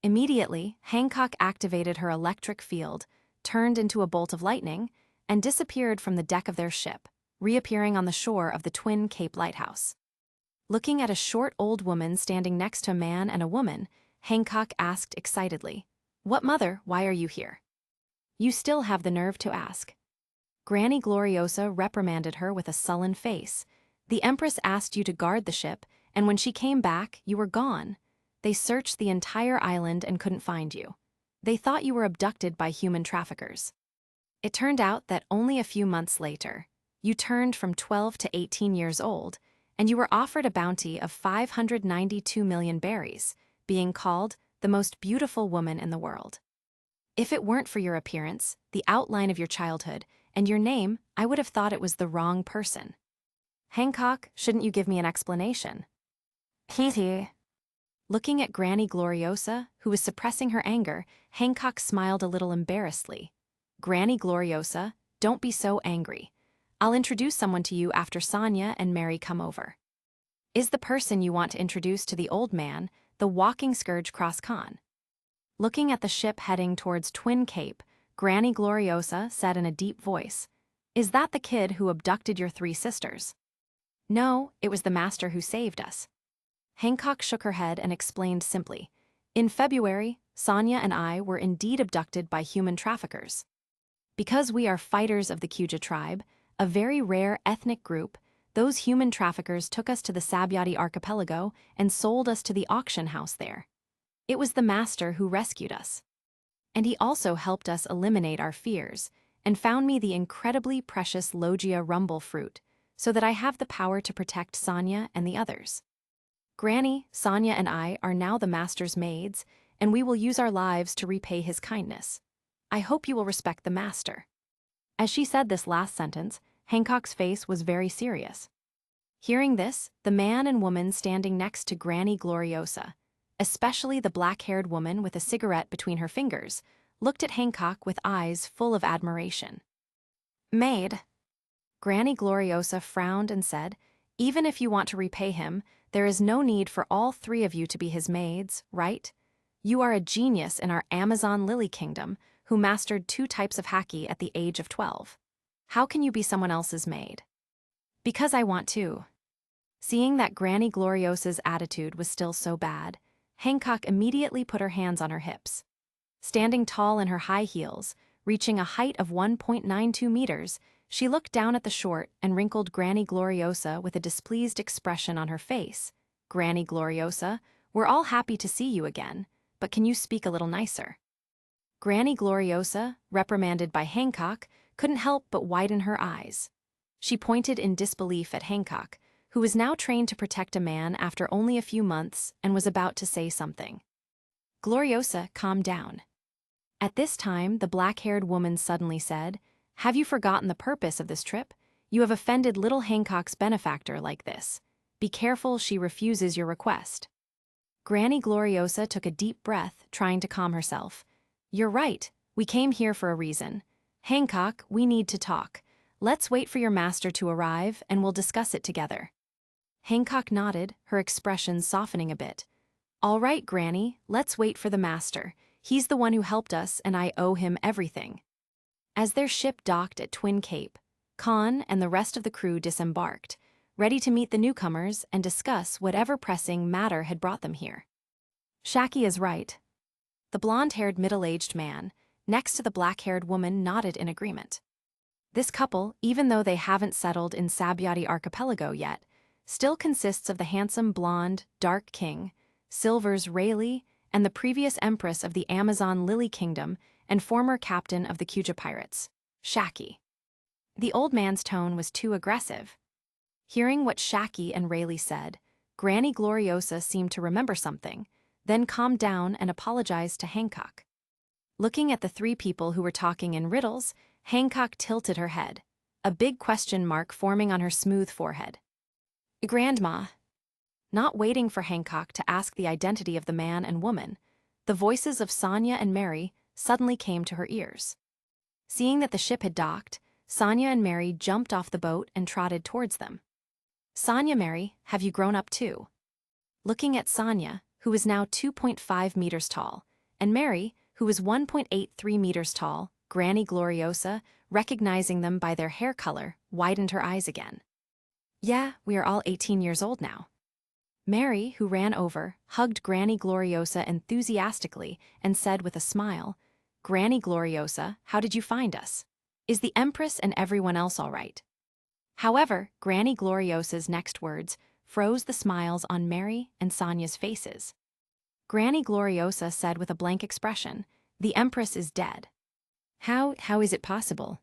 Immediately, Hancock activated her electric field, turned into a bolt of lightning, and disappeared from the deck of their ship, reappearing on the shore of the Twin Cape Lighthouse. Looking at a short old woman standing next to a man and a woman, Hancock asked excitedly, "What mother, why are you here?" "You still have the nerve to ask." Granny Gloriosa reprimanded her with a sullen face. "The Empress asked you to guard the ship, and when she came back, you were gone. They searched the entire island and couldn't find you. They thought you were abducted by human traffickers. It turned out that only a few months later, you turned from 12 to 18 years old, and you were offered a bounty of 592 million berries, being called the most beautiful woman in the world. If it weren't for your appearance, the outline of your childhood, and your name, I would have thought it was the wrong person." "Hancock, shouldn't you give me an explanation?" "Hee. Looking at Granny Gloriosa, who was suppressing her anger, Hancock smiled a little embarrassedly. Granny Gloriosa, don't be so angry. I'll introduce someone to you after Sonia and Mary come over. Is the person you want to introduce to the old man, the walking scourge Cross Kahn? Looking at the ship heading towards Twin Cape, Granny Gloriosa said in a deep voice, "Is that the kid who abducted your 3 sisters?" "No, it was the master who saved us." Hancock shook her head and explained simply, "In February, Sonia and I were indeed abducted by human traffickers. Because we are fighters of the Kuja tribe, a very rare ethnic group, those human traffickers took us to the Sabyati archipelago and sold us to the auction house there. It was the master who rescued us. And he also helped us eliminate our fears, and found me the incredibly precious Logia rumble fruit, so that I have the power to protect Sonia and the others. Granny, Sonia and I are now the master's maids, and we will use our lives to repay his kindness. I hope you will respect the master." As she said this last sentence, Hancock's face was very serious. Hearing this, the man and woman standing next to Granny Gloriosa, especially the black-haired woman with a cigarette between her fingers, looked at Hancock with eyes full of admiration. "Maid." Granny Gloriosa frowned and said, "Even if you want to repay him, there is no need for all 3 of you to be his maids, right? You are a genius in our Amazon Lily Kingdom who mastered 2 types of haki at the age of 12. How can you be someone else's maid?" "Because I want to." Seeing that Granny Gloriosa's attitude was still so bad, Hancock immediately put her hands on her hips. Standing tall in her high heels, reaching a height of 1.92 meters, she looked down at the short and wrinkled Granny Gloriosa with a displeased expression on her face. "Granny Gloriosa, we're all happy to see you again, but can you speak a little nicer?" Granny Gloriosa, reprimanded by Hancock, couldn't help but widen her eyes. She pointed in disbelief at Hancock, who was now trained to protect a man after only a few months and was about to say something. "Gloriosa, calm down." At this time, the black-haired woman suddenly said, "Have you forgotten the purpose of this trip? You have offended little Hancock's benefactor like this. Be careful she refuses your request." Granny Gloriosa took a deep breath, trying to calm herself. "You're right, we came here for a reason. Hancock, we need to talk. Let's wait for your master to arrive and we'll discuss it together." Hancock nodded, her expression softening a bit. "All right, Granny, let's wait for the master. He's the one who helped us and I owe him everything." As their ship docked at Twin Cape, Kahn and the rest of the crew disembarked, ready to meet the newcomers and discuss whatever pressing matter had brought them here. "Shaki is right." The blonde-haired middle-aged man, next to the black-haired woman, nodded in agreement. This couple, even though they haven't settled in Sabyati archipelago yet, still consists of the handsome blonde, dark king, Silver's Rayleigh, and the previous empress of the Amazon Lily Kingdom and former captain of the Kuja pirates, Shaki. The old man's tone was too aggressive. Hearing what Shaki and Rayleigh said, Granny Gloriosa seemed to remember something, then calmed down and apologized to Hancock. Looking at the 3 people who were talking in riddles, Hancock tilted her head, a big question mark forming on her smooth forehead. "Grandma." Not waiting for Hancock to ask the identity of the man and woman, the voices of Sonia and Mary suddenly came to her ears. Seeing that the ship had docked, Sonia and Mary jumped off the boat and trotted towards them. "Sonia, Mary, have you grown up too?" Looking at Sonia, who was now 2.5 meters tall, and Mary, who was 1.83 meters tall, Granny Gloriosa, recognizing them by their hair color, widened her eyes again. "Yeah, we are all 18 years old now." Mary, who ran over, hugged Granny Gloriosa enthusiastically and said with a smile, "Granny Gloriosa, how did you find us? Is the Empress and everyone else all right?" However, Granny Gloriosa's next words froze the smiles on Mary and Sonia's faces. Granny Gloriosa said with a blank expression, "The Empress is dead." How is it possible?"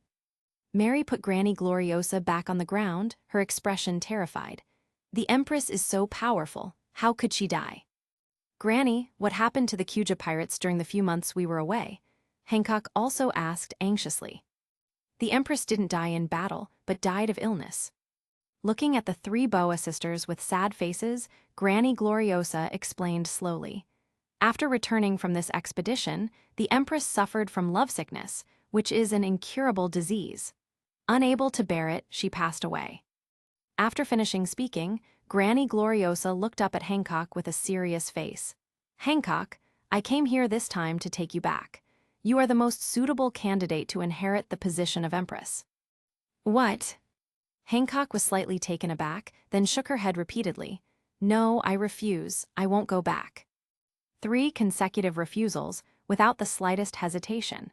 Mary put Granny Gloriosa back on the ground, her expression terrified. "The Empress is so powerful, how could she die?" "Granny, what happened to the Kuja pirates during the few months we were away?" Hancock also asked anxiously. "The Empress didn't die in battle, but died of illness." Looking at the three Boa sisters with sad faces, Granny Gloriosa explained slowly. After returning from this expedition, the Empress suffered from lovesickness, which is an incurable disease. Unable to bear it, she passed away. After finishing speaking, Granny Gloriosa looked up at Hancock with a serious face. Hancock, I came here this time to take you back. You are the most suitable candidate to inherit the position of Empress. What? Hancock was slightly taken aback, then shook her head repeatedly. No, I refuse. I won't go back. 3 consecutive refusals, without the slightest hesitation.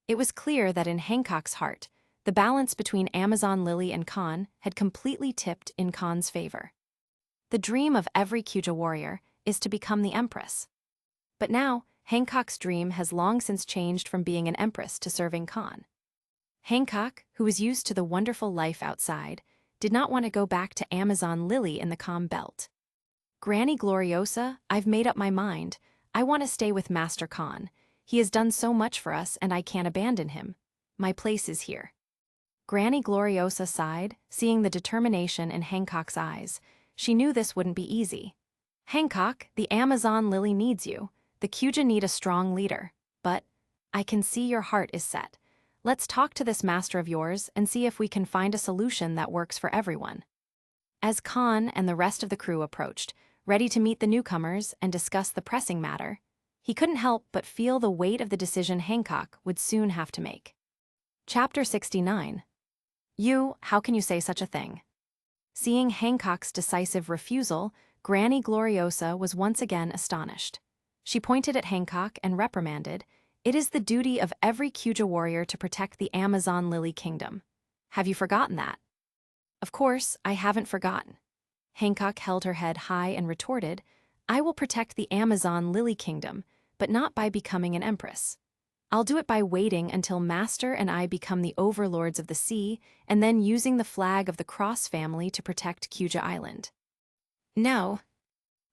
It was clear that in Hancock's heart, the balance between Amazon Lily and Kahn had completely tipped in Kahn's favor. The dream of every Kuja warrior is to become the Empress. But now, Hancock's dream has long since changed from being an Empress to serving Kahn. Hancock, who was used to the wonderful life outside, did not want to go back to Amazon Lily in the calm belt. Granny Gloriosa, I've made up my mind. I want to stay with Master Kahn. He has done so much for us and I can't abandon him. My place is here. Granny Gloriosa sighed, seeing the determination in Hancock's eyes. She knew this wouldn't be easy. Hancock, the Amazon Lily needs you. The Kuja need a strong leader. But I can see your heart is set. Let's talk to this master of yours and see if we can find a solution that works for everyone. As Kahn and the rest of the crew approached, ready to meet the newcomers and discuss the pressing matter, he couldn't help but feel the weight of the decision Hancock would soon have to make. Chapter 69. How can you say such a thing? Seeing Hancock's decisive refusal, Granny Gloriosa was once again astonished. She pointed at Hancock and reprimanded, "It is the duty of every Kuja warrior to protect the Amazon Lily Kingdom. Have you forgotten that?" "Of course, I haven't forgotten." Hancock held her head high and retorted, "I will protect the Amazon Lily Kingdom, but not by becoming an empress. I'll do it by waiting until Master and I become the overlords of the sea, and then using the flag of the Cross family to protect Kuja Island." "No."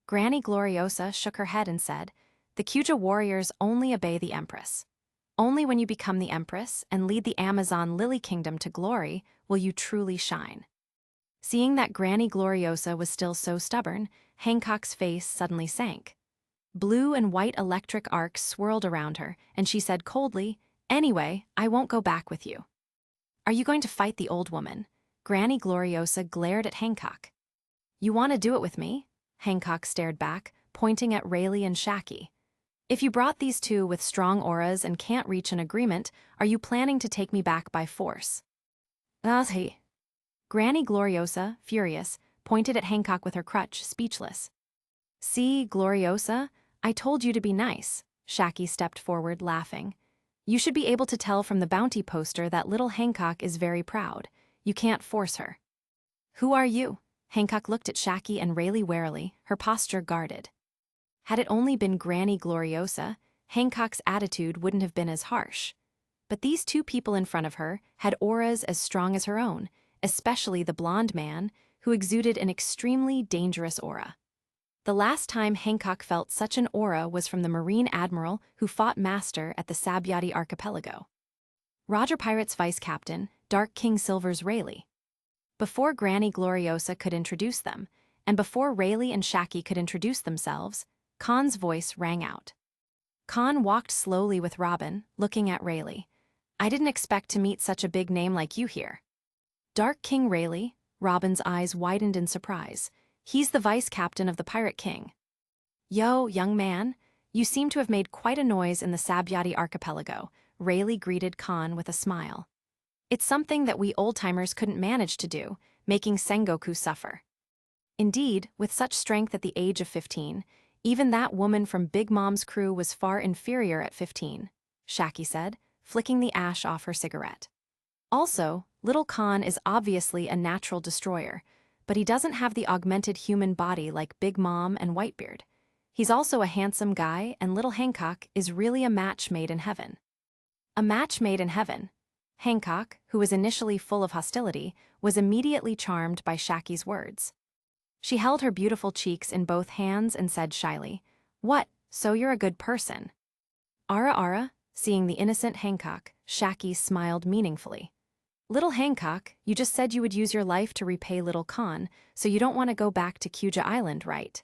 Granny Gloriosa shook her head and said, "The Kuja warriors only obey the Empress. Only when you become the Empress and lead the Amazon Lily Kingdom to glory will you truly shine." Seeing that Granny Gloriosa was still so stubborn, Hancock's face suddenly sank. Blue and white electric arcs swirled around her, and she said coldly, "Anyway, I won't go back with you." "Are you going to fight the old woman?" Granny Gloriosa glared at Hancock. "You want to do it with me?" Hancock stared back, pointing at Rayleigh and Shaki. "If you brought these two with strong auras and can't reach an agreement, are you planning to take me back by force?" "He." Granny Gloriosa, furious, pointed at Hancock with her crutch, speechless. "See, Gloriosa, I told you to be nice." Shaki stepped forward, laughing. "You should be able to tell from the bounty poster that little Hancock is very proud. You can't force her." "Who are you?" Hancock looked at Shaki and Rayleigh warily, her posture guarded. Had it only been Granny Gloriosa, Hancock's attitude wouldn't have been as harsh. But these two people in front of her had auras as strong as her own, especially the blonde man, who exuded an extremely dangerous aura. The last time Hancock felt such an aura was from the Marine Admiral who fought Master at the Sabyati Archipelago. Roger Pirate's vice captain, Dark King Silver's Rayleigh. Before Granny Gloriosa could introduce them, and before Rayleigh and Shaki could introduce themselves, Kahn's voice rang out. Kahn walked slowly with Robin, looking at Rayleigh. "I didn't expect to meet such a big name like you here." "Dark King Rayleigh?" Robin's eyes widened in surprise. "He's the vice captain of the Pirate King." "Yo, young man, you seem to have made quite a noise in the Sabyati Archipelago," Rayleigh greeted Kahn with a smile. "It's something that we old-timers couldn't manage to do, making Sengoku suffer." Indeed, with such strength at the age of 15, even that woman from Big Mom's crew was far inferior at 15, Shaki said, flicking the ash off her cigarette. "Also, little Kahn is obviously a natural destroyer, but he doesn't have the augmented human body like Big Mom and Whitebeard. He's also a handsome guy, and little Hancock is really a match made in heaven." A match made in heaven. Hancock, who was initially full of hostility, was immediately charmed by Shaki's words. She held her beautiful cheeks in both hands and said shyly, "What, so you're a good person?" "Ara." Seeing the innocent Hancock, Shaki smiled meaningfully. Little Hancock, you just said you would use your life to repay Little Kahn, so you don't want to go back to Kuja Island, right?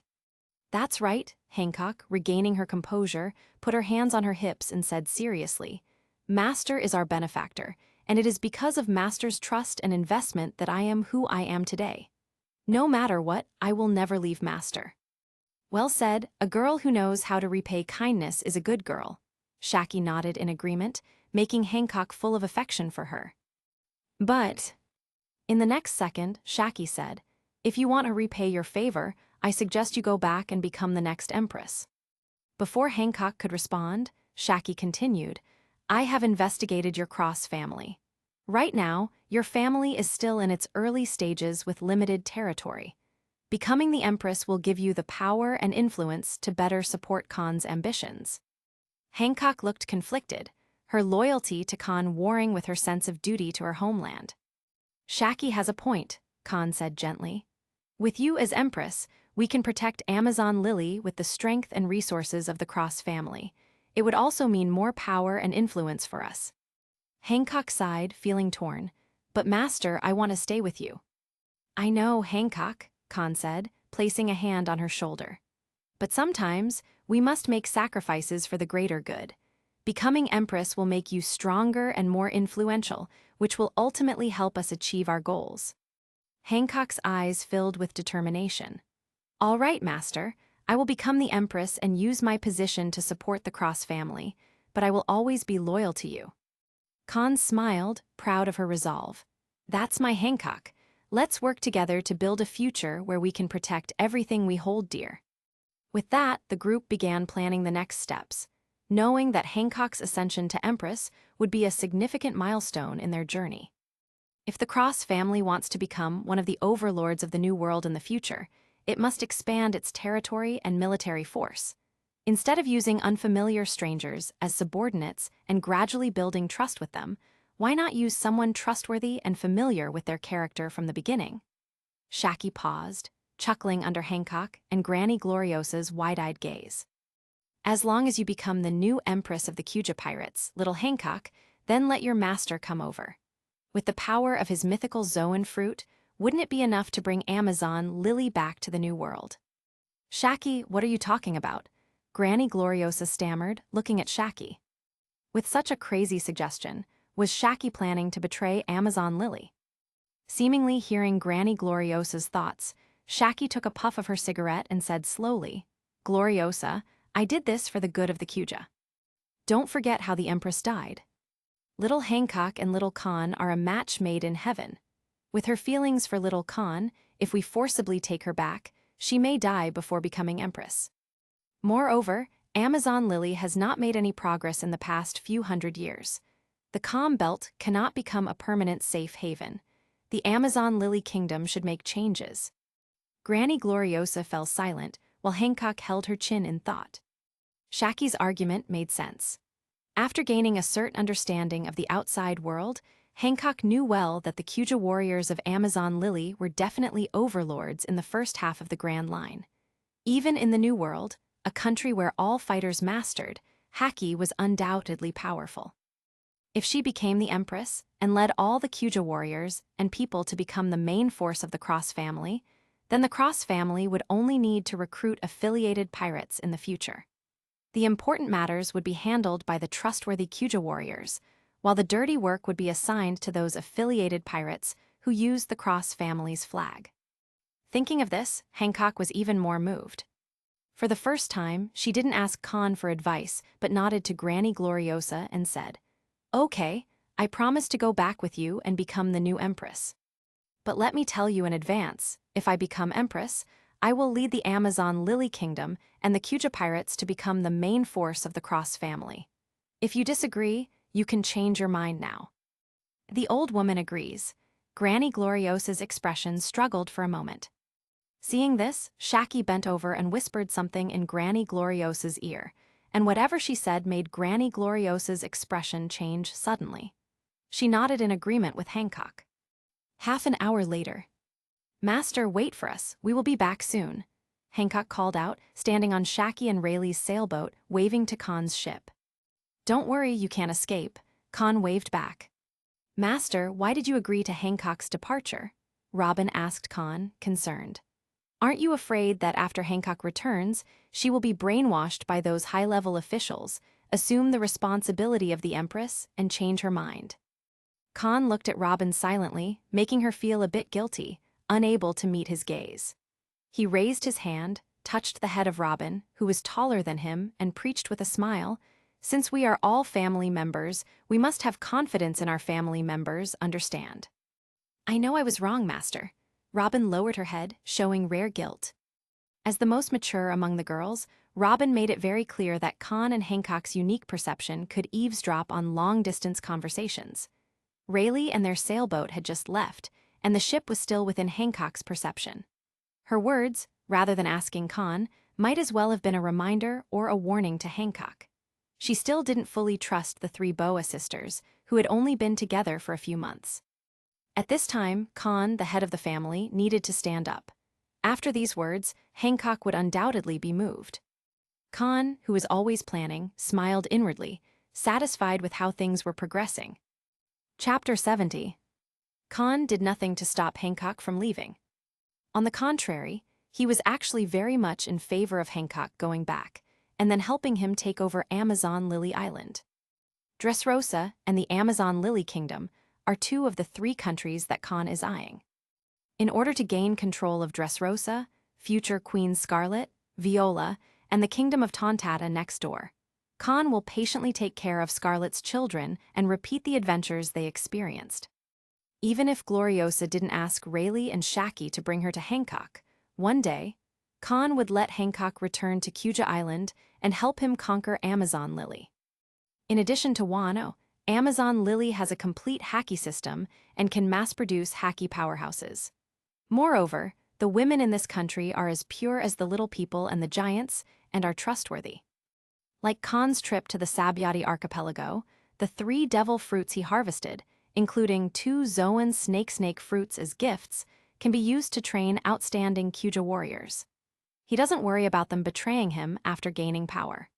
That's right, Hancock, regaining her composure, put her hands on her hips and said seriously, Master is our benefactor, and it is because of Master's trust and investment that I am who I am today. No matter what, I will never leave Master. Well said, a girl who knows how to repay kindness is a good girl. Shaki nodded in agreement, making Hancock full of affection for her. But, in the next second, Shaki said, if you want to repay your favor, I suggest you go back and become the next empress. Before Hancock could respond, Shaki continued, I have investigated your Cross family. Right now, your family is still in its early stages with limited territory. Becoming the empress will give you the power and influence to better support Khan's ambitions. Hancock looked conflicted, her loyalty to Kahn warring with her sense of duty to her homeland. Shaki has a point, Kahn said gently. With you as empress, we can protect Amazon Lily with the strength and resources of the Cross family. It would also mean more power and influence for us. Hancock sighed, feeling torn. But Master, I want to stay with you. I know, Hancock, Kahn said, placing a hand on her shoulder. But sometimes, we must make sacrifices for the greater good. Becoming empress will make you stronger and more influential, which will ultimately help us achieve our goals. Hancock's eyes filled with determination. All right, Master, I will become the empress and use my position to support the Cross family, but I will always be loyal to you. Kahn smiled, proud of her resolve. That's my Hancock. Let's work together to build a future where we can protect everything we hold dear. With that, the group began planning the next steps, knowing that Hancock's ascension to empress would be a significant milestone in their journey. If the Cross family wants to become one of the overlords of the New World in the future, it must expand its territory and military force. Instead of using unfamiliar strangers as subordinates and gradually building trust with them, why not use someone trustworthy and familiar with their character from the beginning? Shaki paused, chuckling under Hancock and Granny Gloriosa's wide-eyed gaze. As long as you become the new empress of the Kuja pirates, little Hancock, then let your master come over. With the power of his mythical Zoan fruit, wouldn't it be enough to bring Amazon Lily back to the New World? Shaki, what are you talking about? Granny Gloriosa stammered, looking at Shaki. With such a crazy suggestion, was Shaki planning to betray Amazon Lily? Seemingly hearing Granny Gloriosa's thoughts, Shaki took a puff of her cigarette and said slowly, Gloriosa, I did this for the good of the Kuja. Don't forget how the Empress died. Little Hancock and Little Kahn are a match made in heaven. With her feelings for Little Kahn, if we forcibly take her back, she may die before becoming Empress. Moreover, Amazon Lily has not made any progress in the past few hundred years. The Calm Belt cannot become a permanent safe haven. The Amazon Lily Kingdom should make changes. Granny Gloriosa fell silent, while Hancock held her chin in thought. Shaki's argument made sense. After gaining a certain understanding of the outside world, Hancock knew well that the Kuja warriors of Amazon Lily were definitely overlords in the first half of the Grand Line. Even in the New World, a country where all fighters mastered, Haki was undoubtedly powerful. If she became the Empress and led all the Kuja warriors and people to become the main force of the Cross family, then the Cross family would only need to recruit affiliated pirates in the future. The important matters would be handled by the trustworthy Kuja warriors, while the dirty work would be assigned to those affiliated pirates who used the Cross family's flag. Thinking of this, Hancock was even more moved. For the first time, she didn't ask Kahn for advice, but nodded to Granny Gloriosa and said, "Okay, I promise to go back with you and become the new Empress. But let me tell you in advance, if I become Empress, I will lead the Amazon Lily Kingdom and the Kuja pirates to become the main force of the Cross family. If you disagree, you can change your mind now." The old woman agrees. Granny Gloriosa's expression struggled for a moment. Seeing this, Shaki bent over and whispered something in Granny Gloriosa's ear, and whatever she said made Granny Gloriosa's expression change suddenly. She nodded in agreement with Hancock. Half an hour later. "Master, wait for us, we will be back soon," Hancock called out, standing on Shaki and Rayleigh's sailboat, waving to Khan's ship. "Don't worry, you can't escape," Khan waved back. "Master, why did you agree to Hancock's departure?" Robin asked Kahn, concerned. "Aren't you afraid that after Hancock returns, she will be brainwashed by those high-level officials, assume the responsibility of the empress, and change her mind?" Kahn looked at Robin silently, making her feel a bit guilty, unable to meet his gaze. He raised his hand, touched the head of Robin, who was taller than him, and preached with a smile, "Since we are all family members, we must have confidence in our family members, understand?" "I know I was wrong, Master." Robin lowered her head, showing rare guilt. As the most mature among the girls, Robin made it very clear that Kahn and Hancock's unique perception could eavesdrop on long-distance conversations. Rayleigh and their sailboat had just left, and the ship was still within Hancock's perception. Her words, rather than asking Kahn, might as well have been a reminder or a warning to Hancock. She still didn't fully trust the three Boa sisters, who had only been together for a few months. At this time, Kahn, the head of the family, needed to stand up. After these words, Hancock would undoubtedly be moved. Kahn, who was always planning, smiled inwardly, satisfied with how things were progressing. Chapter 70. Kahn did nothing to stop Hancock from leaving. On the contrary, he was actually very much in favor of Hancock going back, and then helping him take over Amazon Lily Island. Dressrosa and the Amazon Lily Kingdom are two of the three countries that Kahn is eyeing. In order to gain control of Dressrosa, future Queen Scarlet, Viola, and the Kingdom of Tontata next door, Kahn will patiently take care of Scarlet's children and repeat the adventures they experienced. Even if Gloriosa didn't ask Rayleigh and Shaki to bring her to Hancock, one day, Kahn would let Hancock return to Kuja Island and help him conquer Amazon Lily. In addition to Wano, Amazon Lily has a complete haki system and can mass-produce haki powerhouses. Moreover, the women in this country are as pure as the little people and the giants, and are trustworthy. Like Khan's trip to the Sabyati archipelago, the 3 devil fruits he harvested, including 2 Zoan snake fruits as gifts, can be used to train outstanding Kuja warriors. He doesn't worry about them betraying him after gaining power.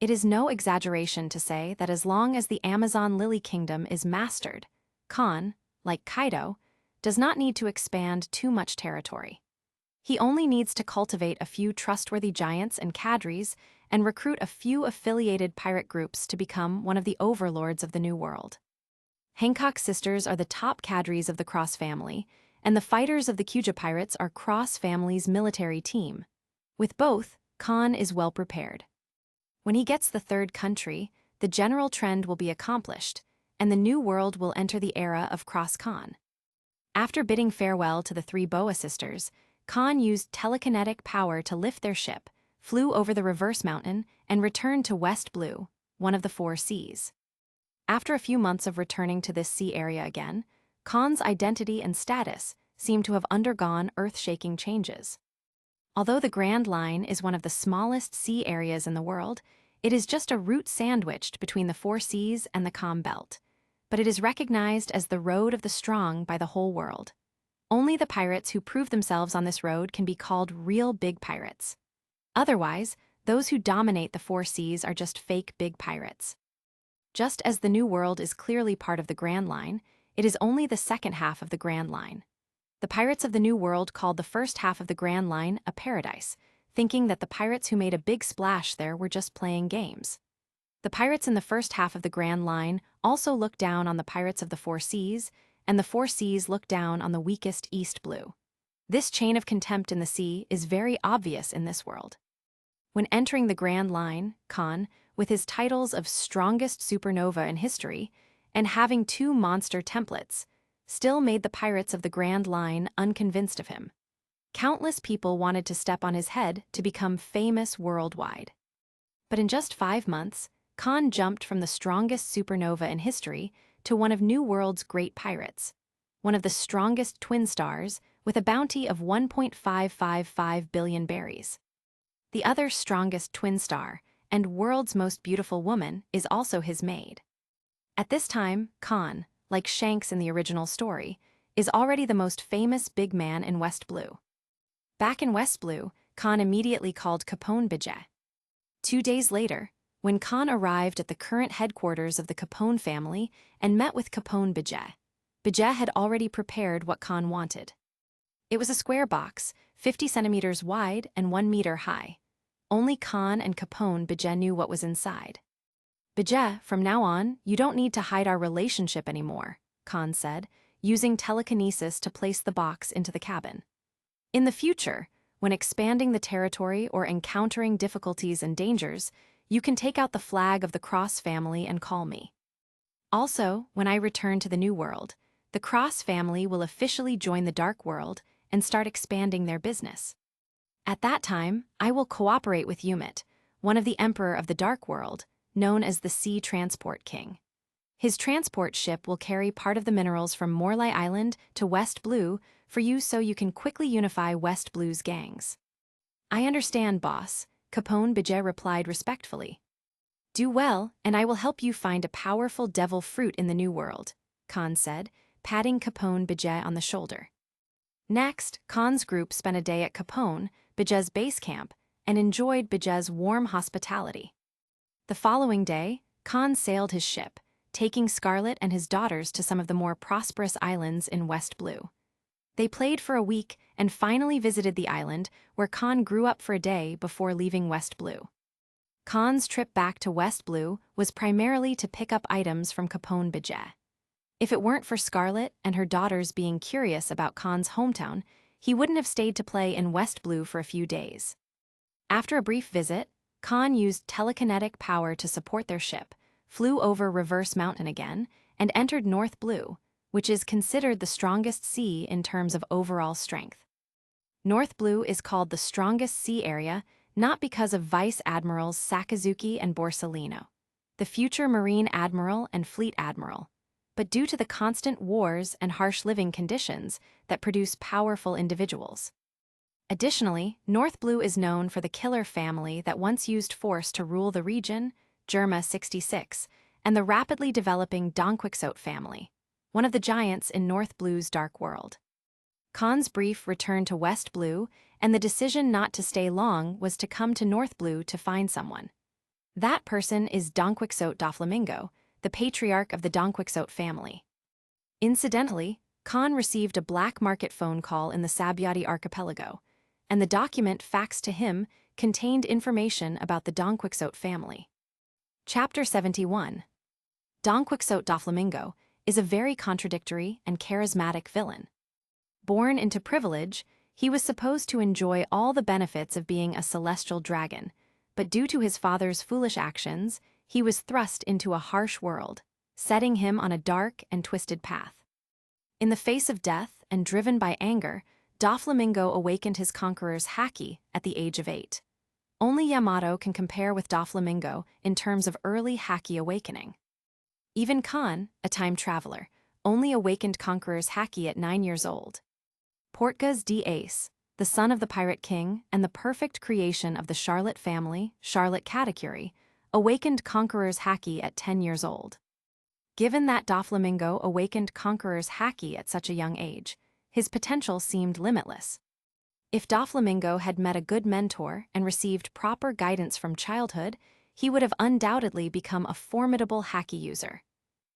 It is no exaggeration to say that as long as the Amazon Lily Kingdom is mastered, Khan, like Kaido, does not need to expand too much territory. He only needs to cultivate a few trustworthy giants and cadres and recruit a few affiliated pirate groups to become one of the overlords of the New World. Hancock's sisters are the top cadres of the Cross family, and the fighters of the Kuja pirates are Cross family's military team. With both, Khan is well prepared. When he gets the 3rd country, the general trend will be accomplished, and the New World will enter the era of Cross Kahn. After bidding farewell to the 3 Boa sisters, Khan used telekinetic power to lift their ship, flew over the reverse mountain, and returned to West Blue, one of the 4 seas. After a few months of returning to this sea area again, Khan's identity and status seem to have undergone earth-shaking changes. Although the Grand Line is one of the smallest sea areas in the world, it is just a route sandwiched between the 4 seas and the Calm Belt, but it is recognized as the road of the strong by the whole world. Only the pirates who prove themselves on this road can be called real big pirates. Otherwise, those who dominate the 4 seas are just fake big pirates. Just as the New World is clearly part of the Grand Line, it is only the second half of the Grand Line. The pirates of the New World called the first half of the Grand Line a paradise, thinking that the pirates who made a big splash there were just playing games. The pirates in the first half of the Grand Line also looked down on the pirates of the 4 seas, and the 4 seas looked down on the weakest East Blue. This chain of contempt in the sea is very obvious in this world. When entering the Grand Line, Khan, with his titles of strongest supernova in history, and having 2 monster templates, still made the pirates of the Grand Line unconvinced of him. Countless people wanted to step on his head to become famous worldwide. But in just 5 months, Khan jumped from the strongest supernova in history to one of New World's great pirates, one of the strongest twin stars with a bounty of 1.555 billion berries. The other strongest twin star and world's most beautiful woman is also his maid. At this time, Khan, like Shanks in the original story, is already the most famous big man in West Blue. Back in West Blue, Khan immediately called Capone Bijet. 2 days later, when Kahn arrived at the current headquarters of the Capone family and met with Capone Beje. Beje had already prepared what Kahn wanted. It was a square box, 50 centimeters wide and 1 meter high. Only Kahn and Capone Beje knew what was inside. "Beje, from now on, you don't need to hide our relationship anymore," Kahn said, using telekinesis to place the box into the cabin. "In the future, when expanding the territory or encountering difficulties and dangers, you can take out the flag of the Cross family and call me. Also, when I return to the New World, the Cross family will officially join the Dark World and start expanding their business. At that time, I will cooperate with Umit, one of the Emperor of the Dark World, known as the Sea Transport King. His transport ship will carry part of the minerals from Morlai Island to West Blue for you so you can quickly unify West Blue's gangs." "I understand, boss," Capone Beje replied respectfully. "Do well, and I will help you find a powerful devil fruit in the New World," Kahn said, patting Capone Beje on the shoulder. Next, Kahn's group spent a day at Capone Beje's base camp and enjoyed Beje's warm hospitality. The following day, Kahn sailed his ship, taking Scarlet and his daughters to some of the more prosperous islands in West Blue. They played for a week and finally visited the island where Kahn grew up for a day before leaving West Blue. Kahn's trip back to West Blue was primarily to pick up items from Capone Beje. If it weren't for Scarlet and her daughters being curious about Kahn's hometown, he wouldn't have stayed to play in West Blue for a few days. After a brief visit, Kahn used telekinetic power to support their ship, flew over Reverse Mountain again, and entered North Blue, which is considered the strongest sea in terms of overall strength. North Blue is called the strongest sea area not because of Vice Admirals Sakazuki and Borsellino, the future Marine Admiral and Fleet Admiral, but due to the constant wars and harsh living conditions that produce powerful individuals. Additionally, North Blue is known for the killer family that once used force to rule the region, Germa 66, and the rapidly developing Donquixote family, one of the giants in North Blue's Dark World. Kahn's brief return to West Blue, and the decision not to stay long was to come to North Blue to find someone. That person is Donquixote Doflamingo, the patriarch of the Donquixote family. Incidentally, Kahn received a black market phone call in the Sabyati archipelago, and the document faxed to him contained information about the Donquixote family. Chapter 71. Donquixote Doflamingo is a very contradictory and charismatic villain. Born into privilege, he was supposed to enjoy all the benefits of being a celestial dragon, but due to his father's foolish actions, he was thrust into a harsh world, setting him on a dark and twisted path. In the face of death and driven by anger, Doflamingo awakened his conqueror's haki at the age of 8. Only Yamato can compare with Doflamingo in terms of early haki awakening. Even Kahn, a time traveler, only awakened Conqueror's haki at 9 years old. Portgas d'Ace, the son of the Pirate King and the perfect creation of the Charlotte family, Charlotte Katakuri, awakened Conqueror's haki at 10 years old. Given that Doflamingo awakened Conqueror's haki at such a young age, his potential seemed limitless. If Doflamingo had met a good mentor and received proper guidance from childhood, he would have undoubtedly become a formidable haki user.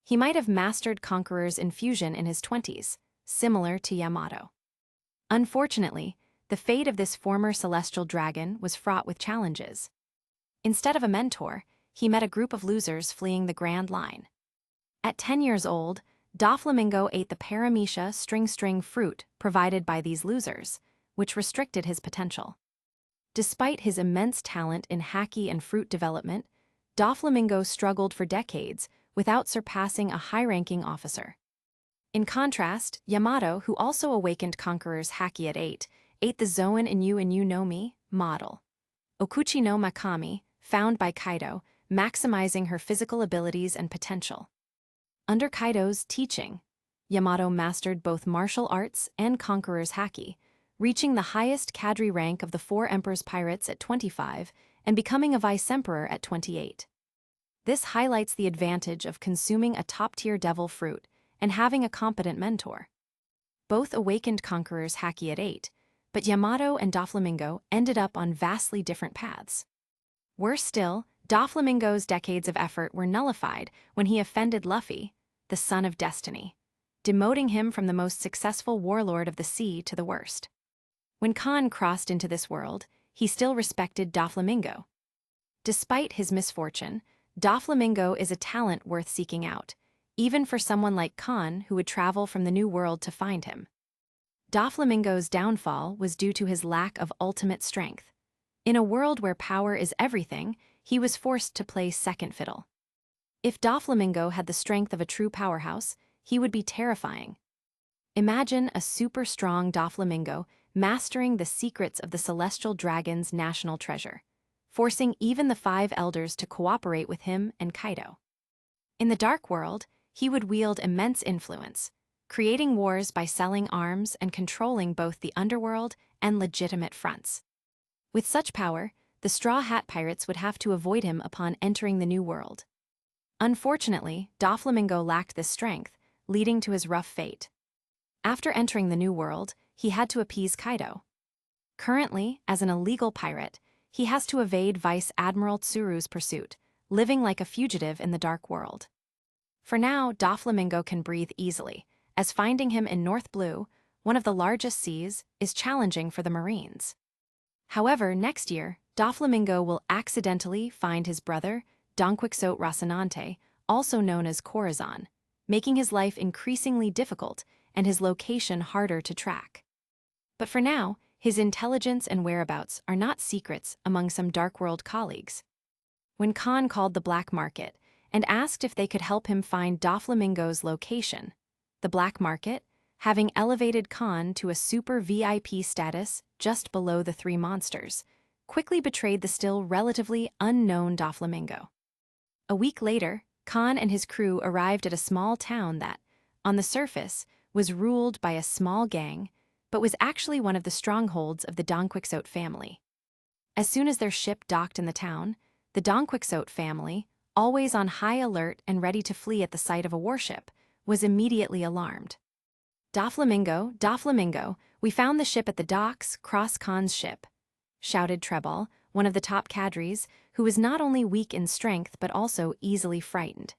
He might have mastered Conqueror's infusion in his 20s, similar to Yamato. Unfortunately, the fate of this former celestial dragon was fraught with challenges. Instead of a mentor, he met a group of losers fleeing the Grand Line. At 10 years old, Doflamingo ate the paramecia string fruit provided by these losers, which restricted his potential. Despite his immense talent in haki and fruit development, Doflamingo struggled for decades without surpassing a high-ranking officer. In contrast, Yamato, who also awakened Conqueror's haki at 8, ate the Zoan Inu no Mi model, Okuchi no Makami, found by Kaido, maximizing her physical abilities and potential. Under Kaido's teaching, Yamato mastered both martial arts and Conqueror's haki, reaching the highest cadre rank of the 4 Emperor's pirates at 25 and becoming a vice-emperor at 28. This highlights the advantage of consuming a top-tier devil fruit and having a competent mentor. Both awakened Conqueror's haki at 8, but Yamato and Doflamingo ended up on vastly different paths. Worse still, Doflamingo's decades of effort were nullified when he offended Luffy, the son of destiny, demoting him from the most successful warlord of the sea to the worst. When Kahn crossed into this world, he still respected Doflamingo. Despite his misfortune, Doflamingo is a talent worth seeking out, even for someone like Kahn who would travel from the New World to find him. Doflamingo's downfall was due to his lack of ultimate strength. In a world where power is everything, he was forced to play second fiddle. If Doflamingo had the strength of a true powerhouse, he would be terrifying. Imagine a super-strong Doflamingo mastering the secrets of the celestial dragon's national treasure, forcing even the 5 elders to cooperate with him and Kaido. In the Dark World, he would wield immense influence, creating wars by selling arms and controlling both the underworld and legitimate fronts. With such power, the Straw Hat Pirates would have to avoid him upon entering the New World. Unfortunately, Doflamingo lacked this strength, leading to his rough fate. After entering the New World, he had to appease Kaido. Currently, as an illegal pirate, he has to evade Vice Admiral Tsuru's pursuit, living like a fugitive in the Dark World. For now, Doflamingo can breathe easily, as finding him in North Blue, one of the largest seas, is challenging for the Marines. However, next year, Doflamingo will accidentally find his brother, Don Quixote Rocinante, also known as Corazon, making his life increasingly difficult and his location harder to track. But for now, his intelligence and whereabouts are not secrets among some Dark World colleagues. When Kahn called the black market and asked if they could help him find Doflamingo's location, the black market, having elevated Kahn to a super VIP status just below the 3 monsters, quickly betrayed the still relatively unknown Doflamingo. A week later, Kahn and his crew arrived at a small town that, on the surface, was ruled by a small gang, but was actually one of the strongholds of the Don Quixote family. As soon as their ship docked in the town, the Don Quixote family, always on high alert and ready to flee at the sight of a warship, was immediately alarmed. Doflamingo, Doflamingo, we found the ship at the docks, Cross Kahn's ship," shouted Treball, one of the top cadres, who was not only weak in strength but also easily frightened.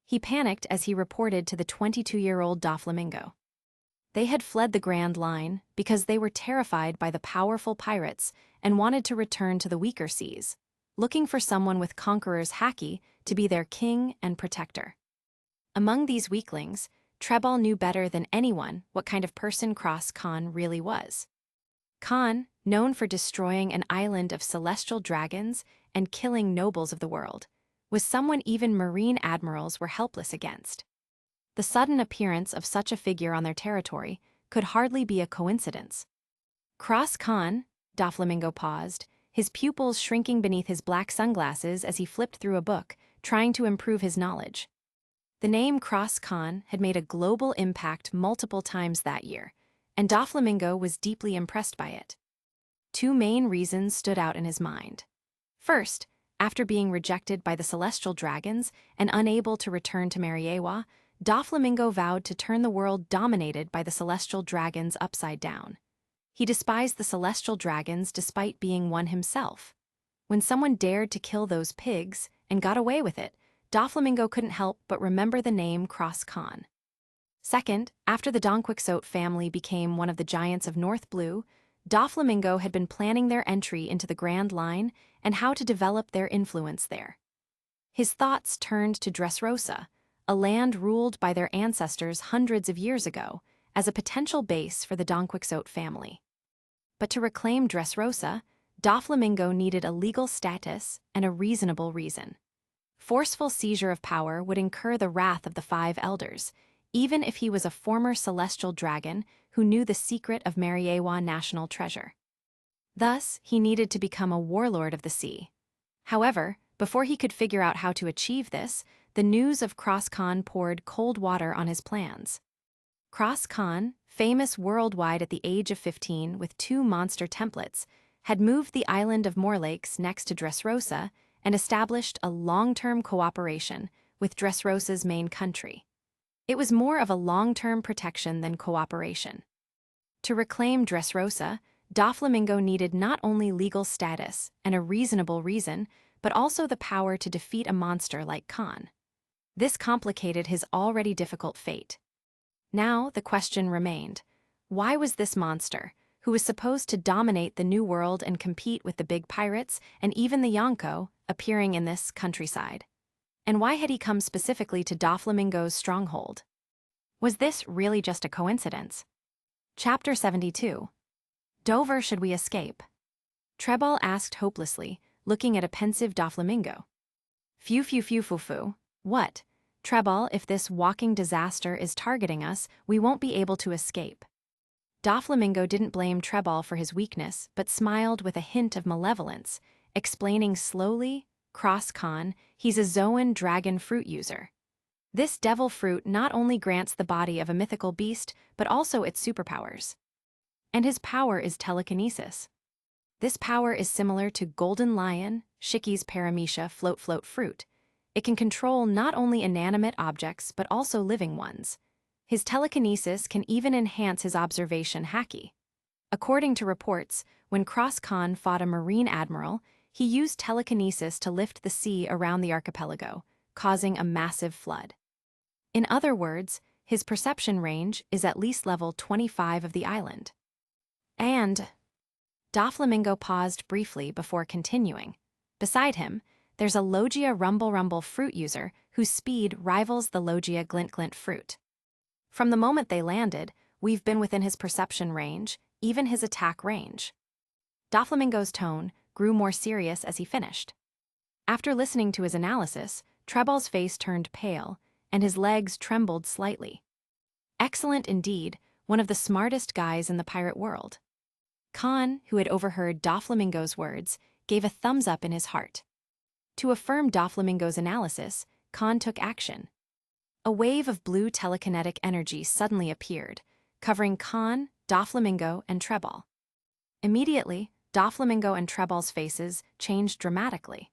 He panicked as he reported to the 22-year-old Doflamingo. They had fled the Grand Line because they were terrified by the powerful pirates and wanted to return to the weaker seas, looking for someone with Conqueror's haki to be their king and protector. Among these weaklings, Treball knew better than anyone what kind of person Cross Kahn really was. Kahn, known for destroying an island of celestial dragons and killing nobles of the world, was someone even marine admirals were helpless against. The sudden appearance of such a figure on their territory could hardly be a coincidence. Cross Kahn, Doflamingo paused, his pupils shrinking beneath his black sunglasses as he flipped through a book, trying to improve his knowledge. The name Cross Kahn had made a global impact multiple times that year, and Doflamingo was deeply impressed by it. 2 main reasons stood out in his mind. First, after being rejected by the celestial dragons and unable to return to Mariewa, Doflamingo vowed to turn the world dominated by the celestial dragons upside down. He despised the celestial dragons despite being one himself. When someone dared to kill those pigs and got away with it, Doflamingo couldn't help but remember the name Cross Kahn. Second, after the Don Quixote family became one of the giants of North Blue, Doflamingo had been planning their entry into the Grand Line and how to develop their influence there. His thoughts turned to Dressrosa, a land ruled by their ancestors hundreds of years ago, as a potential base for the Don Quixote family. But to reclaim Dressrosa, Doflamingo needed a legal status and a reasonable reason. Forceful seizure of power would incur the wrath of the 5 elders, even if he was a former celestial dragon who knew the secret of Mariewa national treasure. Thus, he needed to become a warlord of the sea. However, before he could figure out how to achieve this, the news of Cross Kahn poured cold water on his plans. Cross Kahn, famous worldwide at the age of 15 with 2 monster templates, had moved the island of Morlakes next to Dressrosa and established a long-term cooperation with Dressrosa's main country. It was more of a long-term protection than cooperation. To reclaim Dressrosa, Doflamingo needed not only legal status and a reasonable reason, but also the power to defeat a monster like Kahn. This complicated his already difficult fate. Now the question remained, why was this monster, who was supposed to dominate the New World and compete with the big pirates and even the Yonko, appearing in this countryside? And why had he come specifically to Doflamingo's stronghold? Was this really just a coincidence? Chapter 72. Dover should we escape? Treball asked hopelessly, looking at a pensive Doflamingo. Phew phew phew phew phew. What? Treball, if this walking disaster is targeting us, we won't be able to escape. Doflamingo didn't blame Treball for his weakness, but smiled with a hint of malevolence, explaining slowly, Cross Kahn, he's a Zoan dragon fruit user. This devil fruit not only grants the body of a mythical beast, but also its superpowers. And his power is telekinesis. This power is similar to Golden Lion, Shiki's paramecia float fruit. It can control not only inanimate objects but also living ones. His telekinesis can even enhance his observation haki. According to reports, when Cross Kahn fought a marine admiral, he used telekinesis to lift the sea around the archipelago, causing a massive flood. In other words, his perception range is at least level 25 of the island. And Doflamingo paused briefly before continuing. Beside him, there's a Logia rumble fruit user whose speed rivals the Logia glint fruit. From the moment they landed, we've been within his perception range, even his attack range. Doflamingo's tone grew more serious as he finished. After listening to his analysis, Treball's face turned pale, and his legs trembled slightly. Excellent indeed, one of the smartest guys in the pirate world. Kahn, who had overheard Doflamingo's words, gave a thumbs up in his heart. To affirm Doflamingo's analysis, Kahn took action. A wave of blue telekinetic energy suddenly appeared, covering Kahn, Doflamingo, and Treball. Immediately, Doflamingo and Treball's faces changed dramatically.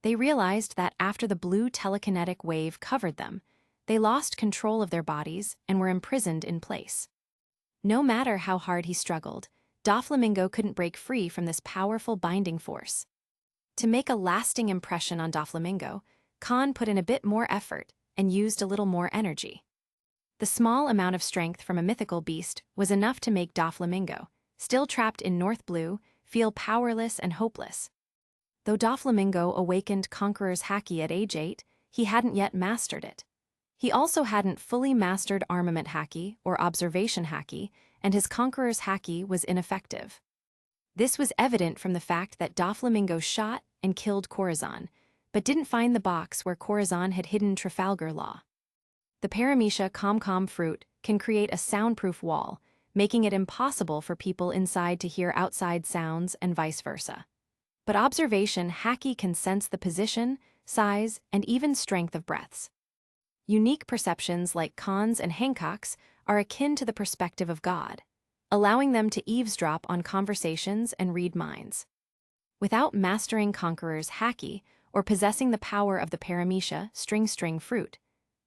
They realized that after the blue telekinetic wave covered them, they lost control of their bodies and were imprisoned in place. No matter how hard he struggled, Doflamingo couldn't break free from this powerful binding force. To make a lasting impression on Doflamingo, Kahn put in a bit more effort and used a little more energy. The small amount of strength from a mythical beast was enough to make Doflamingo, still trapped in North Blue, feel powerless and hopeless. Though Doflamingo awakened Conqueror's haki at age 8, he hadn't yet mastered it. He also hadn't fully mastered armament haki or observation haki, and his Conqueror's haki was ineffective. This was evident from the fact that Doflamingo shot and killed Corazon, but didn't find the box where Corazon had hidden Trafalgar Law. The paramecia com fruit can create a soundproof wall, making it impossible for people inside to hear outside sounds and vice versa. But observation haki can sense the position, size, and even strength of breaths. Unique perceptions like Kahn's and Hancock's are akin to the perspective of God, allowing them to eavesdrop on conversations and read minds. Without mastering Conqueror's haki or possessing the power of the paramecia string fruit,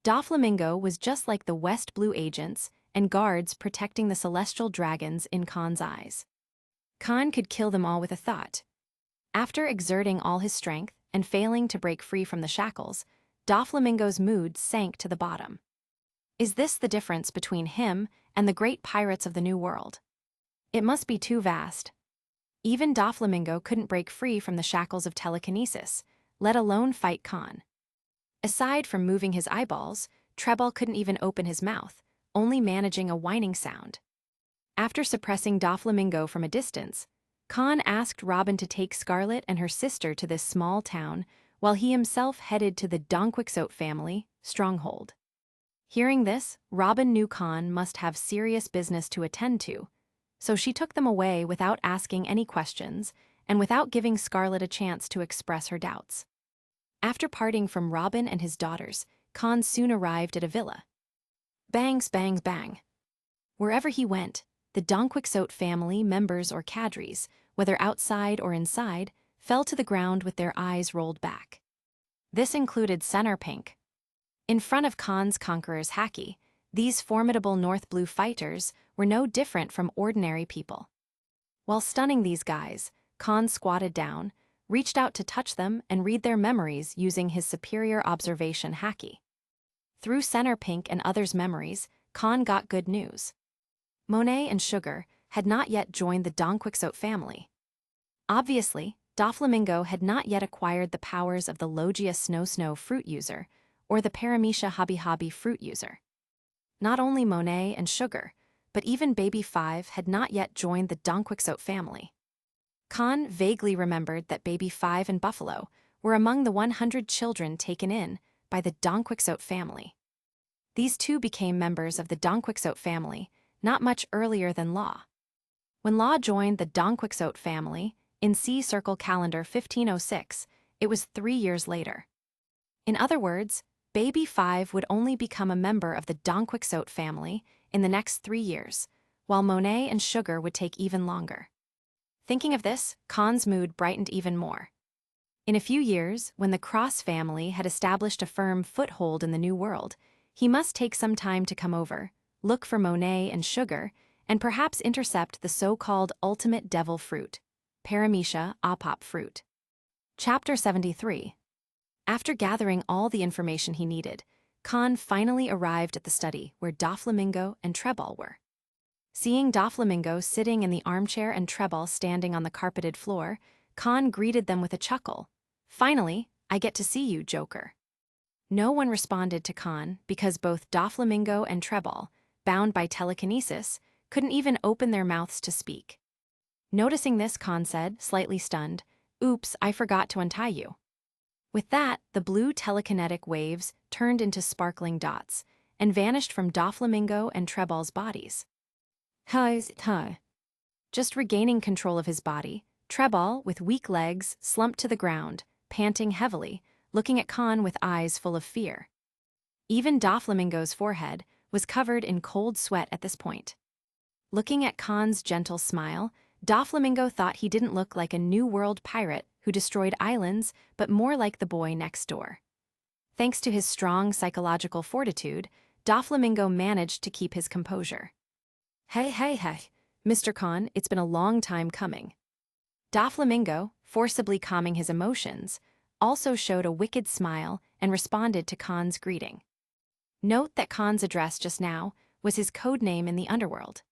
Doflamingo was just like the West Blue agents and guards protecting the celestial dragons in Kahn's eyes. Kahn could kill them all with a thought. After exerting all his strength and failing to break free from the shackles, Doflamingo's mood sank to the bottom. Is this the difference between him and the great pirates of the New World? It must be too vast. Even Doflamingo couldn't break free from the shackles of telekinesis, let alone fight Kahn. Aside from moving his eyeballs, Treball couldn't even open his mouth, only managing a whining sound. After suppressing Doflamingo from a distance, Kahn asked Robin to take Scarlet and her sister to this small town, while he himself headed to the Donquixote family stronghold. Hearing this, Robin knew Kahn must have serious business to attend to, so she took them away without asking any questions and without giving Scarlet a chance to express her doubts. After parting from Robin and his daughters, Kahn soon arrived at a villa. Bangs, bangs, bang. Wherever he went, the Donquixote family members or cadres, whether outside or inside, fell to the ground with their eyes rolled back. This included Pink. In front of Kahn's Conqueror's haki, these formidable North Blue fighters were no different from ordinary people. While stunning these guys, Kahn squatted down, reached out to touch them and read their memories using his superior observation haki. Through Center Pink and others' memories, Kahn got good news. Monet and Sugar had not yet joined the Donquixote family. Obviously, Doflamingo had not yet acquired the powers of the Logia Snow fruit user or the Paramecia Hobby fruit user. Not only Monet and Sugar, but even Baby 5 had not yet joined the Donquixote family. Kahn vaguely remembered that Baby 5 and Buffalo were among the 100 children taken in by the Donquixote family. These two became members of the Donquixote family not much earlier than Law. When Law joined the Donquixote family in C Circle Calendar 1506, it was 3 years later. In other words, Baby 5 would only become a member of the Donquixote family in the next 3 years, while Monet and Sugar would take even longer. Thinking of this, Kahn's mood brightened even more. In a few years, when the Cross family had established a firm foothold in the New World, he must take some time to come over, look for Monet and Sugar, and perhaps intercept the so-called ultimate devil fruit, Paramecia Apop fruit. Chapter 73. After gathering all the information he needed, Kahn finally arrived at the study where Doflamingo and Treball were. Seeing Doflamingo sitting in the armchair and Treball standing on the carpeted floor, Kahn greeted them with a chuckle. "Finally, I get to see you, Joker." No one responded to Kahn because both Doflamingo and Treball, bound by telekinesis, couldn't even open their mouths to speak. Noticing this, Kahn said, slightly stunned, "Oops, I forgot to untie you." With that, the blue telekinetic waves turned into sparkling dots and vanished from Doflamingo and Treball's bodies. Hi. Just regaining control of his body, Treball, with weak legs, slumped to the ground, panting heavily, looking at Kahn with eyes full of fear. Even Doflamingo's forehead was covered in cold sweat at this point. Looking at Kahn's gentle smile, Doflamingo thought he didn't look like a New World pirate who destroyed islands, but more like the boy next door. Thanks to his strong psychological fortitude, Doflamingo managed to keep his composure. Hey, Mr. Kahn, it's been a long time coming." Doflamingo, forcibly calming his emotions, also showed a wicked smile and responded to Kahn's greeting. Note that Kahn's address just now was his code name in the underworld.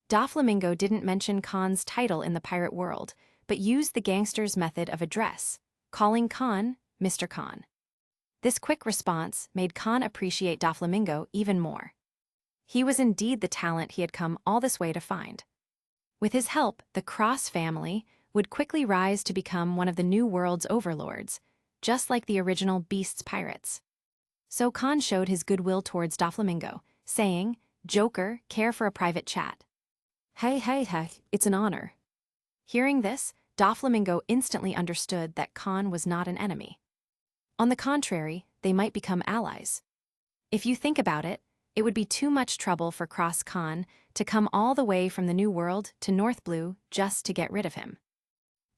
Doflamingo didn't mention Kahn's title in the pirate world, but used the gangster's method of address, calling Kahn Mr. Kahn. This quick response made Kahn appreciate Doflamingo even more. He was indeed the talent he had come all this way to find. With his help, the Cross family would quickly rise to become one of the New World's overlords, just like the original Beast's pirates. So Kahn showed his goodwill towards Doflamingo, saying, "Joker, care for a private chat?" Hey, it's an honor." Hearing this, Doflamingo instantly understood that Kahn was not an enemy. On the contrary, they might become allies. If you think about it, it would be too much trouble for Cross Kahn to come all the way from the New World to North Blue just to get rid of him.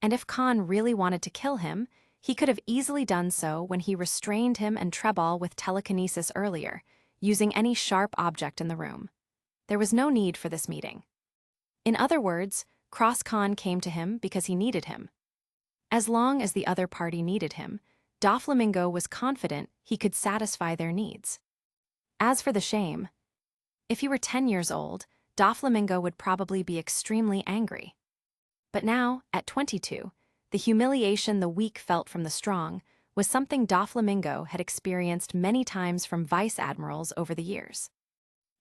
And if Kahn really wanted to kill him, he could have easily done so when he restrained him and Treball with telekinesis earlier, using any sharp object in the room. There was no need for this meeting. In other words, Cross Kahn came to him because he needed him. As long as the other party needed him, Doflamingo was confident he could satisfy their needs. As for the shame, if he were 10 years old, Doflamingo would probably be extremely angry. But now, at 22, the humiliation the weak felt from the strong was something Doflamingo had experienced many times from vice admirals over the years.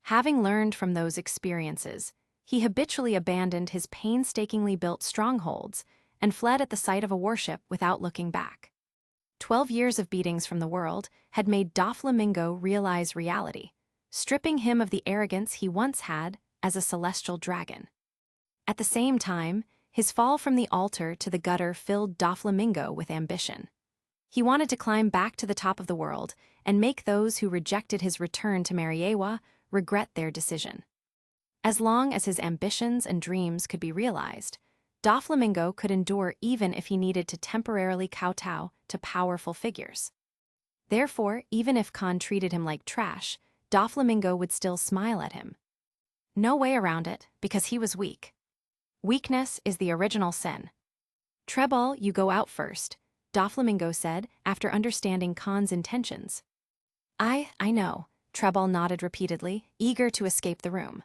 Having learned from those experiences, he habitually abandoned his painstakingly built strongholds and fled at the sight of a warship without looking back. 12 years of beatings from the world had made Doflamingo realize reality, stripping him of the arrogance he once had as a celestial dragon. At the same time, his fall from the altar to the gutter filled Doflamingo with ambition. He wanted to climb back to the top of the world and make those who rejected his return to Mariewa regret their decision. As long as his ambitions and dreams could be realized, Doflamingo could endure even if he needed to temporarily kowtow to powerful figures. Therefore, even if Kahn treated him like trash, Doflamingo would still smile at him. No way around it, because he was weak. Weakness is the original sin. Treball, you go out first, Doflamingo said, after understanding Khan's intentions. I know, Treball nodded repeatedly, eager to escape the room.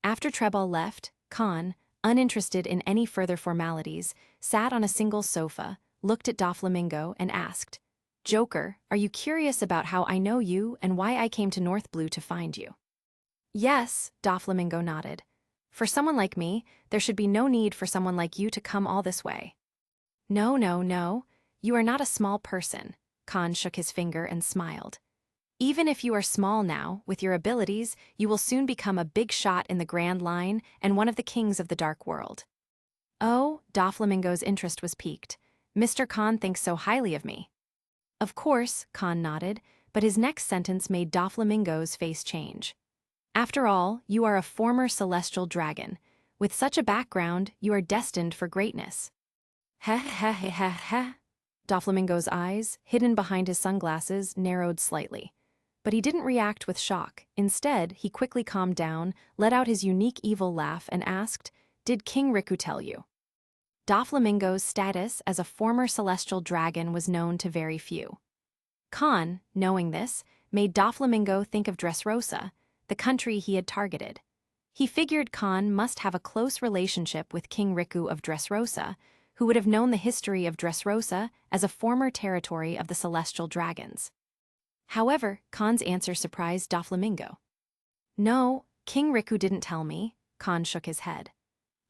After Treball left, Khan, uninterested in any further formalities, sat on a single sofa, looked at Doflamingo and asked, Joker, are you curious about how I know you and why I came to North Blue to find you? Yes, Doflamingo nodded. For someone like me, there should be no need for someone like you to come all this way. No, no, no. You are not a small person, Khan shook his finger and smiled. Even if you are small now, with your abilities, you will soon become a big shot in the Grand Line and one of the kings of the Dark World. Oh, Doflamingo's interest was piqued. Mr. Khan thinks so highly of me. Of course, Khan nodded, but his next sentence made Doflamingo's face change. After all, you are a former celestial dragon. With such a background, you are destined for greatness. Heh heh heh heh heh. Doflamingo's eyes, hidden behind his sunglasses, narrowed slightly. But he didn't react with shock. Instead, he quickly calmed down, let out his unique evil laugh, and asked, Did King Riku tell you? Doflamingo's status as a former celestial dragon was known to very few. Khan, knowing this, made Doflamingo think of Dressrosa, the country he had targeted. He figured Khan must have a close relationship with King Riku of Dressrosa, who would have known the history of Dressrosa as a former territory of the celestial dragons. However, Khan's answer surprised Doflamingo. No, King Riku didn't tell me, Khan shook his head.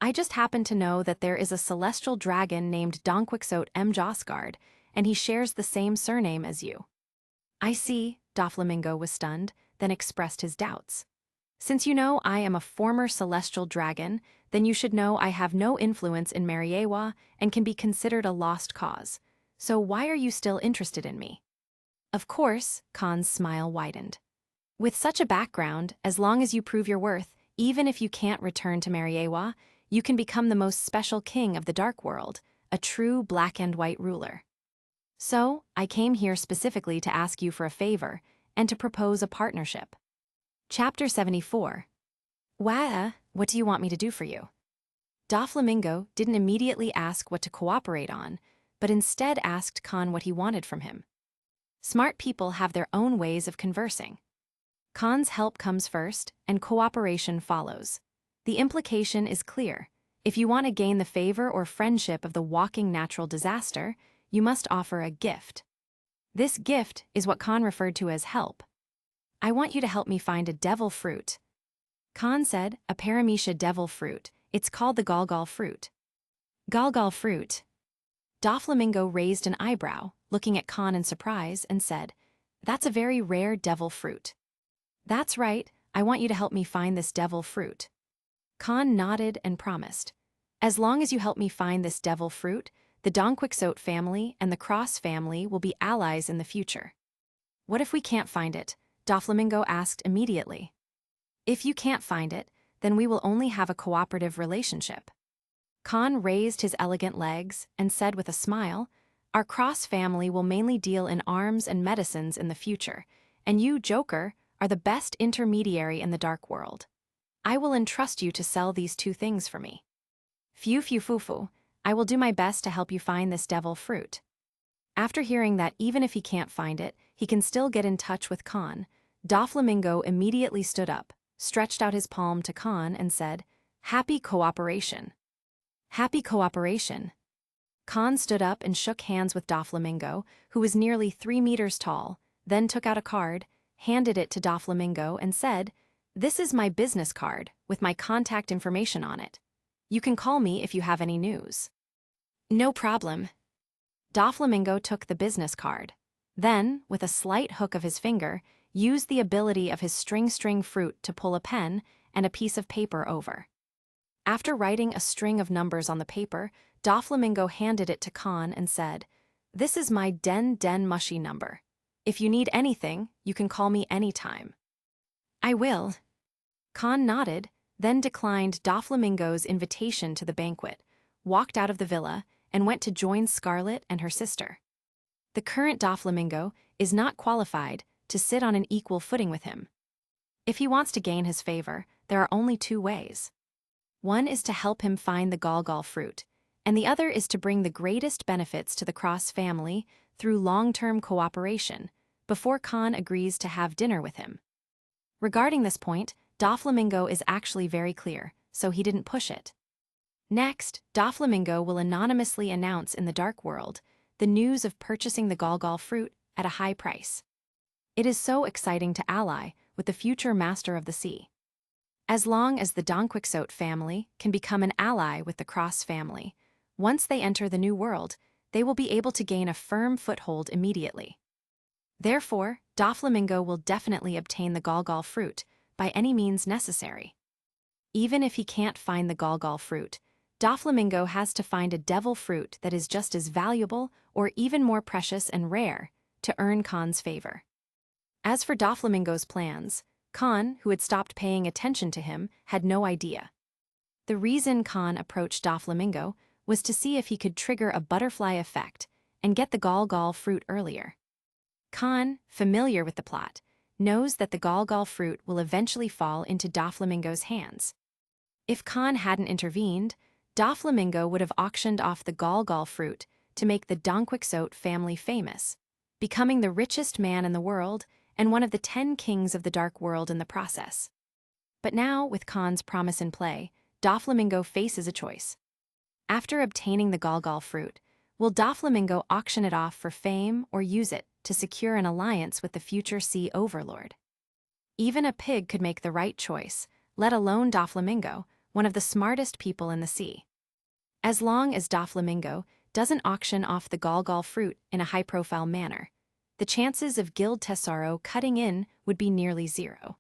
I just happen to know that there is a celestial dragon named Donquixote M. Josgard, and he shares the same surname as you. I see, Doflamingo was stunned, then expressed his doubts. Since you know I am a former celestial dragon, then you should know I have no influence in Mariewa and can be considered a lost cause. So why are you still interested in me? Of course, Khan's smile widened. With such a background, as long as you prove your worth, even if you can't return to Mariewa, you can become the most special king of the Dark World, a true black and white ruler. So, I came here specifically to ask you for a favor and to propose a partnership. Chapter 74. What do you want me to do for you? Doflamingo didn't immediately ask what to cooperate on, but instead asked Khan what he wanted from him. Smart people have their own ways of conversing. Khan's help comes first, and cooperation follows. The implication is clear. If you want to gain the favor or friendship of the walking natural disaster, you must offer a gift. This gift is what Khan referred to as help. I want you to help me find a devil fruit. Khan said, a paramecia devil fruit. It's called the Galgal fruit. Galgal fruit. Doflamingo raised an eyebrow, looking at Khan in surprise, and said, That's a very rare devil fruit. That's right, I want you to help me find this devil fruit. Khan nodded and promised. As long as you help me find this devil fruit, the Donquixote family and the Cross family will be allies in the future. What if we can't find it? Doflamingo asked immediately. If you can't find it, then we will only have a cooperative relationship. Khan raised his elegant legs and said with a smile, Our Cross family will mainly deal in arms and medicines in the future, and you, Joker, are the best intermediary in the Dark World. I will entrust you to sell these two things for me. Fufu, I will do my best to help you find this devil fruit. After hearing that even if he can't find it, he can still get in touch with Khan, Doflamingo immediately stood up, stretched out his palm to Khan and said, Happy cooperation. Happy cooperation. Khan stood up and shook hands with Doflamingo, who was nearly 3 meters tall, then took out a card, handed it to Doflamingo and said, This is my business card, with my contact information on it. You can call me if you have any news. No problem. Doflamingo took the business card. Then, with a slight hook of his finger, used the ability of his string fruit to pull a pen and a piece of paper over. After writing a string of numbers on the paper, Doflamingo handed it to Khan and said, This is my den mushy number. If you need anything, you can call me anytime. I will. Khan nodded, then declined Doflamingo's invitation to the banquet, walked out of the villa, and went to join Scarlet and her sister. The current Doflamingo is not qualified to sit on an equal footing with him. If he wants to gain his favor, there are only 2 ways. One is to help him find the Galgal fruit, and the other is to bring the greatest benefits to the Cross family through long-term cooperation, before Kahn agrees to have dinner with him. Regarding this point, Doflamingo is actually very clear, so he didn't push it. Next, Doflamingo will anonymously announce in the Dark World the news of purchasing the Golgol fruit at a high price. It is so exciting to ally with the future Master of the Sea. As long as the Tgthegood family can become an ally with the Cross family, once they enter the New World, they will be able to gain a firm foothold immediately. Therefore, Doflamingo will definitely obtain the Golgol fruit by any means necessary. Even if he can't find the Golgol fruit, Doflamingo has to find a devil fruit that is just as valuable or even more precious and rare to earn Kahn's favor. As for Doflamingo's plans, Kahn, who had stopped paying attention to him, had no idea. The reason Kahn approached Doflamingo was to see if he could trigger a butterfly effect and get the Golgol fruit earlier. Kahn, familiar with the plot, knows that the Golgol fruit will eventually fall into Doflamingo's hands. If Kahn hadn't intervened, Doflamingo would have auctioned off the Golgol fruit to make the Tgthegood family famous, becoming the richest man in the world and one of the 10 kings of the Dark World in the process. But now, with Kahn's promise in play, Doflamingo faces a choice. After obtaining the Golgol fruit, will Doflamingo auction it off for fame or use it to secure an alliance with the future sea overlord? Even a pig could make the right choice, let alone Doflamingo, one of the smartest people in the sea. As long as Doflamingo doesn't auction off the Golgol fruit in a high-profile manner, the chances of Tgthegood cutting in would be nearly zero.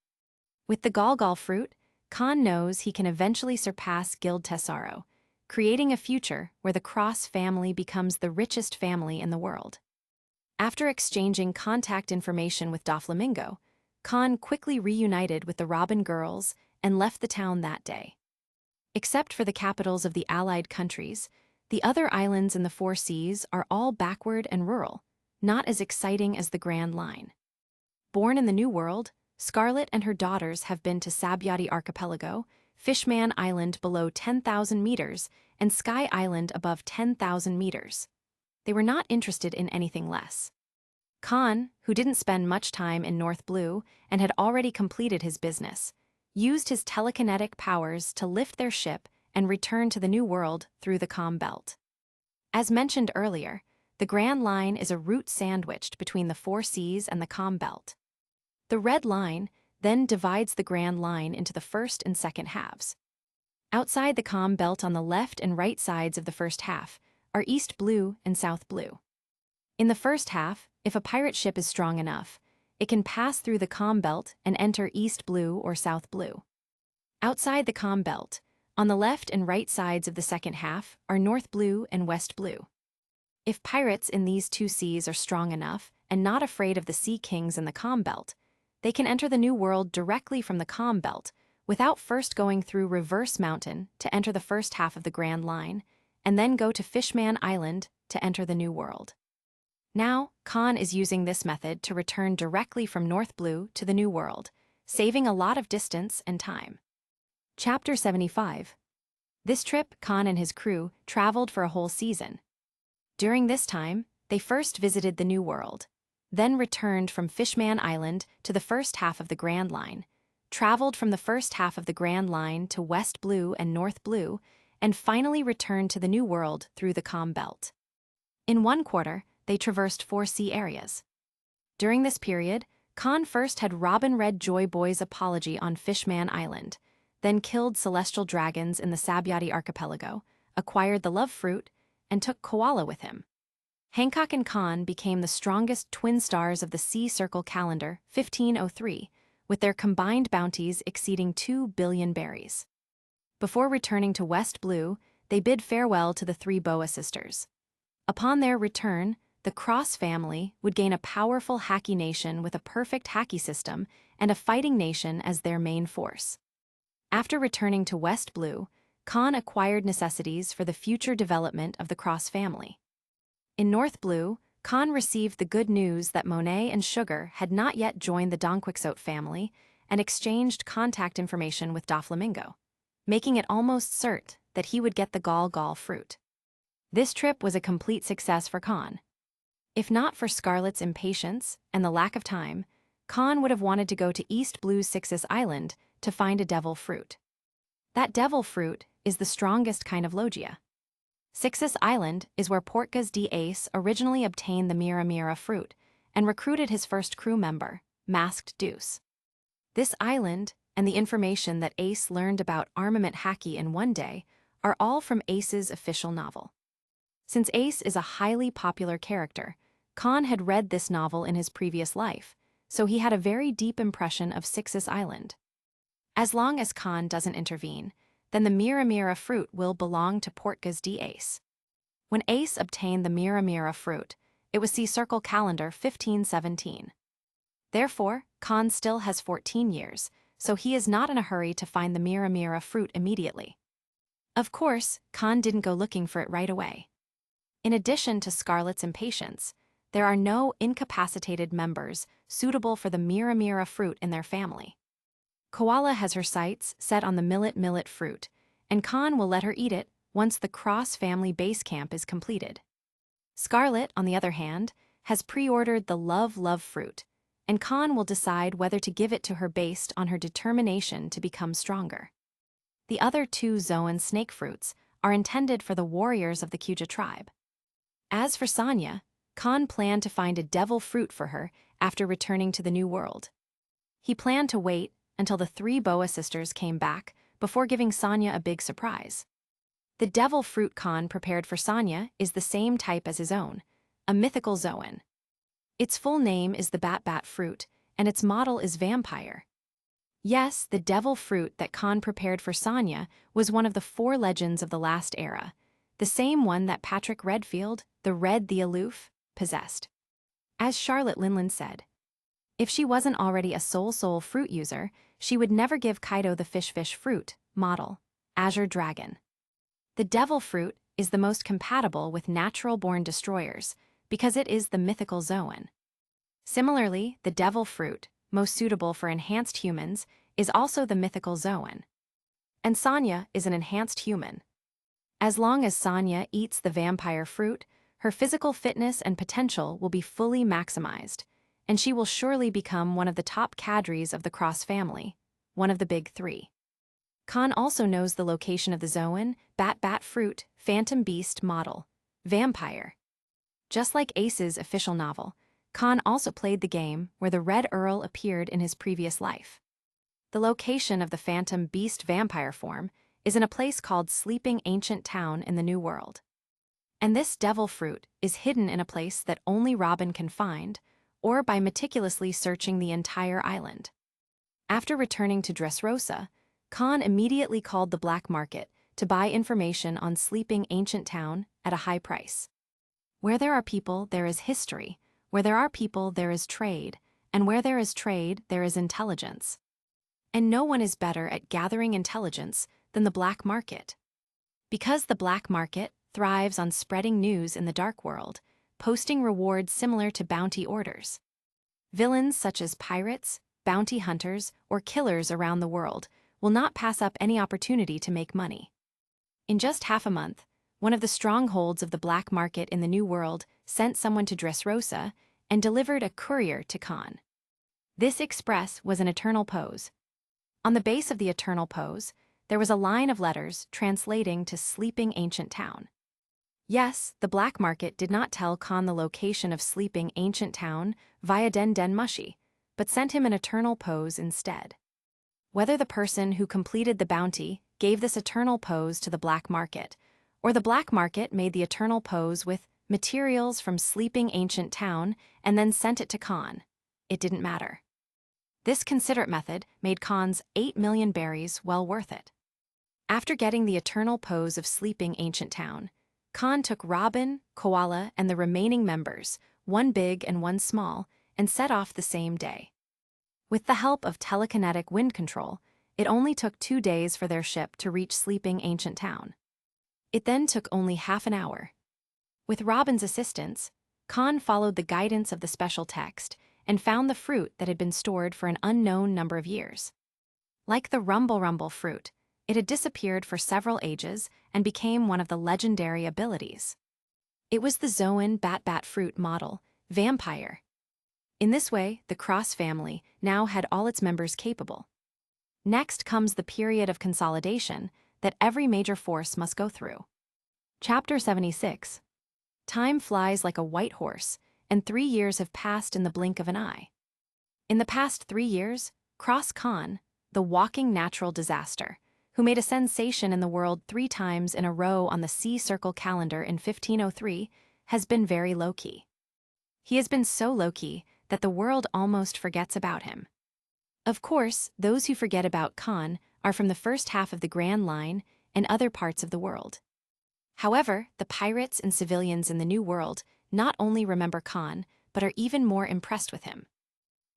With the Golgol fruit, Kahn knows he can eventually surpass Tgthegood, creating a future where the Cross family becomes the richest family in the world. After exchanging contact information with Doflamingo, Kahn quickly reunited with the Robin girls and left the town that day. Except for the capitals of the allied countries, the other islands in the Four Seas are all backward and rural, not as exciting as the Grand Line. Born in the New World, Scarlet and her daughters have been to Sabyati Archipelago, Fishman Island below 10,000 meters, and Sky Island above 10,000 meters. They were not interested in anything less. Kahn, who didn't spend much time in North Blue and had already completed his business, used his telekinetic powers to lift their ship and return to the New World through the calm belt. As mentioned earlier, the Grand Line is a route sandwiched between the Four Seas and the calm belt. The Red Line then divides the Grand Line into the first and second halves. Outside the calm belt on the left and right sides of the first half are East Blue and South Blue. In the first half, if a pirate ship is strong enough, it can pass through the calm belt and enter East Blue or South Blue. Outside the calm belt, on the left and right sides of the second half are North Blue and West Blue. If pirates in these two seas are strong enough and not afraid of the Sea Kings in the calm belt, they can enter the New World directly from the calm belt without first going through Reverse Mountain to enter the first half of the Grand Line, and then go to Fishman Island to enter the New World. Now, Kahn is using this method to return directly from North Blue to the New World, saving a lot of distance and time. Chapter 75. This trip, Kahn and his crew traveled for a whole season. During this time, they first visited the New World, then returned from Fishman Island to the first half of the Grand Line, traveled from the first half of the Grand Line to West Blue and North Blue, and finally returned to the New World through the calm belt. In one quarter, they traversed 4 sea areas. During this period, Kahn first had Robin read Joy Boy's apology on Fishman Island, then killed celestial dragons in the Sabyati Archipelago, acquired the love fruit, and took Koala with him. Hancock and Kahn became the strongest twin stars of the Sea Circle calendar, 1503, with their combined bounties exceeding 2 billion berries. Before returning to West Blue, they bid farewell to the 3 Boa sisters. Upon their return, the Cross family would gain a powerful Haki nation with a perfect Haki system and a fighting nation as their main force. After returning to West Blue, Kahn acquired necessities for the future development of the Cross family. In North Blue, Kahn received the good news that Monet and Sugar had not yet joined the Tgthegood family and exchanged contact information with Doflamingo, making it almost certain that he would get the Golgol fruit. This trip was a complete success for Kahn. If not for Scarlett's impatience and the lack of time, Kahn would have wanted to go to East Blue's Sixes Island to find a devil fruit. That devil fruit is the strongest kind of logia. Sixes Island is where Portgas D. Ace originally obtained the Mira Mira fruit and recruited his first crew member, Masked Deuce. This island and the information that Ace learned about armament hacking in one day are all from Ace's official novel. Since Ace is a highly popular character, Kahn had read this novel in his previous life, so he had a very deep impression of Sixes Island. As long as Kahn doesn't intervene, then the Mira Mira fruit will belong to Portgas D. Ace. When Ace obtained the Mira Mira fruit, it was C Circle Calendar 1517. Therefore, Kahn still has 14 years, so he is not in a hurry to find the Mira Mira fruit immediately. Of course, Kahn didn't go looking for it right away. In addition to Scarlett's impatience, there are no incapacitated members suitable for the Mira Mira fruit in their family. Koala has her sights set on the millet fruit, and Kahn will let her eat it once the Cross family base camp is completed. Scarlett, on the other hand, has pre-ordered the love fruit, and Kahn will decide whether to give it to her based on her determination to become stronger. The other two Zoan snake fruits are intended for the warriors of the Kuja tribe. As for Sanya, Kahn planned to find a devil fruit for her after returning to the New World. He planned to wait until the three Boa sisters came back before giving Sanya a big surprise. The devil fruit Kahn prepared for Sanya is the same type as his own, a mythical Zoan. Its full name is the bat fruit, and its model is vampire. Yes, the devil fruit that Kahn prepared for Sanya was one of the 4 legends of the last era, the same one that Patrick Redfield, the Red the Aloof, possessed. As Charlotte Linland said, if she wasn't already a soul fruit user, she would never give Kaido the fish fruit model, Azure Dragon. The devil fruit is the most compatible with natural-born destroyers because it is the mythical Zoan. Similarly, the devil fruit, most suitable for enhanced humans, is also the mythical Zoan. And Sanya is an enhanced human. As long as Sanya eats the vampire fruit, her physical fitness and potential will be fully maximized, and she will surely become one of the top cadres of the Cross family, one of the big 3. Kahn also knows the location of the Zoan, bat fruit, phantom beast model, vampire. Just like Ace's official novel, Kahn also played the game where the Red Earl appeared in his previous life. The location of the phantom beast vampire form is in a place called Sleeping Ancient Town in the New World. And this devil fruit is hidden in a place that only Robin can find, or by meticulously searching the entire island. After returning to Dressrosa, Kahn immediately called the black market to buy information on Sleeping Ancient Town at a high price. Where there are people, there is history. Where there are people, there is trade. And where there is trade, there is intelligence. And no one is better at gathering intelligence than the black market. Because the black market thrives on spreading news in the dark world, posting rewards similar to bounty orders. Villains such as pirates, bounty hunters, or killers around the world will not pass up any opportunity to make money. In just half a month, one of the strongholds of the black market in the New World sent someone to Dressrosa and delivered a courier to Kahn. This express was an eternal pose. On the base of the eternal pose, there was a line of letters translating to Sleeping Ancient Town. Yes, the black market did not tell Kahn the location of Sleeping Ancient Town via Den Mushi, but sent him an eternal pose instead. Whether the person who completed the bounty gave this eternal pose to the black market, or the black market made the eternal pose with materials from Sleeping Ancient Town and then sent it to Kahn, it didn't matter. This considerate method made Kahn's 8 million berries well worth it. After getting the eternal pose of Sleeping Ancient Town, Kahn took Robin, Koala, and the remaining members, one big and one small, and set off the same day. With the help of telekinetic wind control, it only took 2 days for their ship to reach Sleeping Ancient Town. It then took only half an hour. With Robin's assistance, Kahn followed the guidance of the special text and found the fruit that had been stored for an unknown number of years. Like the rumble fruit, it had disappeared for several ages and became one of the legendary abilities. It was the Zoan Bat Fruit model, Vampire. In this way, the Cross family now had all its members capable. Next comes the period of consolidation that every major force must go through. Chapter 76. Time flies like a white horse, and 3 years have passed in the blink of an eye. In the past 3 years, Cross Kahn, the walking natural disaster, who made a sensation in the world 3 times in a row on the Sea Circle calendar in 1503, has been very low-key. He has been so low-key that the world almost forgets about him. Of course, those who forget about Kahn are from the first half of the Grand Line and other parts of the world. However, the pirates and civilians in the New World not only remember Kahn, but are even more impressed with him.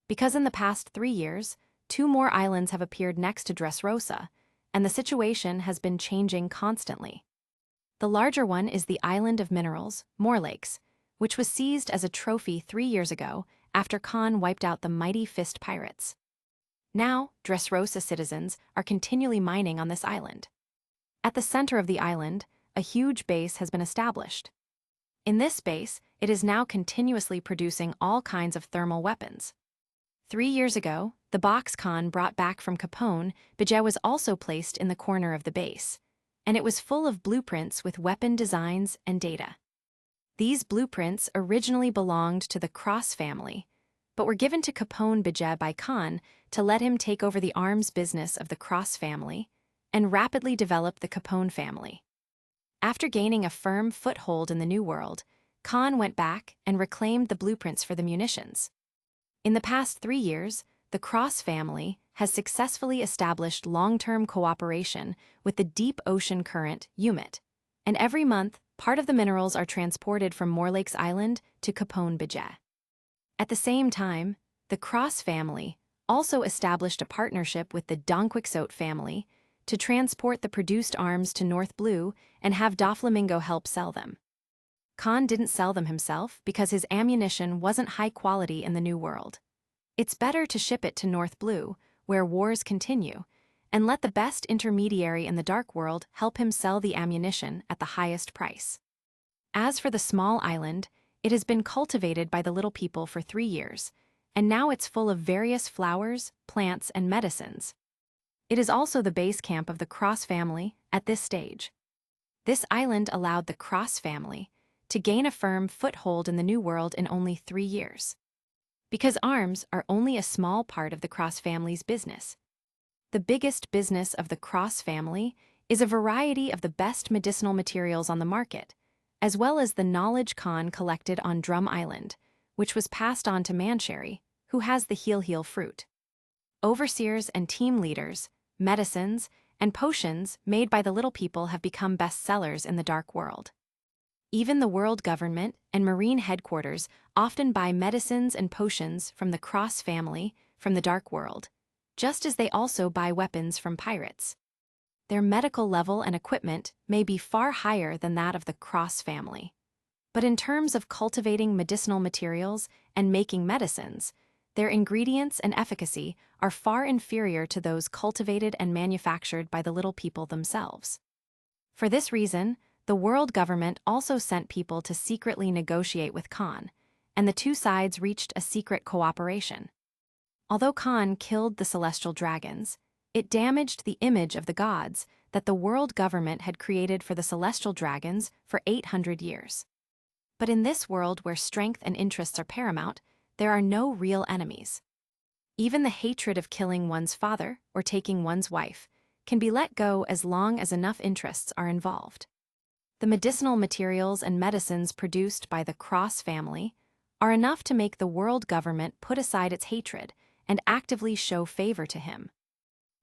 Because in the past 3 years, 2 more islands have appeared next to Dressrosa, and the situation has been changing constantly. The larger one is the Island of Minerals, Lakes, which was seized as a trophy 3 years ago after Kahn wiped out the mighty Fist pirates. Now, Dressrosa citizens are continually mining on this island. At the center of the island, a huge base has been established. In this base, it is now continuously producing all kinds of thermal weapons. 3 years ago, the box Kahn brought back from Capone Bije was also placed in the corner of the base, and it was full of blueprints with weapon designs and data. These blueprints originally belonged to the Cross family, but were given to Capone Bije by Kahn to let him take over the arms business of the Cross family and rapidly develop the Capone family. After gaining a firm foothold in the New World, Kahn went back and reclaimed the blueprints for the munitions. In the past 3 years, the Cross family has successfully established long-term cooperation with the Deep Ocean Current, UMIT, and every month, part of the minerals are transported from Lakes Island to Capone Bije. At the same time, the Cross family also established a partnership with the Donquixote family to transport the produced arms to North Blue and have Doflamingo help sell them. Kahn didn't sell them himself because his ammunition wasn't high quality in the New World. It's better to ship it to North Blue, where wars continue, and let the best intermediary in the Dark World help him sell the ammunition at the highest price. As for the small island, it has been cultivated by the little people for 3 years, and now it's full of various flowers, plants, and medicines. It is also the base camp of the Cross family at this stage. This island allowed the Cross family to gain a firm foothold in the New World in only 3 years. Because arms are only a small part of the Cross family's business. The biggest business of the Cross family is a variety of the best medicinal materials on the market, as well as the knowledge Kahn collected on Drum Island, which was passed on to Mancherry, who has the Heal fruit. Overseers and team leaders, medicines, and potions made by the little people have become bestsellers in the Dark World. Even the world government and marine headquarters often buy medicines and potions from the Cross family from the Dark World, just as they also buy weapons from pirates. Their medical level and equipment may be far higher than that of the Cross family. But in terms of cultivating medicinal materials and making medicines, their ingredients and efficacy are far inferior to those cultivated and manufactured by the little people themselves. For this reason, the world government also sent people to secretly negotiate with Kahn, and the 2 sides reached a secret cooperation. Although Kahn killed the celestial dragons, it damaged the image of the gods that the world government had created for the celestial dragons for 800 years. But in this world where strength and interests are paramount, there are no real enemies. Even the hatred of killing one's father or taking one's wife can be let go as long as enough interests are involved. The medicinal materials and medicines produced by the Cross family are enough to make the world government put aside its hatred and actively show favor to him.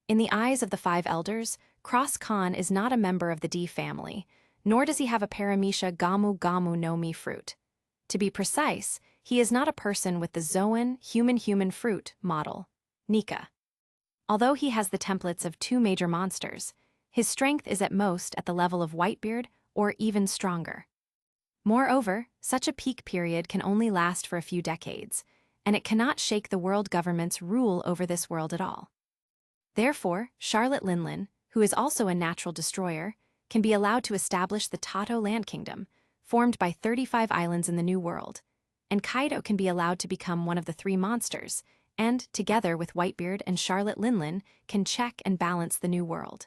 In the eyes of the 5 elders, Cross Kahn is not a member of the D family, nor does he have a Paramecia Gamu Gamu no Mi fruit. To be precise, he is not a person with the Zoan human fruit model, Nika. Although he has the templates of 2 major monsters, his strength is at most at the level of Whitebeard or even stronger. Moreover, such a peak period can only last for a few decades, and it cannot shake the world government's rule over this world at all. Therefore, Charlotte Linlin, who is also a natural destroyer, can be allowed to establish the Tato Land Kingdom, formed by 35 islands in the New World, and Kaido can be allowed to become one of the 3 monsters, and, together with Whitebeard and Charlotte Linlin, can check and balance the New World.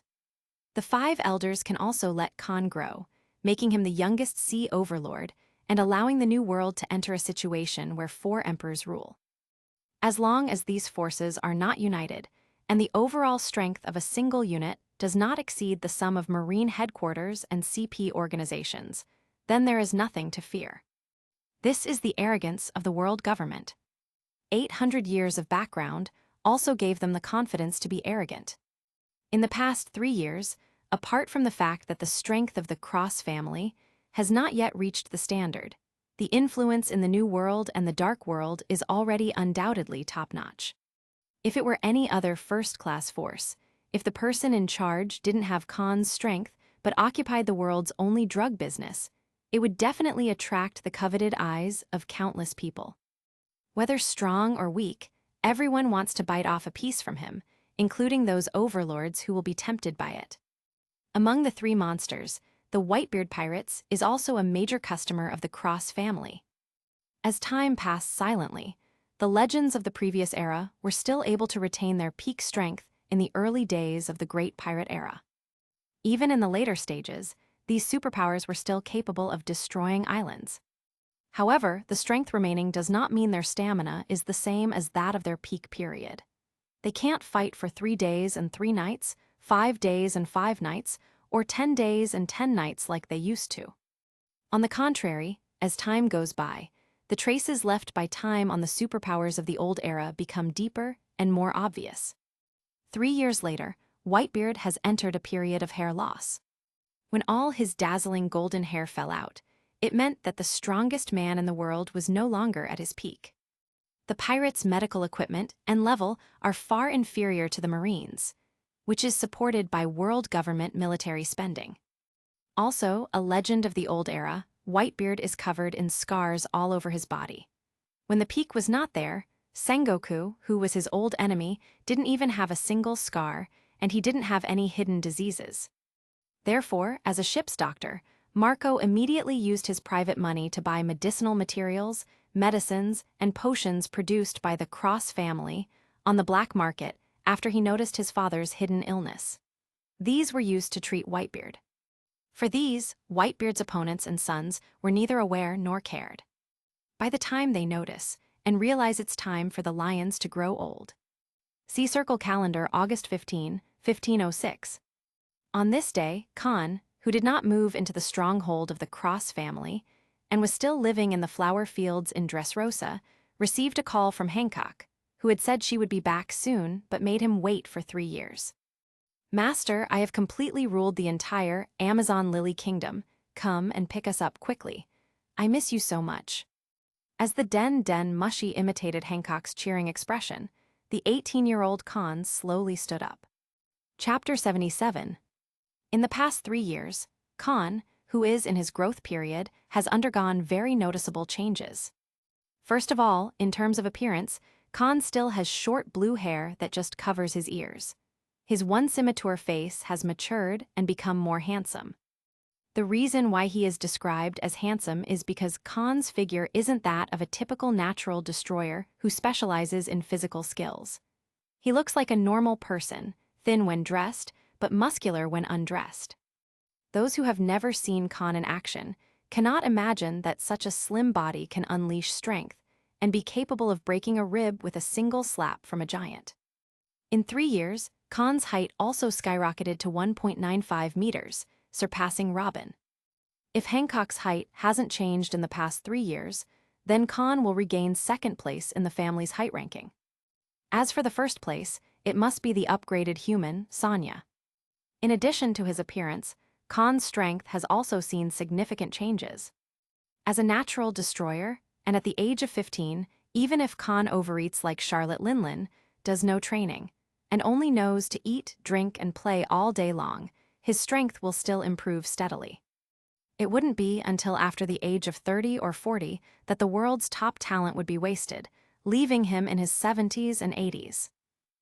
The 5 elders can also let Kahn grow, making him the youngest sea overlord, and allowing the New World to enter a situation where 4 emperors rule. As long as these forces are not united, and the overall strength of a single unit does not exceed the sum of Marine headquarters and CP organizations, then there is nothing to fear. This is the arrogance of the world government. 800 years of background also gave them the confidence to be arrogant. In the past 3 years, apart from the fact that the strength of the Cross family has not yet reached the standard, the influence in the New World and the Dark World is already undoubtedly top-notch. If it were any other first-class force, if the person in charge didn't have Kahn's strength but occupied the world's only drug business, it would definitely attract the coveted eyes of countless people. Whether strong or weak, everyone wants to bite off a piece from him, including those overlords who will be tempted by it. Among the 3 monsters, the Whitebeard pirates is also a major customer of the Cross family. As time passed silently, the legends of the previous era were still able to retain their peak strength in the early days of the Great Pirate Era. Even in the later stages, these superpowers were still capable of destroying islands. However, the strength remaining does not mean their stamina is the same as that of their peak period. They can't fight for 3 days and 3 nights, 5 days and 5 nights, or 10 days and 10 nights like they used to. On the contrary, as time goes by, the traces left by time on the superpowers of the old era become deeper and more obvious. 3 years later, Whitebeard has entered a period of hair loss. When all his dazzling golden hair fell out, it meant that the strongest man in the world was no longer at his peak. The pirates' medical equipment and level are far inferior to the Marines, which is supported by world government military spending. Also, a legend of the old era, Whitebeard is covered in scars all over his body. When the peak was not there, Sengoku, who was his old enemy, didn't even have a single scar, and he didn't have any hidden diseases. Therefore, as a ship's doctor, Marco immediately used his private money to buy medicinal materials, medicines, and potions produced by the Cross family on the black market after he noticed his father's hidden illness. These were used to treat Whitebeard. For these, Whitebeard's opponents and sons were neither aware nor cared. By the time they notice and realize it's time for the lions to grow old. See Circle Calendar, August 15, 1506. On this day, Kahn, who did not move into the stronghold of the Cross family and was still living in the flower fields in Dressrosa, received a call from Hancock, who had said she would be back soon but made him wait for 3 years. "Master, I have completely ruled the entire Amazon Lily Kingdom. Come and pick us up quickly. I miss you so much." As the Den Mushy imitated Hancock's cheering expression, the 18-year-old Kahn slowly stood up. Chapter 77. In the past 3 years, Kahn, who is in his growth period, has undergone very noticeable changes. First of all, in terms of appearance, Kahn still has short blue hair that just covers his ears. His one-scimitar face has matured and become more handsome. The reason why he is described as handsome is because Kahn's figure isn't that of a typical natural destroyer who specializes in physical skills. He looks like a normal person, thin when dressed, but muscular when undressed. Those who have never seen Kahn in action cannot imagine that such a slim body can unleash strength and be capable of breaking a rib with a single slap from a giant. In 3 years, Kahn's height also skyrocketed to 1.95 meters, surpassing Robin. If Hancock's height hasn't changed in the past 3 years, then Kahn will regain second place in the family's height ranking. As for the first place, it must be the upgraded human, Sonya. In addition to his appearance, Kahn's strength has also seen significant changes. As a natural destroyer, and at the age of 15, even if Kahn overeats like Charlotte Linlin, does no training, and only knows to eat, drink, and play all day long, his strength will still improve steadily. It wouldn't be until after the age of 30 or 40 that the world's top talent would be wasted, leaving him in his 70s and 80s.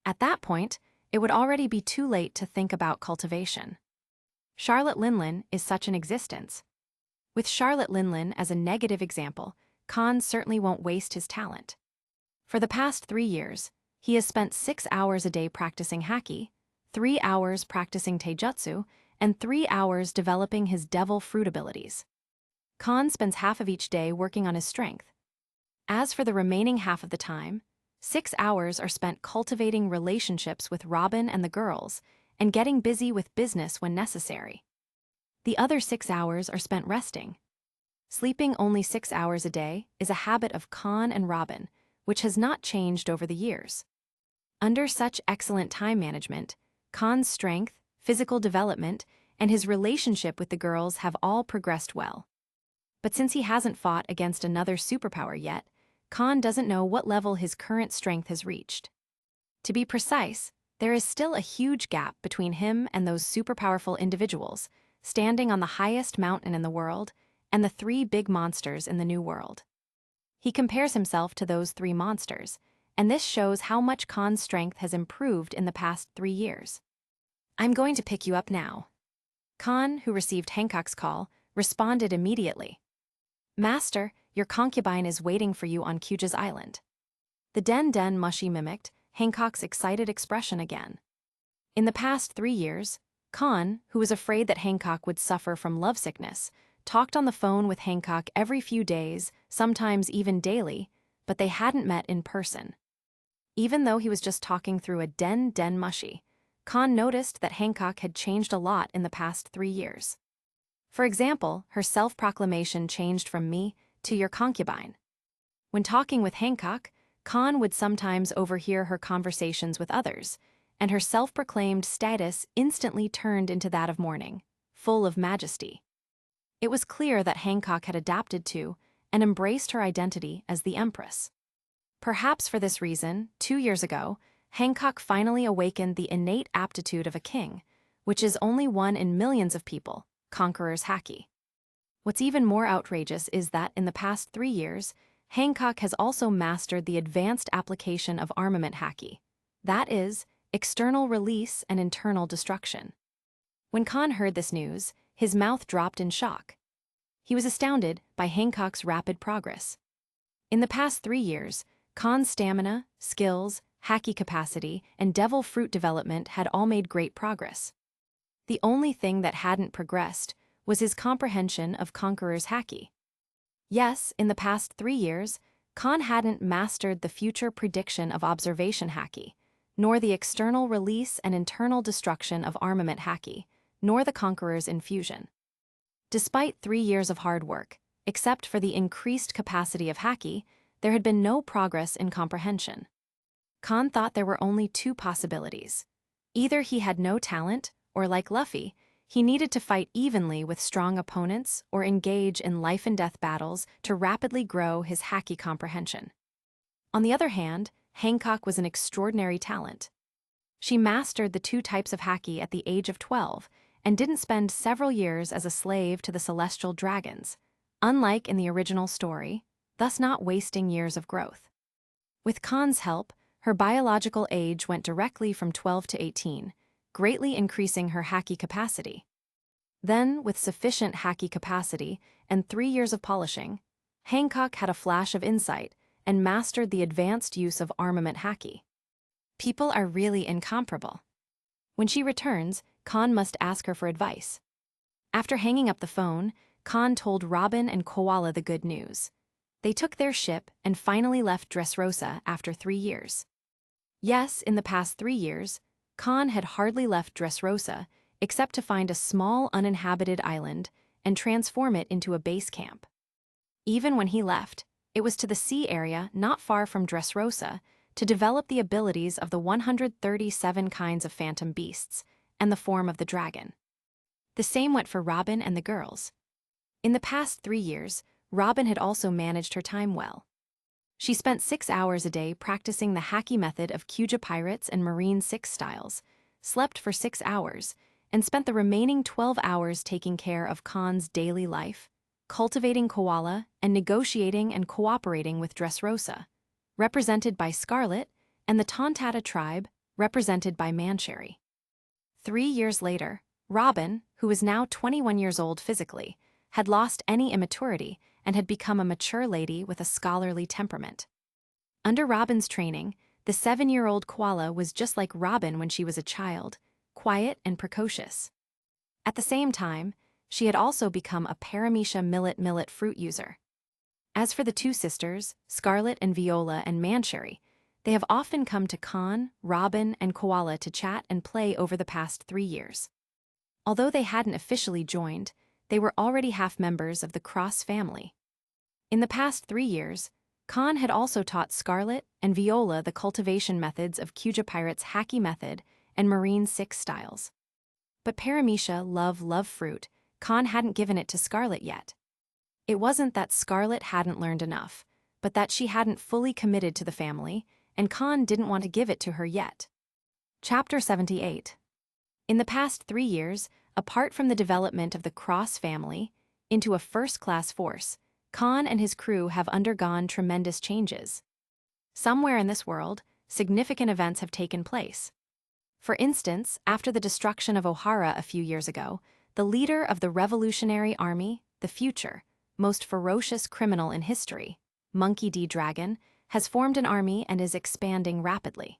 At that point, it would already be too late to think about cultivation. Charlotte Linlin is such an existence. With Charlotte Linlin as a negative example, Kahn certainly won't waste his talent. For the past 3 years, he has spent 6 hours a day practicing haki, 3 hours practicing taijutsu, and 3 hours developing his devil fruit abilities. Kahn spends half of each day working on his strength. As for the remaining half of the time, 6 hours are spent cultivating relationships with Robin and the girls and getting busy with business when necessary. The other 6 hours are spent resting. Sleeping only 6 hours a day is a habit of Kahn and Robin, which has not changed over the years. Under such excellent time management, Kahn's strength, physical development, and his relationship with the girls have all progressed well. But since he hasn't fought against another superpower yet, Kahn doesn't know what level his current strength has reached. To be precise, there is still a huge gap between him and those superpowerful individuals, standing on the highest mountain in the world, and the 3 big monsters in the New World. He compares himself to those 3 monsters, and this shows how much Kahn's strength has improved in the past 3 years. "I'm going to pick you up now." Kahn, who received Hancock's call, responded immediately. "Master, your concubine is waiting for you on Kuja's island." The Den Mushi mimicked Hancock's excited expression again. In the past 3 years, Kahn, who was afraid that Hancock would suffer from lovesickness, talked on the phone with Hancock every few days, sometimes even daily, but they hadn't met in person. Even though he was just talking through a Den Mushi, Kahn noticed that Hancock had changed a lot in the past 3 years. For example, her self-proclamation changed from "me" to "your concubine." When talking with Hancock, Kahn would sometimes overhear her conversations with others, and her self-proclaimed status instantly turned into that of mourning, full of majesty. It was clear that Hancock had adapted to and embraced her identity as the Empress. Perhaps for this reason, 2 years ago, Hancock finally awakened the innate aptitude of a king, which is only one in millions of people, Conqueror's haki. What's even more outrageous is that in the past 3 years, Hancock has also mastered the advanced application of armament haki. That is, external release and internal destruction. When Kahn heard this news, his mouth dropped in shock. He was astounded by Hancock's rapid progress. In the past 3 years, Kahn's stamina, skills, haki capacity, and devil fruit development had all made great progress. The only thing that hadn't progressed was his comprehension of Conqueror's haki. Yes, in the past 3 years, Kahn hadn't mastered the future prediction of observation haki, nor the external release and internal destruction of armament haki, nor the Conqueror's infusion. Despite 3 years of hard work, except for the increased capacity of haki, there had been no progress in comprehension. Kahn thought there were only 2 possibilities. Either he had no talent, or like Luffy, he needed to fight evenly with strong opponents or engage in life-and-death battles to rapidly grow his haki comprehension. On the other hand, Hancock was an extraordinary talent. She mastered the 2 types of haki at the age of 12 and didn't spend several years as a slave to the celestial dragons, unlike in the original story, thus not wasting years of growth. With Kahn's help, her biological age went directly from 12 to 18, greatly increasing her haki capacity. Then, with sufficient haki capacity and 3 years of polishing, Hancock had a flash of insight and mastered the advanced use of armament haki. People are really incomparable. When she returns, Kahn must ask her for advice. After hanging up the phone, Kahn told Robin and Koala the good news. They took their ship and finally left Dressrosa after 3 years. Yes, in the past 3 years, Kahn had hardly left Dressrosa except to find a small uninhabited island and transform it into a base camp. Even when he left, it was to the sea area not far from Dressrosa to develop the abilities of the 137 kinds of phantom beasts and the form of the dragon. The same went for Robin and the girls. In the past 3 years, Robin had also managed her time well. She spent 6 hours a day practicing the haki method of Kuja pirates and Marine 6 styles, slept for 6 hours, and spent the remaining 12 hours taking care of Kahn's daily life, cultivating Koala, and negotiating and cooperating with Dressrosa, represented by Scarlet and the Tontata tribe, represented by Mancherry. 3 years later, Robin, who was now 21 years old physically, had lost any immaturity and had become a mature lady with a scholarly temperament. Under Robin's training, the 7-year-old koala was just like Robin when she was a child, quiet and precocious. At the same time, she had also become a paramecia millet fruit user. As for the two sisters, Scarlet and Viola and Mancherry, they have often come to Kahn, Robin, and Koala to chat and play over the past 3 years. Although they hadn't officially joined, they were already half members of the Cross family. In the past 3 years, Kahn had also taught Scarlet and Viola the cultivation methods of Kuja Pirate's Hacky method and Marine 6 styles. But paramecia love fruit, Kahn hadn't given it to Scarlet yet. It wasn't that Scarlet hadn't learned enough, but that she hadn't fully committed to the family, and Kahn didn't want to give it to her yet. Chapter 78. In the past 3 years, apart from the development of the Cross family into a first-class force, Kahn and his crew have undergone tremendous changes. Somewhere in this world, significant events have taken place. For instance, after the destruction of Ohara a few years ago, the leader of the Revolutionary Army, the future, most ferocious criminal in history, Monkey D. Dragon, has formed an army and is expanding rapidly.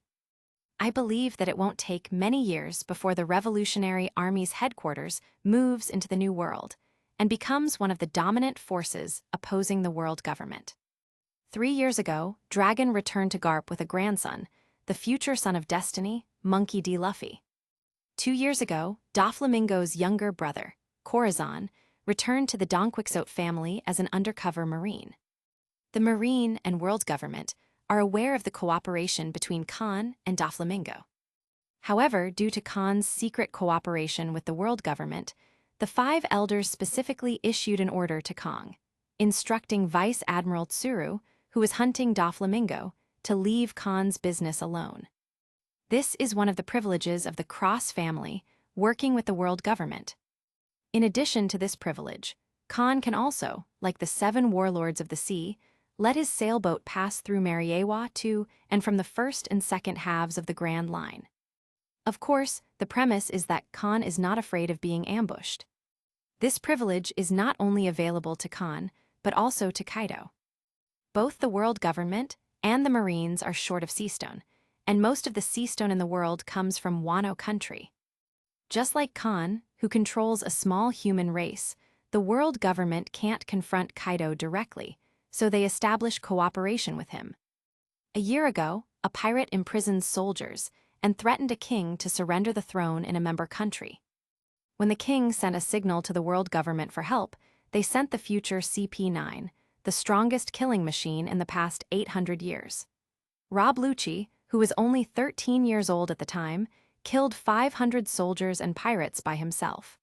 I believe that it won't take many years before the Revolutionary Army's headquarters moves into the New World and becomes one of the dominant forces opposing the world government. 3 years ago, Dragon returned to Garp with a grandson, the future son of Destiny, Monkey D. Luffy. 2 years ago, Doflamingo's younger brother, Corazon, returned to the Don Quixote family as an undercover Marine. The Marine and world government are aware of the cooperation between Kahn and Doflamingo. However, due to Kahn's secret cooperation with the world government, the 5 elders specifically issued an order to Kong, instructing Vice Admiral Tsuru, who was hunting Doflamingo, to leave Kahn's business alone. This is one of the privileges of the Cross family working with the world government. In addition to this privilege, Kahn can also, like the 7 warlords of the sea, let his sailboat pass through Mariewa to and from the first and second halves of the Grand Line. Of course, the premise is that Kahn is not afraid of being ambushed. This privilege is not only available to Kahn, but also to Kaido. Both the world government and the Marines are short of seastone, and most of the seastone in the world comes from Wano country. Just like Kahn, who controls a small human race, the world government can't confront Kaido directly, so they establish cooperation with him. A year ago, a pirate imprisoned soldiers and threatened a king to surrender the throne in a member country. When the king sent a signal to the world government for help, they sent the future CP9, the strongest killing machine in the past 800 years. Rob Lucci, who was only 13 years old at the time, killed 500 soldiers and pirates by himself.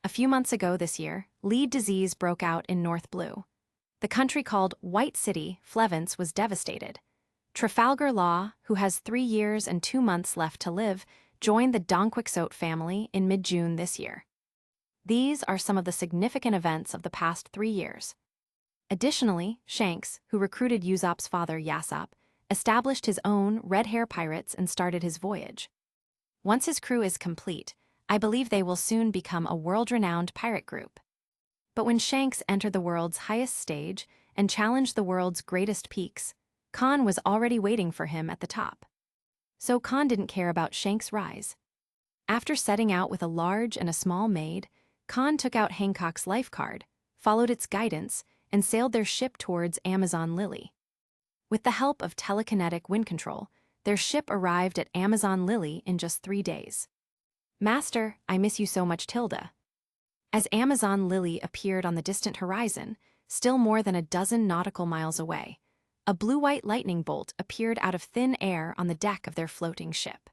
A few months ago this year, lead disease broke out in North Blue. The country called White City, Flevance, was devastated. Trafalgar Law, who has 3 years and 2 months left to live, joined the Don Quixote family in mid-June this year. These are some of the significant events of the past 3 years. Additionally, Shanks, who recruited Usopp's father Yasopp, established his own Red Hair Pirates and started his voyage. Once his crew is complete, I believe they will soon become a world-renowned pirate group. But when Shanks entered the world's highest stage and challenged the world's greatest peaks, Kahn was already waiting for him at the top. So Kahn didn't care about Shanks' rise. After setting out with a large and a small maid, Kahn took out Hancock's life card, followed its guidance, and sailed their ship towards Amazon Lily. With the help of telekinetic wind control, their ship arrived at Amazon Lily in just 3 days. "Master, I miss you so much, Tilda." As Amazon Lily appeared on the distant horizon, still more than a dozen nautical miles away, a blue-white lightning bolt appeared out of thin air on the deck of their floating ship.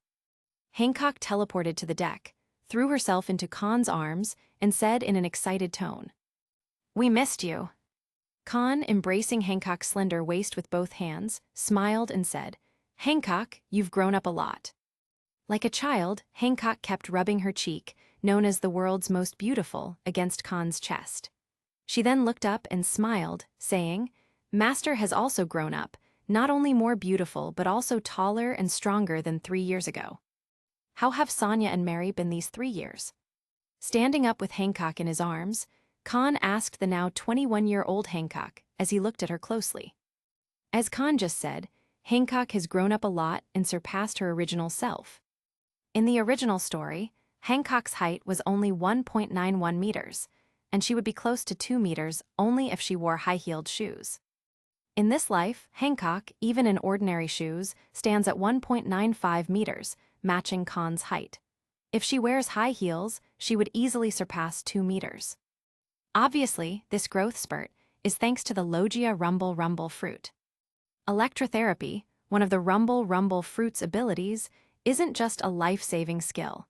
Hancock teleported to the deck, threw herself into Kahn's arms, and said in an excited tone, "We missed you." Kahn, embracing Hancock's slender waist with both hands, smiled and said, "Hancock, you've grown up a lot." Like a child, Hancock kept rubbing her cheek, known as the world's most beautiful, against Kahn's chest. She then looked up and smiled, saying, "Master has also grown up. not only more beautiful but also taller and stronger than 3 years ago. How have Sonya and Mary been these 3 years? Standing up with Hancock in his arms, Kahn asked the now 21-year-old Hancock as he looked at her closely. As Kahn just said, Hancock has grown up a lot and surpassed her original self. In the original story, Hancock's height was only 1.91 meters, and she would be close to 2 meters only if she wore high-heeled shoes. In this life, Hancock, even in ordinary shoes, stands at 1.95 meters, matching Kahn's height. If she wears high heels, she would easily surpass 2 meters. Obviously, this growth spurt is thanks to the Logia rumble fruit. Electrotherapy, one of the rumble fruit's abilities, isn't just a life-saving skill.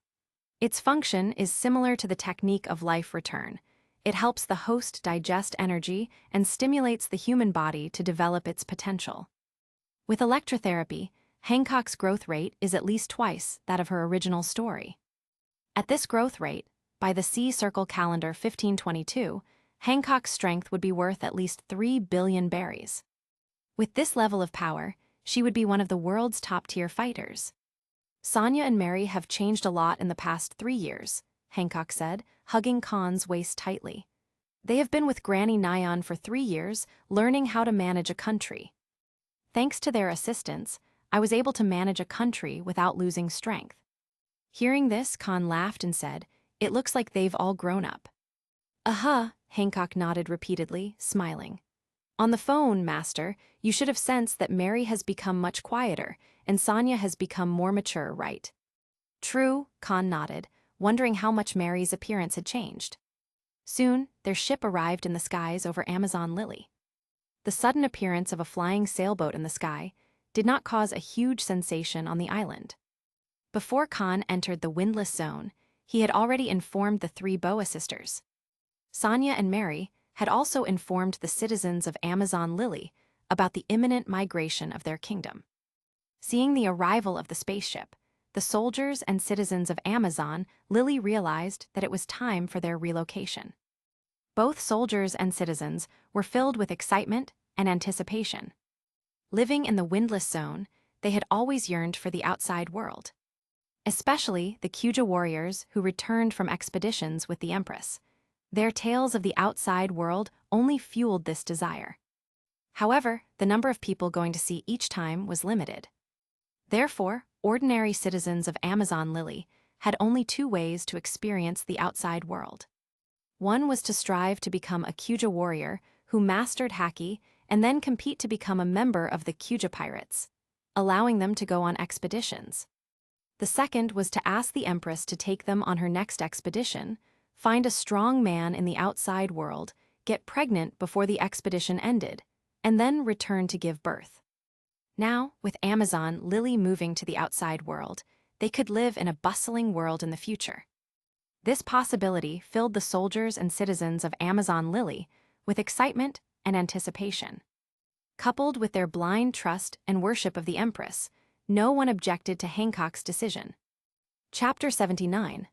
Its function is similar to the technique of life return. It helps the host digest energy and stimulates the human body to develop its potential. With electrotherapy, Hancock's growth rate is at least twice that of her original story. At this growth rate, by the C Circle calendar 1522, Hancock's strength would be worth at least 3 billion berries. With this level of power, she would be one of the world's top-tier fighters. Sonya and Mary have changed a lot in the past 3 years, Hancock said, hugging Kahn's waist tightly. They have been with Granny Nyan for 3 years, learning how to manage a country. Thanks to their assistance, I was able to manage a country without losing strength. Hearing this, Kahn laughed and said, "It looks like they've all grown up." Hancock nodded repeatedly, smiling. "On the phone, Master, you should have sensed that Mary has become much quieter, and Sonya has become more mature, right?" "True," Kahn nodded, wondering how much Mary's appearance had changed. Soon, their ship arrived in the skies over Amazon Lily. The sudden appearance of a flying sailboat in the sky did not cause a huge sensation on the island. Before Kahn entered the windless zone, he had already informed the 3 Boa sisters. Sonya and Mary had also informed the citizens of Amazon Lily about the imminent migration of their kingdom. Seeing the arrival of the spaceship, the soldiers and citizens of Amazon Lily realized that it was time for their relocation. Both soldiers and citizens were filled with excitement and anticipation. Living in the windless zone, they had always yearned for the outside world. Especially the Kuja warriors who returned from expeditions with the empress. Their tales of the outside world only fueled this desire. However, the number of people going to see each time was limited. Therefore, ordinary citizens of Amazon Lily had only 2 ways to experience the outside world. One was to strive to become a Kuja warrior who mastered Haki and then compete to become a member of the Kuja pirates, allowing them to go on expeditions. The second was to ask the empress to take them on her next expedition, find a strong man in the outside world, get pregnant before the expedition ended, and then return to give birth. Now, with Amazon Lily moving to the outside world, they could live in a bustling world in the future. This possibility filled the soldiers and citizens of Amazon Lily with excitement and anticipation. Coupled with their blind trust and worship of the empress, no one objected to Hancock's decision. Chapter 79.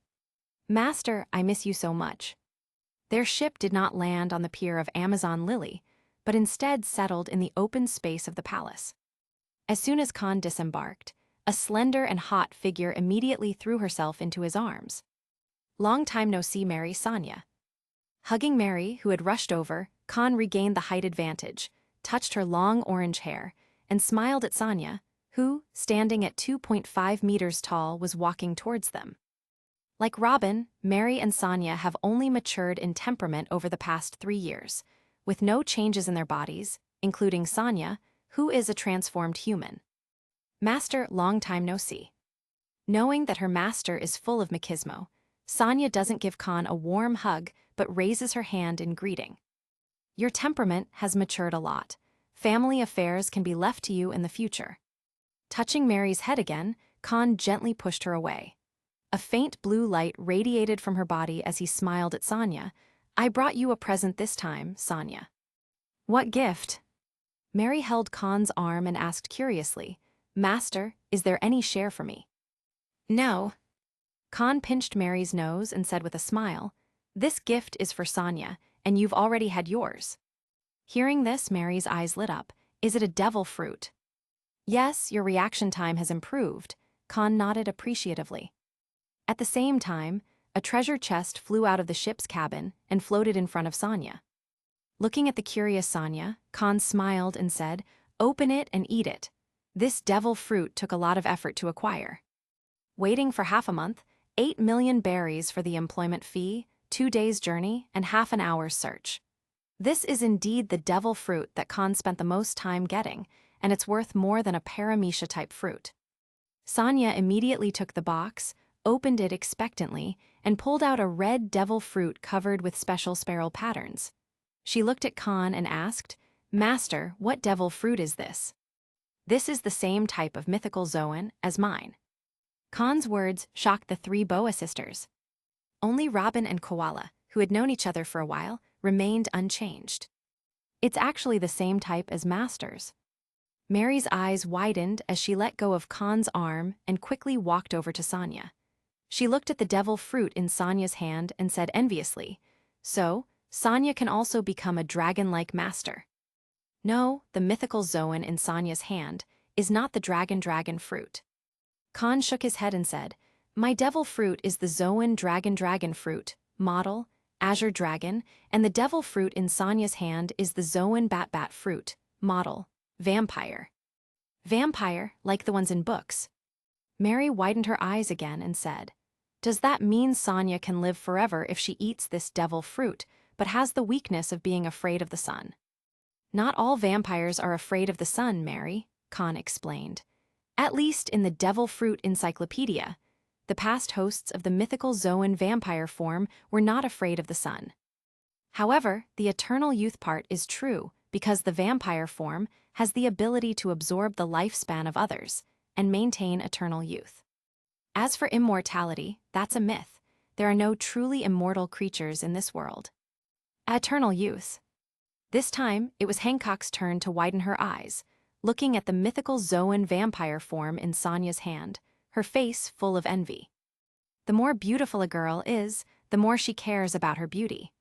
Master, I miss you so much. Their ship did not land on the pier of Amazon Lily, but instead settled in the open space of the palace. As soon as Kahn disembarked, a slender and hot figure immediately threw herself into his arms. "Long time no see, Mary." Sonya. Hugging Mary, who had rushed over, Kahn regained the height advantage, touched her long orange hair, and smiled at Sonya, who, standing at 2.5 meters tall, was walking towards them. Like Robin, Mary and Sonya have only matured in temperament over the past 3 years, with no changes in their bodies, including Sonya, who is a transformed human. Master, long time no see. Knowing that her master is full of machismo, Sonya doesn't give Kahn a warm hug but raises her hand in greeting. Your temperament has matured a lot. Family affairs can be left to you in the future. Touching Mary's head again, Kahn gently pushed her away. A faint blue light radiated from her body as he smiled at Sonya. "I brought you a present this time, Sonya." "What gift?" Mary held Kahn's arm and asked curiously, "Master, is there any share for me?" "No." Kahn pinched Mary's nose and said with a smile, "This gift is for Sonya, and you've already had yours." Hearing this, Mary's eyes lit up, Is it a devil fruit? Yes, your reaction time has improved, Kahn nodded appreciatively. At the same time, a treasure chest flew out of the ship's cabin and floated in front of Sanya. Looking at the curious Sanya, Kahn smiled and said, "Open it and eat it. This devil fruit took a lot of effort to acquire." Waiting for half a month, 8 million berries for the employment fee, 2 days' journey, and half an hour's search. This is indeed the devil fruit that Kahn spent the most time getting, and it's worth more than a paramecia-type fruit. Sanya immediately took the box, opened it expectantly, and pulled out a red devil fruit covered with special spiral patterns. She looked at Kahn and asked, "Master, what devil fruit is this?" "This is the same type of mythical zoan as mine." Kahn's words shocked the 3 Boa sisters. Only Robin and Koala, who had known each other for a while, remained unchanged. "It's actually the same type as Master's." Mary's eyes widened as she let go of Kahn's arm and quickly walked over to Sanya. She looked at the devil fruit in Sanya's hand and said enviously, "So, Sanya can also become a dragon-like master." No, the mythical zoan in Sanya's hand is not the dragon fruit. Kahn shook his head and said, "My devil fruit is the zoan dragon fruit, model, azure dragon, and the devil fruit in Sanya's hand is the zoan bat fruit, model, vampire." "Vampire, like the ones in books?" Mary widened her eyes again and said, "Does that mean Sanya can live forever if she eats this devil fruit, but has the weakness of being afraid of the sun?" "Not all vampires are afraid of the sun, Mary," Kahn explained. "At least in the devil fruit encyclopedia, the past hosts of the mythical zoan vampire form were not afraid of the sun. However, the eternal youth part is true because the vampire form has the ability to absorb the lifespan of others and maintain eternal youth. As for immortality, that's a myth. There are no truly immortal creatures in this world." Eternal youth. This time, it was Hancock's turn to widen her eyes, looking at the mythical zoan vampire form in Sanya's hand, her face full of envy. The more beautiful a girl is, the more she cares about her beauty.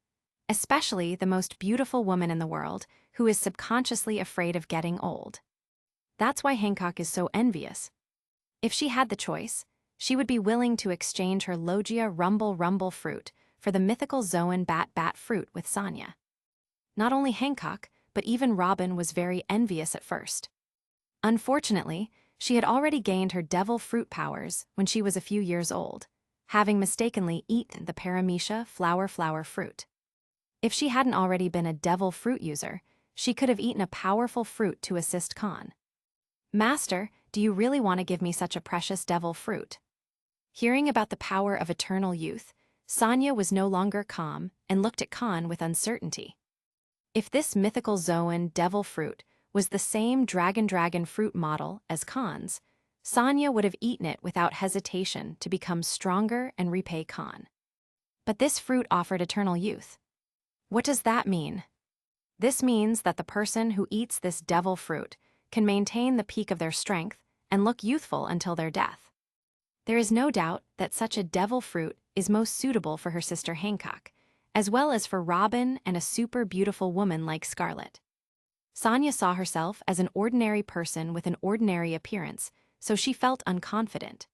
Especially the most beautiful woman in the world, who is subconsciously afraid of getting old. That's why Hancock is so envious. If she had the choice, she would be willing to exchange her Logia rumble fruit for the mythical zoan bat fruit with Sanya. Not only Hancock, but even Robin was very envious at first. Unfortunately, she had already gained her devil fruit powers when she was a few years old, having mistakenly eaten the paramecia flower fruit. If she hadn't already been a devil fruit user, she could have eaten a powerful fruit to assist Kahn. "Master, do you really want to give me such a precious devil fruit?" Hearing about the power of eternal youth, Sanya was no longer calm and looked at Kahn with uncertainty. If this mythical zoan devil fruit was the same dragon fruit model as Kahn's, Sanya would have eaten it without hesitation to become stronger and repay Kahn. But this fruit offered eternal youth. What does that mean? This means that the person who eats this devil fruit can maintain the peak of their strength and look youthful until their death. There is no doubt that such a devil fruit is most suitable for her sister Hancock, as well as for Robin and a super beautiful woman like Scarlet. Sanya saw herself as an ordinary person with an ordinary appearance, so she felt unconfident.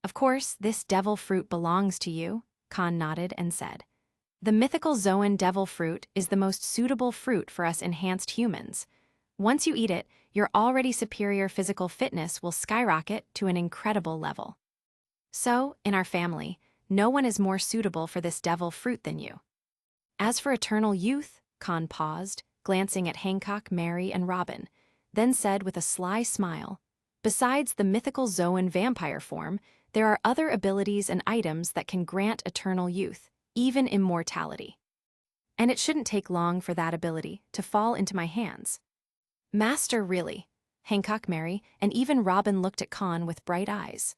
"Of course, this devil fruit belongs to you," Kahn nodded and said. "The mythical zoan devil fruit is the most suitable fruit for us enhanced humans. Once you eat it, your already superior physical fitness will skyrocket to an incredible level. So, in our family, no one is more suitable for this devil fruit than you." As for eternal youth, Kahn paused, glancing at Hancock, Mary, and Robin, then said with a sly smile, "Besides the mythical zoan vampire form, there are other abilities and items that can grant eternal youth, even immortality. And it shouldn't take long for that ability to fall into my hands." "Master, really?" Hancock, Mary, and even Robin looked at Kahn with bright eyes.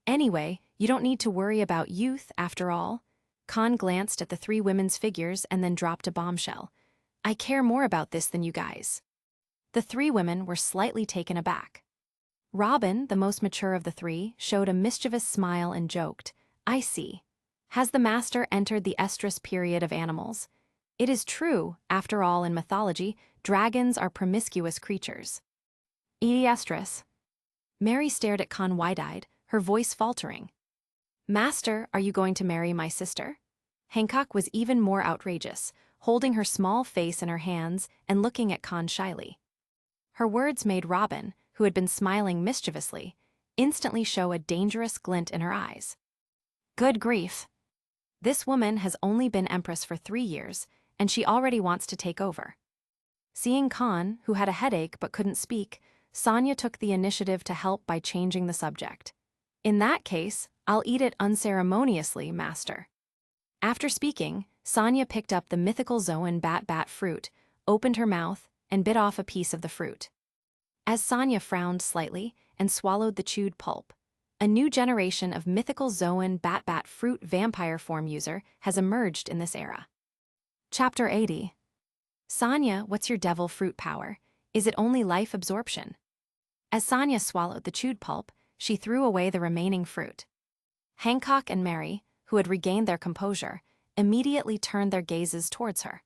Anyway, you don't need to worry about youth after all." Kahn glanced at the 3 women's figures and then dropped a bombshell. "I care more about this than you guys." The 3 women were slightly taken aback. Robin, the most mature of the 3, showed a mischievous smile and joked, "I see. Has the master entered the estrus period of animals? It is true, after all, in mythology, dragons are promiscuous creatures. Estress. Mary stared at Kahn wide-eyed, her voice faltering. Master, are you going to marry my sister? Hancock was even more outrageous, holding her small face in her hands and looking at Kahn shyly. Her words made Robin, who had been smiling mischievously, instantly show a dangerous glint in her eyes. Good grief. This woman has only been empress for 3 years, and she already wants to take over. Seeing Kahn, who had a headache but couldn't speak, Sonia took the initiative to help by changing the subject. In that case, I'll eat it unceremoniously, master. After speaking, Sonia picked up the mythical Zoan bat fruit, opened her mouth, and bit off a piece of the fruit. As Sonia frowned slightly and swallowed the chewed pulp, a new generation of mythical Zoan bat fruit vampire form user has emerged in this era. Chapter 80. Sonia, what's your devil fruit power? Is it only life absorption? As Sonia swallowed the chewed pulp, she threw away the remaining fruit. Hancock and Mary, who had regained their composure, immediately turned their gazes towards her.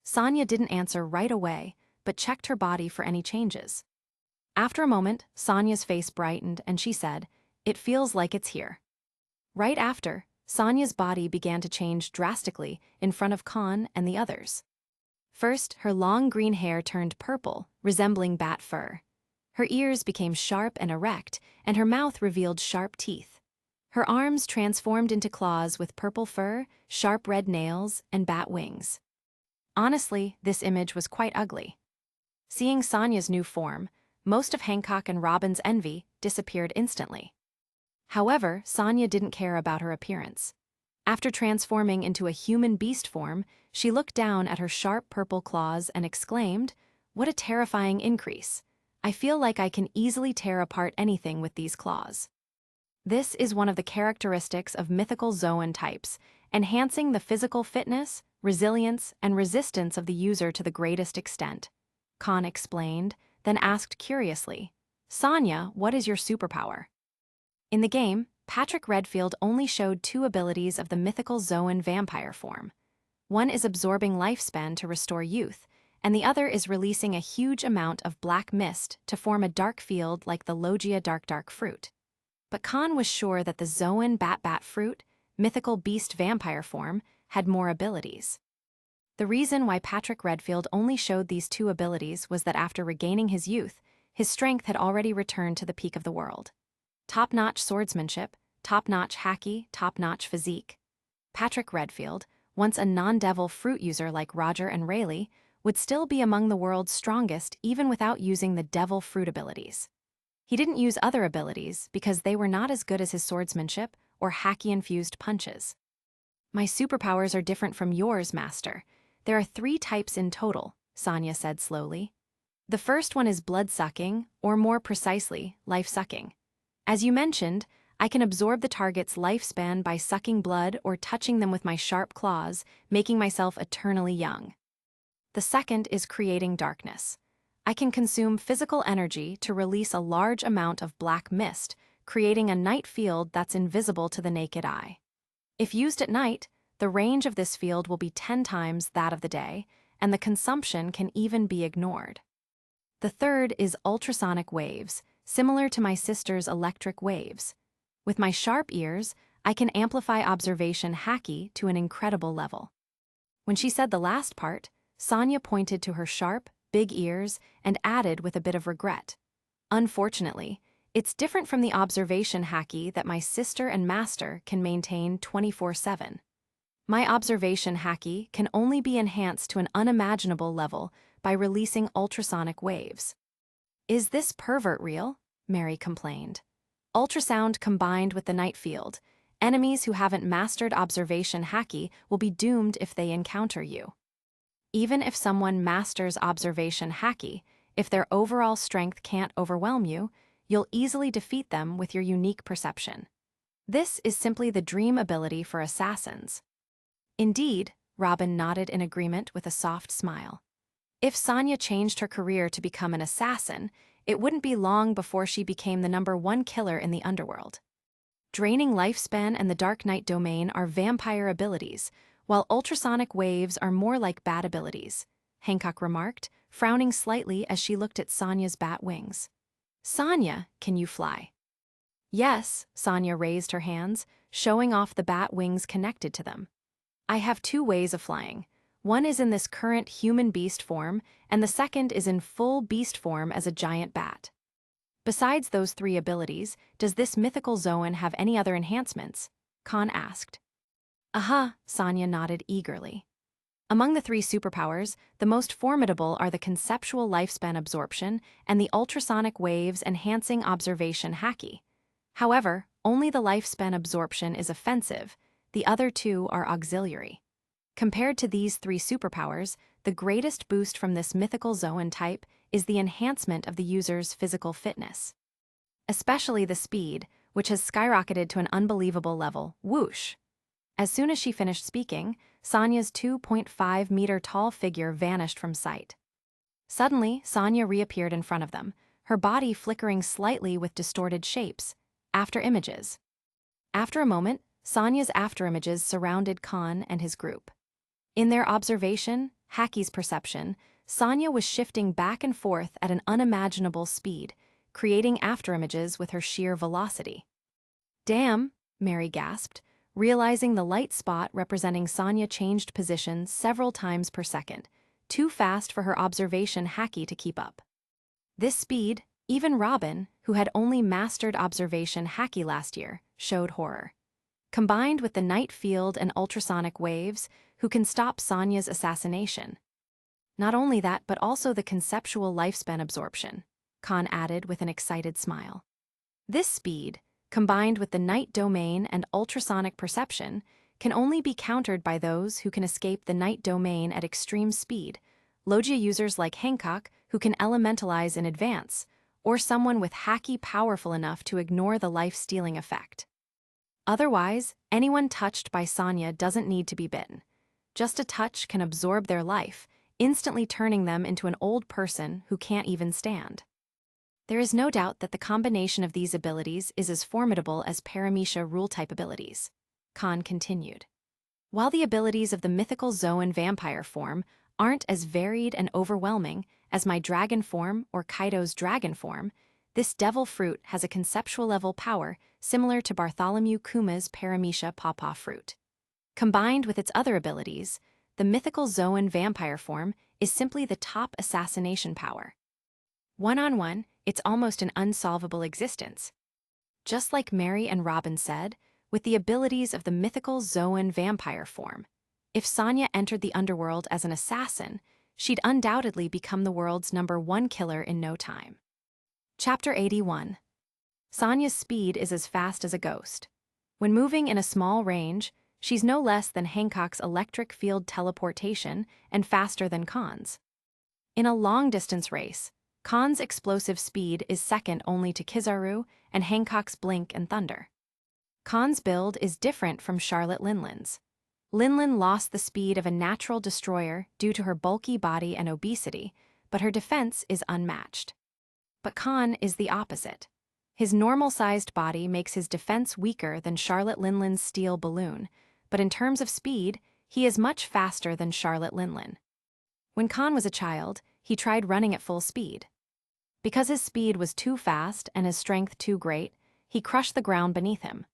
Sonia didn't answer right away, but checked her body for any changes. After a moment, Sonia's face brightened and she said, "It feels like it's here." Right after, Sonia's body began to change drastically in front of Kahn and the others. First, her long green hair turned purple, resembling bat fur. Her ears became sharp and erect, and her mouth revealed sharp teeth. Her arms transformed into claws with purple fur, sharp red nails, and bat wings. Honestly, this image was quite ugly. Seeing Sonia's new form, most of Hancock and Robin's envy disappeared instantly. However, Sonia didn't care about her appearance. After transforming into a human beast form, she looked down at her sharp purple claws and exclaimed, "What a terrifying increase! I feel like I can easily tear apart anything with these claws." This is one of the characteristics of mythical Zoan types, enhancing the physical fitness, resilience, and resistance of the user to the greatest extent. Kahn explained, then asked curiously, "Sonia, what is your superpower?" In the game, Patrick Redfield only showed 2 abilities of the mythical Zoan vampire form. One is absorbing lifespan to restore youth, and the other is releasing a huge amount of black mist to form a dark field like the Logia dark fruit. But Kahn was sure that the Zoan bat fruit, mythical beast vampire form, had more abilities. The reason why Patrick Redfield only showed these 2 abilities was that after regaining his youth, his strength had already returned to the peak of the world. Top-notch swordsmanship, top-notch haki, top-notch physique. Patrick Redfield, once a non-devil fruit user like Roger and Rayleigh, would still be among the world's strongest even without using the devil fruit abilities. He didn't use other abilities because they were not as good as his swordsmanship or haki-infused punches. "My superpowers are different from yours, master. There are 3 types in total," Sonia said slowly. "The first one is blood-sucking, or more precisely, life-sucking. As you mentioned, I can absorb the target's lifespan by sucking blood or touching them with my sharp claws, making myself eternally young. The second is creating darkness. I can consume physical energy to release a large amount of black mist, creating a night field that's invisible to the naked eye. If used at night, the range of this field will be 10 times that of the day, and the consumption can even be ignored. The third is ultrasonic waves, similar to my sister's electric waves. With my sharp ears, I can amplify observation haki to an incredible level." When she said the last part, Sonia pointed to her sharp, big ears and added with a bit of regret, "Unfortunately, it's different from the observation haki that my sister and master can maintain 24/7. My observation haki can only be enhanced to an unimaginable level by releasing ultrasonic waves." "Is this pervert real?" Mary complained. "Ultrasound combined with the night field. Enemies who haven't mastered observation haki will be doomed if they encounter you. Even if someone masters observation haki, if their overall strength can't overwhelm you, you'll easily defeat them with your unique perception. This is simply the dream ability for assassins." "Indeed," Robin nodded in agreement with a soft smile. If Sonia changed her career to become an assassin, it wouldn't be long before she became the #1 killer in the underworld. Draining lifespan and the Dark Knight domain are vampire abilities, while ultrasonic waves are more like bat abilities, Hancock remarked, frowning slightly as she looked at Sonya's bat wings. Sonya, can you fly? Yes, Sonya raised her hands, showing off the bat wings connected to them. I have two ways of flying. One is in this current human beast form, and the second is in full beast form as a giant bat. Besides those three abilities, does this mythical Zoan have any other enhancements? Kahn asked. Aha, Sonya nodded eagerly. Among the three superpowers, the most formidable are the conceptual lifespan absorption and the ultrasonic waves enhancing observation haki. However, only the lifespan absorption is offensive, the other two are auxiliary. Compared to these three superpowers, the greatest boost from this mythical Zoan type is the enhancement of the user's physical fitness. Especially the speed, which has skyrocketed to an unbelievable level, whoosh. As soon as she finished speaking, Sonya's 2.5-meter-tall figure vanished from sight. Suddenly, Sonya reappeared in front of them, her body flickering slightly with distorted shapes. Afterimages. After a moment, Sonya's afterimages surrounded Kahn and his group. In their observation, Haki's perception, Sonya was shifting back and forth at an unimaginable speed, creating afterimages with her sheer velocity. Damn, Mary gasped, realizing the light spot representing Sonya changed position several times per second, too fast for her observation Haki to keep up. This speed, even Robin, who had only mastered observation Haki last year, showed horror. Combined with the night field and ultrasonic waves, who can stop Sonya's assassination. Not only that, but also the conceptual lifespan absorption, Kahn added with an excited smile. This speed, combined with the night domain and ultrasonic perception, can only be countered by those who can escape the night domain at extreme speed, Logia users like Hancock who can elementalize in advance, or someone with Haki powerful enough to ignore the life-stealing effect. Otherwise, anyone touched by Sonya doesn't need to be bitten. Just a touch can absorb their life, instantly turning them into an old person who can't even stand. There is no doubt that the combination of these abilities is as formidable as Paramecia rule-type abilities, Kahn continued. While the abilities of the mythical Zoan vampire form aren't as varied and overwhelming as my dragon form or Kaido's dragon form, this devil fruit has a conceptual-level power similar to Bartholomew Kuma's Paramecia pawpaw fruit. Combined with its other abilities, the mythical Zoan vampire form is simply the top assassination power. One-on-one, it's almost an unsolvable existence. Just like Mary and Robin said, with the abilities of the mythical Zoan vampire form, if Sonya entered the underworld as an assassin, she'd undoubtedly become the world's #1 killer in no time. Chapter 81. Sonya's speed is as fast as a ghost. When moving in a small range, she's no less than Hancock's electric field teleportation and faster than Kahn's. In a long-distance race, Kahn's explosive speed is second only to Kizaru and Hancock's blink and thunder. Kahn's build is different from Charlotte Linlin's. Linlin lost the speed of a natural destroyer due to her bulky body and obesity, but her defense is unmatched. But Kahn is the opposite. His normal-sized body makes his defense weaker than Charlotte Linlin's steel balloon, but in terms of speed, he is much faster than Charlotte Linlin. When Kahn was a child, he tried running at full speed. Because his speed was too fast and his strength too great, he crushed the ground beneath him.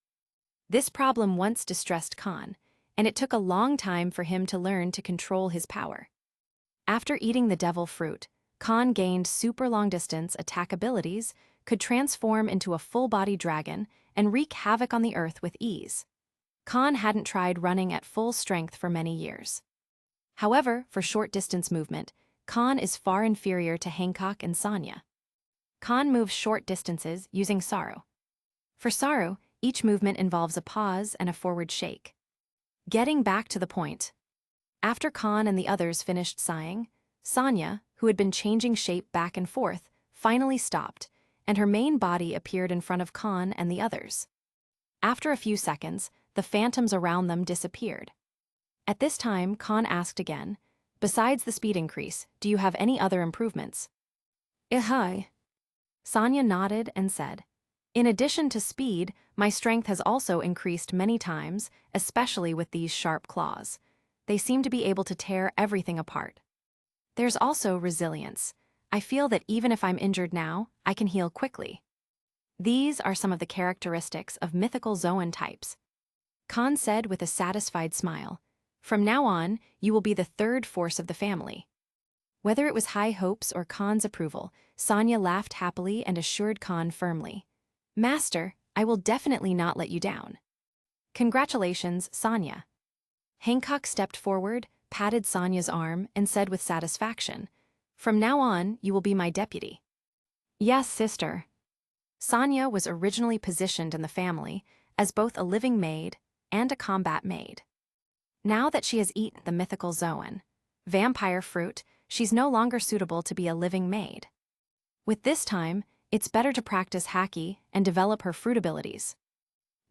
This problem once distressed Kahn, and it took a long time for him to learn to control his power. After eating the devil fruit, Kahn gained super long-distance attack abilities, could transform into a full-body dragon, and wreak havoc on the earth with ease. Kahn hadn't tried running at full strength for many years. However, for short-distance movement, Kahn is far inferior to Hancock and Sonya. Kahn moves short distances using Saru. For Saru, each movement involves a pause and a forward shake. Getting back to the point. After Kahn and the others finished sighing, Sonya, who had been changing shape back and forth, finally stopped, and her main body appeared in front of Kahn and the others. After a few seconds, the phantoms around them disappeared. At this time, Kahn asked again, "Besides the speed increase, do you have any other improvements?" "Hi." Sonya nodded and said, "In addition to speed, my strength has also increased many times, especially with these sharp claws. They seem to be able to tear everything apart. There's also resilience. I feel that even if I'm injured now, I can heal quickly. These are some of the characteristics of mythical Zoan types. Kahn said with a satisfied smile, "From now on, you will be the third force of the family." Whether it was high hopes or Kahn's approval, Sonia laughed happily and assured Kahn firmly, "Master, I will definitely not let you down." "Congratulations, Sonia." Hancock stepped forward, patted Sonia's arm, and said with satisfaction, "From now on, you will be my deputy." "Yes, sister." Sonia was originally positioned in the family as both a living maid and a combat maid. Now that she has eaten the mythical Zoan, vampire fruit, she's no longer suitable to be a living maid. With this time, it's better to practice haki and develop her fruit abilities.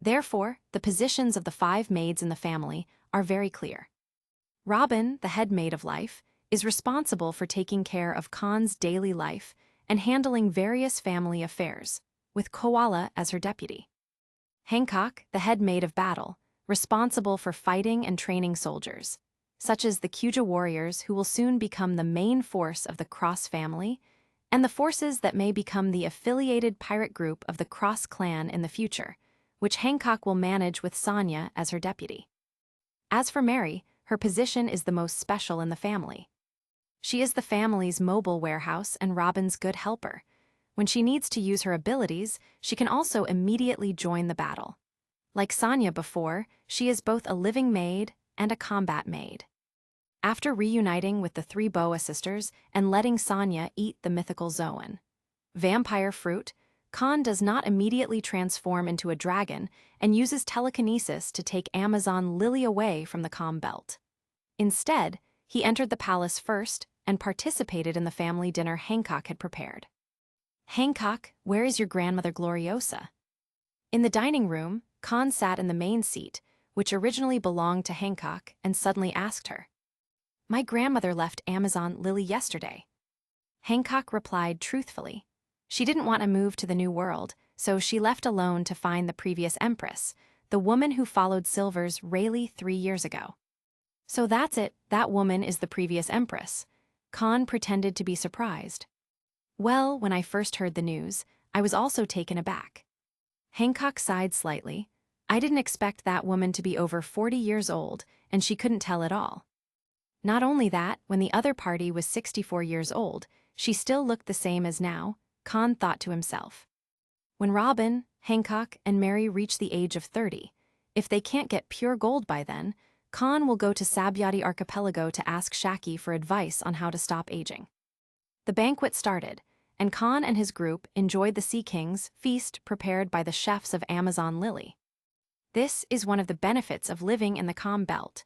Therefore, the positions of the 5 maids in the family are very clear. Robin, the head maid of life, is responsible for taking care of Kahn's daily life and handling various family affairs, with Koala as her deputy. Hancock, the head maid of battle, responsible for fighting and training soldiers, such as the Kuja warriors who will soon become the main force of the Cross family, and the forces that may become the affiliated pirate group of the Cross Clan in the future, which Hancock will manage with Sonia as her deputy. As for Mary, her position is the most special in the family. She is the family's mobile warehouse and Robin's good helper. When she needs to use her abilities, she can also immediately join the battle. Like Sonia before, she is both a living maid and a combat maid. After reuniting with the 3 Boa sisters and letting Sonia eat the mythical Zoan vampire fruit, Kahn does not immediately transform into a dragon and uses telekinesis to take Amazon Lily away from the calm belt. Instead, he entered the palace first and participated in the family dinner Hancock had prepared. "Hancock, where is your grandmother Gloriosa?" In the dining room, Kahn sat in the main seat, which originally belonged to Hancock, and suddenly asked her. "My grandmother left Amazon Lily yesterday." Hancock replied truthfully. She didn't want to move to the new world, so she left alone to find the previous empress, the woman who followed Silver's Rayleigh 3 years ago. "So that's it, that woman is the previous empress." Kahn pretended to be surprised. "Well, when I first heard the news, I was also taken aback." Hancock sighed slightly. "I didn't expect that woman to be over 40 years old, and she couldn't tell at all. Not only that, when the other party was 64 years old, she still looked the same as now," Kahn thought to himself. When Robin, Hancock, and Mary reach the age of 30, if they can't get pure gold by then, Kahn will go to Sabyati Archipelago to ask Shaki for advice on how to stop aging. The banquet started, and Kahn and his group enjoyed the Sea King's feast prepared by the chefs of Amazon Lily. This is one of the benefits of living in the calm belt.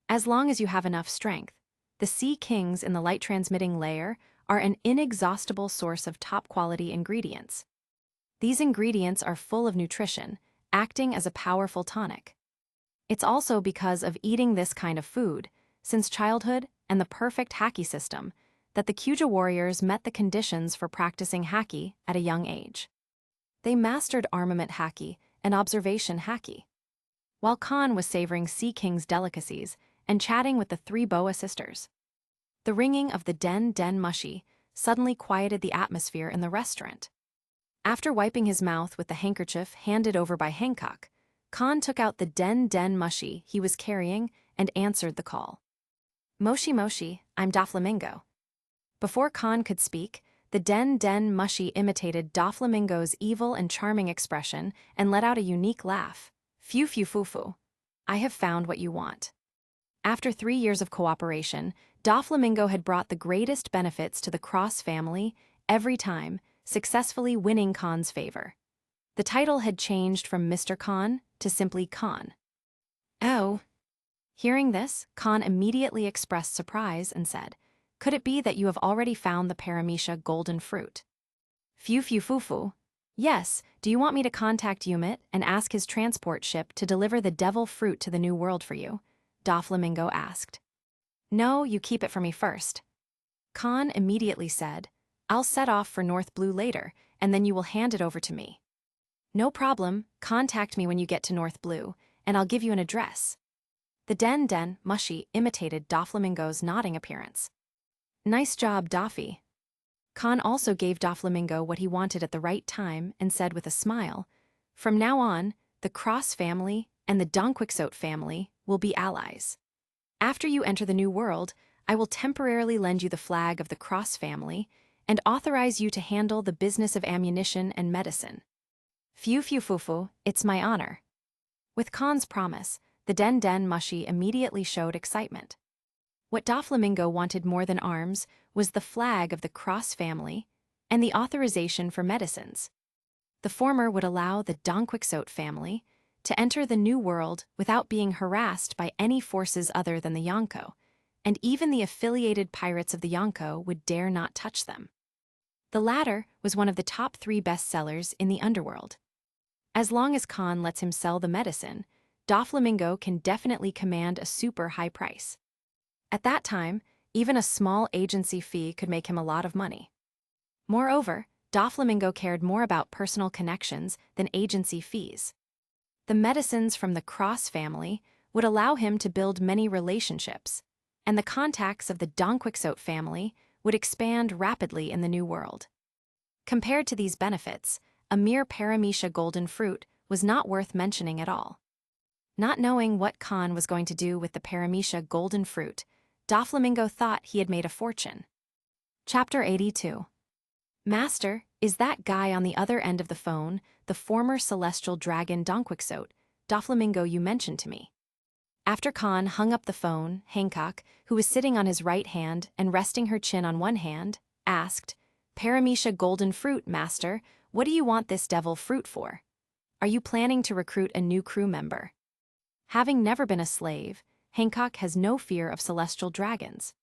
As long as you have enough strength, the Sea Kings in the light-transmitting layer are an inexhaustible source of top-quality ingredients. These ingredients are full of nutrition, acting as a powerful tonic. It's also because of eating this kind of food, since childhood and the perfect haki system, that the Kuja warriors met the conditions for practicing haki at a young age. They mastered armament haki and observation haki. While Kahn was savoring Sea King's delicacies and chatting with the 3 Boa sisters, the ringing of the den mushi suddenly quieted the atmosphere in the restaurant. After wiping his mouth with the handkerchief handed over by Hancock, Kahn took out the den mushi he was carrying and answered the call. "Moshi Moshi, I'm Doflamingo." Before Kahn could speak, the den mushi imitated Doflamingo's evil and charming expression and let out a unique laugh. "Phew phew foo foo. I have found what you want." After 3 years of cooperation, Doflamingo had brought the greatest benefits to the Cross family every time, successfully winning Kahn's favor. The title had changed from Mr. Kahn to simply Kahn. "Oh." Hearing this, Kahn immediately expressed surprise and said, "Could it be that you have already found the Paramecia golden fruit?" "Phew phew foo foo. Yes, do you want me to contact Umit and ask his transport ship to deliver the devil fruit to the new world for you?" Doflamingo asked. "No, you keep it for me first." Kahn immediately said, "I'll set off for North Blue later, and then you will hand it over to me." "No problem, contact me when you get to North Blue, and I'll give you an address." The Den Mushy imitated Doflamingo's nodding appearance. Nice job, Doffy. Kahn also gave Doflamingo what he wanted at the right time and said with a smile, "From now on, the Cross family and the Donquixote family will be allies. After you enter the new world, I will temporarily lend you the flag of the Cross family and authorize you to handle the business of ammunition and medicine." Phew, it's my honor. With Kahn's promise, the Den Mushy immediately showed excitement. What Doflamingo wanted more than arms was the flag of the Cross family and the authorization for medicines. The former would allow the Donquixote family to enter the New World without being harassed by any forces other than the Yonko, and even the affiliated pirates of the Yonko would dare not touch them. The latter was one of the top 3 bestsellers in the underworld. As long as Kahn lets him sell the medicine, Doflamingo can definitely command a super high price. At that time, even a small agency fee could make him a lot of money. Moreover, Doflamingo cared more about personal connections than agency fees. The medicines from the Cross family would allow him to build many relationships, and the contacts of the Donquixote family would expand rapidly in the New World. Compared to these benefits, a mere paramecia golden fruit was not worth mentioning at all. Not knowing what Kahn was going to do with the paramecia golden fruit, Doflamingo thought he had made a fortune. Chapter 82. Master, is that guy on the other end of the phone the former celestial dragon Donquixote, Doflamingo you mentioned to me? After Kahn hung up the phone, Hancock, who was sitting on his right hand and resting her chin on one hand, asked, "Paramecia golden fruit, Master, what do you want this devil fruit for? Are you planning to recruit a new crew member?" Having never been a slave, Hancock has no fear of celestial dragons.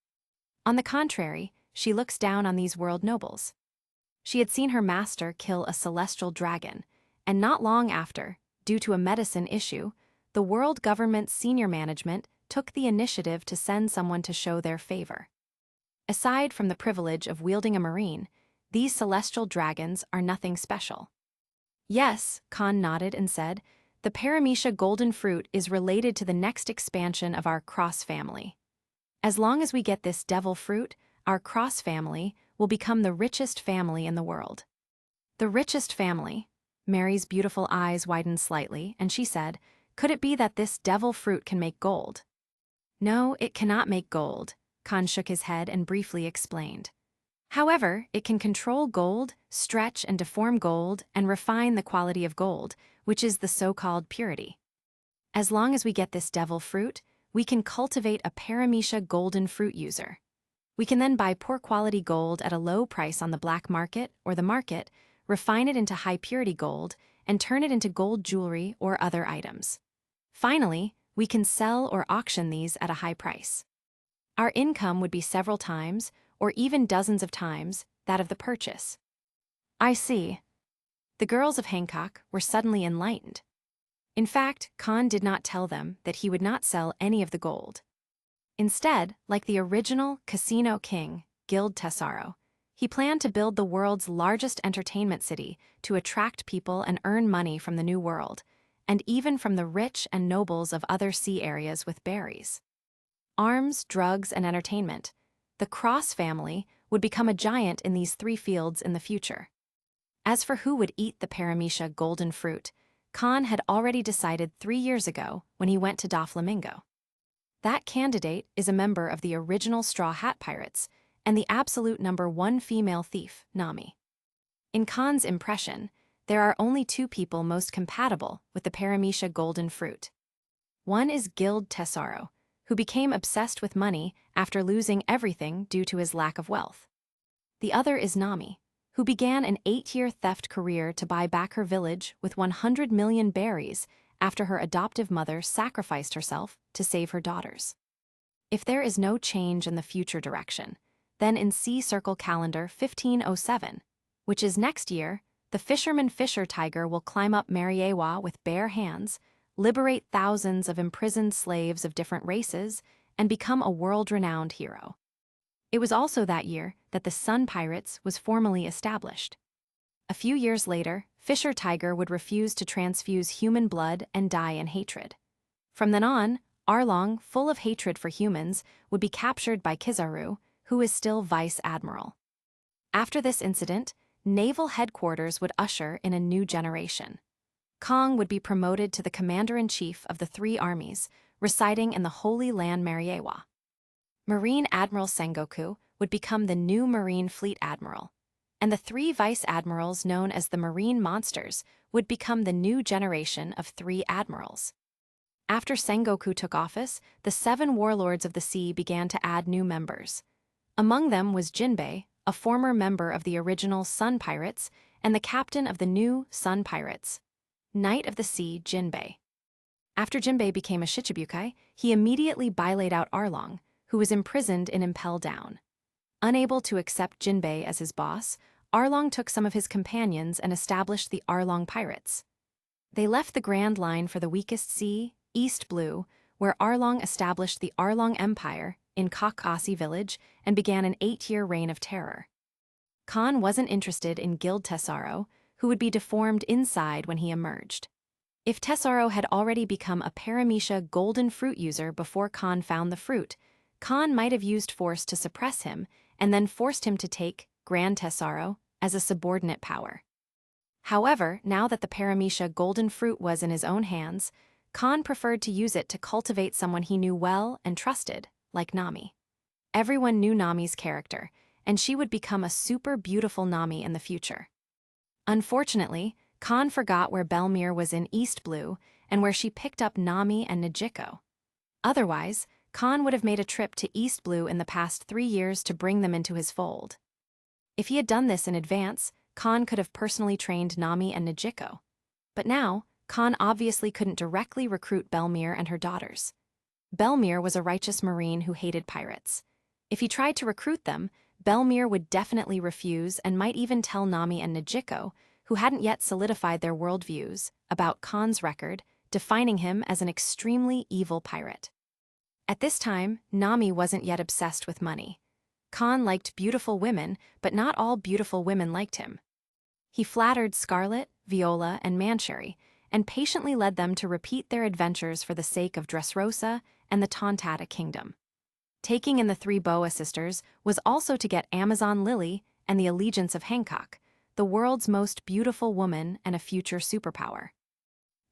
On the contrary, she looks down on these world nobles. She had seen her master kill a celestial dragon, and not long after, due to a medicine issue, the world government's senior management took the initiative to send someone to show their favor. Aside from the privilege of wielding a marine, these celestial dragons are nothing special. Yes, Kahn nodded and said, "The paramecia golden fruit is related to the next expansion of our Cross family. As long as we get this devil fruit, our Cross family will become the richest family in the world." The richest family? Mary's beautiful eyes widened slightly, and she said, "Could it be that this devil fruit can make gold?" "No, it cannot make gold," Kahn shook his head and briefly explained. "However, it can control gold, stretch and deform gold, and refine the quality of gold, which is the so-called purity. As long as we get this devil fruit, we can cultivate a paramecia golden fruit user. We can then buy poor-quality gold at a low price on the black market or the market, refine it into high-purity gold, and turn it into gold jewelry or other items. Finally, we can sell or auction these at a high price. Our income would be several times, or even dozens of times, that of the purchase." "I see." The girls of Hancock were suddenly enlightened. In fact, Kahn did not tell them that he would not sell any of the gold. Instead, like the original Casino King, Tgthegood, he planned to build the world's largest entertainment city to attract people and earn money from the New World, and even from the rich and nobles of other sea areas with berries. Arms, drugs, and entertainment. The Cross family would become a giant in these 3 fields in the future. As for who would eat the paramecia golden fruit, Kahn had already decided 3 years ago when he went to Doflamingo. That candidate is a member of the original Straw Hat Pirates and the absolute #1 female thief, Nami. In Kahn's impression, there are only 2 people most compatible with the paramecia golden fruit. One is Tgthegood, who became obsessed with money after losing everything due to his lack of wealth. The other is Nami, who began an 8-year theft career to buy back her village with 100 million berries after her adoptive mother sacrificed herself to save her daughters. If there is no change in the future direction, then in Sea Circle Calendar 1507, which is next year, the fisherman Fisher Tiger will climb up Mariewa with bare hands, liberate thousands of imprisoned slaves of different races, and become a world-renowned hero. It was also that year that the Sun Pirates was formally established. A few years later, Fisher Tiger would refuse to transfuse human blood and die in hatred. From then on, Arlong, full of hatred for humans, would be captured by Kizaru, who is still vice admiral. After this incident, naval headquarters would usher in a new generation. Kong would be promoted to the commander-in-chief of the three armies, residing in the Holy Land Mariewa. Marine Admiral Sengoku would become the new Marine Fleet Admiral, and the three vice admirals known as the Marine Monsters would become the new generation of three admirals. After Sengoku took office, the 7 warlords of the sea began to add new members. Among them was Jinbei, a former member of the original Sun Pirates and the captain of the new Sun Pirates, Knight of the Sea Jinbei. After Jinbei became a Shichibukai, he immediately bylaid out Arlong, who was imprisoned in Impel Down. Unable to accept Jinbei as his boss, Arlong took some of his companions and established the Arlong Pirates. They left the Grand Line for the weakest sea, East Blue, where Arlong established the Arlong Empire in Kakasi village and began an 8-year reign of terror. Khan wasn't interested in Guild Tesaro, who would be deformed inside when he emerged. If Tesaro had already become a Paramecia golden fruit user before Khan found the fruit, Khan might have used force to suppress him and then forced him to take Grand Tesaro as a subordinate power. However, now that the Paramecia golden fruit was in his own hands, Khan preferred to use it to cultivate someone he knew well and trusted, like Nami. Everyone knew Nami's character, and she would become a super beautiful Nami in the future. Unfortunately, Khan forgot where Belmere was in East Blue and where she picked up Nami and Najiko. Otherwise, Khan would have made a trip to East Blue in the past 3 years to bring them into his fold. If he had done this in advance, Khan could have personally trained Nami and Najiko. But now, Khan obviously couldn't directly recruit Belmere and her daughters. Belmere was a righteous marine who hated pirates. If he tried to recruit them, Belmere would definitely refuse and might even tell Nami and Najiko, who hadn't yet solidified their worldviews, about Khan's record, defining him as an extremely evil pirate. At this time, Nami wasn't yet obsessed with money. Khan liked beautiful women, but not all beautiful women liked him. He flattered Scarlet, Viola, and Mancherry, and patiently led them to repeat their adventures for the sake of Dressrosa and the Tontatta Kingdom. Taking in the 3 Boa sisters was also to get Amazon Lily and the allegiance of Hancock, the world's most beautiful woman and a future superpower.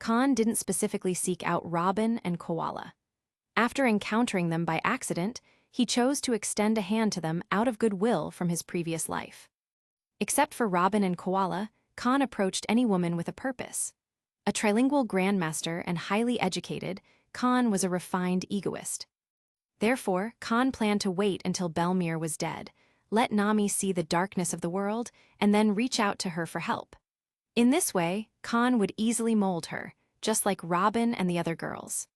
Khan didn't specifically seek out Robin and Koala. After encountering them by accident, he chose to extend a hand to them out of goodwill from his previous life. Except for Robin and Koala, Khan approached any woman with a purpose. A trilingual grandmaster and highly educated, Khan was a refined egoist. Therefore, Khan planned to wait until Belmere was dead, let Nami see the darkness of the world, and then reach out to her for help. In this way, Khan would easily mold her, just like Robin and the other girls.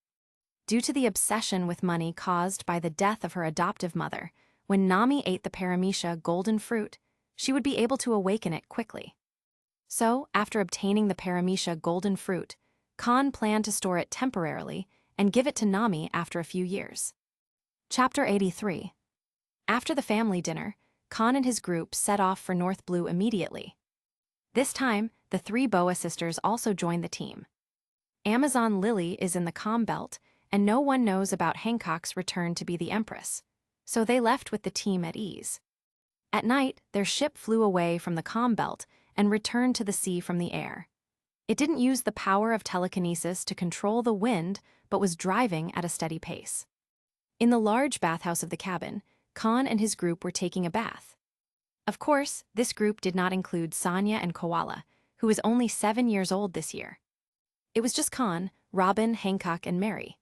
Due to the obsession with money caused by the death of her adoptive mother, when Nami ate the Paramecia golden fruit, she would be able to awaken it quickly. So, after obtaining the Paramecia golden fruit, Khan planned to store it temporarily and give it to Nami after a few years. Chapter 83. After the family dinner, Khan and his group set off for North Blue immediately. This time, the 3 Boa sisters also joined the team. Amazon Lily is in the Calm Belt, and no one knows about Hancock's return to be the Empress, so they left with the team at ease. At night, their ship flew away from the Calm Belt and returned to the sea from the air. It didn't use the power of telekinesis to control the wind, but was driving at a steady pace. In the large bathhouse of the cabin, Khan and his group were taking a bath. Of course, this group did not include Sanya and Koala, who is only 7 years old this year. It was just Khan, Robin, Hancock, and Mary.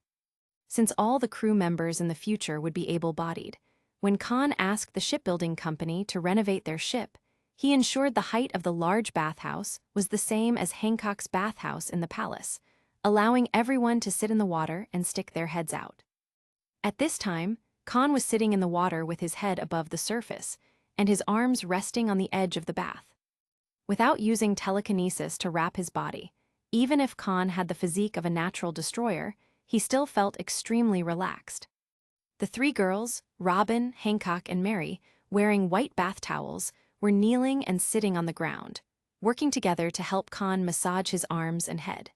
Since all the crew members in the future would be able-bodied, when Khan asked the shipbuilding company to renovate their ship, he ensured the height of the large bathhouse was the same as Hancock's bathhouse in the palace, allowing everyone to sit in the water and stick their heads out. At this time, Khan was sitting in the water with his head above the surface and his arms resting on the edge of the bath. Without using telekinesis to wrap his body, even if Khan had the physique of a natural destroyer, he still felt extremely relaxed. The 3 girls, Robin, Hancock, and Mary, wearing white bath towels, were kneeling and sitting on the ground, working together to help Khan massage his arms and head.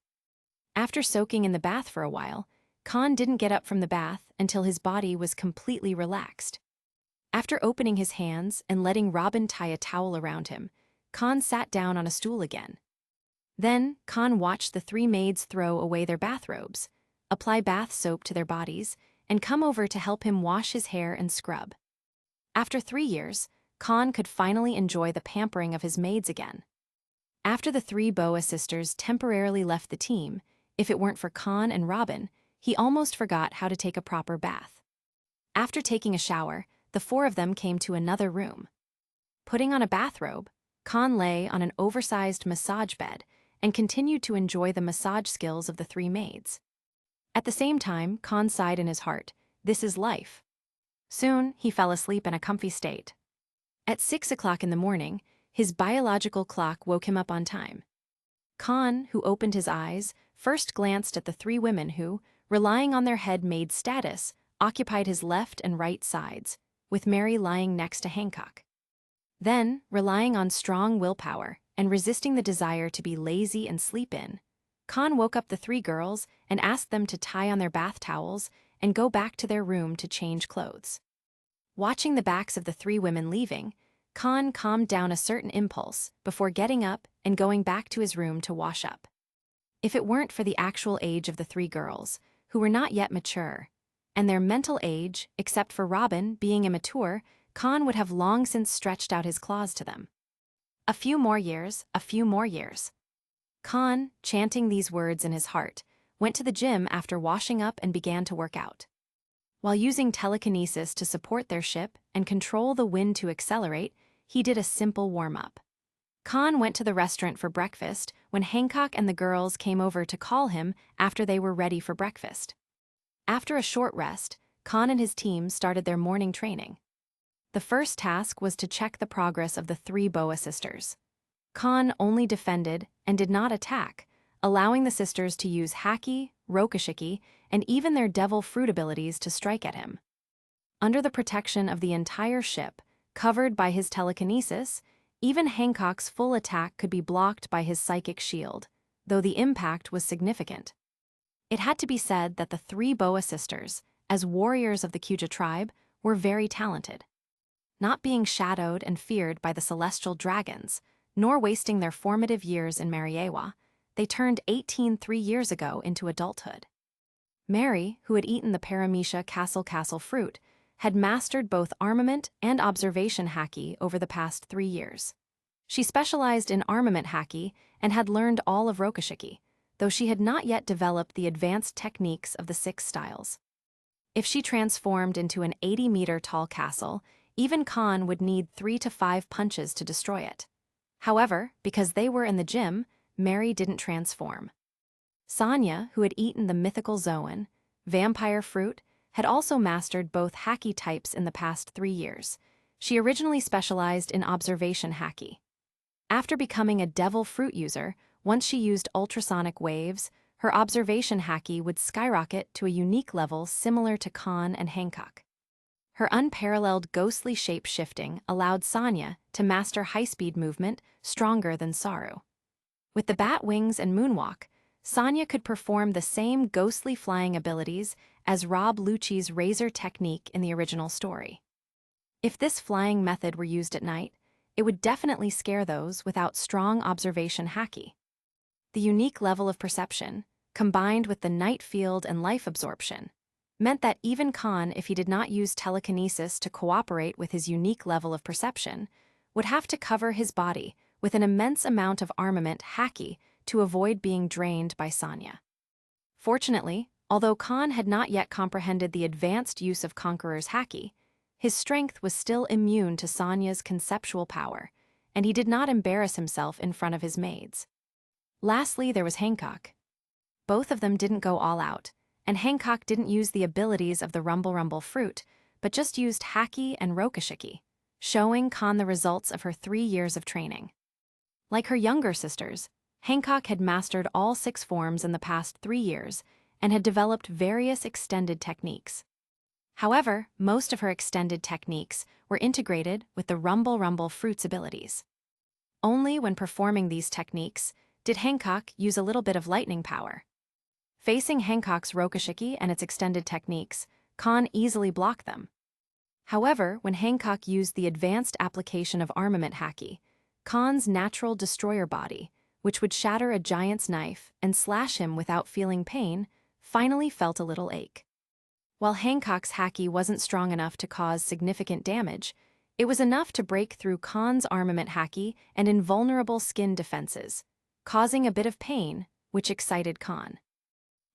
After soaking in the bath for a while, Kahn didn't get up from the bath until his body was completely relaxed. After opening his hands and letting Robin tie a towel around him, Kahn sat down on a stool again. Then, Kahn watched the three maids throw away their bathrobes, apply bath soap to their bodies, and come over to help him wash his hair and scrub. After 3 years, Kahn could finally enjoy the pampering of his maids again. After the three Boa sisters temporarily left the team, if it weren't for Kahn and Robin, he almost forgot how to take a proper bath. After taking a shower, the four of them came to another room. Putting on a bathrobe, Kahn lay on an oversized massage bed and continued to enjoy the massage skills of the three maids. At the same time, Kahn sighed in his heart, "This is life." Soon, he fell asleep in a comfy state. At 6 o'clock in the morning, his biological clock woke him up on time. Kahn, who opened his eyes, first glanced at the three women who, relying on their head maid status, occupied his left and right sides, with Mary lying next to Hancock. Then, relying on strong willpower and resisting the desire to be lazy and sleep in, Kahn woke up the three girls and asked them to tie on their bath towels and go back to their room to change clothes. Watching the backs of the three women leaving, Kahn calmed down a certain impulse before getting up and going back to his room to wash up. If it weren't for the actual age of the three girls, who were not yet mature, and their mental age, except for Robin, being immature, Kahn would have long since stretched out his claws to them. A few more years, a few more years. Kahn, chanting these words in his heart, went to the gym after washing up and began to work out. While using telekinesis to support their ship and control the wind to accelerate, he did a simple warm-up. Kahn went to the restaurant for breakfast when Hancock and the girls came over to call him after they were ready for breakfast. After a short rest, Kahn and his team started their morning training. The first task was to check the progress of the three Boa sisters. Kahn only defended and did not attack, allowing the sisters to use haki, rokushiki, and even their devil fruit abilities to strike at him. Under the protection of the entire ship, covered by his telekinesis, even Hancock's full attack could be blocked by his psychic shield, though the impact was significant. It had to be said that the three Boa sisters, as warriors of the Kuja tribe, were very talented. Not being shadowed and feared by the celestial dragons, nor wasting their formative years in Mariewa, they turned 18 3 years ago into adulthood. Mary, who had eaten the Paramecia castle fruit, had mastered both armament and observation haki over the past 3 years. She specialized in armament haki and had learned all of rokushiki, though she had not yet developed the advanced techniques of the 6 styles. If she transformed into an 80-meter tall castle, even Kahn would need 3 to 5 punches to destroy it. However, because they were in the gym, Mary didn't transform. Sanya, who had eaten the mythical zoan, vampire fruit, had also mastered both haki types in the past 3 years. She originally specialized in observation haki. After becoming a devil fruit user, once she used ultrasonic waves, her observation haki would skyrocket to a unique level similar to Kahn and Hancock. Her unparalleled ghostly shape-shifting allowed Sanya to master high-speed movement stronger than Saru. With the bat wings and moonwalk, Sanya could perform the same ghostly flying abilities as Rob Lucci's razor technique in the original story. If this flying method were used at night, it would definitely scare those without strong observation haki. The unique level of perception, combined with the night field and life absorption, meant that even Kahn, if he did not use telekinesis to cooperate with his unique level of perception, would have to cover his body with an immense amount of armament haki to avoid being drained by Sanya. Fortunately, although Kahn had not yet comprehended the advanced use of Conqueror's haki, his strength was still immune to Sanya's conceptual power, and he did not embarrass himself in front of his maids. Lastly, there was Hancock. Both of them didn't go all out, and Hancock didn't use the abilities of the Rumble fruit, but just used haki and rokushiki, showing Kahn the results of her 3 years of training. Like her younger sisters, Hancock had mastered all 6 forms in the past 3 years and had developed various extended techniques. However, most of her extended techniques were integrated with the Rumble fruit's abilities. Only when performing these techniques did Hancock use a little bit of lightning power. Facing Hancock's Rokushiki and its extended techniques, Kahn easily blocked them. However, when Hancock used the advanced application of armament haki, Kahn's natural destroyer body, which would shatter a giant's knife and slash him without feeling pain, finally felt a little ache. While Hancock's haki wasn't strong enough to cause significant damage, it was enough to break through Kahn's armament haki and invulnerable skin defenses, causing a bit of pain, which excited Kahn.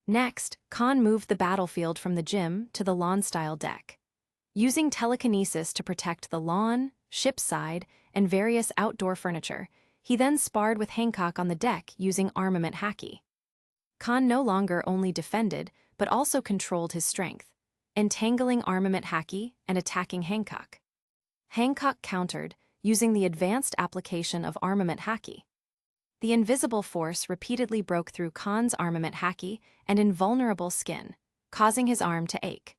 Next, Kahn moved the battlefield from the gym to the lawn-style deck. Using telekinesis to protect the lawn, ship's side, and various outdoor furniture, he then sparred with Hancock on the deck using armament haki. Kahn no longer only defended, but also controlled his strength, entangling armament haki and attacking Hancock. Hancock countered, using the advanced application of armament haki. The invisible force repeatedly broke through Kahn's armament haki and invulnerable skin, causing his arm to ache.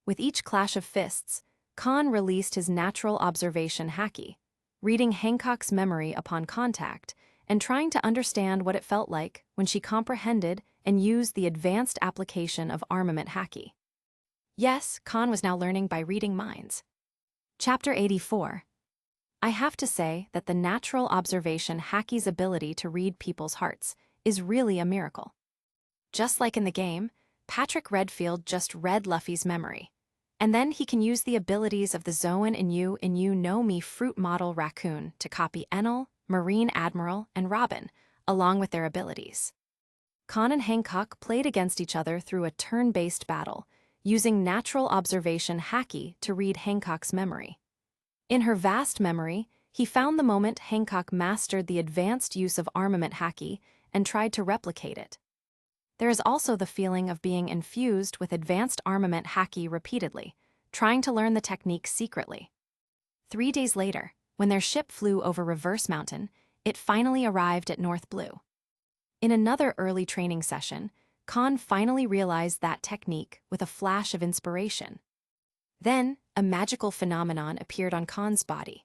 With each clash of fists, Kahn released his natural observation haki, reading Hancock's memory upon contact and trying to understand what it felt like when she comprehended and used the advanced application of armament haki. Yes, Kahn was now learning by reading minds. Chapter 84. I have to say that the natural observation haki's ability to read people's hearts is really a miracle. Just like in the game, Patrick Redfield just read Luffy's memory. And then he can use the abilities of the Zoan and You Know Me fruit model raccoon to copy Enel, Marine Admiral, and Robin, along with their abilities. Kahn and Hancock played against each other through a turn-based battle, using natural observation haki to read Hancock's memory. In her vast memory, he found the moment Hancock mastered the advanced use of armament haki and tried to replicate it. There is also the feeling of being infused with advanced armament haki repeatedly, trying to learn the technique secretly. 3 days later, when their ship flew over Reverse Mountain, it finally arrived at North Blue. In another early training session, Kahn finally realized that technique with a flash of inspiration. Then, a magical phenomenon appeared on Kahn's body.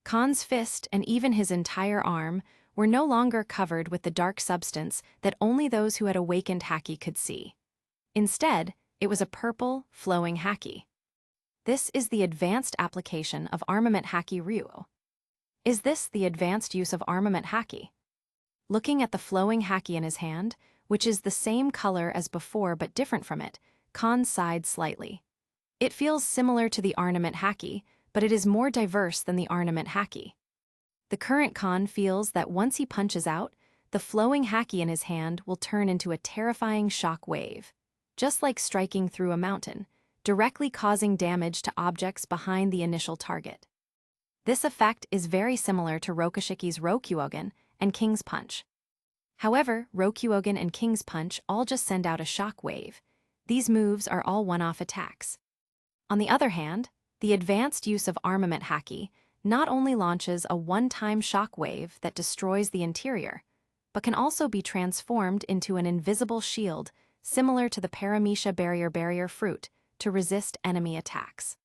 Kahn's fist and even his entire arm were no longer covered with the dark substance that only those who had awakened haki could see. Instead, it was a purple, flowing haki. This is the advanced application of armament haki Ryu. Is this the advanced use of armament haki? Looking at the flowing haki in his hand, which is the same color as before but different from it, Kahn sighed slightly. It feels similar to the armament haki, but it is more diverse than the armament haki. The current Kahn feels that once he punches out, the flowing haki in his hand will turn into a terrifying shock wave, just like striking through a mountain, directly causing damage to objects behind the initial target. This effect is very similar to Rokushiki's Rokuogen and King's Punch. However, Rokuogen and King's Punch all just send out a shock wave. These moves are all one-off attacks. On the other hand, the advanced use of armament haki not only launches a one-time shock wave that destroys the interior, but can also be transformed into an invisible shield similar to the Paramecia barrier fruit to resist enemy attacks.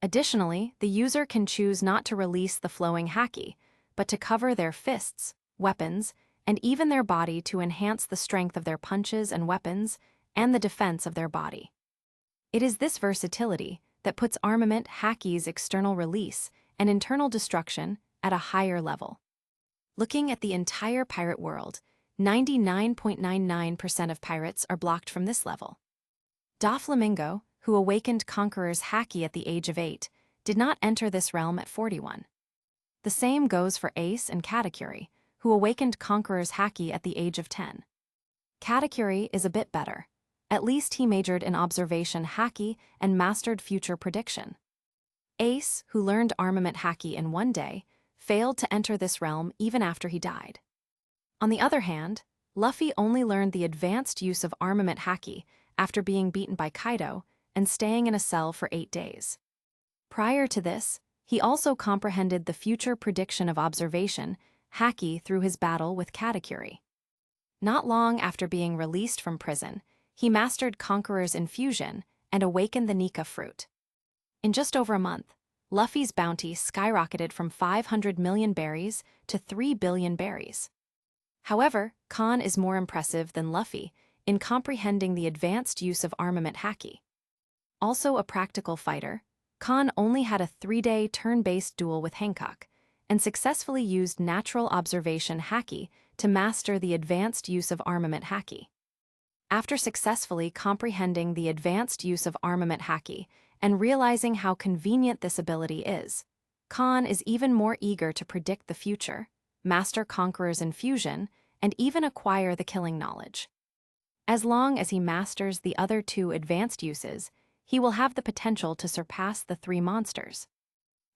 Additionally, the user can choose not to release the flowing haki, but to cover their fists, weapons, and even their body to enhance the strength of their punches and weapons and the defense of their body. It is this versatility that puts armament haki's external release and internal destruction at a higher level. Looking at the entire pirate world, 99.99% of pirates are blocked from this level. Doflamingo, who awakened Conqueror's haki at the age of 8, did not enter this realm at 41. The same goes for Ace and Katakuri, who awakened Conqueror's haki at the age of 10. Katakuri is a bit better. At least he majored in observation haki and mastered future prediction. Ace, who learned armament haki in 1 day, failed to enter this realm even after he died. On the other hand, Luffy only learned the advanced use of armament haki after being beaten by Kaido and staying in a cell for 8 days. Prior to this, he also comprehended the future prediction of observation haki through his battle with Katakuri. Not long after being released from prison, he mastered Conqueror's infusion and awakened the Nika fruit. In just over a month, Luffy's bounty skyrocketed from 500 million berries to 3 billion berries. However, Kahn is more impressive than Luffy in comprehending the advanced use of armament haki. Also a practical fighter, Kahn only had a 3-day turn-based duel with Hancock, and successfully used natural observation haki to master the advanced use of armament haki. After successfully comprehending the advanced use of armament haki and realizing how convenient this ability is, Kahn is even more eager to predict the future, master Conqueror's infusion, and even acquire the killing knowledge. As long as he masters the other 2 advanced uses, he will have the potential to surpass the 3 monsters.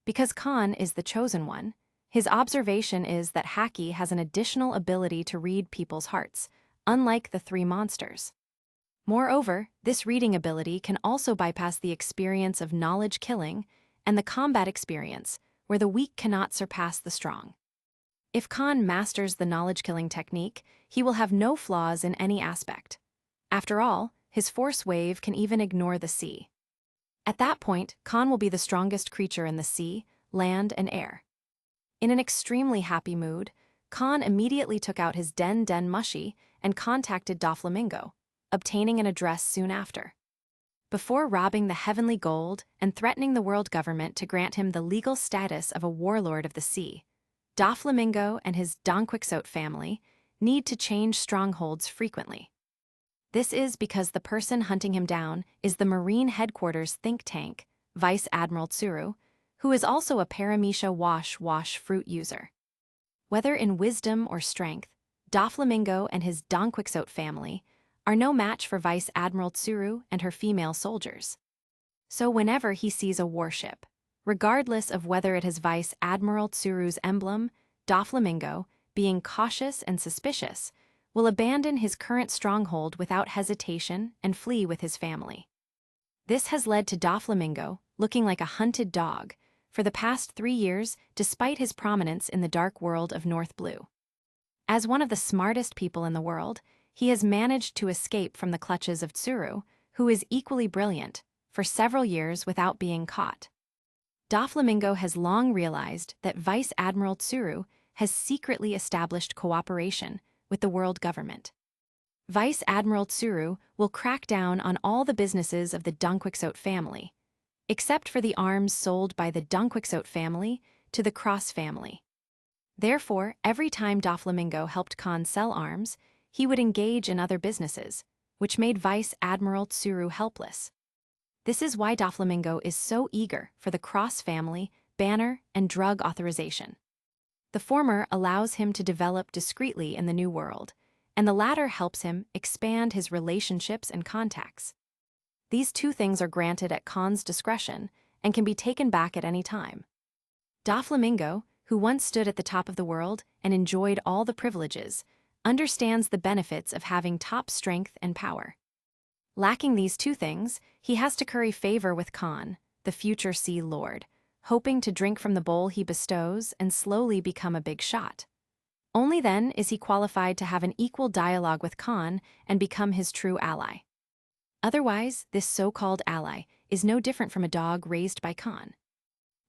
Because Kahn is the chosen one, his observation is that haki has an additional ability to read people's hearts, unlike the 3 monsters. Moreover, this reading ability can also bypass the experience of knowledge killing and the combat experience, where the weak cannot surpass the strong. If Kahn masters the knowledge-killing technique, he will have no flaws in any aspect. After all, his force wave can even ignore the sea. At that point, Kahn will be the strongest creature in the sea, land, and air. In an extremely happy mood, Kahn immediately took out his Den Mushi and contacted Doflamingo, obtaining an address soon after. Before robbing the heavenly gold and threatening the world government to grant him the legal status of a warlord of the sea, Doflamingo and his Donquixote family need to change strongholds frequently. This is because the person hunting him down is the Marine Headquarters think tank, Vice Admiral Tsuru, who is also a Paramecia wash fruit user. Whether in wisdom or strength, Doflamingo and his Donquixote family are no match for Vice Admiral Tsuru and her female soldiers. So whenever he sees a warship, regardless of whether it has Vice Admiral Tsuru's emblem, Doflamingo, being cautious and suspicious, will abandon his current stronghold without hesitation and flee with his family. This has led to Doflamingo looking like a hunted dog for the past 3 years, despite his prominence in the dark world of North Blue. As one of the smartest people in the world, he has managed to escape from the clutches of Tsuru, who is equally brilliant, for several years without being caught. Doflamingo has long realized that Vice Admiral Tsuru has secretly established cooperation with the world government. Vice Admiral Tsuru will crack down on all the businesses of the Donquixote family, except for the arms sold by the Donquixote family to the Cross family. Therefore, every time Doflamingo helped Kahn sell arms, he would engage in other businesses, which made Vice Admiral Tsuru helpless. This is why Doflamingo is so eager for the Cross family, banner, and drug authorization. The former allows him to develop discreetly in the new world, and the latter helps him expand his relationships and contacts. These 2 things are granted at Kahn's discretion and can be taken back at any time. Doflamingo, who once stood at the top of the world and enjoyed all the privileges, understands the benefits of having top strength and power. Lacking these 2 things, he has to curry favor with Kahn, the future Sea Lord, hoping to drink from the bowl he bestows and slowly become a big shot. Only then is he qualified to have an equal dialogue with Kahn and become his true ally. Otherwise, this so-called ally is no different from a dog raised by Kahn.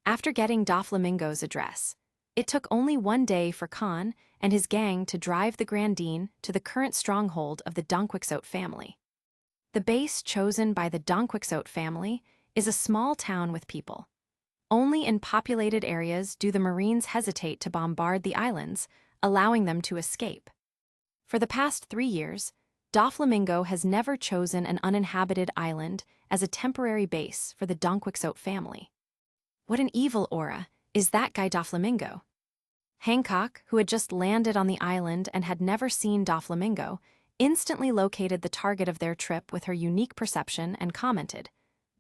After getting Doflamingo's address, it took only 1 day for Kahn and his gang to drive the Grandine to the current stronghold of the Donquixote family. The base chosen by the Donquixote family is a small town with people. Only in populated areas do the Marines hesitate to bombard the islands, allowing them to escape. For the past 3 years, Doflamingo has never chosen an uninhabited island as a temporary base for the Donquixote family. What an evil aura is that guy Doflamingo? Hancock, who had just landed on the island and had never seen Doflamingo, instantly located the target of their trip with her unique perception and commented,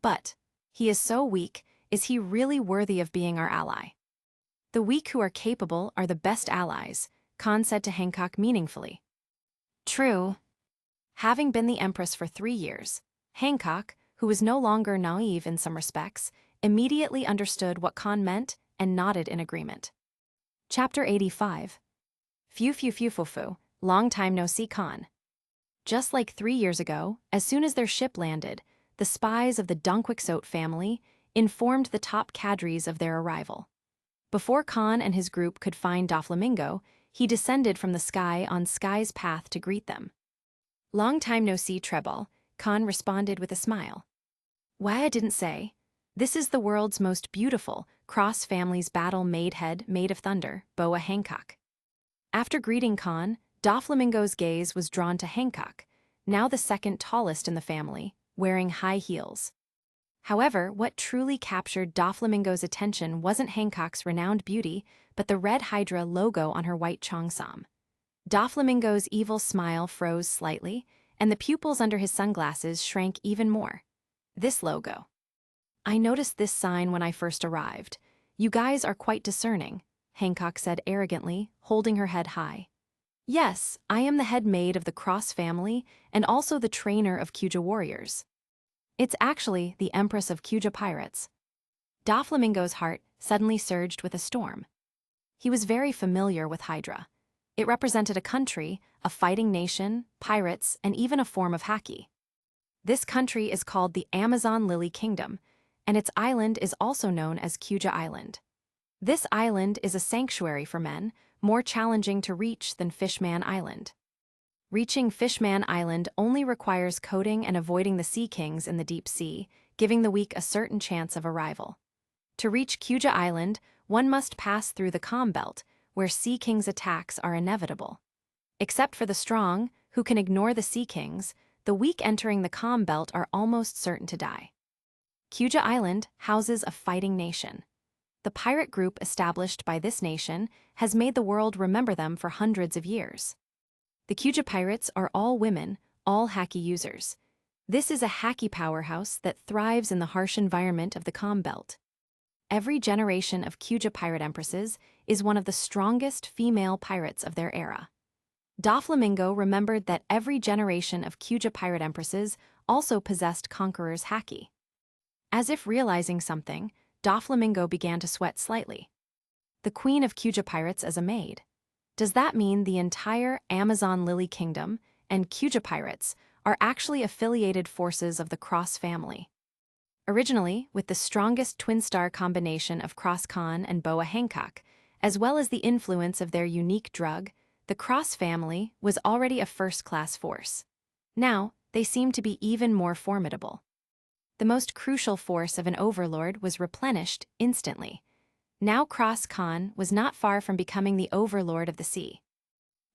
"But he is so weak, is he really worthy of being our ally?" "The weak who are capable are the best allies," Kahn said to Hancock meaningfully. True. Having been the empress for 3 years, Hancock, who was no longer naive in some respects, immediately understood what Kahn meant and nodded in agreement. Chapter 85. Phew, long time no see Kahn. Just like 3 years ago, as soon as their ship landed, the spies of the Donquixote family informed the top cadres of their arrival. Before Kahn and his group could find Doflamingo, he descended from the sky on Sky's path to greet them. Long time no see, Treble, Kahn responded with a smile. Why I didn't say. This is the world's most beautiful, Cross family's battle head made of thunder, Boa Hancock. After greeting Kahn, Doflamingo's gaze was drawn to Hancock, now the second tallest in the family, wearing high heels. However, what truly captured Doflamingo's attention wasn't Hancock's renowned beauty, but the red Hydra logo on her white cheongsam. Doflamingo's evil smile froze slightly, and the pupils under his sunglasses shrank even more. This logo. I noticed this sign when I first arrived. You guys are quite discerning, Hancock said arrogantly, holding her head high. Yes, I am the head maid of the Cross family and also the trainer of Kuja warriors. It's actually the empress of Kuja pirates. Doflamingo's heart suddenly surged with a storm. He was very familiar with Hydra. It represented a country, a fighting nation, pirates, and even a form of haki. This country is called the Amazon Lily Kingdom, and its island is also known as Kuja Island. This island is a sanctuary for men, more challenging to reach than Fishman Island. Reaching Fishman Island only requires coating and avoiding the sea kings in the deep sea, giving the weak a certain chance of arrival. To reach Kuja Island, one must pass through the calm belt, where sea kings' attacks are inevitable. Except for the strong, who can ignore the sea kings, the weak entering the calm belt are almost certain to die. Kuja Island houses a fighting nation. The pirate group established by this nation has made the world remember them for hundreds of years. The Kuja pirates are all women, all haki users. This is a haki powerhouse that thrives in the harsh environment of the calm belt. Every generation of Kuja pirate empresses is one of the strongest female pirates of their era. Doflamingo remembered that every generation of Kuja pirate empresses also possessed conqueror's haki. As if realizing something, Doflamingo began to sweat slightly. The queen of Kuja pirates as a maid. Does that mean the entire Amazon Lily Kingdom and Kuja pirates are actually affiliated forces of the Cross family? Originally, with the strongest twin-star combination of Cross Kahn and Boa Hancock, as well as the influence of their unique drug, the Cross family was already a first-class force. Now, they seem to be even more formidable. The most crucial force of an overlord was replenished instantly. Now Cross Kahn was not far from becoming the overlord of the sea.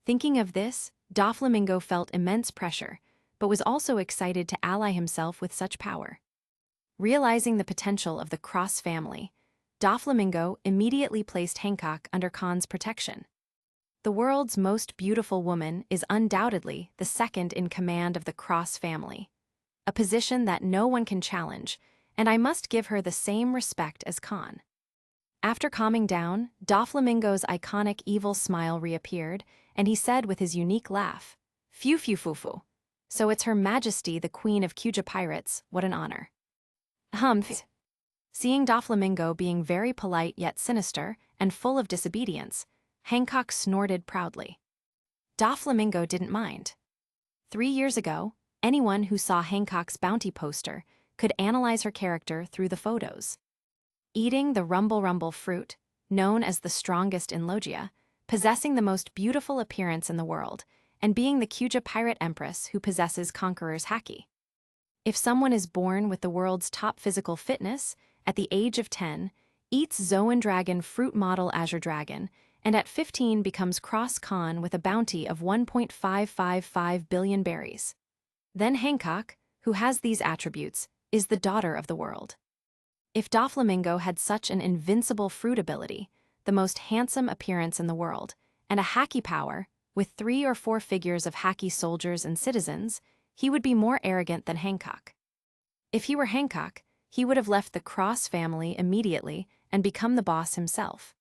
Thinking of this, Doflamingo felt immense pressure, but was also excited to ally himself with such power. Realizing the potential of the Cross family, Doflamingo immediately placed Hancock under Kahn's protection. The world's most beautiful woman is undoubtedly the second in command of the Cross family, a position that no one can challenge, and I must give her the same respect as Kahn. After calming down, Doflamingo's iconic evil smile reappeared, and he said with his unique laugh, "Phew phew foo foo. So it's Her Majesty the Queen of Kuja pirates, what an honor." Humph. Seeing Doflamingo being very polite yet sinister and full of disobedience, Hancock snorted proudly. Doflamingo didn't mind. 3 years ago, anyone who saw Hancock's bounty poster could analyze her character through the photos. Eating the rumble fruit, known as the strongest in Logia, possessing the most beautiful appearance in the world, and being the Kuja pirate empress who possesses conqueror's haki. If someone is born with the world's top physical fitness, at the age of 10, eats Zoan Dragon fruit model Azure Dragon, and at 15 becomes Cross Kahn with a bounty of 1.555 billion berries. Then Hancock, who has these attributes, is the daughter of the world. If Doflamingo had such an invincible fruit ability, the most handsome appearance in the world, and a haki power, with 3 or 4 figures of haki soldiers and citizens, he would be more arrogant than Hancock. If he were Hancock, he would have left the Cross family immediately and become the boss himself.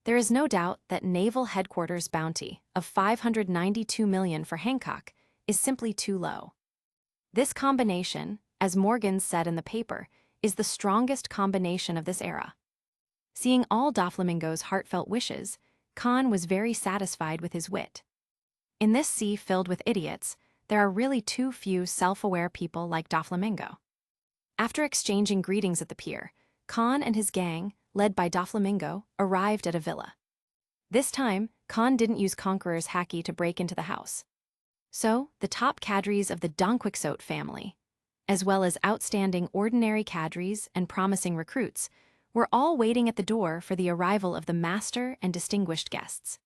There is no doubt that Naval Headquarters' bounty of 592 million for Hancock is simply too low. This combination, as Morgan said in the paper, is the strongest combination of this era. Seeing all Doflamingo's heartfelt wishes, Kahn was very satisfied with his wit. In this sea filled with idiots, there are really too few self-aware people like Doflamingo. After exchanging greetings at the pier, Kahn and his gang, led by Doflamingo, arrived at a villa. This time, Kahn didn't use Conqueror's haki to break into the house. So, the top cadres of the Tgthegood family, as well as outstanding ordinary cadres and promising recruits, were all waiting at the door for the arrival of the master and distinguished guests.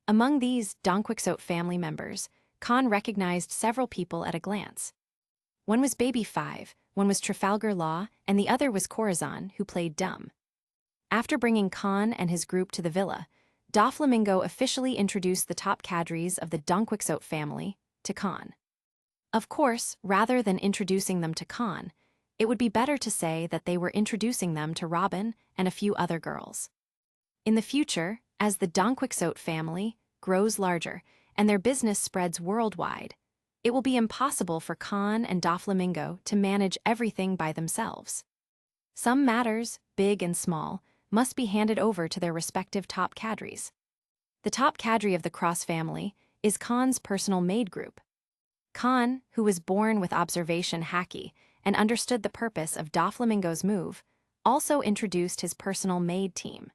Among these Tgthegood family members, Kahn recognized several people at a glance. One was Baby 5, one was Trafalgar Law, and the other was Corazon, who played dumb. After bringing Kahn and his group to the villa, Doflamingo officially introduced the top cadres of the Tgthegood family to Kahn. Of course, rather than introducing them to Kahn, it would be better to say that they were introducing them to Robin and a few other girls. In the future, as the Tgthegood family grows larger and their business spreads worldwide, it will be impossible for Kahn and Doflamingo to manage everything by themselves. Some matters, big and small, must be handed over to their respective top cadres. The top cadre of the Cross family is Kahn's personal maid group. Kahn, who was born with observation haki and understood the purpose of Doflamingo's move, also introduced his personal maid team.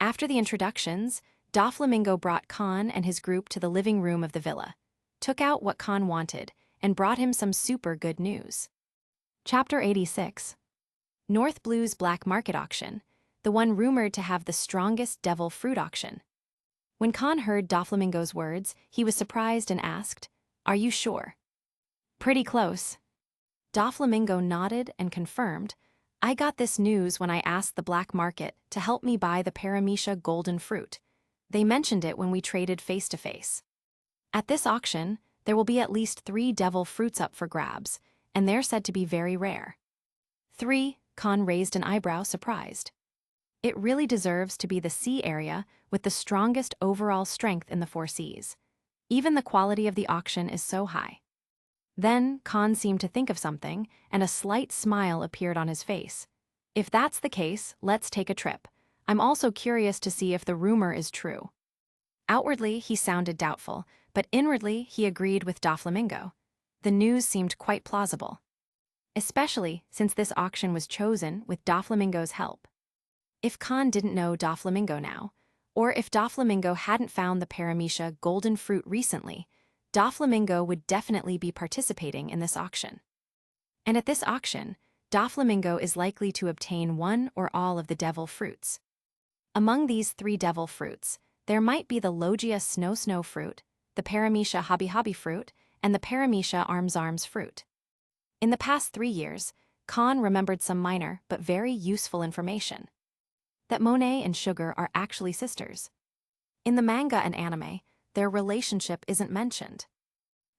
After the introductions, Doflamingo brought Kahn and his group to the living room of the villa, took out what Kahn wanted, and brought him some super good news. Chapter 86. North Blue's Black Market Auction, the one rumored to have the strongest devil fruit auction. When Kahn heard Doflamingo's words, he was surprised and asked, "Are you sure?" "Pretty close." Doflamingo nodded and confirmed, "I got this news when I asked the black market to help me buy the Paramecia golden fruit. They mentioned it when we traded face-to-face. At this auction, there will be at least 3 devil fruits up for grabs, and they're said to be very rare." 3, Kahn raised an eyebrow, surprised. It really deserves to be the sea area with the strongest overall strength in the 4 seas. Even the quality of the auction is so high. Then, Kahn seemed to think of something, and a slight smile appeared on his face. "If that's the case, let's take a trip. I'm also curious to see if the rumor is true." Outwardly, he sounded doubtful, but inwardly, he agreed with Doflamingo. The news seemed quite plausible, especially since this auction was chosen with Doflamingo's help. If Kahn didn't know Doflamingo now, or if Doflamingo hadn't found the Paramecia golden fruit recently, Doflamingo would definitely be participating in this auction. And at this auction, Doflamingo is likely to obtain one or all of the devil fruits. Among these 3 devil fruits, there might be the Logia snow fruit, the Paramecia hobby fruit, and the Paramecia arms fruit. In the past 3 years, Kahn remembered some minor but very useful information. That Monet and Sugar are actually sisters. In the manga and anime, their relationship isn't mentioned.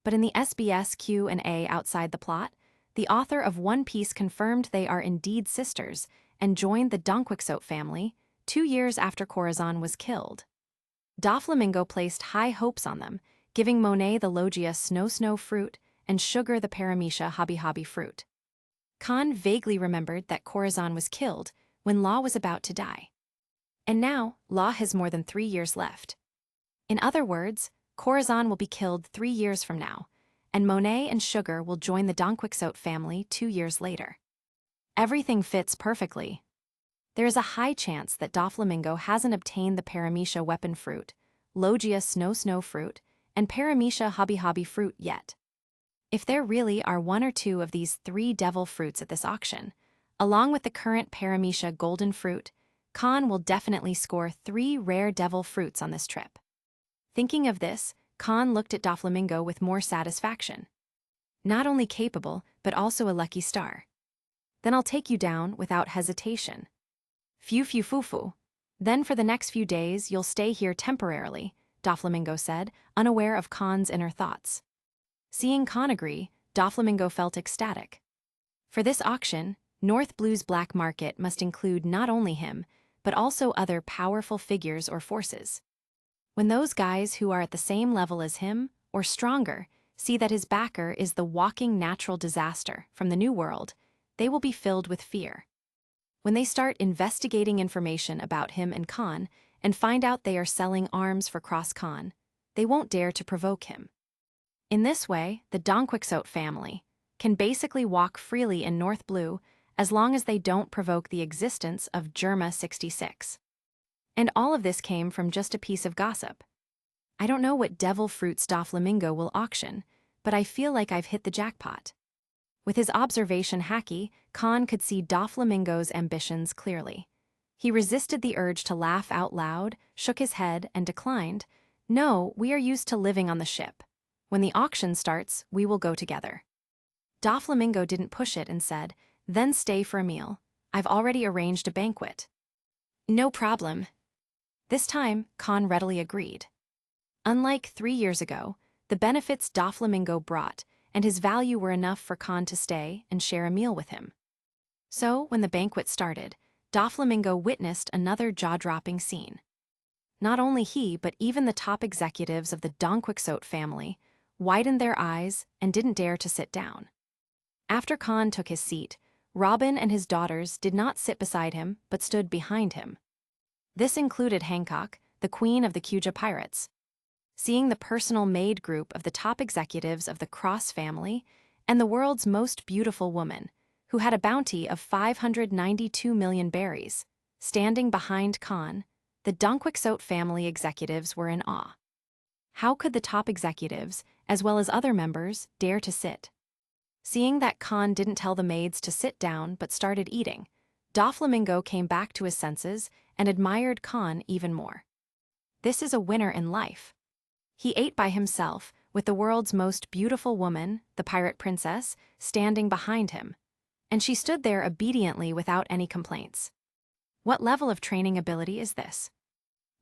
But in the SBS Q&A outside the plot, the author of One Piece confirmed they are indeed sisters and joined the Tgthegood family 2 years after Corazon was killed. Doflamingo placed high hopes on them, giving Monet the Logia snow fruit and Sugar the Paramecia hobby fruit. Kahn vaguely remembered that Corazon was killed when Law was about to die. And now, Law has more than 3 years left. In other words, Corazon will be killed 3 years from now, and Monet and Sugar will join the Tgthegood family 2 years later. Everything fits perfectly. There is a high chance that Doflamingo hasn't obtained the Paramecia weapon fruit, Logia snow fruit, and Paramecia hobby fruit yet. If there really are 1 or 2 of these 3 devil fruits at this auction, along with the current Paramecia golden fruit, Kahn will definitely score 3 rare devil fruits on this trip. Thinking of this, Kahn looked at Doflamingo with more satisfaction. Not only capable, but also a lucky star. "Then I'll take you down without hesitation." Fufu. "Then for the next few days you'll stay here temporarily," Doflamingo said, unaware of Kahn's inner thoughts. Seeing Kahn agree, Doflamingo felt ecstatic. For this auction, North Blue's black market must include not only him, but also other powerful figures or forces. When those guys who are at the same level as him, or stronger, see that his backer is the walking natural disaster from the New World, they will be filled with fear. When they start investigating information about him and Kahn and find out they are selling arms for Cross Kahn, they won't dare to provoke him. In this way, the Tgthegood family can basically walk freely in North Blue as long as they don't provoke the existence of Germa 66. And all of this came from just a piece of gossip. I don't know what devil fruits Doflamingo will auction, but I feel like I've hit the jackpot. With his observation hacky, Kahn could see Doflamingo's ambitions clearly. He resisted the urge to laugh out loud, shook his head, and declined. No, we are used to living on the ship. When the auction starts, we will go together. Doflamingo didn't push it and said, then stay for a meal. I've already arranged a banquet. No problem. This time, Kahn readily agreed. Unlike 3 years ago, the benefits Doflamingo brought and his value were enough for Kahn to stay and share a meal with him. So, when the banquet started, Doflamingo witnessed another jaw-dropping scene. Not only he, but even the top executives of the Tgthegood family widened their eyes and didn't dare to sit down. After Kahn took his seat, Robin and his daughters did not sit beside him but stood behind him. This included Hancock, the queen of the Kuja pirates. Seeing the personal maid group of the top executives of the Cross family and the world's most beautiful woman, who had a bounty of 592 million berries, standing behind Kahn, the Tgthegood family executives were in awe. How could the top executives, as well as other members, dare to sit? Seeing that Kahn didn't tell the maids to sit down but started eating, Doflamingo came back to his senses and admired Kahn even more. This is a winner in life. He ate by himself, with the world's most beautiful woman, the pirate princess, standing behind him, and she stood there obediently without any complaints. What level of training ability is this?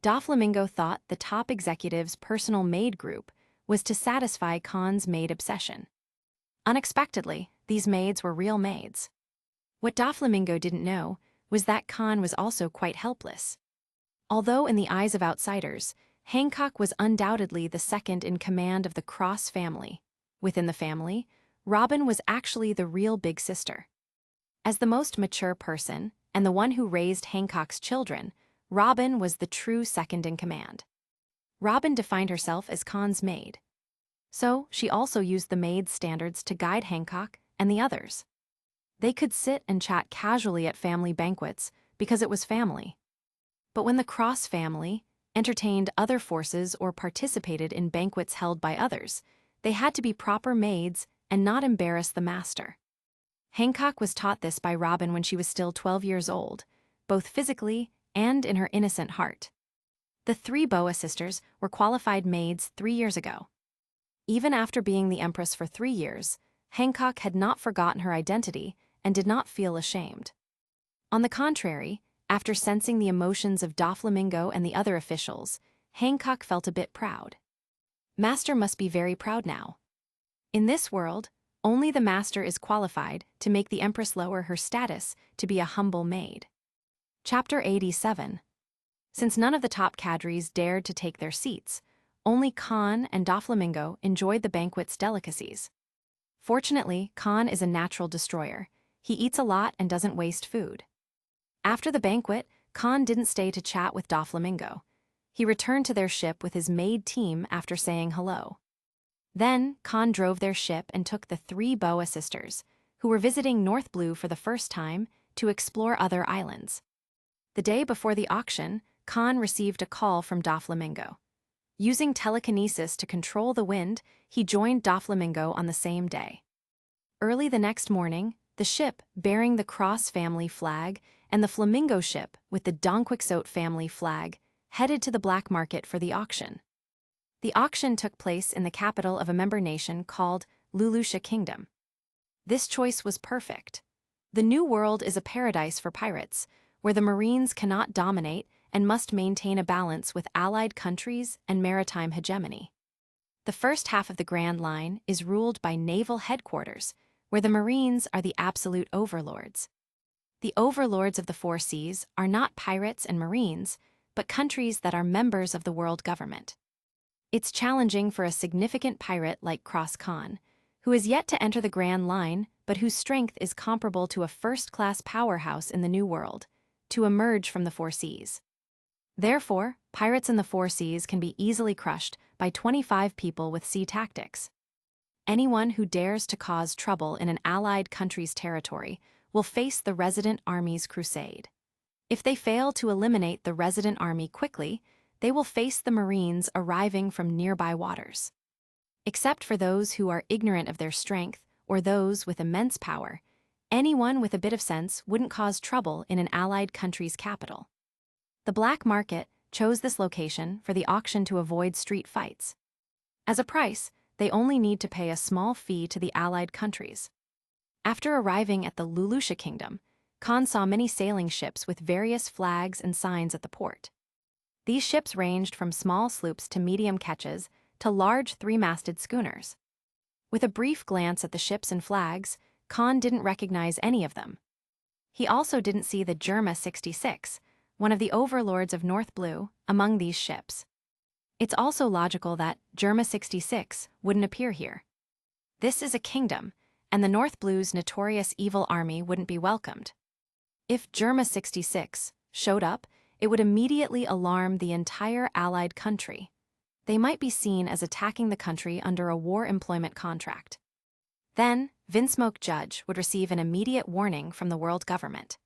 Doflamingo thought the top executive's personal maid group was to satisfy Kahn's maid obsession. Unexpectedly, these maids were real maids. What Doflamingo didn't know was that Kahn was also quite helpless. Although in the eyes of outsiders, Hancock was undoubtedly the second in command of the Cross family. Within the family, Robin was actually the real big sister. As the most mature person, and the one who raised Hancock's children, Robin was the true second in command. Robin defined herself as Kahn's maid. So, she also used the maid's standards to guide Hancock and the others. They could sit and chat casually at family banquets because it was family. But when the Cross family entertained other forces or participated in banquets held by others, they had to be proper maids and not embarrass the master. Hancock was taught this by Robin when she was still 12 years old, both physically and in her innocent heart. The 3 Boa sisters were qualified maids 3 years ago. Even after being the empress for 3 years, Hancock had not forgotten her identity and did not feel ashamed. On the contrary, after sensing the emotions of Doflamingo and the other officials, Hancock felt a bit proud. Master must be very proud now. In this world, only the master is qualified to make the empress lower her status to be a humble maid. Chapter 87. Since none of the top cadres dared to take their seats, only Kahn and Doflamingo enjoyed the banquet's delicacies. Fortunately, Kahn is a natural destroyer. He eats a lot and doesn't waste food. After the banquet, Kahn didn't stay to chat with Doflamingo. He returned to their ship with his maid team after saying hello. Then, Kahn drove their ship and took the 3 Boa sisters, who were visiting North Blue for the first time, to explore other islands. The day before the auction, Kahn received a call from Doflamingo. Using telekinesis to control the wind, he joined Doflamingo on the same day. Early the next morning, the ship bearing the Cross family flag and the Flamingo ship with the Tgthegood family flag headed to the black market for the auction. The auction took place in the capital of a member nation called Lulusha Kingdom. This choice was perfect. The New World is a paradise for pirates, where the Marines cannot dominate and must maintain a balance with allied countries and maritime hegemony. The first half of the Grand Line is ruled by naval headquarters, where the Marines are the absolute overlords. The overlords of the 4 seas are not pirates and Marines, but countries that are members of the world government. It's challenging for a significant pirate like Cross Kahn, who is yet to enter the Grand Line but whose strength is comparable to a first-class powerhouse in the New World, to emerge from the 4 seas. Therefore, pirates in the 4 seas can be easily crushed by 25 people with sea tactics. Anyone who dares to cause trouble in an allied country's territory will face the resident army's crusade. If they fail to eliminate the resident army quickly, they will face the Marines arriving from nearby waters. Except for those who are ignorant of their strength or those with immense power, anyone with a bit of sense wouldn't cause trouble in an allied country's capital. The black market chose this location for the auction to avoid street fights. As a price, they only need to pay a small fee to the allied countries. After arriving at the Lulusha kingdom, Kahn saw many sailing ships with various flags and signs at the port. These ships ranged from small sloops to medium ketches to large three-masted schooners. With a brief glance at the ships and flags, Kahn didn't recognize any of them. He also didn't see the Germa 66, one of the overlords of North Blue, among these ships. It's also logical that Germa 66 wouldn't appear here. This is a kingdom, and the North Blue's notorious evil army wouldn't be welcomed. If Germa 66 showed up, it would immediately alarm the entire allied country. They might be seen as attacking the country under a war employment contract. Then, Vinsmoke Judge would receive an immediate warning from the world government.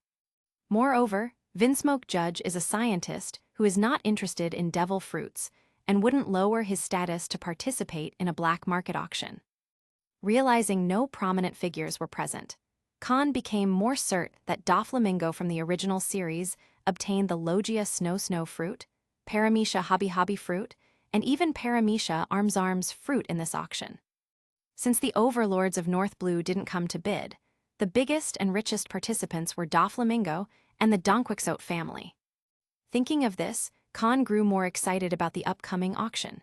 Moreover, Vinsmoke Judge is a scientist who is not interested in devil fruits and wouldn't lower his status to participate in a black market auction. Realizing no prominent figures were present, Kahn became more certain that Doflamingo from the original series obtained the Logia Snow fruit, Paramecia Hobby fruit, and even Paramecia Arms fruit in this auction. Since the overlords of North Blue didn't come to bid, the biggest and richest participants were Doflamingo and the Donquixote family. Thinking of this, Kahn grew more excited about the upcoming auction.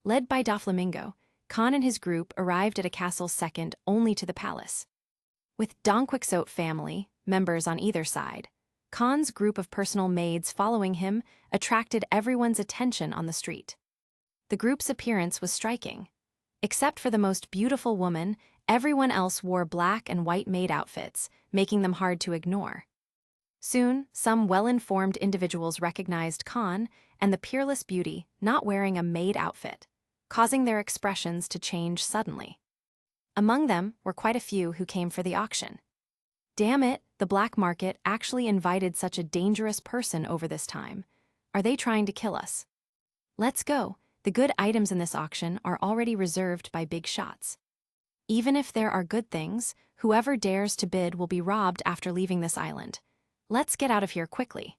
Led by Doflamingo, Kahn and his group arrived at a castle second only to the palace. With Donquixote family members on either side, Kahn's group of personal maids following him attracted everyone's attention on the street. The group's appearance was striking. Except for the most beautiful woman, everyone else wore black and white maid outfits, making them hard to ignore. Soon, some well-informed individuals recognized Kahn and the peerless beauty not wearing a maid outfit, causing their expressions to change suddenly. Among them were quite a few who came for the auction. Damn it, the black market actually invited such a dangerous person over this time. Are they trying to kill us? Let's go. The good items in this auction are already reserved by big shots. Even if there are good things, whoever dares to bid will be robbed after leaving this island. Let's get out of here quickly.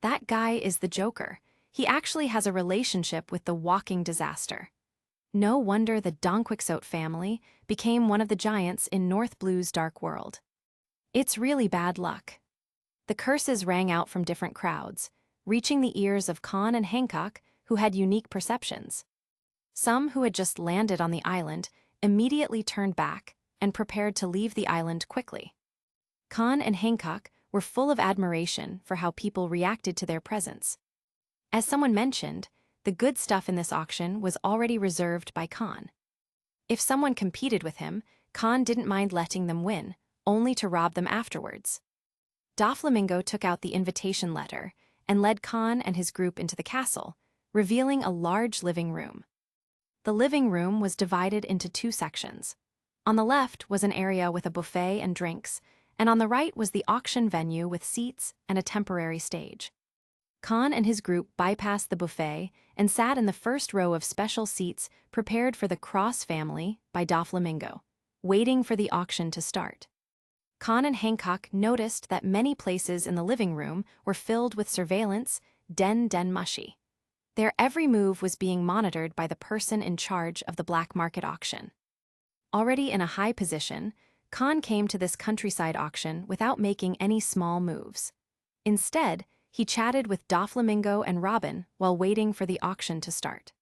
That guy is the Joker. He actually has a relationship with the walking disaster. No wonder the Donquixote family became one of the giants in North Blue's dark world. It's really bad luck. The curses rang out from different crowds, reaching the ears of Kahn and Hancock, who had unique perceptions. Some who had just landed on the island immediately turned back and prepared to leave the island quickly. Kahn and Hancock were full of admiration for how people reacted to their presence. As someone mentioned, the good stuff in this auction was already reserved by Kahn. If someone competed with him, Kahn didn't mind letting them win, only to rob them afterwards. Doflamingo took out the invitation letter and led Kahn and his group into the castle, revealing a large living room. The living room was divided into two sections. On the left was an area with a buffet and drinks, and on the right was the auction venue with seats and a temporary stage. Kahn and his group bypassed the buffet and sat in the first row of special seats prepared for the Cross family by Doflamingo, waiting for the auction to start. Kahn and Hancock noticed that many places in the living room were filled with surveillance, den mushy. Their every move was being monitored by the person in charge of the black market auction. Already in a high position, Kahn came to this countryside auction without making any small moves. Instead, he chatted with Doflamingo and Robin while waiting for the auction to start.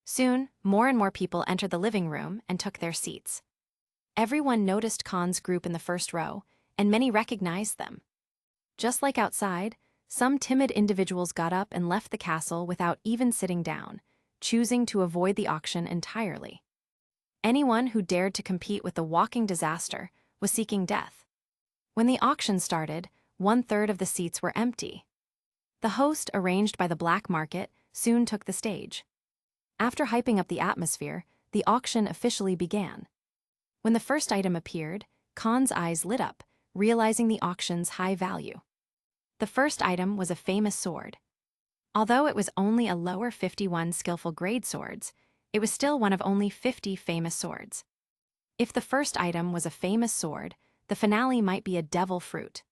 Soon, more and more people entered the living room and took their seats. Everyone noticed Kahn's group in the first row, and many recognized them. Just like outside, some timid individuals got up and left the castle without even sitting down, choosing to avoid the auction entirely. Anyone who dared to compete with the walking disaster was seeking death. When the auction started, 1/3 of the seats were empty. The host, arranged by the black market, soon took the stage. After hyping up the atmosphere, the auction officially began. When the first item appeared, Kahn's eyes lit up, realizing the auction's high value. The first item was a famous sword. Although it was only a lower 51 skillful grade swords, it was still one of only 50 famous swords. If the first item was a famous sword, the finale might be a devil fruit.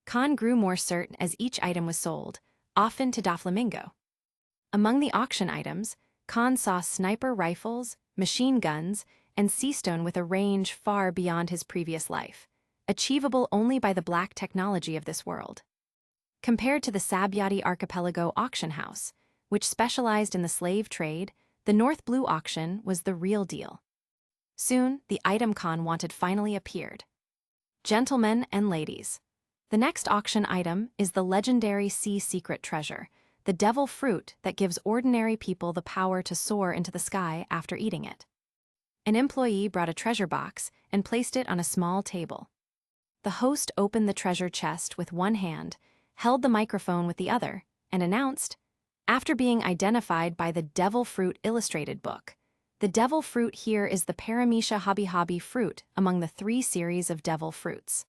Kahn grew more certain as each item was sold, often to Doflamingo. Among the auction items, Kahn saw sniper rifles, machine guns, and seastone with a range far beyond his previous life, achievable only by the black technology of this world. Compared to the Sabyati Archipelago auction house, which specialized in the slave trade, the North Blue auction was the real deal. Soon, the item Kahn wanted finally appeared. Gentlemen and ladies, the next auction item is the legendary sea secret treasure, the devil fruit that gives ordinary people the power to soar into the sky after eating it. An employee brought a treasure box and placed it on a small table. The host opened the treasure chest with one hand, held the microphone with the other, and announced, after being identified by the Devil Fruit Illustrated book, the devil fruit here is the Paramecia habihabi fruit among the 3 series of devil fruits.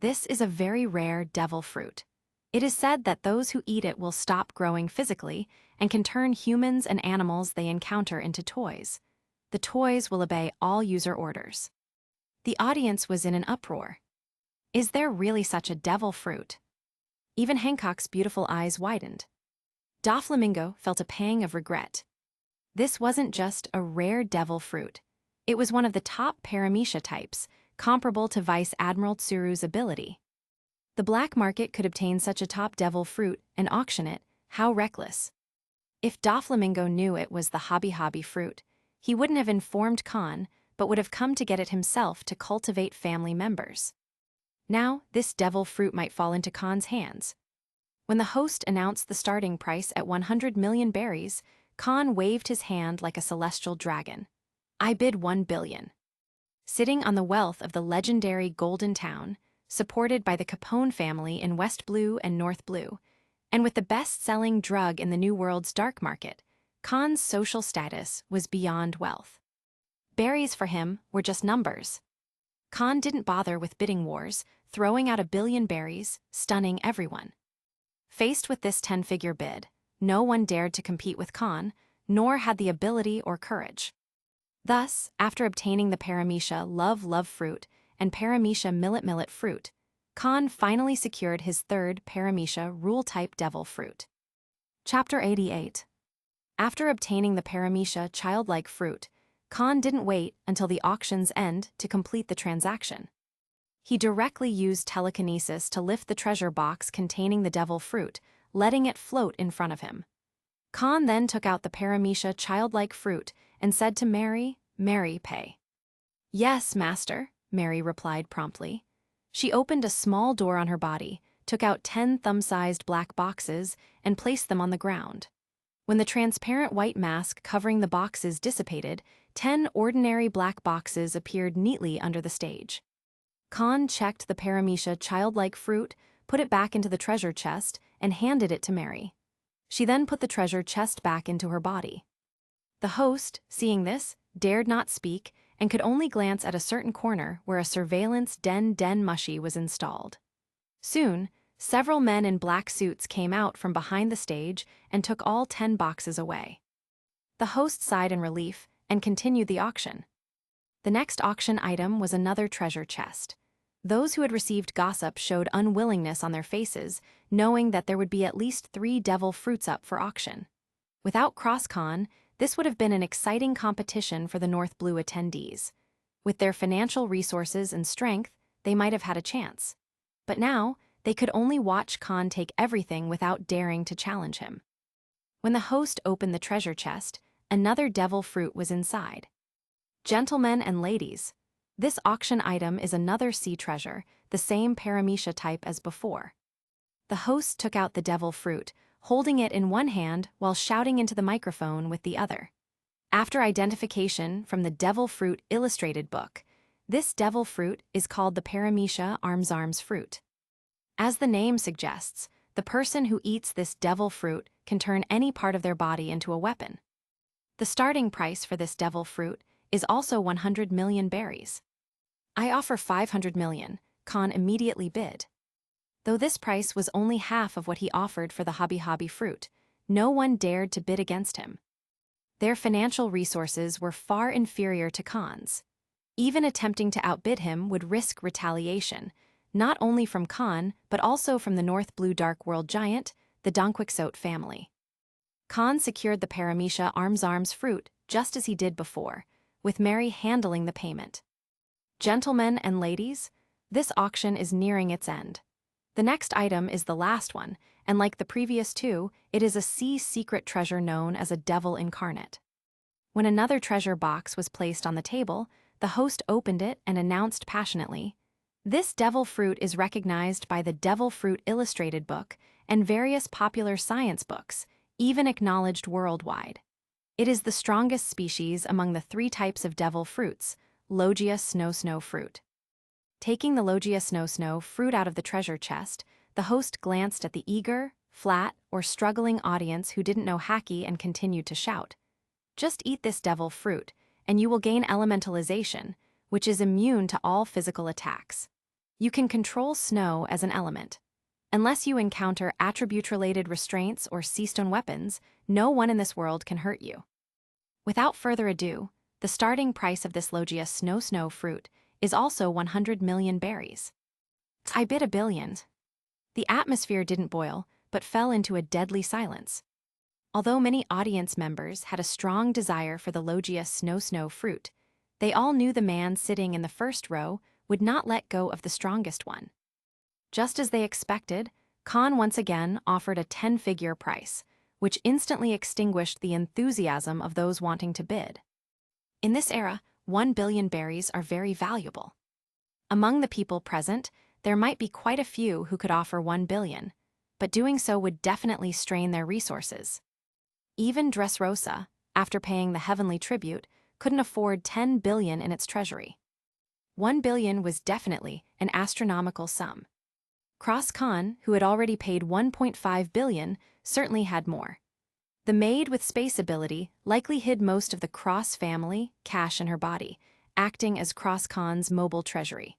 This is a very rare devil fruit. It is said that those who eat it will stop growing physically and can turn humans and animals they encounter into toys. The toys will obey all user orders. The audience was in an uproar. Is there really such a devil fruit? Even Hancock's beautiful eyes widened. Doflamingo felt a pang of regret. This wasn't just a rare devil fruit. It was one of the top Paramecia types, comparable to Vice Admiral Tsuru's ability. The black market could obtain such a top devil fruit and auction it. How reckless. If Doflamingo knew it was the habihabi fruit, he wouldn't have informed Kahn, but would have come to get it himself to cultivate family members. Now, this devil fruit might fall into Kahn's hands. When the host announced the starting price at 100 million berries, Kahn waved his hand like a celestial dragon. I bid 1 billion. Sitting on the wealth of the legendary Golden Town, supported by the Capone family in West Blue and North Blue, and with the best-selling drug in the New World's dark market, Kahn's social status was beyond wealth. Berries for him were just numbers. Kahn didn't bother with bidding wars, throwing out 1 billion berries, stunning everyone. Faced with this 10-figure bid, no one dared to compete with Kahn, nor had the ability or courage. Thus, after obtaining the Paramecia Love fruit and Paramecia Millet fruit, Kahn finally secured his third Paramecia Rule-type devil fruit. Chapter 88. After obtaining the Paramecia Childlike fruit, Kahn didn't wait until the auction's end to complete the transaction. He directly used telekinesis to lift the treasure box containing the devil fruit, letting it float in front of him. Kahn then took out the Paramecia Childlike fruit and said to Mary, "Mary, pay." "Yes, master," Mary replied promptly. She opened a small door on her body, took out 10 thumb-sized black boxes, and placed them on the ground. When the transparent white mask covering the boxes dissipated, 10 ordinary black boxes appeared neatly under the stage. Kahn checked the Paramecia Childlike fruit, put it back into the treasure chest, and handed it to Mary. She then put the treasure chest back into her body. The host, seeing this, dared not speak and could only glance at a certain corner where a surveillance den mushy was installed. Soon, several men in black suits came out from behind the stage and took all 10 boxes away. The host sighed in relief and continued the auction. The next auction item was another treasure chest. Those who had received gossip showed unwillingness on their faces, knowing that there would be at least 3 devil fruits up for auction. Without Cross Kahn, this would have been an exciting competition for the North Blue attendees. With their financial resources and strength, they might have had a chance. But now, they could only watch Kahn take everything without daring to challenge him. When the host opened the treasure chest, another devil fruit was inside. Gentlemen and ladies, this auction item is another sea treasure, the same Paramecia type as before. The host took out the devil fruit, holding it in one hand while shouting into the microphone with the other. After identification from the Devil Fruit Illustrated book, this devil fruit is called the Paramecia arms fruit. As the name suggests, the person who eats this devil fruit can turn any part of their body into a weapon. The starting price for this devil fruit is also 100 million berries. I offer 500 million, Kahn immediately bid. Though this price was only half of what he offered for the habihabi fruit, no one dared to bid against him. Their financial resources were far inferior to Khan's. Even attempting to outbid him would risk retaliation, not only from Khan but also from the North Blue Dark World giant, the Donquixote family. Khan secured the Paramecia arms fruit just as he did before, with Mary handling the payment. Gentlemen and ladies, this auction is nearing its end. The next item is the last one, and like the previous two, it is a secret treasure known as a devil incarnate. When another treasure box was placed on the table, the host opened it and announced passionately, "This devil fruit is recognized by the Devil Fruit Illustrated book and various popular science books, even acknowledged worldwide. It is the strongest species among the 3 types of devil fruits, Logia snow fruit." Taking the Logia snow fruit out of the treasure chest, the host glanced at the eager, flat, or struggling audience who didn't know Haki and continued to shout, "Just eat this devil fruit, and you will gain elementalization, which is immune to all physical attacks. You can control snow as an element. Unless you encounter attribute-related restraints or seastone weapons, no one in this world can hurt you." Without further ado, the starting price of this Logia snow fruit is also 100 million berries. I bid $1 billion. The atmosphere didn't boil, but fell into a deadly silence. Although many audience members had a strong desire for the Logia snow fruit, they all knew the man sitting in the first row would not let go of the strongest one. Just as they expected, Khan once again offered a 10-figure price, which instantly extinguished the enthusiasm of those wanting to bid. In this era, 1 billion berries are very valuable. Among the people present, there might be quite a few who could offer 1 billion, but doing so would definitely strain their resources. Even Dressrosa, after paying the heavenly tribute, couldn't afford 10 billion in its treasury. 1 billion was definitely an astronomical sum. Cross Kahn, who had already paid 1.5 billion, certainly had more. The maid with space ability likely hid most of the Cross family cash in her body, acting as Cross Kahn's mobile treasury.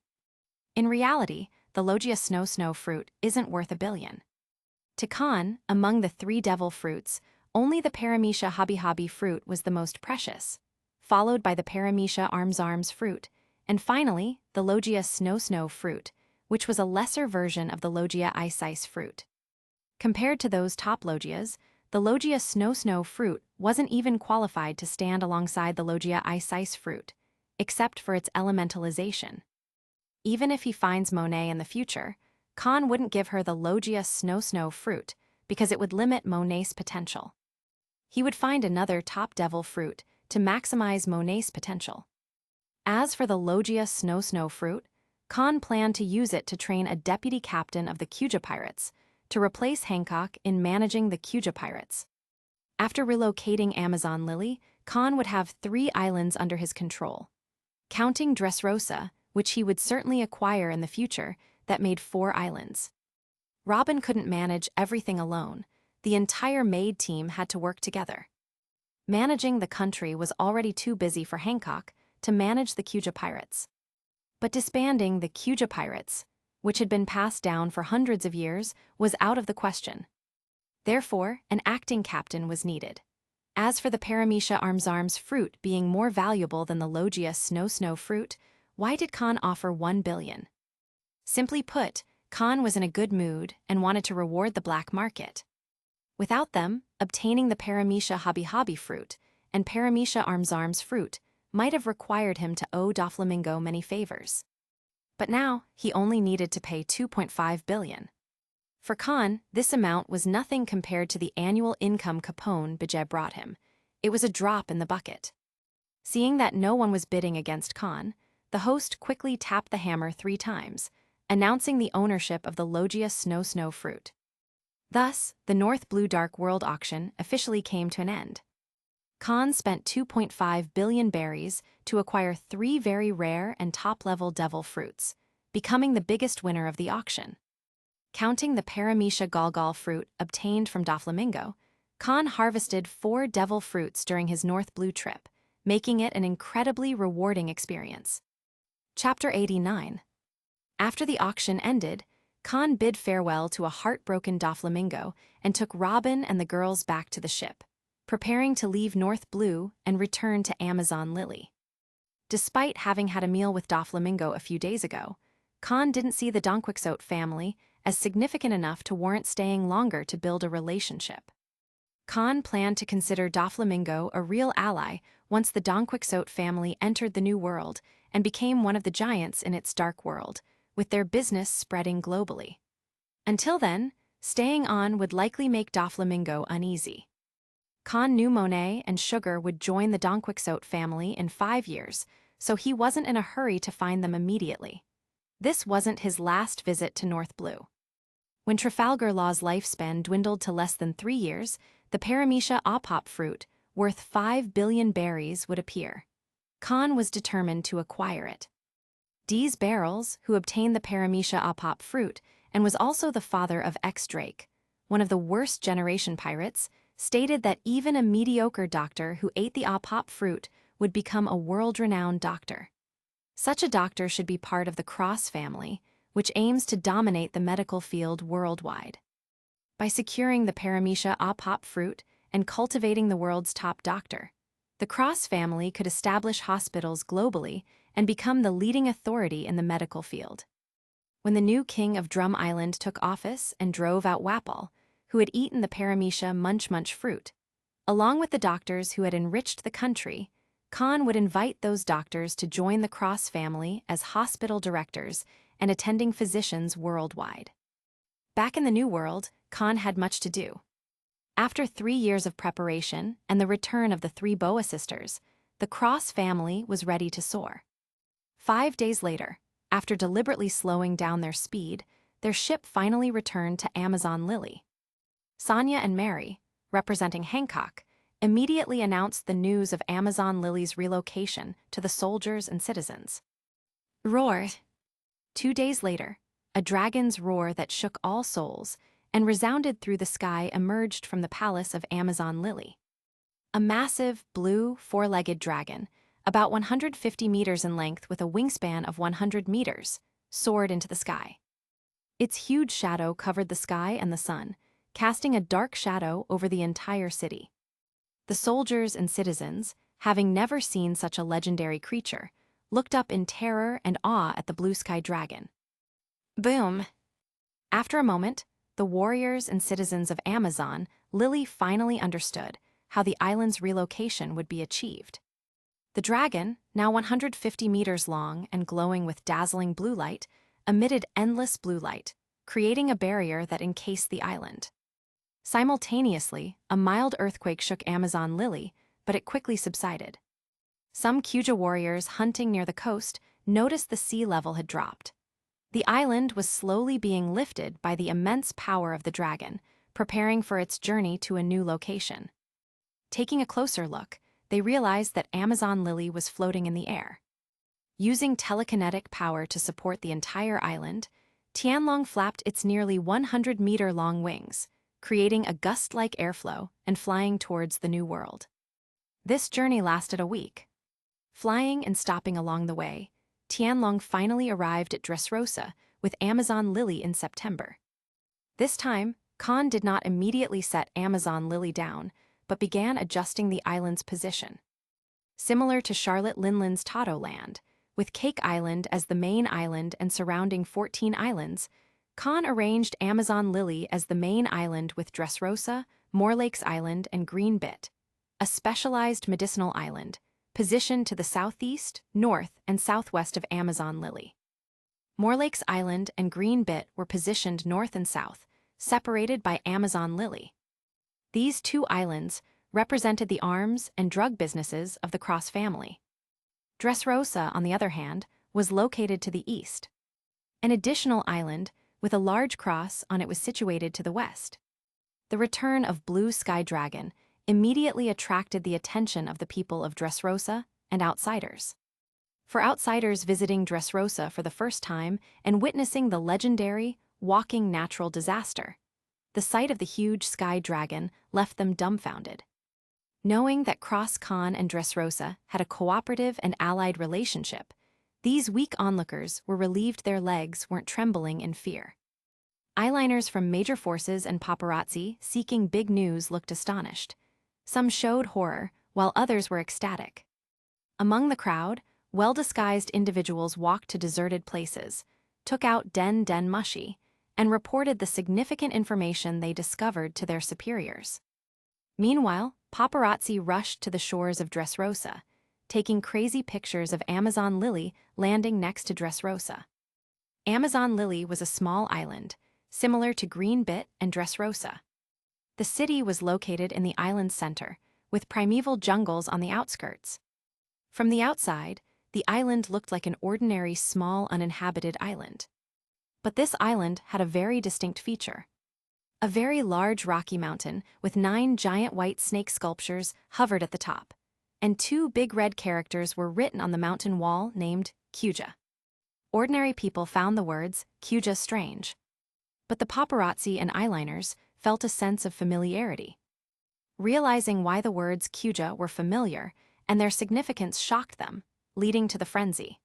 In reality, the Logia snow fruit isn't worth $1 billion. To Kahn, among the 3 devil fruits, only the Paramecia habi fruit was the most precious, followed by the Paramecia arms fruit, and finally the Logia snow fruit, which was a lesser version of the Logia ice fruit. Compared to those top Logias, the Logia snow fruit wasn't even qualified to stand alongside the Logia ice fruit, except for its elementalization. Even if he finds Monet in the future, Kahn wouldn't give her the Logia snow fruit because it would limit Monet's potential. He would find another top devil fruit to maximize Monet's potential. As for the Logia snow fruit, Kahn planned to use it to train a deputy captain of the Kuja pirates, to replace Hancock in managing the Kuja pirates. After relocating Amazon Lily, Kahn would have 3 islands under his control. Counting Dressrosa, which he would certainly acquire in the future, that made 4 islands. Robin couldn't manage everything alone. The entire maid team had to work together. Managing the country was already too busy for Hancock to manage the Kuja pirates. But disbanding the Kuja pirates, which had been passed down for hundreds of years, was out of the question. Therefore, an acting captain was needed. As for the Paramecia arms fruit being more valuable than the Logia snow fruit, why did Kahn offer 1 billion? Simply put, Kahn was in a good mood and wanted to reward the black market. Without them, obtaining the Paramecia habi fruit and Paramecia arms fruit might have required him to owe Doflamingo many favors. But now, he only needed to pay 2.5 billion. For Kahn, this amount was nothing compared to the annual income Capone Bije brought him. It was a drop in the bucket. Seeing that no one was bidding against Kahn, the host quickly tapped the hammer 3 times, announcing the ownership of the Logia snow fruit. Thus, the North Blue Dark World auction officially came to an end. Kahn spent 2.5 billion berries to acquire 3 very rare and top-level devil fruits, becoming the biggest winner of the auction. Counting the Paramecia galgal fruit obtained from Doflamingo, Kahn harvested 4 devil fruits during his North Blue trip, making it an incredibly rewarding experience. Chapter 89. After the auction ended, Kahn bid farewell to a heartbroken Doflamingo and took Robin and the girls back to the ship, preparing to leave North Blue and return to Amazon Lily. Despite having had a meal with Doflamingo a few days ago, Kahn didn't see the Donquixote family as significant enough to warrant staying longer to build a relationship. Kahn planned to consider Doflamingo a real ally once the Donquixote family entered the New World and became one of the giants in its dark world, with their business spreading globally. Until then, staying on would likely make Doflamingo uneasy. Kahn knew Monet and Sugar would join the Donquixote family in 5 years, so he wasn't in a hurry to find them immediately. This wasn't his last visit to North Blue. When Trafalgar Law's lifespan dwindled to less than 3 years, the Paramecia Opop fruit, worth 5 billion berries, would appear. Kahn was determined to acquire it. Dees Barrels, who obtained the Paramecia Opop fruit and was also the father of X-Drake, one of the worst generation pirates, stated that even a mediocre doctor who ate the Opop fruit would become a world-renowned doctor. Such a doctor should be part of the Cross family, which aims to dominate the medical field worldwide. By securing the Paramecia Opop fruit and cultivating the world's top doctor, the Cross family could establish hospitals globally and become the leading authority in the medical field. When the new king of Drum Island took office and drove out Wapol, who had eaten the Paramecia Munch fruit, along with the doctors who had enriched the country, Kahn would invite those doctors to join the Cross family as hospital directors and attending physicians worldwide. Back in the New World, Kahn had much to do. After 3 years of preparation and the return of the 3 Boa sisters, the Cross family was ready to soar. 5 days later, after deliberately slowing down their speed, their ship finally returned to Amazon Lily. Sonia and Mary, representing Hancock, immediately announced the news of Amazon Lily's relocation to the soldiers and citizens. Roar! 2 days later, a dragon's roar that shook all souls and resounded through the sky emerged from the palace of Amazon Lily. A massive, blue, 4-legged dragon, about 150 meters in length with a wingspan of 100 meters, soared into the sky. Its huge shadow covered the sky and the sun, casting a dark shadow over the entire city. The soldiers and citizens, having never seen such a legendary creature, looked up in terror and awe at the blue sky dragon. Boom! After a moment, the warriors and citizens of Amazon Lily finally understood how the island's relocation would be achieved. The dragon, now 150 meters long and glowing with dazzling blue light, emitted endless blue light, creating a barrier that encased the island. Simultaneously, a mild earthquake shook Amazon Lily, but it quickly subsided. Some Kuja warriors hunting near the coast noticed the sea level had dropped. The island was slowly being lifted by the immense power of the dragon, preparing for its journey to a new location. Taking a closer look, they realized that Amazon Lily was floating in the air. Using telekinetic power to support the entire island, Tianlong flapped its nearly 100-meter-long wings, creating a gust-like airflow and flying towards the New World. This journey lasted a week. Flying and stopping along the way, Tianlong finally arrived at Dressrosa with Amazon Lily in September. This time, Kahn did not immediately set Amazon Lily down, but began adjusting the island's position. Similar to Charlotte Linland's Tato Land, with Cake Island as the main island and surrounding 14 islands, Kahn arranged Amazon Lily as the main island with Dressrosa, Moorlakes Island, and Green Bit, a specialized medicinal island, positioned to the southeast, north, and southwest of Amazon Lily. Moorlakes Island and Green Bit were positioned north and south, separated by Amazon Lily. These 2 islands represented the arms and drug businesses of the Cross family. Dressrosa, on the other hand, was located to the east. An additional island with a large cross on it was situated to the west. The return of Blue Sky Dragon immediately attracted the attention of the people of Dressrosa and outsiders. For outsiders visiting Dressrosa for the first time and witnessing the legendary, walking natural disaster, the sight of the huge sky dragon left them dumbfounded. Knowing that Cross Kahn and Dressrosa had a cooperative and allied relationship, these weak onlookers were relieved their legs weren't trembling in fear. Eyeliners from major forces and paparazzi seeking big news looked astonished. Some showed horror, while others were ecstatic. Among the crowd, well-disguised individuals walked to deserted places, took out den mushi, and reported the significant information they discovered to their superiors. Meanwhile, paparazzi rushed to the shores of Dressrosa, taking crazy pictures of Amazon Lily landing next to Dressrosa. Amazon Lily was a small island, similar to Green Bit and Dressrosa. The city was located in the island's center, with primeval jungles on the outskirts. From the outside, the island looked like an ordinary small uninhabited island. But this island had a very distinct feature. A very large rocky mountain with 9 giant white snake sculptures hovered at the top, and 2 big red characters were written on the mountain wall named Kuja. Ordinary people found the words Kuja strange. But the paparazzi and eyeliners felt a sense of familiarity. Realizing why the words Kuja were familiar and their significance shocked them, leading to the frenzy.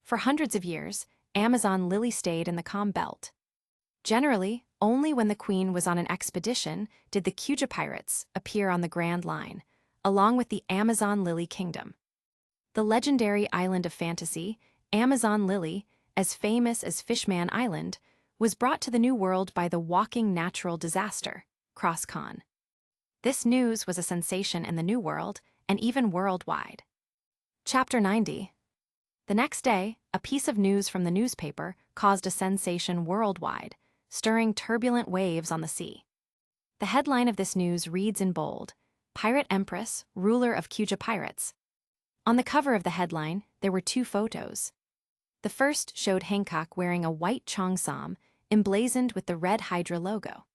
For hundreds of years, Amazon Lily stayed in the calm belt. Generally, only when the queen was on an expedition did the Kuja pirates appear on the Grand Line, along with the Amazon Lily Kingdom. The legendary island of fantasy, Amazon Lily, as famous as Fishman Island, was brought to the New World by the walking natural disaster, Cross Kahn. This news was a sensation in the New World and even worldwide. Chapter 90. The next day, a piece of news from the newspaper caused a sensation worldwide, stirring turbulent waves on the sea. The headline of this news reads in bold, "Pirate Empress, ruler of Kuja pirates." On the cover of the headline, there were 2 photos. The first showed Hancock wearing a white cheongsam, emblazoned with the red Hydra logo.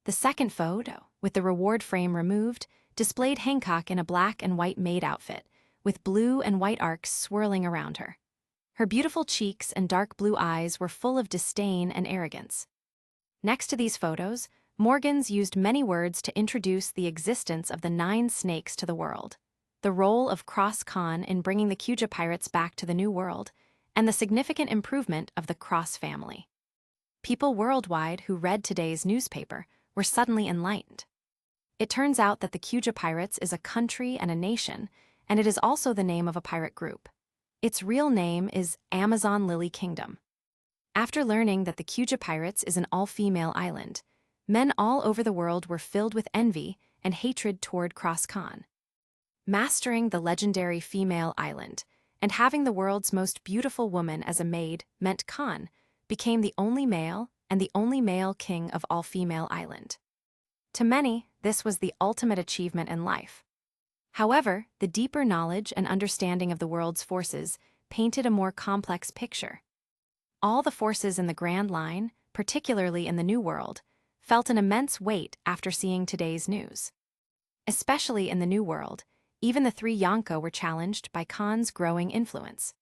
The second photo, with the reward frame removed, displayed Hancock in a black and white maid outfit, with blue and white arcs swirling around her. Her beautiful cheeks and dark blue eyes were full of disdain and arrogance. Next to these photos, Morgans used many words to introduce the existence of the 9 snakes to the world, the role of Cross Kahn in bringing the Kuja pirates back to the New World, and the significant improvement of the Cross family. People worldwide who read today's newspaper were suddenly enlightened. It turns out that the Kuja pirates is a country and a nation, and it is also the name of a pirate group. Its real name is Amazon Lily Kingdom. After learning that the Kuja pirates is an all-female island, men all over the world were filled with envy and hatred toward Cross Kahn. Mastering the legendary female island and having the world's most beautiful woman as a maid meant Kahn became the only male and the only male king of all-female island. To many, this was the ultimate achievement in life. However, the deeper knowledge and understanding of the world's forces painted a more complex picture. All the forces in the Grand Line, particularly in the New World, felt an immense weight after seeing today's news. Especially in the New World, even the 3 Yonko were challenged by Kahn's growing influence.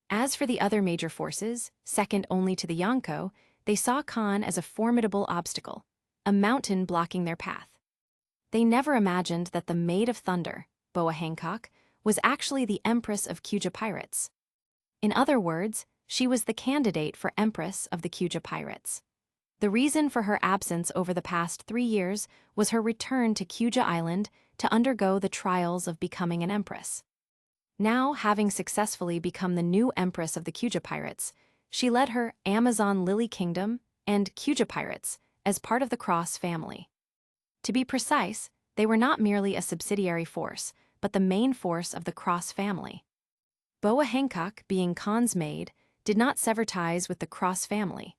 As for the other major forces, second only to the Yonko, they saw Kahn as a formidable obstacle, a mountain blocking their path. They never imagined that the Maid of Thunder, Boa Hancock, was actually the Empress of Kuja pirates. In other words, she was the candidate for Empress of the Kuja pirates. The reason for her absence over the past 3 years was her return to Kuja Island to undergo the trials of becoming an empress. Now, having successfully become the new Empress of the Kuja pirates, she led her Amazon Lily Kingdom and Kuja pirates as part of the Cross family. To be precise, they were not merely a subsidiary force, but the main force of the Cross family. Boa Hancock, being Kahn's maid, did not sever ties with the Cross family.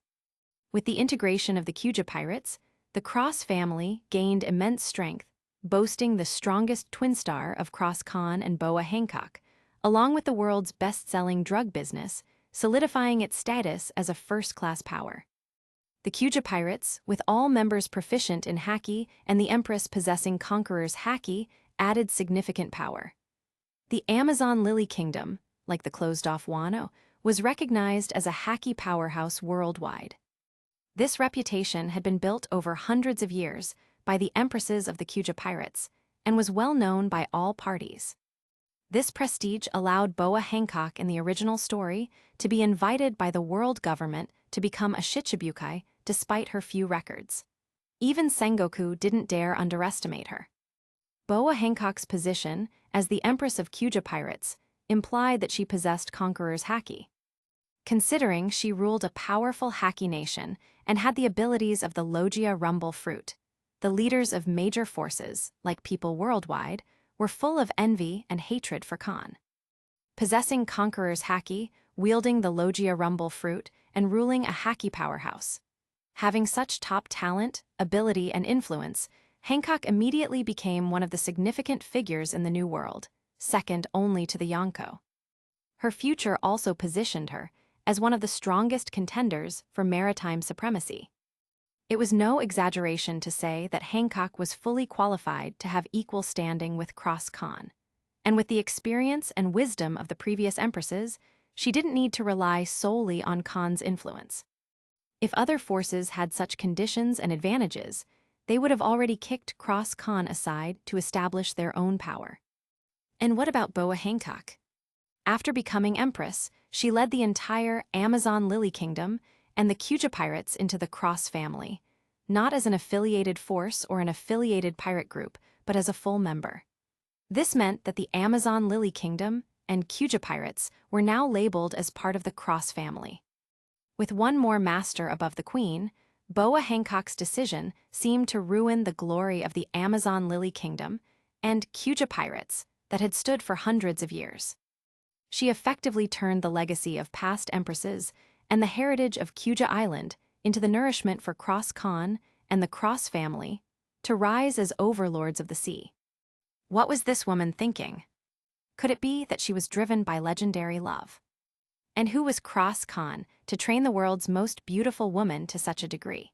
With the integration of the Kuja pirates, the Cross family gained immense strength, boasting the strongest twin star of Cross Kahn and Boa Hancock, along with the world's best-selling drug business, solidifying its status as a first-class power. The Kuja pirates, with all members proficient in haki and the Empress possessing Conqueror's haki, added significant power. The Amazon Lily Kingdom, like the closed-off Wano, was recognized as a haki powerhouse worldwide. This reputation had been built over hundreds of years by the empresses of the Kuja pirates and was well known by all parties. This prestige allowed Boa Hancock in the original story to be invited by the world government to become a shichibukai despite her few records. Even Sengoku didn't dare underestimate her. Boa Hancock's position as the Empress of Kuja pirates implied that she possessed Conqueror's haki. Considering she ruled a powerful haki nation and had the abilities of the Logia Rumble fruit, the leaders of major forces, like people worldwide, were full of envy and hatred for Kahn. Possessing Conqueror's haki, wielding the Logia Rumble fruit, and ruling a haki powerhouse. Having such top talent, ability, and influence, Hancock immediately became one of the significant figures in the New World, second only to the Yonko. Her future also positioned her as one of the strongest contenders for maritime supremacy. It was no exaggeration to say that Hancock was fully qualified to have equal standing with Cross Kahn. And with the experience and wisdom of the previous empresses, she didn't need to rely solely on Kahn's influence. If other forces had such conditions and advantages, they would have already kicked Cross Kahn aside to establish their own power. And what about Boa Hancock? After becoming empress, she led the entire Amazon Lily Kingdom and the Kuja pirates into the Cross family, not as an affiliated force or an affiliated pirate group, but as a full member. This meant that the Amazon Lily Kingdom and Kuja pirates were now labeled as part of the Cross family. With one more master above the queen, Boa Hancock's decision seemed to ruin the glory of the Amazon Lily Kingdom and Kuja pirates that had stood for hundreds of years. She effectively turned the legacy of past empresses and the heritage of Kuja Island into the nourishment for Cross Kahn and the Cross family to rise as overlords of the sea. What was this woman thinking? Could it be that she was driven by legendary love? And who was Cross Kahn to train the world's most beautiful woman to such a degree?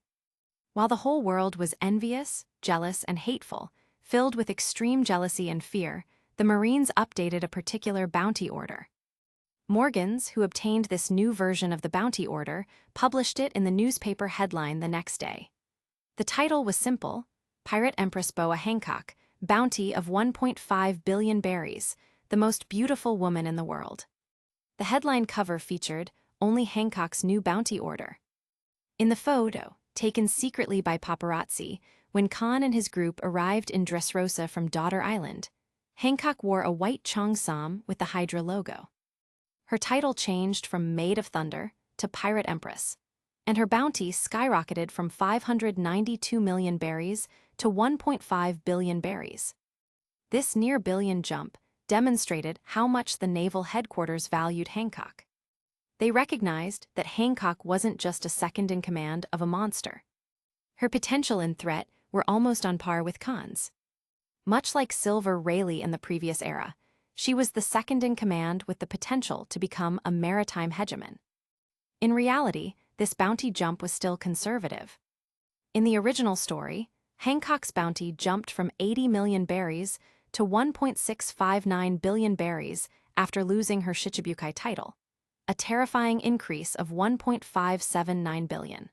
While the whole world was envious, jealous, and hateful, filled with extreme jealousy and fear, the Marines updated a particular bounty order. Morgans, who obtained this new version of the bounty order, published it in the newspaper headline the next day. The title was simple: Pirate Empress Boa Hancock, bounty of 1.5 billion berries, the most beautiful woman in the world. The headline cover featured only Hancock's new bounty order. In the photo, taken secretly by paparazzi, when Kahn and his group arrived in Dressrosa from Daughter Island, Hancock wore a white cheongsam with the Hydra logo. Her title changed from Maid of Thunder to Pirate Empress, and her bounty skyrocketed from 592 million berries to 1.5 billion berries. This near-billion jump demonstrated how much the naval headquarters valued Hancock. They recognized that Hancock wasn't just a second-in-command of a monster. Her potential and threat were almost on par with Kahn's. Much like Silver Rayleigh in the previous era, she was the second-in-command with the potential to become a maritime hegemon. In reality, this bounty jump was still conservative. In the original story, Hancock's bounty jumped from 80 million berries to 1.659 billion berries after losing her Shichibukai title, a terrifying increase of 1.579 billion.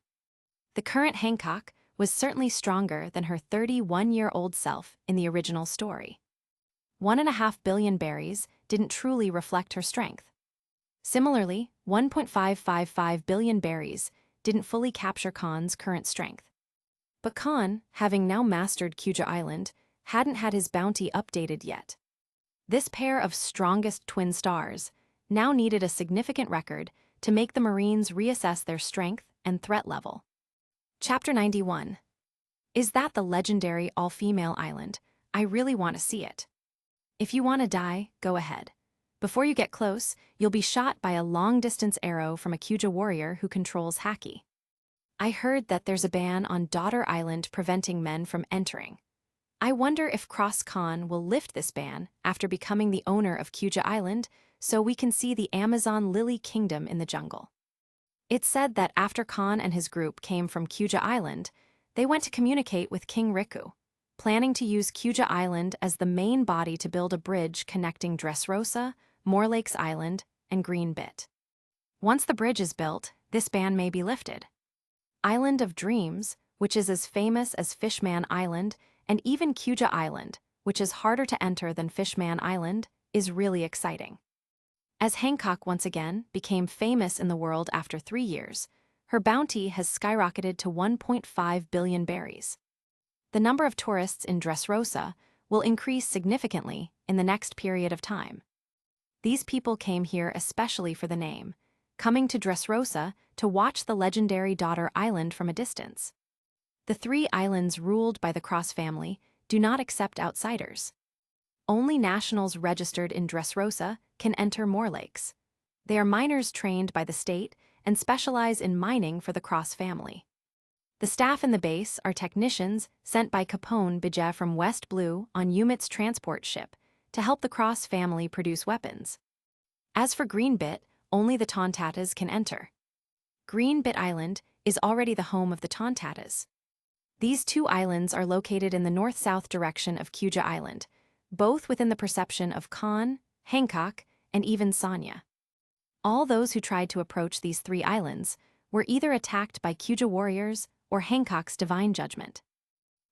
The current Hancock was certainly stronger than her 31-year-old self in the original story. 1.5 billion berries didn't truly reflect her strength. Similarly, 1.555 billion berries didn't fully capture Kahn's current strength. But Kahn, having now mastered Kuja Island, hadn't had his bounty updated yet. This pair of strongest twin stars now needed a significant record to make the Marines reassess their strength and threat level. Chapter 91. Is that the legendary all-female island? I really want to see it. If you want to die, go ahead. Before you get close, you'll be shot by a long-distance arrow from a Kuja warrior who controls haki. I heard that there's a ban on Daughter Island preventing men from entering. I wonder if Cross Kahn will lift this ban after becoming the owner of Kuja Island so we can see the Amazon Lily Kingdom in the jungle. It's said that after Kahn and his group came from Kuja Island, they went to communicate with King Riku, planning to use Kuja Island as the main body to build a bridge connecting Dressrosa, Moorlakes Island, and Green Bit. Once the bridge is built, this ban may be lifted. Island of Dreams, which is as famous as Fishman Island, and even Kuja Island, which is harder to enter than Fishman Island, is really exciting. As Hancock once again became famous in the world after 3 years, her bounty has skyrocketed to 1.5 billion berries. The number of tourists in Dressrosa will increase significantly in the next period of time. These people came here especially for the name, coming to Dressrosa to watch the legendary Daughter Island from a distance. The 3 islands ruled by the Cross family do not accept outsiders. Only nationals registered in Dressrosa can enter more lakes. They are miners trained by the state and specialize in mining for the Cross family. The staff in the base are technicians sent by Capone Bijeh from West Blue on Amidst transport ship to help the Cross family produce weapons. As for Greenbit, only the Tontatas can enter. Greenbit Island is already the home of the Tontatas. These 2 islands are located in the north-south direction of Kuja Island, both within the perception of Kahn, Hancock, and even Sanya. All those who tried to approach these 3 islands were either attacked by Kuja warriors or Hancock's divine judgment.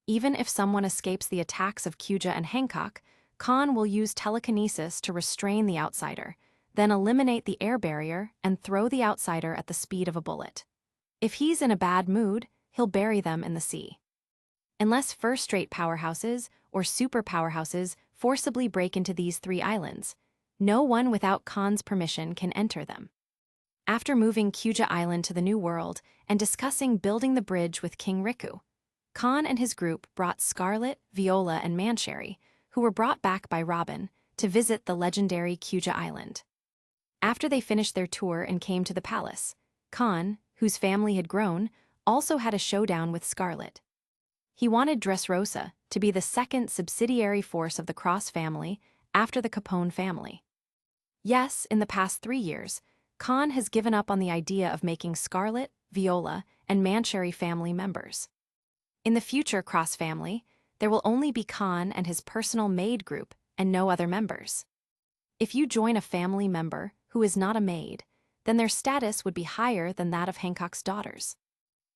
Even if someone escapes the attacks of Kuja and Hancock, Kahn will use telekinesis to restrain the outsider, then eliminate the air barrier and throw the outsider at the speed of a bullet. If he's in a bad mood, he'll bury them in the sea. Unless first-rate powerhouses or super powerhouses forcibly break into these 3 islands, no one without Kahn's permission can enter them. After moving Kuja Island to the New World and discussing building the bridge with King Riku, Kahn and his group brought Scarlet, Viola, and Mancherry, who were brought back by Robin, to visit the legendary Kuja Island. After they finished their tour and came to the palace, Kahn, whose family had grown, also had a showdown with Scarlet. He wanted Dressrosa to be the second subsidiary force of the Cross family after the Capone family. Yes, in the past 3 years, Kahn has given up on the idea of making Scarlet, Viola, and Mancherry family members. In the future Cross family, there will only be Kahn and his personal maid group and no other members. If you join a family member who is not a maid, then their status would be higher than that of Hancock's daughters.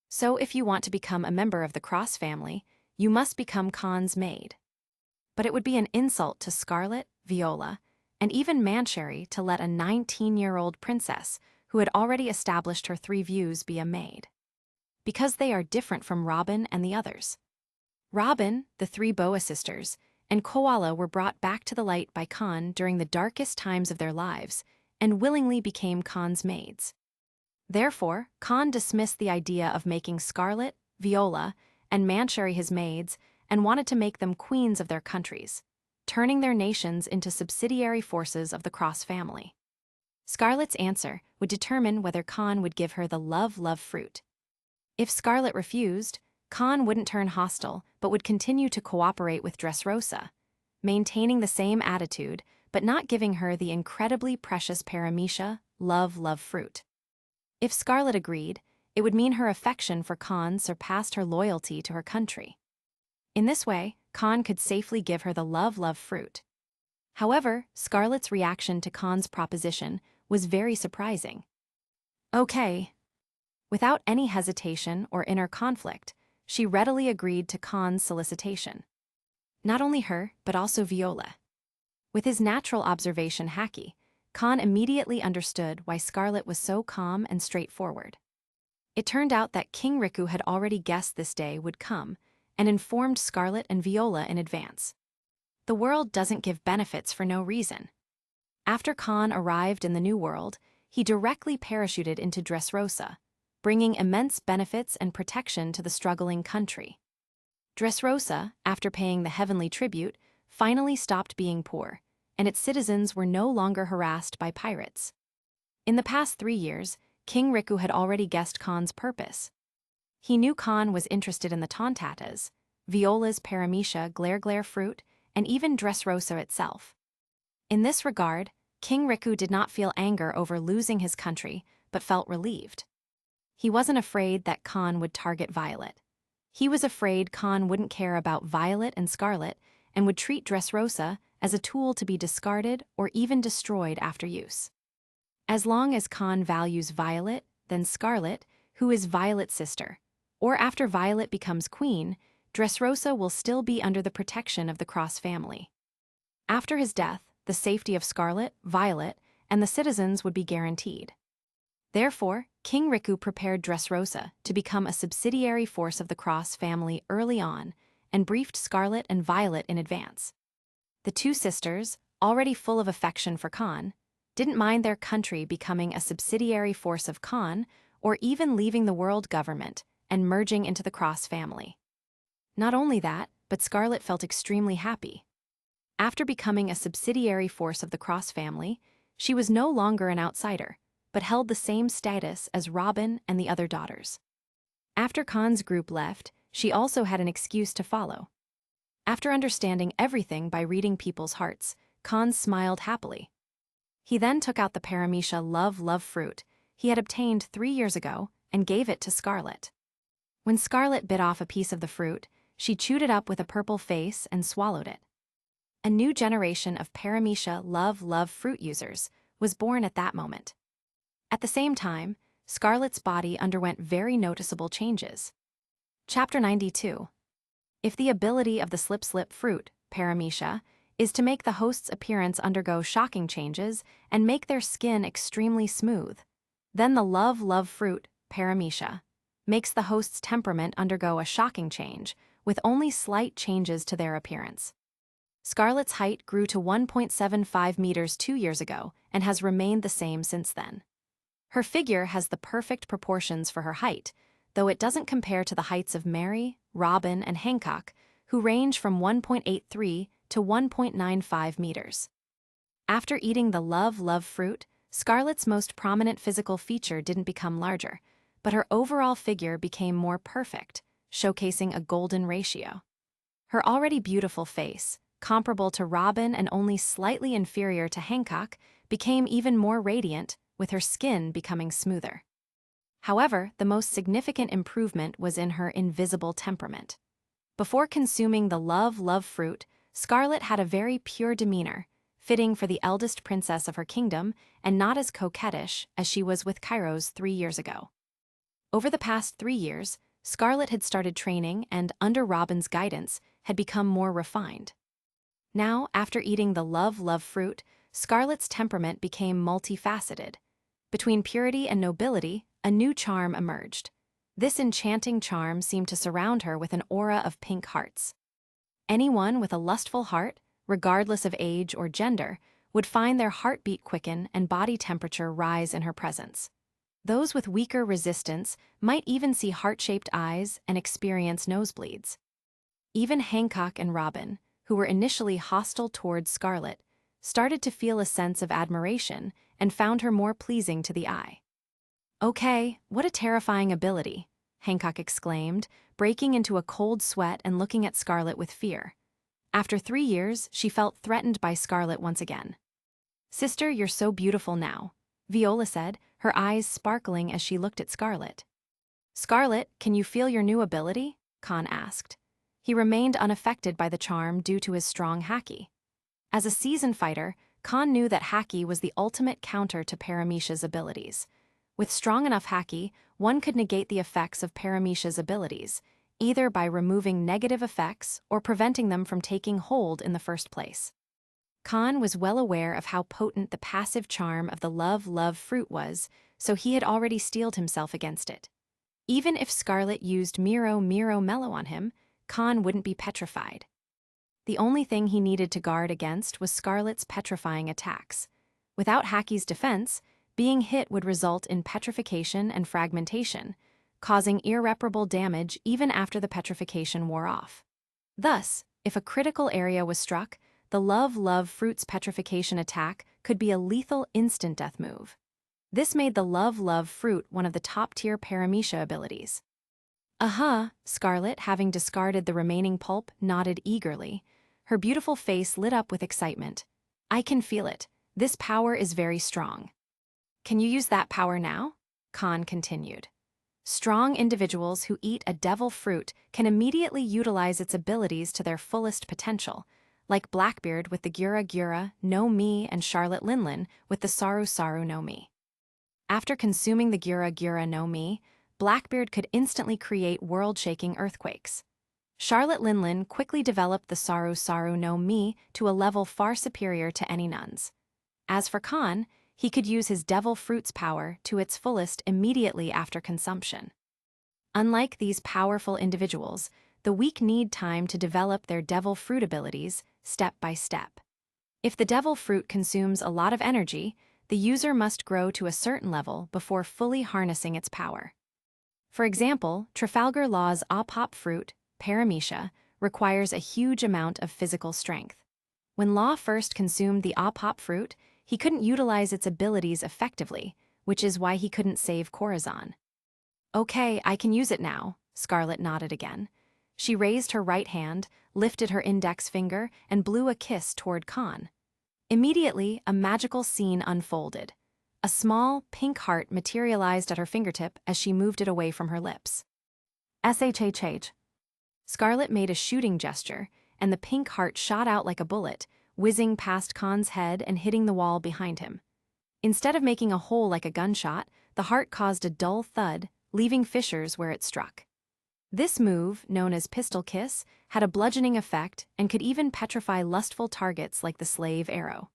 So if you want to become a member of the Cross family, you must become Kahn's maid. But it would be an insult to Scarlet, Viola, and even Mancherry to let a 19-year-old princess who had already established her 3 views be a maid. Because they are different from Robin and the others. Robin, the 3 Boa sisters, and Koala were brought back to the light by Kahn during the darkest times of their lives and willingly became Kahn's maids. Therefore, Kahn dismissed the idea of making Scarlet, Viola, and Mancherry his maids and wanted to make them queens of their countries, turning their nations into subsidiary forces of the Cross family. Scarlet's answer would determine whether Kahn would give her the love fruit. If Scarlet refused, Kahn wouldn't turn hostile but would continue to cooperate with Dressrosa, maintaining the same attitude but not giving her the incredibly precious paramecia, love fruit. If Scarlet agreed, it would mean her affection for Kahn surpassed her loyalty to her country. In this way, Kahn could safely give her the love fruit. However, Scarlet's reaction to Kahn's proposition was very surprising. Okay. Without any hesitation or inner conflict, she readily agreed to Kahn's solicitation. Not only her, but also Viola. With his natural observation haki, Kahn immediately understood why Scarlet was so calm and straightforward. It turned out that King Riku had already guessed this day would come and informed Scarlet and Viola in advance. The world doesn't give benefits for no reason. After Kahn arrived in the New World, he directly parachuted into Dressrosa, bringing immense benefits and protection to the struggling country. Dressrosa, after paying the heavenly tribute, finally stopped being poor, and its citizens were no longer harassed by pirates. In the past 3 years, King Riku had already guessed Kahn's purpose. He knew Kahn was interested in the Tontatas, Viola's paramecia glare fruit, and even Dressrosa itself. In this regard, King Riku did not feel anger over losing his country, but felt relieved. He wasn't afraid that Kahn would target Violet. He was afraid Kahn wouldn't care about Violet and Scarlet and would treat Dressrosa as a tool to be discarded or even destroyed after use. As long as Kahn values Violet, then Scarlet, who is Violet's sister, or after Violet becomes queen, Dressrosa will still be under the protection of the Cross family. After his death, the safety of Scarlet, Violet, and the citizens would be guaranteed. Therefore, King Riku prepared Dressrosa to become a subsidiary force of the Cross family early on and briefed Scarlet and Violet in advance. The two sisters, already full of affection for Kahn, didn't mind their country becoming a subsidiary force of Kahn or even leaving the world government and merging into the Cross family. Not only that, but Scarlet felt extremely happy. After becoming a subsidiary force of the Cross family, she was no longer an outsider, but held the same status as Robin and the other daughters. After Kahn's group left, she also had an excuse to follow. After understanding everything by reading people's hearts, Kahn smiled happily. He then took out the Paramecia love fruit he had obtained 3 years ago and gave it to Scarlet. When Scarlet bit off a piece of the fruit, she chewed it up with a purple face and swallowed it. A new generation of Paramecia love fruit users was born at that moment. At the same time, Scarlet's body underwent very noticeable changes. Chapter 92. If the ability of the slip fruit, Paramecia, is to make the host's appearance undergo shocking changes and make their skin extremely smooth, then the love fruit, Paramecia, makes the host's temperament undergo a shocking change with only slight changes to their appearance. Scarlet's height grew to 1.75 meters 2 years ago and has remained the same since then. Her figure has the perfect proportions for her height, though it doesn't compare to the heights of Mary, Robin, and Hancock, who range from 1.83 to 1.95 meters. After eating the love fruit, Scarlet's most prominent physical feature didn't become larger, but her overall figure became more perfect, showcasing a golden ratio. Her already beautiful face, comparable to Robin and only slightly inferior to Hancock, became even more radiant, with her skin becoming smoother. However, the most significant improvement was in her invisible temperament. Before consuming the love fruit, Scarlet had a very pure demeanor, fitting for the eldest princess of her kingdom and not as coquettish as she was with Kairos 3 years ago. Over the past 3 years, Scarlet had started training and, under Robin's guidance, had become more refined. Now, after eating the love fruit, Scarlet's temperament became multifaceted. Between purity and nobility, a new charm emerged. This enchanting charm seemed to surround her with an aura of pink hearts. Anyone with a lustful heart, regardless of age or gender, would find their heartbeat quicken and body temperature rise in her presence. Those with weaker resistance might even see heart-shaped eyes and experience nosebleeds. Even Hancock and Robin, who were initially hostile towards Scarlet, started to feel a sense of admiration and found her more pleasing to the eye. "Okay, what a terrifying ability," Hancock exclaimed, breaking into a cold sweat and looking at Scarlet with fear. After 3 years, she felt threatened by Scarlet once again. "Sister, you're so beautiful now," Viola said, her eyes sparkling as she looked at Scarlet. "Scarlet, can you feel your new ability?" Kahn asked. He remained unaffected by the charm due to his strong haki. As a seasoned fighter, Kahn knew that haki was the ultimate counter to Paramecia's abilities. With strong enough haki, one could negate the effects of Paramecia's abilities, either by removing negative effects or preventing them from taking hold in the first place. Kahn was well aware of how potent the passive charm of the love fruit was, so he had already steeled himself against it. Even if Scarlet used Miro Mellow on him, Kahn wouldn't be petrified. The only thing he needed to guard against was Scarlet's petrifying attacks. Without Haki's defense, being hit would result in petrification and fragmentation, causing irreparable damage even after the petrification wore off. Thus, if a critical area was struck, the love fruit's petrification attack could be a lethal instant death move. This made the love fruit one of the top-tier Paramecia abilities. Scarlet, having discarded the remaining pulp, nodded eagerly. Her beautiful face lit up with excitement. "I can feel it. This power is very strong." "Can you use that power now?" Kahn continued. "Strong individuals who eat a devil fruit can immediately utilize its abilities to their fullest potential, like Blackbeard with the Gura no Mi and Charlotte Linlin with the Saru no Mi. After consuming the Gura no Mi, Blackbeard could instantly create world-shaking earthquakes. Charlotte Linlin quickly developed the Saru no Mi to a level far superior to any nun's. As for Kahn, he could use his devil fruit's power to its fullest immediately after consumption. Unlike these powerful individuals, the weak need time to develop their devil fruit abilities step by step. If the devil fruit consumes a lot of energy, the user must grow to a certain level before fully harnessing its power. For example, Trafalgar Law's Op-Hop fruit, Paramecia, requires a huge amount of physical strength. When Law first consumed the Op-Hop fruit, he couldn't utilize its abilities effectively, which is why he couldn't save Corazon. Okay, I can use it now, Scarlet nodded again. She raised her right hand, lifted her index finger, and blew a kiss toward Kahn. Immediately, a magical scene unfolded. A small, pink heart materialized at her fingertip as she moved it away from her lips. SHHH. Scarlet made a shooting gesture, and the pink heart shot out like a bullet, whizzing past Kahn's head and hitting the wall behind him. Instead of making a hole like a gunshot, the heart caused a dull thud, leaving fissures where it struck. This move, known as pistol kiss, had a bludgeoning effect and could even petrify lustful targets like the slave arrow.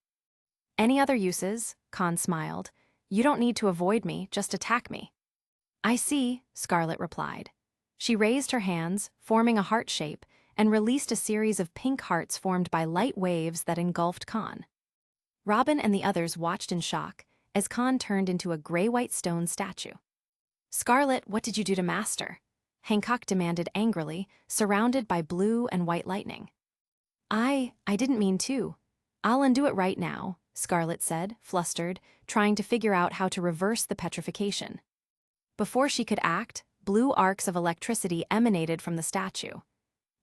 Any other uses? Kahn smiled. You don't need to avoid me, just attack me. I see, Scarlet replied. She raised her hands, forming a heart shape, and released a series of pink hearts formed by light waves that engulfed Kahn. Robin and the others watched in shock as Kahn turned into a gray-white stone statue. Scarlet, what did you do to Master? Hancock demanded angrily, surrounded by blue and white lightning. I didn't mean to. I'll undo it right now, Scarlet said, flustered, trying to figure out how to reverse the petrification. Before she could act, blue arcs of electricity emanated from the statue.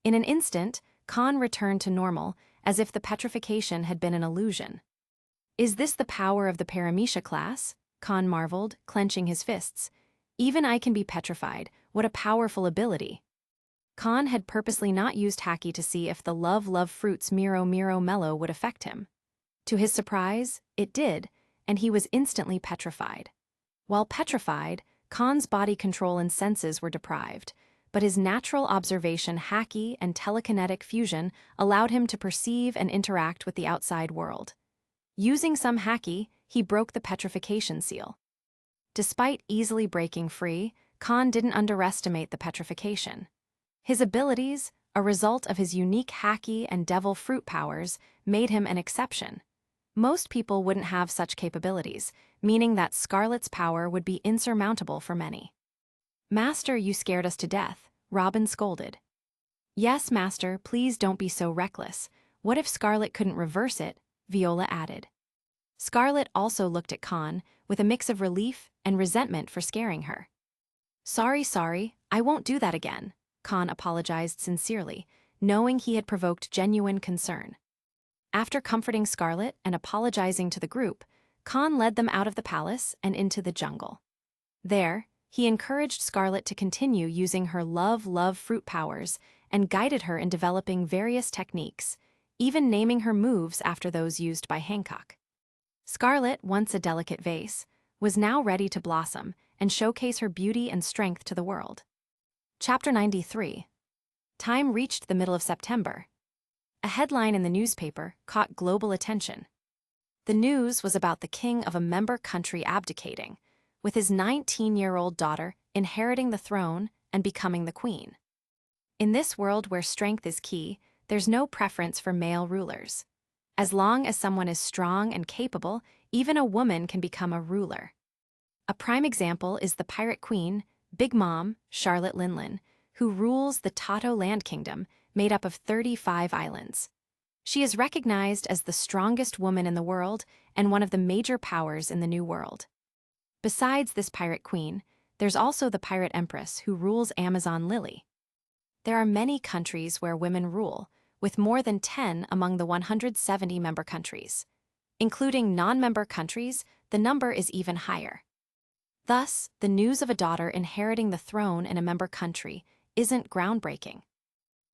In an instant, Kahn returned to normal, as if the petrification had been an illusion. Is this the power of the Paramecia class? Kahn marveled, clenching his fists. Even I can be petrified. What a powerful ability. Kahn had purposely not used Haki to see if the love fruit's Miro Mellow would affect him. To his surprise, it did, and he was instantly petrified. While petrified, Kahn's body control and senses were deprived, but his natural observation Haki and telekinetic fusion allowed him to perceive and interact with the outside world. Using some Haki, he broke the petrification seal. Despite easily breaking free, Kahn didn't underestimate the petrification. His abilities, a result of his unique Haki and devil fruit powers, made him an exception. Most people wouldn't have such capabilities, meaning that Scarlet's power would be insurmountable for many. Master, you scared us to death, Robin scolded. Yes, Master, please don't be so reckless. What if Scarlet couldn't reverse it? Viola added. Scarlet also looked at Kahn, with a mix of relief and resentment for scaring her. Sorry, I won't do that again, Kahn apologized sincerely, knowing he had provoked genuine concern. After comforting Scarlet and apologizing to the group, Kahn led them out of the palace and into the jungle. There, he encouraged Scarlet to continue using her love fruit powers and guided her in developing various techniques, even naming her moves after those used by Hancock. Scarlet, once a delicate vase, was now ready to blossom and showcase her beauty and strength to the world. Chapter 93. Time reached the middle of September. A headline in the newspaper caught global attention. The news was about the king of a member country abdicating, with his 19-year-old daughter inheriting the throne and becoming the queen. In this world where strength is key, there's no preference for male rulers. As long as someone is strong and capable, even a woman can become a ruler. A prime example is the pirate queen, Big Mom, Charlotte Linlin, who rules the Tato Land Kingdom, made up of 35 islands. She is recognized as the strongest woman in the world and one of the major powers in the New World. Besides this pirate queen, there's also the pirate empress who rules Amazon Lily. There are many countries where women rule, with more than 10 among the 170 member countries. Including non-member countries, the number is even higher. Thus, the news of a daughter inheriting the throne in a member country isn't groundbreaking.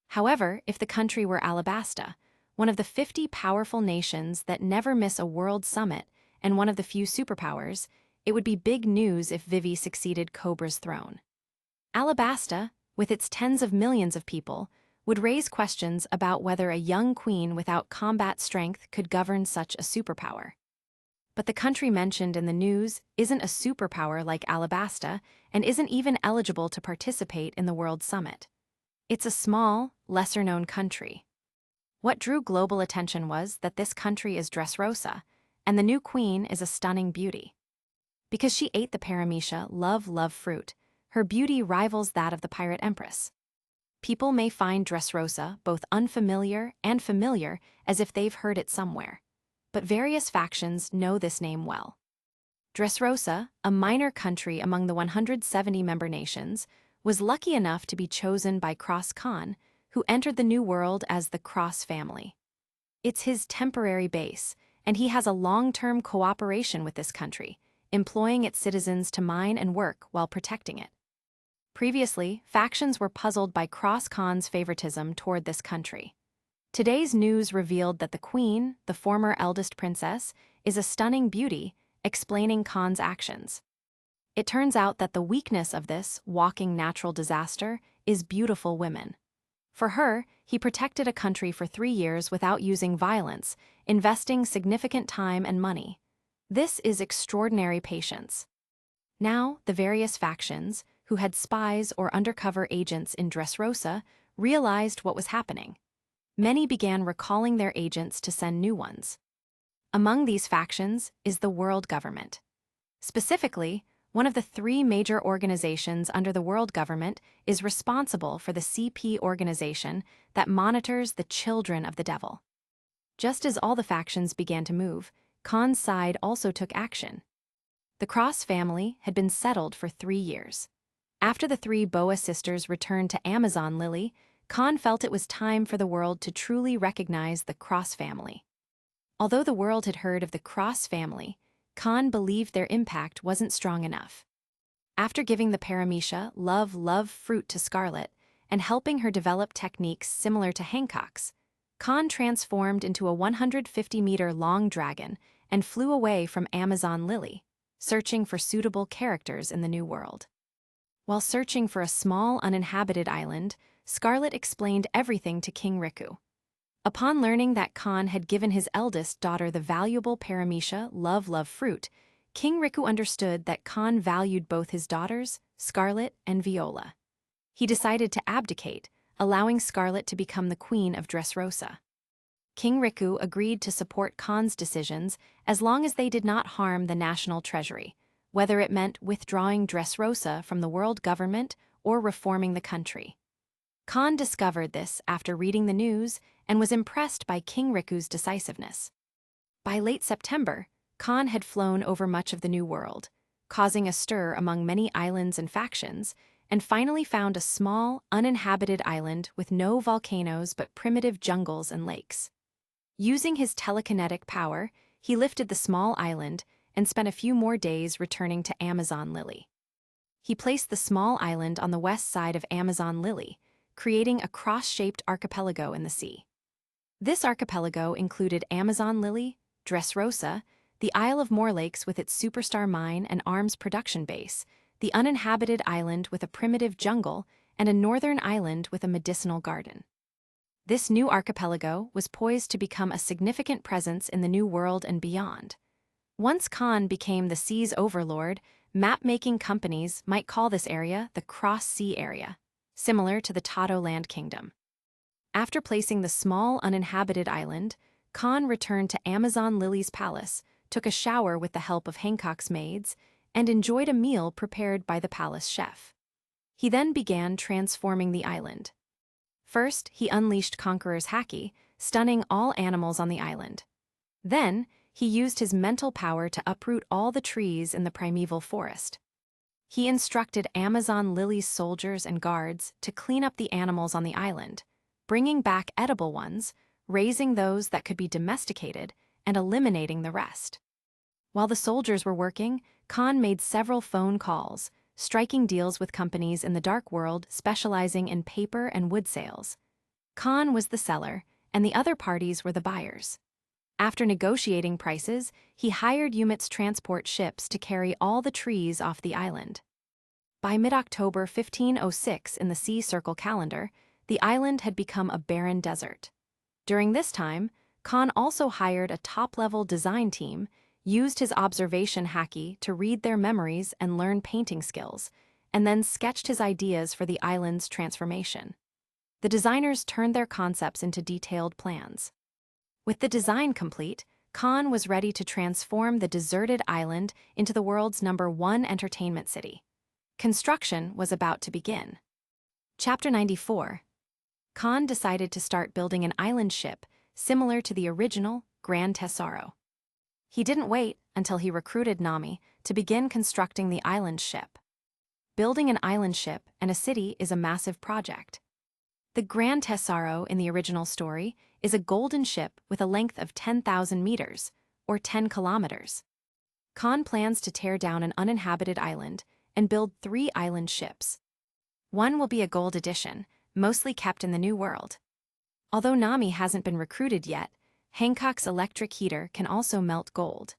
However, if the country were Alabasta, one of the 50 powerful nations that never miss a world summit and one of the few superpowers, it would be big news if Vivi succeeded Cobra's throne. Alabasta, with its tens of millions of people, would raise questions about whether a young queen without combat strength could govern such a superpower. But the country mentioned in the news isn't a superpower like Alabasta and isn't even eligible to participate in the World Summit. It's a small, lesser-known country. What drew global attention was that this country is Dressrosa, and the new queen is a stunning beauty. Because she ate the paramecia love fruit, her beauty rivals that of the pirate empress. People may find Dressrosa both unfamiliar and familiar, as if they've heard it somewhere. But various factions know this name well. Dressrosa, a minor country among the 170 member nations, was lucky enough to be chosen by Cross Kahn, who entered the New World as the Cross family. It's his temporary base, and he has a long-term cooperation with this country, employing its citizens to mine and work while protecting it. Previously, factions were puzzled by Cross Kahn's favoritism toward this country. Today's news revealed that the queen, the former eldest princess, is a stunning beauty, explaining Kahn's actions. It turns out that the weakness of this walking natural disaster is beautiful women. For her, he protected a country for 3 years without using violence, investing significant time and money. This is extraordinary patience. Now, the various factions, who had spies or undercover agents in Dressrosa, realized what was happening. Many began recalling their agents to send new ones. Among these factions is the world government. Specifically, one of the 3 major organizations under the world government is responsible for the CP organization that monitors the children of the devil. Just as all the factions began to move, Kahn's side also took action. The Cross family had been settled for 3 years. After the 3 Boa sisters returned to Amazon Lily, Kahn felt it was time for the world to truly recognize the Cross family. Although the world had heard of the Cross family, Kahn believed their impact wasn't strong enough. After giving the paramecia love fruit to Scarlet and helping her develop techniques similar to Hancock's, Kahn transformed into a 150-meter-long dragon and flew away from Amazon Lily, searching for suitable characters in the new world. While searching for a small uninhabited island, Scarlet explained everything to King Riku. Upon learning that Kahn had given his eldest daughter the valuable paramecia love fruit, King Riku understood that Kahn valued both his daughters, Scarlet and Viola. He decided to abdicate, allowing Scarlet to become the queen of Dressrosa. King Riku agreed to support Kahn's decisions as long as they did not harm the national treasury, whether it meant withdrawing Dressrosa from the world government or reforming the country. Kahn discovered this after reading the news and was impressed by King Riku's decisiveness. By late September, Kahn had flown over much of the New World, causing a stir among many islands and factions, and finally found a small, uninhabited island with no volcanoes but primitive jungles and lakes. Using his telekinetic power, he lifted the small island and spent a few more days returning to Amazon Lily. He placed the small island on the west side of Amazon Lily, creating a cross-shaped archipelago in the sea. This archipelago included Amazon Lily, Dressrosa, the Isle of Lakes with its superstar mine and arms production base, the uninhabited island with a primitive jungle, and a northern island with a medicinal garden. This new archipelago was poised to become a significant presence in the New World and beyond. Once Kahn became the sea's overlord, map-making companies might call this area the Cross Sea Area, similar to the Tato Land Kingdom. After placing the small uninhabited island, Kahn returned to Amazon Lily's palace, took a shower with the help of Hancock's maids, and enjoyed a meal prepared by the palace chef. He then began transforming the island. First, he unleashed Conqueror's Haki, stunning all animals on the island. Then, he used his mental power to uproot all the trees in the primeval forest. He instructed Amazon Lily's soldiers and guards to clean up the animals on the island, bringing back edible ones, raising those that could be domesticated, and eliminating the rest. While the soldiers were working, Kahn made several phone calls, striking deals with companies in the dark world specializing in paper and wood sales. Kahn was the seller, and the other parties were the buyers. After negotiating prices, he hired Umits transport ships to carry all the trees off the island. By mid-October 1506 in the Sea Circle calendar, the island had become a barren desert. During this time, Kahn also hired a top-level design team, used his observation haki to read their memories and learn painting skills, and then sketched his ideas for the island's transformation. The designers turned their concepts into detailed plans. With the design complete, Kahn was ready to transform the deserted island into the world's #1 entertainment city. Construction was about to begin. Chapter 94. Kahn decided to start building an island ship similar to the original Grand Tesoro. He didn't wait until he recruited Nami to begin constructing the island ship. Building an island ship and a city is a massive project. The Grand Tesoro in the original story is a golden ship with a length of 10,000 meters, or 10 kilometers. Kahn plans to tear down an uninhabited island and build 3 island ships. One will be a gold edition, mostly kept in the New World. Although Nami hasn't been recruited yet, Hancock's electric heater can also melt gold.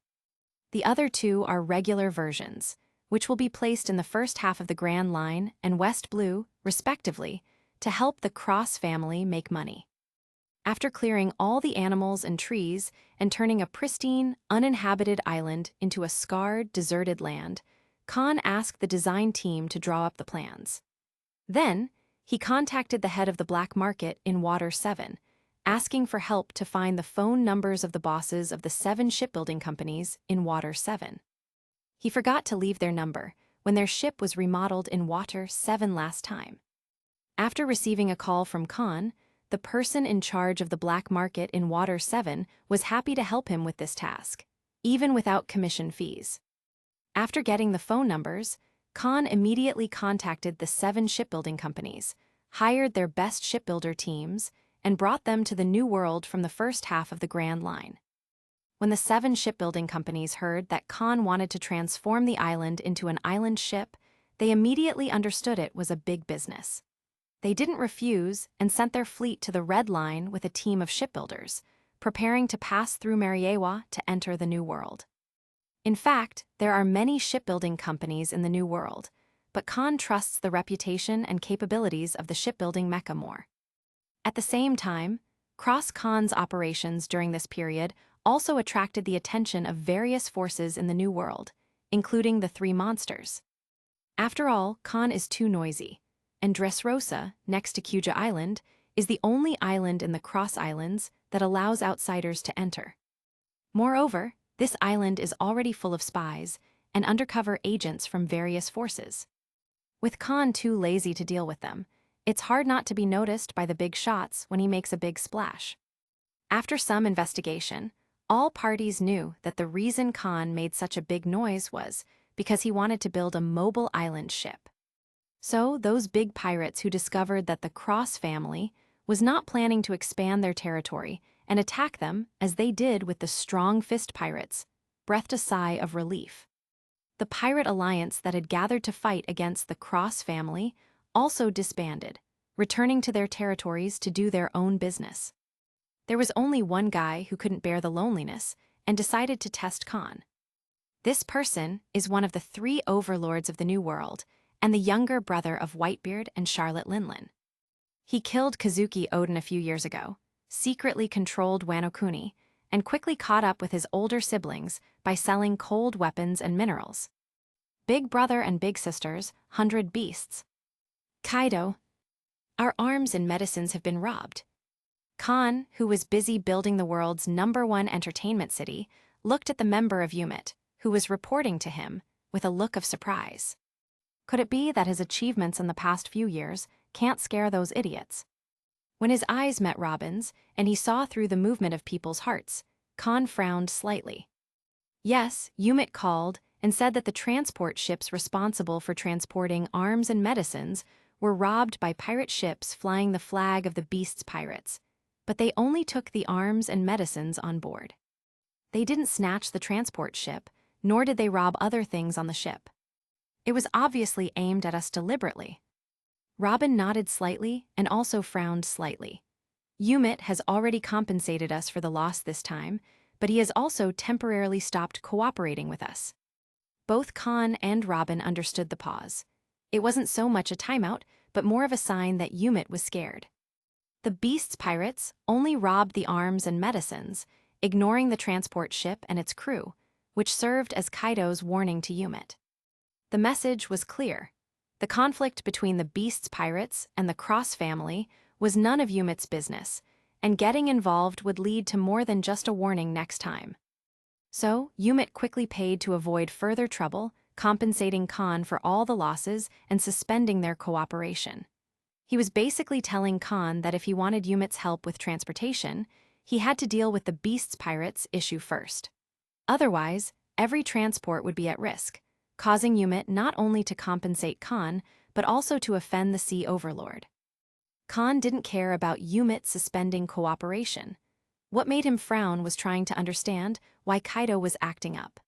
The other 2 are regular versions, which will be placed in the first half of the Grand Line and West Blue, respectively, to help the Cross family make money. After clearing all the animals and trees and turning a pristine, uninhabited island into a scarred, deserted land, Kahn asked the design team to draw up the plans. Then, he contacted the head of the black market in Water 7, asking for help to find the phone numbers of the bosses of the 7 shipbuilding companies in Water 7. He forgot to leave their number when their ship was remodeled in Water 7 last time. After receiving a call from Kahn, the person in charge of the black market in Water 7 was happy to help him with this task, even without commission fees. After getting the phone numbers, Kahn immediately contacted the 7 shipbuilding companies, hired their best shipbuilder teams, and brought them to the New World from the first half of the Grand Line. When the 7 shipbuilding companies heard that Kahn wanted to transform the island into an island ship, they immediately understood it was a big business. They didn't refuse and sent their fleet to the Red Line with a team of shipbuilders, preparing to pass through Mariewa to enter the New World. In fact, there are many shipbuilding companies in the New World, but Kahn trusts the reputation and capabilities of the shipbuilding mecha more. At the same time, Cross Kahn's operations during this period also attracted the attention of various forces in the New World, including the 3 monsters. After all, Kahn is too noisy, and Dressrosa, next to Kuja Island, is the only island in the Cross Islands that allows outsiders to enter. Moreover, this island is already full of spies and undercover agents from various forces. With Kahn too lazy to deal with them, it's hard not to be noticed by the big shots when he makes a big splash. After some investigation, all parties knew that the reason Kahn made such a big noise was because he wanted to build a mobile island ship. So those big pirates who discovered that the Cross family was not planning to expand their territory and attack them as they did with the strong fist pirates, breathed a sigh of relief. The pirate alliance that had gathered to fight against the Cross family also disbanded, returning to their territories to do their own business. There was only one guy who couldn't bear the loneliness and decided to test Kahn. This person is one of the 3 overlords of the New World and the younger brother of Whitebeard and Charlotte Linlin. He killed Kazuki Odin a few years ago, secretly controlled Wano Kuni, and quickly caught up with his older siblings by selling cold weapons and minerals. Big brother and big sisters, 100 beasts. Kaido. Our arms and medicines have been robbed. Kahn, who was busy building the world's #1 entertainment city, looked at the member of UMIT, who was reporting to him, with a look of surprise. Could it be that his achievements in the past few years can't scare those idiots? When his eyes met Robin's and he saw through the movement of people's hearts, Kahn frowned slightly. Yes, UMIT called and said that the transport ships responsible for transporting arms and medicines were robbed by pirate ships flying the flag of the Beast's pirates, but they only took the arms and medicines on board. They didn't snatch the transport ship, nor did they rob other things on the ship. It was obviously aimed at us deliberately. Robin nodded slightly and also frowned slightly. UMIT has already compensated us for the loss this time, but he has also temporarily stopped cooperating with us. Both Kahn and Robin understood the pause. It wasn't so much a timeout, but more of a sign that UMIT was scared. The Beast's pirates only robbed the arms and medicines, ignoring the transport ship and its crew, which served as Kaido's warning to Yumit. The message was clear. The conflict between the Beast's pirates and the Cross family was none of Yumit's business, and getting involved would lead to more than just a warning next time. So, Yumit quickly paid to avoid further trouble, compensating Kahn for all the losses and suspending their cooperation. He was basically telling Kahn that if he wanted Yumit's help with transportation, he had to deal with the Beast's pirates issue first. Otherwise, every transport would be at risk, causing Yumit not only to compensate Kahn, but also to offend the Sea Overlord. Kahn didn't care about Yumit suspending cooperation. What made him frown was trying to understand why Kaido was acting up.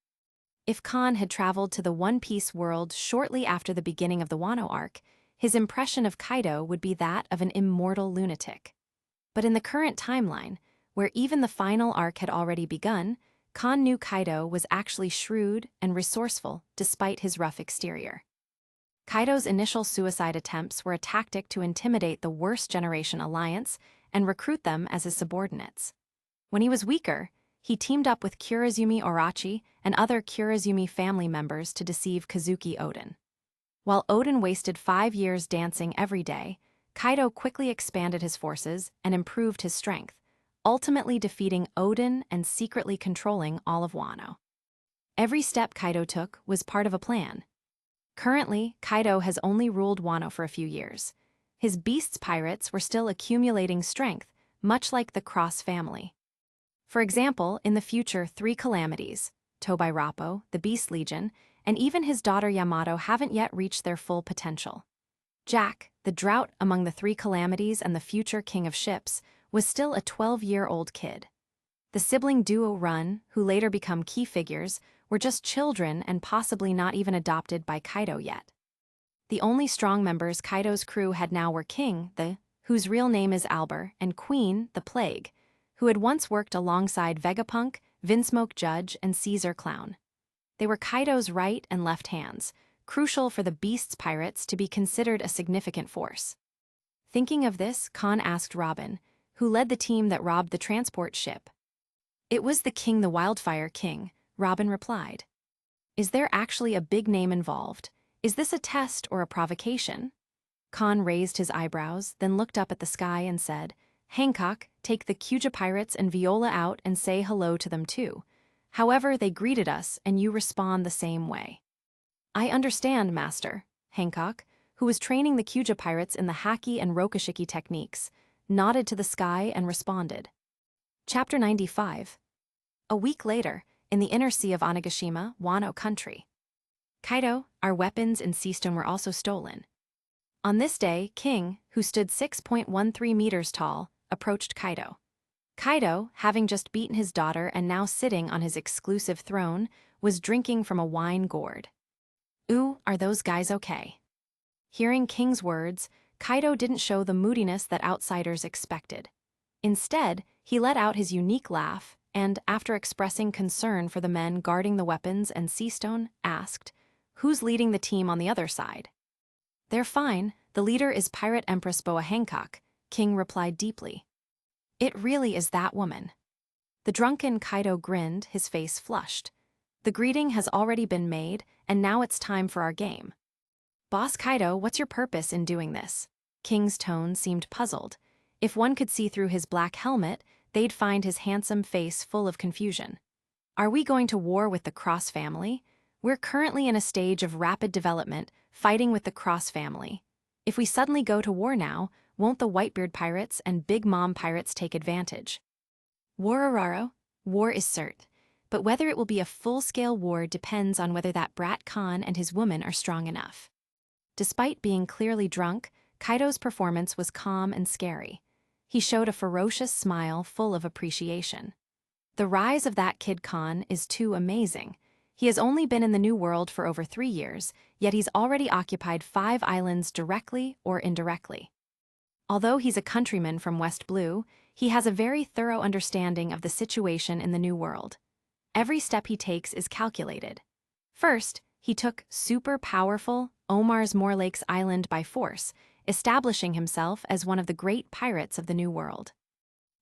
If Kahn had traveled to the One Piece world shortly after the beginning of the Wano arc, his impression of Kaido would be that of an immortal lunatic. But in the current timeline, where even the final arc had already begun, Kahn knew Kaido was actually shrewd and resourceful despite his rough exterior. Kaido's initial suicide attempts were a tactic to intimidate the Worst Generation Alliance and recruit them as his subordinates. When he was weaker, he teamed up with Kurazumi Orochi and other Kurazumi family members to deceive Kazuki Oden. While Oden wasted 5 years dancing every day, Kaido quickly expanded his forces and improved his strength, ultimately defeating Oden and secretly controlling all of Wano. Every step Kaido took was part of a plan. Currently, Kaido has only ruled Wano for a few years. His Beast's pirates were still accumulating strength, much like the Cross family. For example, in the future, 3 calamities, Tobai Rappo, the Beast Legion, and even his daughter Yamato haven't yet reached their full potential. Jack, the drought among the 3 calamities and the future king of ships, was still a 12-year-old kid. The sibling duo Run, who later become key figures, were just children and possibly not even adopted by Kaido yet. The only strong members Kaido's crew had now were King, whose real name is Albert, and Queen, the Plague, who had once worked alongside Vegapunk, Vinsmoke Judge, and Caesar Clown. They were Kaido's right and left hands, crucial for the Beast's pirates to be considered a significant force. Thinking of this, Kahn asked Robin, who led the team that robbed the transport ship. "It was the King, the Wildfire King," Robin replied. "Is there actually a big name involved? Is this a test or a provocation?" Kahn raised his eyebrows, then looked up at the sky and said, "Hancock, take the Kuja pirates and Viola out and say hello to them too. However, they greeted us and you respond the same way." "I understand, Master." Hancock, who was training the Kuja pirates in the Haki and Rokushiki techniques, nodded to the sky and responded. Chapter 95. A week later, in the inner sea of Onigashima, Wano country. "Kaido, our weapons and sea stone were also stolen." On this day, King, who stood 6.13 meters tall, approached Kaido. Kaido, having just beaten his daughter and now sitting on his exclusive throne, was drinking from a wine gourd. "Ooh, are those guys okay?" Hearing King's words, Kaido didn't show the moodiness that outsiders expected. Instead, he let out his unique laugh and, after expressing concern for the men guarding the weapons and sea stone, asked, "Who's leading the team on the other side?" "They're fine. The leader is Pirate Empress Boa Hancock," King replied deeply. "It really is that woman." The drunken Kaido grinned, his face flushed. "The greeting has already been made, and now it's time for our game." "Boss Kaido, what's your purpose in doing this?" King's tone seemed puzzled. If one could see through his black helmet, they'd find his handsome face full of confusion. "Are we going to war with the Cross family? We're currently in a stage of rapid development, fighting with the Cross family. If we suddenly go to war now, won't the Whitebeard pirates and Big Mom pirates take advantage?" "War Araro, war is cert, but whether it will be a full-scale war depends on whether that brat Khan and his woman are strong enough." Despite being clearly drunk, Kaido's performance was calm and scary. He showed a ferocious smile full of appreciation. The rise of that kid Khan is too amazing. He has only been in the New World for over 3 years, yet he's already occupied 5 islands directly or indirectly. Although he's a countryman from West Blue, he has a very thorough understanding of the situation in the New World. Every step he takes is calculated. First, he took super powerful Omar's Morlake's Island by force, establishing himself as one of the great pirates of the New World.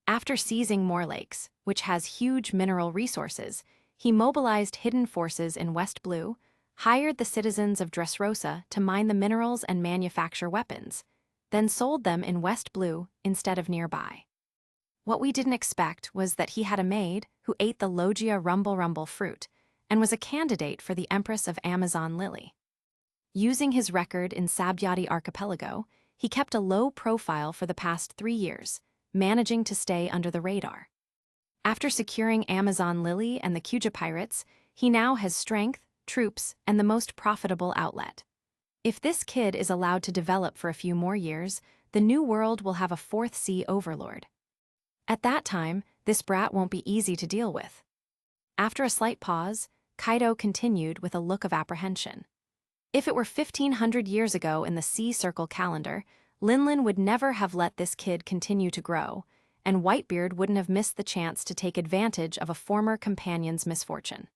After seizing Morlake's, which has huge mineral resources, he mobilized hidden forces in West Blue, hired the citizens of Dressrosa to mine the minerals and manufacture weapons, then sold them in West Blue instead of nearby. What we didn't expect was that he had a maid who ate the Logia rumble fruit and was a candidate for the Empress of Amazon Lily. Using his record in Sabyati Archipelago, he kept a low profile for the past 3 years, managing to stay under the radar. After securing Amazon Lily and the Kuja pirates, he now has strength, troops, and the most profitable outlet. If this kid is allowed to develop for a few more years, the new world will have a fourth sea overlord. At that time, this brat won't be easy to deal with. After a slight pause, Kaido continued with a look of apprehension. If it were 1,500 years ago in the Sea Circle calendar, Linlin would never have let this kid continue to grow, and Whitebeard wouldn't have missed the chance to take advantage of a former companion's misfortune.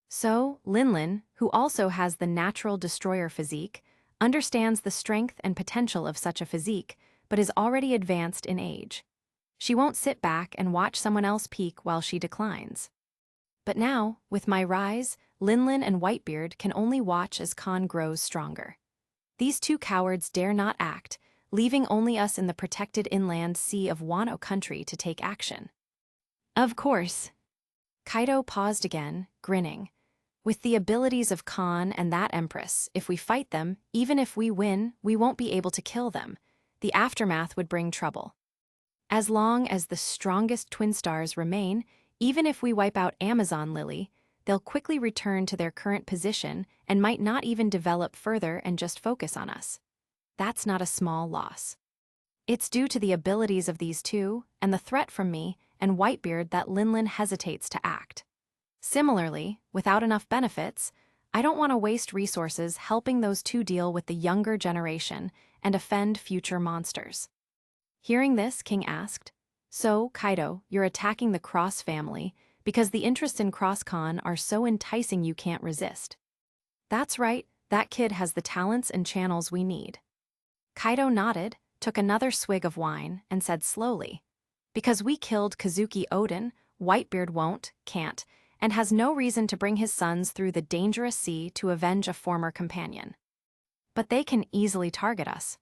So, Linlin, who also has the natural destroyer physique, understands the strength and potential of such a physique, but is already advanced in age. She won't sit back and watch someone else peak while she declines. But now, with my rise, Linlin and Whitebeard can only watch as Kahn grows stronger. These two cowards dare not act, leaving only us in the protected inland sea of Wano country to take action. Of course. Kaido paused again, grinning. With the abilities of Kahn and that empress, if we fight them, even if we win, we won't be able to kill them. The aftermath would bring trouble. As long as the strongest twin stars remain, even if we wipe out Amazon Lily, they'll quickly return to their current position and might not even develop further and just focus on us. That's not a small loss. It's due to the abilities of these two, and the threat from me and Whitebeard that Linlin hesitates to act. Similarly, without enough benefits, I don't want to waste resources helping those two deal with the younger generation and offend future monsters. Hearing this, King asked, "So, Kaido, you're attacking the Cross family because the interests in Cross Kahn are so enticing you can't resist." "That's right, that kid has the talents and channels we need." Kaido nodded, took another swig of wine, and said slowly, "Because we killed Kazuki Odin, Whitebeard can't, and has no reason to bring his sons through the dangerous sea to avenge a former companion. But they can easily target us.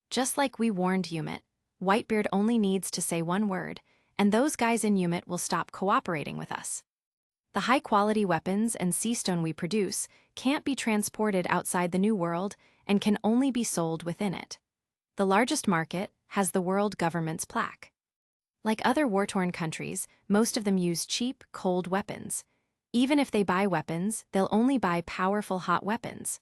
Just like we warned Umit, Whitebeard only needs to say one word, and those guys in Umit will stop cooperating with us. The high-quality weapons and sea stone we produce can't be transported outside the New World and can only be sold within it. The largest market has the world government's plaque. Like other war-torn countries, most of them use cheap, cold weapons. Even if they buy weapons, they'll only buy powerful hot weapons.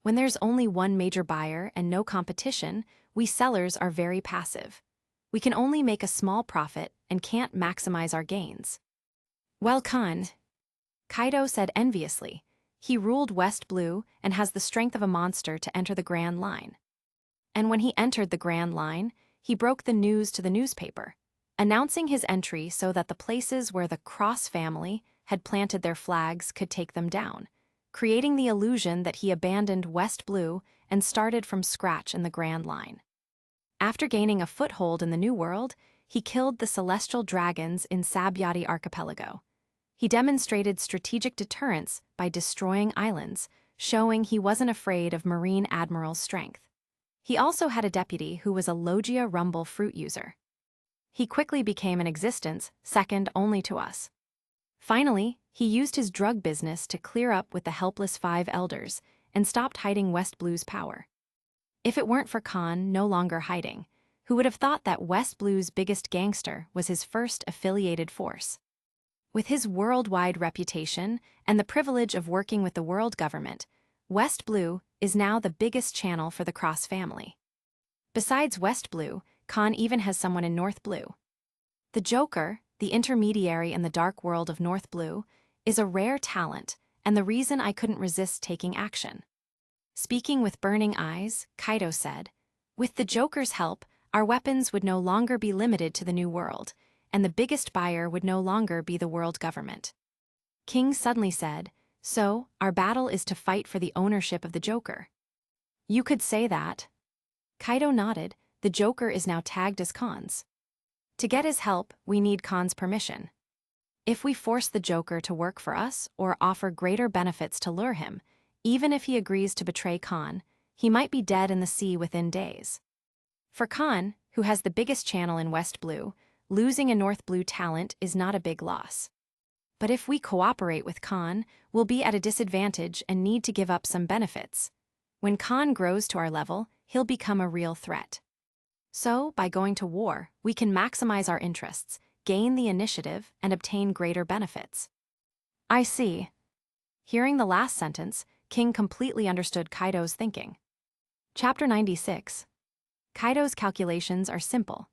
When there's only one major buyer and no competition, we sellers are very passive. We can only make a small profit and can't maximize our gains. Well, Kahn, Kaido said enviously, he ruled West Blue and has the strength of a monster to enter the Grand Line. And when he entered the Grand Line, he broke the news to the newspaper, announcing his entry so that the places where the Cross family had planted their flags could take them down, creating the illusion that he abandoned West Blue and started from scratch in the Grand Line. After gaining a foothold in the New World, he killed the celestial dragons in Sabyati Archipelago. He demonstrated strategic deterrence by destroying islands, showing he wasn't afraid of Marine Admiral's strength. He also had a deputy who was a Logia rumble fruit user. He quickly became an existence second only to us. Finally, he used his drug business to clear up with the helpless 5 elders and stopped hiding West Blue's power. If it weren't for Kahn no longer hiding, who would have thought that West Blue's biggest gangster was his first affiliated force? With his worldwide reputation and the privilege of working with the world government, West Blue is now the biggest channel for the Cross family. Besides West Blue, Kahn even has someone in North Blue. The Joker, the intermediary in the dark world of North Blue, is a rare talent and the reason I couldn't resist taking action. Speaking with burning eyes, Kaido said, "With the Joker's help, our weapons would no longer be limited to the New World, and the biggest buyer would no longer be the world government." King suddenly said, "So, our battle is to fight for the ownership of the Joker." "You could say that." Kaido nodded. The Joker is now tagged as Kahn's. To get his help, we need Kahn's permission. If we force the Joker to work for us or offer greater benefits to lure him, even if he agrees to betray Kahn, he might be dead in the sea within days. For Kahn, who has the biggest channel in West Blue, losing a North Blue talent is not a big loss. But if we cooperate with Kahn, we'll be at a disadvantage and need to give up some benefits. When Kahn grows to our level, he'll become a real threat. So, by going to war, we can maximize our interests, gain the initiative, and obtain greater benefits. I see. Hearing the last sentence, King completely understood Kaido's thinking. Chapter 96. Kaido's calculations are simple.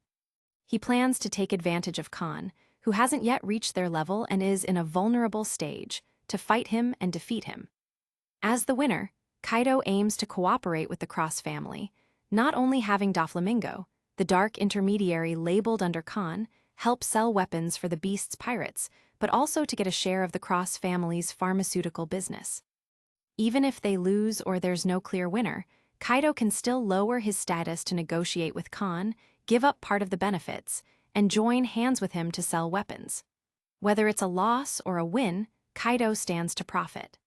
He plans to take advantage of Kahn, who hasn't yet reached their level and is in a vulnerable stage, to fight him and defeat him. As the winner, Kaido aims to cooperate with the Cross family, not only having Doflamingo, the dark intermediary labeled under Kahn, help sell weapons for the Beast's pirates, but also to get a share of the Cross family's pharmaceutical business. Even if they lose or there's no clear winner, Kaido can still lower his status to negotiate with Kahn, give up part of the benefits, and join hands with him to sell weapons. Whether it's a loss or a win, Kaido stands to profit.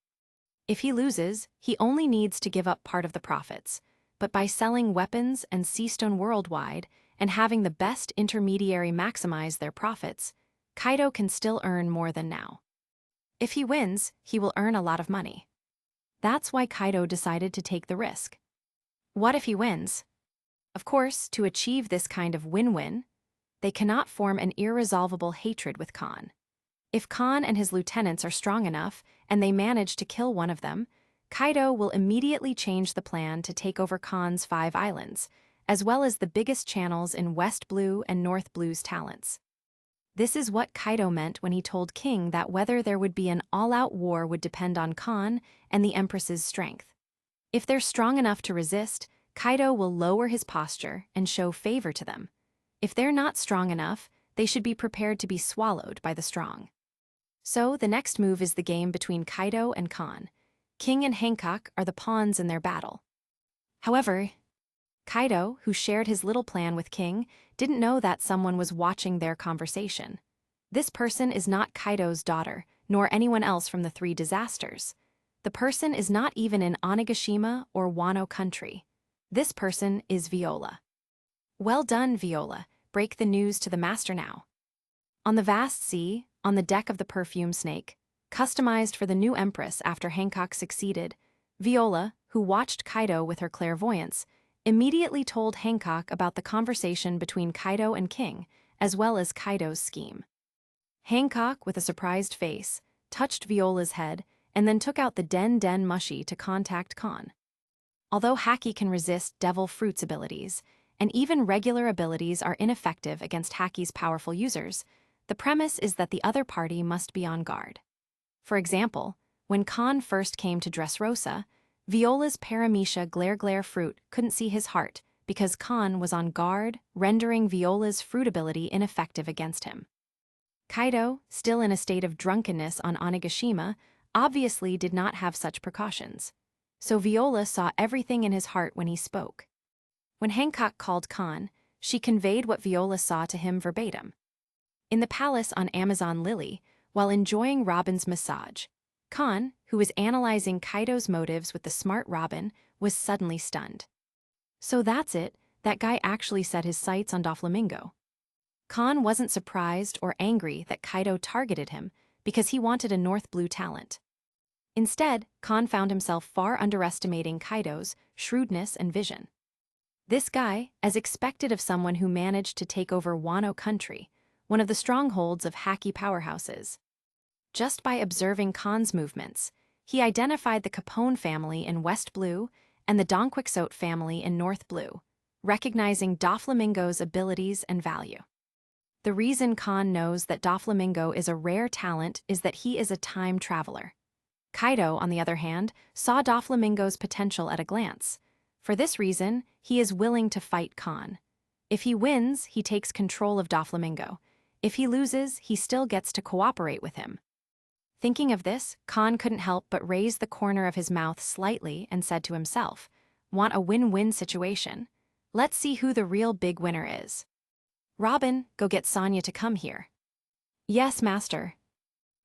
If he loses, he only needs to give up part of the profits, but by selling weapons and seastone worldwide and having the best intermediary maximize their profits, Kaido can still earn more than now. If he wins, he will earn a lot of money. That's why Kaido decided to take the risk. What if he wins? Of course, to achieve this kind of win-win, they cannot form an irresolvable hatred with Kahn. If Kahn and his lieutenants are strong enough and they manage to kill one of them, Kaido will immediately change the plan to take over Kahn's 5 islands, as well as the biggest channels in West Blue and North Blue's talents. This is what Kaido meant when he told King that whether there would be an all-out war would depend on Kahn and the Empress's strength. If they're strong enough to resist, Kaido will lower his posture and show favor to them. If they're not strong enough, they should be prepared to be swallowed by the strong. So the next move is the game between Kaido and Kahn. King and Hancock are the pawns in their battle. However, Kaido, who shared his little plan with King, didn't know that someone was watching their conversation. This person is not Kaido's daughter, nor anyone else from the 3 disasters. The person is not even in Onigashima or Wano country. This person is Viola. Well done, Viola. Break the news to the master now. On the vast sea, on the deck of the perfume snake, customized for the new empress after Hancock succeeded, Viola, who watched Kaido with her clairvoyance, immediately told Hancock about the conversation between Kaido and King, as well as Kaido's scheme. Hancock, with a surprised face, touched Viola's head and then took out the Den Mushi to contact Kahn. Although Haki can resist Devil Fruit's abilities, and even regular abilities are ineffective against Haki's powerful users, the premise is that the other party must be on guard. For example, when Kahn first came to Dressrosa, Viola's Paramecia Glare Fruit couldn't see his heart because Kahn was on guard, rendering Viola's fruit ability ineffective against him. Kaido, still in a state of drunkenness on Onigashima, obviously did not have such precautions. So Viola saw everything in his heart when he spoke. When Hancock called Kahn, she conveyed what Viola saw to him verbatim. In the palace on Amazon Lily, while enjoying Robin's massage, Kahn, who was analyzing Kaido's motives with the smart Robin, was suddenly stunned. So that's it, that guy actually set his sights on Doflamingo. Kahn wasn't surprised or angry that Kaido targeted him because he wanted a North Blue talent. Instead, Kahn found himself far underestimating Kaido's shrewdness and vision. This guy, as expected of someone who managed to take over Wano country, one of the strongholds of Haki powerhouses. Just by observing Kahn's movements, he identified the Capone family in West Blue and the Don Quixote family in North Blue, recognizing Doflamingo's abilities and value. The reason Kahn knows that Doflamingo is a rare talent is that he is a time traveler. Kaido, on the other hand, saw Doflamingo's potential at a glance. For this reason, he is willing to fight Kahn. If he wins, he takes control of Doflamingo. If he loses, he still gets to cooperate with him. Thinking of this, Kahn couldn't help but raise the corner of his mouth slightly and said to himself, "Want a win-win situation? Let's see who the real big winner is. Robin, go get Sonya to come here." "Yes, master."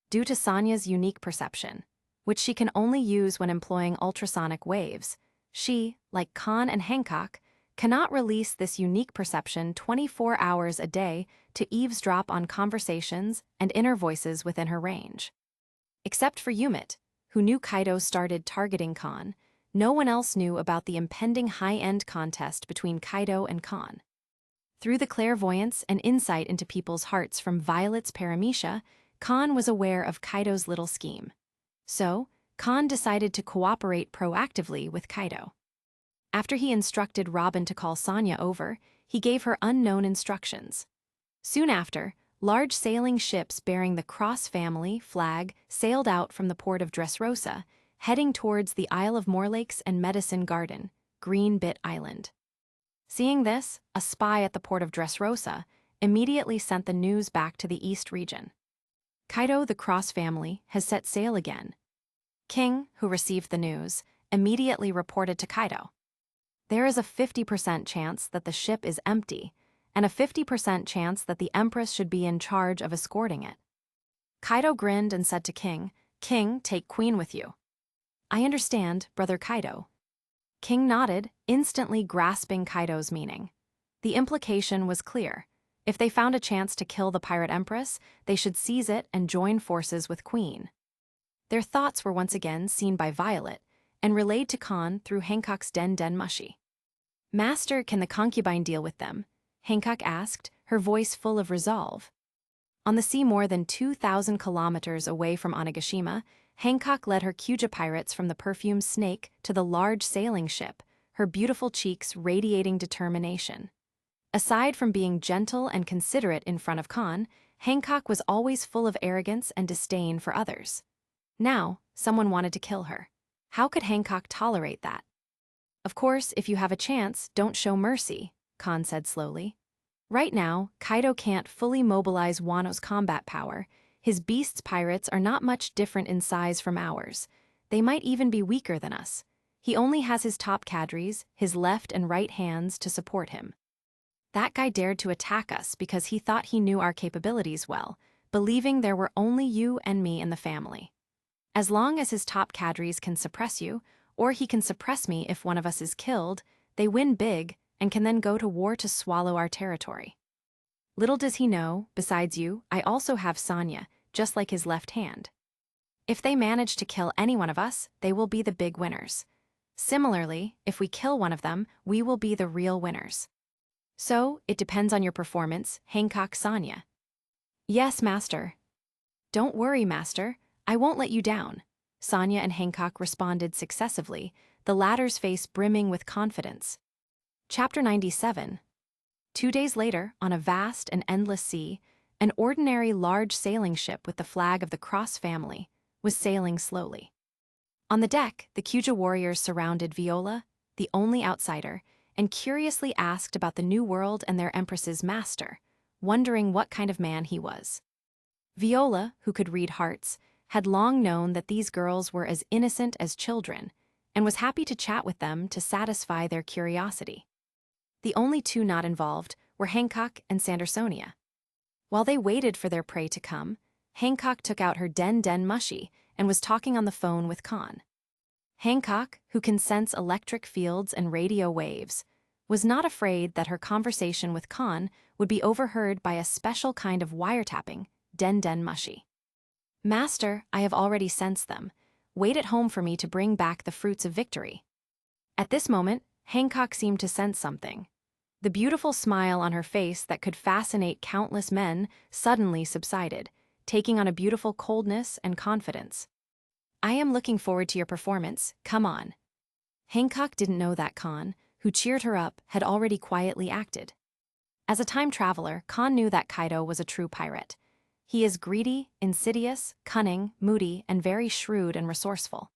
due to Sonya's unique perception, which she can only use when employing ultrasonic waves. She, like Kahn and Hancock, cannot release this unique perception 24 hours a day to eavesdrop on conversations and inner voices within her range. Except for Yumit, who knew Kaido started targeting Kahn, no one else knew about the impending high-end contest between Kaido and Kahn. Through the clairvoyance and insight into people's hearts from Violet's paramecia, Kahn was aware of Kaido's little scheme. So, Kahn decided to cooperate proactively with Kaido. After he instructed Robin to call Sonya over, he gave her unknown instructions. Soon after, large sailing ships bearing the Cross family flag sailed out from the port of Dressrosa, heading towards the Isle of Morlakes and Medicine Garden, Green Bit Island. Seeing this, a spy at the port of Dressrosa immediately sent the news back to the East region. Kaido, the Cross family, has set sail again. King, who received the news, immediately reported to Kaido. There is a 50% chance that the ship is empty, and a 50% chance that the empress should be in charge of escorting it. Kaido grinned and said to King, "King, take Queen with you." "I understand, Brother Kaido." King nodded, instantly grasping Kaido's meaning. The implication was clear. If they found a chance to kill the pirate empress, they should seize it and join forces with Queen. Their thoughts were once again seen by Violet, and relayed to Kahn through Hancock's Den Mushi. "Master, can the concubine deal with them?" Hancock asked, her voice full of resolve. On the sea more than 2,000 kilometers away from Onigashima, Hancock led her Kuja pirates from the perfumed snake to the large sailing ship, her beautiful cheeks radiating determination. Aside from being gentle and considerate in front of Kahn, Hancock was always full of arrogance and disdain for others. Now, someone wanted to kill her. How could Hancock tolerate that? "Of course, if you have a chance, don't show mercy," Kahn said slowly. "Right now, Kaido can't fully mobilize Wano's combat power. His beast's pirates are not much different in size from ours. They might even be weaker than us. He only has his top cadres, his left and right hands, to support him. That guy dared to attack us because he thought he knew our capabilities well, believing there were only you and me in the family. As long as his top cadres can suppress you, or he can suppress me if one of us is killed, they win big and can then go to war to swallow our territory. Little does he know, besides you, I also have Sonya, just like his left hand. If they manage to kill any one of us, they will be the big winners. Similarly, if we kill one of them, we will be the real winners. So, it depends on your performance, Hancock Sonya." "Yes, Master." "Don't worry, Master. I won't let you down." Sonya and Hancock responded successively, the latter's face brimming with confidence. Chapter 97. 2 days later, on a vast and endless sea, an ordinary large sailing ship with the flag of the Cross family was sailing slowly. On the deck, the Kuja warriors surrounded Viola, the only outsider, and curiously asked about the new world and their empress's master, wondering what kind of man he was. Viola, who could read hearts, had long known that these girls were as innocent as children, and was happy to chat with them to satisfy their curiosity. The only two not involved were Hancock and Sandersonia. While they waited for their prey to come, Hancock took out her Den Mushi and was talking on the phone with Kahn. Hancock, who can sense electric fields and radio waves, was not afraid that her conversation with Kahn would be overheard by a special kind of wiretapping, Den Mushi. "Master, I have already sensed them. Wait at home for me to bring back the fruits of victory." At this moment, Hancock seemed to sense something. The beautiful smile on her face that could fascinate countless men suddenly subsided, taking on a beautiful coldness and confidence. "I am looking forward to your performance, come on." Hancock didn't know that Kahn, who cheered her up, had already quietly acted. As a time traveler, Kahn knew that Kaido was a true pirate. He is greedy, insidious, cunning, moody, and very shrewd and resourceful.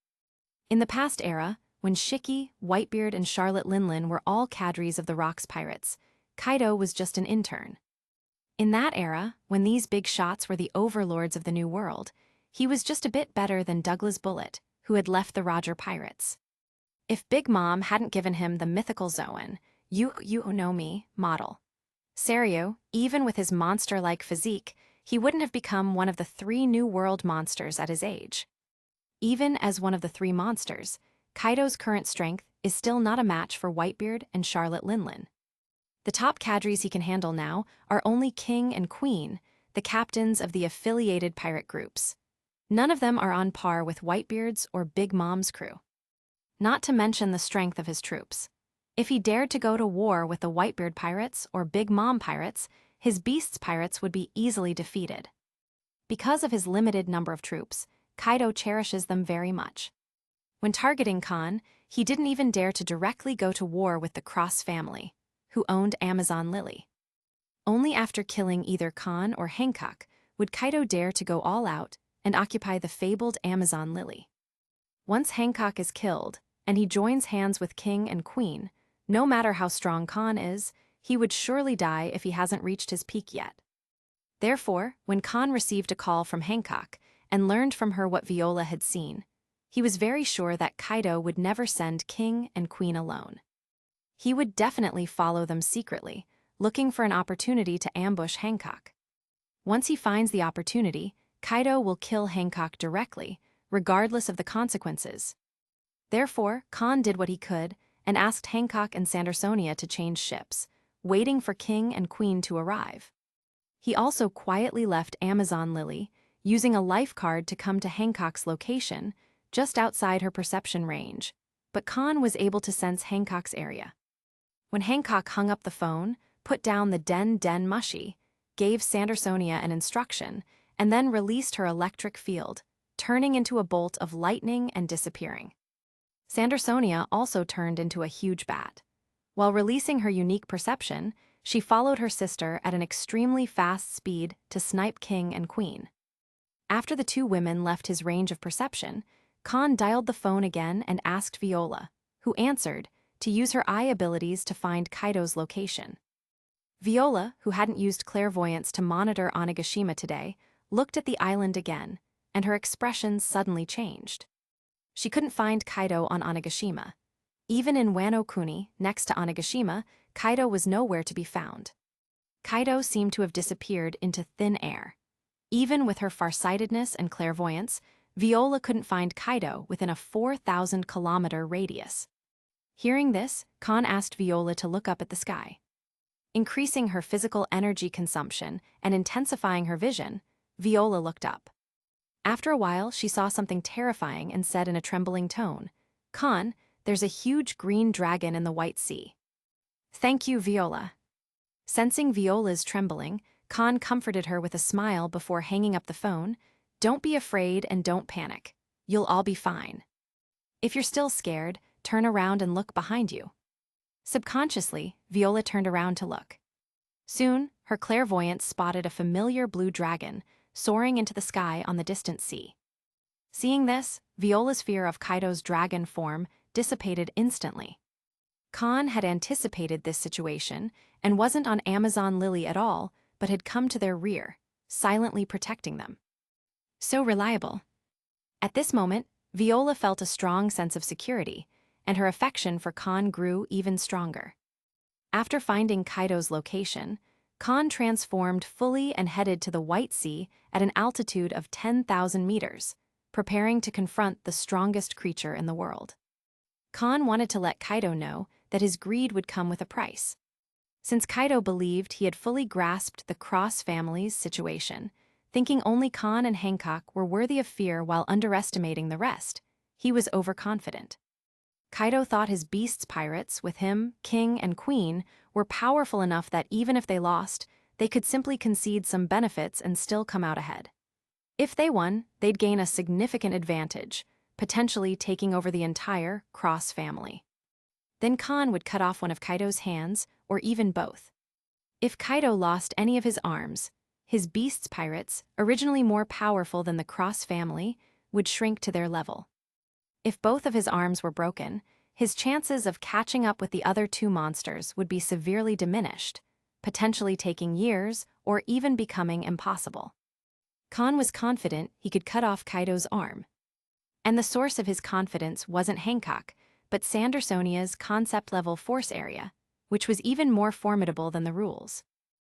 In the past era, when Shiki, Whitebeard, and Charlotte Linlin were all cadres of the Rocks pirates, Kaido was just an intern. In that era, when these big shots were the overlords of the New World, he was just a bit better than Douglas Bullet, who had left the Roger Pirates. If Big Mom hadn't given him the mythical Zoan, you know me, model. Serio, even with his monster-like physique, he wouldn't have become one of the 3 New World monsters at his age. Even as one of the 3 monsters, Kaido's current strength is still not a match for Whitebeard and Charlotte Linlin. The top cadres he can handle now are only King and Queen, the captains of the affiliated pirate groups. None of them are on par with Whitebeard's or Big Mom's crew. Not to mention the strength of his troops. If he dared to go to war with the Whitebeard pirates or Big Mom pirates, his Beast's pirates would be easily defeated. Because of his limited number of troops, Kaido cherishes them very much. When targeting Kahn, he didn't even dare to directly go to war with the Cross family, who owned Amazon Lily. Only after killing either Kahn or Hancock would Kaido dare to go all out and occupy the fabled Amazon Lily. Once Hancock is killed, and he joins hands with King and Queen, no matter how strong Kahn is, he would surely die if he hasn't reached his peak yet. Therefore, when Kahn received a call from Hancock and learned from her what Viola had seen, he was very sure that Kaido would never send King and Queen alone. He would definitely follow them secretly, looking for an opportunity to ambush Hancock. Once he finds the opportunity, Kaido will kill Hancock directly, regardless of the consequences. Therefore, Kahn did what he could and asked Hancock and Sandersonia to change ships, waiting for King and Queen to arrive. He also quietly left Amazon Lily, using a life card to come to Hancock's location, just outside her perception range, but Kahn was able to sense Hancock's area. When Hancock hung up the phone, put down the den mushy, gave Sandersonia an instruction, and then released her electric field, turning into a bolt of lightning and disappearing. Sandersonia also turned into a huge bat. While releasing her unique perception, she followed her sister at an extremely fast speed to snipe King and Queen. After the 2 women left his range of perception, Kahn dialed the phone again and asked Viola, who answered, to use her eye abilities to find Kaido's location. Viola, who hadn't used clairvoyance to monitor Onigashima today, looked at the island again, and her expression suddenly changed. She couldn't find Kaido on Onigashima. Even in Wano Kuni, next to Onigashima, Kaido was nowhere to be found. Kaido seemed to have disappeared into thin air. Even with her farsightedness and clairvoyance, Viola couldn't find Kaido within a 4,000-kilometer radius. Hearing this, Kahn asked Viola to look up at the sky. Increasing her physical energy consumption and intensifying her vision, Viola looked up. After a while, she saw something terrifying and said in a trembling tone, "Kahn, there's a huge green dragon in the White Sea." "Thank you, Viola." Sensing Viola's trembling, Kahn comforted her with a smile before hanging up the phone. "Don't be afraid and don't panic. You'll all be fine. If you're still scared, turn around and look behind you." Subconsciously, Viola turned around to look. Soon, her clairvoyance spotted a familiar blue dragon soaring into the sky on the distant sea. Seeing this, Viola's fear of Kaido's dragon form dissipated instantly. Kahn had anticipated this situation and wasn't on Amazon Lily at all, but had come to their rear, silently protecting them. So reliable. At this moment, Viola felt a strong sense of security, and her affection for Kahn grew even stronger. After finding Kaido's location, Kahn transformed fully and headed to the White Sea at an altitude of 10,000 meters, preparing to confront the strongest creature in the world. Kahn wanted to let Kaido know that his greed would come with a price. Since Kaido believed he had fully grasped the Cross family's situation, thinking only Kahn and Hancock were worthy of fear while underestimating the rest, he was overconfident. Kaido thought his Beast's pirates, with him, King and Queen, were powerful enough that even if they lost, they could simply concede some benefits and still come out ahead. If they won, they'd gain a significant advantage, potentially taking over the entire Cross family. Then Kahn would cut off one of Kaido's hands, or even both. If Kaido lost any of his arms, his Beast's pirates, originally more powerful than the Cross family, would shrink to their level. If both of his arms were broken, his chances of catching up with the other 2 monsters would be severely diminished, potentially taking years or even becoming impossible. Kahn was confident he could cut off Kaido's arm. And the source of his confidence wasn't Hancock, but Sandersonia's concept-level force area, which was even more formidable than the rules.